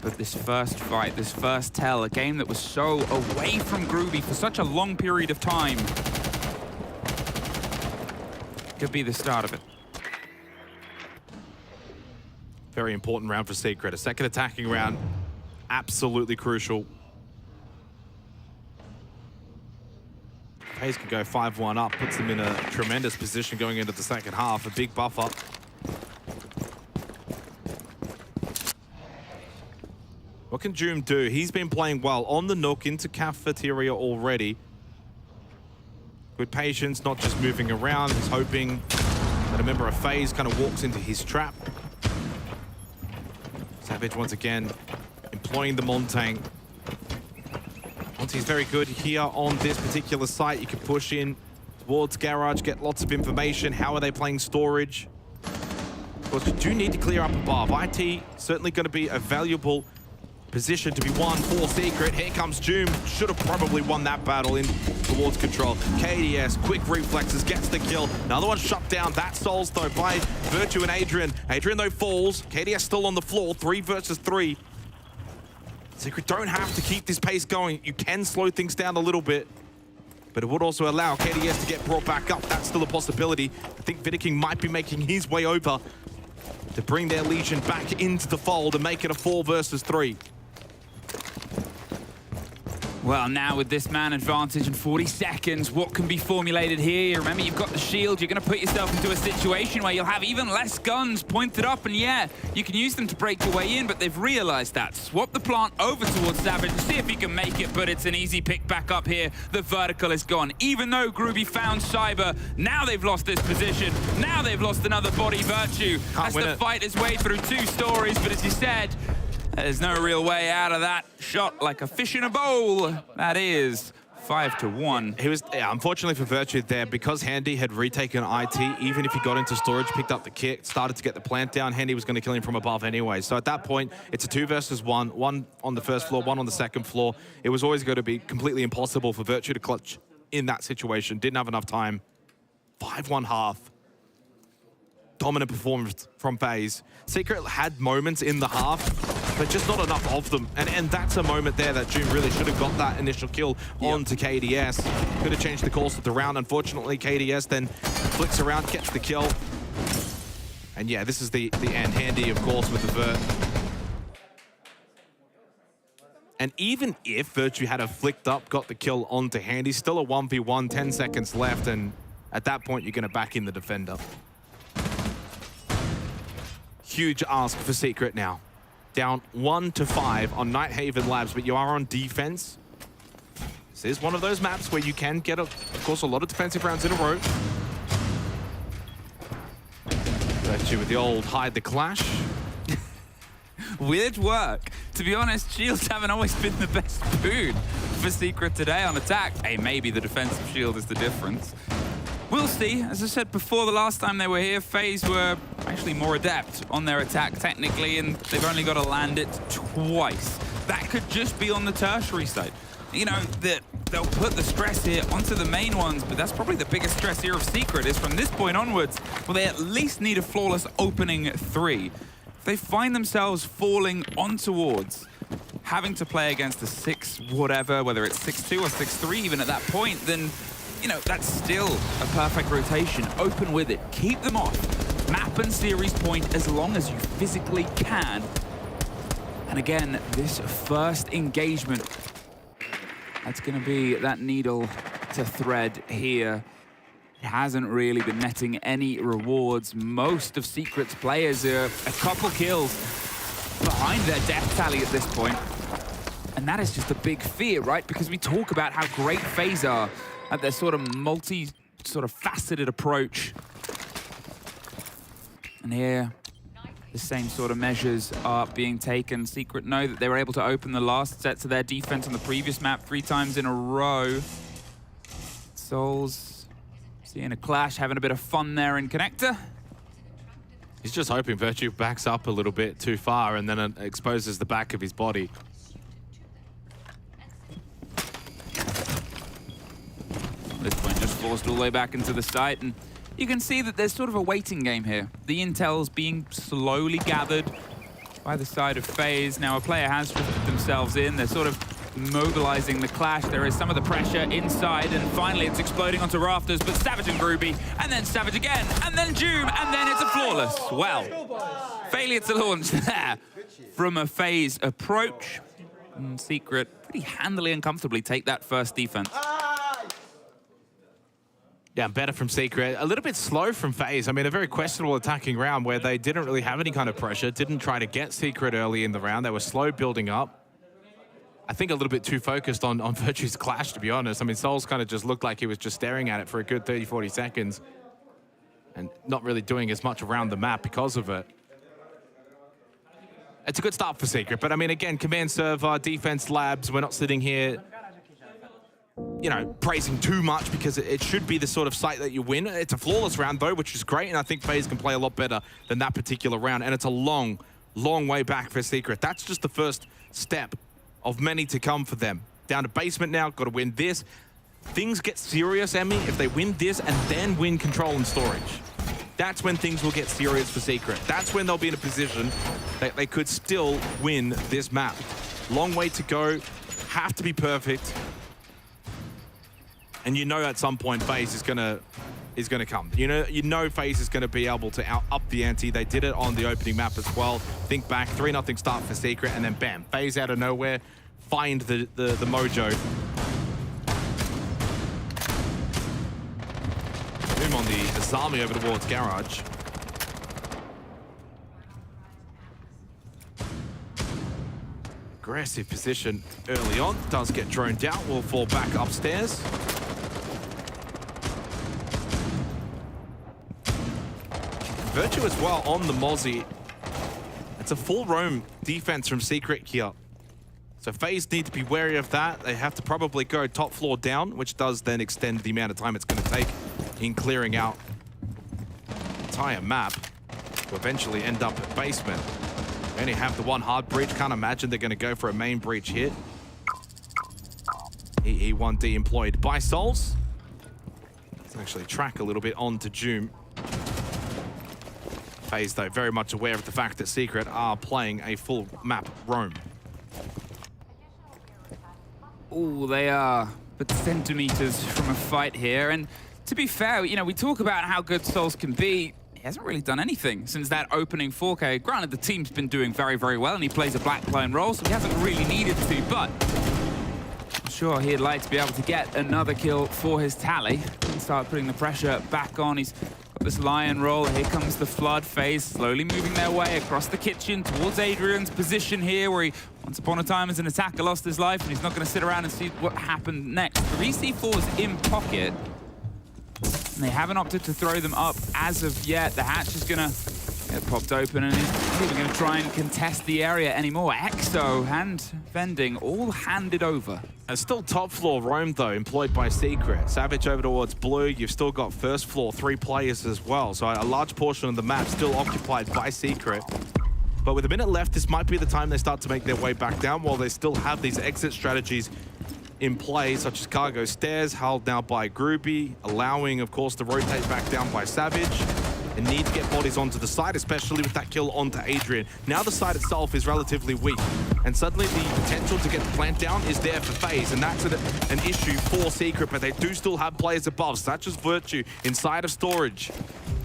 But this first fight, this first tell, a game that was so away from Groovy for such a long period of time, could be the start of it. Very important round for Secret. A second attacking round, absolutely crucial. FaZe can go 5-1 up, puts them in a tremendous position going into the second half, a big buffer. What can Doom do? He's been playing well on the Nook into Cafeteria already. With patience, not just moving around. He's hoping that a member of FaZe kind of walks into his trap. Savage once again employing the Montang. Monty's very good here on this particular site. You can push in towards Garage, get lots of information. How are they playing storage? Of course, you do need to clear up above. IT certainly going to be a valuable position to be won for Secret. Here comes Doom. Should have probably won that battle in towards control. KDS, quick reflexes, gets the kill. Another one shut down. That Souls, though, by Virtue and Adrian. Adrian, though, falls. KDS still on the floor. 3 versus 3. Secret don't have to keep this pace going. You can slow things down a little bit, but it would also allow KDS to get brought back up. That's still a possibility. I think Vidiking might be making his way over to bring their Legion back into the fold and make it a 4 versus 3. Well, now with this man advantage in 40 seconds, what can be formulated here? Remember, you've got the shield. You're going to put yourself into a situation where you'll have even less guns pointed up. And yeah, you can use them to break your way in, but they've realized that. Swap the plant over towards Savage and see if you can make it, but it's an easy pick back up here. The vertical is gone. Even though Groovy found Cyber, now they've lost this position. Now they've lost another body, Virtue, as the fight is way through 2 stories. But as you said, there's no real way out of that shot, like a fish in a bowl. That is 5-1. He was, yeah, unfortunately for Virtue there, because Handy had retaken IT, even if he got into storage, picked up the kick, started to get the plant down, Handy was going to kill him from above anyway. So at that point, it's a 2 versus 1, one on the first floor, one on the second floor. It was always going to be completely impossible for Virtue to clutch in that situation. Didn't have enough time. 5-1 half. Dominant performance from FaZe. Secret had moments in the half, but just not enough of them. And that's a moment there that June really should have got that initial kill onto KDS. Could have changed the course of the round. Unfortunately, KDS then flicks around, gets the kill. And yeah, this is the end. Handy, of course, with the Vert. And even if Virtue had a flicked up, got the kill onto Handy, still a 1v1, 10 seconds left, and at that point, you're going to back in the defender. Huge ask for Secret now. Down 1-5 on Nighthaven Labs, but you are on defense. This is one of those maps where you can get, of course, a lot of defensive rounds in a row. Virtue with the old hide the clash. Weird work. To be honest, shields haven't always been the best boon for Secret today on attack. Hey, maybe the defensive shield is the difference. We'll see. As I said before, the last time they were here, FaZe were actually more adept on their attack technically, and they've only got to land it twice. That could just be on the tertiary side. You know, they'll put the stress here onto the main ones, but that's probably the biggest stress here of Secret is from this point onwards, well, they at least need a flawless opening 3. If they find themselves falling on towards having to play against a 6 whatever, whether it's 6-2 or 6-3 even at that point, then you know, that's still a perfect rotation. Open with it. Keep them off. Map and series point as long as you physically can. And again, this first engagement, that's going to be that needle to thread here. It hasn't really been netting any rewards. Most of Secret's players are a couple kills behind their death tally at this point. And that is just a big fear, right? Because we talk about how great FaZe are at their sort of faceted approach. And here, the same sort of measures are being taken. Secret know that they were able to open the last set to their defense on the previous map 3 times in a row. Souls seeing a clash, having a bit of fun there in Connector. He's just hoping Virtue backs up a little bit too far and then it exposes the back of his body. This point just forced all the way back into the site, and you can see that there's sort of a waiting game here. The intel's being slowly gathered by the side of FaZe. Now a player has drifted themselves in. They're sort of mobilizing the clash. There is some of the pressure inside, and finally it's exploding onto rafters, but Savage and Groovy, and then Savage again, and then Doom, and then it's a flawless. Well, failure to launch there from a FaZe approach. And Secret pretty handily and comfortably take that first defense. Yeah, better from Secret. A little bit slow from FaZe. I mean, a very questionable attacking round where they didn't really have any kind of pressure, didn't try to get Secret early in the round. They were slow building up. I think a little bit too focused on Virtue's clash, to be honest. I mean, Souls kind of just looked like he was just staring at it for a good 30, 40 seconds and not really doing as much around the map because of it. It's a good start for Secret, but I mean, again, command server, defense labs, we're not sitting here, you know, praising too much because it should be the sort of site that you win. It's a flawless round though, which is great, and I think FaZe can play a lot better than that particular round, and it's a long, long way back for Secret. That's just the first step of many to come for them. Down to basement now, got to win this. Things get serious, Emmy, if they win this and then win control and storage. That's when things will get serious for Secret. That's when they'll be in a position that they could still win this map. Long way to go, have to be perfect. And you know at some point FaZe is gonna come. You know FaZe is gonna be able to up the ante. They did it on the opening map as well. Think back, 3-0 start for Secret, and then bam, FaZe out of nowhere, find the mojo. Boom on the Azami over towards Garage. Aggressive position early on, does get droned out, will fall back upstairs. Virtue as well on the Mozzie. It's a full roam defense from Secret here. So FaZe need to be wary of that. They have to probably go top floor down, which does then extend the amount of time it's going to take in clearing out the entire map to eventually end up at basement. They only have the one hard breach. Can't imagine they're going to go for a main breach hit. EE1D employed by Souls. Let's actually track a little bit on to Joom. FaZe, though, very much aware of the fact that Secret are playing a full map roam. Oh, they are but centimeters from a fight here. And to be fair, you know, we talk about how good Souls can be. He hasn't really done anything since that opening 4K. Granted, the team's been doing very, very well, and he plays a backline role, so he hasn't really needed to, but I'm sure he'd like to be able to get another kill for his tally and start putting the pressure back on. He's got this Lion roll. Here comes the Flood phase, slowly moving their way across the kitchen towards Adrian's position here, where he, once upon a time as an attacker, lost his life, and he's not going to sit around and see what happened next. 3 C4s in pocket. And they haven't opted to throw them up as of yet. The hatch is gonna get popped open, and he's not even gonna try and contest the area anymore. Exo and Vending all handed over. And still top floor roam though, employed by Secret. Savage over towards blue. You've still got first floor 3 players as well. So a large portion of the map still occupied by Secret. But with a minute left, this might be the time they start to make their way back down while they still have these exit strategies in play, such as cargo stairs, held now by Groovy, allowing, of course, to rotate back down by Savage, and need to get bodies onto the side, especially with that kill onto Adrian. Now the side itself is relatively weak, and suddenly the potential to get the plant down is there for FaZe, and that's an issue for Secret, but they do still have players above, such as Virtue, inside of storage.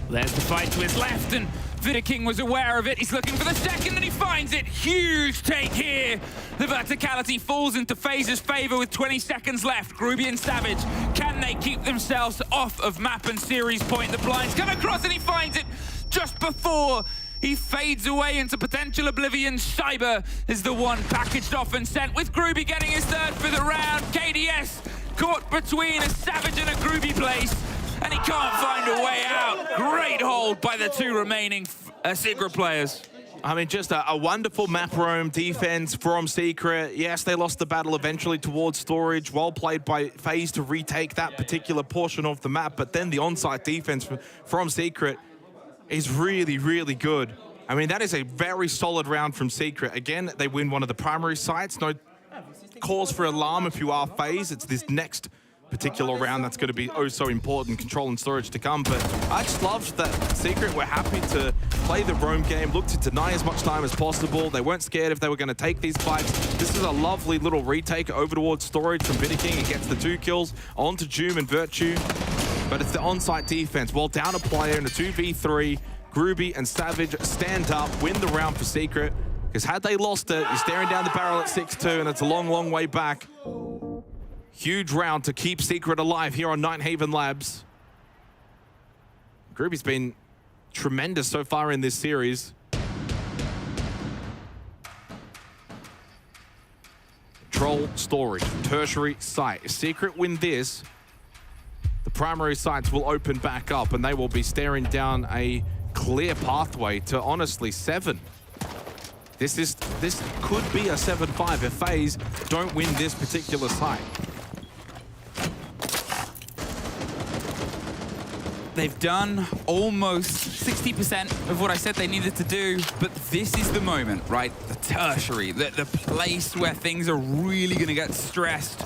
There's the fight to his left, and Vidaking was aware of it. He's looking for the second, and he finds it. Huge take here. The verticality falls into FaZe's favor with 20 seconds left. Groovy and Savage, can they keep themselves off of map and series point? The blinds come across, and he finds it just before he fades away into potential oblivion. Cyber is the one packaged off and sent, with Groovy getting his third for the round. KDS caught between a Savage and a Groovy place, and he can't find a way out. Great hold by the 2 remaining Secret players. I mean, just a wonderful map roam defense from Secret. Yes, they lost the battle eventually towards storage. Well played by FaZe to retake that particular portion of the map, but then the on-site defense from Secret is really, really good. I mean, that is a very solid round from Secret. Again, they win one of the primary sites. No cause for alarm if you are FaZe. It's this next particular round that's going to be oh so important, control and storage to come. But I just loved that Secret were happy to play the roam game, look to deny as much time as possible. They weren't scared if they were going to take these fights. This is a lovely little retake over towards storage from Vidaking. He gets the 2 kills onto Joom and Virtue. But it's the on-site defense. Well, down a player in a 2v3. Groovy and Savage stand up, win the round for Secret. Because had they lost it, you're staring down the barrel at 6-2, and it's a long, long way back. Huge round to keep Secret alive here on Nighthaven Labs. Groovy's been tremendous so far in this series. Control, storage, tertiary site. If Secret win this, the primary sites will open back up, and they will be staring down a clear pathway to, honestly, 7. This could be a 7-5 if FaZe don't win this particular site. They've done almost 60% of what I said they needed to do, but this is the moment, right? The tertiary, the place where things are really gonna get stressed.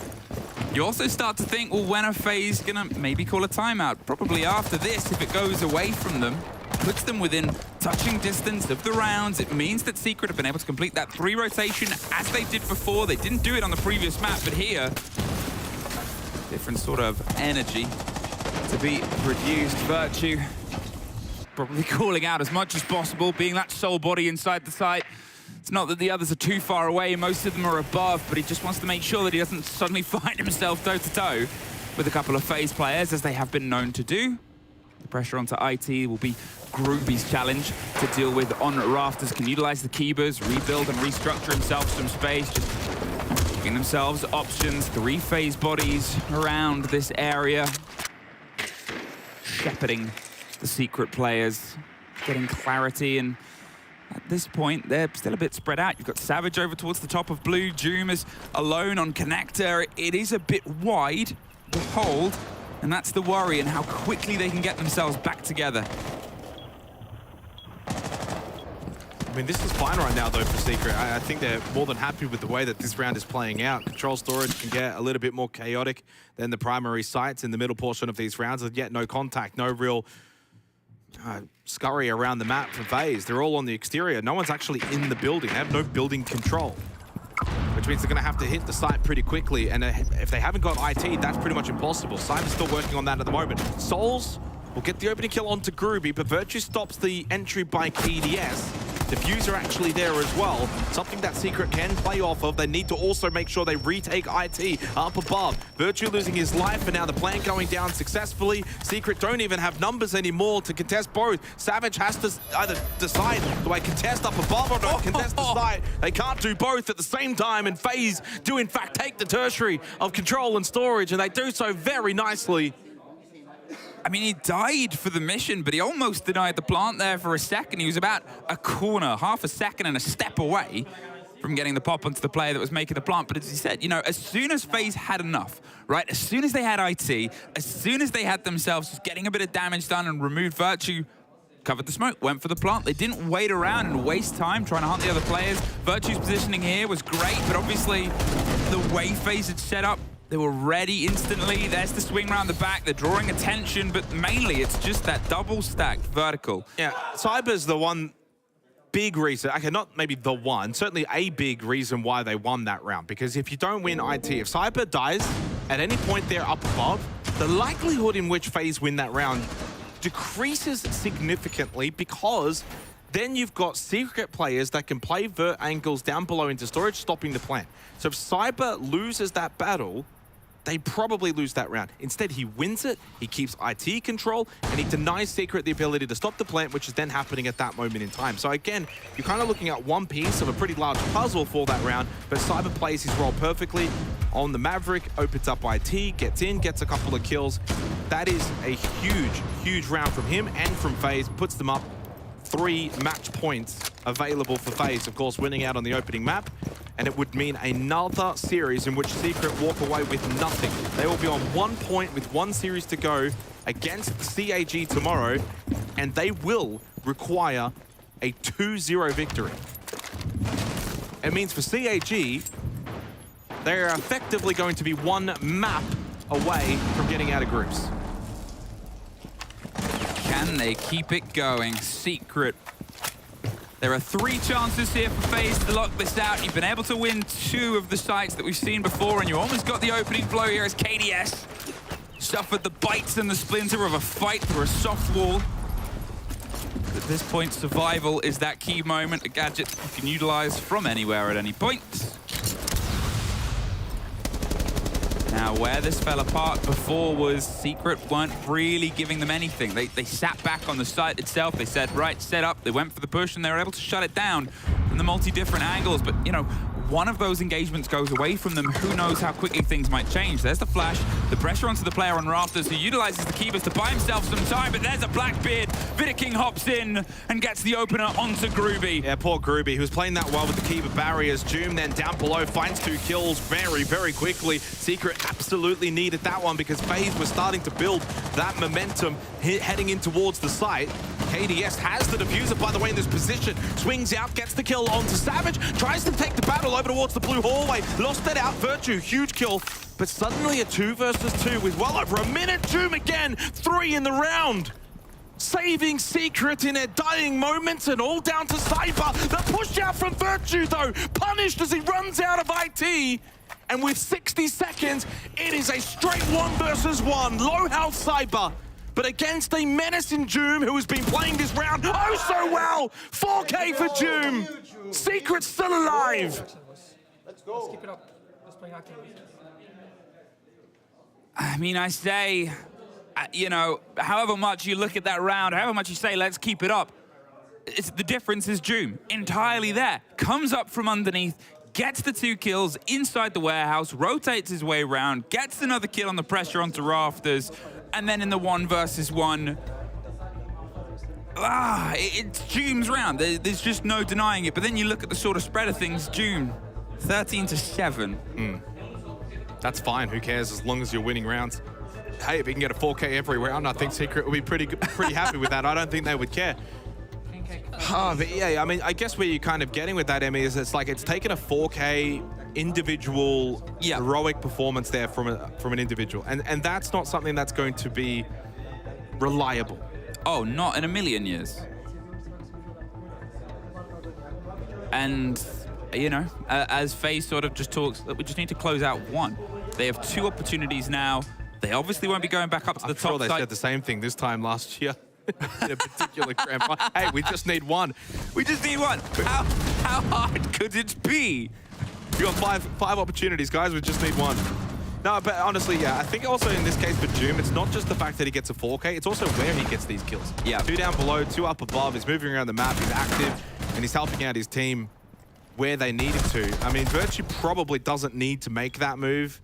You also start to think, well, when are FaZe gonna maybe call a timeout? Probably after this, if it goes away from them, puts them within touching distance of the rounds. It means that Secret have been able to complete that 3 rotation as they did before. They didn't do it on the previous map, but here, different sort of energy to be produced. Virtue probably calling out as much as possible, being that sole body inside the site. It's not that the others are too far away, most of them are above, but he just wants to make sure that he doesn't suddenly find himself toe-to-toe with a couple of FaZe players, as they have been known to do. The pressure onto IT will be Groovy's challenge to deal with on rafters. Can utilize the Keybers, rebuild and restructure himself some space, just giving themselves options. 3 FaZe bodies around this area, shepherding the Secret players, getting clarity and At this point, they're still a bit spread out. You've got Savage over towards the top of blue. Doom is alone on connector. It is a bit wide to hold, and that's the worry and how quickly they can get themselves back together. I mean, this is fine right now, though, for Secret. I think they're more than happy with the way that this round is playing out. Control storage can get a little bit more chaotic than the primary sites in the middle portion of these rounds, and yet no contact, no real scurry around the map for FaZe. They're all on the exterior. No one's actually in the building. They have no building control, which means they're going to have to hit the site pretty quickly. And if they haven't got IT, that's pretty much impossible. Cyber's still working on that at the moment. Souls will get the opening kill onto Groovy, but Virtue stops the entry by KDS. Diffuser actually there as well. Something that Secret can play off of. They need to also make sure they retake IT up above. Virtue losing his life, and now the plan going down successfully. Secret don't even have numbers anymore to contest both. Savage has to either decide, do I contest up above or do I contest the side? They can't do both at the same time, and FaZe do in fact take the tertiary of control and storage, and they do so very nicely. I mean, he died for the mission, but he almost denied the plant there for a second. He was about a corner, half a second and a step away from getting the pop onto the player that was making the plant. But as he said, you know, as soon as FaZe had enough, right? As soon as they had IT, as soon as they had themselves just getting a bit of damage done and removed Virtue, covered the smoke, went for the plant. They didn't wait around and waste time trying to hunt the other players. Virtue's positioning here was great, but obviously the way FaZe had set up, they were ready instantly. There's the swing around the back. They're drawing attention, but mainly it's just that double-stacked vertical. Yeah, Cyber's the one big reason, okay, not maybe the one, certainly a big reason why they won that round. Because if you don't win IT, if Cyber dies at any point there up above, the likelihood in which FaZe win that round decreases significantly, because then you've got Secret players that can play vert angles down below into storage, stopping the plan. So if Cyber loses that battle, they probably lose that round. Instead, he wins it, he keeps IT control, and he denies Secret the ability to stop the plant, which is then happening at that moment in time. So again, you're kind of looking at one piece of a pretty large puzzle for that round, but Cyber plays his role perfectly on the Maverick, opens up IT, gets in, gets a couple of kills. That is a huge, huge round from him and from FaZe, puts them up 3 match points available for FaZe, of course, winning out on the opening map. And it would mean another series in which Secret walk away with nothing. They will be on 1 point with 1 series to go against CAG tomorrow, and they will require a 2-0 victory. It means for CAG, they're effectively going to be 1 map away from getting out of groups. Can they keep it going? Secret. There are 3 chances here for FaZe to lock this out. You've been able to win 2 of the sites that we've seen before, and you almost got the opening blow here as KDS suffered the bites and the splinter of a fight through a soft wall. At this point, survival is that key moment, a gadget you can utilize from anywhere at any point. Now, where this fell apart before was Secret weren't really giving them anything. They sat back on the site itself. They said, right, set up. They went for the push, and they were able to shut it down from the multi-different angles. But, you know, one of those engagements goes away from them. Who knows how quickly things might change. There's the flash, the pressure onto the player on rafters, who utilizes the Keybers to buy himself some time, but there's a Blackbeard. Vidiking hops in and gets the opener onto Groovy. Yeah, poor Groovy, who was playing that well with the Keeper barriers. Doom then down below finds 2 kills very, very quickly. Secret absolutely needed that one because FaZe was starting to build that momentum heading in towards the site. KDS has the diffuser, by the way, in this position. Swings out, gets the kill onto Savage, tries to take the battle over towards the blue hallway. Lost it out, Virtue, huge kill. But suddenly a 2 versus 2 with well over a minute. Doom again, 3 in the round. Saving Secret in their dying moments, and all down to Cyber. The push out from Virtue, though, punished as he runs out of IT. And with 60 seconds, it is a straight 1 versus 1. Low health Cyber, but against a menace in Doom, who has been playing this round oh so well. 4K for Doom. Secret's still alive. Let's go. Let's keep it up. Let's play active. I mean, I say, you know, however much you look at that round, however much you say, let's keep it up, the difference is Doom. Entirely there. Comes up from underneath, gets the 2 kills inside the warehouse, rotates his way around, gets another kill on the pressure onto rafters, and then in the 1 versus 1, it's Doom's round. There's just no denying it. But then you look at the sort of spread of things. Doom, 13-7. That's fine. Who cares as long as you're winning rounds? Hey, if you can get a 4K every round, I think Secret will be pretty happy with that. I don't think they would care. But yeah, I mean, I guess where you're kind of getting with that, Emmy, is it's like it's taken a 4K individual heroic performance there from an individual, and that's not something that's going to be reliable. Oh, not in a million years. And you know, as FaZe sort of just talks, that we just need to close out one. They have 2 opportunities now. They obviously won't be going back up to the top sure they side. said the same thing this time last year. In a particular grand final. Hey, we just need one. We just need one. How hard could it be? You got five opportunities, guys. We just need one. No, but honestly, yeah, I think also in this case for Doom, it's not just the fact that he gets a 4K, it's also where he gets these kills. Yeah. 2 down below, 2 up above. He's moving around the map. He's active, and he's helping out his team where they need him to. I mean, Virtue probably doesn't need to make that move,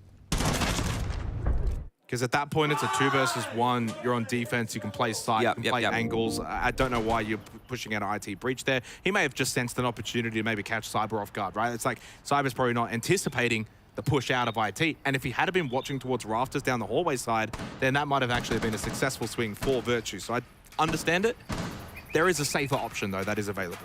because at that point, it's a 2 versus 1. You're on defense. You can play side, you can play angles. I don't know why you're pushing out an IT breach there. He may have just sensed an opportunity to maybe catch Cyber off guard, right? It's like Cyber's probably not anticipating the push out of IT. And if he had been watching towards rafters down the hallway side, then that might have actually been a successful swing for Virtue. So I understand it. There is a safer option, though, that is available.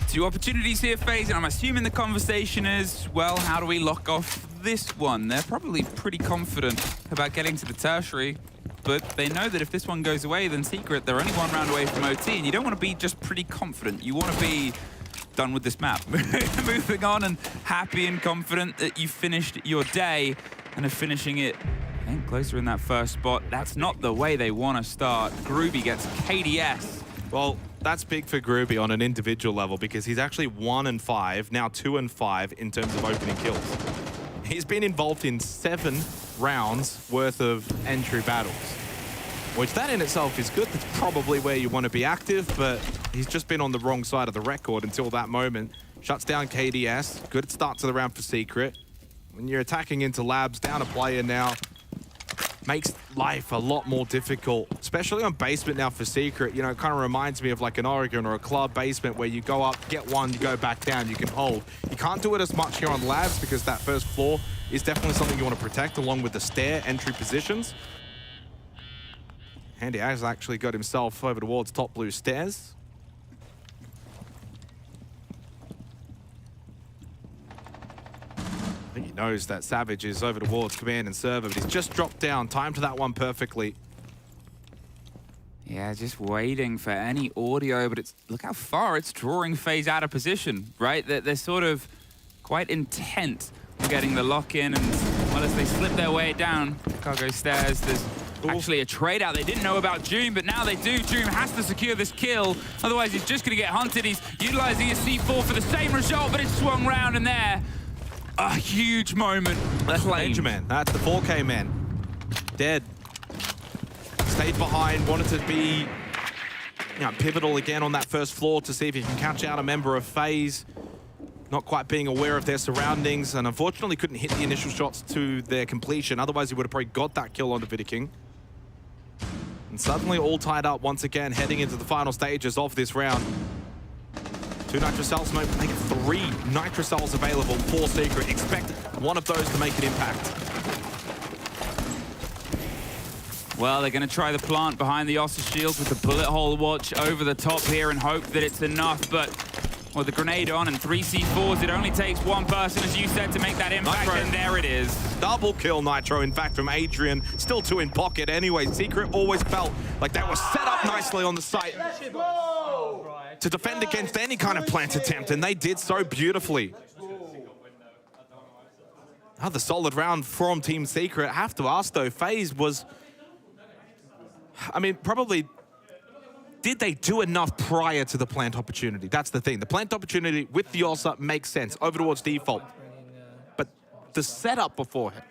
2 opportunities here, FaZe, and I'm assuming the conversation is, well, how do we lock off this one? They're probably pretty confident about getting to the tertiary, but they know that if this one goes away, then Secret, they're only 1 round away from OT, and you don't want to be just pretty confident. You want to be done with this map. Moving on and happy and confident that you finished your day and are finishing it closer in that first spot. That's not the way they want to start. Groovy gets KDS. Well, that's big for Groovy on an individual level because he's actually 1-5, now 2-5 in terms of opening kills. He's been involved in 7 rounds worth of entry battles, which that in itself is good. That's probably where you want to be active, but he's just been on the wrong side of the record until that moment. Shuts down KDS. Good start to the round for Secret. When you're attacking into labs, down a player now, makes life a lot more difficult, especially on basement now for Secret. You know, it kind of reminds me of like an Oregon or a club basement where you go up, get one, you go back down, you can hold. You can't do it as much here on labs because that first floor is definitely something you want to protect along with the stair entry positions. Handy has actually got himself over towards top blue stairs. I think he knows that Savage is over towards command and server, but he's just dropped down. Timed that one perfectly. Yeah, just waiting for any audio, but it's look how far it's drawing FaZe out of position, right? They're sort of quite intent on getting the lock in, and well, as they slip their way down Chicago stairs, there's actually a trade out. They didn't know about Doom, but now they do. Doom has to secure this kill, otherwise he's just gonna get hunted. He's utilizing his C4 for the same result, but it's swung round, and there, a huge moment. That's Danger Man. That's the 4K man. Dead. Stayed behind, wanted to be pivotal again on that first floor to see if he can catch out a member of FaZe. Not quite being aware of their surroundings, and unfortunately couldn't hit the initial shots to their completion. Otherwise, he would have probably got that kill on the Vidiking. And suddenly all tied up once again, heading into the final stages of this round. 2 Nitro Cells make 3 Nitro Cells available for Secret. Expect one of those to make an impact. Well, they're going to try the plant behind the Ossa shield with the bullet hole watch over the top here and hope that it's enough, but with the grenade on and 3 C4s, it only takes one person, as you said, to make that impact, Nitro. And there it is. Double kill Nitro, in fact, from Adrian. Still 2 in pocket anyway. Secret always felt like they were set up nicely on the site to defend against any kind of plant attempt, and they did so beautifully. Another solid round from Team Secret. I have to ask, though, FaZe was, I mean, probably, did they do enough prior to the plant opportunity? That's the thing. The plant opportunity with the Ossa makes sense, over towards default. But the setup beforehand,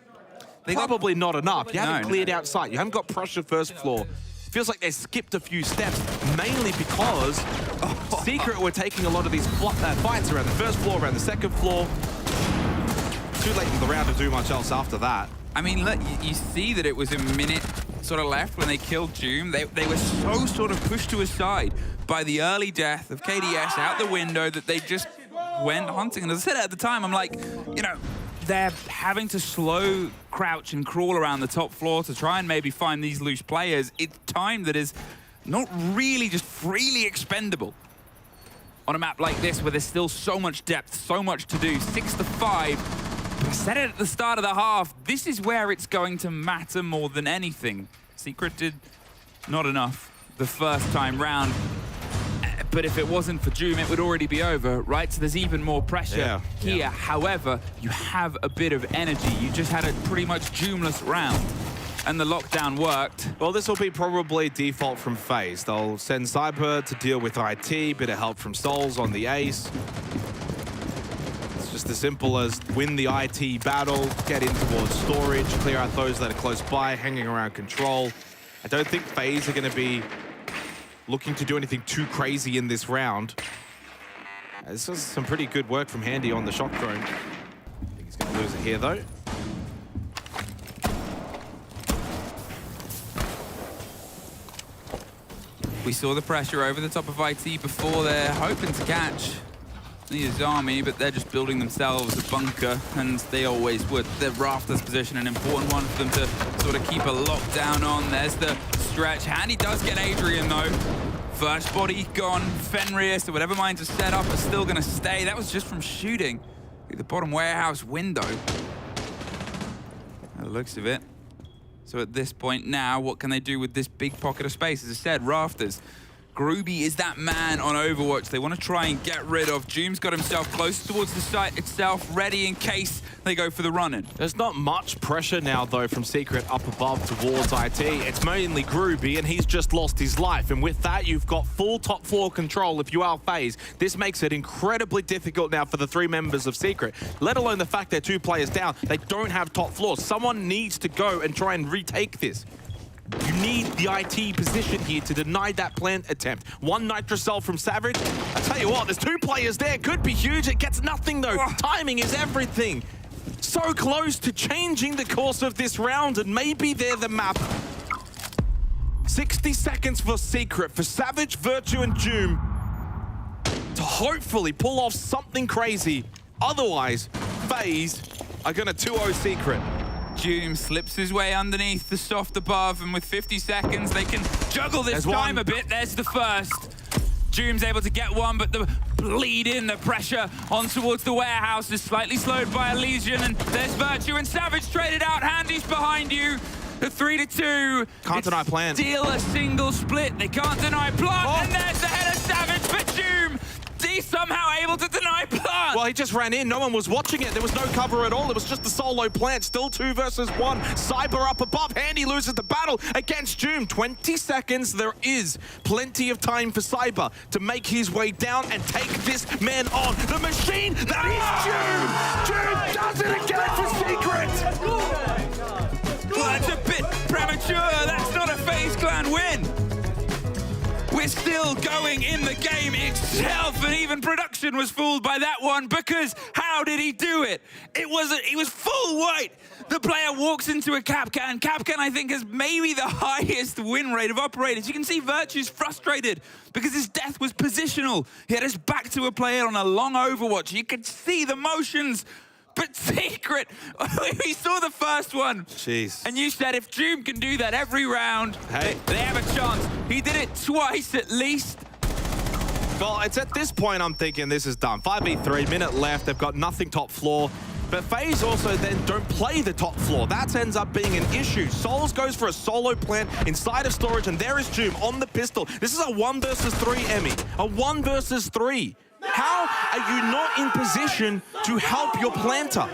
probably not enough. You haven't cleared out site. You haven't got pressure first floor. Feels like they skipped a few steps, mainly because Secret were taking a lot of these fights around the first floor, around the second floor. Too late in the round to do much else after that. I mean, look, you see that it was a minute sort of left when they killed Doom. They were so sort of pushed to a side by the early death of KDS out the window that they just went hunting. And as I said at the time, I'm like, you know, they're having to slow crouch and crawl around the top floor to try and maybe find these loose players. It's time that is not really just freely expendable on a map like this where there's still so much depth, so much to do. 6-5. But I said it at the start of the half, this is where it's going to matter more than anything. Secret did not enough the first time round. But if it wasn't for Doom, it would already be over, right? So there's even more pressure here. Yeah. However, you have a bit of energy. You just had a pretty much Doomless round, and the lockdown worked. Well, this will be probably default from FaZe. They'll send Cyber to deal with IT, bit of help from Souls on the ace. It's just as simple as win the IT battle, get in towards storage, clear out those that are close by, hanging around control. I don't think FaZe are going to be looking to do anything too crazy in this round. This is some pretty good work from Handy on the shock drone. I think he's going to lose it here, though. We saw the pressure over the top of IT before. They're hoping to catch his army, but they're just building themselves a bunker, and they always would. The Rafters position, an important one for them to sort of keep a lockdown on. There's the stretch. Handy does get Adrian, though. First body gone. Fenrir, so whatever mines are set up are still going to stay. That was just from shooting through the bottom warehouse window. By the looks of it. So at this point now, what can they do with this big pocket of space? As I said, Rafters. Groovy is that man on Overwatch. They want to try and get rid of. Doom's got himself close towards the site itself, ready in case they go for the run-in. There's not much pressure now, though, from Secret up above towards IT. It's mainly Groovy, and he's just lost his life. And with that, you've got full top floor control if you are FaZe. This makes it incredibly difficult now for the 3 members of Secret, let alone the fact they're 2 players down. They don't have top floor. Someone needs to go and try and retake this. You need the IT position here to deny that plant attempt. 1 Nitrocell from Savage. I tell you what, there's 2 players there. Could be huge. It gets nothing, though. Timing is everything. So close to changing the course of this round, and maybe they're the map. 60 seconds for Secret, for Savage, Virtue, and Doom to hopefully pull off something crazy. Otherwise, FaZe are going to 2-0 Secret. Doom slips his way underneath the soft above, and with 50 seconds, they can juggle this time a bit. There's the first. Doom's able to get one, but the bleed in, the pressure on towards the warehouse is slightly slowed by Elysian, and there's Virtue and Savage traded out. Handy's behind you. The 3-2. Can't deny Plant. Still a single split. They can't deny Plant, and there's the header Savage for Doom. He's somehow able to deny Plant. Well, he just ran in. No one was watching it. There was no cover at all. It was just the solo Plant. Still 2 versus 1. Cyber up above. Handy loses the battle against Doom. 20 seconds. There is plenty of time for Cyber to make his way down and take this man on. The machine that is Doom. Doom does it again for Secret. Well, that's a bit premature. That's not a FaZe Clan win. We're still going in the game itself, and even production was fooled by that one, because how did he do it? He was full white. The player walks into a Capcan. Capcan, I think, has maybe the highest win rate of operators. You can see Virtue's frustrated because his death was positional. He had his back to a player on a long Overwatch. You could see the motions. But Secret, we saw the first one. Jeez. And you said if Doom can do that every round, they have a chance. He did it twice at least. Well, it's at this point I'm thinking this is done. 5v3, minute left. They've got nothing top floor. But FaZe also then don't play the top floor. That ends up being an issue. Souls goes for a solo plant inside of storage, and there is Doom on the pistol. This is a 1 versus 3, Emmy. A 1 versus 3. How are you not in position to help your planter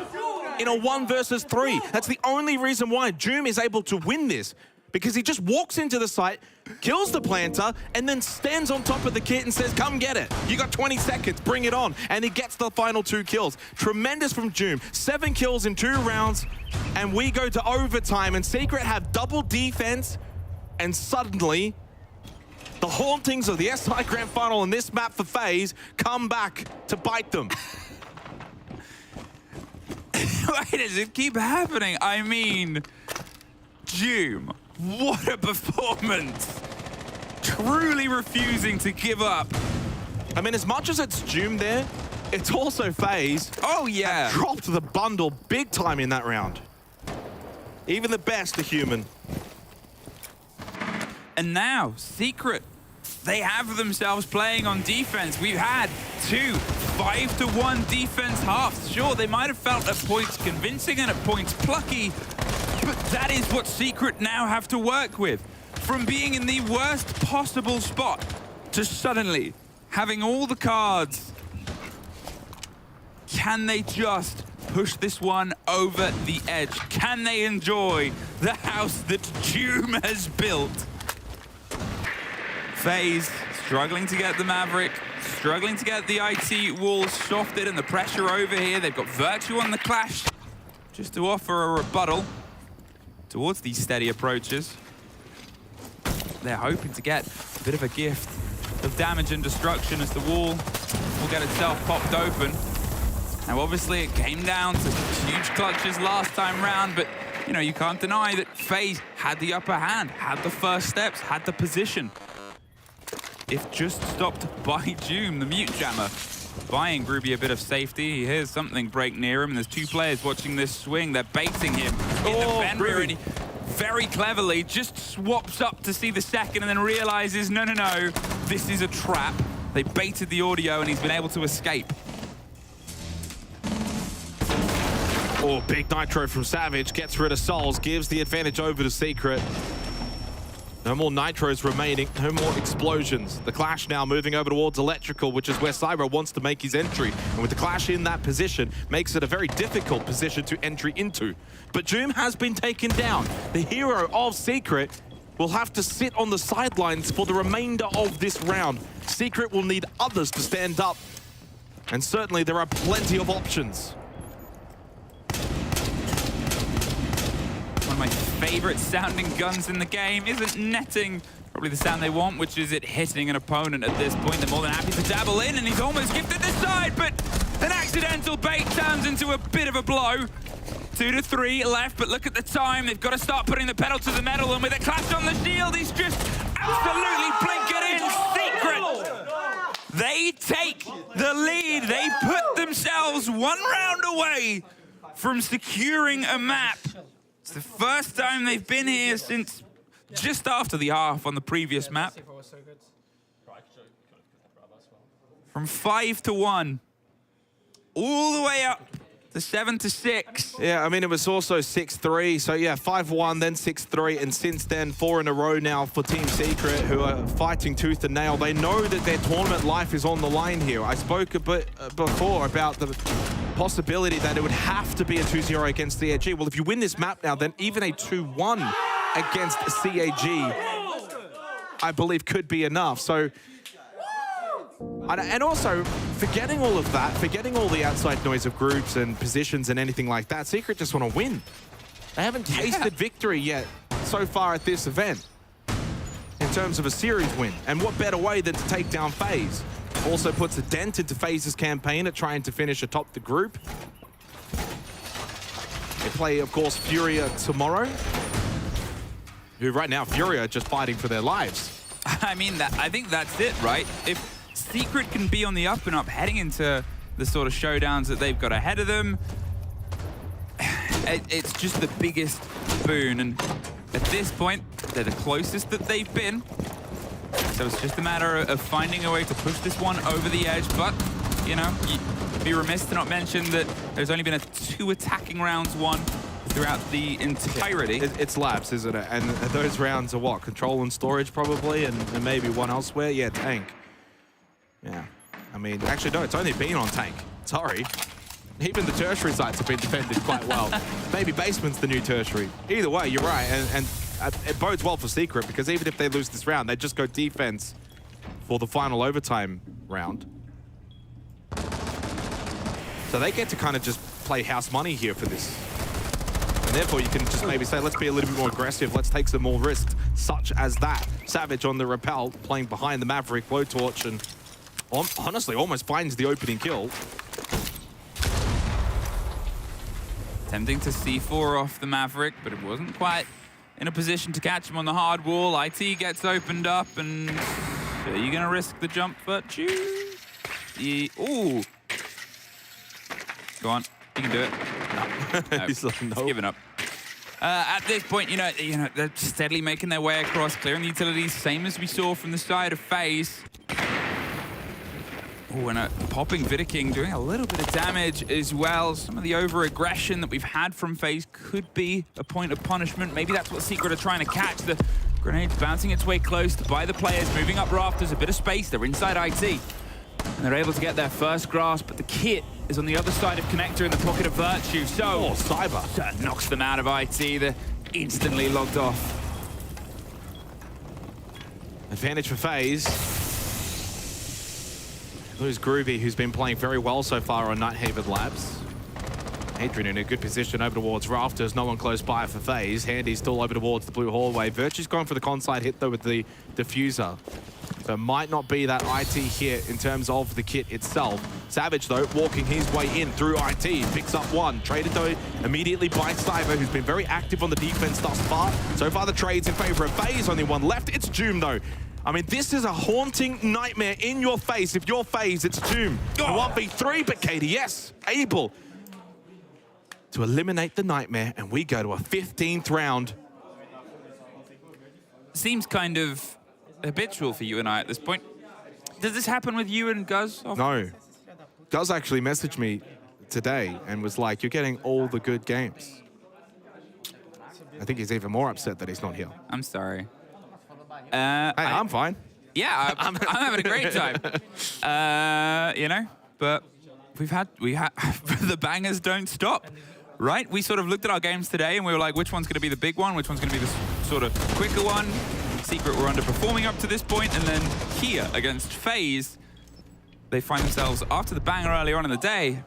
in a 1 versus 3? That's the only reason why Doom is able to win this, because he just walks into the site, kills the planter, and then stands on top of the kit and says, come get it. You got 20 seconds, bring it on. And he gets the final 2 kills. Tremendous from Doom. 7 kills in 2 rounds, and we go to overtime, and Secret have double defense, and suddenly the hauntings of the SI Grand Final on this map for FaZe come back to bite them. Why does it keep happening? I mean, Doom What a performance! Truly refusing to give up. I mean, as much as it's Doom there, it's also FaZe. Oh, yeah. Dropped the bundle big time in that round. Even the best are human. And now, Secret, they have themselves playing on defense. We've had 2 5-to-1 defense halves. Sure, they might have felt at points convincing and at points plucky, but that is what Secret now have to work with. From being in the worst possible spot to suddenly having all the cards. Can they just push this one over the edge? Can they enjoy the house that Doom has built? FaZe struggling to get the Maverick, struggling to get the IT walls softened and the pressure over here. They've got Virtue on the Clash just to offer a rebuttal towards these steady approaches. They're hoping to get a bit of a gift of damage and destruction as the wall will get itself popped open. Now, obviously, it came down to huge clutches last time round, but, you know, you can't deny that FaZe had the upper hand, had the first steps, had the position. If just stopped by Doom, the mute jammer, buying Groovy a bit of safety. He hears something break near him, and there's 2 players watching this swing. They're baiting him in the Fenrir, and he very cleverly just swaps up to see the second and then realizes, no, this is a trap. They baited the audio, and he's been able to escape. Oh, big nitro from Savage, gets rid of Souls, gives the advantage over to Secret. No more nitros remaining, no more explosions. The Clash now moving over towards Electrical, which is where Cyber wants to make his entry. And with the Clash in that position, makes it a very difficult position to entry into. But Doom has been taken down. The hero of Secret will have to sit on the sidelines for the remainder of this round. Secret will need others to stand up. And certainly there are plenty of options. One of my favorite sounding guns in the game isn't netting probably the sound they want, which is it hitting an opponent at this point. They're more than happy to dabble in, and he's almost gifted this side, but an accidental bait turns into a bit of a blow. 2 to 3 left, but look at the time. They've got to start putting the pedal to the metal, and with a Clash on the shield, he's just absolutely blinking in. Secret! They take the lead. They put themselves 1 round away from securing a map. It's the first time they've been here since just after the half on the previous map. From 5-to-1, all the way up to 7-to-6. Yeah, I mean, it was also 6-3. So yeah, 5-1, then 6-3. And since then, 4 in a row now for Team Secret, who are fighting tooth and nail. They know that their tournament life is on the line here. I spoke a bit before about the possibility that it would have to be a 2-0 against CAG. Well, if you win this map now, then even a 2-1 against CAG, I believe, could be enough. So, and also, forgetting all of that, forgetting all the outside noise of groups and positions and anything like that, Secret just want to win. They haven't tasted victory yet so far at this event in terms of a series win. And what better way than to take down FaZe? Also puts a dent into FaZe's campaign at trying to finish atop the group. They play, of course, Furia tomorrow, who right now, Furia are just fighting for their lives. I mean, I think that's it, right? If Secret can be on the up and up heading into the sort of showdowns that they've got ahead of them, it's just the biggest boon. And at this point, they're the closest that they've been. So it's just a matter of finding a way to push this one over the edge. But, you know, you'd be remiss to not mention that there's only been 2 attacking rounds won throughout the entirety. It's labs, isn't it? And those rounds are what? Control and storage, probably, and maybe one elsewhere? Yeah, tank. Yeah. I mean, actually, no, it's only been on tank. Sorry. Even the tertiary sites have been defended quite well. Maybe basement's the new tertiary. Either way, you're right. And it bodes well for Secret, because even if they lose this round, they just go defense for the final overtime round. So they get to kind of just play house money here for this. And therefore, you can just maybe say, let's be a little bit more aggressive. Let's take some more risks, such as that. Savage on the rappel, playing behind the Maverick, Blowtorch, and honestly almost finds the opening kill. Attempting to C4 off the Maverick, but it wasn't quite in a position to catch him on the hard wall. IT gets opened up, and are you going to risk the jump, Virtue? Ooh. Go on. You can do it. No. He's like, He's given up. At this point, you know, they're steadily making their way across, clearing the utilities, same as we saw from the side of FaZe. Oh, and popping Vidiking, doing a little bit of damage as well. Some of the over-aggression that we've had from FaZe could be a point of punishment. Maybe that's what Secret are trying to catch. The grenade's bouncing its way close by the players, moving up rafters, a bit of space. They're inside IT. And they're able to get their first grasp, but the kit is on the other side of Connector in the pocket of Virtue. So, Cyber knocks them out of IT. They're instantly logged off. Advantage for FaZe. Lose Groovy, who's been playing very well so far on Nighthaven Labs. Adrian in a good position over towards Rafters. No one close by for FaZe. Handy's still over towards the blue hallway. Virtue's gone for the conside hit, though, with the diffuser. So it might not be that IT hit in terms of the kit itself. Savage, though, walking his way in through IT. Picks up one. Traded, though, immediately by Cyber, who's been very active on the defense thus far. So far, the trade's in favor of FaZe. Only one left. It's Doom, though. I mean, this is a haunting nightmare in your face. If you're FaZe, it's Doom. 1v3, but KDS able to eliminate the nightmare, and we go to a 15th round. Seems kind of habitual for you and I at this point. Does this happen with you and Guz? No. Guz actually messaged me today and was like, you're getting all the good games. I think he's even more upset that he's not here. I'm sorry. Hey, I'm fine. Yeah, I'm having a great time. You know, but we had the bangers don't stop, right? We sort of looked at our games today and we were like, which one's going to be the big one? Which one's going to be the sort of quicker one? Secret were underperforming up to this point, and then here against FaZe, they find themselves after the banger earlier on in the day.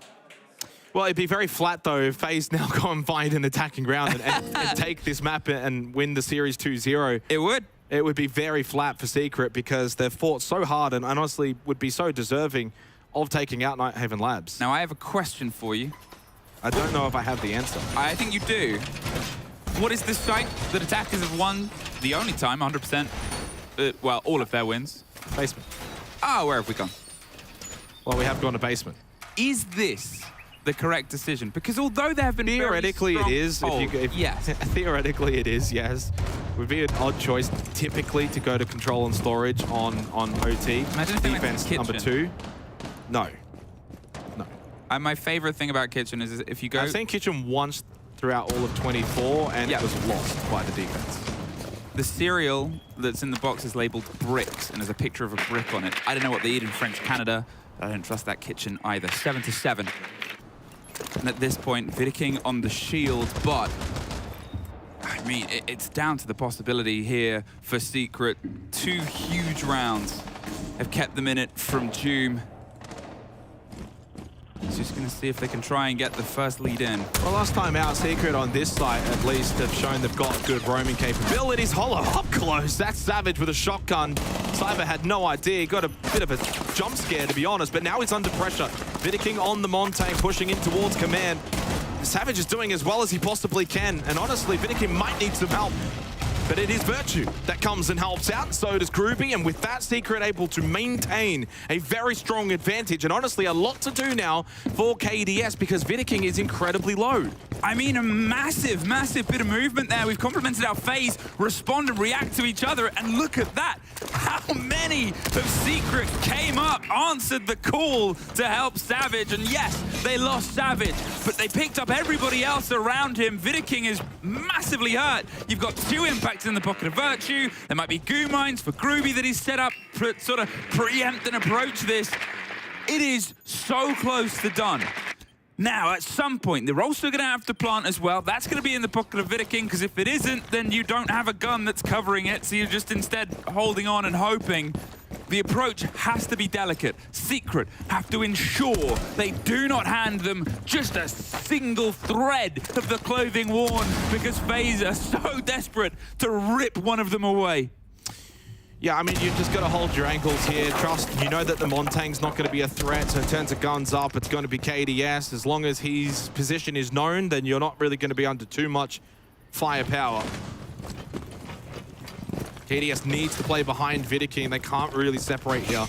Well, it'd be very flat, though, if FaZe now go and find an attacking ground and take this map and win the series 2-0. It would. It would be very flat for Secret because they've fought so hard and honestly would be so deserving of taking out Nighthaven Labs. Now, I have a question for you. I don't know if I have the answer. I think you do. What is this site that attackers have won the only time, 100%, well, all of their wins? Basement. Oh, where have we gone? Well, we have gone to basement. Is this the correct decision? Because although there have been theoretically very it is. yes. Theoretically it is, yes. Would be an odd choice typically to go to control and storage on OT. Imagine defense number 2. No. No. My favorite thing about Kitchen is if you go... I've seen Kitchen once throughout all of 24 and it was lost by the defense. The cereal that's in the box is labeled bricks and there's a picture of a brick on it. I don't know what they eat in French Canada. I don't trust that Kitchen either. 7-7. And at this point, Vidiking on the shield, but I mean, it's down to the possibility here for Secret. 2 huge rounds have kept them in it from Doom. He's just going to see if they can try and get the first lead in. Well, last time out, Secret on this site at least have shown they've got good roaming capabilities. Hollow up close. That's Savage with a shotgun. Cyber had no idea. Got a bit of a jump scare, to be honest, but now he's under pressure. Vidiking on the Montaigne, pushing in towards command. Savage is doing as well as he possibly can, and honestly, Vidiking might need some help. But it is Virtue that comes and helps out, so does Groovy, and with that, Secret able to maintain a very strong advantage, and honestly, a lot to do now for KDS because Vidiking is incredibly low. I mean, a massive, massive bit of movement there. We've complemented our FaZe, respond and react to each other, and look at that. How many of Secret came up, answered the call to help Savage, and yes, they lost Savage, but they picked up everybody else around him. Vidiking is massively hurt. You've got 2 impacts in the pocket of Virtue. There might be goo mines for Groovy that he's set up to sort of preempt and approach this. It is so close to done. Now, at some point, they're also going to have to plant as well. That's going to be in the pocket of Vidiking, because if it isn't, then you don't have a gun that's covering it, so you're just instead holding on and hoping. The approach has to be delicate. Secret have to ensure they do not hand them just a single thread of the clothing worn, because FaZe are so desperate to rip one of them away. Yeah, I mean, you've just got to hold your ankles here. Trust, you know that the Montaigne's not going to be a threat, so in terms of guns up, it's going to be KDS. As long as his position is known, then you're not really going to be under too much firepower. KDS needs to play behind Vidaking. They can't really separate here.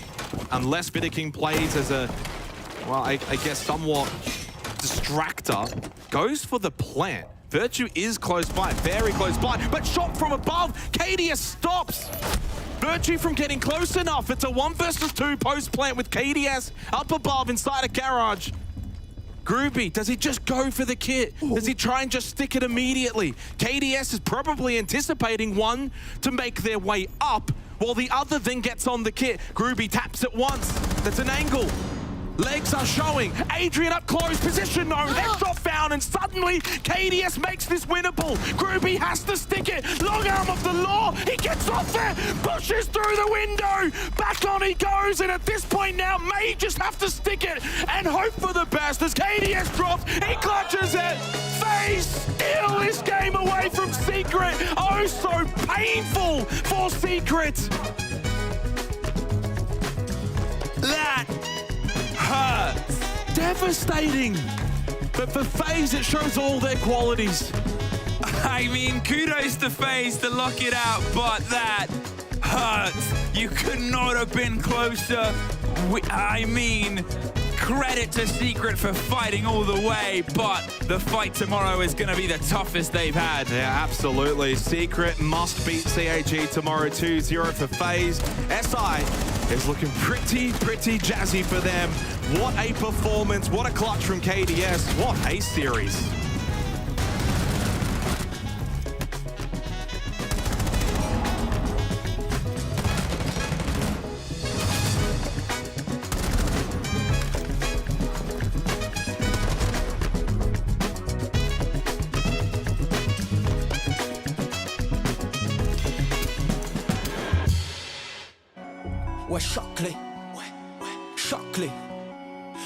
Unless Vidaking plays as a, well, I guess somewhat distractor, goes for the plant. Virtue is close by, very close by, but shot from above. KDS stops Virtue from getting close enough. It's a 1 versus 2 post plant with KDS up above inside a garage. Groovy, does he just go for the kit? Does he try and just stick it immediately? KDS is probably anticipating one to make their way up, while the other then gets on the kit. Groovy taps it once. That's an angle. Legs are showing. Adrian up close. Position no. Headshot found, and suddenly KDS makes this winnable. Groovy has to stick it. Long arm of the law. He gets off there. Pushes through the window. Back on he goes, and at this point now, may just have to stick it and hope for the best. As KDS drops, he clutches it. FaZe steal this game away from Secret. Oh, so painful for Secret. That hurts. Devastating. But for FaZe, it shows all their qualities. I mean, kudos to FaZe to lock it out, but that hurts. You could not have been closer. I mean, credit to Secret for fighting all the way, but the fight tomorrow is going to be the toughest they've had. Yeah, absolutely. Secret must beat CAG tomorrow 2-0 for FaZe. SI is looking pretty jazzy for them. What a performance. What a clutch from KDS. What a series. Ouais, choc-les, choc-les,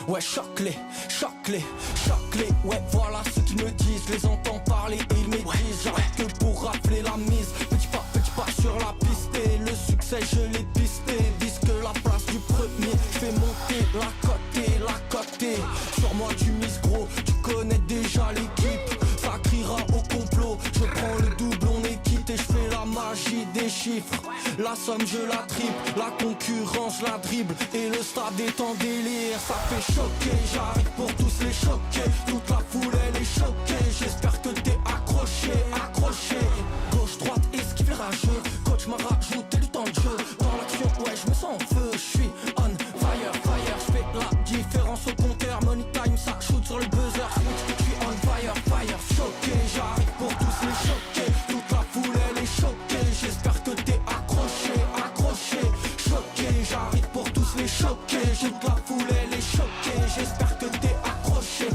ouais, choc-les, choc-les, choc-les, ouais, voilà ce qu'ils me disent, je les entends parler et ils m'étrisent, j'arrête que pour rafler la mise, petit pas sur la piste, et le succès je l'ai pisté, disque la place du premier, je fais monter la côté, sur moi tu mises gros, tu connais déjà l'équipe, ça criera au complot, je prends le double, on est quitté, je fais la magie des chiffres. La somme je la triple, la concurrence la dribble et le stade est en délire. Ça fait choquer, j'arrive pour tous les choquer. Toute la foule elle est choquée. J'espère que t'es accroché. Gauche, droite, esquive le rageux. Coach m'a rajouté du temps de jeu. Dans l'action, ouais, je me sens en feu. Je suis on fire. Je fais la différence au compteur. Money time, ça shoot sur le buzzer. Je suis on fire. Choqué, j'arrive pour tous les choquer. Toute la foule elle est choquée. J'espère que t'es accroché, choqué, j'arrive pour tous les choquer, toute la foule elle est choquée, j'espère que t'es accroché.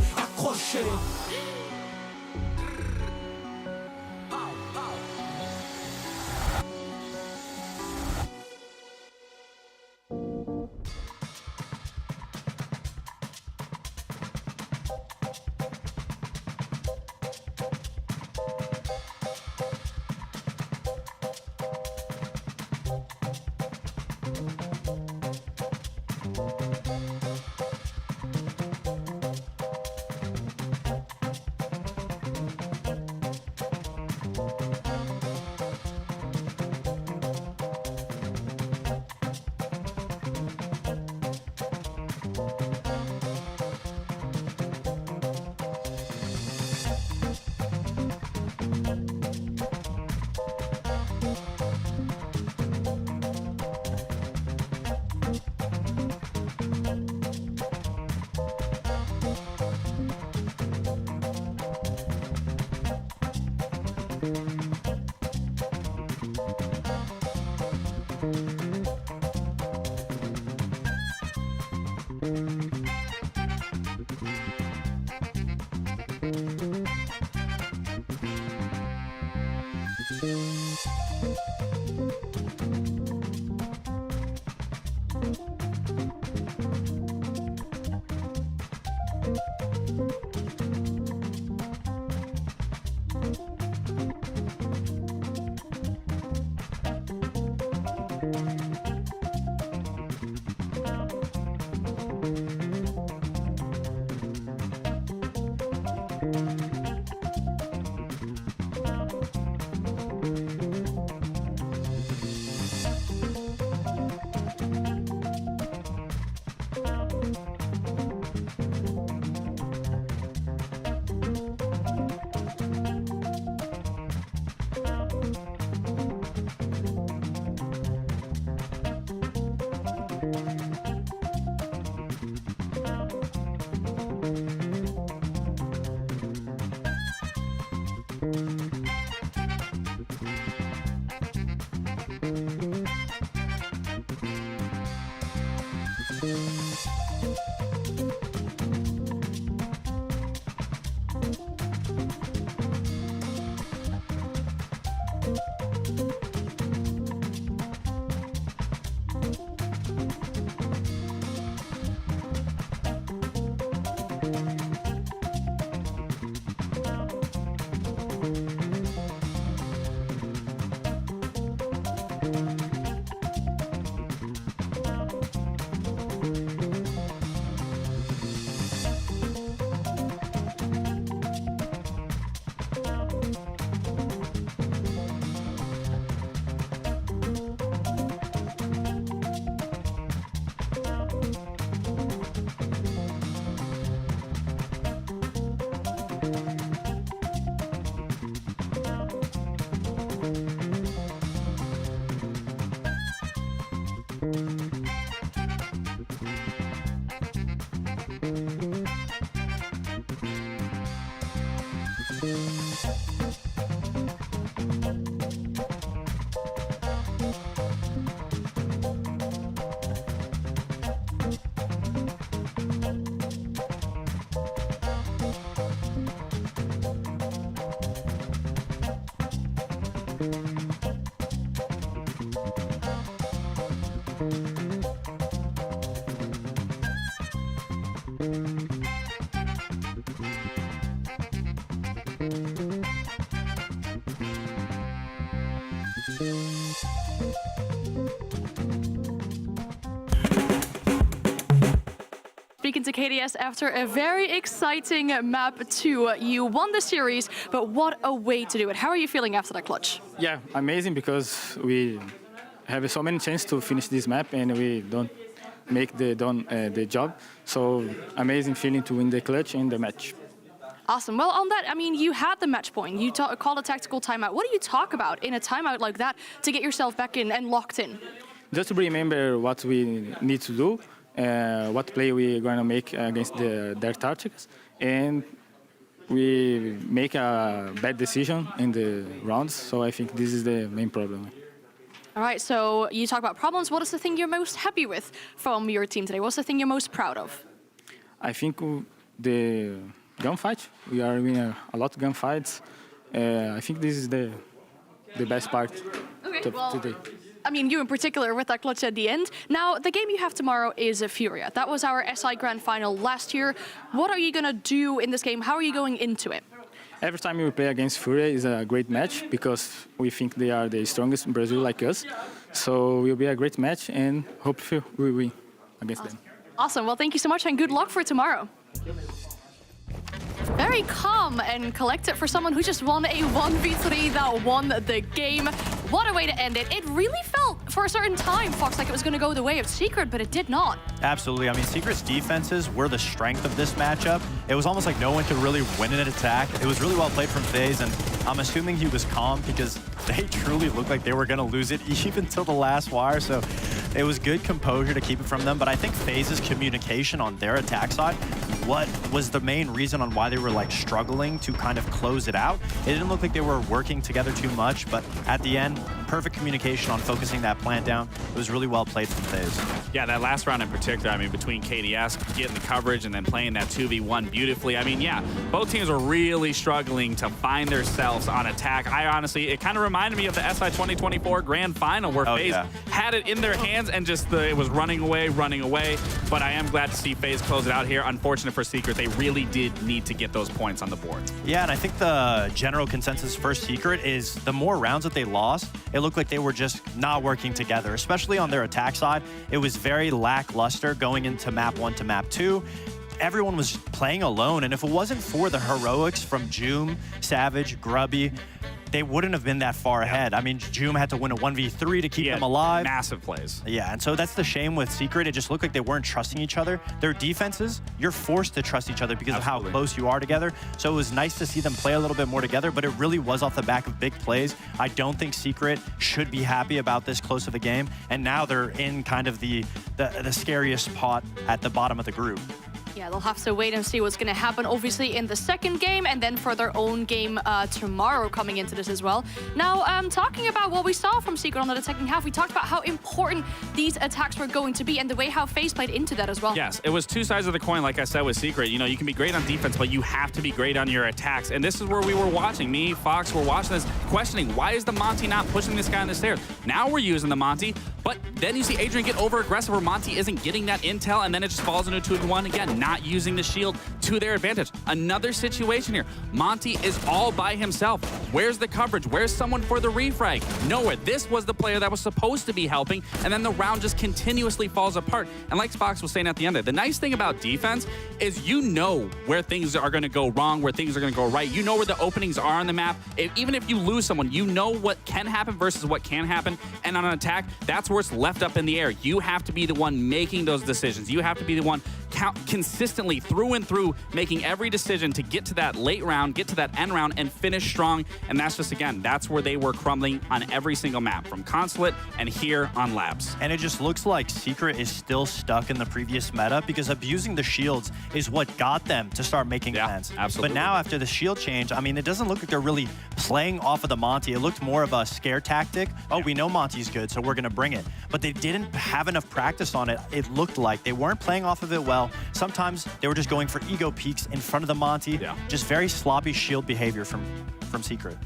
Speaking to KDS after a very exciting map 2. You won the series, but what a way to do it. How are you feeling after that clutch? Yeah, amazing, because we have so many chances to finish this map and we don't make the job. So amazing feeling to win the clutch in the match. Awesome. Well, on that, I mean, you had the match point. You called a tactical timeout. What do you talk about in a timeout like that to get yourself back in and locked in? Just to remember what we need to do, what play we're going to make against their tactics, and we make a bad decision in the rounds. So I think this is the main problem. All right, so you talk about problems. What is the thing you're most happy with from your team today? What's the thing you're most proud of? I think the gunfight. We are winning a lot of gunfights. I think this is the best part today. I mean, you in particular with that clutch at the end. Now, the game you have tomorrow is Furia. That was our SI Grand Final last year. What are you going to do in this game? How are you going into it? Every time we play against Furia is a great match because we think they are the strongest in Brazil like us. So it will be a great match and hopefully we win against them. Awesome. Well, thank you so much and good luck for tomorrow. Very calm and collected for someone who just won a 1v3 that won the game. What a way to end it. It really felt for a certain time, Fox, like it was going to go the way of Secret, but it did not. Absolutely. I mean, Secret's defenses were the strength of this matchup. It was almost like no one could really win an attack. It was really well played from FaZe, and I'm assuming he was calm because they truly looked like they were going to lose it even till the last wire. So it was good composure to keep it from them. But I think FaZe's communication on their attack side, what was the main reason on why they were like struggling to kind of close it out. It didn't look like they were working together too much, but at the end, perfect communication on focusing that plant down. It was really well played from FaZe. Yeah, that last round in particular, I mean, between KDS getting the coverage and then playing that 2v1 beautifully. I mean, yeah, both teams were really struggling to find themselves on attack. I honestly, it kind of reminded me of the SI 2024 Grand Final where FaZe had it in their hands and just it was running away. But I am glad to see FaZe close it out here. Unfortunate for Secret, they really did need to get those points on the board. Yeah, and I think the general consensus for Secret is the more rounds that they lost, it looked like they were just not working together, especially on their attack side. It was very lackluster going into map 1 to map 2. Everyone was playing alone, and if it wasn't for the heroics from Joom, Savage, Grubby, they wouldn't have been that far ahead. I mean, Joom had to win a 1v3 to keep them alive. Massive plays. Yeah, and so that's the shame with Secret. It just looked like they weren't trusting each other. Their defenses, you're forced to trust each other because of how close you are together. So it was nice to see them play a little bit more together, but it really was off the back of big plays. I don't think Secret should be happy about this close of a game, and now they're in kind of the scariest spot at the bottom of the group. Yeah, they'll have to wait and see what's going to happen, obviously, in the second game, and then for their own game tomorrow coming into this as well. Now, talking about what we saw from Secret on the second half, we talked about how important these attacks were going to be and the way how FaZe played into that as well. Yes, it was two sides of the coin, like I said, with Secret. You know, you can be great on defense, but you have to be great on your attacks. And this is where we were watching. Me, Fox, were watching this, questioning, why is the Monty not pushing this guy on the stairs? Now we're using the Monty, but then you see Adrian get over-aggressive where Monty isn't getting that intel, and then it just falls into a 2-1 again, not using the shield to their advantage. Another situation here. Monty is all by himself. Where's the coverage? Where's someone for the refrag? Nowhere. This was the player that was supposed to be helping, and then the round just continuously falls apart. And like Fox was saying at the end there, the nice thing about defense is you know where things are going to go wrong, where things are going to go right. You know where the openings are on the map. Even if you lose someone, you know what can happen versus what can happen. And on an attack, that's where it's left up in the air. You have to be the one making those decisions. You have to be the one consistently through and through making every decision to get to that late round, get to that end round, and finish strong. And that's just, again, that's where they were crumbling on every single map, from Consulate and here on Labs. And it just looks like Secret is still stuck in the previous meta because abusing the shields is what got them to start making plans. Absolutely. But now after the shield change, I mean, it doesn't look like they're really playing off of the Monty. It looked more of a scare tactic. Oh, we know Monty's good, so we're going to bring it. But they didn't have enough practice on it. It looked like they weren't playing off of it well. Sometimes they were just going for ego peaks in front of the Monty. Just very sloppy shield behavior from Secret.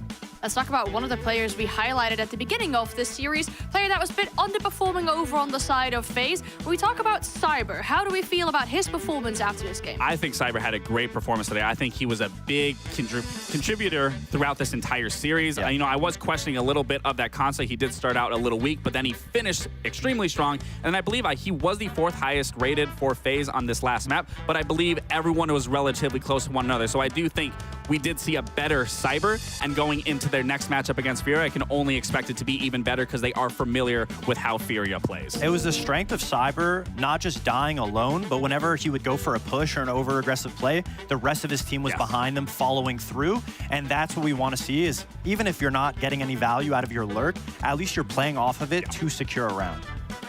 Let's talk about one of the players we highlighted at the beginning of this series, player that was a bit underperforming over on the side of FaZe. When we talk about Cyber, how do we feel about his performance after this game? I think Cyber had a great performance today. I think he was a big contributor throughout this entire series. You know, I was questioning a little bit of that concept. He did start out a little weak, but then he finished extremely strong. And I believe he was the 4th highest rated for FaZe on this last map, but I believe everyone was relatively close to one another. So I do think we did see a better Cyber, and going into their next matchup against Furia, I can only expect it to be even better because they are familiar with how Furia plays. It was the strength of Cyber, not just dying alone, but whenever he would go for a push or an over-aggressive play, the rest of his team was behind them, following through. And that's what we want to see is, even if you're not getting any value out of your lurk, at least you're playing off of it to secure a round.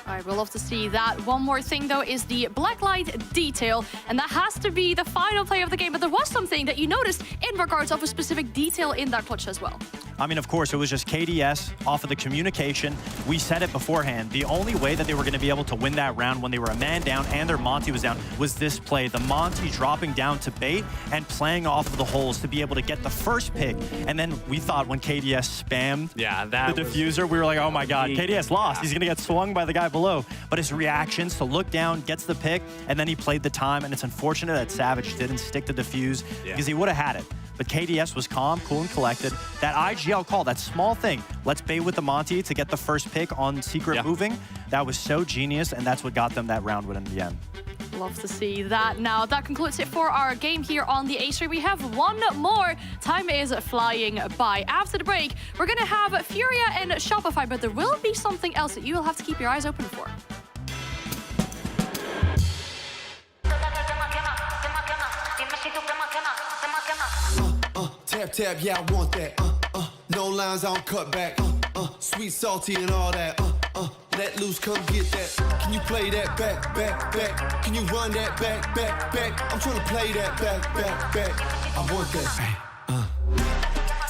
All right, we'll love to see that. One more thing, though, is the blacklight detail, and that has to be the final play of the game. But there was something that you noticed in regards of a specific detail in that clutch as well. I mean, of course, it was just KDS off of the communication. We said it beforehand. The only way that they were going to be able to win that round when they were a man down and their Monty was down was this play. The Monty dropping down to bait and playing off of the holes to be able to get the first pick. And then we thought when KDS spammed the diffuser, we were like, oh my God, KDS lost. He's going to get swung by the guy below. But his reactions to look down, gets the pick, and then he played the time. And it's unfortunate that Savage didn't stick to defuse because he would have had it. But KDS was calm, cool, and collected. That IGL call, that small thing, let's bait with the Monty to get the first pick on Secret moving, that was so genius, and that's what got them that round win in the end. Love to see that. Now, that concludes it for our game here on the A3. We have one more. Time is flying by. After the break, we're going to have Furia and Shopify, but there will be something else that you will have to keep your eyes open for. Tap, tap, yeah, I want that. No lines, I don't cut back. Sweet, salty, and all that. Let loose, come get that. Can you play that back, back, back? Can you run that back, back, back? I'm trying to play that back, back, back. I want that.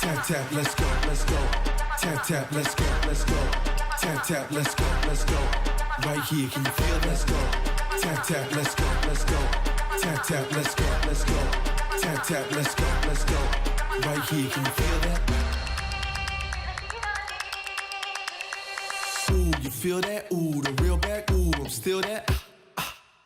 Tap, tap, let's go, let's go. Tap, tap, let's go, let's go. Tap, tap, let's go, let's go. Right here, can you feel? Let's go. Tap, tap, let's go, let's go. Tap, tap, let's go, let's go. Tap, tap, let's go, let's go. Right here, can you feel that? Ooh, you feel that? Ooh, the real back. Ooh, I'm still that.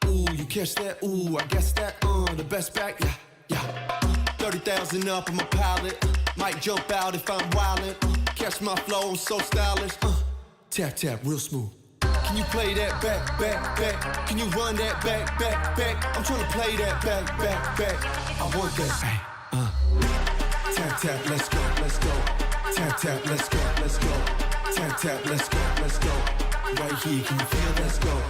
Ooh, you catch that? Ooh, I guess that. The best back. Yeah, yeah. 30,000 up, I'm a pilot. Might jump out if I'm wildin'. Catch my flow, I'm so stylish. Tap, tap, real smooth. Can you play that back, back, back? Can you run that back, back, back? I'm trying to play that back, back, back. I want that. Tap, tap, let's go, let's go. Tap, tap, let's go, let's go. Tap, tap, let's go, let's go. Right here, can you feel? Let's go.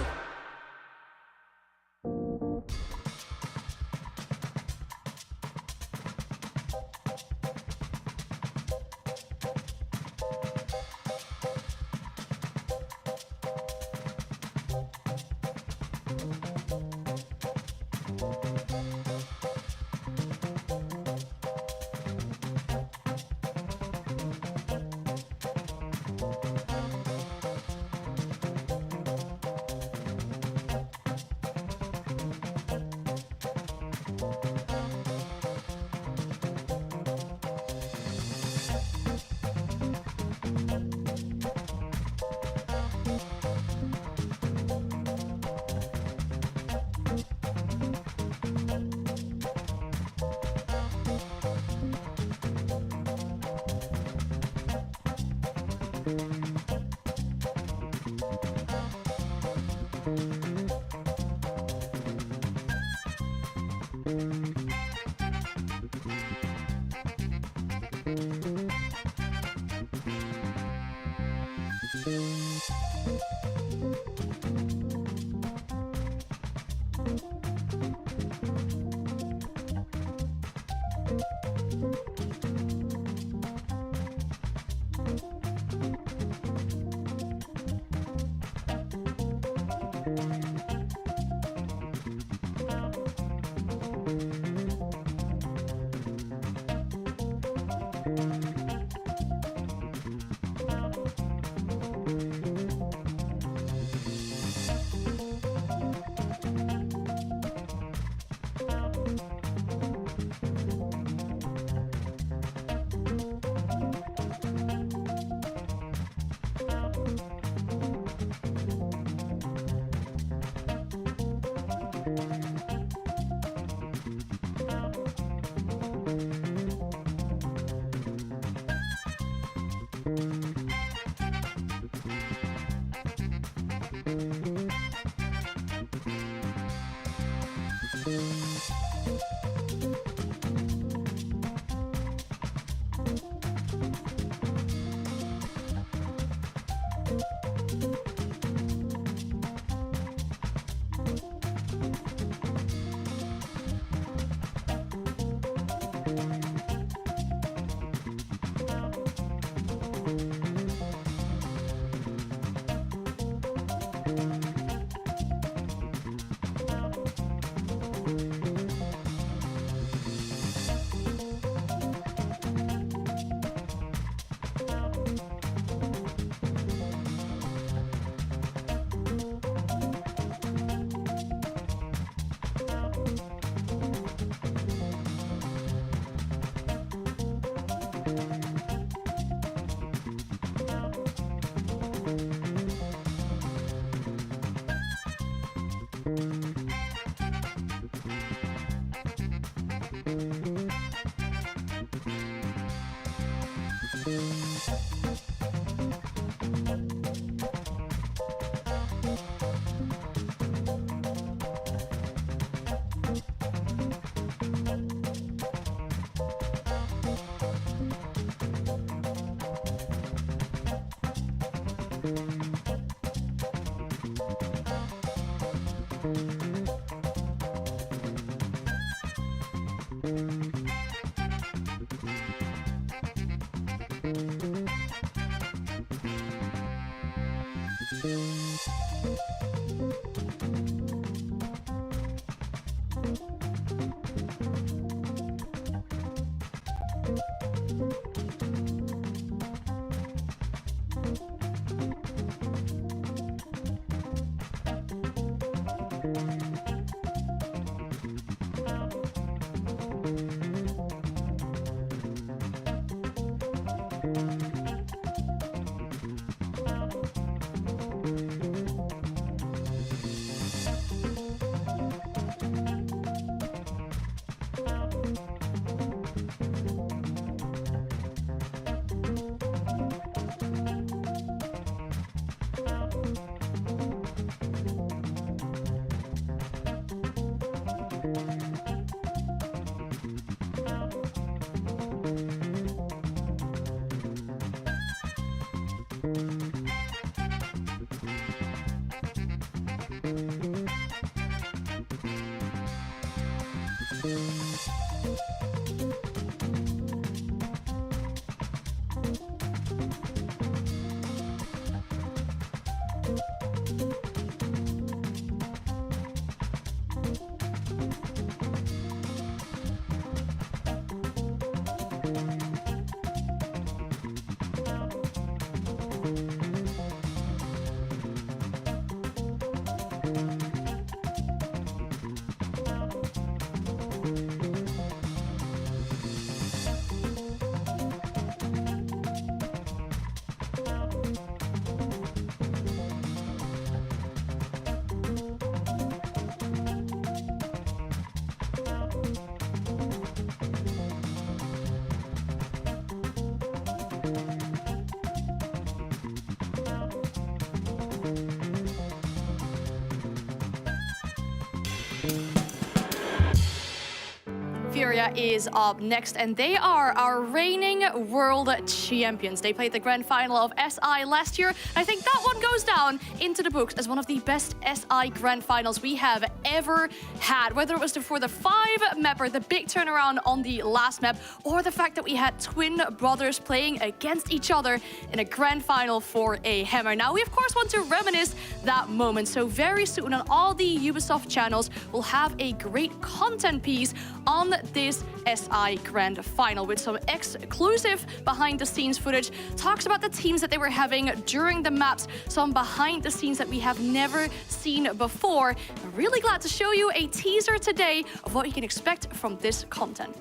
Furia is up next, and they are our reigning world champions. They played the grand final of SI last year. I think that one goes down into the books as one of the best SI grand finals we have ever had. Whether it was for the 5-mapper, the big turnaround on the last map, or the fact that we had twin brothers playing against each other in a grand final for a hammer. Now, we of course want to reminisce that moment. So very soon on all the Ubisoft channels, we'll have a great content piece on this SI Grand Final with some exclusive behind-the-scenes footage, talks about the teams that they were having during the maps, some behind-the-scenes that we have never seen before. I'm really glad to show you a teaser today of what you can expect from this content.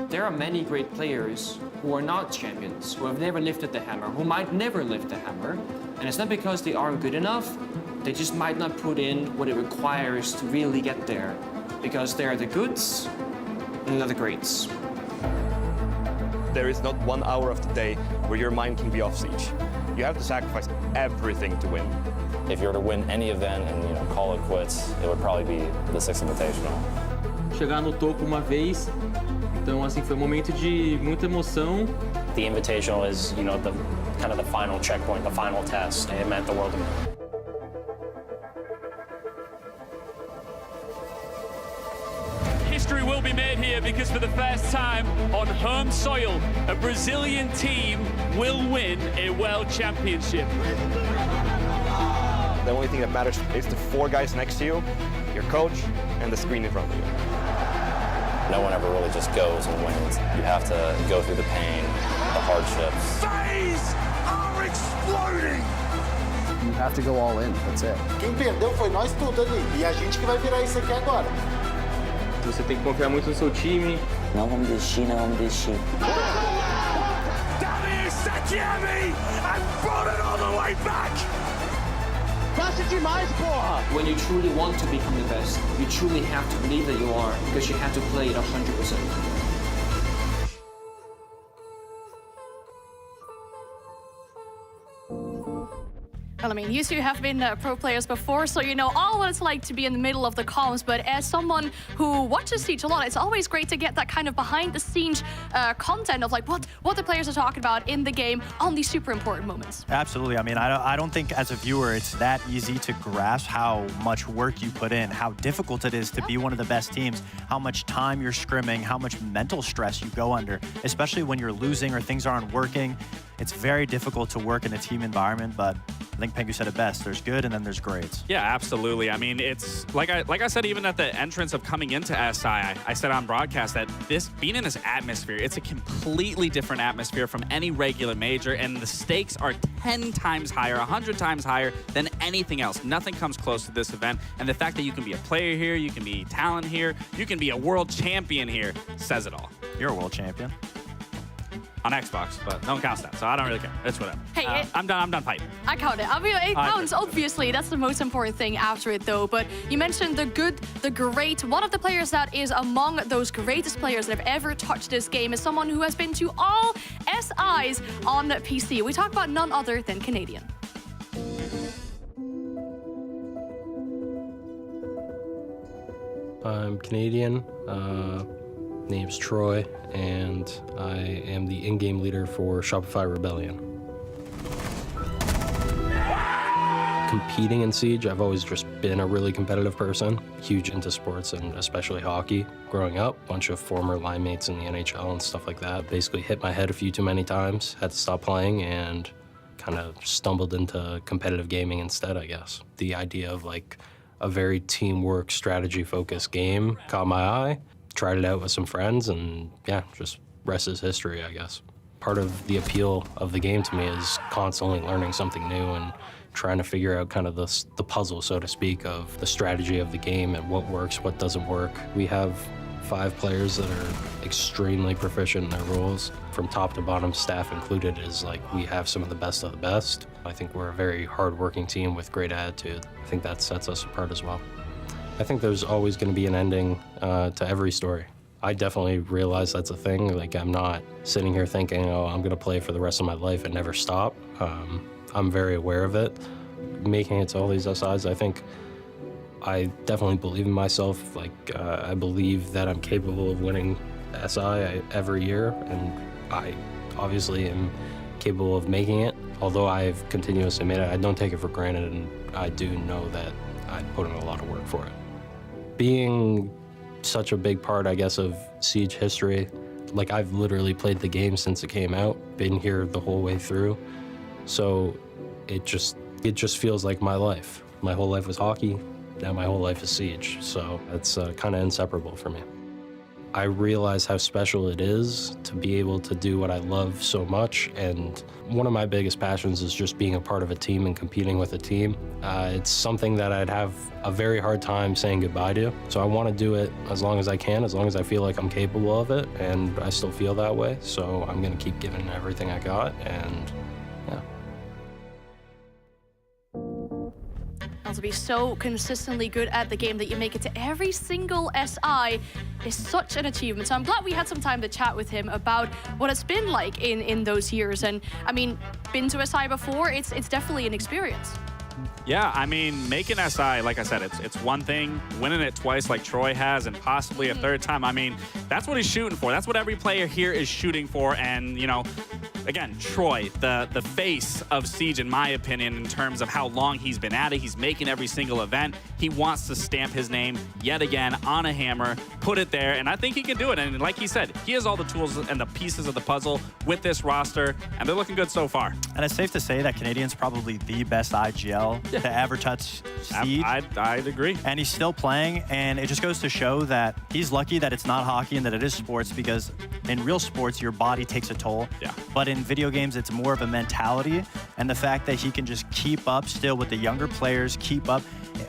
There are many great players who are not champions, who have never lifted the hammer, who might never lift the hammer, and it's not because they aren't good enough. They just might not put in what it requires to really get there, because they are the goods and not the greats. There is not 1 hour of the day where your mind can be off siege. You have to sacrifice everything to win. If you were to win any event and call it quits, it would probably be the 6th Invitational. Chegar no topo uma vez, então assim foi momento de muita emoção. The Invitational is, the kind of the final checkpoint, the final test. It meant the world to me. History will be made here because for the first time on home soil, a Brazilian team will win a world championship. The only thing that matters is the 4 guys next to you, your coach, and the screen in front of you. No one ever really just goes and wins. You have to go through the pain, the hardships. Phase are exploding! You have to go all in, that's it. Quem perdeu foi nós tudo ali, e a gente que vai virar isso aqui agora. Você tem que confiar muito no seu time. Não vamos desistir, não vamos desistir. Passa demais, porra! When you truly want to become the best, you truly have to believe that you are, because you have to play it 100%. Well, I mean, you two have been pro players before, so you know all what it's like to be in the middle of the columns. But as someone who watches Siege a lot, it's always great to get that kind of behind-the-scenes content of like what the players are talking about in the game on these super important moments. Absolutely. I mean, I don't think as a viewer it's that easy to grasp how much work you put in, how difficult it is to be one of the best teams, how much time you're scrimming, how much mental stress you go under, especially when you're losing or things aren't working. It's very difficult to work in a team environment, but I think Pengu said it best. There's good and then there's grades. Yeah, absolutely. I mean, it's like I said, even at the entrance of coming into SI, I said on broadcast that being in this atmosphere, it's a completely different atmosphere from any regular major, and the stakes are 10 times higher, 100 times higher than anything else. Nothing comes close to this event, and the fact that you can be a player here, you can be talent here, you can be a world champion here, says it all. You're a world champion. On Xbox, but no one counts that, so I don't really care. It's whatever. Hey, I'm done fighting. I count it. I mean, it counts, obviously. That's the most important thing after it, though. But you mentioned the good, the great. One of the players that is among those greatest players that have ever touched this game is someone who has been to all SIs on PC. We talk about none other than Canadian. I'm Canadian. Name's Troy, and I am the in-game leader for Shopify Rebellion. Competing in Siege, I've always just been a really competitive person, huge into sports and especially hockey. Growing up, a bunch of former line mates in the NHL and stuff like that. Basically hit my head a few too many times, had to stop playing, and kind of stumbled into competitive gaming instead, I guess. The idea of like a very teamwork, strategy-focused game caught my eye. Tried it out with some friends, and yeah, just rest is history, I guess. Part of the appeal of the game to me is constantly learning something new and trying to figure out kind of the puzzle, so to speak, of the strategy of the game and what works, what doesn't work. We have 5 players that are extremely proficient in their roles. From top to bottom, staff included, is like we have some of the best of the best. I think we're a very hardworking team with great attitude. I think that sets us apart as well. I think there's always going to be an ending to every story. I definitely realize that's a thing. Like, I'm not sitting here thinking, oh, I'm going to play for the rest of my life and never stop. I'm very aware of it. Making it to all these SIs, I think I definitely believe in myself. Like, I believe that I'm capable of winning SI every year, and I obviously am capable of making it. Although I've continuously made it, I don't take it for granted, and I do know that I put in a lot of work for it. Being such a big part, I guess, of Siege history, like I've literally played the game since it came out, been here the whole way through. So it just feels like my life. My whole life was hockey, now my whole life is Siege. So it's kind of inseparable for me. I realize how special it is to be able to do what I love so much, and one of my biggest passions is just being a part of a team and competing with a team. It's something that I'd have a very hard time saying goodbye to, so I want to do it as long as I can, as long as I feel like I'm capable of it, and I still feel that way, so I'm going to keep giving everything I got, and yeah. To be so consistently good at the game that you make it to every single SI is such an achievement. So I'm glad we had some time to chat with him about what it's been like in those years. And I mean, been to SI before, it's definitely an experience. Yeah, I mean, making SI, like I said, it's one thing. Winning it twice like Troy has, and possibly a third time, I mean, that's what he's shooting for. That's what every player here is shooting for. And, you know, again, Troy, the face of Siege, in my opinion, in terms of how long he's been at it. He's making every single event. He wants to stamp his name yet again on a hammer, put it there, and I think he can do it. And like he said, he has all the tools and the pieces of the puzzle with this roster, and they're looking good so far. And it's safe to say that Canadian's probably the best IGL to ever touch Siege. I'd agree. And he's still playing, and it just goes to show that he's lucky that it's not hockey and that it is sports, because in real sports, your body takes a toll. Yeah. But in video games, it's more of a mentality, and the fact that he can just keep up still with the younger players, keep up,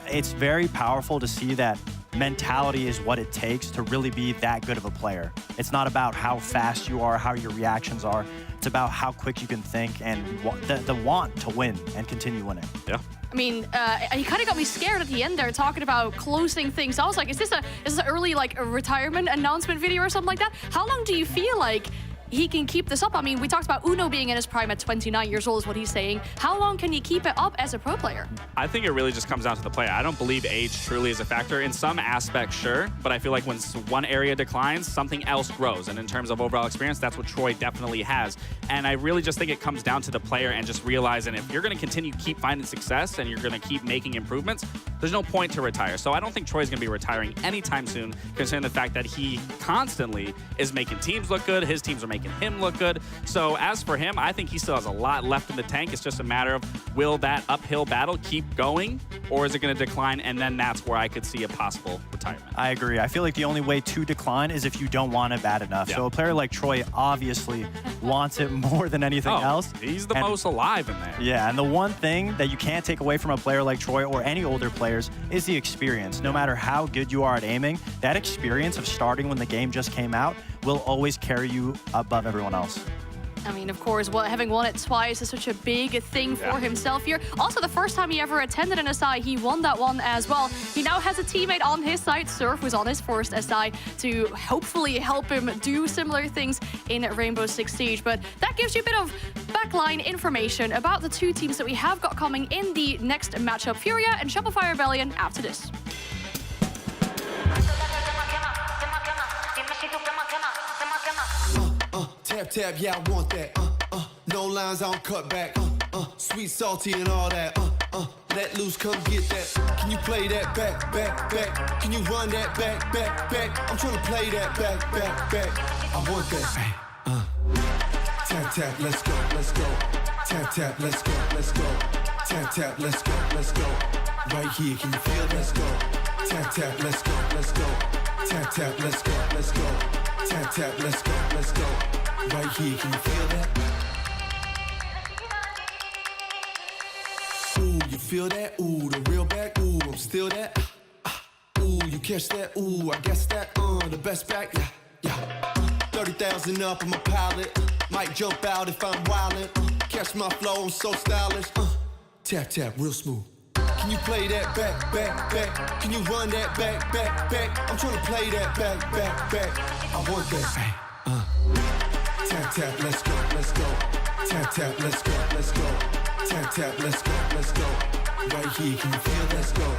it's very powerful to see that mentality is what it takes to really be that good of a player. It's not about how fast you are, how your reactions are. It's about how quick you can think and the want to win and continue winning. Yeah. I mean, he kind of got me scared at the end there, talking about closing things. I was like, is this an early like a retirement announcement video or something like that? How long do you feel like he can keep this up. I mean, we talked about Uno being in his prime at 29 years old is what he's saying. How long can he keep it up as a pro player? I think it really just comes down to the player. I don't believe age truly is a factor. In some aspects, sure, but I feel like when one area declines, something else grows. And in terms of overall experience, that's what Troy definitely has. And I really just think it comes down to the player and just realizing if you're going to continue keep finding success and you're going to keep making improvements, there's no point to retire. So I don't think Troy's going to be retiring anytime soon, considering the fact that he constantly is making teams look good. His teams are making him look good. So as for him, I think he still has a lot left in the tank. It's just a matter of will that uphill battle keep going, or is it going to decline? And then that's where I could see a possible retirement. I agree. I feel like the only way to decline is if you don't want it bad enough. Yeah. So a player like Troy obviously wants it more than anything else. He's the most alive in there. Yeah, and the one thing that you can't take away from a player like Troy or any older players is the experience. No matter how good you are at aiming, that experience of starting when the game just came out will always carry you above everyone else. I mean, of course, having won it twice is such a big thing for himself here. Also, the first time he ever attended an SI, he won that one as well. He now has a teammate on his side, Surf, who's on his first SI, to hopefully help him do similar things in Rainbow Six Siege. But that gives you a bit of backline information about the two teams that we have got coming in the next matchup, Furia and Shopify Rebellion, after this. Tap, tap, yeah, I want that. No lines, I don't cut back. Sweet, salty, and all that. Let loose, come get that. Can you play that back, back, back? Can you run that back, back, back? I'm trying to play that back, back, back. I want that. Tap, tap, let's go, let's go. Tap, tap, let's go, let's go. Tap, tap, let's go, let's go. Right here, can you feel? Let's go. Tap, tap, let's go, let's go. Tap, tap, let's go, let's go. Tap, tap, let's go, let's go. Right here, can you feel that? Ooh, you feel that? Ooh, the real back. Ooh, I'm still that. Ooh, you catch that? Ooh, I guess that. The best back. Yeah, yeah. 30,000 up on my pallet. Might jump out if I'm wildin'. Catch my flow, I'm so stylish. Tap, tap, real smooth. Can you play that back, back, back? Can you run that back, back, back? I'm trying to play that back, back, back. I want that. Tap, tap, let's go, let's go. Tap, tap, let's go, let's go. Tap, tap, let's go, let's go. Right here, can you feel? Let's go.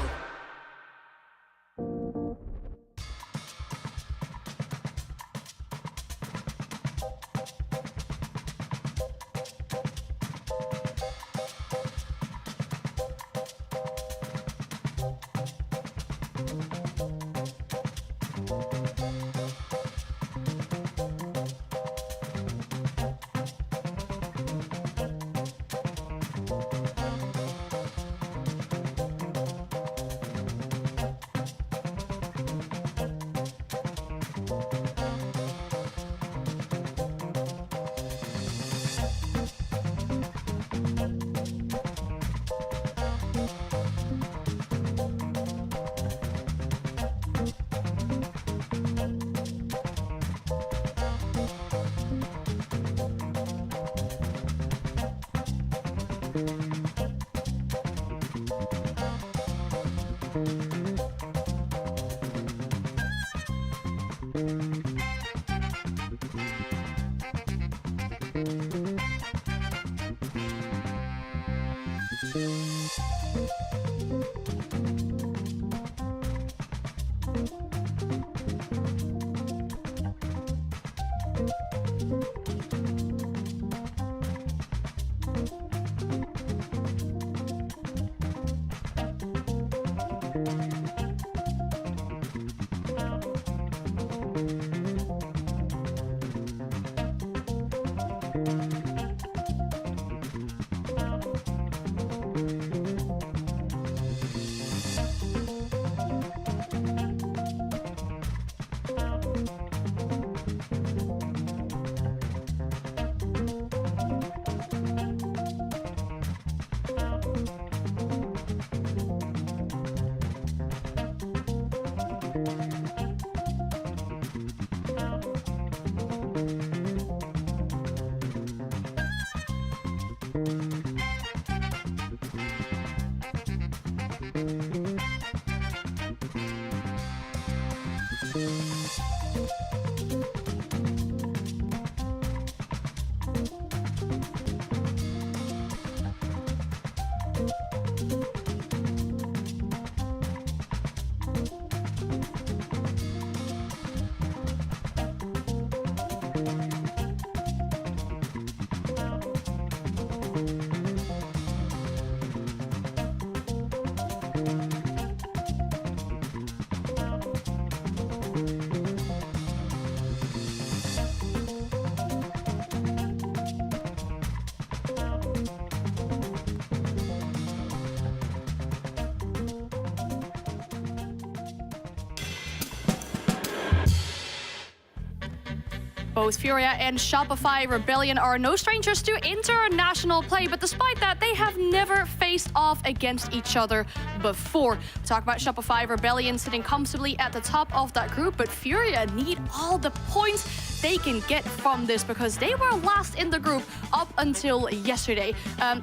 Both Furia and Shopify Rebellion are no strangers to international play, but despite that, they have never faced off against each other before. We talk about Shopify Rebellion sitting comfortably at the top of that group, but Furia need all the points they can get from this because they were last in the group up until yesterday.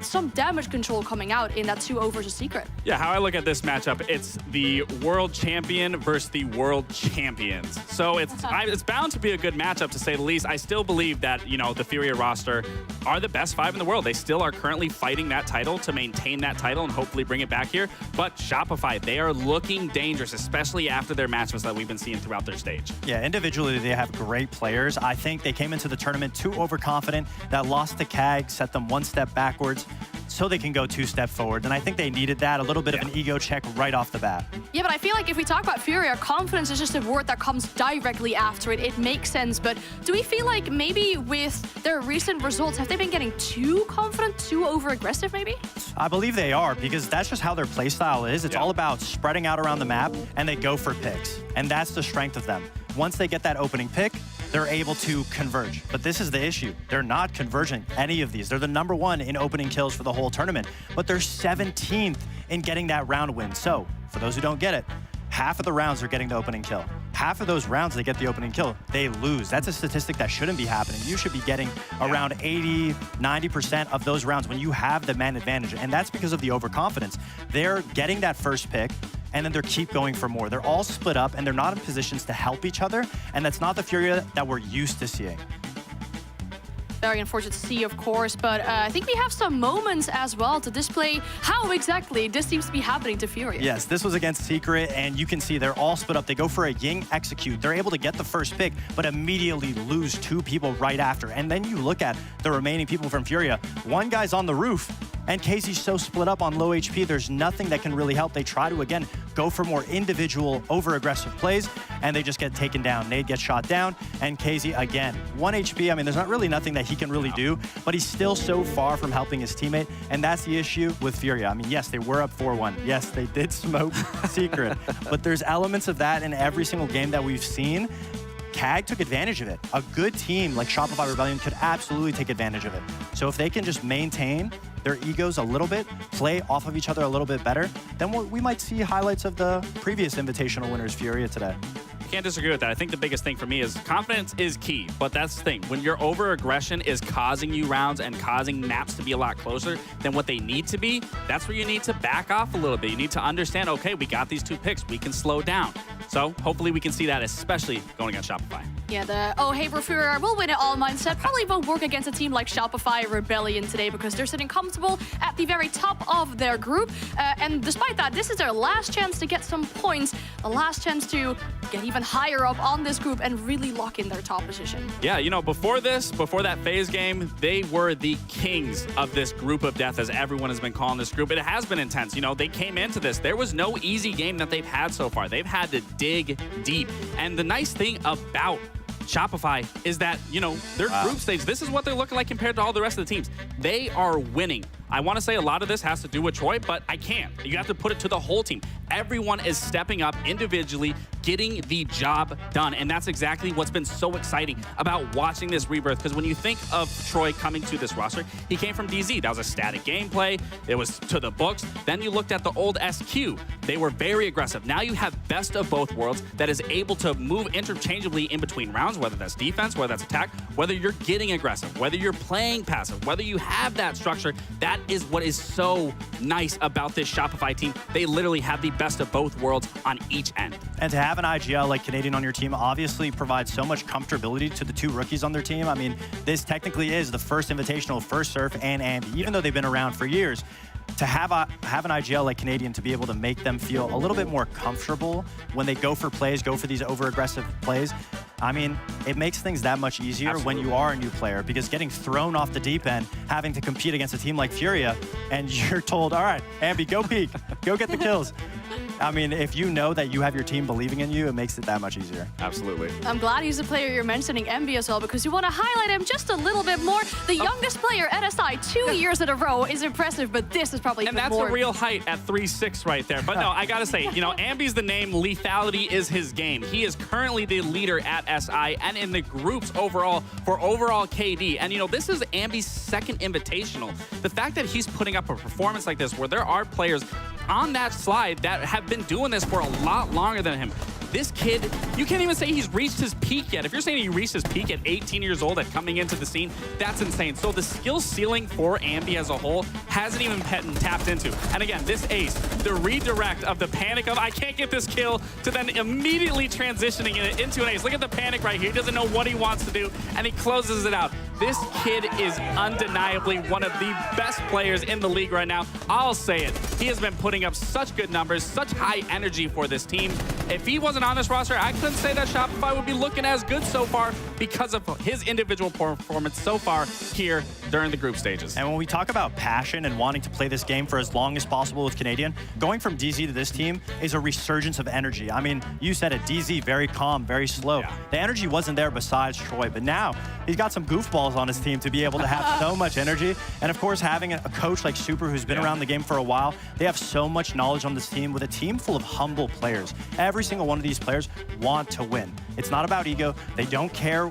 Some damage control coming out in that 2-0 versus Secret. Yeah, how I look at this matchup, it's the world champion versus the world champions. So it's bound to be a good matchup, to say the least. I still believe that, you know, the Furia roster are the best 5 in the world. They still are currently fighting that title to maintain that title and hopefully bring it back here. But Shopify, they are looking dangerous, especially after their matchups that we've been seeing throughout their stage. Yeah, individually, they have great players. I think they came into the tournament too overconfident. That loss to CAG set them 1 step backwards so they can go 2 steps forward. And I think they needed that, a little bit of an ego check right off the bat. Yeah, but I feel like if we talk about Furia, confidence is just a word that comes directly after it. It makes sense. But do we feel like maybe with their recent results, have they been getting too confident, too over-aggressive maybe? I believe they are, because that's just how their play style is. It's all about spreading out around the map, and they go for picks. And that's the strength of them. Once they get that opening pick, they're able to converge. But this is the issue. They're not converging any of these. They're the #1 in opening kills for the whole tournament, but they're 17th in getting that round win. So, for those who don't get it, half of the rounds are getting the opening kill. Half of those rounds they get the opening kill, they lose. That's a statistic that shouldn't be happening. You should be getting around 80, 90% of those rounds when you have the man advantage. And that's because of the overconfidence. They're getting that first pick, and then they keep going for more. They're all split up, and they're not in positions to help each other, and that's not the Furia that we're used to seeing. Very unfortunate to see, of course, but I think we have some moments as well to display how exactly this seems to be happening to Furia. Yes, this was against Secret, and you can see they're all split up. They go for a Ying execute. They're able to get the first pick, but immediately lose 2 people right after. And then you look at the remaining people from Furia. One guy's on the roof, and Casey's so split up on low HP, there's nothing that can really help. They try to, again, go for more individual over-aggressive plays, and they just get taken down. Nade gets shot down, and Casey, again, 1 HP. I mean, there's not really nothing that he can really do, but he's still so far from helping his teammate, and that's the issue with Furia. I mean, yes, they were up 4-1. Yes, they did smoke Secret, but there's elements of that in every single game that we've seen. CAG took advantage of it. A good team like Shopify Rebellion could absolutely take advantage of it. So if they can just maintain their egos a little bit, play off of each other a little bit better, then we might see highlights of the previous Invitational winners, Furia, today. Can't disagree with that. I think the biggest thing for me is confidence is key, but that's the thing. When your over-aggression is causing you rounds and causing maps to be a lot closer than what they need to be, that's where you need to back off a little bit. You need to understand, okay, we got these 2 picks. We can slow down. So hopefully we can see that, especially going against Shopify. Yeah, the oh hey we're Furia, we'll win it all mindset probably won't work against a team like Shopify Rebellion today because they're sitting comfortable at the very top of their group. And despite that, this is their last chance to get some points, the last chance to get even higher up on this group and really lock in their top position. Yeah, you know, before that phase game, they were the kings of this group of death, as everyone has been calling this group. It has been intense. You know, they came into this. There was no easy game that they've had so far. They've had to dig deep. And the nice thing about Shopify is that, you know, their group stage, this is what they're looking like compared to all the rest of the teams. They are winning. I want to say a lot of this has to do with Troy, but I can't. You have to put it to the whole team. Everyone is stepping up individually, getting the job done. And that's exactly what's been so exciting about watching this rebirth. Because when you think of Troy coming to this roster, he came from DZ. That was a static gameplay. It was to the books. Then you looked at the old SQ. They were very aggressive. Now you have best of both worlds that is able to move interchangeably in between rounds, whether that's defense, whether that's attack, whether you're getting aggressive, whether you're playing passive, whether you have that structure. That is what is so nice about this Shopify team. They literally have the best of both worlds on each end. And to have an IGL like Canadian on your team obviously provides so much comfortability to the 2 rookies on their team. I mean, this technically is the first Invitational, first Surf, and Andy. Even though they've been around for years, to have an IGL like Canadian to be able to make them feel a little bit more comfortable when they go for plays, go for these over-aggressive plays, I mean, it makes things that much easier when you are a new player, because getting thrown off the deep end, having to compete against a team like Furia, and you're told, all right, Ambi, go peek, go get the kills. I mean, if you know that you have your team believing in you, it makes it that much easier. Absolutely. I'm glad he's the player you're mentioning, Envy, as well, because you want to highlight him just a little bit more. The youngest player at SI 2 years in a row is impressive, but this is probably even more. And that's a real height at 3'6" right there. But no, I got to say, you know, Ambi's the name. Lethality is his game. He is currently the leader at SI and in the groups overall for overall KD. And, you know, this is Ambi's second Invitational. The fact that he's putting up a performance like this where there are players on that slide that have been doing this for a lot longer than him. This kid, you can't even say he's reached his peak yet. If you're saying he reached his peak at 18 years old at coming into the scene, that's insane. So the skill ceiling for Ambi as a whole hasn't even been tapped into. And again, this ace, the redirect of the panic of, I can't get this kill, to then immediately transitioning it into an ace. Look at the panic right here. He doesn't know what he wants to do, and he closes it out. This kid is undeniably one of the best players in the league right now. I'll say it. He has been putting up such good numbers, such high energy for this team. If he wasn't on this roster, I couldn't say that Shopify would be looking as good so far because of his individual performance so far here during the group stages. And when we talk about passion and wanting to play this game for as long as possible with Canadian, going from DZ to this team is a resurgence of energy. I mean, you said it, DZ, very calm, very slow. Yeah. The energy wasn't there besides Troy, but now he's got some goofballs on his team to be able to have so much energy. And of course, having a coach like Super who's been around the game for a while, they have so much knowledge on this team with a team full of humble players. Every single one of these players want to win. It's not about ego. They don't care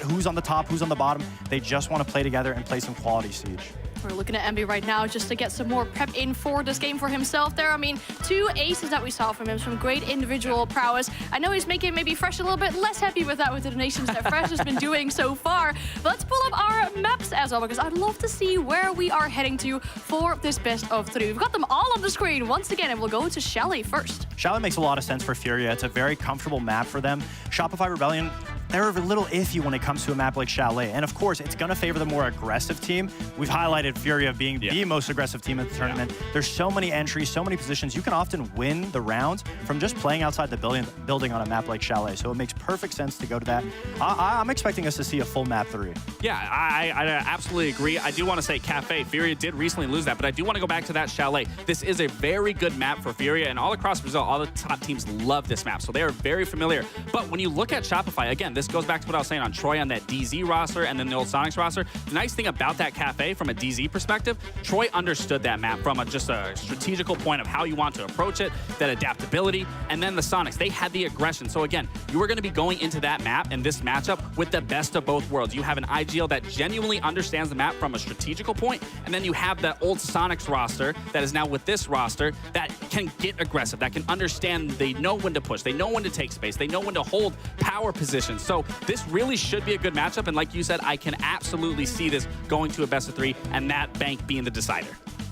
who's on the top, who's on the bottom. They just want to play together and play some quality Siege. We're looking at Envy right now just to get some more prep in for this game for himself there. I mean, 2 aces that we saw from him, some great individual prowess. I know he's making maybe Fresh a little bit less happy with that with the donations that Fresh has been doing so far. But let's pull up our maps as well, because I'd love to see where we are heading to for this best of 3. We've got them all on the screen once again, and we'll go to Chalet first. Chalet makes a lot of sense for Furia. It's a very comfortable map for them. Shopify Rebellion, they're a little iffy when it comes to a map like Chalet. And of course, it's going to favor the more aggressive team. We've highlighted Furia being the most aggressive team in the tournament. There's so many entries, so many positions. You can often win the rounds from just playing outside the building on a map like Chalet. So it makes perfect sense to go to that. I'm expecting us to see a full map 3. Yeah, I absolutely agree. I do want to say Cafe. Furia did recently lose that, but I do want to go back to that Chalet. This is a very good map for Furia, and all across Brazil, all the top teams love this map, so they are very familiar. But when you look at Shopify, again, this goes back to what I was saying on Troy on that DZ roster and then the old Sonics roster. The nice thing about that Cafe from a DZ perspective, Troy understood that map from just a strategical point of how you want to approach it, that adaptability, and then the Sonics, they had the aggression. So again, you are going to be going into that map and this matchup with the best of both worlds. You have an IGL that genuinely understands the map from a strategical point, and then you have that old Sonics roster that is now with this roster that can get aggressive, that can understand, they know when to push, they know when to take space, they know when to hold power positions. So this really should be a good matchup, and like you said, I can absolutely see this going to a best of 3 and that bank being the decider.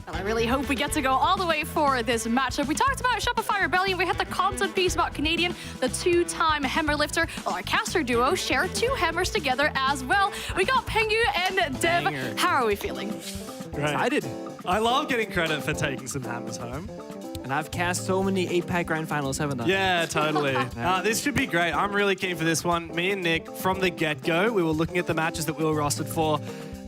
Well, I really hope we get to go all the way for this matchup. We talked about Shopify Rebellion. We had the content piece about Canadian, the 2-time hammer lifter. Well, our caster duo share 2 hammers together as well. We got Pengu and Dev. Banger. How are we feeling? Great. Excited. I love getting credit for taking some hammers home. And I've cast so many 8-pack grand finals, haven't I? Yeah, totally. This should be great. I'm really keen for this one. Me and Nick, from the get-go, we were looking at the matches that we were rostered for,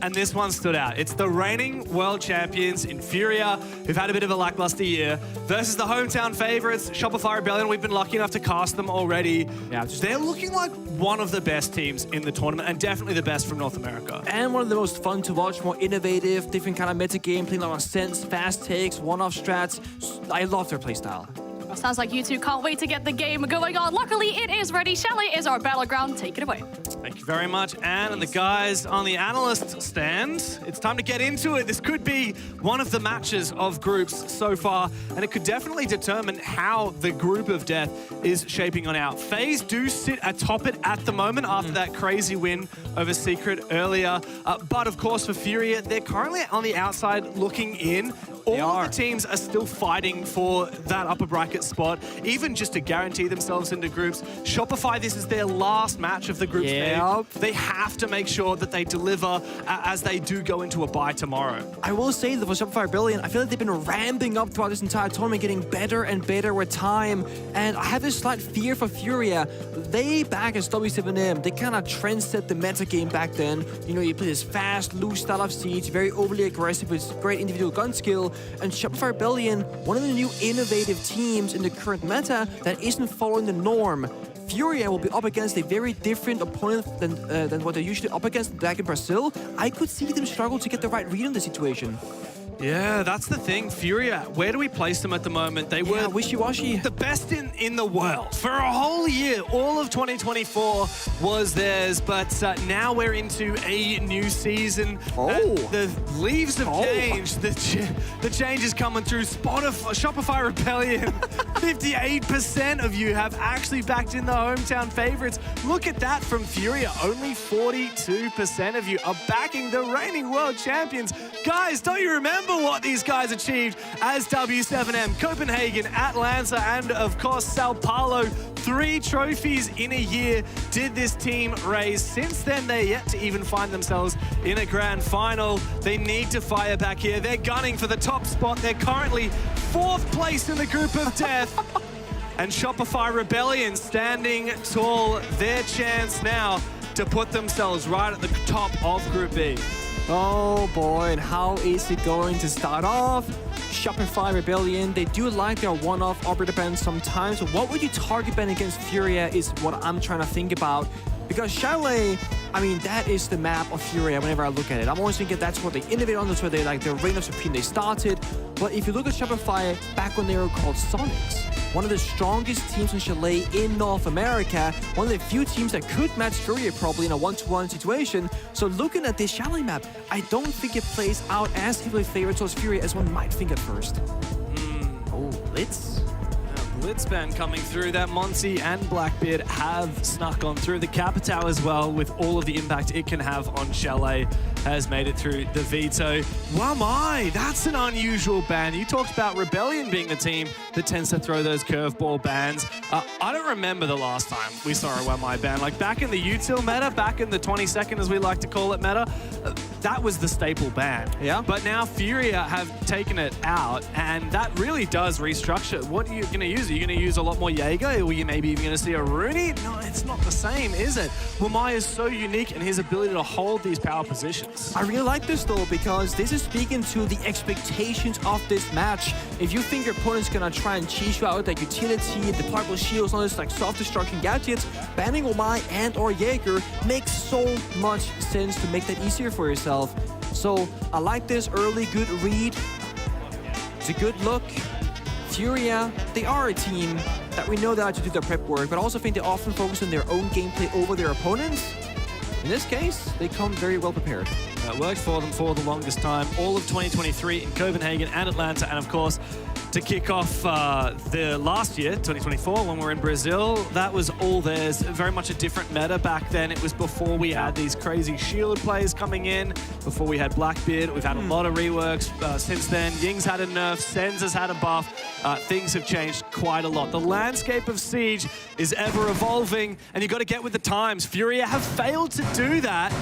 and this one stood out. It's the reigning world champions in Furia, who've had a bit of a lackluster year, versus the hometown favorites, Shopify Rebellion. We've been lucky enough to cast them already. Yeah, they're looking like one of the best teams in the tournament, and definitely the best from North America. And one of the most fun to watch, more innovative, different kind of meta game, playing a lot of sense, fast takes, one-off strats. I love their playstyle. Well, sounds like you two can't wait to get the game going on. Luckily, it is ready. Chalet is our battleground. Take it away. Thank you very much, Anne, and the guys on the analyst stand. It's time to get into it. This could be one of the matches of groups so far, and it could definitely determine how the group of death is shaping on out. FaZe do sit atop it at the moment after that crazy win over Secret earlier. But of course, for Furia, they're currently on the outside looking in. all of the teams are still fighting for that upper bracket spot, even just to guarantee themselves into groups. Shopify, this is their last match of the group stage. They have to make sure that they deliver as they do go into a bye tomorrow. I will say that for Shopify Rebellion, I feel like they've been ramping up throughout this entire tournament, getting better and better with time. And I have this slight fear for Furia. They, back as W7M, they kind of trendset the meta game back then. You know, you play this fast, loose style of Siege, very overly aggressive with great individual gun skill. And Shopify Rebellion, one of the new innovative teams in the current meta that isn't following the norm. Furia will be up against a very different opponent than what they're usually up against back in Brazil. I could see them struggle to get the right read on the situation. Yeah, that's the thing. Furia, where do we place them at the moment? They were wishy-washy. The best in the world. For a whole year, all of 2024 was theirs, but now we're into a new season. The leaves have changed. The change is coming through. Shopify Rebellion, 58% of you have actually backed in the hometown favorites. Look at that from Furia. Only 42% of you are backing the reigning world champions. Guys, don't you remember what these guys achieved as W7M? Copenhagen, Atlanta, and of course Sao Paulo. 3 trophies in a year did this team raise. Since then, they're yet to even find themselves in a grand final. They need to fire back here. They're gunning for the top spot. They're currently 4th place in the group of death. And Shopify Rebellion standing tall. Their chance now to put themselves right at the top of Group B. Oh boy, and how is it going to start off? Shopify Rebellion, they do like their one-off operator bans sometimes. So what would you target ban against Furia is what I'm trying to think about. Because Chalet, I mean, that is the map of Furia whenever I look at it. I'm always thinking that's what they innovate on, that's where they like their reign of supreme they started. But if you look at Shopify back when they were called Sonics, one of the strongest teams in Chalet in North America, one of the few teams that could match Furia probably in a one-to-one situation. So looking at this Chalet map, I don't think it plays out as heavily favored towards Furia as one might think at first. Oh, Blitz. Blitz ban coming through. That Monty and Blackbeard have snuck on through. The Capitao as well, with all of the impact it can have on Chalet, has made it through the veto. Wamai, that's an unusual ban. You talked about Rebellion being the team that tends to throw those curveball bans. I don't remember the last time we saw a Wamai ban. Like back in the util meta, back in the 22nd as we like to call it meta, that was the staple ban. Yeah. But now Furia have taken it out, and that really does restructure. What are you going to use? Are you going to use a lot more Jaeger? Or are you maybe even going to see a Rooney? No, it's not the same, is it? Wamai is so unique in his ability to hold these power positions. I really like this though, because this is speaking to the expectations of this match. If you think your opponent's gonna try and cheese you out with like utility, deployable shields, all this like self-destruction gadgets, banning Wamai and or Jaeger makes so much sense to make that easier for yourself. So I like this early good read. It's a good look. Furia, they are a team that we know they like to do their prep work, but I also think they often focus on their own gameplay over their opponents. In this case, they come very well prepared. That worked for them for the longest time. All of 2023 in Copenhagen and Atlanta, and of course, to kick off the last year, 2024, when we were in Brazil, that was all theirs. Very much a different meta back then. It was before we had these crazy shielded players coming in, before we had Blackbeard. We've had a lot of reworks since then. Ying's had a nerf, Senz has had a buff. Things have changed quite a lot. The landscape of Siege is ever evolving, and you've got to get with the times. Furia have failed to do that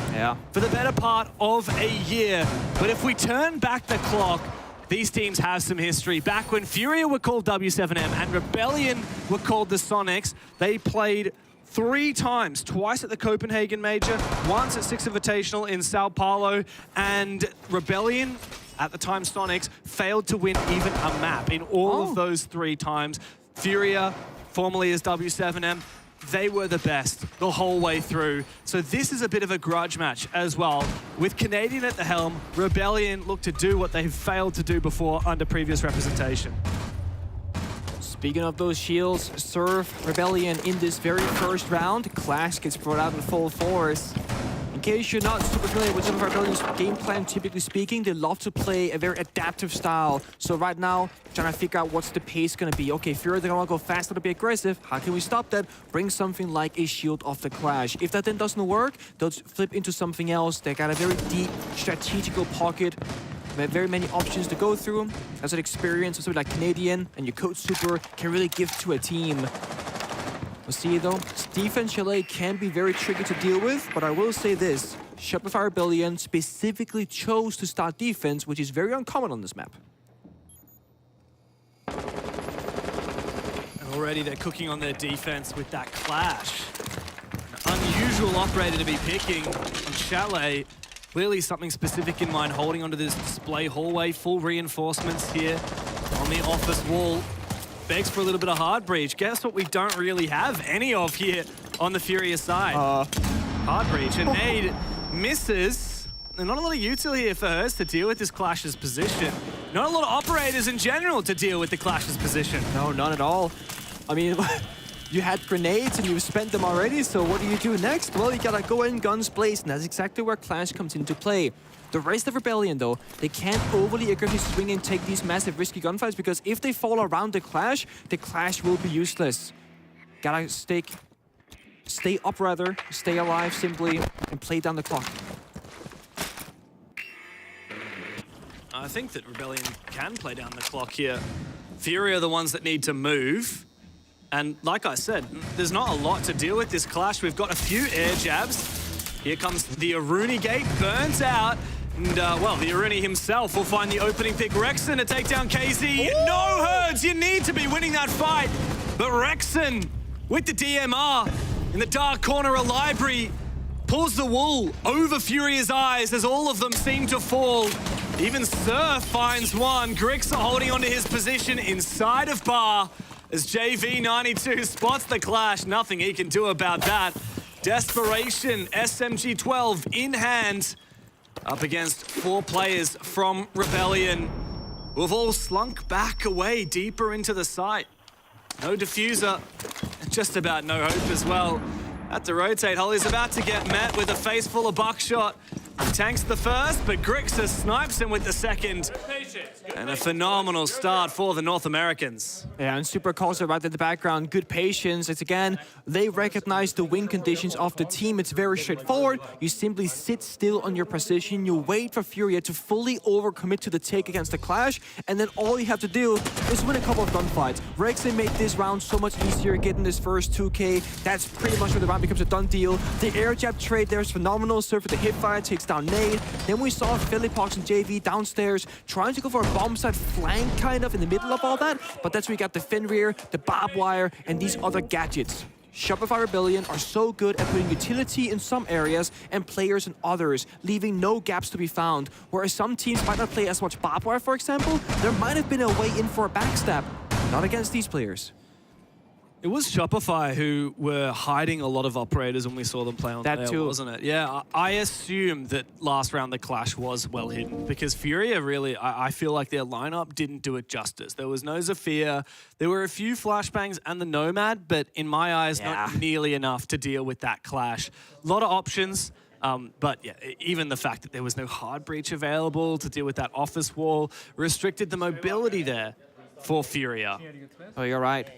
for the better part of a year. But if we turn back the clock, these teams have some history. Back when Furia were called W7M and Rebellion were called the Sonics, they played 3 times, twice at the Copenhagen Major, once at Six Invitational in Sao Paulo, and Rebellion, at the time Sonics, failed to win even a map in all of those 3 times. Furia, formerly as W7M, they were the best the whole way through. So this is a bit of a grudge match as well. With Canadian at the helm, Rebellion look to do what they've failed to do before under previous representation. Speaking of those shields, serve Rebellion in this very first round. Clash gets brought out in full force. In case you're not super familiar with some of Rebellion's game plan, typically speaking, they love to play a very adaptive style. So right now, trying to figure out what's the pace going to be. Okay, Fury, they're going to go fast, to be aggressive. How can we stop that? Bring something like a shield off the Clash. If that then doesn't work, they'll flip into something else. They got a very deep strategical pocket. very many options to go through. That's an experience of something like Canadian and your Code Super can really give to a team. We'll see though, defense Chalet can be very tricky to deal with, but I will say this, Shopify Rebellion specifically chose to start defense, which is very uncommon on this map. And already they're cooking on their defense with that clash. An unusual operator to be picking on Chalet. Clearly something specific in mind, holding onto this display hallway, full reinforcements here on the office wall. Begs for a little bit of hard breach. Guess what we don't really have any of here on the Furious side? Hard breach, and Nade misses. There's not a lot of util here for hers to deal with this Clash's position. Not a lot of operators in general to deal with the Clash's position. No, none at all. I mean, you had grenades and you've spent them already, so what do you do next? Well, you gotta go in guns blazing. That's exactly where Clash comes into play. The rest of Rebellion, though, they can't overly aggressively swing and take these massive risky gunfights because if they fall around the Clash will be useless. Gotta stay up rather, stay alive simply, and play down the clock. I think that Rebellion can play down the clock here. Fury are the ones that need to move. And like I said, there's not a lot to deal with this Clash. We've got a few air jabs. Here comes the Aruni gate, burns out. And, well, the Aruni himself will find the opening pick. Rexon to take down KZ. Ooh. No herds, you need to be winning that fight. But Rexon, with the DMR, in the dark corner of Library, pulls the wool over Furia's eyes as all of them seem to fall. Even Surf finds one. Grixer holding onto his position inside of Bar as JV92 spots the Clash. Nothing he can do about that. Desperation, SMG-12 in hand. Up against 4 players from Rebellion, who have all slunk back away deeper into the site. No diffuser, just about no hope as well. At the rotate, Holly's about to get met with a face full of buckshot. Tanks the first, but Grixer snipes him with the second. And a phenomenal start for the North Americans. Yeah, and Super calls it right in the background. Good patience. It's again, they recognize the win conditions of the team. It's very straightforward. You simply sit still on your position. You wait for Furia to fully overcommit to the take against the Clash. And then all you have to do is win a couple of gunfights. Rexon made this round so much easier, getting this first 2K. That's pretty much where the round becomes a done deal. The air jab trade there is phenomenal. Surf with the hipfire takes down Nade. Then we saw Philippox and JV downstairs trying to go for a bomb side flank kind of in the middle of all that, but that's where you got the Fenrir, the barbed wire, and these other gadgets. Shopify Rebellion are so good at putting utility in some areas and players in others, leaving no gaps to be found. Whereas some teams might not play as much barbed wire, for example, there might have been a way in for a backstab. Not against these players. It was Shopify who were hiding a lot of operators when we saw them play on that there, too, wasn't it? Yeah, I assume that last round the Clash was well hidden because Furia really, I feel like their lineup didn't do it justice. There was no Zafir, there were a few flashbangs and the Nomad, but in my eyes, not nearly enough to deal with that Clash. A lot of options. But yeah, even the fact that there was no hard breach available to deal with that office wall restricted the mobility there for Furia. Oh, you're right.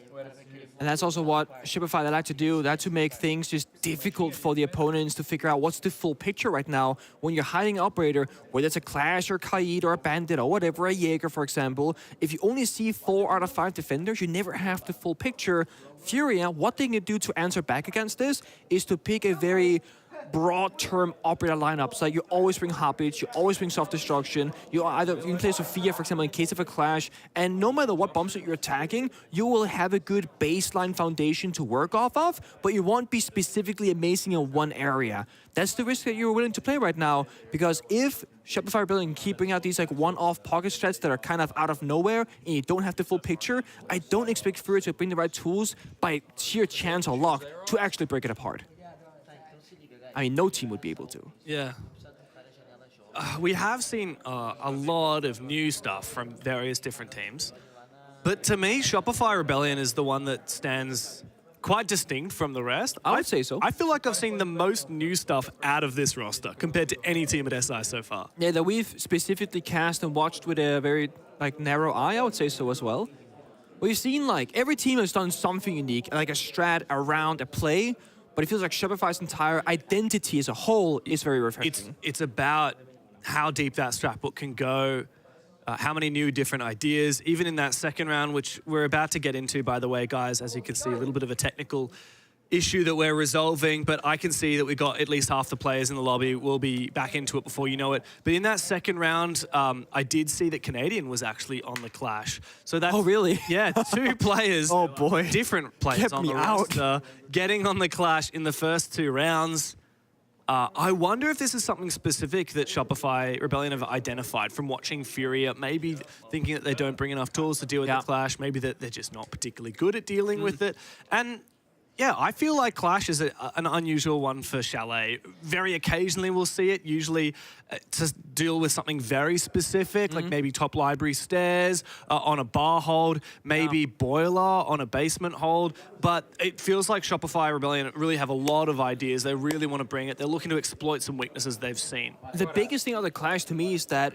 And that's also what Shopify they like to do. They like to make things just difficult for the opponents to figure out what's the full picture right now. When you're hiding an operator, whether it's a Clash or Kaid or a Bandit or whatever, a Jaeger, for example, if you only see 4 out of 5 defenders, you never have the full picture. Furia, what they can do to answer back against this is to pick a very broad-term operator lineup. So you always bring Hoppage, you always bring self-destruction, you can play Sophia, for example, in case of a Clash, and no matter what bombs that you're attacking, you will have a good baseline foundation to work off of, but you won't be specifically amazing in one area. That's the risk that you're willing to play right now, because if Shopify Rebellion keeping out these like one-off pocket strats that are kind of out of nowhere and you don't have the full picture, I don't expect Furia to bring the right tools by sheer chance or luck to actually break it apart. I mean, no team would be able to. Yeah. We have seen a lot of new stuff from various different teams. But to me, Shopify Rebellion is the one that stands quite distinct from the rest. I would say so. I feel like I've seen the most new stuff out of this roster compared to any team at SI so far. Yeah, that we've specifically cast and watched with a very narrow eye, I would say so as well. We've seen every team has done something unique, like a strat around a play, but it feels like Shopify's entire identity as a whole is very refreshing. It's about how deep that scrapbook can go, how many new different ideas, even in that second round, which we're about to get into, by the way, guys. As you can see, a little bit of a technical issue that we're resolving, but I can see that we got at least half the players in the lobby. We'll be back into it before you know it. But in that second round, I did see that Canadian was actually on the Clash. So that's, oh, really? Yeah, 2 players. Oh, boy. Different players Get on me the out. roster getting on the Clash in the first 2 rounds. I wonder if this is something specific that Shopify Rebellion have identified from watching Furia, maybe thinking that they don't bring enough tools to deal with the Clash, maybe that they're just not particularly good at dealing with it. And yeah, I feel like Clash is an unusual one for Chalet. Very occasionally we'll see it, usually to deal with something very specific, like maybe top library stairs on a bar hold, maybe boiler on a basement hold. But it feels like Shopify Rebellion really have a lot of ideas. They really want to bring it. They're looking to exploit some weaknesses they've seen. The biggest thing on the Clash to me is that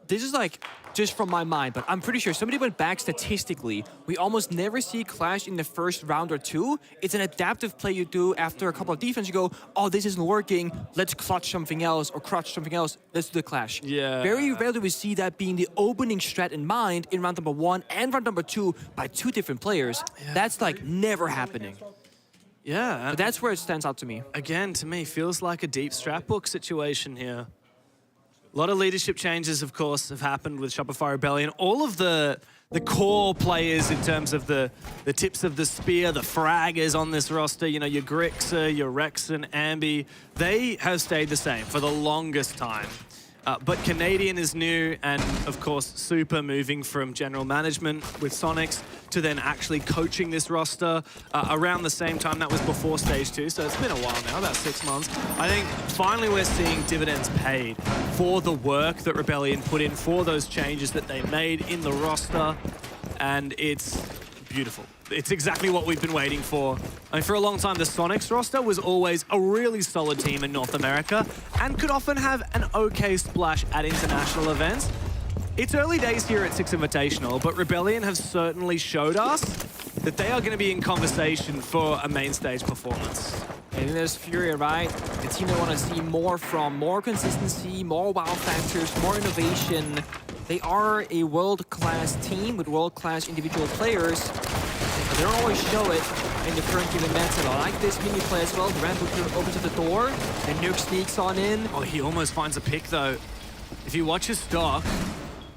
this is like, just from my mind, but I'm pretty sure somebody went back statistically. We almost never see Clash in the first round or 2. It's an adaptive play you do after a couple of defense. You go, oh, this isn't working. Let's clutch something else or crutch something else. Let's do the Clash. Yeah. Very rarely do we see that being the opening strat in mind in round number 1 and round number 2 by 2 different players. Yeah. That's like never happening. Yeah. But that's where it stands out to me. Again, to me, feels like a deep scrapbook situation here. A lot of leadership changes, of course, have happened with Shopify Rebellion. All of the core players in terms of the tips of the spear, the fraggers on this roster, you know, your Grixer, your Rex and Ambi, they have stayed the same for the longest time. But Canadian is new, and of course, Super moving from general management with Sonics to then actually coaching this roster around the same time. That was before Stage 2, so it's been a while now, about 6 months. I think finally we're seeing dividends paid for the work that Rebellion put in, for those changes that they made in the roster, and it's beautiful. It's exactly what we've been waiting for. I mean, for a long time, the Sonics roster was always a really solid team in North America and could often have an okay splash at international events. It's early days here at Six Invitational, but Rebellion have certainly showed us that they are going to be in conversation for a main stage performance. And there's Furia, right? The team they want to see more from, more consistency, more wow factors, more innovation. They are a world-class team with world-class individual players. But they don't always show it in the current game in Mental. I like this mini play as well. The Ramp opens up the door, and Nuke sneaks on in. Oh, he almost finds a pick, though. If you watch his stock,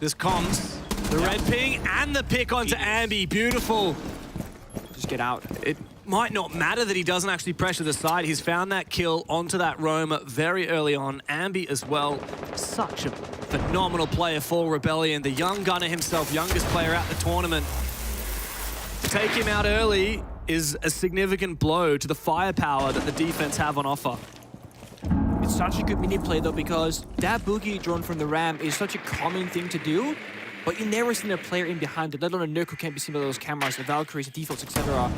this comms, the red ping, and the pick onto Ambi. Beautiful. Just get out. It might not matter that he doesn't actually pressure the side. He's found that kill onto that roamer very early on. Ambi as well, such a phenomenal player for Rebellion. The young gunner himself, youngest player at the tournament. To take him out early is a significant blow to the firepower that the defense have on offer. It's such a good mini play though, because that boogie drone from the Ram is such a common thing to do, but you never seen a player in behind it, let alone a Nuke who can't be seen by those cameras, the Valkyries, the defaults, etc.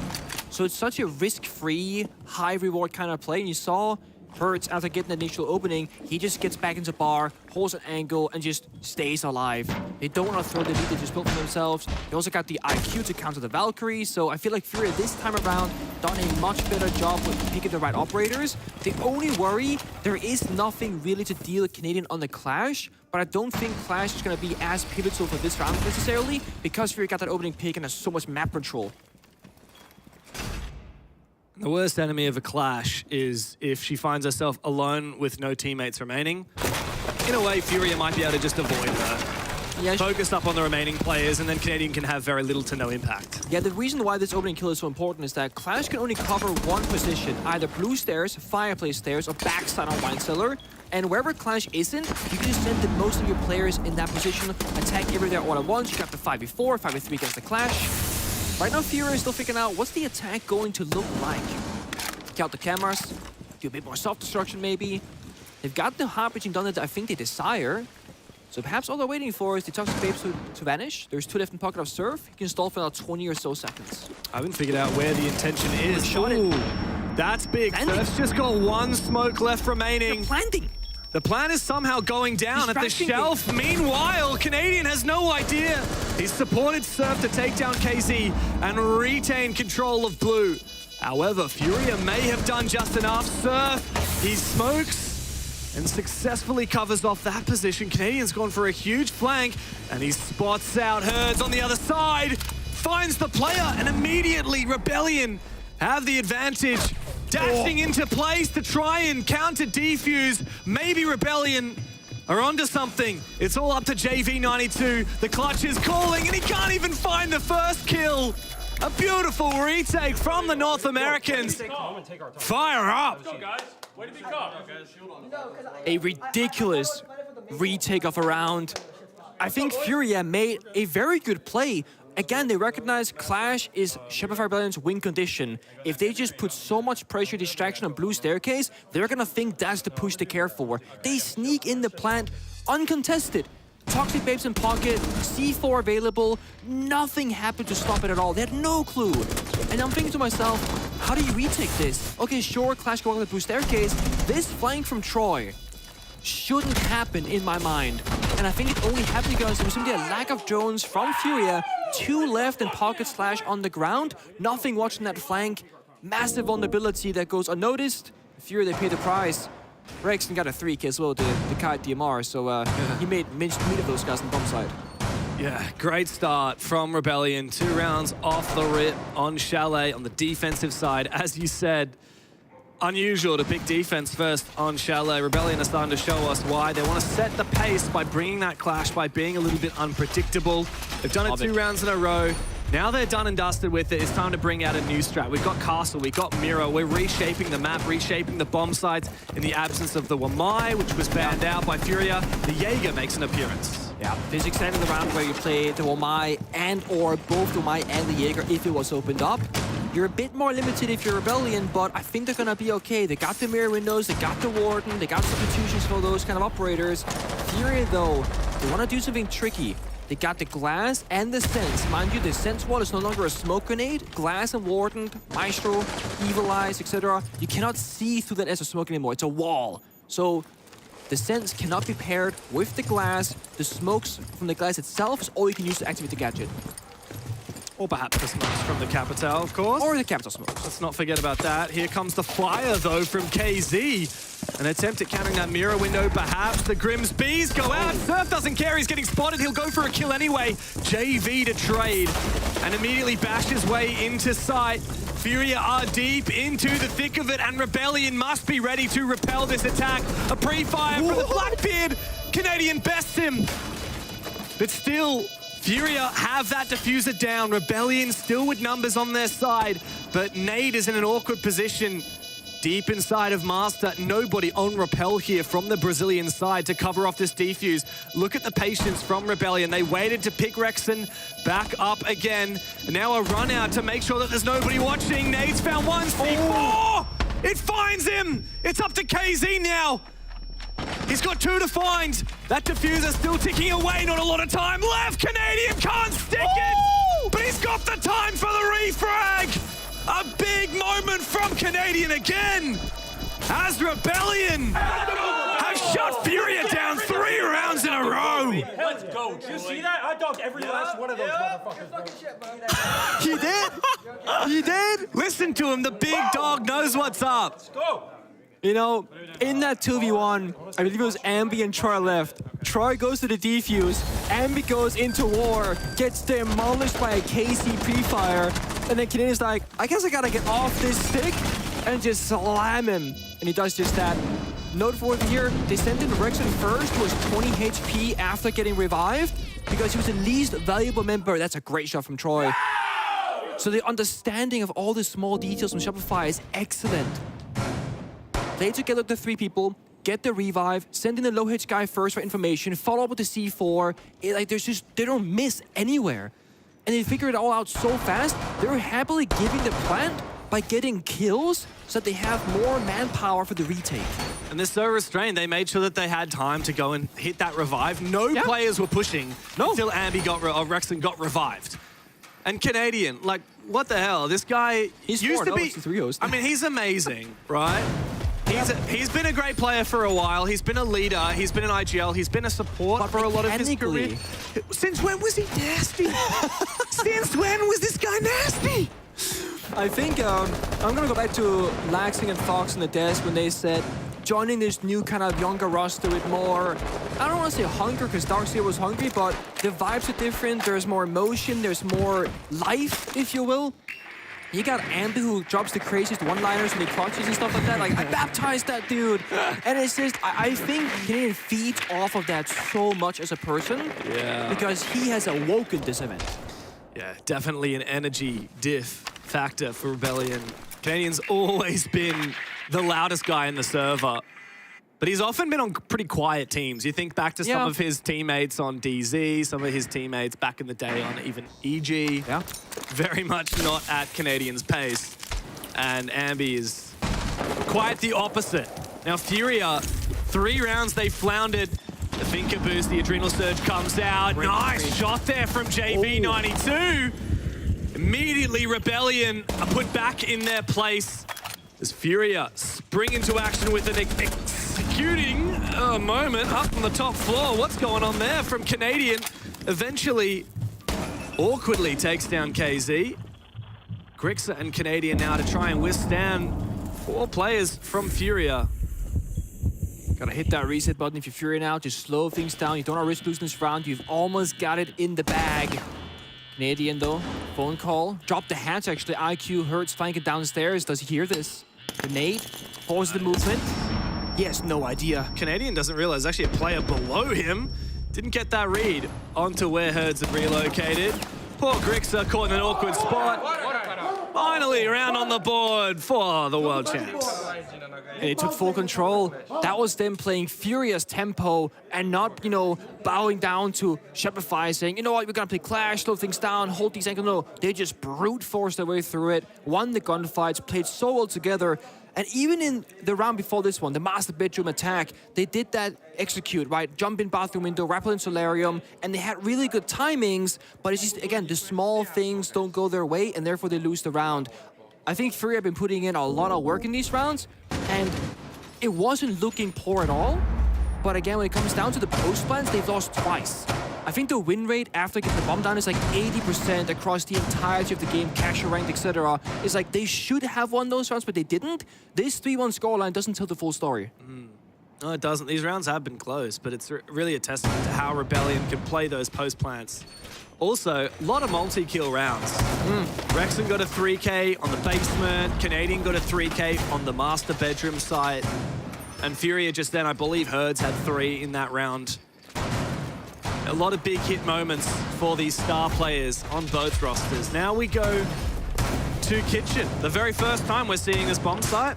So it's such a risk-free, high-reward kind of play, and you saw Hurts, after getting the initial opening, he just gets back into bar, holds an angle, and just stays alive. They don't want to throw the lead they just built for themselves. They also got the IQ to counter the Valkyrie, so I feel like Furia this time around done a much better job with picking the right operators. The only worry, there is nothing really to deal with Canadian on the Clash, but I don't think Clash is going to be as pivotal for this round necessarily, because Furia got that opening pick and has so much map control. The worst enemy of a Clash is if she finds herself alone with no teammates remaining. In a way, Furia might be able to just avoid her. Yeah, focus up on the remaining players, and then Canadian can have very little to no impact. Yeah, the reason why this opening kill is so important is that Clash can only cover one position, either blue stairs, fireplace stairs, or backside on wine cellar. And wherever Clash isn't, you can just send most of your players in that position, attack everywhere all at once. You got the 5v4, 5v3 against the Clash. Right now, Furia is still figuring out what's the attack going to look like. Count the cameras, do a bit more self-destruction maybe. They've got the hard bridging done that I think they desire. So perhaps all they're waiting for is the Toxic Babes to vanish. There's 2 left in pocket of Surf. He can stall for about 20 or so seconds. I haven't figured out where the intention is. Shot it. That's big. Surf's just got 1 smoke left remaining. They're planting. The plan is somehow going down at the shelf. Meanwhile, Canadian has no idea. He's supported Surf to take down KZ and retain control of blue. However, Furia may have done just enough. Surf, he smokes. and successfully covers off that position. Canadian's gone for a huge flank, and he spots out Herds on the other side, finds the player, and immediately Rebellion have the advantage. Dashing into place to try and counter defuse. Maybe Rebellion are onto something. It's all up to JV92. The clutch is calling, and he can't even find the first kill. A beautiful retake from the North Americans. Fire up. A ridiculous retake of a round. I think Furia made a very good play. Again, they recognize Clash is Shopify Rebellion's win condition. If they just put so much pressure distraction on Blue Staircase, they're gonna think that's the push to care for. They sneak in the plant uncontested. Toxic Babes in pocket, C4 available, nothing happened to stop it at all. They had no clue. And I'm thinking to myself, how do you retake this? Okay, sure, Clash going on the Blue Staircase. This flank from Troy shouldn't happen in my mind. And I think it only happened because there was simply a lack of drones from Furia. 2 left and pocket slash on the ground. Nothing watching that flank. Massive vulnerability that goes unnoticed. Furia, they pay the price. Rexton got a 3K as well, the Kite DMR, so he made minced meat of those guys on the bomb side. Yeah, great start from Rebellion. 2 rounds off the rip on Chalet on the defensive side. As you said, unusual to pick defense first on Chalet. Rebellion are starting to show us why. They want to set the pace by bringing that clash, by being a little bit unpredictable. They've done it 2 rounds in a row. Now they're done and dusted with it. It's time to bring out a new strat. We've got Castle, we've got Miro. We're reshaping the map, reshaping the bomb sites in the absence of the Wamai, which was banned out by Furia. The Jaeger makes an appearance. Yeah, there's extending the round where you play the Wamai and or both the Wamai and the Jaeger if it was opened up. You're a bit more limited if you're Rebellion, but I think they're gonna be okay. They got the mirror windows, they got the Warden, they got substitutions for those kind of operators. Furia, though, they wanna do something tricky. They got the glass and the sense. Mind you, the sense wall is no longer a smoke grenade. Glass and Warden, Maestro, Evil Eyes, etc. You cannot see through that as a smoke anymore. It's a wall. So the sense cannot be paired with the glass. The smokes from the glass itself is all you can use to activate the gadget. Or perhaps the smokes from the Capital, of course. Or the Capital smokes. Let's not forget about that. Here comes the fire, though, from KZ. An attempt at countering that mirror window, perhaps. The Grimm's Bees go out. Surf doesn't care. He's getting spotted. He'll go for a kill anyway. JV to trade. And immediately bash his way into sight. Furia are deep into the thick of it, and Rebellion must be ready to repel this attack. A pre-fire from the Blackbeard. Canadian bests him. But still, Furia have that diffuser down. Rebellion still with numbers on their side, but Nade is in an awkward position. Deep inside of Master, nobody on Repel here from the Brazilian side to cover off this defuse. Look at the patience from Rebellion. They waited to pick Rexon back up again. And now a run out to make sure that there's nobody watching. Nade's found one, C4! It finds him! It's up to KZ now. He's got 2 to find. That diffuser still ticking away, not a lot of time left. Canadian can't stick it, but he's got the time for the refrag. A big moment from Canadian again, as Rebellion have shut Furia down 3 rounds in a row. Let's go. Did you see that? I dogged every last one of those motherfuckers. He did. He did. Listen to him. The big dog knows what's up. Let's go. You know, in that 2v1, I believe it was Ambi and Troy left. Troy goes to the defuse, Ambi goes into war, gets demolished by a KC pre-fire, and then Canadian's like, I guess I gotta get off this stick and just slam him. And he does just that. Note for here, they sent in Rexon first, who was 20 HP after getting revived, because he was the least valuable member. That's a great shot from Troy. So the understanding of all the small details from Shopify is excellent. Play together the 3 people, get the revive, send in the low hit guy first for information, follow up with the C4. They don't miss anywhere. And they figure it all out so fast, they're happily giving the plant by getting kills so that they have more manpower for the retake. And they're so restrained, they made sure that they had time to go and hit that revive. No players were pushing until Ambi Rexon got revived. And Canadian, like, what the hell? This guy used to be... I mean, he's amazing, right? He's been a great player for a while. He's been a leader. He's been an IGL. He's been a support for a lot of his career. Since when was he nasty? Since when was this guy nasty? I think I'm going to go back to Laxing and Fox on the desk when they said joining this new kind of younger roster with more, I don't want to say hunger, because Darkseer was hungry, but the vibes are different. There's more emotion, there's more life, if you will. You got Ambi who drops the craziest one-liners when he clutches and stuff like that. Like, I baptized that dude. And it's just, I think Canadian feeds off of that so much as a person. Yeah. Because he has awoken this event. Yeah, definitely an energy diff factor for Rebellion. Canadian's always been the loudest guy in the server. But he's often been on pretty quiet teams. You think back to some of his teammates on DZ, some of his teammates back in the day on even EG. Yeah. Very much not at Canadian's pace. And Ambi is quite the opposite. Now, Furia, 3 rounds they floundered. The Finker boost, the Adrenal Surge comes out. Nice shot there from JB92. Immediately, Rebellion are put back in their place as Furia spring into action with an executing moment up on the top floor. What's going on there from Canadian? Eventually, awkwardly takes down KZ. Grixa and Canadian now to try and withstand 4 players from Furia. Gotta hit that reset button if you're Furia now. Just slow things down. You don't want to risk losing this round. You've almost got it in the bag. Canadian though, phone call. Drop the hatch actually. IQ hurts flanking downstairs. Does he hear this? Grenade. Pauses the movement. He has no idea. Canadian doesn't realize there's actually a player below him. Didn't get that read onto where Herds had relocated. Poor Grixa caught in an awkward spot. Finally, round on the board for the world champs. And they took full control. That was them playing furious tempo and not, bowing down to Shopify saying, you know what, we're gonna play Clash, slow things down, hold these angles. No, they just brute forced their way through it, won the gunfights, played so well together. And even in the round before this one, the Master Bedroom attack, they did that execute, right? Jump in bathroom window, rappel in solarium, and they had really good timings, but it's just, again, the small things don't go their way, and therefore they lose the round. I think Fury have been putting in a lot of work in these rounds, and it wasn't looking poor at all. But again, when it comes down to the post plans, they've lost twice. I think the win rate after getting the bomb down is like 80% across the entirety of the game, cash ranked, etc. It's like they should have won those rounds, but they didn't. This 3-1 scoreline doesn't tell the full story. No, it doesn't. These rounds have been close, but it's really a testament to how Rebellion can play those post plants. Also, a lot of multi-kill rounds. Rexon got a 3K on the basement. Canadian got a 3K on the master bedroom site. And Furia just then, I believe Herds had 3 in that round. A lot of big hit moments for these star players on both rosters. Now we go to Kitchen. The very first time we're seeing this bomb site.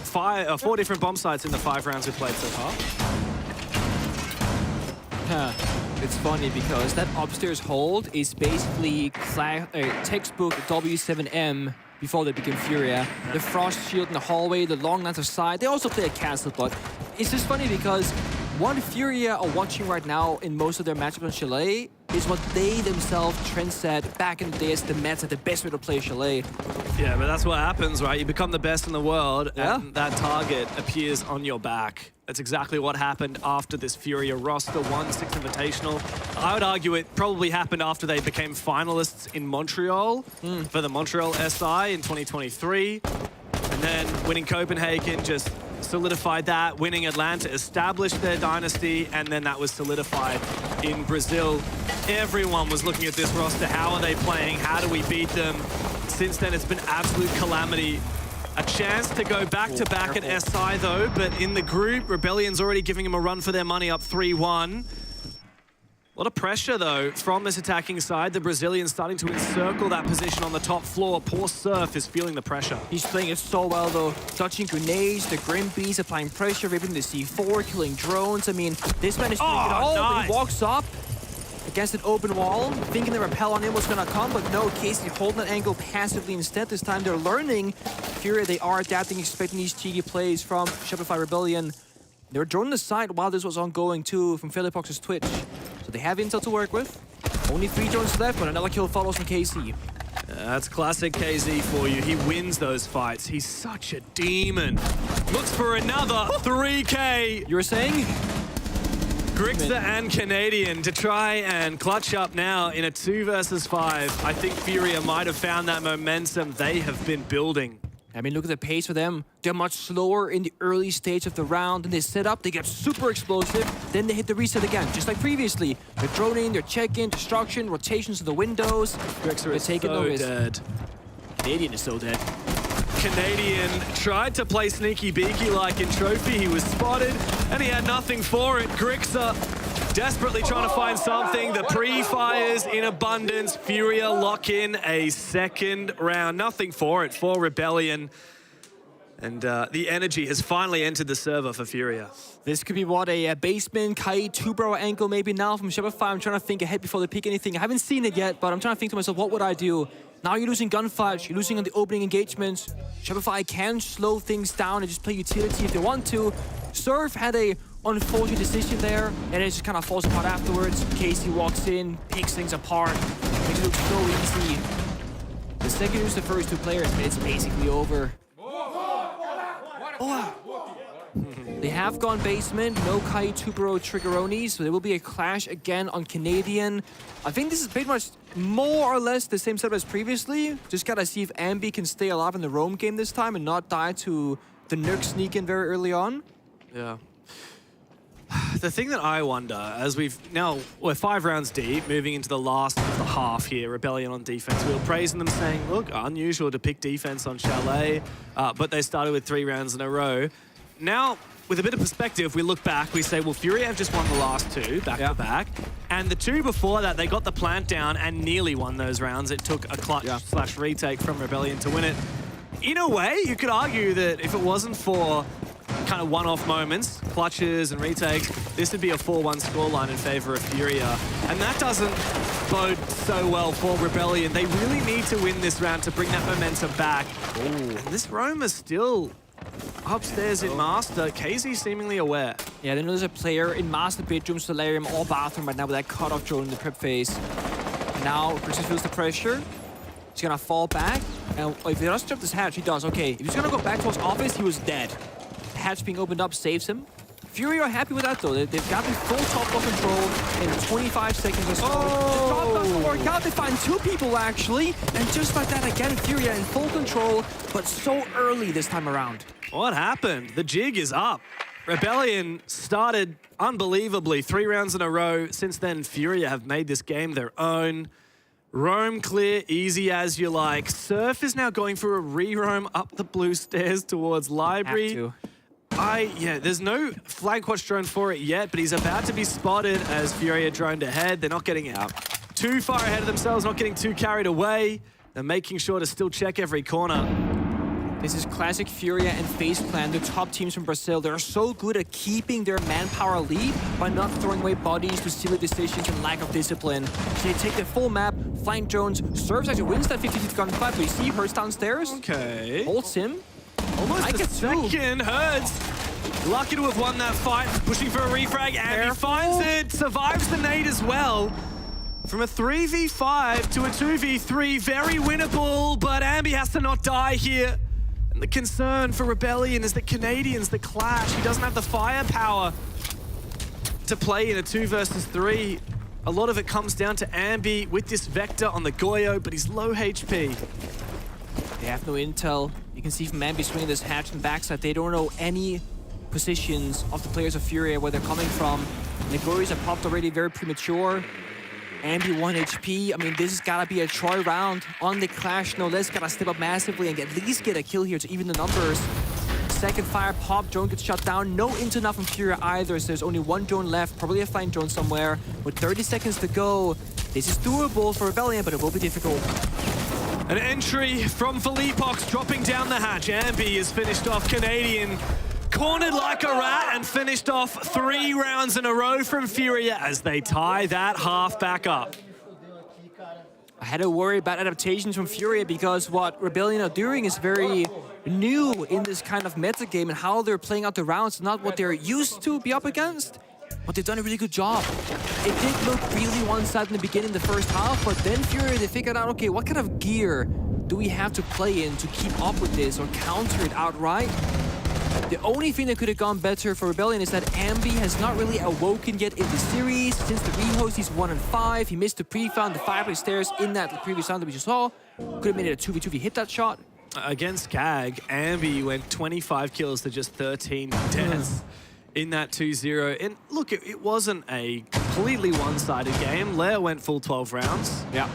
4 different bomb sites in the 5 rounds we've played so far. It's funny because that upstairs hold is basically textbook W7M before they became Furia. The frost shield in the hallway, the long lines of sight. They also play a castle, but it's just funny because what Furia are watching right now in most of their matchups on Chalet is what they themselves trend set back in the day as the Mets at the best way to play Chalet. Yeah, but that's what happens, right? You become the best in the world, and that target appears on your back. That's exactly what happened after this Furia roster won 6th Invitational. I would argue it probably happened after they became finalists in Montreal for the Montreal SI in 2023. And then winning Copenhagen just solidified that. Winning Atlanta established their dynasty, and then that was solidified in Brazil. Everyone was looking at this roster. How are they playing? How do we beat them? Since then, it's been absolute calamity. A chance to go back-to-back at SI, though, but in the group, Rebellion's already giving them a run for their money, up 3-1. A lot of pressure, though, from this attacking side. The Brazilians starting to encircle that position on the top floor. Poor Surf is feeling the pressure. He's playing it so well, though. Dodging grenades, the Grim Beast applying pressure, ripping the C4, killing drones. I mean, this man is doing it all, but he walks up against an open wall, thinking the rappel on him was gonna come, but no, Casey holding that angle passively instead. This time they're learning. Furia, they are adapting, expecting these cheeky plays from Shopify Rebellion. They were droning the side while this was ongoing too from Philippox's Twitch. So they have intel to work with. Only 3 drones left, but another kill follows from KZ. That's classic KZ for you. He wins those fights. He's such a demon. Looks for another 3K. You were saying? Grixa and Canadian to try and clutch up now in a 2 versus 5. I think Furia might have found that momentum they have been building. I mean, look at the pace for them. They're much slower in the early stage of the round. Then they set up, they get super explosive. Then they hit the reset again, just like previously. They're droning, they're checking, destruction, rotations of the windows. Grixer is so dead. Canadian is so dead. Canadian tried to play sneaky beaky like in Trophy. He was spotted, and he had nothing for it. Grixer desperately trying to find something. The pre-fires in abundance. Furia lock in a second round. Nothing for it for Rebellion. And the energy has finally entered the server for Furia. This could be what, a basement, Kai, 2-bro angle maybe now from Shopify. I'm trying to think ahead before they pick anything. I haven't seen it yet, but I'm trying to think to myself, what would I do? Now you're losing gunfights, you're losing on the opening engagements. Shopify can slow things down and just play utility if they want to. Surf had a unfortunate decision there, and it just kind of falls apart afterwards. Casey walks in, picks things apart, makes it look so easy. The second you lose the first two players, it's basically over. They have gone basement, no Kai 2-bro Triggeroni, so there will be a clash again on Canadian. I think this is pretty much more or less the same setup as previously. Just gotta see if Ambi can stay alive in the roam game this time and not die to the Nurk sneak in very early on. Yeah. The thing that I wonder, as we're 5 rounds deep, moving into the last of the half here, Rebellion on defense. We were praising them, saying, look, unusual to pick defense on Chalet, but they started with 3 rounds in a row. Now, with a bit of perspective, we look back, we say, well, Fury have just won the last 2 back-to-back, and the 2 before that, they got the plant down and nearly won those rounds. It took a clutch / retake from Rebellion to win it. In a way, you could argue that if it wasn't for kind of one-off moments, clutches and retakes, this would be a 4-1 scoreline in favor of Furia. And that doesn't bode so well for Rebellion. They really need to win this round to bring that momentum back. Ooh. And this roam is still upstairs in Master. KZ seemingly aware. Yeah, they know there's a player in Master bedroom, solarium, or bathroom right now with that cutoff drone in the prep phase. Now, Grixer feels the pressure. He's gonna fall back. And if he doesn't jump this hatch, he does. Okay, if he's gonna go back towards office, he was dead. Hatch being opened up saves him. Fury are happy with that though. They've got the full top floor control in 25 seconds or so. The drop doesn't work out. They find 2 people actually. And just like that again, Fury in full control, but so early this time around. What happened? The jig is up. Rebellion started unbelievably 3 rounds in a row. Since then, Furia have made this game their own. Roam clear, easy as you like. Surf is now going for a re-roam up the blue stairs towards Library. Have to. There's no flag watch drone for it yet, but he's about to be spotted as Furia droned ahead. They're not getting out too far ahead of themselves, not getting too carried away. They're making sure to still check every corner. This is classic Furia and FaZe Clan, the top teams from Brazil. They're so good at keeping their manpower lead by not throwing away bodies to silly decisions and lack of discipline. So they take the full map, flank drones, Surfs actually wins that 50-50 gunfight, but you see Hurts downstairs. Okay. Holds him. Almost a second. Hurts lucky to have won that fight, pushing for a refrag, and he finds it, survives the nade as well. From a 3v5 to a 2v3, very winnable, but Ambi has to not die here. And the concern for Rebellion is that Canadians, the clash, he doesn't have the firepower to play in a 2 versus 3. A lot of it comes down to Ambi with this Vector on the Goyo, but he's low HP. They have no intel. You can see from Ambi swinging this hatch and backside, they don't know any positions of the players of Furia, where they're coming from. And the Goyos have popped already very premature. Ambi 1 HP. I mean, this has gotta be a Troy round on the clash. No less, gotta step up massively and at least get a kill here to even the numbers. Second fire pop, drone gets shut down. No intel from Furia either, so there's only 1 drone left, probably a flying drone somewhere. With 30 seconds to go, this is doable for Rebellion, but it will be difficult. An entry from Philippox dropping down the hatch. Ambi is finished off. Canadian cornered like a rat and finished off 3 rounds in a row from Furia as they tie that half back up. I had to worry about adaptations from Furia because what Rebellion are doing is very new in this kind of meta game, and how they're playing out the rounds, not what they're used to be up against. But they've done a really good job. It did look really one-sided in the beginning, the first half, but then Furia, they figured out, okay, what kind of gear do we have to play in to keep up with this or counter it outright? The only thing that could have gone better for Rebellion is that Ambi has not really awoken yet in the series. Since the rehost, he's 1-5. He missed the pre-found, the fireplace stairs in that previous round that we just saw. Could have made it a 2v2 if he hit that shot. Against Kag, Ambi went 25 kills to just 13 deaths in that 2-0. And look, it wasn't a completely one-sided game. Leo went full 12 rounds. Yeah.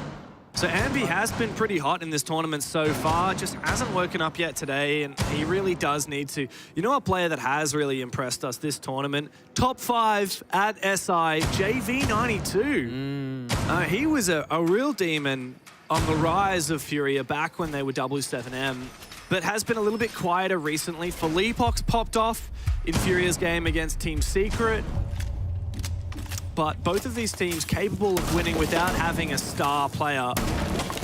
So Ambi has been pretty hot in this tournament so far, just hasn't woken up yet today, and he really does need to. You know, a player that has really impressed us this tournament, top 5 at SI, JV92. He was a real demon on the rise of Furia back when they were W7M, but has been a little bit quieter recently. Felipox popped off in Furia's game against Team Secret, but both of these teams capable of winning without having a star player.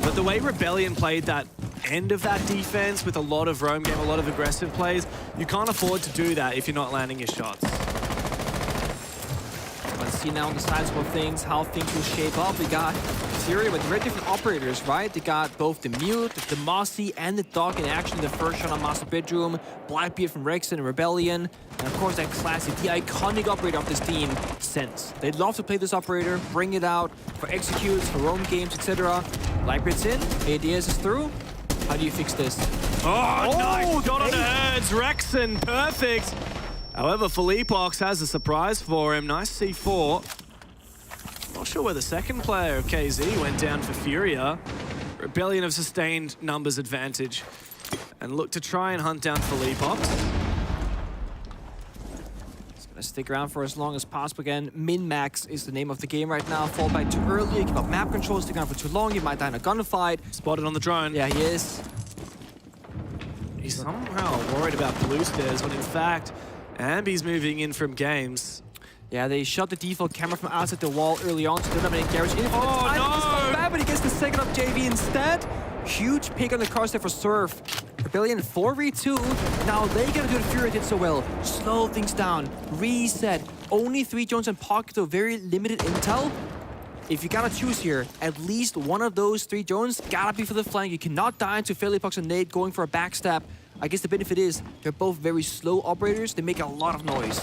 But the way Rebellion played that end of that defense with a lot of roam game, a lot of aggressive plays, you can't afford to do that if you're not landing your shots. Let's see now on the sides of things, how things will shape up. We got Furia with very different operators, right? They got both the Mute, the Mossy, and the Dog in action. The first shot on Master Bedroom, Blackbeard from Rexon and Rebellion. And of course that classic, the iconic operator of this team, Sense. They'd love to play this operator, bring it out for executes, for roam games, etc. Blackbeard's in, ADS is through. How do you fix this? Oh, nice shot on the heads, Rexon, perfect. However, Felipox has a surprise for him. Nice C4. Not sure where the second player of KZ went down for Furia. Rebellion have sustained numbers advantage and look to try and hunt down Felipox. He's gonna stick around for as long as possible again. Min-max is the name of the game right now. Fall back too early, you give up map control, stick around for too long, you might die in a gunfight. Spotted on the drone. Yeah, he is. He's somehow worried about blue stairs when in fact, Ambi's moving in from games. Yeah, they shot the default camera from outside the wall early on, so they don't have any garage in. Oh, no! It's not bad, but he gets the second up JV instead. Huge pick on the cross there for Surf. Rebellion 4v2. Now they gotta do the Fury did so well. Slow things down. Reset. Only 3 drones in pocket, so very limited intel. If you gotta choose here, at least one of those 3 drones gotta be for the flank. You cannot die into Felipox and Nate going for a backstab. I guess the benefit is they're both very slow operators. They make a lot of noise.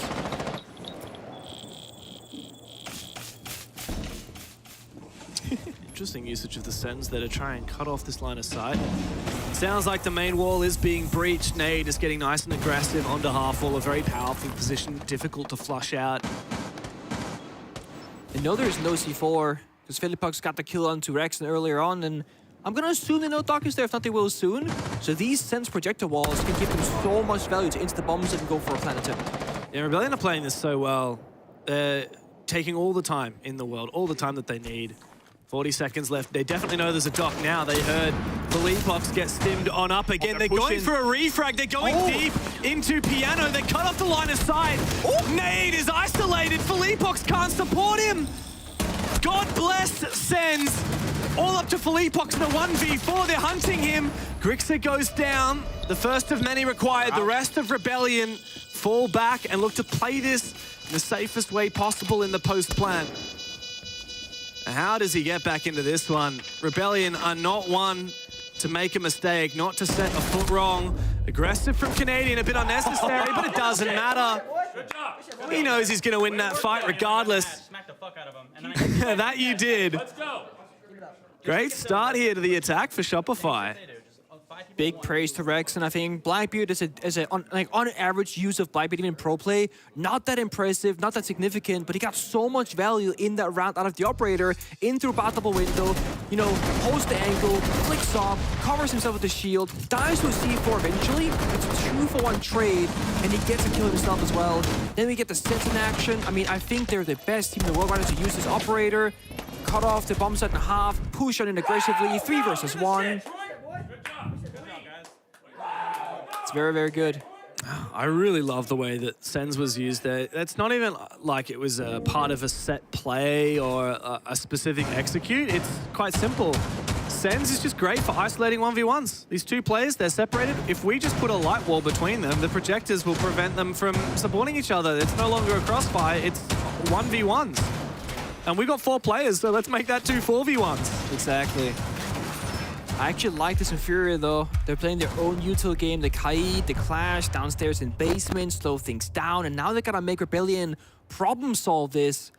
Interesting usage of the sentence there to try and cut off this line of sight. Sounds like the main wall is being breached. Nade is getting nice and aggressive onto half wall, a very powerful position, difficult to flush out. I know there's no C4, because Felipox got the kill onto Rexon earlier on, and I'm gonna assume they know Doc is there, if not they will soon. So these sense projector walls can give them so much value to insta bombs and go for a planet tip. Yeah, Rebellion are playing this so well. They're taking all the time in the world, all the time that they need. 40 seconds left. They definitely know there's a dock now. They heard Felipox get stimmed on up again. They're going for a refrag. They're going deep into Piano. They cut off the line of sight. Nade is isolated. Felipox can't support him. God bless Sens. All up to Felipox in a 1v4. They're hunting him. Grixer goes down. The first of many required. The rest of Rebellion fall back and look to play this in the safest way possible in the post plan. How does he get back into this one? Rebellion are not one to make a mistake, not to set a foot wrong. Aggressive from Canadian, a bit unnecessary, but it doesn't matter. He knows he's going to win that fight regardless. Smack the fuck out of him. And then That you did. Let's go. Great start here to the attack for Shopify. Big praise to Rex, and I think Blackbeard is on average use of Blackbeard even in pro play, not that impressive, not that significant, but he got so much value in that round out of the operator, in through battable window, you know, holds the angle, flicks off, covers himself with the shield, dies to a C4 eventually. It's a 2-for-1 trade, and he gets a kill himself as well. Then we get the Sense in action. I mean, I think they're the best team in the world right now to use this operator. Cut off the bomb set in half, push on it aggressively, 3 versus 1. It's very, very good. I really love the way that Sens was used there. It's not even like it was a part of a set play or a specific execute. It's quite simple. Sens is just great for isolating 1v1s. These 2 players, they're separated. If we just put a light wall between them, the projectors will prevent them from supporting each other. It's no longer a crossfire, it's 1v1s. And we got 4 players, so let's make that 2 4v1s. Exactly. I actually like this in Furia though. They're playing their own util game, the Kaid, the Clash, downstairs in basement, slow things down, and now they gotta make Rebellion problem solve this.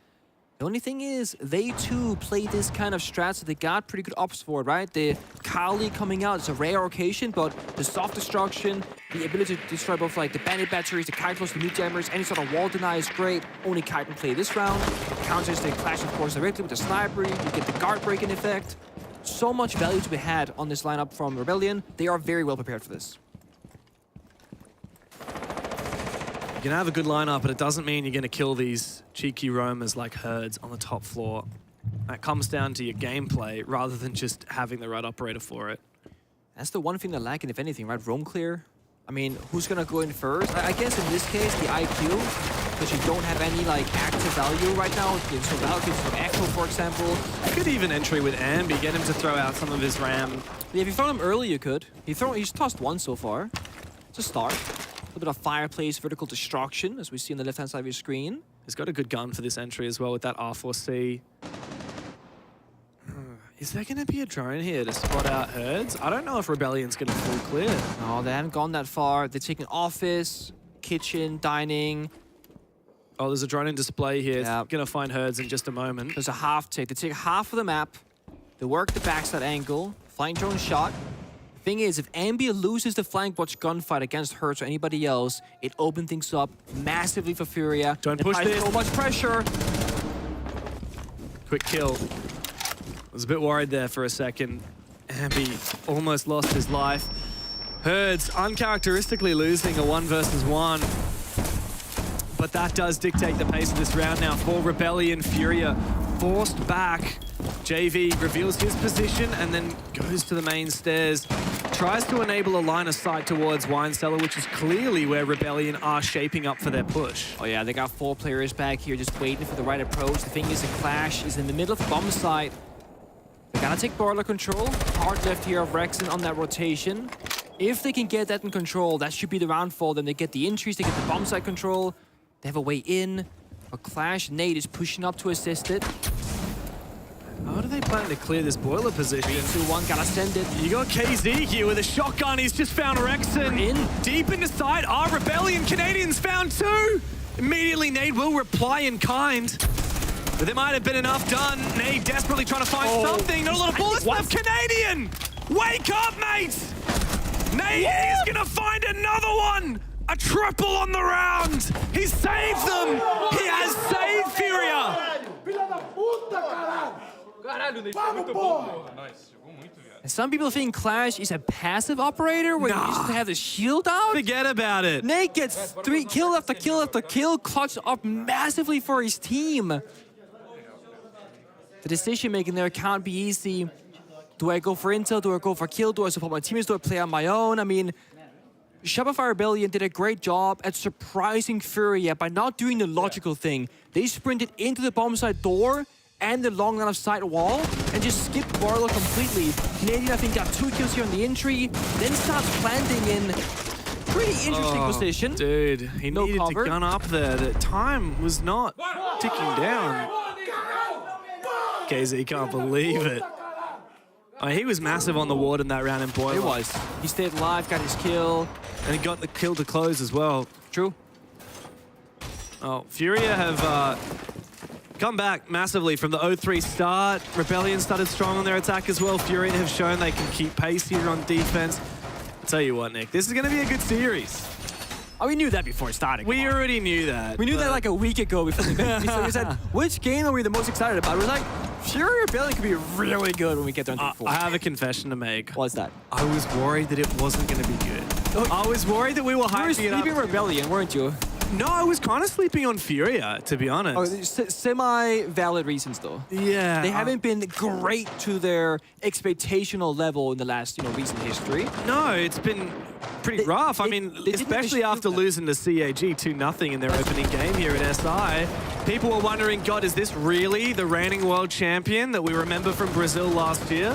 The only thing is, they too play this kind of strat, so they got pretty good ops for it, right? The Kali coming out is a rare occasion, but the soft destruction, the ability to destroy both like the bandit batteries, the kite close, the meat jammers, any sort of wall deny is great. Only kite can play this round. Counters the clash, of course, directly with the sniper. You get the guard breaking effect. So much value to be had on this lineup from Rebellion. They are very well prepared for this. You can have a good lineup, but it doesn't mean you're going to kill these cheeky roamers like herds on the top floor. That comes down to your gameplay rather than just having the right operator for it. That's the one thing they're lacking, if anything, right? Roam clear. I mean, who's going to go in first? I guess in this case, the IQ, because you don't have any like active value right now. So Valkyries from Echo, for example. You could even entry with Ambi, get him to throw out some of his RAM. Yeah, if you throw him early, you could. He's tossed one so far. It's a start. A little bit of fireplace, vertical destruction, as we see on the left-hand side of your screen. He's got a good gun for this entry as well with that R4C. Is there going to be a drone here to spot out herds? I don't know if Rebellion's going to full clear. No, they haven't gone that far. They're taking office, kitchen, dining. Oh, there's a drone in display here. Yeah. Going to find herds in just a moment. There's a half take. They take half of the map. They work the backside angle. Flying drone shot. Thing is, if Ambi loses the flank watch gunfight against Hertz or anybody else, it opens things up massively for Furia. Don't push this. So much pressure. Quick kill. I was a bit worried there for a second. Ambi almost lost his life. Hertz uncharacteristically losing a 1 versus 1. But that does dictate the pace of this round now for Rebellion. Furia forced back. JV reveals his position and then goes to the main stairs. Tries to enable a line of sight towards Wine Cellar, which is clearly where Rebellion are shaping up for their push. Oh yeah, they got 4 players back here just waiting for the right approach. The thing is, the clash is in the middle of the bomb site. They gotta take boiler control. Hard left here of Rexen on that rotation. If they can get that in control, that should be the round for them. They get the entries, they get the bomb site control. They have a way in. A clash, Nate is pushing up to assist it. How do they plan to clear this boiler position? 3, 2, 1, gotta send it. You got KZ here with a shotgun. He's just found Rexen. Deep into sight. Rebellion Canadians found 2. Immediately, Nate will reply in kind. But there might have been enough done. Nate desperately trying to find something. Not a lot of bullets left. Canadian! Wake up, mate! Nate is gonna find another one! A triple on the round! He saved them! He has saved Furia! And some people think Clash is a passive operator where you just have the shield out. Forget about it. Nate gets 3 kill after kill after kill, clutched up massively for his team. The decision making there can't be easy. Do I go for intel? Do I go for kill? Do I support my teammates? Do I play on my own? I mean, Shopify Rebellion did a great job at surprising Furia by not doing the logical thing. They sprinted into the bomb site door and the long line of sight wall and just skipped Boiler completely. Canadian, I think, got 2 kills here on the entry, then starts planting in pretty interesting position. Dude, he needed cover. to gun up there. The time was not ticking down. KZ can't believe it. He was massive on the ward in that round in Boiler. He was. He stayed alive, got his kill. And he got the kill to close as well. True. Oh, Furia have come back massively from the 0-3 start. Rebellion started strong on their attack as well. Furia have shown they can keep pace here on defense. I'll tell you what, Nick, this is going to be a good series. Oh, we knew that before it started. We already knew that. We knew that like a week ago before the event. So we said, which game are we the most excited about? We're like, Fury Rebellion could be really good when we get down to 4. I have a confession to make. What's that? I was worried that it wasn't going to be good. I was worried that we were hyping it up. You were sleeping Rebellion, weren't you? No, I was kind of sleeping on Furia, to be honest. Oh, semi-valid reasons, though. Yeah. They haven't been great to their expectational level in the last, recent history. No, it's been pretty rough. I mean, especially after losing to CAG 2-0 in their opening game here at SI. People were wondering, God, is this really the reigning world champion that we remember from Brazil last year?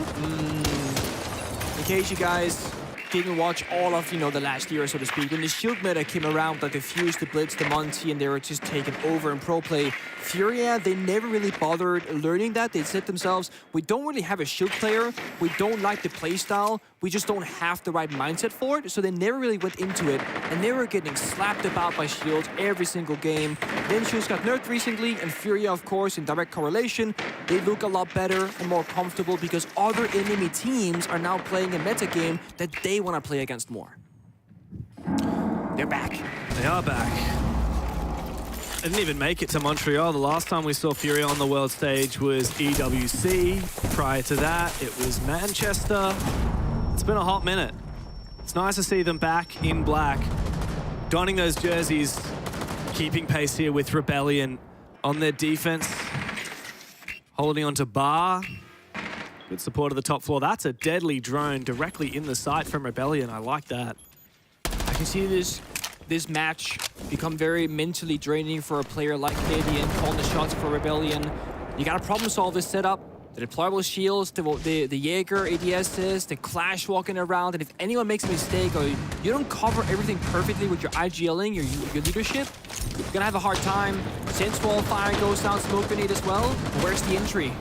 In case you guys didn't watch all of, the last year, so to speak, when the shield meta came around, like the Fuse, the Blitz, the Monty, and they were just taking over in pro play, Furia, they never really bothered learning that. They said themselves, we don't really have a shield player, we don't like the playstyle, we just don't have the right mindset for it, so they never really went into it, and they were getting slapped about by shields every single game. Then shields got nerfed recently, and Furia, of course, in direct correlation, they look a lot better and more comfortable because other enemy teams are now playing a meta game that they want to play against more. They're back. They are back. They didn't even make it to Montreal. The last time we saw Furia on the world stage was EWC. Prior to that, it was Manchester. It's been a hot minute. It's nice to see them back in black, donning those jerseys, keeping pace here with Rebellion on their defense, holding on to Bar. Good support of the top floor. That's a deadly drone directly in the sight from Rebellion. I like that. I can see this match become very mentally draining for a player like Canadian, calling the shots for Rebellion. You gotta problem solve this setup. The deployable shields, the Jaeger ADSs, the Clash walking around, and if anyone makes a mistake or you don't cover everything perfectly with your IGLing, your leadership, you're gonna have a hard time. Sense wall fire goes down, smoke grenade as well. Where's the entry?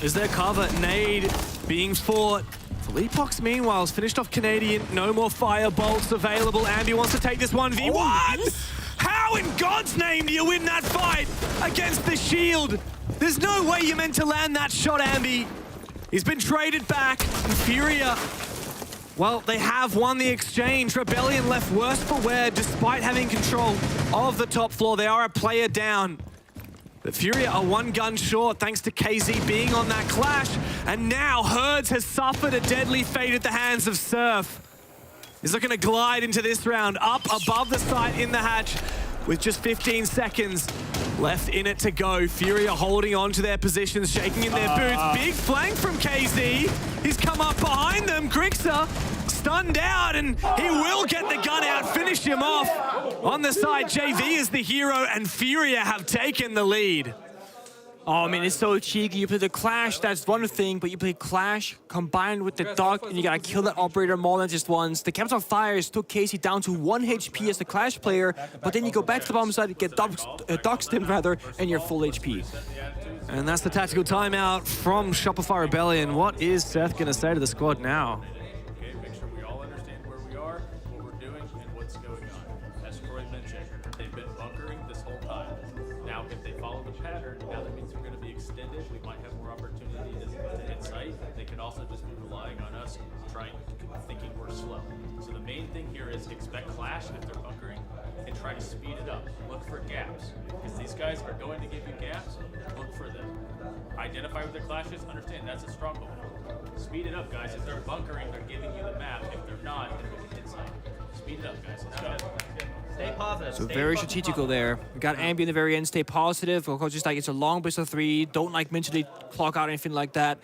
Is there cover? Nade being fought. Felipox, meanwhile, has finished off Canadian. No more fire bolts available. Ambi wants to take this 1v1. Oh, how in God's name do you win that fight against the shield? There's no way you're meant to land that shot, Ambi. He's been traded back. And Furia, well, they have won the exchange. Rebellion left worse for wear despite having control of the top floor. They are a player down. But Furia are one gun short thanks to KZ being on that Clash. And now Herds has suffered a deadly fate at the hands of Surf. He's looking to glide into this round, up above the site in the hatch with just 15 seconds left in it to go. Furia holding on to their positions, shaking in their boots. Big flank from KZ. He's come up behind them. Grixer stunned out, and he will get the gun out, finish him off. On the side, JV is the hero, and Furia have taken the lead. Oh, I mean, it's so cheeky. You play the Clash, that's one thing, but you play Clash combined with the Dog, and you gotta kill that operator more than just once. The Camps on Fires took Casey down to 1 HP as the Clash player, but then you go back to the bottom side, get Dog Stimmed rather, and you're full HP. And that's the tactical timeout from Shopify Rebellion. What is Seth gonna say to the squad now? Make sure we all understand where we are, what we're doing, and what's going on. As Troy mentioned, they've been bunkering this whole time. Now, if they follow the pattern, now that means we're going to be extended. We might have more opportunity to hit sight. They could also just be relying on us, thinking we're slow. So the main thing here is expect Clash if they're bunkering, and try to speed it up. Look for gaps, because these guys are going to give you gaps. Look for them. Identify with their clashes. Understand that's a stronghold. Speed it up, guys. If they're bunkering, they're giving you the map. If they're not, then we can hit sight. Speed it up, guys. Let's go. Stay positive. So very strategical there. We got Ambi in the very end, stay positive. Of course, just like it's a long best of 3. Don't like mentally clock out or anything like that.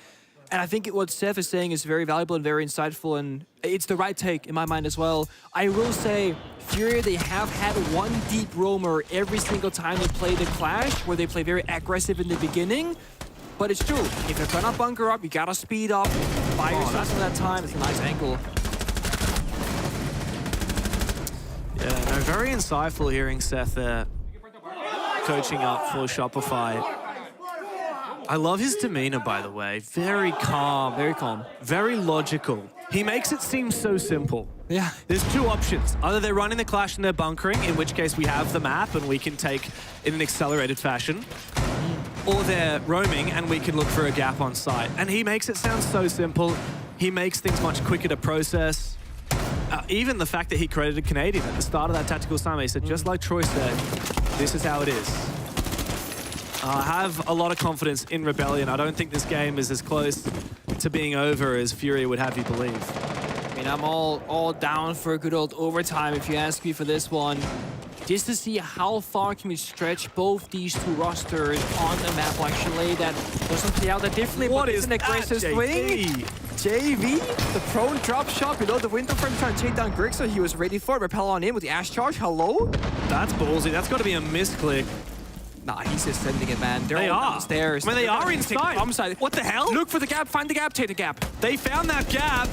And I think what Seth is saying is very valuable and very insightful, and it's the right take in my mind as well. I will say, Furia, they have had one deep roamer every single time they play the Clash, where they play very aggressive in the beginning. But it's true, if you're gonna bunker up, you gotta speed up, buy your shots at that time. It's a nice angle. Yeah, no, very insightful hearing Seth there coaching up for Shopify. I love his demeanor, by the way. Very calm. Very calm. Very logical. He makes it seem so simple. Yeah. There's 2 options. Either they're running the Clash and they're bunkering, in which case we have the map and we can take in an accelerated fashion. Or they're roaming and we can look for a gap on site. And he makes it sound so simple. He makes things much quicker to process. Even the fact that he credited Canadian at the start of that tactical time, he said, just like Troy said, this is how it is. I have a lot of confidence in Rebellion. I don't think this game is as close to being over as Furia would have you believe. I mean, I'm all down for a good old overtime if you ask me for this one. Just to see how far can we stretch both these 2 rosters on the map like Chalet that doesn't play out that differently, what but is it's an aggressive swing. JV? The prone drop shot below the window frame trying to take down Grixer. He was ready for it. Repel on in with the Ash Charge. Hello? That's ballsy. That's got to be a misclick. Nah, he's just sending it, man. They're all downstairs. I mean, they are inside. What the hell? Look for the gap. Find the gap. Take the gap. They found that gap.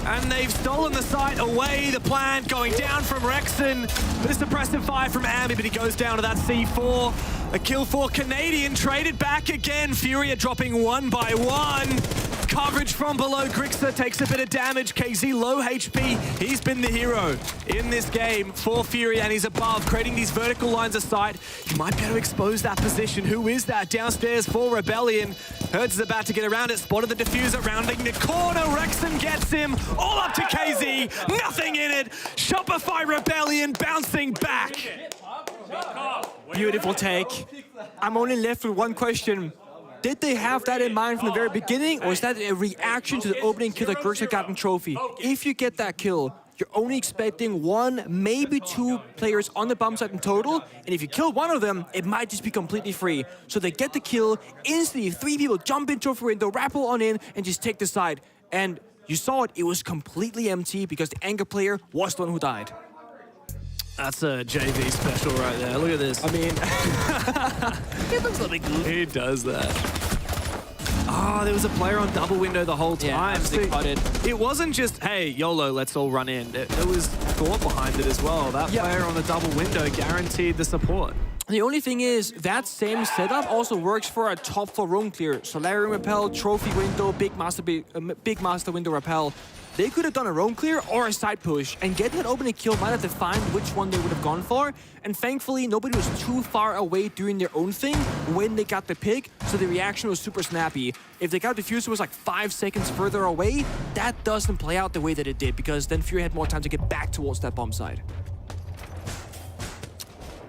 And they've stolen the site away. The plant going down from Rexon. This suppressive fire from Ambi, but he goes down to that C4. A kill for Canadian, traded back again. Furia dropping 1 by 1. Coverage from below. Grixer takes a bit of damage. KZ low HP. He's been the hero in this game for Furia, and he's above, creating these vertical lines of sight. He might be able to expose that position. Who is that? Downstairs for Rebellion. Hertz is about to get around it. Spotted the diffuser, rounding the corner. Rexon gets him. All up to KZ. Nothing in it. Shopify Rebellion bouncing back. Beautiful take. I'm only left with one question. Did they have that in mind from the very beginning, or is that a reaction to the opening kill that Grixer got in Trophy? If you get that kill, you're only expecting 1, maybe 2 players on the bomb site in total, and if you kill one of them, it might just be completely free. So they get the kill, instantly 3 people jump in Trophy window, rappel on in, and just take the side. And you saw it was completely empty because the anchor player was the one who died. That's a JV special right there. Look at this. I mean, it looks like good. He does that. Oh, there was a player on double window the whole time. Yeah, so it wasn't just, hey, YOLO, let's all run in. There was thought behind it as well. That player on the double window guaranteed the support. The only thing is, that same setup also works for a top 4 roam clear. Solarium Repel, Trophy window, Big Master window Repel. They could have done a roam clear or a side push, and getting that opening kill might have defined which one they would have gone for. And thankfully, nobody was too far away doing their own thing when they got the pick, so the reaction was super snappy. If they got the diffuser was like 5 seconds further away, that doesn't play out the way that it did, because then Fury had more time to get back towards that bomb side.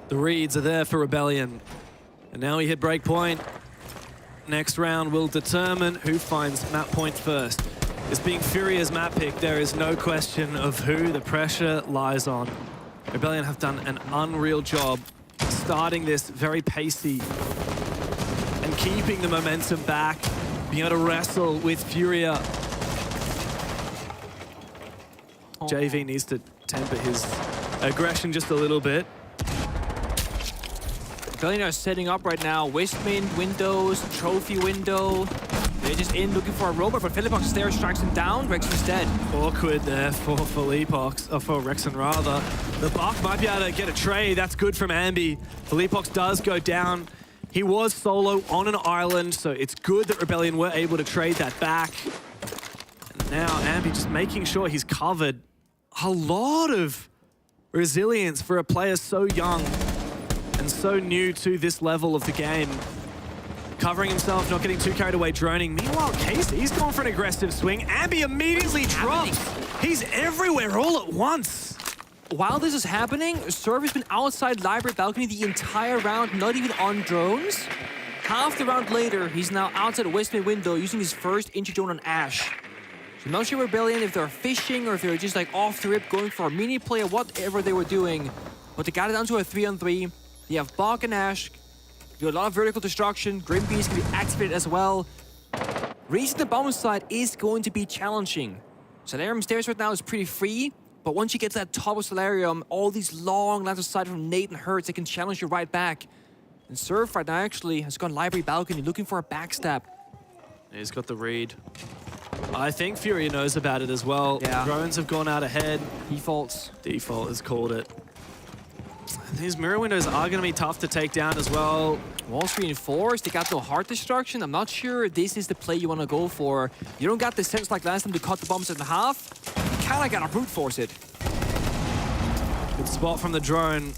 The reads are there for Rebellion. And now we hit breakpoint. Next round will determine who finds map point first. This being Furia's map pick, there is no question of who the pressure lies on. Rebellion have done an unreal job starting this very pacey and keeping the momentum back, being able to wrestle with Furia. JV needs to temper his aggression just a little bit. Rebellion are setting up right now. Westwind windows, Trophy window. They're just in looking for a robot, but Philippox there strikes him down. Rexon's dead. Awkward there for Philippox, or for Rexon rather. The Buck might be able to get a trade. That's good from Ambi. Philippox does go down. He was solo on an island, so it's good that Rebellion were able to trade that back. And now Ambi just making sure he's covered. A lot of resilience for a player so young and so new to this level of the game. Covering himself, not getting too carried away, droning. Meanwhile, Casey's gone for an aggressive swing. Ambi immediately drops. He's everywhere all at once. While this is happening, Serv has been outside library balcony the entire round, not even on drones. Half the round later, he's now outside Westwind window using his first entry drone on Ash. So I'm not sure Rebellion if they're fishing or if they're just like off the rip going for a mini play or whatever they were doing. But they got it down to a 3-on-3. They have Bach and Ash. Do a lot of vertical destruction. Grim Beast can be activated as well. Reaching the bomb side is going to be challenging. Solarium stairs right now is pretty free, but once you get to that top of Solarium, all these long lines of sight from Nate and Hertz, they can challenge you right back. And Surf right now actually has gone library balcony looking for a backstab. He's got the read. I think Furia knows about it as well. Yeah. Drones have gone out ahead. Default has called it. These mirror windows are going to be tough to take down as well. Walls reinforced, they got no heart destruction. I'm not sure this is the play you want to go for. You don't got the sense like last time to cut the bombs in half. You kind of got to brute force it. Good spot from the drone.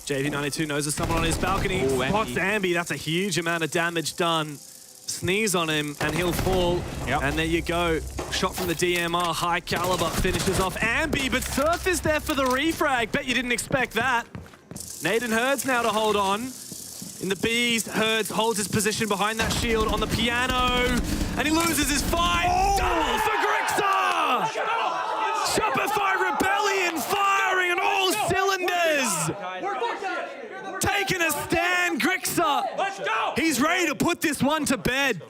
JV92 knows there's someone on his balcony. Ooh, Spots Ambi, that's a huge amount of damage done. Sneeze on him and he'll fall. Yep. And there you go. Shot from the DMR, high caliber, finishes off Ambi, but Surf is there for the refrag. Bet you didn't expect that. Nate and Herds now to hold on. In the Bs, Herds holds his position behind that shield on the piano, and he loses his fight. Oh! Double for Grixer! Shopify Rebellion firing on all cylinders! Taking a stand, Grixer! Let's go! He's ready to put this one to bed.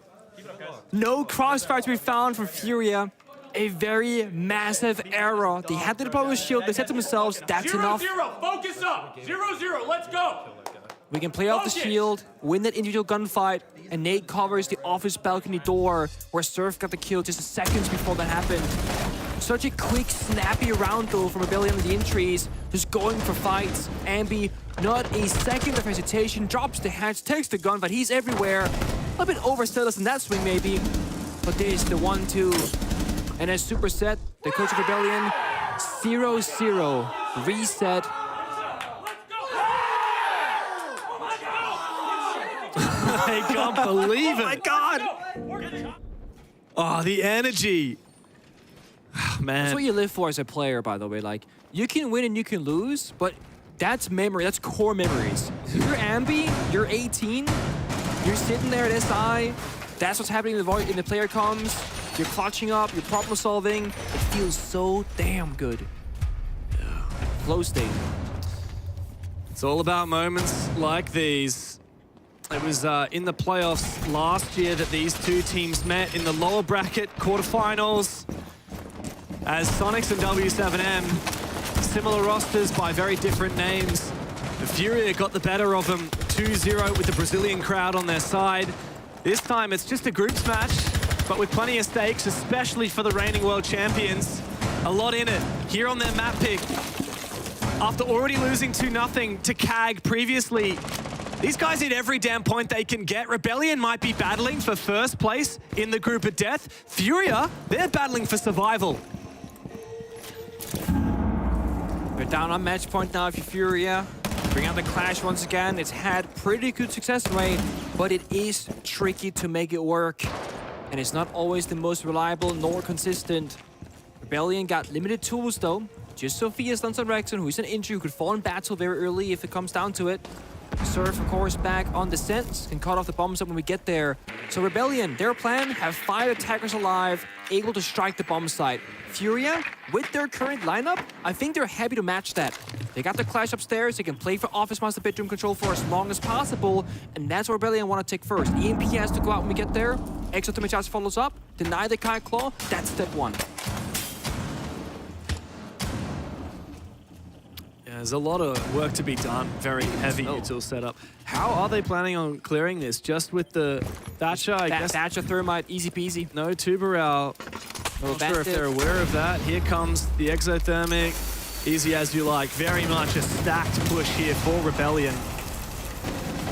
No crossfire to be found from Furia. A very massive error. They had to deploy a shield. They said to themselves, that's enough. 0-0, focus up. 0-0, let's go. We can play off the shield, win that individual gunfight, and Nate covers the office balcony door where Surf got the kill just seconds before that happened. Such a quick, snappy round though from Rebellion in the entries, just going for fights. Ambi, not a second of hesitation, drops the hatch, takes the gun, but he's everywhere. A bit overzealous in that swing maybe, but there's the 1-2. And as Super said, the coach of Rebellion, 0-0, reset. I can't believe it. Oh my God! Oh, the energy. Man. That's what you live for as a player, by the way. Like, you can win and you can lose, but that's memory. That's core memories. You're Ambi, you're 18, you're sitting there at SI. That's what's happening in the player comms. You're clutching up, you're problem solving. It feels so damn good. Flow state. It's all about moments like these. It was in the playoffs last year that these two teams met in the lower bracket quarterfinals. As Sonics and W7M, similar rosters by very different names. The Furia got the better of them, 2-0 with the Brazilian crowd on their side. This time it's just a groups match, but with plenty of stakes, especially for the reigning world champions. A lot in it here on their map pick. After already losing 2-0 to CAG previously, these guys need every damn point they can get. Rebellion might be battling for first place in the group of death. Furia, they're battling for survival. We're down on match point now if you're Furia. Bring out the Clash once again. It's had pretty good success rate, but it is tricky to make it work. And it's not always the most reliable nor consistent. Rebellion got limited tools though. Just Sophia stunts on Rexon, who's an injury, who could fall in battle very early if it comes down to it. Surf, of course, back on descent, can cut off the bombs up when we get there. So Rebellion, their plan, have 5 attackers alive, able to strike the bomb site. Furia, with their current lineup, I think they're happy to match that. They got the Clash upstairs, they can play for Office Master Bedroom Control for as long as possible, and that's what Rebellion want to take first. EMP has to go out when we get there, Exotomachas follows up, deny the Kai Claw, that's step 1. There's a lot of work to be done. Very heavy util setup. How are they planning on clearing this? Just with the Thatcher, I guess? Thatcher Thermite, easy peasy. No Tuberal. Not sure if they're aware of that. Here comes the Exothermic. Easy as you like. Very much a stacked push here for Rebellion.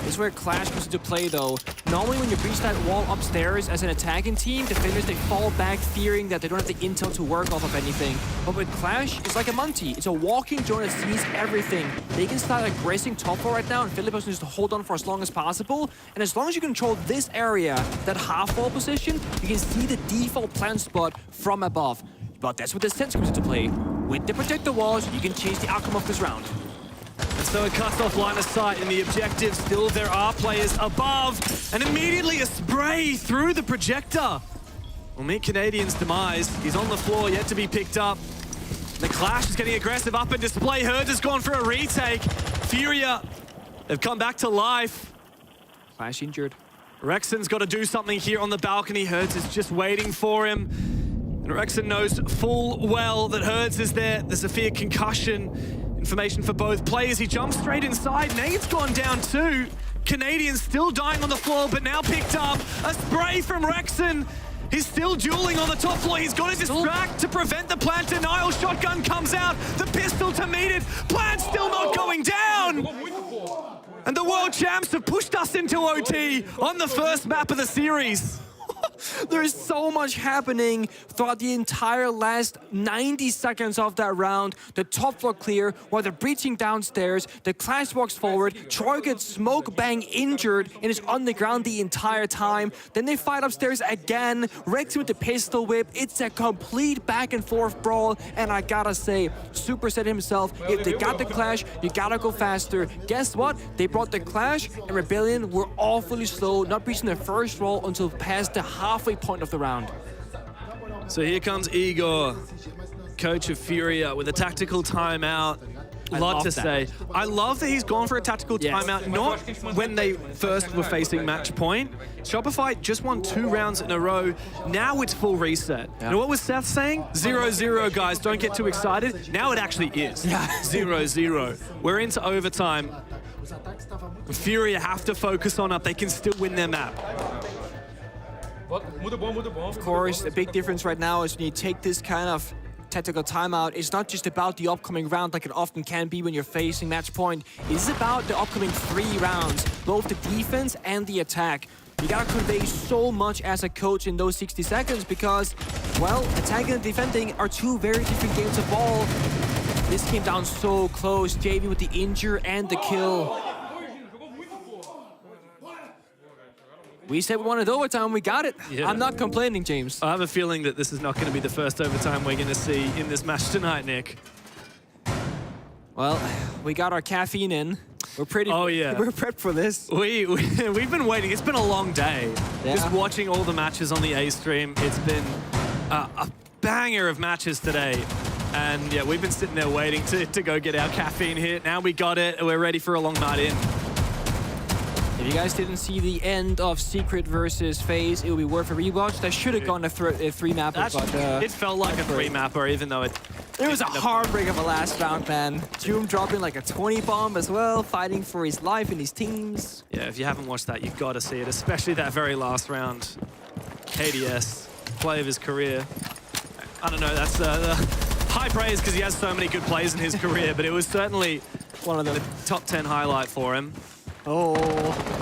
This is where Clash comes into play though. Normally when you breach that wall upstairs as an attacking team, defenders, they fall back fearing that they don't have the intel to work off of anything. But with Clash, it's like a Monty. It's a walking drone that sees everything. They can start aggressing top floor right now, and Philippos needs to hold on for as long as possible. And as long as you control this area, that half wall position, you can see the default plant spot from above. But that's where the sense comes into play. With the protector walls, you can change the outcome of this round. And so it cuts off line of sight in the objective. Still, there are players above. And immediately a spray through the projector. We'll meet Canadian's demise. He's on the floor, yet to be picked up. The Clash is getting aggressive up in display. Herds has gone for a retake. Furia, they've come back to life. Clash injured. Rexon's got to do something here on the balcony. Herds is just waiting for him. And Rexon knows full well that Herds is there. There's a fear concussion. Information for both players. He jumps straight inside. Nade's gone down too. Canadian's still dying on the floor, but now picked up. A spray from Rexon. He's still dueling on the top floor. He's got to distract to prevent the plant denial. Shotgun comes out. The pistol to meet it. Plant still not going down. And the world champs have pushed us into OT on the first map of the series. There is so much happening throughout the entire last 90 seconds of that round. The top floor clear while they're breaching downstairs. The Clash walks forward. Troy gets smoke bang injured and is on the ground the entire time. Then they fight upstairs again. Rex with the pistol whip. It's a complete back and forth brawl. And I gotta say, Super said himself, if they got the Clash, you gotta go faster. Guess what? They brought the Clash and Rebellion were awfully slow, not breaching their first roll until past the halfway point of the round. So here comes Igor, coach of Furia, with a tactical timeout. Lot to say. I love that he's gone for a tactical timeout, not when they first were facing match point. Shopify just won 2 rounds in a row. Now it's full reset. You know what was Seth saying? 0-0, guys. Don't get too excited. Now it actually is 0-0. We're into overtime. Furia have to focus on up. They can still win their map. Of course, the big difference right now is when you take this kind of tactical timeout, it's not just about the upcoming round like it often can be when you're facing match point. It's about the upcoming 3 rounds, both the defense and the attack. You gotta convey so much as a coach in those 60 seconds because, well, attacking and defending are 2 very different games of ball. This came down so close. JV with the injure and the kill. We said we wanted overtime, we got it. Yeah. I'm not complaining, James. I have a feeling that this is not going to be the first overtime we're going to see in this match tonight, Nick. Well, we got our caffeine in. We're pretty. Oh yeah, we're prepped for this. We've been waiting. It's been a long day. Yeah. Just watching all the matches on the A stream. It's been a banger of matches today. And yeah, we've been sitting there waiting to go get our caffeine hit. Now we got it. We're ready for a long night in. If you guys didn't see the end of Secret versus FaZe, it would be worth a rewatch. That should have gone a 3-mapper, but... it felt like a 3-mapper, even though it was a heartbreak of a last round, man. Doom dropping like a 20 bomb as well, fighting for his life and his teams. Yeah, if you haven't watched that, you've got to see it, especially that very last round. KDS, play of his career. I don't know, that's the high praise because he has so many good plays in his career, but it was certainly one of the top 10 highlight for him. Oh,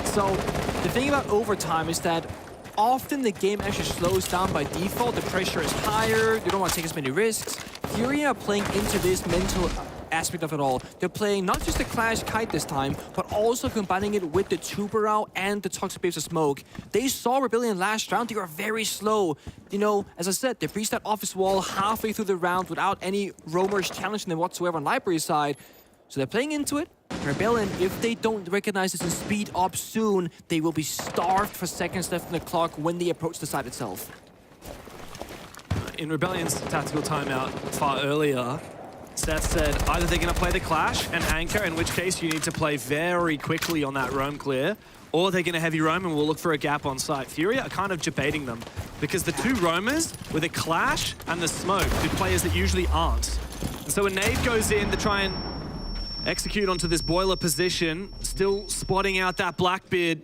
so the thing about overtime is that often the game actually slows down by default. The pressure is higher. You don't want to take as many risks. Fury are playing into this mental aspect of it all. They're playing not just the Clash Kite this time, but also combining it with the Tuberao and the Toxic Waves of Smoke. They saw Rebellion last round. They were very slow. You know, as I said, they breached that office wall halfway through the round without any roamers challenging them whatsoever on Library side. So they're playing into it. Rebellion, if they don't recognize this and speed up soon, they will be starved for seconds left in the clock when they approach the site itself. In Rebellion's tactical timeout far earlier, Seth said either they're going to play the Clash and anchor, in which case you need to play very quickly on that roam clear, or they're going to heavy roam and we'll look for a gap on site. Fury are kind of debating them because the 2 roamers with a Clash and the Smoke do players that usually aren't. And so when nade goes in to try and execute onto this boiler position, still spotting out that Blackbeard.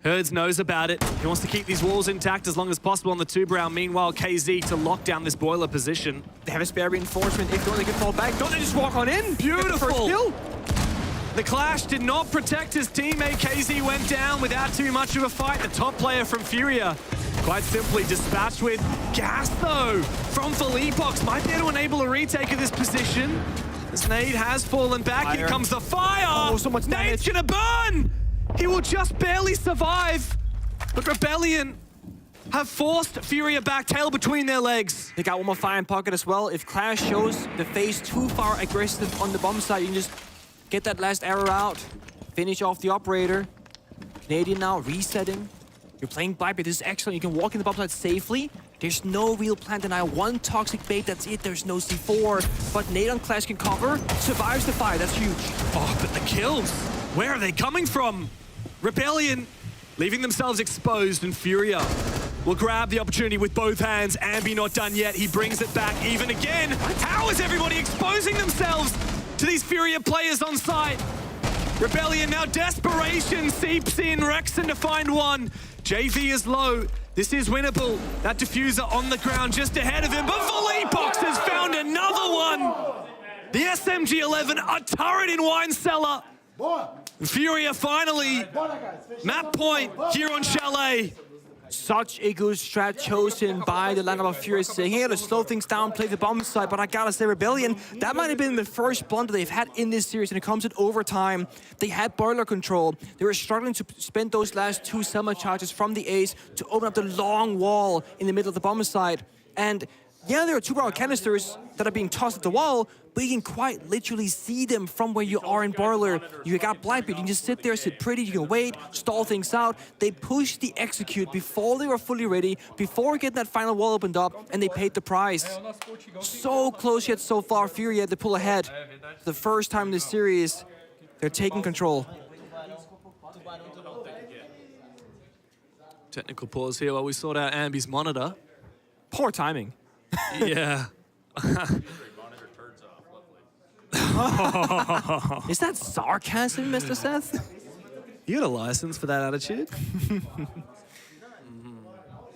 Herds knows about it. He wants to keep these walls intact as long as possible on the Tuberao. Meanwhile, KZ to lock down this boiler position. They have a spare reinforcement. If they can fall back, don't they just walk on in? Beautiful. The Clash did not protect his teammate. KZ went down without too much of a fight. The top player from Furia, quite simply dispatched with gas, though, from Philippox. Might be able to enable a retake of this position. This nade has fallen back. Here comes the fire. Oh, so much damage. Nade's gonna burn. He will just barely survive. But Rebellion have forced Furia back, tail between their legs. They got one more fire in pocket as well. If Clash shows the FaZe too far aggressive on the bomb side, you can just get that last arrow out. Finish off the operator. Canadian now resetting. You're playing Blackbeard. This is excellent. You can walk in the bomb side safely. There's no real plant denial. 1 toxic bait, that's it. There's no C4. But Nade on Clash can cover. Survives the fire. That's huge. Oh, but the kills. Where are they coming from? Rebellion leaving themselves exposed, and Furia will grab the opportunity with both hands. Ambi not done yet. He brings it back even again. How is everybody exposing themselves to these Furia players on site? Rebellion now, desperation seeps in. Rexon to find one. JV is low. This is winnable. That diffuser on the ground just ahead of him, but Philippox has found another one. The SMG-11, a turret in Wine Cellar. Furia finally, map point here on Chalet. Such a good strat chosen by the lineup of Fury, saying, hey, to slow things down, play the bomb side, but I gotta say, Rebellion, that might have been the first blunder they've had in this series, and it comes at overtime. They had boiler control. They were struggling to spend those last 2 Selma charges from the Ace to open up the long wall in the middle of the bomb side. And yeah, there are 2 barrel canisters that are being tossed at the wall, but you can quite literally see them from where you are in boiler. You got Blackbeard, you can just sit there, sit pretty, you can wait, stall things out. They pushed the execute before they were fully ready, before getting that final wall opened up, and they paid the price. So close yet so far, Fury had to pull ahead. The first time in this series, they're taking control. Technical pause here while we sort out Ambi's monitor. Poor timing. Yeah. Is that sarcasm, Mr. Seth? You got a license for that attitude?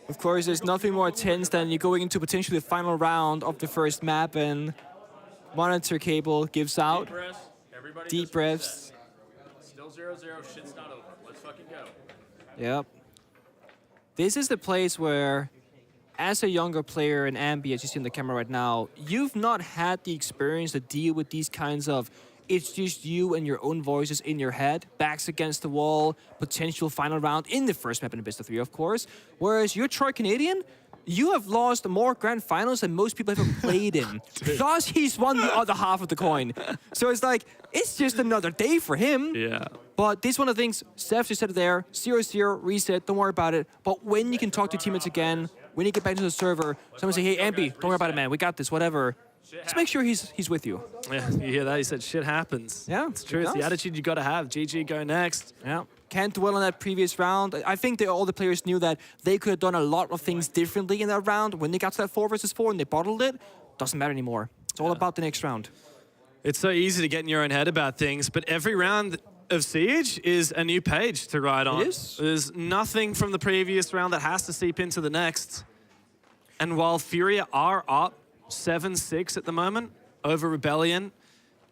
Of course, there's nothing more tense than you going into potentially the final round of the first map and monitor cable gives out. Deep breaths. Still 0-0, shit's not over. Let's fucking go. Yep. This is the place where, as a younger player in Ambi, as you see on the camera right now, you've not had the experience to deal with these kinds of it's just you and your own voices in your head, backs against the wall, potential final round in the first map in the best of 3, of course. Whereas you're Troy Canadian, you have lost more grand finals than most people have ever played in. Thus, he's won the other half of the coin. So it's like, it's just another day for him. Yeah. But this one of the things, Steph just said it there, 0-0, reset, don't worry about it. But when you can talk to teammates again, when you get back to the server, someone say, hey, Ambi, don't worry about it, man, we got this, whatever. Just make sure he's with you. Yeah, you hear that? He said shit happens. Yeah, it's true. It's the attitude you got to have. GG, go next. Yeah. Can't dwell on that previous round. I think that all the players knew that they could have done a lot of things differently in that round. When they got to that 4 versus 4 and they bottled it, doesn't matter anymore. It's all about the next round. It's so easy to get in your own head about things, but every round of Siege is a new page to write on. It is. There's nothing from the previous round that has to seep into the next. And while Furia are up 7-6 at the moment over Rebellion,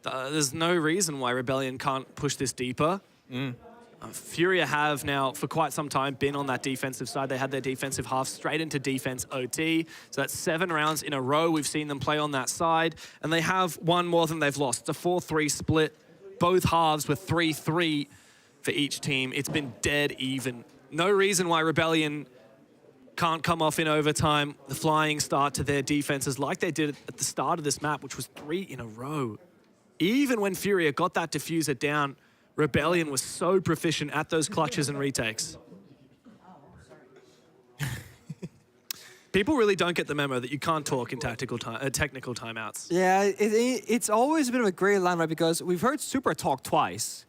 there's no reason why Rebellion can't push this deeper. Furia have now, for quite some time, been on that defensive side. They had their defensive half straight into defense OT. So that's 7 rounds in a row we've seen them play on that side. And they have one more than they've lost. It's a 4-3 split. Both halves with 3-3 for each team. It's been dead even. No reason why Rebellion can't come off in overtime. The flying start to their defenses like they did at the start of this map, which was 3 in a row. Even when Furia got that diffuser down, Rebellion was so proficient at those clutches and retakes. People really don't get the memo that you can't talk in technical timeouts. Yeah, it's always a bit of a gray line, right? Because we've heard Super talk twice.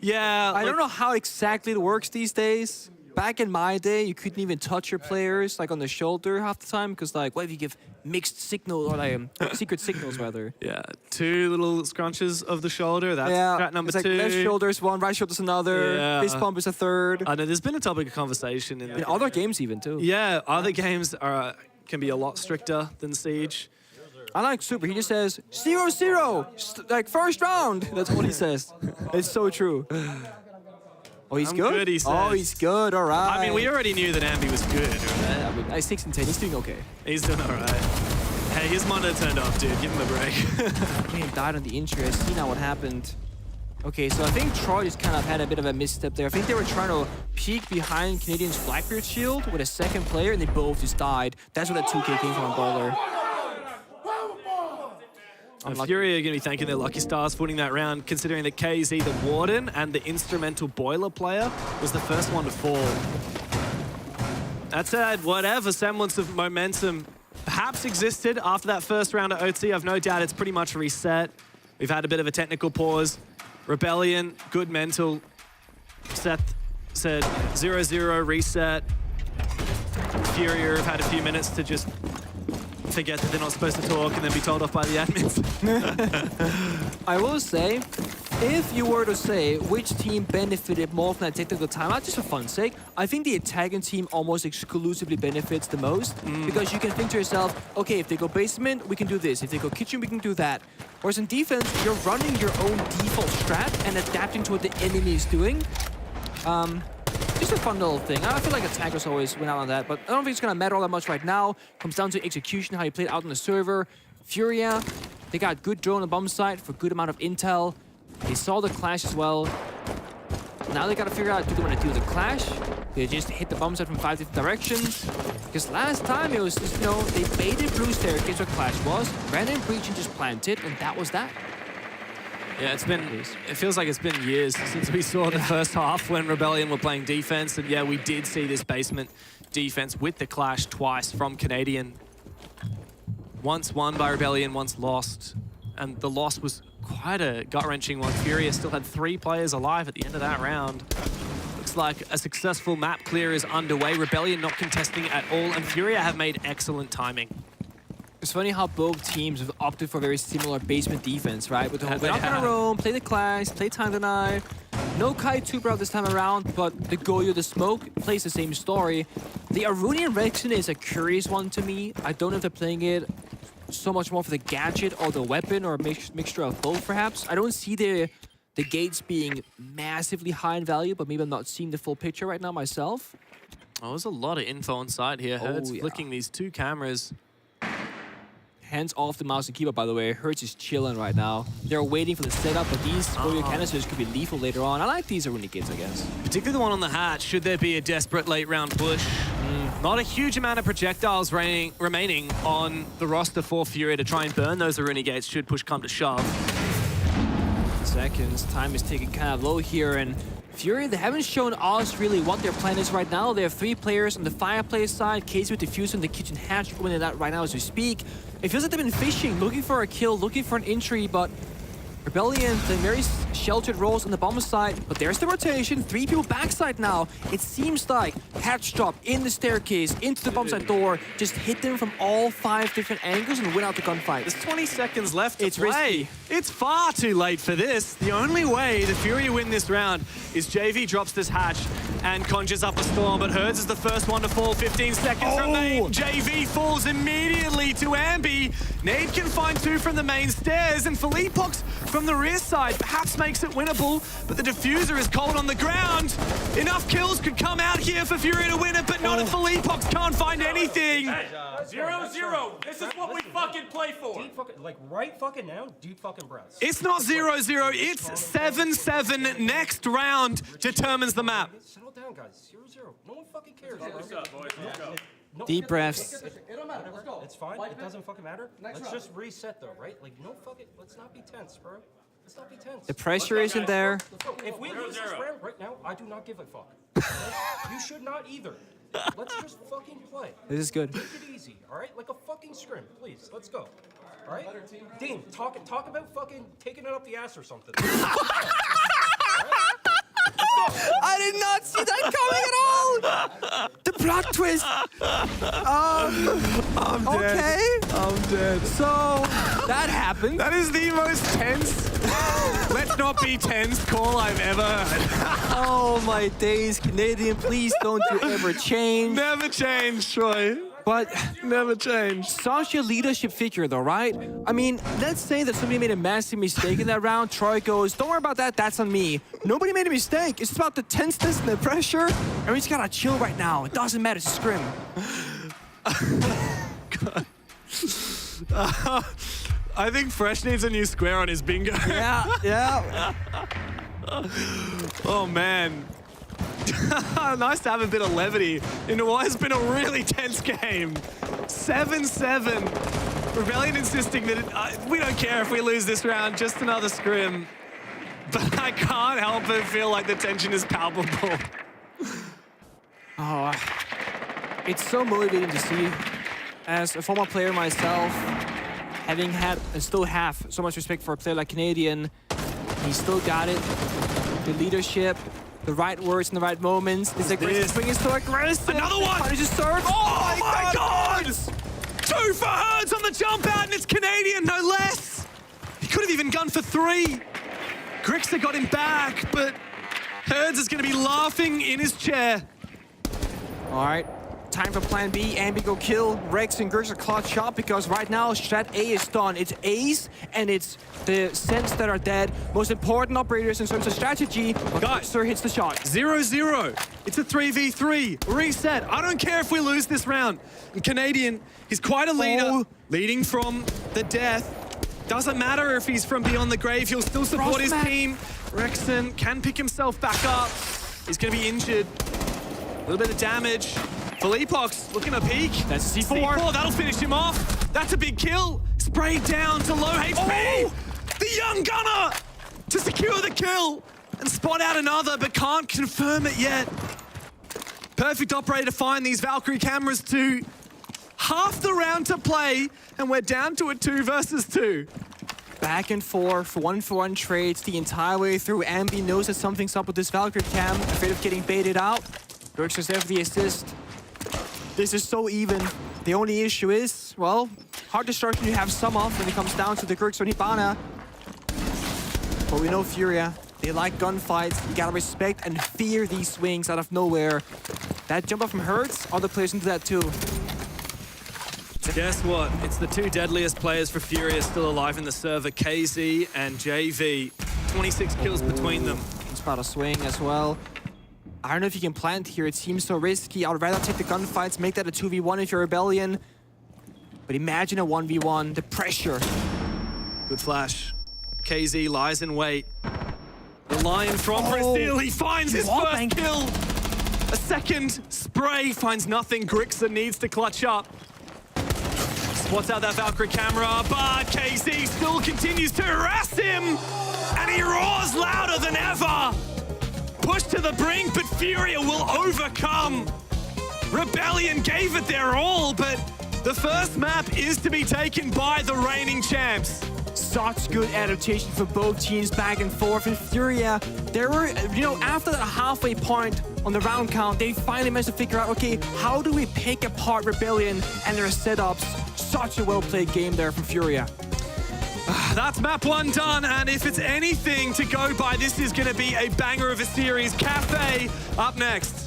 Yeah. I don't know how exactly it works these days. Back in my day, you couldn't even touch your players like on the shoulder half the time because like, what if you give mixed signal or like secret signals rather? Yeah, 2 little scrunches of the shoulder. That's strat number it's 2. Like left shoulder's one, right shoulder's another. Yeah. Fist pump is a third. I know there's been a topic of conversation in other games even too. Yeah, other games can be a lot stricter than Siege. I like Super. He just says 0-0, like first round. That's what he says. It's so true. Oh, he's good? He says. Oh, he's good. All right. I mean, we already knew that Ambi was good. I mean, 6 and 10. He's doing okay. He's doing all right. Hey, his monitor turned off, dude. Give him a break. He died on the injury. I see now what happened. Okay, so I think Troy just kind of had a bit of a misstep there. I think they were trying to peek behind Canadian's Blackbeard shield with a second player, and they both just died. That's where that 2K came from, Bowler. Furia are going to be thanking their lucky stars for winning that round, considering that KZ, the Warden, and the instrumental Boiler player was the first one to fall. That said, whatever semblance of momentum perhaps existed after that first round of OT, I've no doubt it's pretty much reset. We've had a bit of a technical pause. Rebellion, good mental. Seth said 0-0, reset. Furia have had a few minutes to just forget that they're not supposed to talk and then be told off by the admins. I will say, if you were to say which team benefited more from that technical timeout, just for fun's sake, I think the attacking team almost exclusively benefits the most because you can think to yourself, okay, if they go basement, we can do this. If they go kitchen, we can do that. Whereas in defense, you're running your own default strat and adapting to what the enemy is doing. Just a fun little thing. I feel like attackers always win out on that, but I don't think it's going to matter all that much right now. Comes down to execution, how you play it out on the server. Furia, they got good drone on the bomb site for good amount of intel. They saw the clash as well. Now they got to figure out, do they want to do the clash? They just hit the bomb site from 5 different directions. Because last time it was just, they baited blue staircase where clash was, ran in breach and just planted, and that was that. Yeah, it feels like it's been years since we saw the first half when Rebellion were playing defense. And yeah, we did see this basement defense with the clash twice from Canadian. Once won by Rebellion, once lost. And the loss was quite a gut-wrenching one. Furia still had 3 players alive at the end of that round. Looks like a successful map clear is underway. Rebellion not contesting at all, and Furia have made excellent timing. It's funny how both teams have opted for very similar basement defense, right? With the whole, we're not gonna roam, play the class, play time deny. No Kai Tuber this time around, but the Goyo, the Smoke, plays the same story. The Arunian Rexen is a curious one to me. I don't know if they're playing it so much more for the gadget or the weapon or a mixture of both, perhaps. I don't see the gates being massively high in value, but maybe I'm not seeing the full picture right now myself. Oh, there's a lot of info on site here. Hertz flicking these two cameras. Hands off the mouse and keyboard, by the way. Hertz is chilling right now. They're waiting for the setup, but these Goyo canisters could be lethal later on. I like these Arunic gates, I guess. Particularly the one on the hatch, should there be a desperate late round push. Not a huge amount of projectiles remaining on the roster for Fury to try and burn those Arunic gates should push come to shove. Seconds, time is taking kind of low here, and Fury, they haven't shown us really what their plan is right now. They have 3 players on the fireplace side, Casey with Diffuser in the kitchen hatch, opening that right now as we speak. It feels like they've been fishing, looking for a kill, looking for an entry, but Rebellion playing very sheltered roles on the bomber side, but there's the rotation. 3 people backside now. It seems like hatch drop in the staircase, into the bomb side door, just hit them from all 5 different angles and win out the gunfight. There's 20 seconds left to play. Risky. It's far too late for this. The only way the Fury win this round is JV drops this hatch and conjures up a storm, but Hertz is the first one to fall. 15 seconds remain. JV falls immediately to Ambi. Nade can find 2 from the main stairs, and Philippox from the rear side perhaps makes it winnable, but the Diffuser is cold on the ground. Enough kills could come out here for Fury to win it, but not if Philippox can't find anything. Hey, 0-0. This is what we fucking play for. Deep fucking, like right fucking now, deep fucking breaths. It's not 0-0, it's 7-7. Next round determines the map. Settle down, guys. 0-0. No one fucking cares. What's up, boys? Let's go. No, Deep breaths. It don't matter. Let's go. It's fine. It doesn't fucking matter. Let's just reset though, right? Like no fucking. Let's not be tense, bro. Let's not be tense. The pressure isn't there. If we lose this round right now, I do not give a fuck. You should not either. Let's just fucking play. This is good. Take it easy, all right? Like a fucking scrim, please. Let's go. All right? Dean, talk about fucking taking it up the ass or something. I did not see that coming at all! The plot twist! I'm dead. Okay. I'm dead. So, that happened. That is the most tense, let's not be tense call I've ever heard. Oh my days, Canadian, please don't you ever change. Never change, Troy. But never change. Such a leadership figure though, right? I mean, let's say that somebody made a massive mistake in that round. Troy goes, don't worry about that, that's on me. Nobody made a mistake. It's about the tenseness and the pressure. And we just gotta chill right now. It doesn't matter, it's a scrim. I think Fresh needs a new square on his bingo. Yeah. Oh man. Nice to have a bit of levity into what has been a really tense game. 7-7. Rebellion insisting that we don't care if we lose this round, just another scrim. But I can't help but feel like the tension is palpable. Oh, it's so motivating to see. As a former player myself, having had and still have so much respect for a player like Canadian, he still got it. The leadership, the right words in the right moments. This aggressive swing is so aggressive. Another one! Punishes surge. Oh my God! 2 for Hertz on the jump out, and it's Canadian, no less. He could have even gone for 3. Grixer got him back, but Hertz is going to be laughing in his chair. All right. Time for plan B. Ambi go kill. Rex and Grixer clutch shot because right now strat A is done. It's Ace and it's the Sens that are dead. Most important operators in terms of strategy. Grixer hits the shot. 0-0. It's a 3v3. Reset. I don't care if we lose this round. And Canadian, he's quite a leader. Leading from the death. Doesn't matter if he's from beyond the grave. He'll still support his team. Rexen can pick himself back up. He's going to be injured. A little bit of damage. Philippox looking to peek. That's C4. That'll finish him off. That's a big kill. Sprayed down to low HP. The young gunner to secure the kill and spot out another, but can't confirm it yet. Perfect operator to find these Valkyrie cameras too. Half the round to play, and we're down to a 2 versus 2. Back and forth, 1-for-1 trades the entire way through. Ambi knows that something's up with this Valkyrie cam, afraid of getting baited out. Grixer's there for the assist. This is so even. The only issue is, well, Hard destruction you have some of when it comes down to the Grix or Hibana. But we know Furia, they like gunfights. You gotta respect and fear these swings out of nowhere. That jump up from Hurts, other players can do that too. Guess what? It's the two deadliest players for Furia still alive in the server, KZ and JV. 26 kills between them. Spot a swing as well. I don't know if you can plant here. It seems so risky. I would rather take the gunfights, make that a 2v1 if you're Rebellion. But imagine a 1v1, the pressure. Good flash. KZ lies in wait. The Lion from Brazil, he finds his first kill. A second spray finds nothing. Grixer needs to clutch up. Spots out that Valkyrie camera, but KZ still continues to harass him. And he roars louder than ever. Pushed to the brink, but Furia will overcome. Rebellion gave it their all, but the first map is to be taken by the reigning champs. Such good adaptation for both teams back and forth. And Furia, they were, after that halfway point on the round count, they finally managed to figure out, okay, how do we pick apart Rebellion and their setups? Such a well-played game there from Furia. That's map 1 done, and if it's anything to go by, this is going to be a banger of a series. Cafe up next.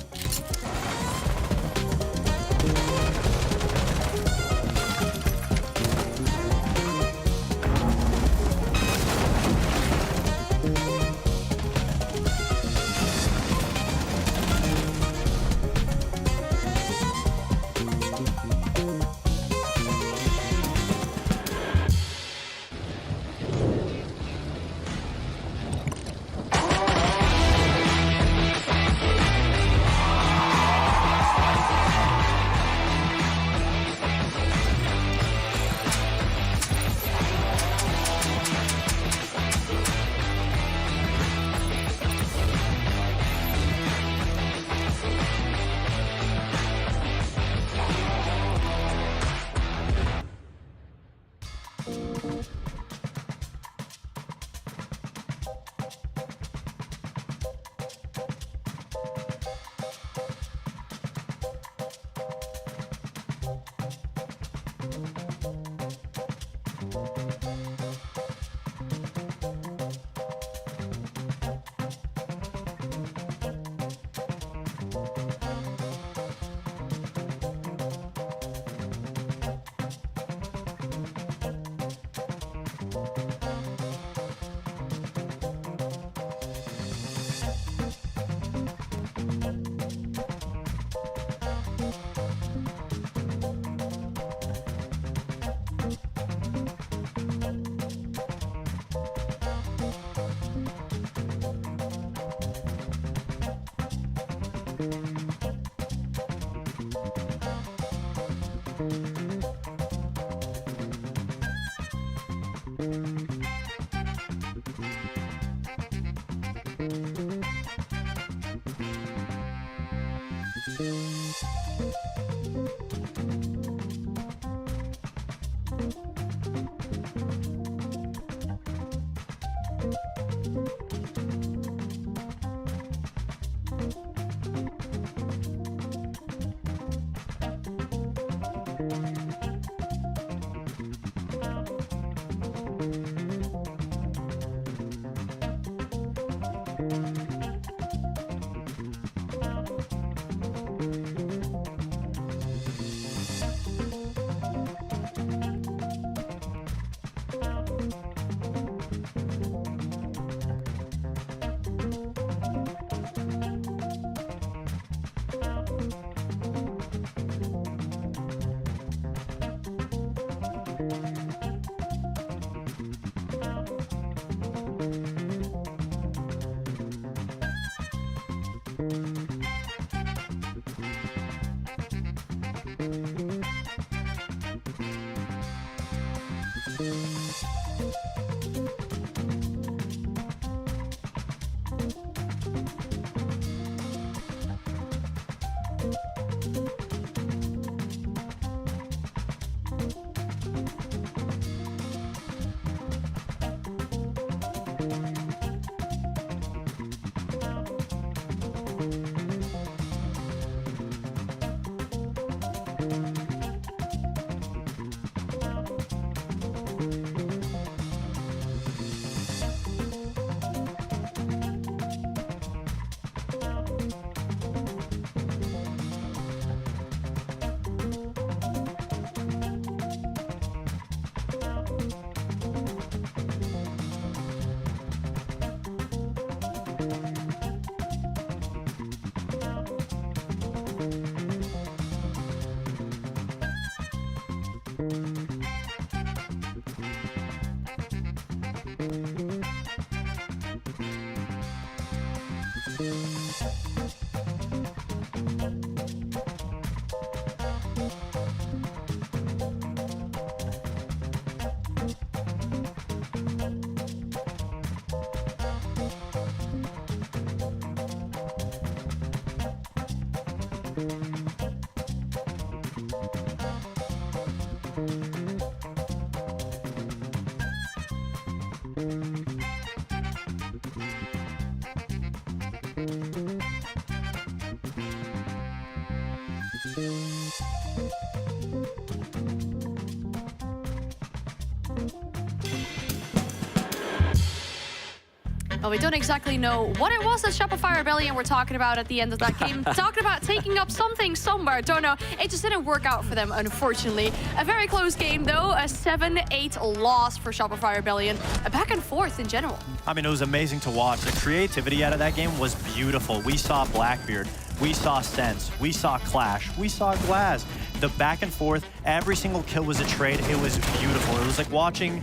Well, we don't exactly know what it was that Shopify Rebellion were talking about at the end of that game. Talking about taking up something somewhere. Don't know. It just didn't work out for them, unfortunately. A very close game, though. A 7-8 loss for Shopify Rebellion. A back and forth in general. I mean, it was amazing to watch. The creativity out of that game was beautiful. We saw Blackbeard. We saw Sense. We saw Clash. We saw Glaz. The back and forth, every single kill was a trade. It was beautiful. It was like watching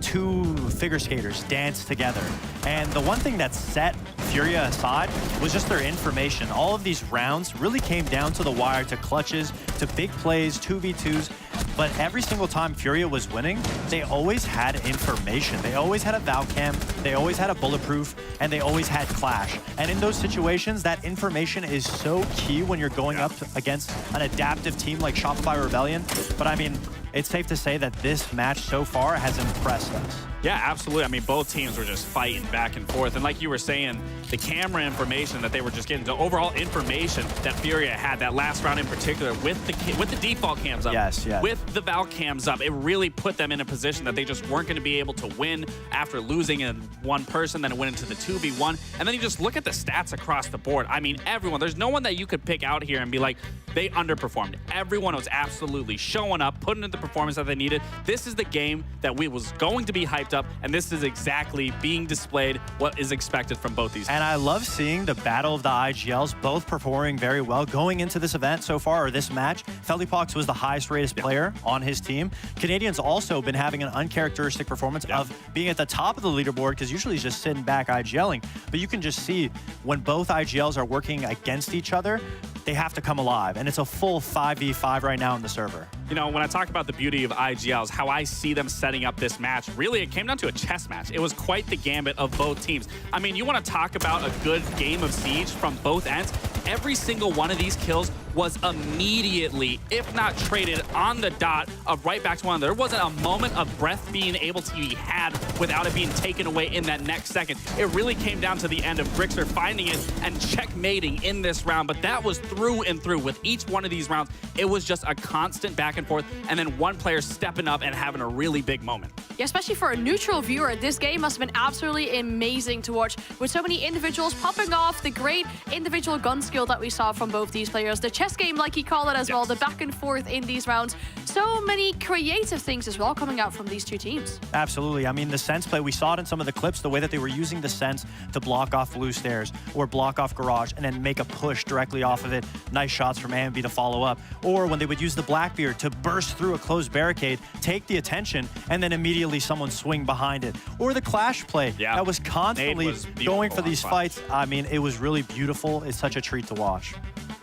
two figure skaters dance together. And the one thing that set Furia aside was just their information. All of these rounds really came down to the wire, to clutches, to big plays, 2v2s. But every single time Furia was winning, they always had information. They always had a Valcam, they always had a Bulletproof, and they always had Clash. And in those situations, that information is so key when you're going up against an adaptive team like Shopify Rebellion. But I mean, it's safe to say that this match so far has impressed us. Yeah, absolutely. I mean, both teams were just fighting back and forth. And like you were saying, the camera information that they were just getting, the overall information that Furia had, that last round in particular, with the default cams up, with the Val cams up, it really put them in a position that they just weren't going to be able to win after losing in one person. Then it went into the 2v1. And then you just look at the stats across the board. I mean, everyone, there's no one that you could pick out here and be like, they underperformed. Everyone was absolutely showing up, putting in the performance that they needed. This is the game that was going to be hyped up, and this is exactly being displayed what is expected from both these teams. And I love seeing the battle of the IGLs, both performing very well. Going into this event so far, or this match, Feldipox was the highest rated player on his team. Canadian's also been having an uncharacteristic performance of being at the top of the leaderboard, because usually he's just sitting back IGLing. But you can just see when both IGLs are working against each other, they have to come alive. And it's a full 5v5 right now in the server. You know, when I talk about the beauty of IGLs, how I see them setting up this match, really it came down to a chess match. It was quite the gambit of both teams. I mean, you want to talk about a good game of Siege from both ends. Every single one of these kills was immediately, if not traded, on the dot of right back to one. There wasn't a moment of breath being able to be had without it being taken away in that next second. It really came down to the end of Grixer finding it and checkmating in this round, but that was through and through. With each one of these rounds, it was just a constant back and forth, and then one player stepping up and having a really big moment. Yeah, especially for a neutral viewer, this game must have been absolutely amazing to watch, with so many individuals popping off, the great individual gun skill that we saw from both these players, the chess game, like you call it as well, the back and forth in these rounds. So many creative things as well coming out from these two teams. Absolutely. I mean, the Sense play, we saw it in some of the clips, the way that they were using the Sense to block off blue stairs or block off garage and then make a push directly off of it. Nice shots from AMB to follow up. Or when they would use the Blackbeard to burst through a closed barricade, take the attention, and then immediately someone swing behind it. Or the Clash play that was constantly going for these fights. I mean, it was really beautiful. It's such a treat to watch.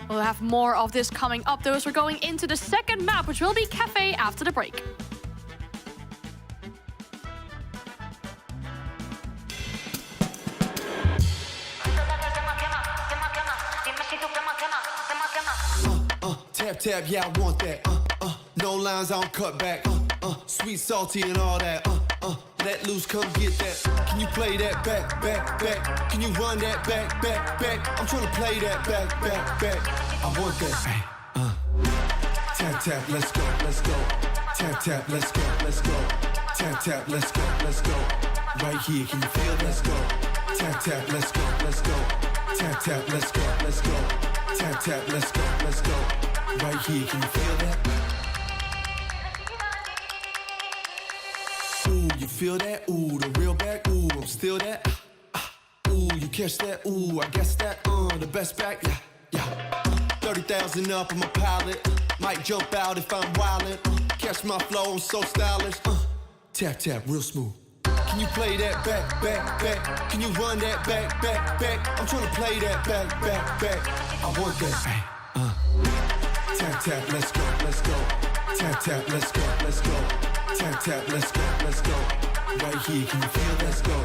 We'll have more of this coming up, though, as we're going into the second map, which will be Cafe after the break. Tap, tap, yeah, I want that. No lines, I don't cut back. Sweet, salty, and all that. Let loose, come get that. Can you play that back, back, back? Can you run that back, back, back? I'm trying to play that back, back, back. I want that. Tap, tap, let's go, let's go. Tap, tap, let's go, let's go. Tap, tap, let's go, let's go. Right here, can you feel? Let's go. Tap, tap, let's go, let's go. Tap, tap, let's go, let's go. Tap, tap, let's go, let's go. Right here, can you feel that? Ooh, you feel that? Ooh, the real back. Ooh, I'm still that. Ooh, you catch that? Ooh, I guess that. The best back. Yeah, yeah. 30,000 up, I'm a pilot. Might jump out if I'm wildin'. Catch my flow, I'm so stylish. Tap, tap, real smooth. Can Can you play that back, back, back? Can you run that back, back, back? I'm trying to play that back, back, back. I want that. Tap, tap, let's go, let's go. Tap, tap, let's go, let's go. Tap, tap, let's go, let's go. Right here, can you feel? Let's go.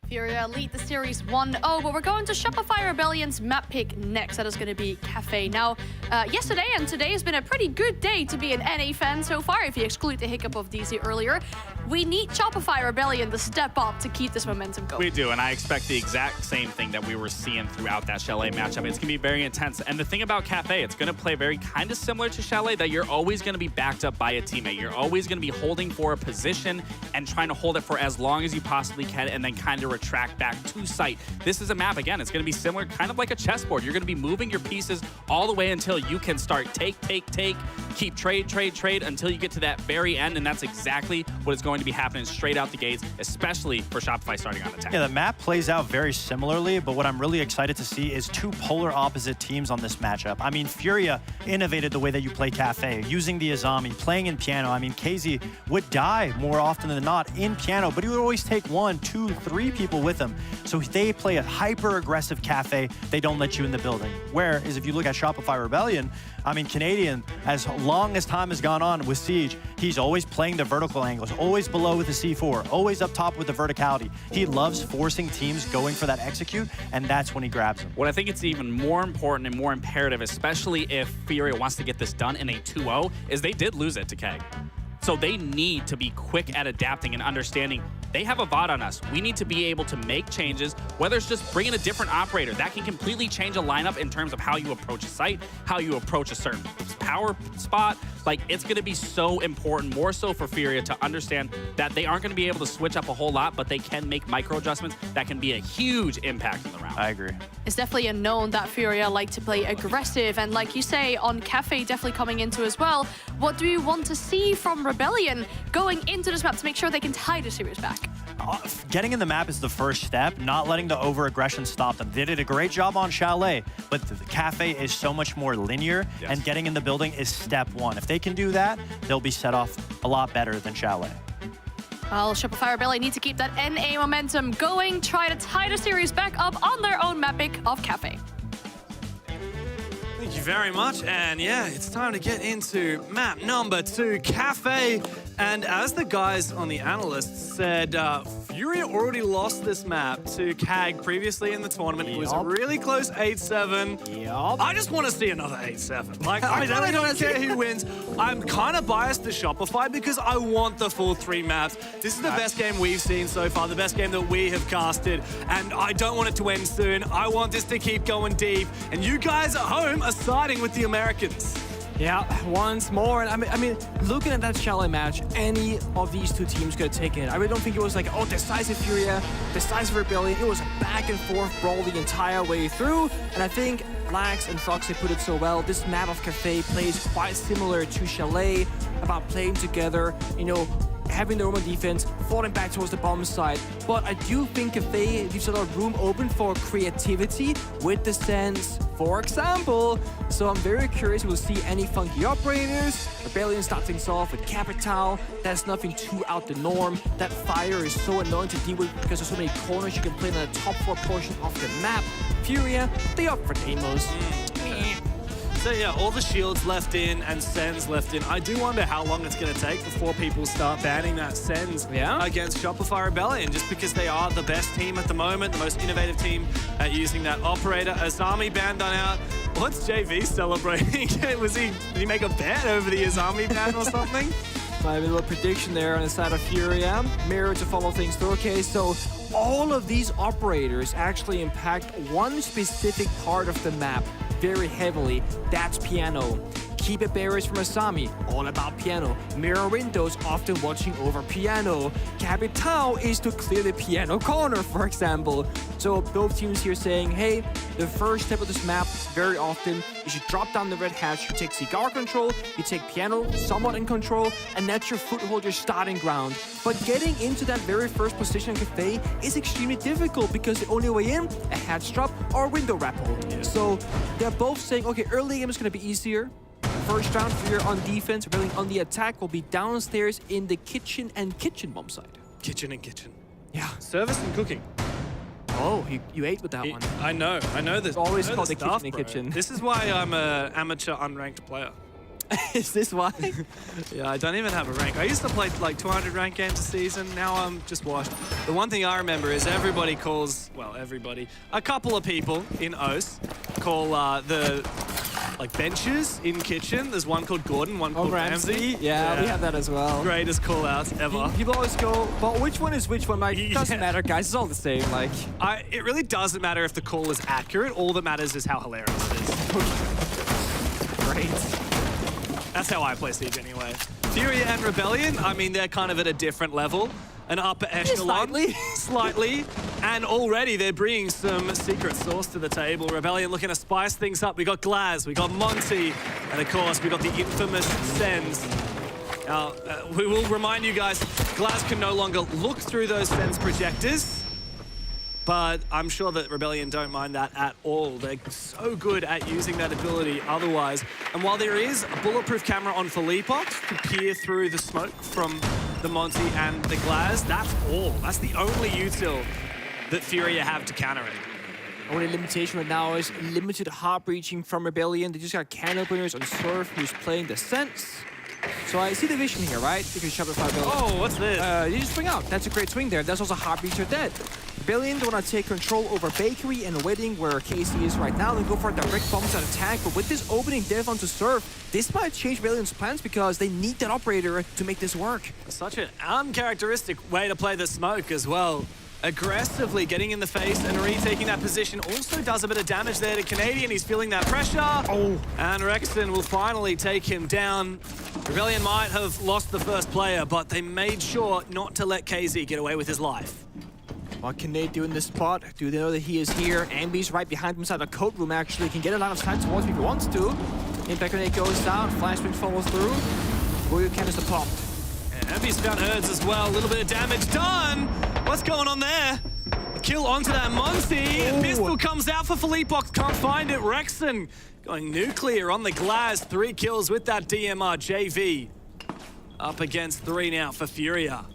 Furia lead the series 1-0, but we're going to Shopify Rebellion's map pick next. That is going to be Cafe. Now, yesterday and today has been a pretty good day to be an NA fan so far, if you exclude the hiccup of DZ earlier. We need Shopify Rebellion to step up to keep this momentum going. We do, and I expect the exact same thing that we were seeing throughout that Chalet matchup. It's going to be very intense. And the thing about Cafe, it's going to play very kind of similar to Chalet, that you're always going to be backed up by a teammate. You're always going to be holding for a position and trying to hold it for as long as you possibly can and then kind of retract back to site. This is a map, again, it's going to be similar, kind of like a chessboard. You're going to be moving your pieces all the way until you can start take, keep trade until you get to that very end, and that's exactly what is going to be happening straight out the gates, especially for Shopify starting on attack. Yeah, the map plays out very similarly, but what I'm really excited to see is two polar opposite teams on this matchup. I mean, Furia innovated the way that you play Cafe, using the Azami, playing in piano. I mean, KZ would die more often than not in piano, but he would always take 1, 2, 3 people with him. So they play a hyper-aggressive Cafe. They don't let you in the building. Whereas if you look at Shopify Rebellion, I mean, Canadian, as long as time has gone on with Siege, he's always playing the vertical angles, always below with the C4, always up top with the verticality. He loves forcing teams going for that execute, and that's when he grabs them. What I think it's even more important and more imperative, especially if Furia wants to get this done in a 2-0, is they did lose it to Keg. So they need to be quick at adapting and understanding they have a VOD on us. We need to be able to make changes, whether it's just bringing a different operator. That can completely change a lineup in terms of how you approach a site, how you approach a certain power spot. like it's going to be so important, more so for Furia, to understand that they aren't going to be able to switch up a whole lot, but they can make micro adjustments that can be a huge impact in the round. I agree. It's definitely a known that Furia like to play aggressive, and like you say, on Cafe definitely coming into as well. What do you want to see from Rebellion going into this map to make sure they can tie the series back? Getting in the map is the first step, not letting the over-aggression stop them. They did a great job on Chalet, but the Cafe is so much more linear, and getting in the building is step one. If they can do that, they'll be set off a lot better than Chalet. Well, Shopify Rebellion need to keep that NA momentum going, try to tie the series back up on their own map pick of Cafe. Thank you very much, and yeah, it's time to get into map number 2, Cafe. And as the guys on the analysts said, Furia already lost this map to CAG previously in the tournament. It was a really close 8-7. I just want to see another 8-7. Like, I really don't care who wins. I'm kind of biased to Shopify because I want the full 3 maps. This is the best game we've seen so far, the best game that we have casted, and I don't want it to end soon. I want this to keep going deep, and you guys at home are siding with the Americans. Yeah, once more. And I mean, looking at that Chalet match, any of these two teams could have taken it. I really don't think it was like, oh, decisive Furia, decisive Rebellion. It was a back and forth brawl the entire way through. And I think Lax and Foxy put it so well. This map of Cafe plays quite similar to Chalet, about playing together, you know, having their own defense, falling back towards the bomb side. But I do think Cafe leaves a lot of room open for creativity with the Sense, for example. So I'm very curious if we'll see any funky operators. Rebellion starts things off with Capital. That's nothing too out the norm. That fire is so annoying to deal with because there's so many corners you can play in the top 4 portion of the map. Furia, they up for Deimos. So yeah, all the shields left in and Sens left in. I do wonder how long it's going to take before people start banning that Sens against Shopify Rebellion, just because they are the best team at the moment, the most innovative team at using that operator. Azami ban done out. What's JV celebrating? Did he make a bet over the Azami ban or something? My little prediction there on the side of Furia. Mirror to follow things through. Okay, so all of these operators actually impact one specific part of the map very heavily. That's piano. Keep it barriers from Asami, all about piano. Mirror windows, often watching over piano. Capital is to clear the piano corner, for example. So both teams here saying, hey, the first step of this map, very often, you should drop down the red hatch, you take cigar control, you take piano somewhat in control, and that's your foothold, your starting ground. But getting into that very first position in Cafe is extremely difficult because the only way in, a hatch drop or a window rappel. So they're both saying, okay, early game is going to be easier. First round, Furia on defense, Rebellion on the attack will be downstairs in the kitchen and kitchen bomb side. Kitchen and kitchen. Yeah. Service and cooking. Oh, you ate with that one. I know this. It's always called the stuff, kitchen and bro. kitchen. This is why I'm an amateur unranked player. Is this why? Yeah, I don't even have a rank. I used to play like 200 ranked games a season. Now I'm just washed. The one thing I remember is everybody calls, well, everybody, a couple of people in OS call the like benches in kitchen. There's one called Gordon, one called Ramsey. Yeah, we have that as well. Greatest call outs ever. People always go, but which one is which one? Like, it doesn't matter, guys. It's all the same. Like, it really doesn't matter if the call is accurate. All that matters is how hilarious it is. Great. That's how I play Siege anyway. Furia and Rebellion, I mean, they're kind of at a different level. An upper echelon. Slightly. And already they're bringing some secret sauce to the table. Rebellion looking to spice things up. We got Glaz, we got Monty, and of course we got the infamous Sens. Now, we will remind you guys, Glaz can no longer look through those Sens projectors. But I'm sure that Rebellion don't mind that at all. They're so good at using that ability otherwise. And while there is a bulletproof camera on Philippox to peer through the smoke from the Monty and the Glaz, that's all. That's the only util that Furia have to counter it. Only limitation right now is limited heart breaching from Rebellion. They just got can openers on Surf, who's playing the Sense. So I see the vision here, right? You can Shopify Rebellion. Oh, what's this? You just swing out. That's a great swing there. That's also heart breacher dead. Rebellion don't want to take control over Bakery and Wedding, where Casey is right now, and go for a direct bombs out attack. But with this opening dev onto Surf, this might change Rebellion's plans because they need that operator to make this work. Such an uncharacteristic way to play the smoke as well. aggressively getting in the face and retaking that position. Also does a bit of damage there to Canadian. He's feeling that pressure. Oh. And Rexton will finally take him down. Rebellion might have lost the first player, but they made sure not to let KZ get away with his life. What can they do in this spot? Do they know that he is here? Ambi's right behind him inside the coat room, actually. Can get a lot of time towards him if he wants to. Impact grenade goes down. Flashbang follows through. Goyo canister popped. And Ambi's found Herds as well. A little bit of damage done. What's going on there? A kill onto that Monty. Pistol comes out for Philippox. Can't find it. Rexon going nuclear on the glass. 3 kills with that DMR JV. Up against 3 now for Furia.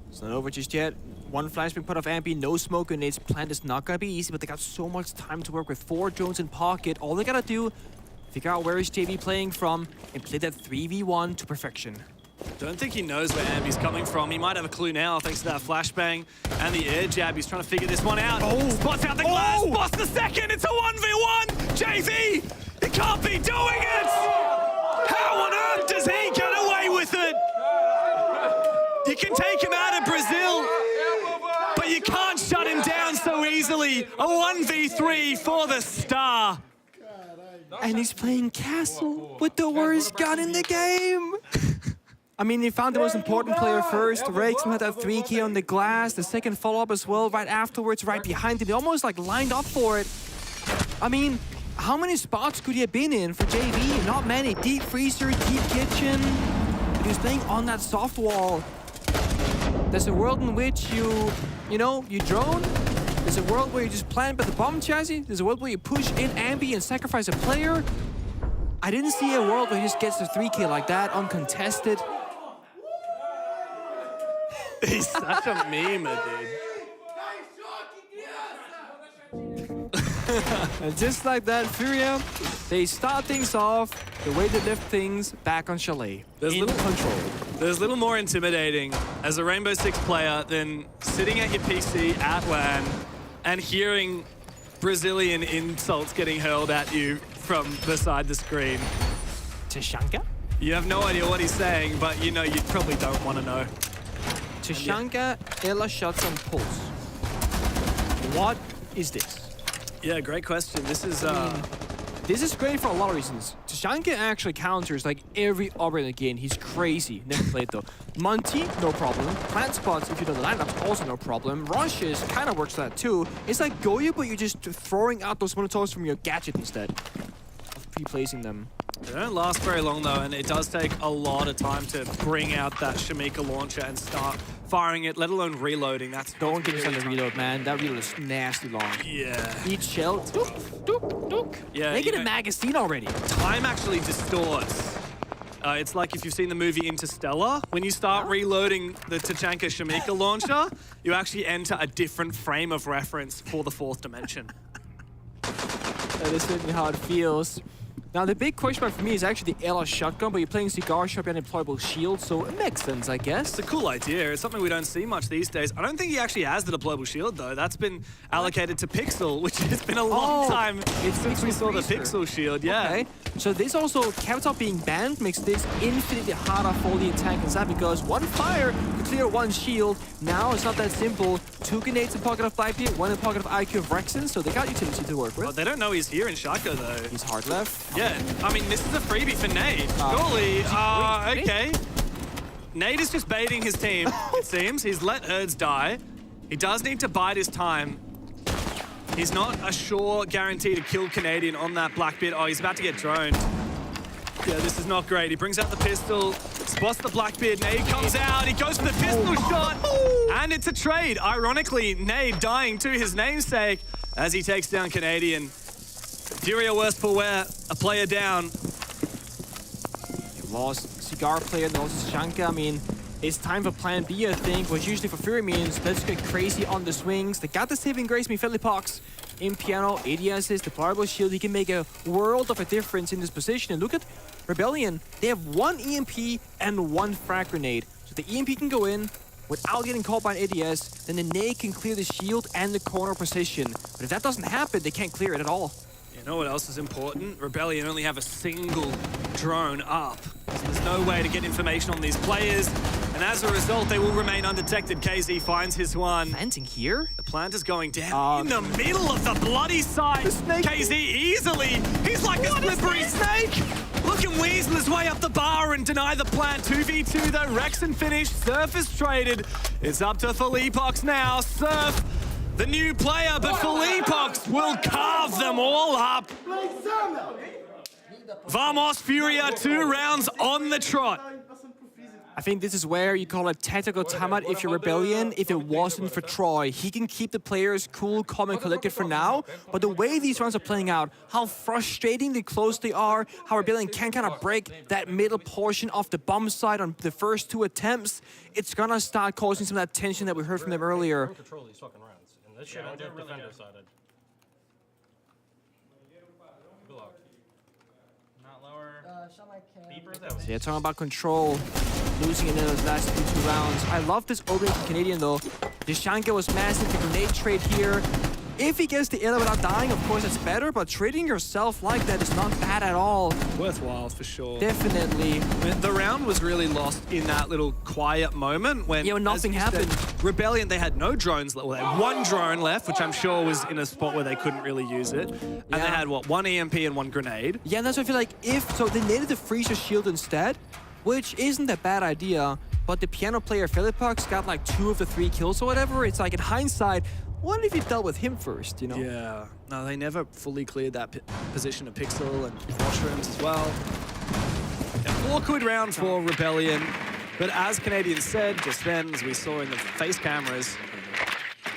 It's not over just yet. 1 flashbang put off Ambi, no smoke grenades. Plant is not gonna be easy, but they got so much time to work with. 4 drones in pocket. All they gotta do, figure out where is JV playing from, and play that 3v1 to perfection. Don't think he knows where Ambi's coming from. He might have a clue now thanks to that flashbang and the air jab. He's trying to figure this one out. Spots out the glass. Spots the second. It's a 1v1. JV, he can't be doing it. How on earth does he get away with it? You can take him out of Brazil, but you can't shut him down so easily. A 1v3 for the Star. And he's playing Castle with the worst gun in the game. I mean, he found the most important player first. Rexon had that 3K on the glass. The second follow-up as well, right afterwards, right behind him. He almost like lined up for it. I mean, how many spots could he have been in for JV? Not many. Deep freezer, deep kitchen. But he was playing on that soft wall. There's a world in which you drone. There's a world where you just plant by the bomb chassis. There's a world where you push in Ambi and sacrifice a player. I didn't see a world where he just gets the 3K like that, uncontested. He's such a meme, dude. And just like that, Furia, they start things off the way they lift things back on Chalet. In control. There's little more intimidating as a Rainbow Six player than sitting at your PC at LAN and hearing Brazilian insults getting hurled at you from beside the screen. Tashanka? You have no idea what he's saying, but you know you probably don't want to know. Tashanka, Ella shots on pulse. What is this? Yeah, great question. This is this is great for a lot of reasons. Tashanka actually counters like every other in the game. He's crazy. Never played though. Monty, no problem. Plant spots, if you know the lineups, also no problem. Rushes kind of works for that too. It's like Goyo, but you're just throwing out those Molotovs from your gadget instead of pre-placing them. They don't last very long though, and it does take a lot of time to bring out that Shamika launcher and start firing it, let alone reloading. Don't get yourself a reload, man. That reload is nasty long. Yeah. Each shell, dook, dook, dook. Yeah. Make it a magazine already. Time actually distorts. It's like if you've seen the movie Interstellar, when you start reloading the Tachanka Shamika launcher, you actually enter a different frame of reference for the 4th dimension. That is certainly how it feels. Now, the big question mark for me is actually the Ella shotgun, but you're playing Cigar Shop and deployable shield, so it makes sense, I guess. It's a cool idea. It's something we don't see much these days. I don't think he actually has the deployable shield, though. That's been allocated to Pixel, which has been a long time since we saw the Pixel shield, yeah. Okay. So this also, Capital being banned, makes this infinitely harder for the attack inside because 1 fire to clear 1 shield. Now it's not that simple. 2 grenades in pocket of Blackbeard, 1 in pocket of IQ of Rexon, so they got utility to work with. Oh, they don't know he's here in Shaka, though. He's hard left. Yeah, I mean, this is a freebie for Nate. Surely, okay. Nate is just baiting his team, it seems. He's let Herds die. He does need to bide his time. He's not a sure guarantee to kill Canadian on that Blackbeard. Oh, he's about to get droned. Yeah, this is not great. He brings out the pistol, spots the Blackbeard. Nade comes out. He goes for the pistol shot. And it's a trade. Ironically, Nade dying to his namesake as he takes down Canadian. Furia worse for wear, a player down. You lost Cigar player, they lost Shanka. I mean, it's time for plan B, I think, which usually for Fury means let's get crazy on the swings. They got the saving grace, me Philippox. In piano, ADS's deployable shield, he can make a world of a difference in this position. And look at Rebellion. They have 1 EMP and 1 frag grenade. So the EMP can go in without getting caught by an ADS, then the nade can clear the shield and the corner position. But if that doesn't happen, they can't clear it at all. know what else is important? Rebellion only have a single drone up. So there's no way to get information on these players. And as a result, they will remain undetected. KZ finds his one. Planting here? The plant is going down in the middle of the bloody site. KZ easily. He's like a slippery snake. Look at weasel his way up the bar and deny the plant. 2v2 though. Rexon finished. Surf is traded. It's up to Philippox now. Surf, the new player, but Philippox will carve them all up. Vamos Furia, 2 rounds on the trot. I think this is where you call a tactical timeout if you're Rebellion. If it wasn't for Troy, he can keep the players cool, calm, and collected for now. But the way these rounds are playing out, how frustratingly close they are, how Rebellion can kind of break that middle portion of the bomb side on the first 2 attempts, it's gonna start causing some of that tension that we heard from them earlier. Control these fucking rounds, and this shit ended defender sided. Not lower. So yeah, talking about control, losing in those last 2 rounds. I love this opening from Canadian though. Deshanka was massive, the grenade trade here. If he gets the illa without dying, of course it's better, but trading yourself like that is not bad at all. Worthwhile for sure. Definitely. I mean, the round was really lost in that little quiet moment when nothing happened. Rebellion, they had no drones left. Well, they had 1 drone left, which I'm sure was in a spot where they couldn't really use it. And they had, what, 1 EMP and 1 grenade? Yeah, and that's what I feel like so they needed the freezer shield instead, which isn't a bad idea, but the piano player Philippox got like 2 of the 3 kills or whatever. It's like in hindsight, what if you dealt with him first, you know? Yeah. No, they never fully cleared that position of Pixel and washrooms as well. An awkward round for Rebellion, but as Canadian said just then, as we saw in the face cameras,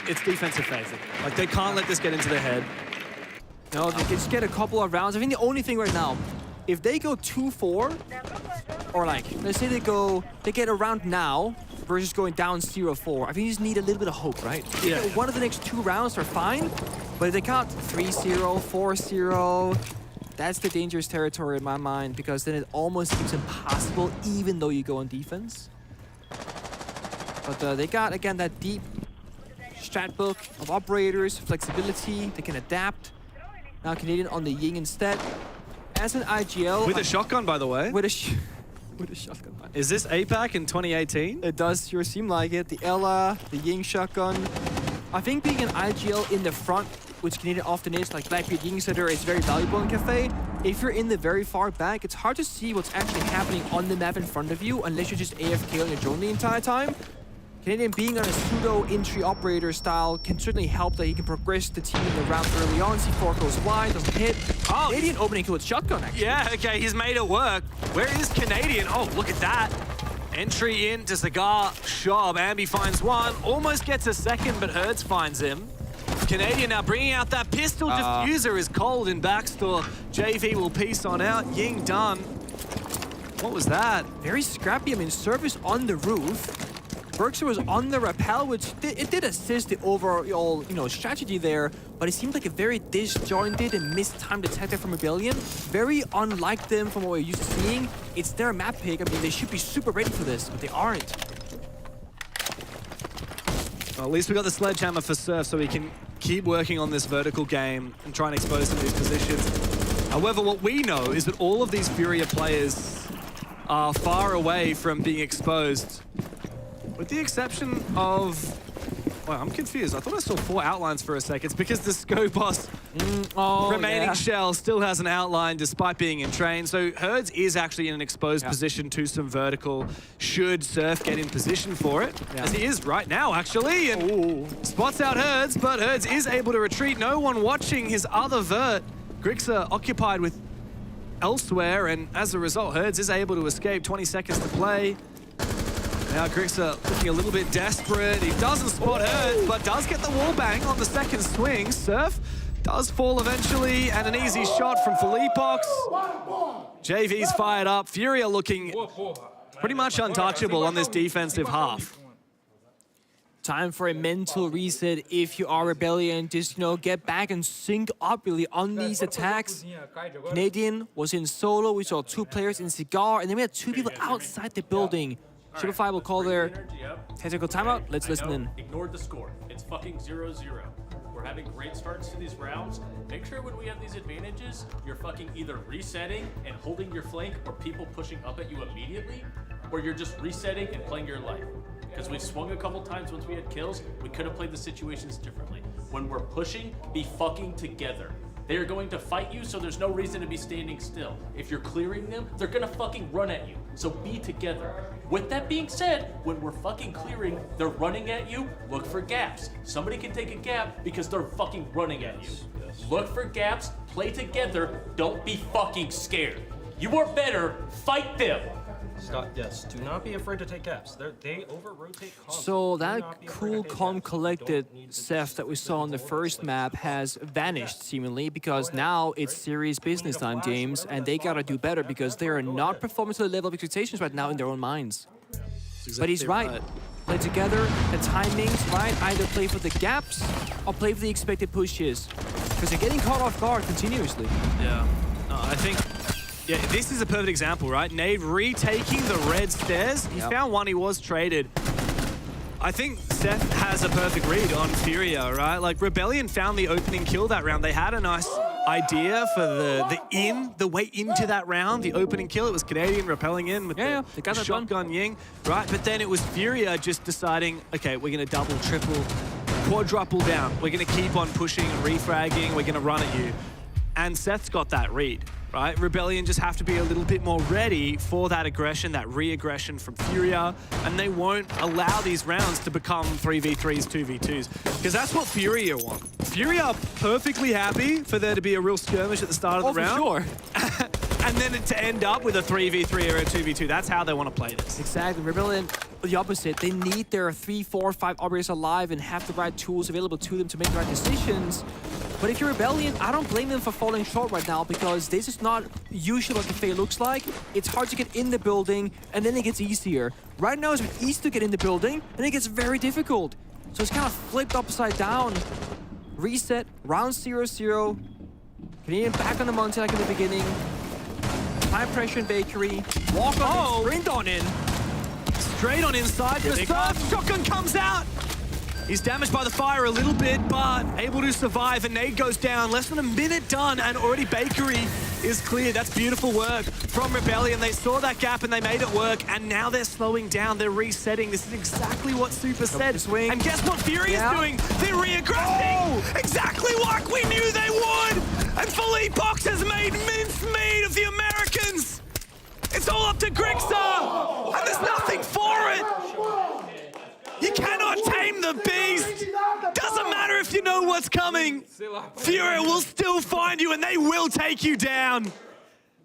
it's defensive phasing. Like, they can't let this get into their head. No, they can just get a couple of rounds. I think the only thing right now, if they go 2-4, or like, let's say they get a round now, versus going down 0-4. I think you just need a little bit of hope, right? Yeah. If one of the next 2 rounds are fine, but if they got 3-0, 4-0, that's the dangerous territory in my mind, because then it almost seems impossible, even though you go on defense. But they got, again, that deep strat book of operators, flexibility, they can adapt. Now Canadian on the Ying instead. As an IGL... With a shotgun, by the way. With a shotgun. Is this APAC in 2018? It does sure seem like it. The Ella, the Ying shotgun. I think being an IGL in the front, which Canadian often is, like Blackbeard Ying Setter, is very valuable in Cafe. If you're in the very far back, it's hard to see what's actually happening on the map in front of you unless you're just AFK on your drone the entire time. Canadian being on a pseudo entry operator style can certainly help that he can progress the team in the round early on. C4 goes wide, doesn't hit. Oh, Canadian opening kill with shotgun, actually. Yeah, okay, he's made it work. Where is Canadian? Oh, look at that. Entry into Cigar Shop. Ambi finds 1, almost gets a second, but Hertz finds him. Canadian now bringing out that pistol. Diffuser is cold in backstore. JV will piece on out. Ying done. What was that? Very scrappy. I mean, service on the roof. Berkshire was on the rappel, which it did assist the overall, strategy there, but it seemed like a very disjointed and mistimed attack there from Rebellion. Very unlike them from what we're used to seeing. It's their map pick. I mean, they should be super ready for this, but they aren't. Well, at least we got the sledgehammer for Surf, so we can keep working on this vertical game and try and expose some of these positions. However, what we know is that all of these Furia players are far away from being exposed. With the exception of... Well, I'm confused. I thought I saw 4 outlines for a sec. It's because the Scobos remaining shell still has an outline despite being in train. So Herds is actually in an exposed position to some vertical should Surf get in position for it. As he is right now, actually. And spots out Herds, but Herds is able to retreat. No one watching his other vert. Grixer occupied with elsewhere, and as a result, Herds is able to escape. 20 seconds to play. Now Grixer looking a little bit desperate. He doesn't spot Hertz, but does get the wall bang on the second swing. Surf does fall eventually, and an easy shot from Philippox. JV's fired up. Furia looking pretty much untouchable on this defensive half. Time for a mental reset if you are Rebellion. Just, get back and sync up really on these attacks. Canadian was in solo. We saw 2 players in Cigar, and then we had 2 people outside the building. Shopify will call their tactical timeout. Let's listen in. Ignored the score. It's fucking 0-0. we're having great starts to these rounds. Make sure when we have these advantages, you're fucking either resetting and holding your flank or people pushing up at you immediately, or you're just resetting and playing your life. Because we've swung a couple times once we had kills, we could have played the situations differently. When we're pushing, be fucking together. They are going to fight you, so there's no reason to be standing still. If you're clearing them, they're gonna fucking run at you. So be together. With that being said, when we're fucking clearing, they're running at you, look for gaps. Somebody can take a gap because they're fucking running at you. Look for gaps, play together, don't be fucking scared. You are better, fight them. Scott, yes, do not be afraid to take gaps. They over-rotate constantly. So that cool, calm, collected Seth that we saw on the first map has vanished, seemingly, because now it's serious business time, James, and they gotta do better because they are not performing to the level of expectations right now in their own minds. But he's right. Play together, the timings, right? Either play for the gaps or play for the expected pushes. Because they're getting caught off guard continuously. Yeah. No, I think... Yeah, this is a perfect example, right? Nade retaking the red stairs. He found one, he was traded. I think Seth has a perfect read on Furia, right? Like, Rebellion found the opening kill that round. They had a nice idea for the way into that round, the opening kill. It was Canadian rappelling in with the shotgun Ying, right? But then it was Furia just deciding, okay, we're gonna double, triple, quadruple down. We're gonna keep on pushing and refragging. We're gonna run at you. And Seth's got that read, right? Rebellion just have to be a little bit more ready for that aggression, that re-aggression from Furia, and they won't allow these rounds to become 3v3s, 2v2s, because that's what Furia want. Furia are perfectly happy for there to be a real skirmish at the start of the round. For sure. And then to end up with a 3v3 or a 2v2. That's how they want to play this. Exactly. Rebellion, the opposite. They need their 3, 4, 5 operators alive and have the right tools available to them to make the right decisions. But if you're Rebellion, I don't blame them for falling short right now because this is not usually what the Fae looks like. It's hard to get in the building, and then it gets easier. Right now, it's easy to get in the building, and it gets very difficult. So it's kind of flipped upside down. Reset, round 0-0. Canadian back on the Monty like in the beginning. High pressure in Bakery. Walk on, sprint on in. Straight on inside. The shotgun comes out. He's damaged by the fire a little bit, but able to survive. A nade goes down. Less than a minute done, and already Bakery is cleared. That's beautiful work from Rebellion. They saw that gap and they made it work, and now they're slowing down. They're resetting. This is exactly what Super said. And guess what Fury is doing? They're re-aggressing. Exactly like we knew they would. And Philippe Box has made mincemeat of the Americans. It's all up to Grixer, and there's nothing for it. You cannot tame the beast. Doesn't matter if you know what's coming. Furia will still find you and they will take you down.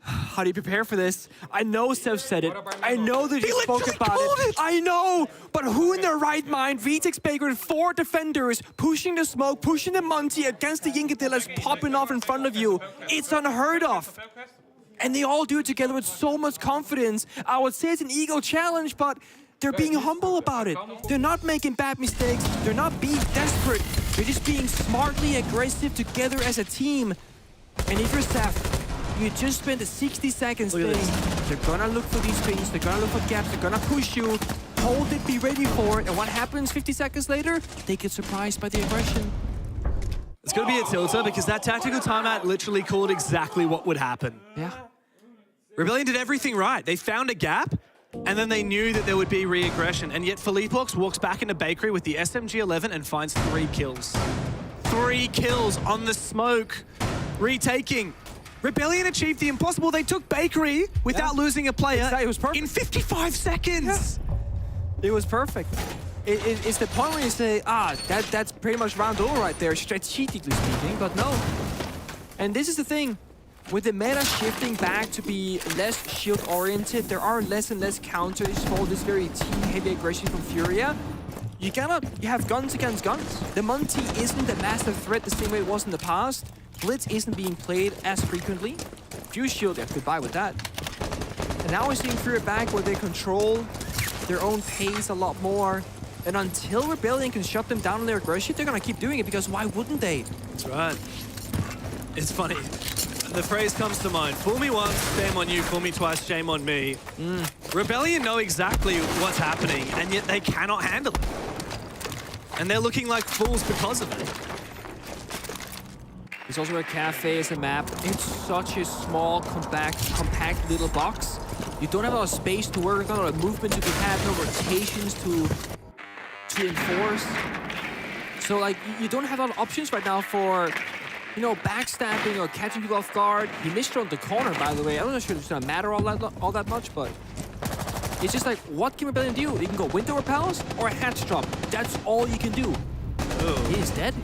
How do you prepare for this? I know Seth said it. I know that he spoke about it. I know, but who in their right mind retakes Baker with 4 defenders, pushing the smoke, pushing the Monty against the Yingadillas popping off in front of you? It's unheard of. And they all do it together with so much confidence. I would say it's an ego challenge, but they're being humble about it. They're not making bad mistakes. They're not being desperate. They're just being smartly aggressive together as a team. And if you're Seth, you just spent 60 seconds saying, they're gonna look for these things, they're gonna look for gaps, they're gonna push you, hold it, be ready for it. And what happens 50 seconds later? They get surprised by the aggression. It's gonna be a tilter because that tactical timeout literally called exactly what would happen. Yeah. Rebellion did everything right. They found a gap, and then they knew that there would be re-aggression. And yet Philippox walks back into Bakery with the SMG-11 and finds 3 kills. 3 kills on the smoke. Retaking. Rebellion achieved the impossible. They took Bakery without losing a player in 55 seconds. It was perfect. It's the point where you say, that's pretty much round over right there, strategically speaking, but no. And this is the thing. With the meta shifting back to be less shield-oriented, there are less and less counters for this very team-heavy aggression from Furia. You have guns against guns. The Monty isn't a massive threat the same way it was in the past. Blitz isn't being played as frequently. Fuse Shield, goodbye with that. And now we're seeing Furia back where they control their own pace a lot more. And until Rebellion can shut them down on their aggression, they're gonna keep doing it because why wouldn't they? That's right. It's funny. The phrase comes to mind. Fool me once, shame on you. Fool me twice, shame on me. Rebellion know exactly what's happening, and yet they cannot handle it. And they're looking like fools because of it. It's also where Cafe is a map. It's such a small, compact little box. You don't have a lot of space to work, not a lot of movement to be had, no rotations to enforce. So like you don't have a lot of options right now for, you know, backstabbing or catching people off guard. He missed on the corner, by the way. I'm not sure it's gonna matter all that much, but it's just like, what can Rebellion do? You can go window repels or a hatch drop. That's all you can do. Oh. He is dead.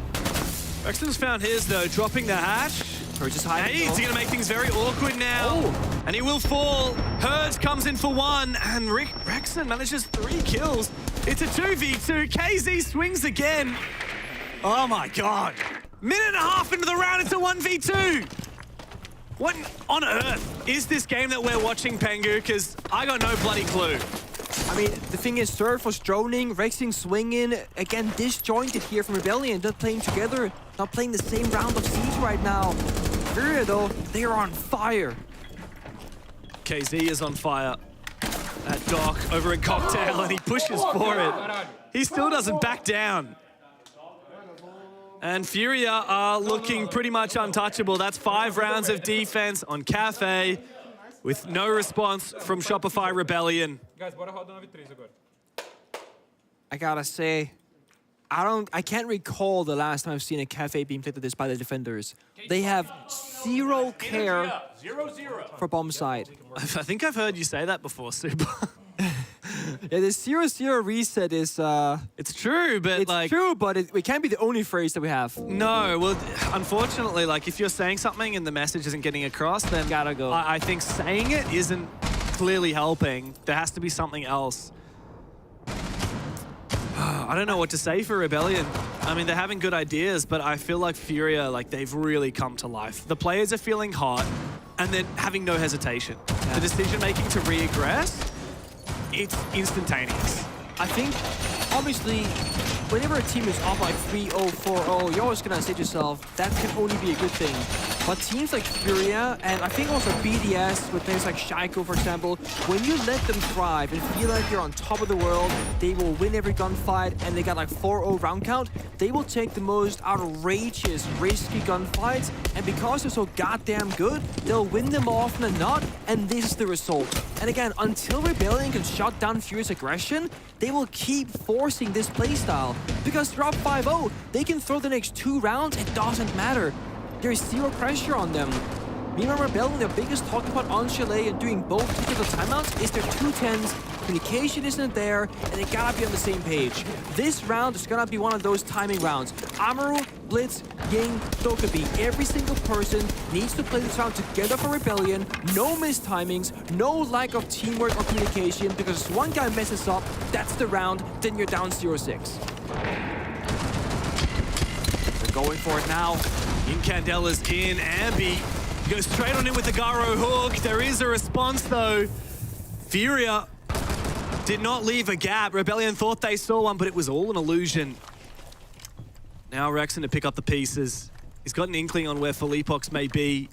Rexon's found his though, dropping the hatch. Just hiding. He's gonna make things very awkward now. Oh. And he will fall. Herds comes in for 1, and Rexon manages 3 kills. It's a 2v2. KZ swings again. Oh my god. Minute and a half into the round, it's a 1v2. What on earth is this game that we're watching, Pengu? Because I got no bloody clue. I mean, the thing is, Surf was droning, Rexing swinging. Again, disjointed here from Rebellion. Not playing together, not playing the same round of Siege right now. Furia, though, they are on fire. KZ is on fire. That Doc over a cocktail, and he pushes for it. He still doesn't back down. And Furia are looking pretty much untouchable. That's 5 rounds of defense on Cafe with no response from Shopify Rebellion. I gotta say, I can't recall the last time I've seen a Cafe being played like this by the defenders. They have zero care for bomb side. I think I've heard you say that before, Super. Yeah, the 0-0 reset is... it's true, but it's true, but it can't be the only phrase that we have. No, well, unfortunately, like, if you're saying something and the message isn't getting across, then gotta go. I think saying it isn't clearly helping. There has to be something else. I don't know what to say for Rebellion. I mean, they're having good ideas, but I feel like Furia, like, they've really come to life. The players are feeling hot, and they're having no hesitation. Yeah. The decision-making to re-aggress, it's instantaneous. I think, obviously, whenever a team is up like 3-0, 4-0, you're always gonna say to yourself, that can only be a good thing. But teams like Furia, and I think also BDS, with players like Shaiko, for example, when you let them thrive and feel like you're on top of the world, they will win every gunfight, and they got like 4-0 round count, they will take the most outrageous, risky gunfights, and because they're so goddamn good, they'll win them more often than not, and this is the result. And again, until Rebellion can shut down Furia's aggression, they will keep forcing this playstyle. Because they're up 5-0, they can throw the next 2 rounds, it doesn't matter. There's zero pressure on them. Meanwhile, Rebellion, their biggest talking point on Chalet and doing both critical timeouts is their 2-10s. Communication isn't there, and they gotta be on the same page. This round is gonna be one of those timing rounds. Amaru, Blitz, Ying, Dokkaebi, every single person needs to play this round together for Rebellion. No missed timings, no lack of teamwork or communication, because if one guy messes up, that's the round, then you're down 0-6. They're going for it now. Incandela's in, Ambi goes straight on in with the Garo hook. There is a response though. Furia did not leave a gap. Rebellion thought they saw one, but it was all an illusion. Now Rexon to pick up the pieces. He's got an inkling on where Felipox may be.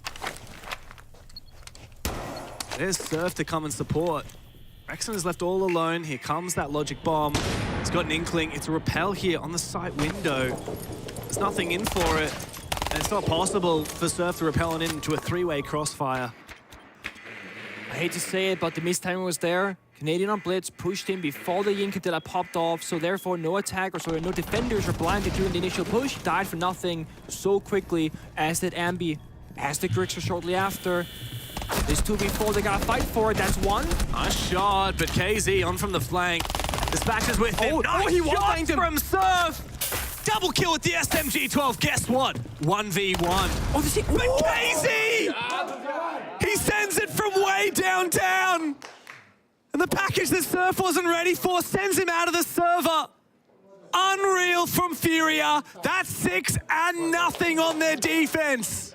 There's Surf to come and support. Rexon is left all alone. Here comes that logic bomb. He's got an inkling. It's a repel here on the site window. There's nothing in for it. And it's not possible for Surf to repel it into a 3-way crossfire. I hate to say it, but the mistiming was there. Canadian on Blitz pushed him before the Incandela popped off, so therefore no attackers or no defenders were blinded during the initial push. Died for nothing so quickly, as did Ambi, as did Grixer shortly after. This 2v4, they gotta fight for it. That's one. Nice shot, but KZ on from the flank. Dispatches with him. Nice he shot from Surf! Double kill with the SMG-12. Guess what? 1v1. Oh, this is... But KZ! He sends it from way downtown! And the package that Surf wasn't ready for sends him out of the server. Unreal from Furia. That's 6-0 on their defense.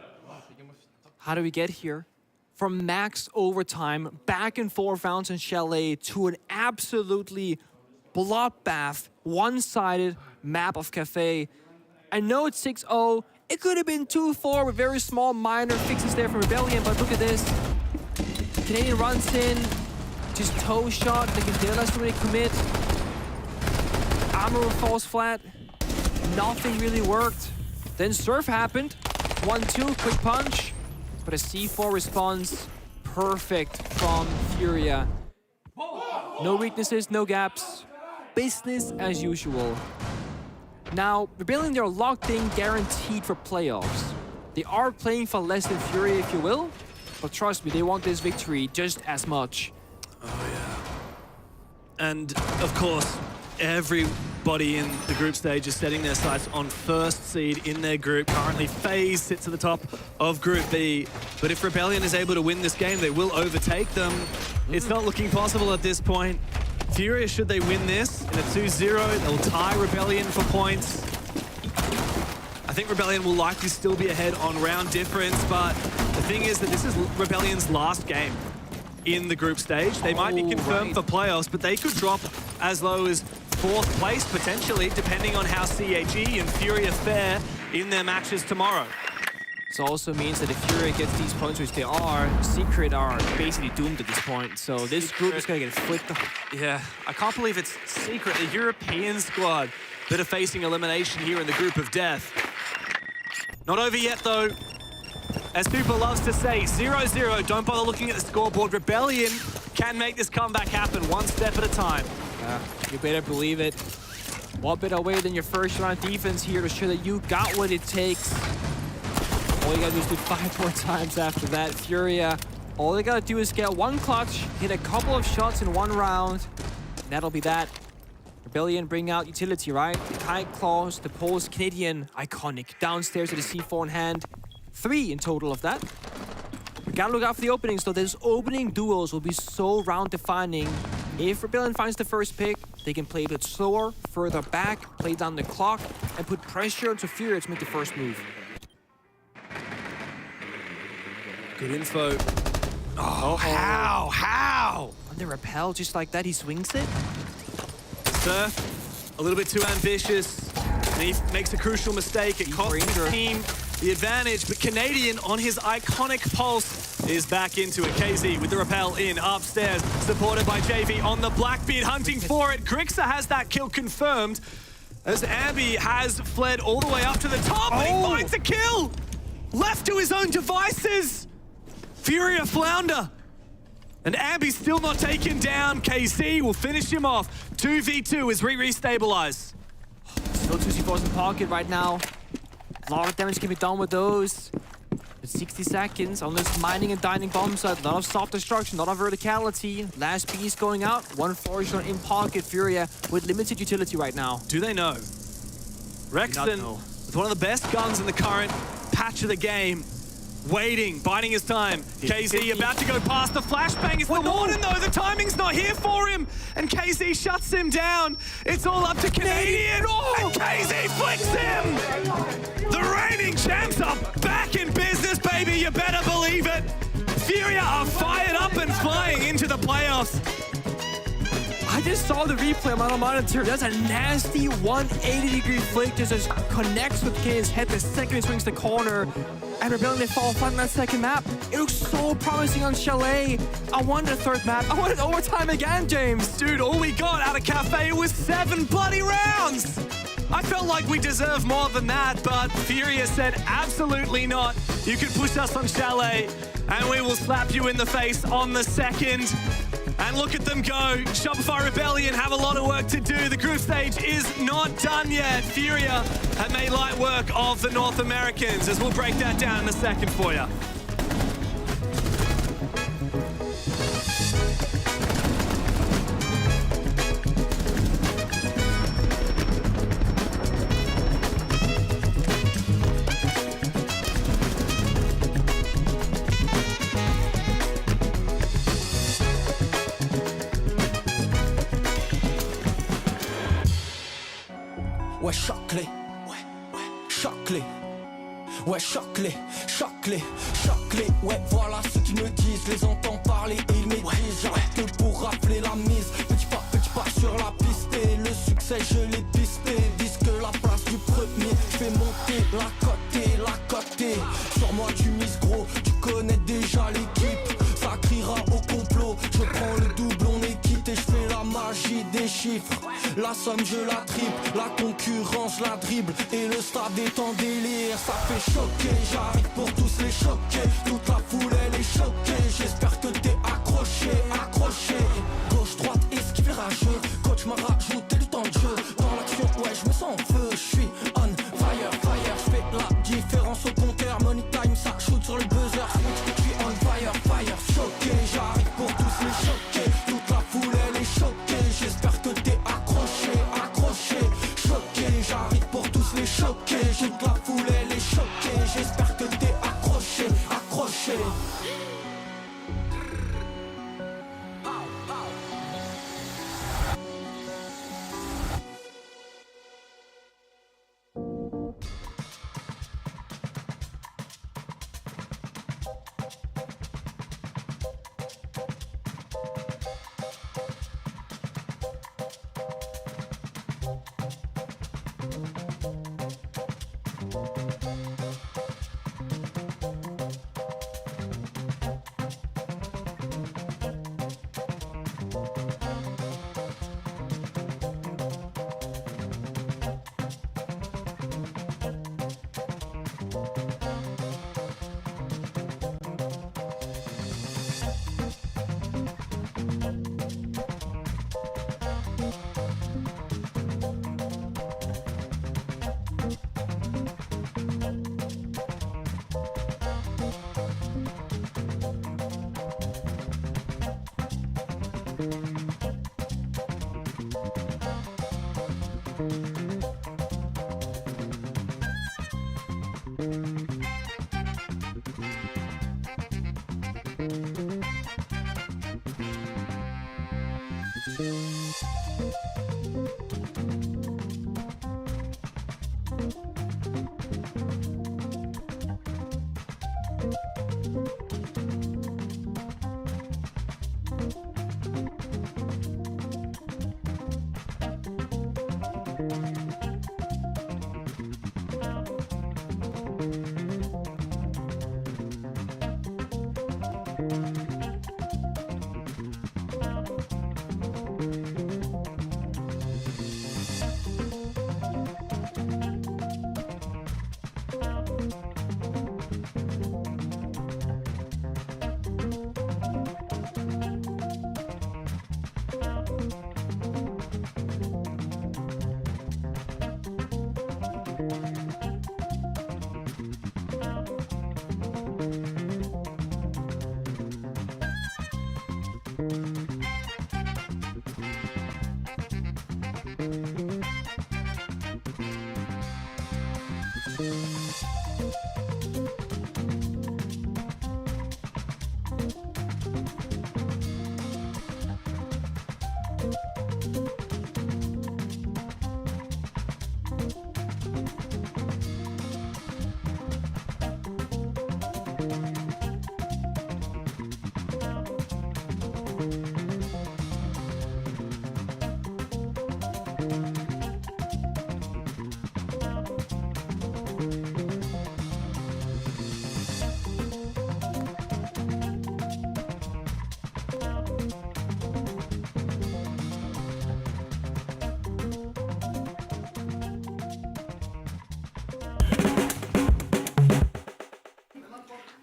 How do we get here? From max overtime, back and forth rounds in Chalet, to an absolutely bloodbath, one-sided map of Cafe. I know it's 6-0. It could have been 2-4 with very small minor fixes there from Rebellion, but look at this. Canadian runs in, just toe shot. The Candela doesn't really commit. Amaru falls flat. Nothing really worked. Then Surf happened. 1-2, quick punch. But a C4 response, perfect from Furia. No weaknesses, no gaps. Business as usual. Now, Rebellion, they're locked in, guaranteed for playoffs. They are playing for less than Furia, if you will. But trust me, they want this victory just as much. Oh, yeah. And, of course, everybody in the group stage is setting their sights on first seed in their group. Currently, FaZe sits at the top of Group B. But if Rebellion is able to win this game, they will overtake them. It's not looking possible at this point. Furia, should they win this in a 2-0, they'll tie Rebellion for points. I think Rebellion will likely still be ahead on round difference, but the thing is that this is Rebellion's last game in the group stage. They might be confirmed for playoffs, but they could drop as low as 4th place, potentially, depending on how CAG and Furia fare in their matches tomorrow. This also means that if Furia gets these points, which they are, Secret are basically doomed at this point. So this group is going to get flipped. Yeah, I can't believe it's Secret, the European squad, that are facing elimination here in the group of death. Not over yet, though. As Super loves to say, 0-0, don't bother looking at the scoreboard. Rebellion can make this comeback happen one step at a time. You better believe it. One better way than your first round defense here to show that you got what it takes. All you gotta do is do 5 more times after that. Furia, all they gotta do is get one clutch, hit a couple of shots in one round, and that'll be that. Rebellion bring out utility, right? The Kite Claws, the Polish Canadian, iconic. Downstairs with a C4 in hand. 3 in total of that. We gotta look out for the openings, though. Those opening duels will be so round-defining. If Rebellion finds the first pick, they can play a bit slower, further back, play down the clock, and put pressure onto Furia to make the first move. Good info. Oh, how? On the rappel, just like that, he swings it. Surf, a little bit too ambitious, and he makes a crucial mistake. It costs his team the advantage, but Canadian on his iconic pulse is back into it. KZ with the rappel in upstairs, supported by JV on the Blackbeard, hunting for it. Grixer has that kill confirmed, as Ambi has fled all the way up to the top, and he finds a kill! Left to his own devices! Furia flounder. And Ambi's still not taken down. KC will finish him off. 2v2 as re-stabilize. Still 2 C4s in pocket right now. A lot of damage can be done with those. But 60 seconds on this mining and dining bomb site. A lot of soft destruction, a lot of verticality. Last piece going out. 1 Fortune in pocket. Furia with limited utility right now. Do they know? Rexton, with one of the best guns in the current patch of the game, waiting, biding his time. KZ about to go past the flashbang. It's the Warden, though. The timing's not here for him. And KZ shuts him down. It's all up to Canadian. And KZ flicks him. The reigning champs are back in business, baby. You better believe it. Furia are fired up and flying into the playoffs. I just saw the replay on my monitor. That's a nasty 180-degree flick. Just connects with K's head the second he swings the corner. And Rebellion, they fall flat on that second map. It looks so promising on Chalet. I wanted a 3rd map. I wanted overtime again, James. Dude, all we got out of Cafe was 7 bloody rounds. I felt like we deserved more than that, but Furia said absolutely not. You can push us on Chalet, and we will slap you in the face on the 2nd. And look at them go. Shopify Rebellion have a lot of work to do. The group stage is not done yet. Furia have made light work of the North Americans, as we'll break that down in a second for you. Ouais, choc-les, choc-les, ouais, choc-les, choc-les, choc-les, ouais, voilà ce qu'ils me disent, les entends parler et ils maîtrisent, j'arrête que pour rafler la mise, petit pas sur la piste et le succès je l'ai pisté, disque la place du premier, je fais monter la côté, sur moi tu mises gros, tu connais déjà l'équipe, ça criera au complot, je prends le double, on est quitté, je fais la magie des chiffres. La somme je la triple, la concurrence la dribble et le stade est en délire. Ça fait choquer, j'arrive pour tous les choquer. Toute la foule elle est choquée. J'espère que t'es accroché, accroché. Gauche, droite, esquive les rageux. Coach m'a rajouté du temps de jeu. Dans l'action, ouais, je me sens en feu. Je suis on fire, fire. Je fais la différence au compteur. Money time, ça shoot sur le buzzer. Je suis on fire, fire. Choqué, j'arrive pour tous les choquer. Toute la foule, elle est choquée. J'espère que t'es accroché, accroché. Choqué, j'arrive pour tous les choquer. Toute la foule, elle est choquée. J'espère que t'es accroché, accroché.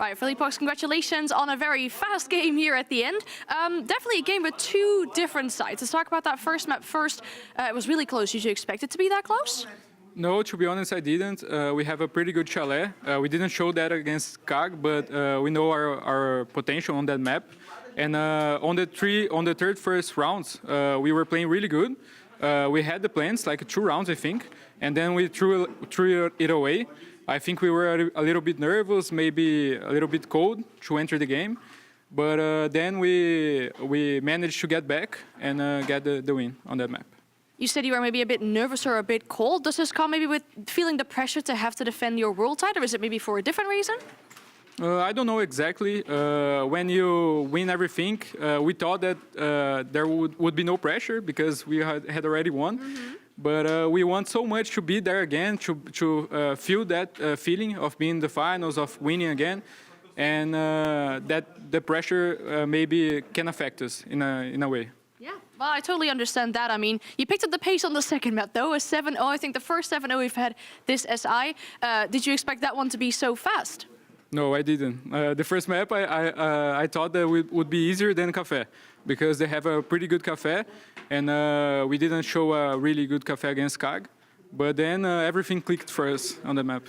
Right, Philippox, congratulations on a very fast game here at the end. Definitely a game with two different sides. Let's talk about that first map first. It was really close. Did you expect it to be that close? No, to be honest, I didn't. We have a pretty good chalet. We didn't show that against CAG, but we know our potential on that map. And on the third first rounds, we were playing really good. We had the plans, like 2 rounds, I think, and then we threw it away. I think we were a little bit nervous, maybe a little bit cold to enter the game. But then we managed to get back and get the win on that map. You said you were maybe a bit nervous or a bit cold. Does this come maybe with feeling the pressure to have to defend your world title, or is it maybe for a different reason? I don't know exactly. When you win everything, we thought that there would be no pressure because we had already won. Mm-hmm. But we want so much to be there again, to feel that feeling of being in the finals, of winning again, and that the pressure maybe can affect us in a way. Yeah, Well, I totally understand that. I mean, you picked up the pace on the second map, though. A 7-0, I think the first 7-0 we've had this SI. Did you expect that one to be so fast? No, I didn't. The first map, I thought that it would be easier than Café because they have a pretty good Café, and we didn't show a really good Café against CAG. But then everything clicked for us on the map.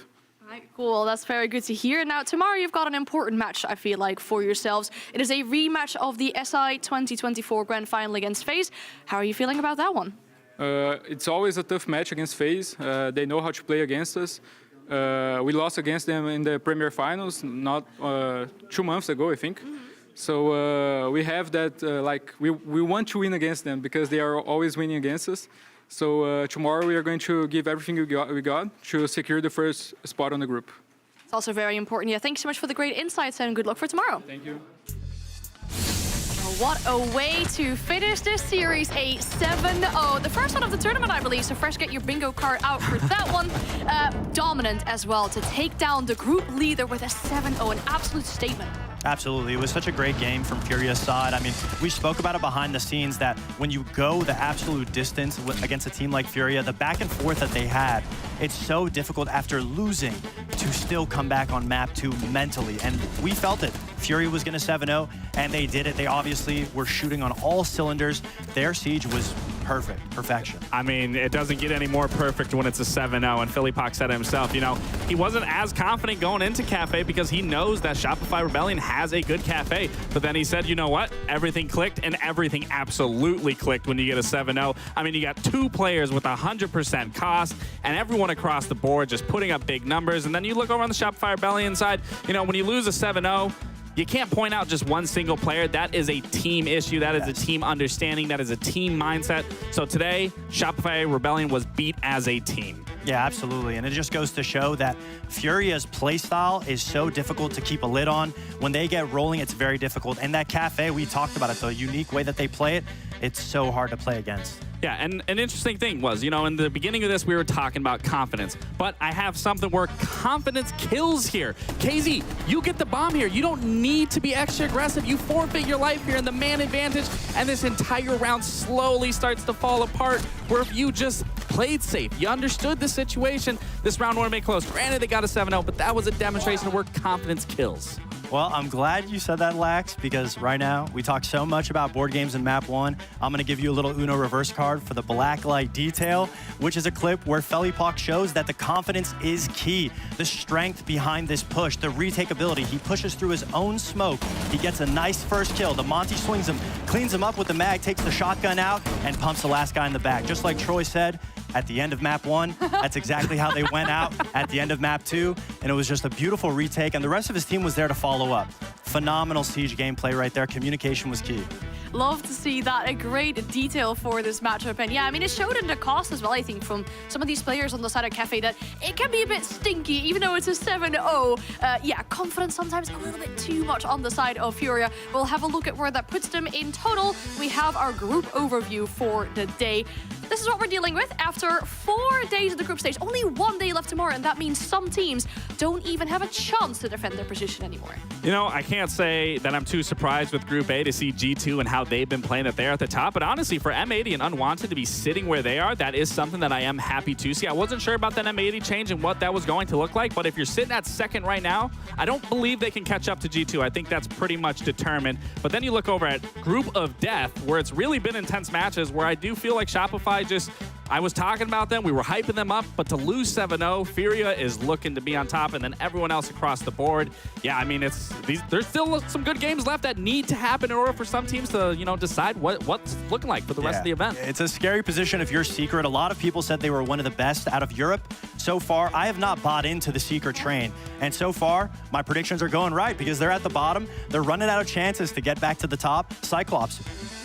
Right, cool. That's very good to hear. Now, tomorrow you've got an important match, I feel like, for yourselves. It is a rematch of the SI 2024 Grand Final against FaZe. How are you feeling about that one? It's always a tough match against FaZe. They know how to play against us. We lost against them in the Premier Finals not 2 months ago, I think. So we have that, we want to win against them because they are always winning against us. So tomorrow we are going to give everything we got to secure the first spot on the group. It's also very important. Yeah, thanks so much for the great insights and good luck for tomorrow. Thank you. What a way to finish this series, a 7-0. The first one of the tournament, I believe, so fresh, get your bingo card out for that one. Dominant as well to take down the group leader with a 7-0, an absolute statement. Absolutely. It was such a great game from Furia's side. I mean, we spoke about it behind the scenes that when you go the absolute distance against a team like Furia, the back and forth that they had, it's so difficult after losing to still come back on map 2 mentally. And we felt it. Furia was going to 7-0, and they did it. They obviously were shooting on all cylinders. Their siege was perfection. I mean, it doesn't get any more perfect when it's a 7-0, and Philly Pock said it himself, you know, he wasn't as confident going into Cafe because he knows that Shopify Rebellion has a good Cafe, but then he said, you know what, everything clicked, and everything absolutely clicked when you get a 7-0. I mean, you got 2 players with 100% cost, and everyone across the board just putting up big numbers, and then you look over on the Shopify Rebellion side, you know, when you lose a 7-0, you can't point out just one single player. That is a team issue. That is a team understanding. That is a team mindset. So today, Shopify Rebellion was beat as a team. Yeah, absolutely. And it just goes to show that Furia's playstyle is so difficult to keep a lid on. When they get rolling, it's very difficult. And that Cafe, we talked about it, the unique way that they play it, it's so hard to play against. Yeah, and an interesting thing was, you know, in the beginning of this, we were talking about confidence, but I have something where confidence kills here. KZ, you get the bomb here. You don't need to be extra aggressive. You forfeit your life here in the man advantage, and this entire round slowly starts to fall apart, where if you just played safe, you understood the situation, this round would have been close. Granted, they got a 7-0, but that was a demonstration of where confidence kills. Well, I'm glad you said that, Lax, because right now we talk so much about board games in Map 1. I'm going to give you a little Uno reverse card for the black light detail, which is a clip where Felipak shows that the confidence is key. The strength behind this push, the retake ability. He pushes through his own smoke. He gets a nice first kill. The Monty swings him, cleans him up with the mag, takes the shotgun out, and pumps the last guy in the back. Just like Troy said, at the end of Map 1, that's exactly how they went out at the end of Map 2, and it was just a beautiful retake, and the rest of his team was there to follow up. Phenomenal siege gameplay right there. Communication was key. Love to see that. A great detail for this matchup. And yeah, I mean, it showed in the cost as well, I think, from some of these players on the side of Cafe that it can be a bit stinky, even though it's a 7-0. Yeah, confidence sometimes a little bit too much on the side of Furia. We'll have a look at where that puts them in total. We have our group overview for the day. This is what we're dealing with after 4 days of the group stage. Only 1 day left tomorrow, and that means some teams don't even have a chance to defend their position anymore. You know, I can't say that I'm too surprised with Group A to see G2 and how they've been playing it there at the top. But honestly, for M80 and Unwanted to be sitting where they are, that is something that I am happy to see. I wasn't sure about that M80 change and what that was going to look like. But if you're sitting at second right now, I don't believe they can catch up to G2. I think that's pretty much determined. But then you look over at Group of Death, where it's really been intense matches, where I do feel like Shopify just... I was talking about them, we were hyping them up, but to lose 7-0, Furia is looking to be on top, and then everyone else across the board. Yeah, I mean, there's still some good games left that need to happen in order for some teams to, you know, decide what's looking like for the rest of the event. It's a scary position if you're Secret. A lot of people said they were one of the best out of Europe. So far, I have not bought into the Secret train, and so far, my predictions are going right because they're at the bottom. They're running out of chances to get back to the top. Cyclops,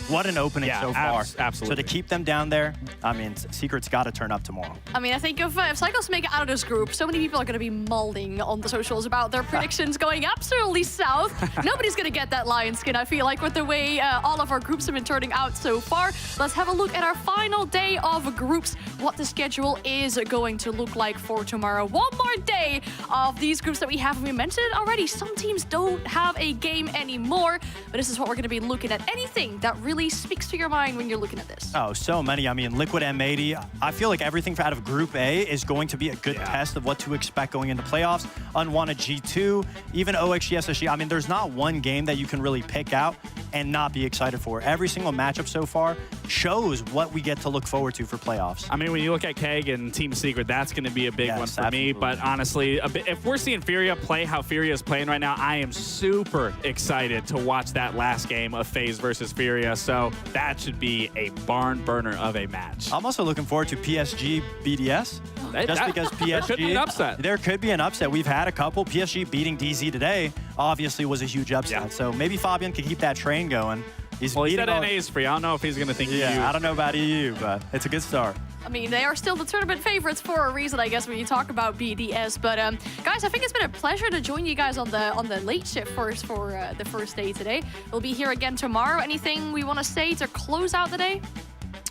what an opening so far. Absolutely. So to keep them down there, I mean, Secret's got to turn up tomorrow. I mean, I think if Cyclops make it out of this group, so many people are going to be mulling on the socials about their predictions going absolutely south. Nobody's going to get that lion skin, I feel like, with the way all of our groups have been turning out so far. Let's have a look at our final day of groups, what the schedule is going to look like for tomorrow. One more day of these groups that we have. We mentioned it already. Some teams don't have a game anymore, but this is what we're going to be looking at. Anything that really really speaks to your mind when you're looking at this? Oh, so many. I mean, Liquid M80. I feel like everything out of Group A is going to be a good test of what to expect going into playoffs. Unwanted G2, even OXG, SSG. I mean, there's not one game that you can really pick out and not be excited for. Every single matchup so far shows what we get to look forward to for playoffs. I mean, when you look at Keg and Team Secret, that's going to be a big one for me. But honestly, if we're seeing Furia play how Furia is playing right now, I am super excited to watch that last game of FaZe versus Furia. So that should be a barn burner of a match. I'm also looking forward to PSG BDS. Just because PSG... There could be an upset. There could be an upset. We've had a couple. PSG beating DZ today obviously was a huge upset. Yeah. So maybe Fabian could keep that train going. He said NA is free. I don't know if he's going to think EU. I don't know about EU, but it's a good start. I mean, they are still the tournament favorites for a reason, I guess, when you talk about BDS. But guys, I think it's been a pleasure to join you guys on the late shift for the first day today. We'll be here again tomorrow. Anything we want to say to close out the day?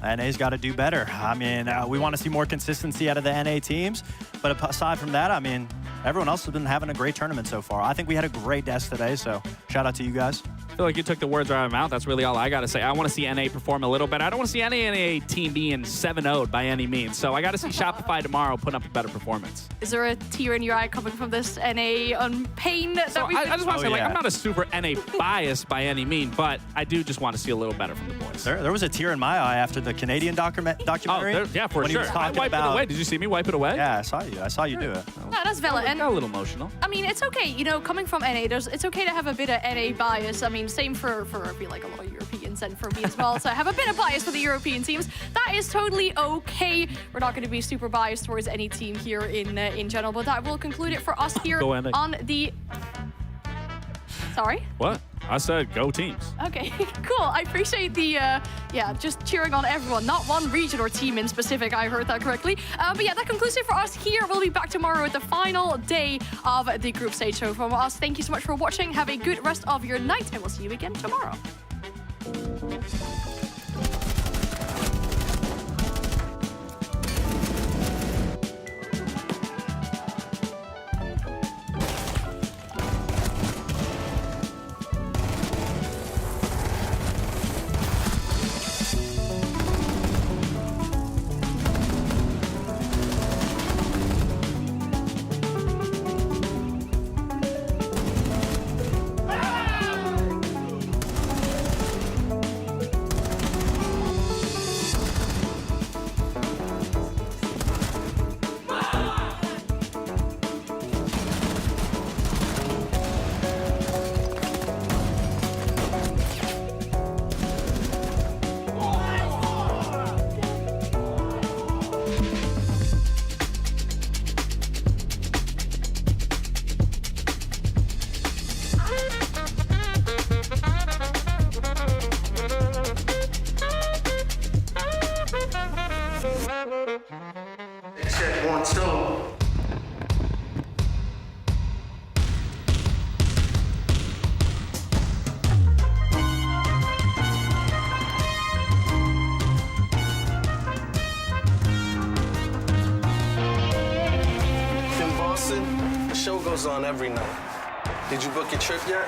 NA's got to do better. I mean, we want to see more consistency out of the NA teams. But aside from that, I mean, everyone else has been having a great tournament so far. I think we had a great desk today, so shout out to you guys. I feel like you took the words right out of my mouth. That's really all I got to say. I want to see NA perform a little better. I don't want to see NA team being 7-0'd by any means. So I got to see Shopify tomorrow put up a better performance. Is there a tear in your eye coming from this NA on pain that we I just want to say, like, I'm not a super NA bias by any mean, but I do just want to see a little better from the boys. There was a tear in my eye after the Canadian documentary. Oh, yeah, for when sure. He was I wiped it away. Did you see me wipe it away? Yeah, I saw you. I saw you do it. No, that's valid. I got a little emotional. I mean, it's okay. You know, coming from NA, it's okay to have a bit of NA bias. I mean, same for I feel like a lot of Europeans and for me as well. So I have a bit of bias for the European teams. That is totally okay. We're not going to be super biased towards any team here in general, but that will conclude it for us here on the... Sorry? What? I said go teams. Okay, cool. I appreciate the, just cheering on everyone. Not one region or team in specific. I heard that correctly. But yeah, that concludes it for us here. We'll be back tomorrow with the final day of the group stage. So from us, thank you so much for watching. Have a good rest of your night, and we'll see you again tomorrow. Check 1, 2. In Boston, the show goes on every night. Did you book your trip yet?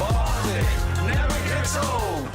Boston never gets old.